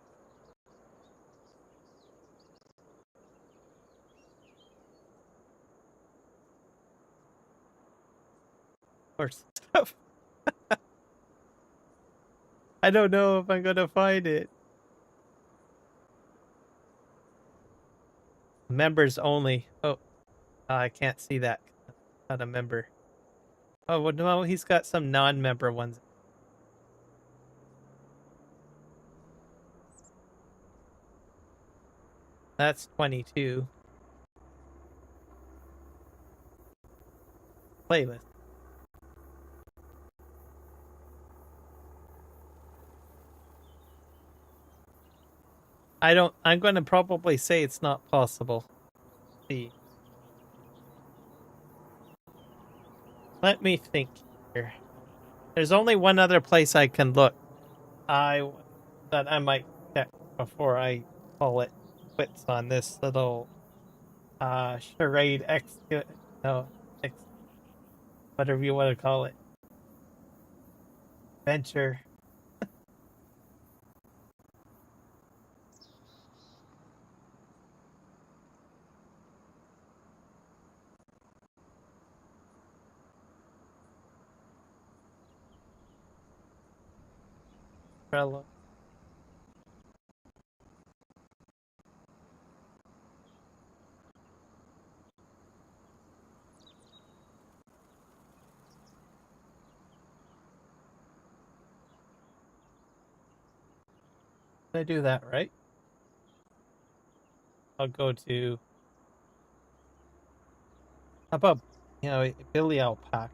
or stuff. I don't know if I'm gonna find it. Members only. Oh, I can't see that. Not a member. Oh, well, no, he's got some non-member ones. That's 22. Playlist. I'm going to probably say it's not possible. See. Let me think here. There's only one other place I can look. That I might check before I call it quits on this little charade whatever you want to call it. Venture. Trello. Did I do that right? I'll go to how about Billy Alpaca.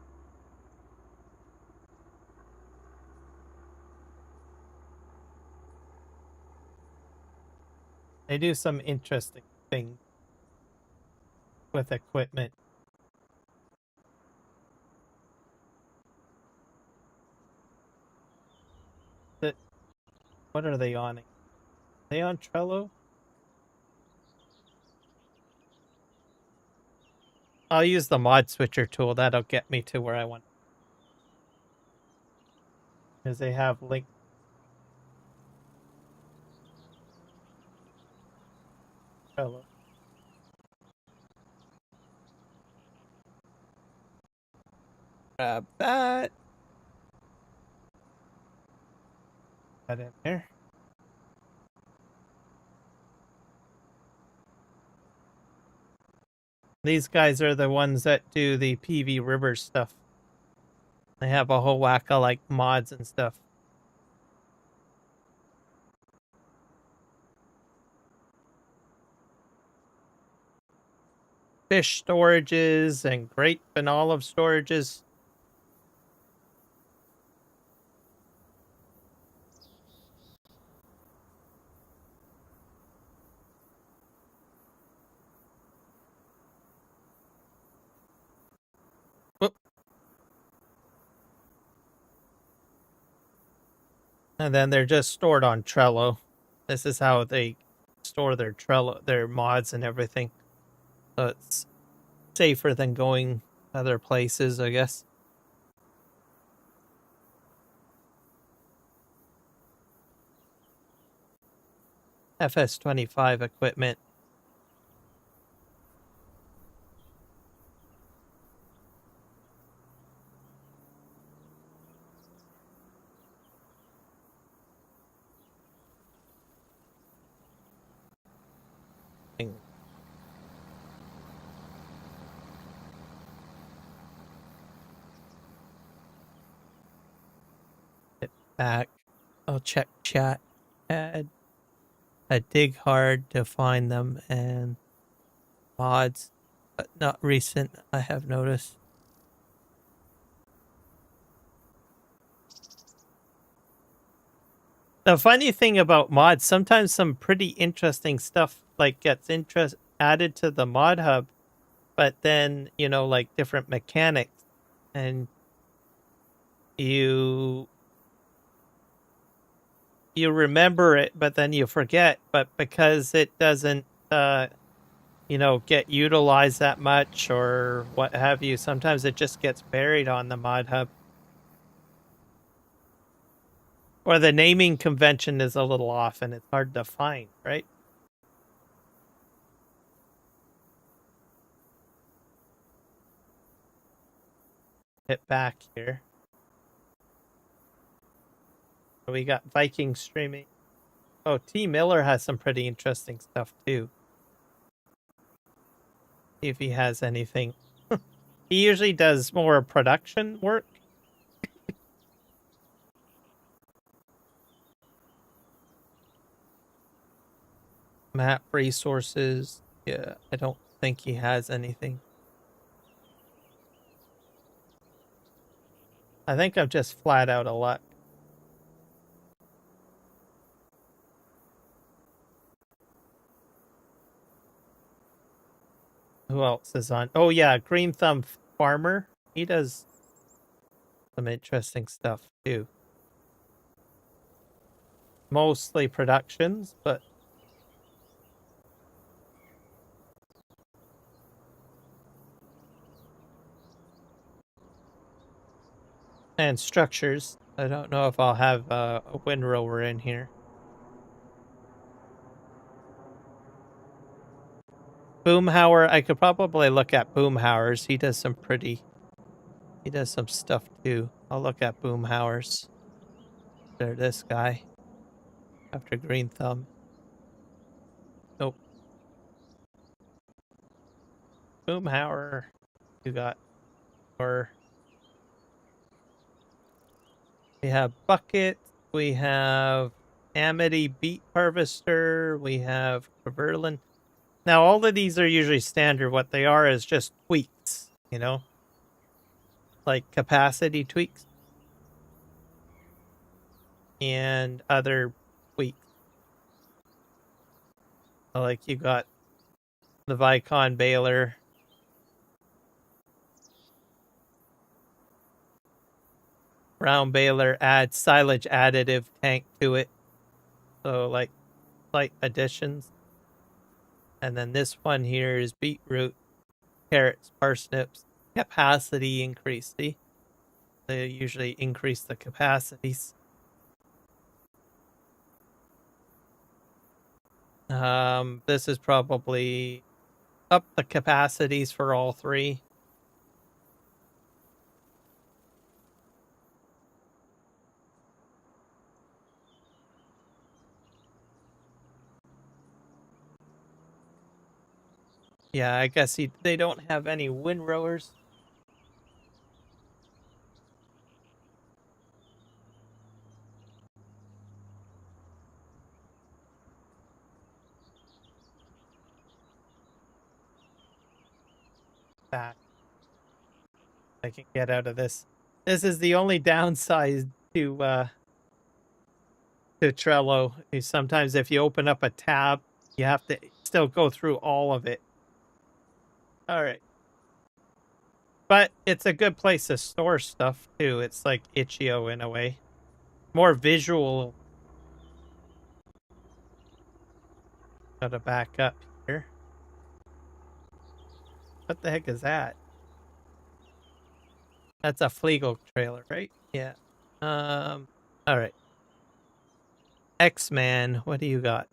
They do some interesting things with equipment. What are they on? Are they on Trello? I'll use the mod switcher tool. That'll get me to where I want. Because they have link. Trello. Grab that. That in there. These guys are the ones that do the PV River stuff. They have a whole whack of like mods and stuff. Fish storages and grape and olive storages. Whoop. And then they're just stored on Trello. This is how they store their Trello, their mods and everything. So it's safer than going other places, I guess. FS25 equipment. Back. I'll check chat. I dig hard to find them and mods, but not recent, I have noticed. The funny thing about mods, sometimes some pretty interesting stuff like gets added to the mod hub, but then, like different mechanics, and you remember it, but then you forget. But because it doesn't, get utilized that much or what have you, sometimes it just gets buried on the mod hub. Or the naming convention is a little off and it's hard to find, right? it back here. We got Viking streaming. Oh, T. Miller has some pretty interesting stuff too. See if he has anything. He usually does more production work. Map resources. Yeah, I don't think he has anything. I think I'm just flat out of luck. Who else is on? Oh yeah, Green Thumb Farmer. He does some interesting stuff too. Mostly productions, but and structures. I don't know if I'll have a windrower in here. Boomhauer, I could probably look at Boomhauer's. He does some stuff too. I'll look at Boomhauer's. There, this guy. After Green Thumb. Nope. Boomhauer. You got, or we have Bucket. We have Amity Beet Harvester. We have Verlin. Now, all of these are usually standard. What they are is just tweaks, you know? Like capacity tweaks. And other tweaks. Like you got the Vicon baler. Round baler adds silage additive tank to it. So like slight additions. And then this one here is beetroot, carrots, parsnips, capacity increase. See? They usually increase the capacities. This is probably up the capacities for all three. Yeah, I guess they don't have any windrowers. Back. I can get out of this. This is the only downside to Trello. Is sometimes if you open up a tab, you have to still go through all of it. All right. But it's a good place to store stuff too. It's like Itch.io in a way. More visual. Gotta back up here. What the heck is that? That's a Flegel trailer, right? Yeah. All right. X-Man, what do you got?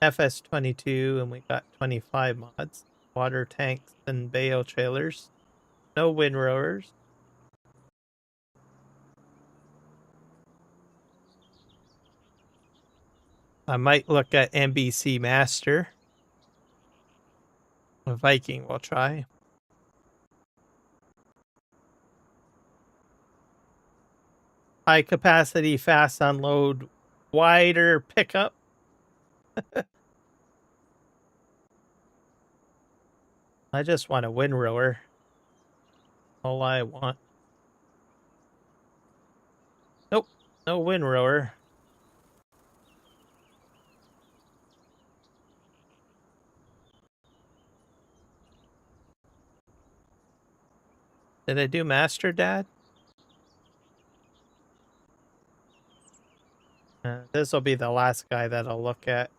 FS25, and we got 25 mods. Water tanks and bale trailers. No windrowers. I might look at NBC Master. A Viking we'll try. High capacity, fast unload, wider pickup. I just want a windrower. All I want. Nope, no windrower. Did I do Master, Dad? This will be the last guy that I'll look at.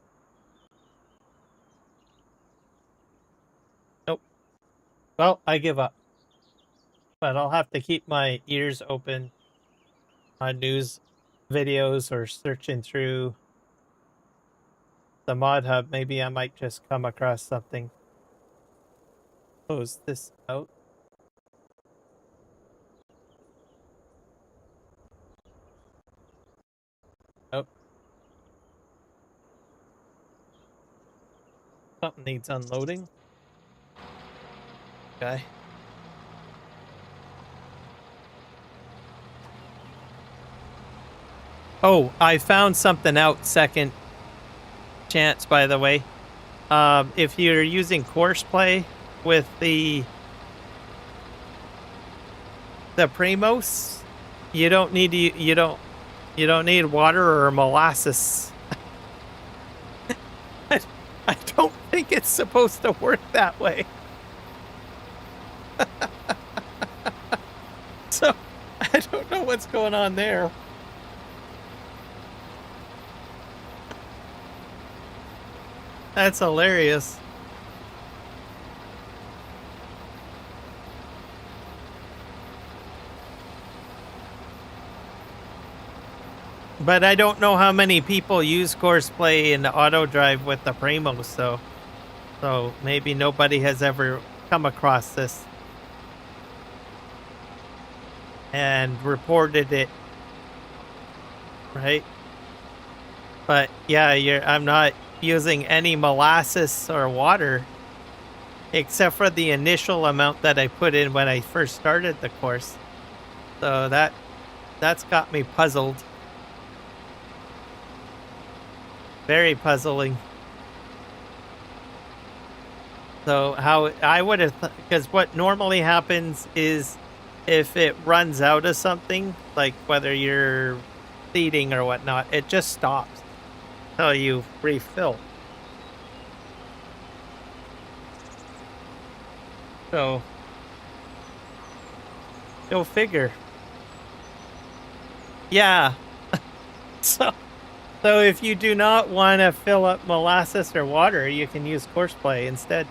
Nope. Well, I give up. But I'll have to keep my ears open on news videos or searching through the mod hub. Maybe I might just come across something. close this out. Oh. Something needs unloading. Okay. Oh, I found something out second chance, by the way. If you're using Courseplay with the Premos, you don't need you don't need water or molasses. I don't think it's supposed to work that way. So I don't know what's going on there. That's hilarious. But I don't know how many people use Courseplay and AutoDrive with the Premos, so maybe nobody has ever come across this and reported it, right? But yeah, I'm not using any molasses or water except for the initial amount that I put in when I first started the course. So that's got me puzzled. Very puzzling. So how I would have, because what normally happens is if it runs out of something, like whether you're seeding or whatnot, it just stops until you refill. So go figure. Yeah. So if you do not want to fill up molasses or water, you can use Courseplay instead.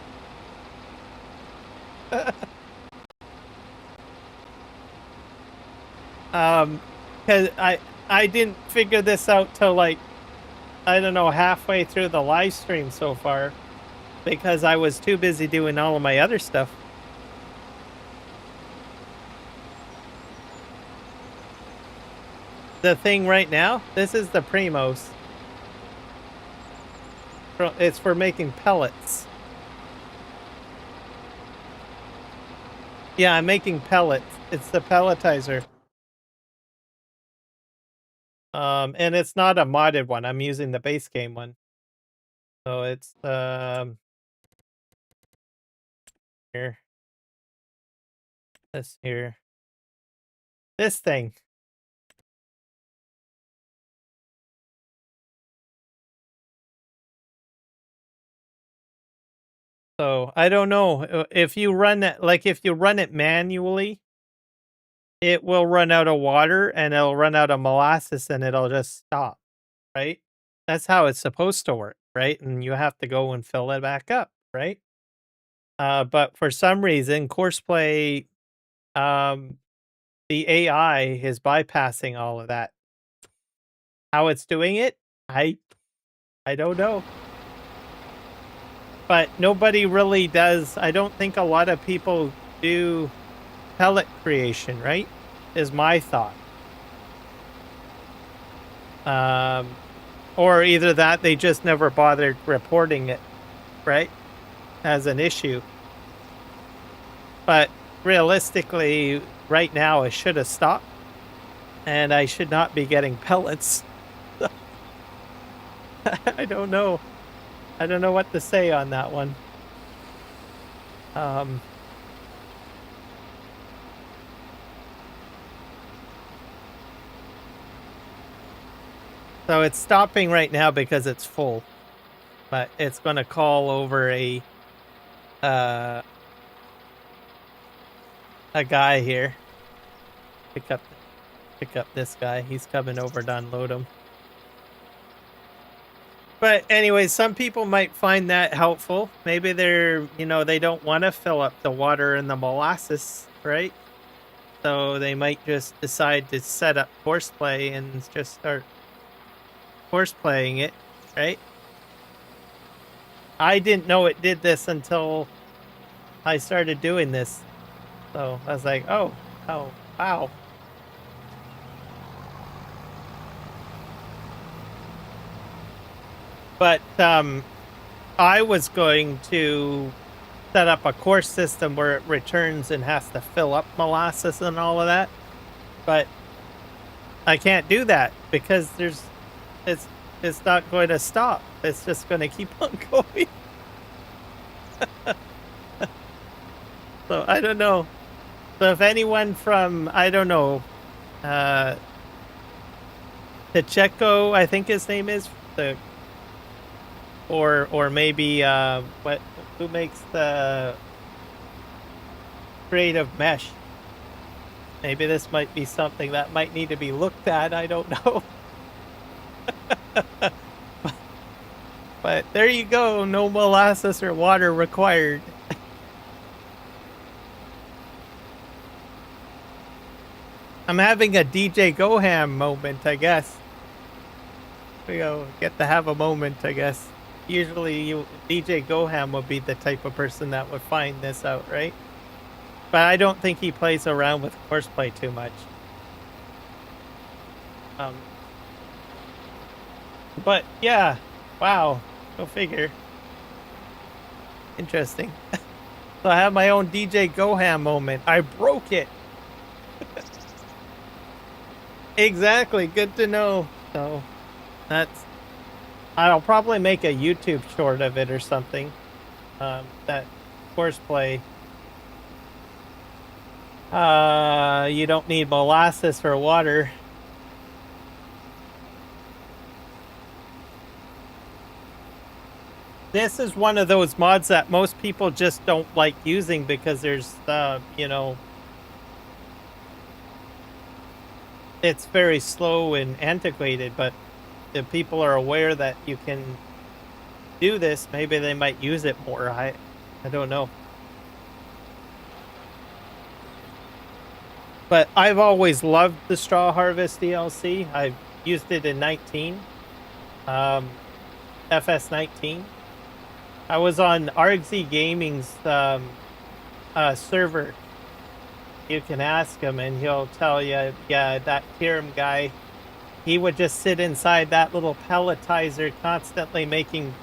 Because I didn't figure this out till like, I don't know, halfway through the live stream so far, because I was too busy doing all of my other stuff. The thing right now, this is the Premos. It's for making pellets. Yeah, I'm making pellets. It's the pelletizer. And it's not a modded one. I'm using the base game one. So it's here. This here. This thing. So I don't know if you run it, like if you run it manually, it will run out of water and it'll run out of molasses and it'll just stop, right? That's how it's supposed to work, right? And you have to go and fill it back up, right? But for some reason, Courseplay, the AI is bypassing all of that. How it's doing it, I don't know. But nobody really does. I don't think a lot of people do pellet creation, right? Is my thought. Or either that they just never bothered reporting it, right? As an issue. But realistically, right now it should have stopped. And I should not be getting pellets. I don't know. I don't know what to say on that one. So it's stopping right now because it's full. But it's going to call over a guy here. Pick up this guy. He's coming over to unload him. But anyway, some people might find that helpful. Maybe they're, they don't want to fill up the water and the molasses, right? So they might just decide to set up Courseplay and just start Course-playing it, right? I didn't know it did this until I started doing this. So I was like, oh, wow. But I was going to set up a course system where it returns and has to fill up molasses and all of that. But I can't do that because it's not going to stop. It's just going to keep on going. So I don't know. So if anyone from, I don't know, Pacheco, I think his name is, or maybe who makes the creative mesh? Maybe this might be something that might need to be looked at. I don't know. But there you go. No molasses or water required. I'm having a DJ Goham moment, I guess. We get to have a moment, I guess. Usually DJ Goham would be the type of person that would find this out, right? But I don't think he plays around with Courseplay too much. But yeah, wow, go figure. Interesting. So I have my own DJ Goham moment. I broke it. Exactly, good to know. So I'll probably make a YouTube short of it or something. That Courseplay. You don't need molasses or water. This is one of those mods that most people just don't like using because there's, it's very slow and antiquated, but if people are aware that you can do this, maybe they might use it more. I don't know. But I've always loved the Straw Harvest DLC. I've used it in 19. FS19. I was on ArgZ Gaming's server. You can ask him and he'll tell you, yeah, that Kiram guy, he would just sit inside that little pelletizer constantly making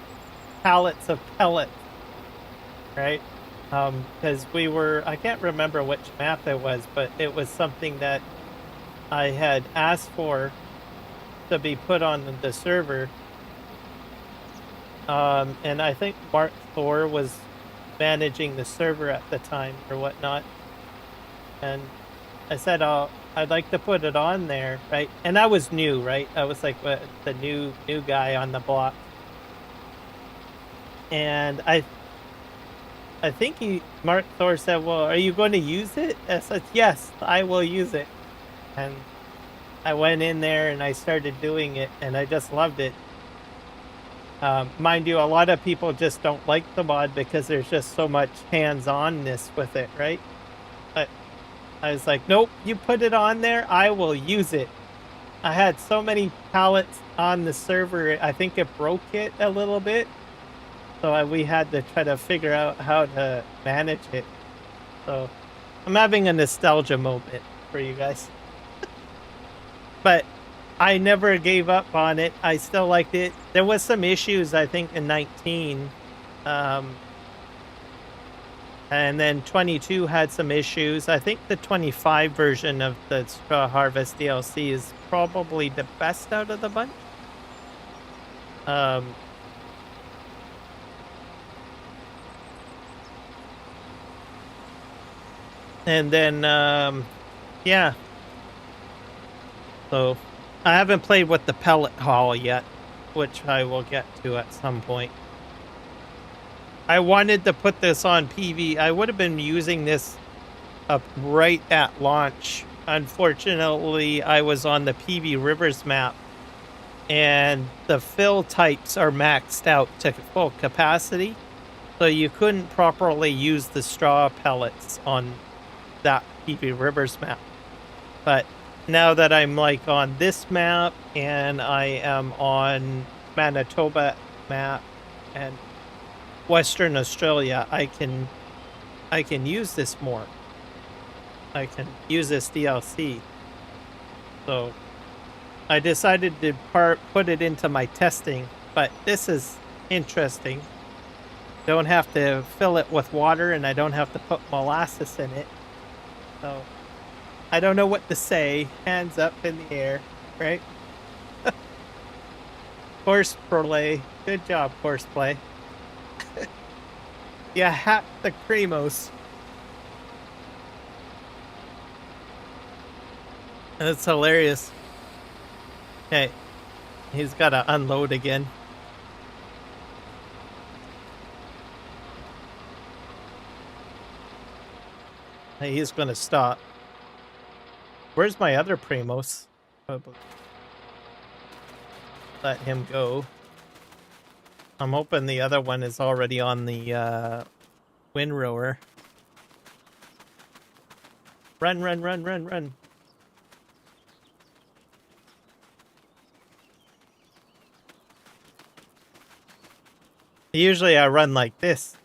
pallets of pellets, right? Because we were, I can't remember which map it was, but it was something that I had asked for to be put on the server. And I think Mark Thor was managing the server at the time or whatnot. And I said, I'd like to put it on there, right? And I was new, right? I was like the new guy on the block. And I think Mark Thor said, well, are you going to use it? I said, yes, I will use it. And I went in there and I started doing it and I just loved it. Mind you, a lot of people just don't like the mod because there's just so much hands-onness with it, right? But I was like, nope, you put it on there, I will use it. I had so many pallets on the server, I think it broke it a little bit. So we had to try to figure out how to manage it. So I'm having a nostalgia moment for you guys. But I never gave up on it. I still liked it. There was some issues, I think, in 19. And then 22 had some issues. I think the 25 version of the Straw Harvest DLC is probably the best out of the bunch. And then, yeah. So I haven't played with the pellet haul yet, which I will get to at some point. I wanted to put this on PV. I would have been using this up right at launch. Unfortunately, I was on the PV Rivers map, and the fill types are maxed out to full capacity, so you couldn't properly use the straw pellets on that PV Rivers map. But now that I'm like on this map and I am on Manitoba map and Western Australia, I can I can use this more. I can use this DLC. So I decided to put it into my testing, but this is interesting. Don't have to fill it with water, and I don't have to put molasses in it. So I don't know what to say. Hands up in the air, right? Courseplay. Good job, Courseplay. Yeah, hacked the Premos. That's hilarious. Okay, he's got to unload again. He's going to stop. Where's my other Premos? Let him go. I'm hoping the other one is already on the windrower. Run, run, run, run, run. Usually I run like this.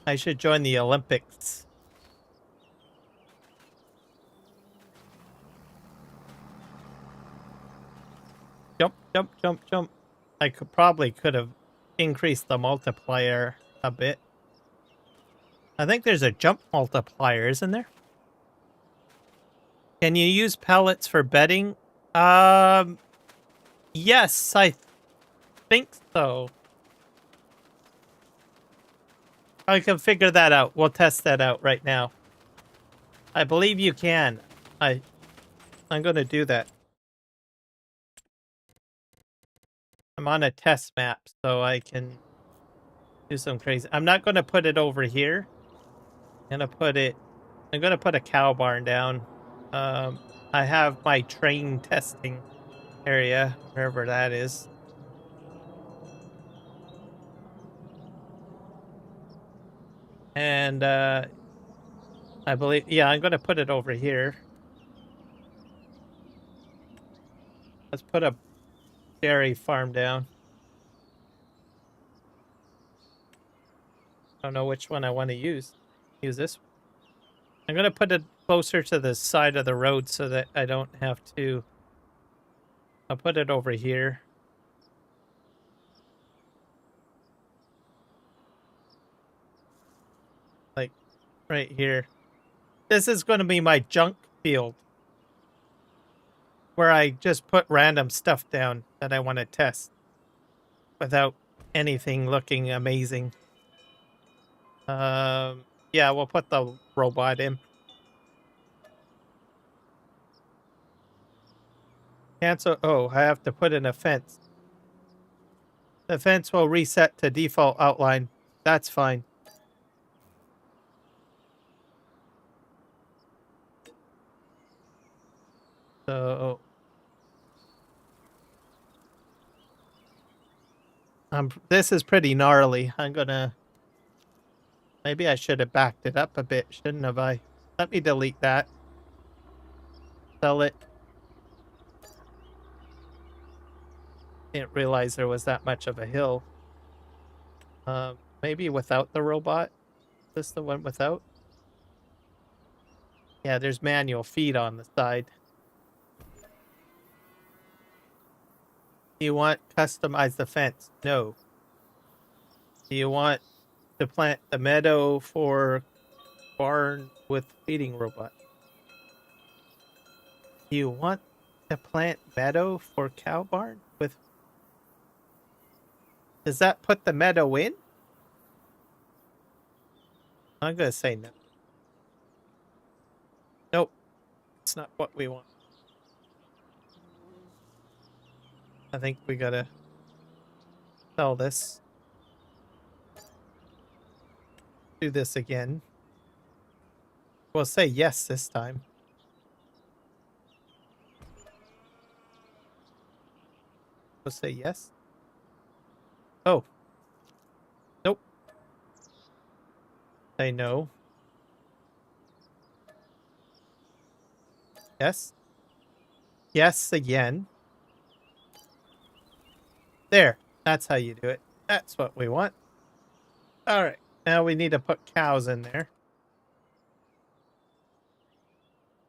I should join the Olympics. Jump, jump, jump, jump. I could have increased the multiplier a bit. I think there's a jump multiplier, isn't there? Can you use pellets for bedding? Yes, I think so. I can figure that out. We'll test that out right now. I believe you can. I'm going to do that. I'm on a test map, so I can do some crazy. I'm not going to put it over here. I'm going to put a cow barn down. I have my train testing area, wherever that is. And I believe, yeah, I'm going to put it over here. Let's put a dairy farm down. I don't know which one I want to use. Use this one. I'm going to put it closer to the side of the road so that I don't have to. I'll put it over here. Like right here. This is going to be my junk field, where I just put random stuff down that I want to test without anything looking amazing. Yeah, we'll put the robot in. Cancel. Oh, I have to put in a fence. The fence will reset to default outline. That's fine. So this is pretty gnarly. Maybe I should have backed it up a bit, shouldn't have I? Let me delete that. Sell it. Didn't realize there was that much of a hill. Maybe without the robot? Is this the one without? Yeah, there's manual feed on the side. Do you want customize the fence? No. Do you want to plant the meadow for barn with feeding robot? Do you want to plant meadow for cow barn with? Does that put the meadow in? I'm gonna say no. Nope. It's not what we want. I think we gotta sell this. Do this again. We'll say yes this time. We'll say yes. Oh. Nope. Say no. Yes. Yes again. There. That's how you do it. That's what we want. All right. Now we need to put cows in there.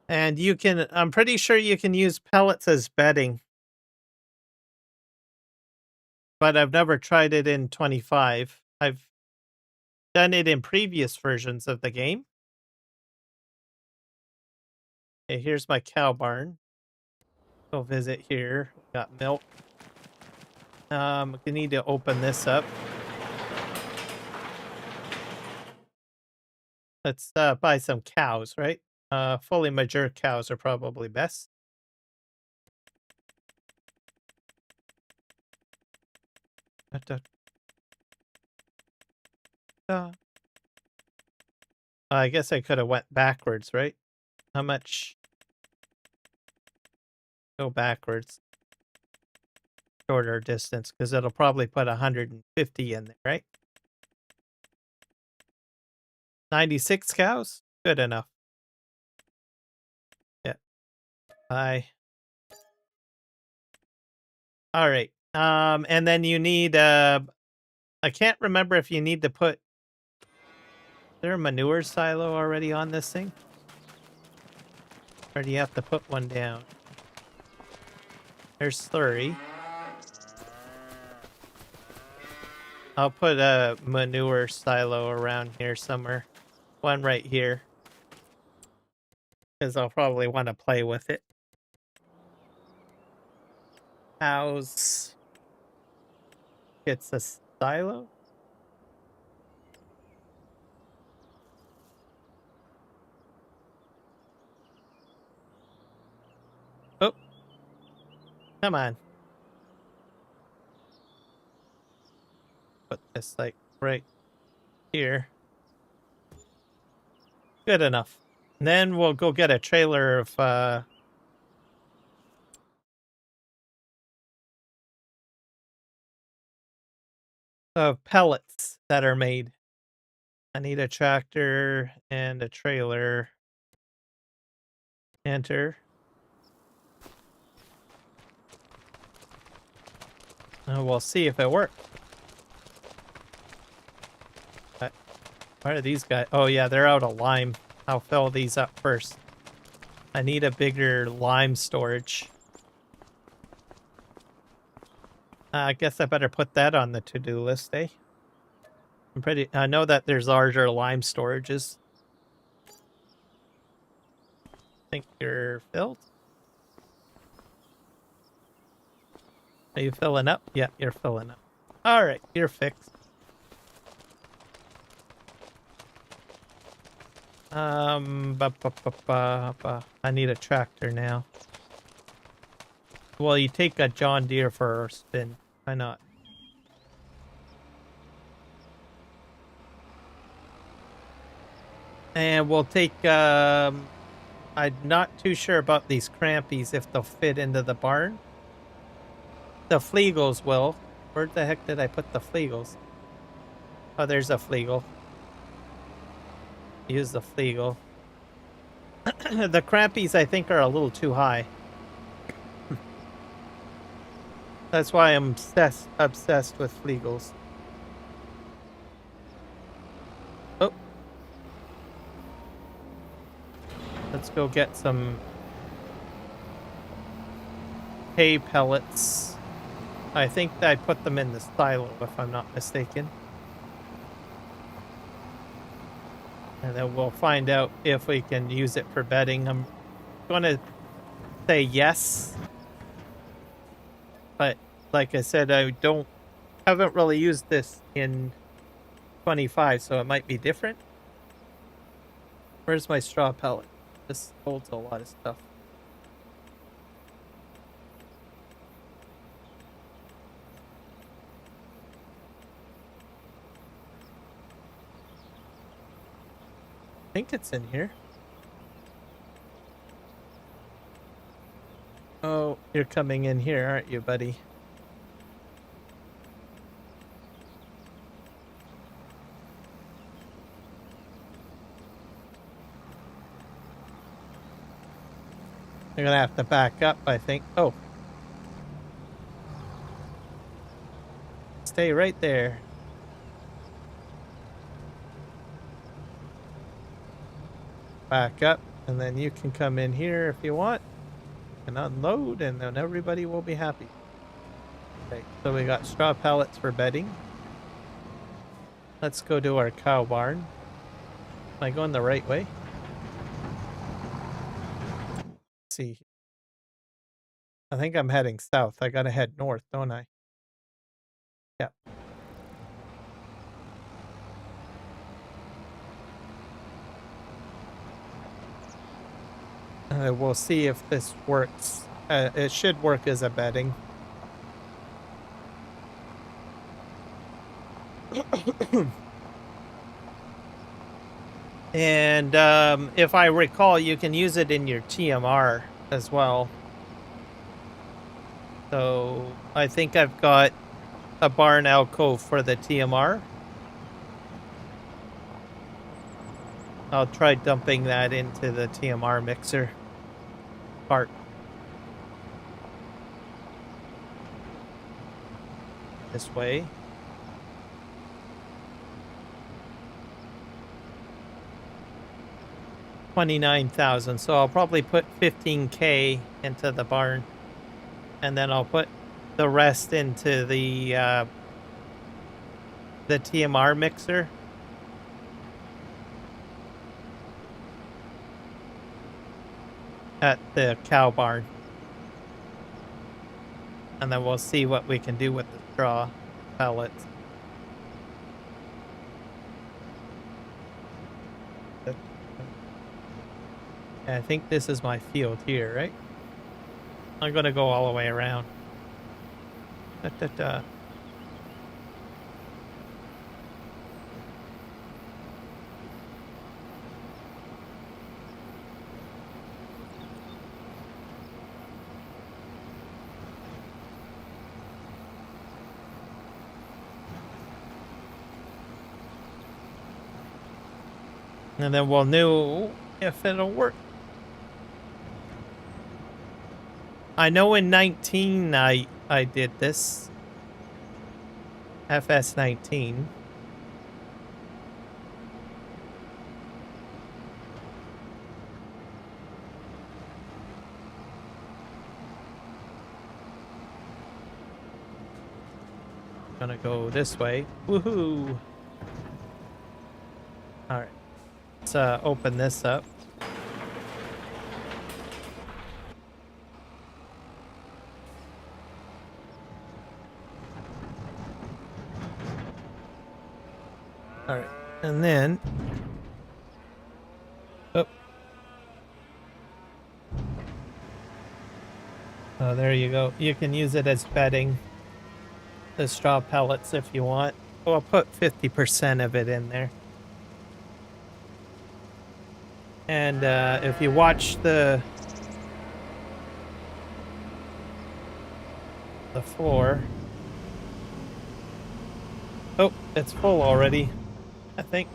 And you can, I'm pretty sure you can use pellets as bedding, but I've never tried it in 25. I've done it in previous versions of the game. Okay, here's my cow barn. Go visit here. We got milk. We need to open this up. Let's buy some cows, right? Fully mature cows are probably best. I guess I could have went backwards, right? How much? Go backwards. Shorter distance, because it'll probably put 150 in there, right? 96 cows? Good enough. Yeah. Bye. All right. And then you need, I can't remember if you need to put, is there a manure silo already on this thing? Or do you have to put one down? There's slurry. I'll put a manure silo around here somewhere. One right here. Because I'll probably want to play with it. Cows. It's a silo? Oh. Come on. Put this like right here. Good enough. And then we'll go get a trailer of pellets that are made. I need a tractor and a trailer. Enter. And we'll see if it works. Why are these guys? Oh yeah, they're out of lime. I'll fill these up first. I need a bigger lime storage. I guess I better put that on the to-do list, eh? I know that there's larger lime storages. Think you're filled? Are you filling up? Yeah, you're filling up. All right, you're fixed. I need a tractor now. Well, you take a John Deere for a spin. Why not? And we'll take, I'm not too sure about these crampies, if they'll fit into the barn. The fleagles will. Where the heck did I put the fleagles? Oh, there's a fleagle. Use the fleagle. The crampies, I think, are a little too high. That's why I'm obsessed with fleagles. Oh. Let's go get some hay pellets. I think I put them in the silo, if I'm not mistaken. And then we'll find out if we can use it for bedding. I'm going to say yes. But like I said, haven't really used this in 25, so it might be different. Where's my straw pellet? This holds a lot of stuff. I think it's in here. Oh, you're coming in here, aren't you, buddy? You're gonna have to back up, I think. Oh. Stay right there. back up, and then you can come in here if you want and unload, and then everybody will be happy. Okay, so we got straw pallets for bedding. Let's go to our cow barn. Am I going the right way? Let's see. I think I'm heading south. I gotta head north, don't I? Yeah. We'll see if this works. It should work as a bedding. And if I recall, you can use it in your TMR as well. So I think I've got a barn alcove for the TMR. I'll try dumping that into the TMR mixer part. This way. $29,000, so I'll probably put $15K into the barn, and then I'll put the rest into the TMR mixer. At the cow barn. And then we'll see what we can do with the straw pellets. I think this is my field here, right? I'm gonna go all the way around. And then we'll know if it'll work. I know in 19 I did this. FS19. Gonna go this way. Woohoo! Alright. Let's open this up. Alright, and then... Oh. Oh, there you go. You can use it as bedding. The straw pellets if you want. Oh, I'll put 50% of it in there. And if you watch the floor... Oh, it's full already, I think.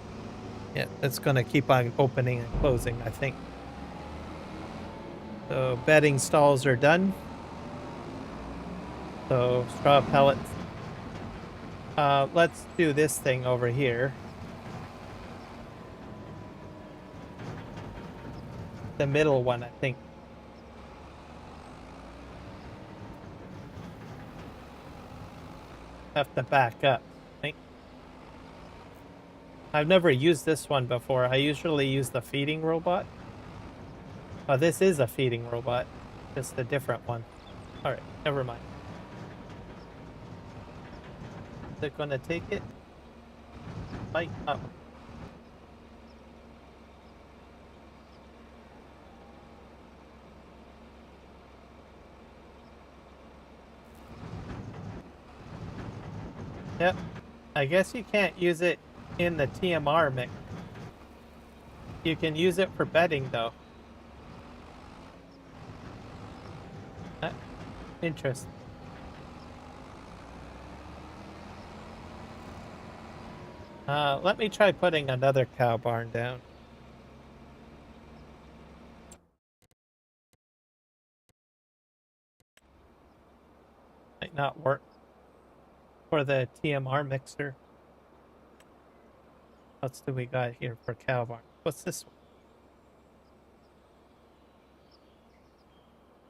Yeah, it's gonna keep on opening and closing, I think. So bedding stalls are done. So straw pellets. Let's do this thing over here. The middle one, I think. Have to back up, I think. I've never used this one before. I usually use the feeding robot. Oh, this is a feeding robot. Just a different one. Alright, never mind. Is it gonna take it? Light up. Yep. I guess you can't use it in the TMR mix. You can use it for bedding, though. Interesting. Let me try putting another cow barn down. Might not work for the TMR mixer. What else do we got here for cow barn? What's this one?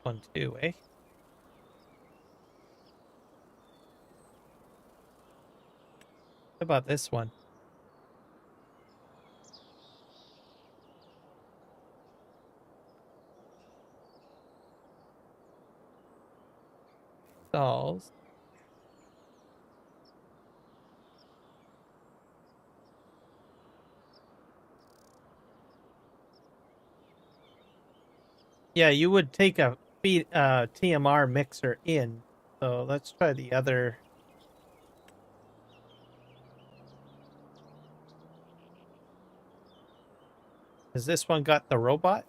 one too, eh? What about this one? Stalls. Yeah, you would take a TMR mixer in. So let's try the other. Has this one got the robot?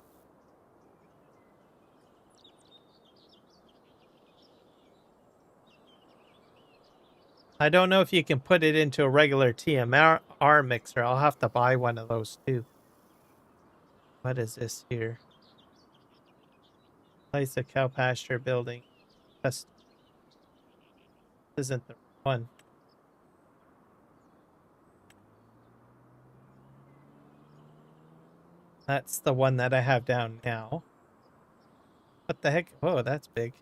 I don't know if you can put it into a regular TMR mixer. I'll have to buy one of those too. What is this here? Place a cow pasture building. This isn't the one. That's the one that I have down now. What the heck? Oh, that's big.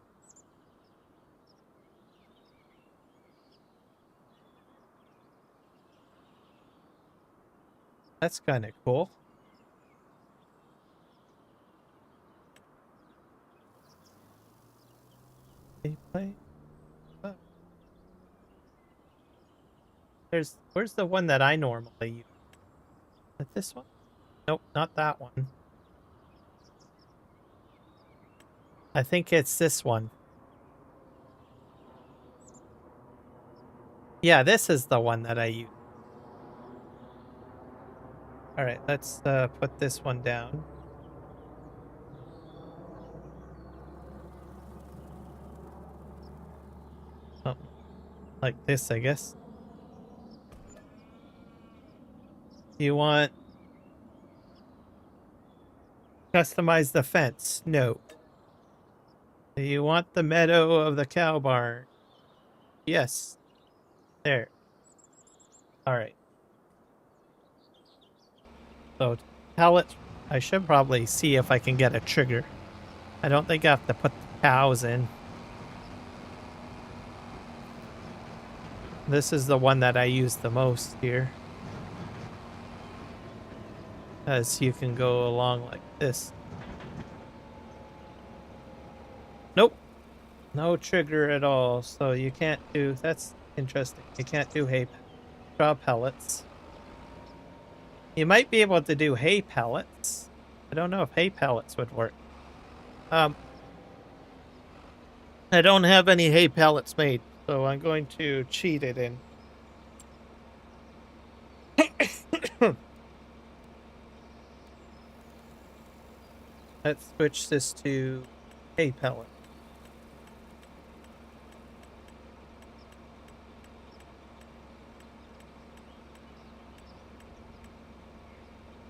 That's kind of cool. Play. Oh. Where's the one that I normally use? Is it this one? Nope, not that one. I think it's this one. Yeah, this is the one that I use. All right, let's put this one down. Something like this, I guess. You want customize the fence? No. Do you want the meadow of the cow barn? Yes. There. All right. So pellets. I should probably see if I can get a trigger. I don't think I have to put the cows in. This is the one that I use the most here. As you can go along like this. Nope. No trigger at all. So you can't do... That's interesting. You can't do hay straw pellets. You might be able to do hay pellets. I don't know if hay pellets would work. I don't have any hay pellets made, so I'm going to cheat it in. Let's switch this to hay pellet.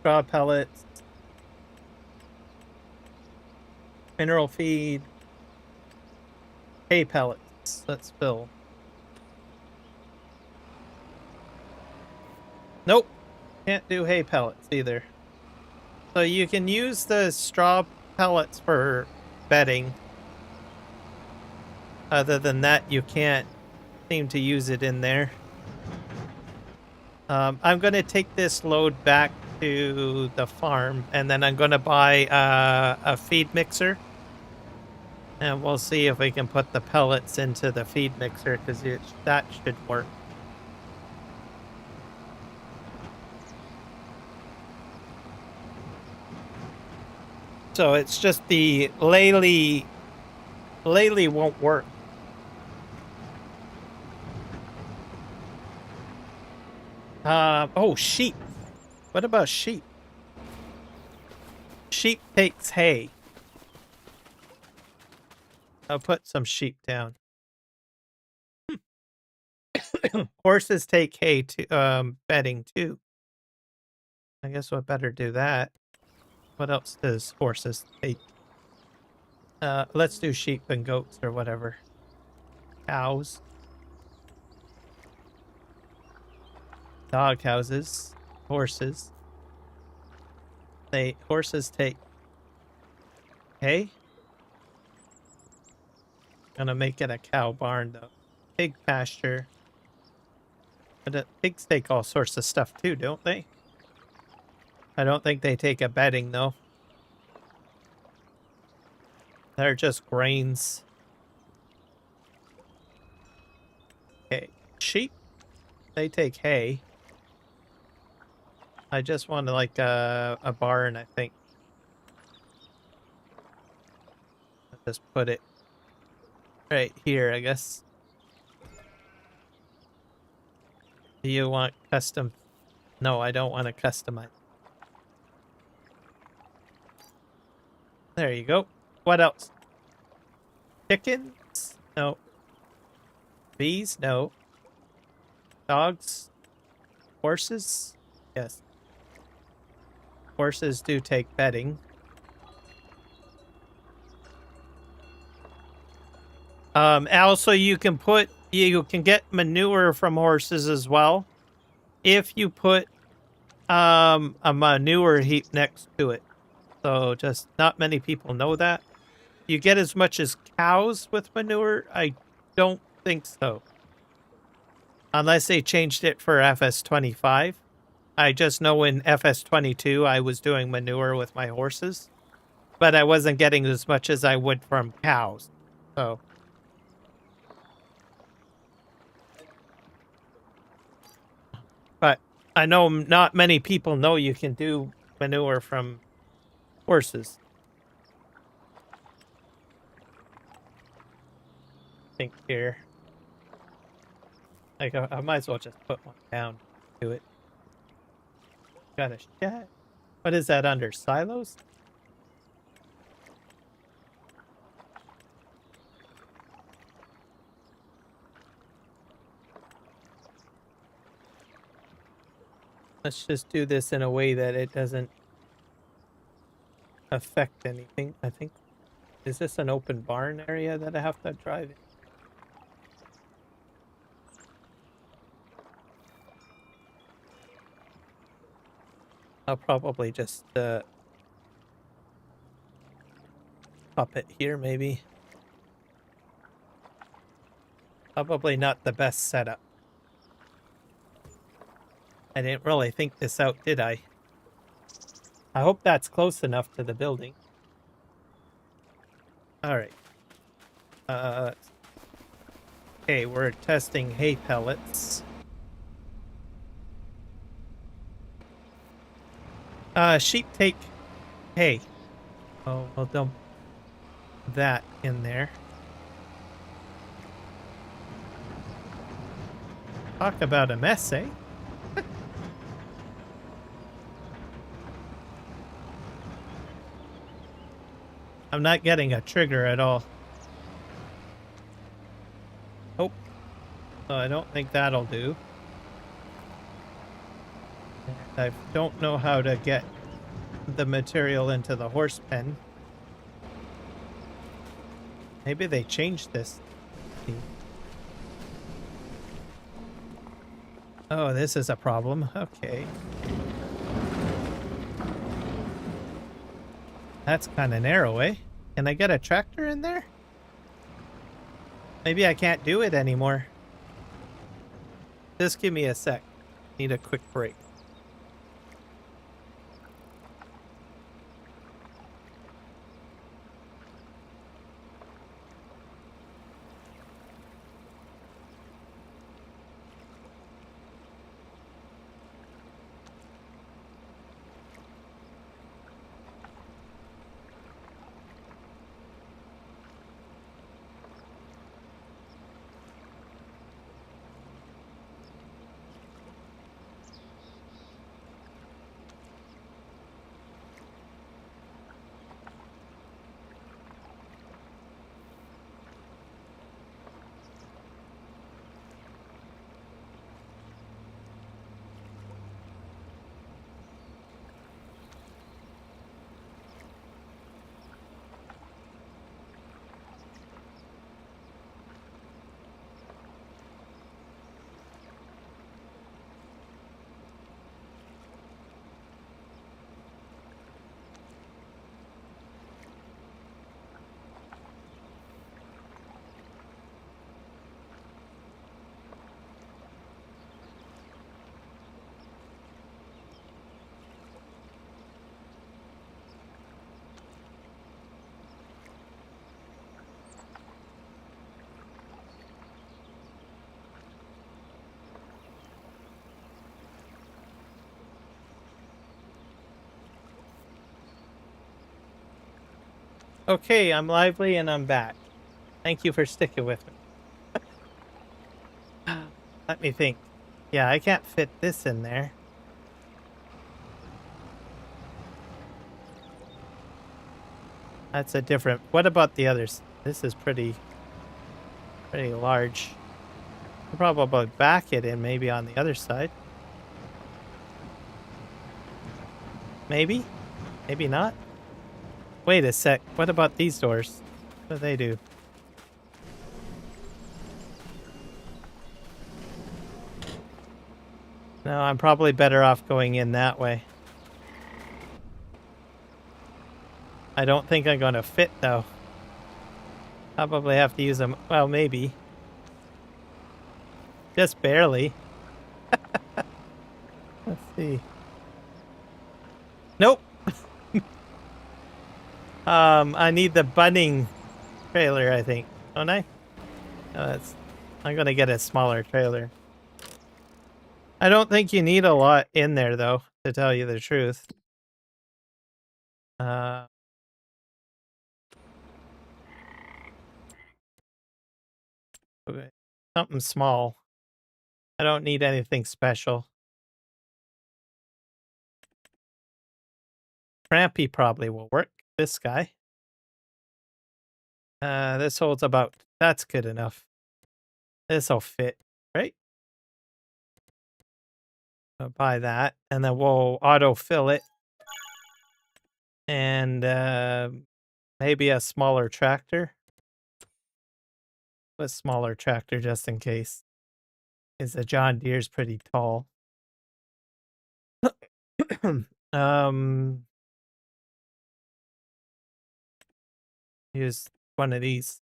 Straw pellets. Mineral feed. Hay pellets. Let's fill. Nope. Can't do hay pellets either. So you can use the straw pellets for bedding. Other than that, you can't seem to use it in there. I'm going to take this load back to the farm, and then I'm going to buy a feed mixer. And we'll see if we can put the pellets into the feed mixer, because that should work. So it's just the Laley won't work. Oh, sheep. What about sheep? Sheep takes hay. I'll put some sheep down. Horses take hay to bedding too. I guess we'll better do that. What else does horses take? Let's do sheep and goats or whatever. Cows. Dog houses. Horses. Horses take hay. Gonna make it a cow barn though. Pig pasture. But pigs take all sorts of stuff too, don't they? I don't think they take a bedding though. They're just grains. Okay. Sheep, they take hay. I just want like a barn, I think. I'll just put it right here, I guess. Do you want custom? No, I don't want to customize. There you go. What else? Chickens? No. Bees? No. Dogs? Horses? Yes. Horses do take bedding. Also, you can get manure from horses as well if you put a manure heap next to it. So just not many people know that. You get as much as cows with manure? I don't think so. Unless they changed it for FS25. I just know in FS22 I was doing manure with my horses, but I wasn't getting as much as I would from cows. So but I know not many people know you can do manure from horses. I think here. Like I might as well just put one down to it. Got a shed. What is that under? Silos? Let's just do this in a way that it doesn't affect anything, I think. Is this an open barn area that I have to drive in? I'll probably just pop it here, maybe. Probably not the best setup. I didn't really think this out, did I? I hope that's close enough to the building. Alright. Okay, we're testing hay pellets. Sheep take hay. Oh, we'll dump that in there. Talk about a mess, eh? I'm not getting a trigger at all. Oh. So I don't think that'll do. I don't know how to get the material into the horse pen. Maybe they changed this. Oh, this is a problem. Okay. That's kind of narrow, eh? Can I get a tractor in there? Maybe I can't do it anymore. Just give me a sec. Need a quick break. Okay, I'm lively and I'm back. Thank you for sticking with me. Let me think. Yeah, I can't fit this in there. That's a different... What about the others? This is pretty large. I'll probably back it in maybe on the other side. Maybe? Maybe not? Wait a sec. What about these doors? What do they do? No, I'm probably better off going in that way. I don't think I'm going to fit, though. Probably have to use them. Well, maybe. Just barely. Let's see. Nope. I need the bunning trailer, I think. Don't I? No, I'm going to get a smaller trailer. I don't think you need a lot in there, though, to tell you the truth. Okay. Something small. I don't need anything special. Trampy probably will work. This guy. This holds about... That's good enough. This'll fit, right? I'll buy that, and then we'll auto-fill it. And maybe a smaller tractor. A smaller tractor just in case. Because the John Deere's pretty tall. Use one of these.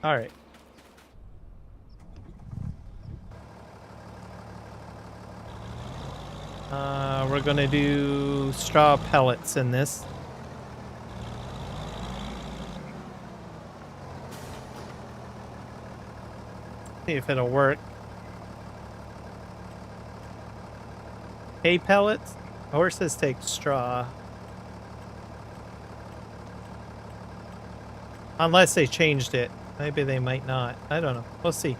All right. We're gonna do straw pellets in this. See if it'll work. Hay pellets? Horses take straw. Unless they changed it. Maybe they might not. I don't know. We'll see.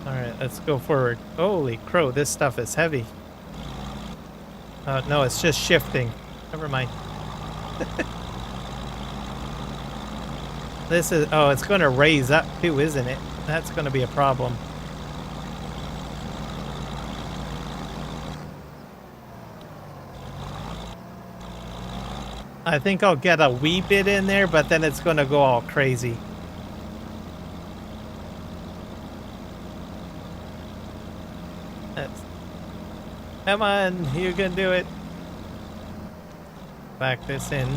Alright, let's go forward. Holy crow, this stuff is heavy. No, it's just shifting. Never mind. This is... Oh, it's going to raise up too, isn't it? That's going to be a problem. I think I'll get a wee bit in there, but then it's going to go all crazy. Come on, you can do it. Back this in.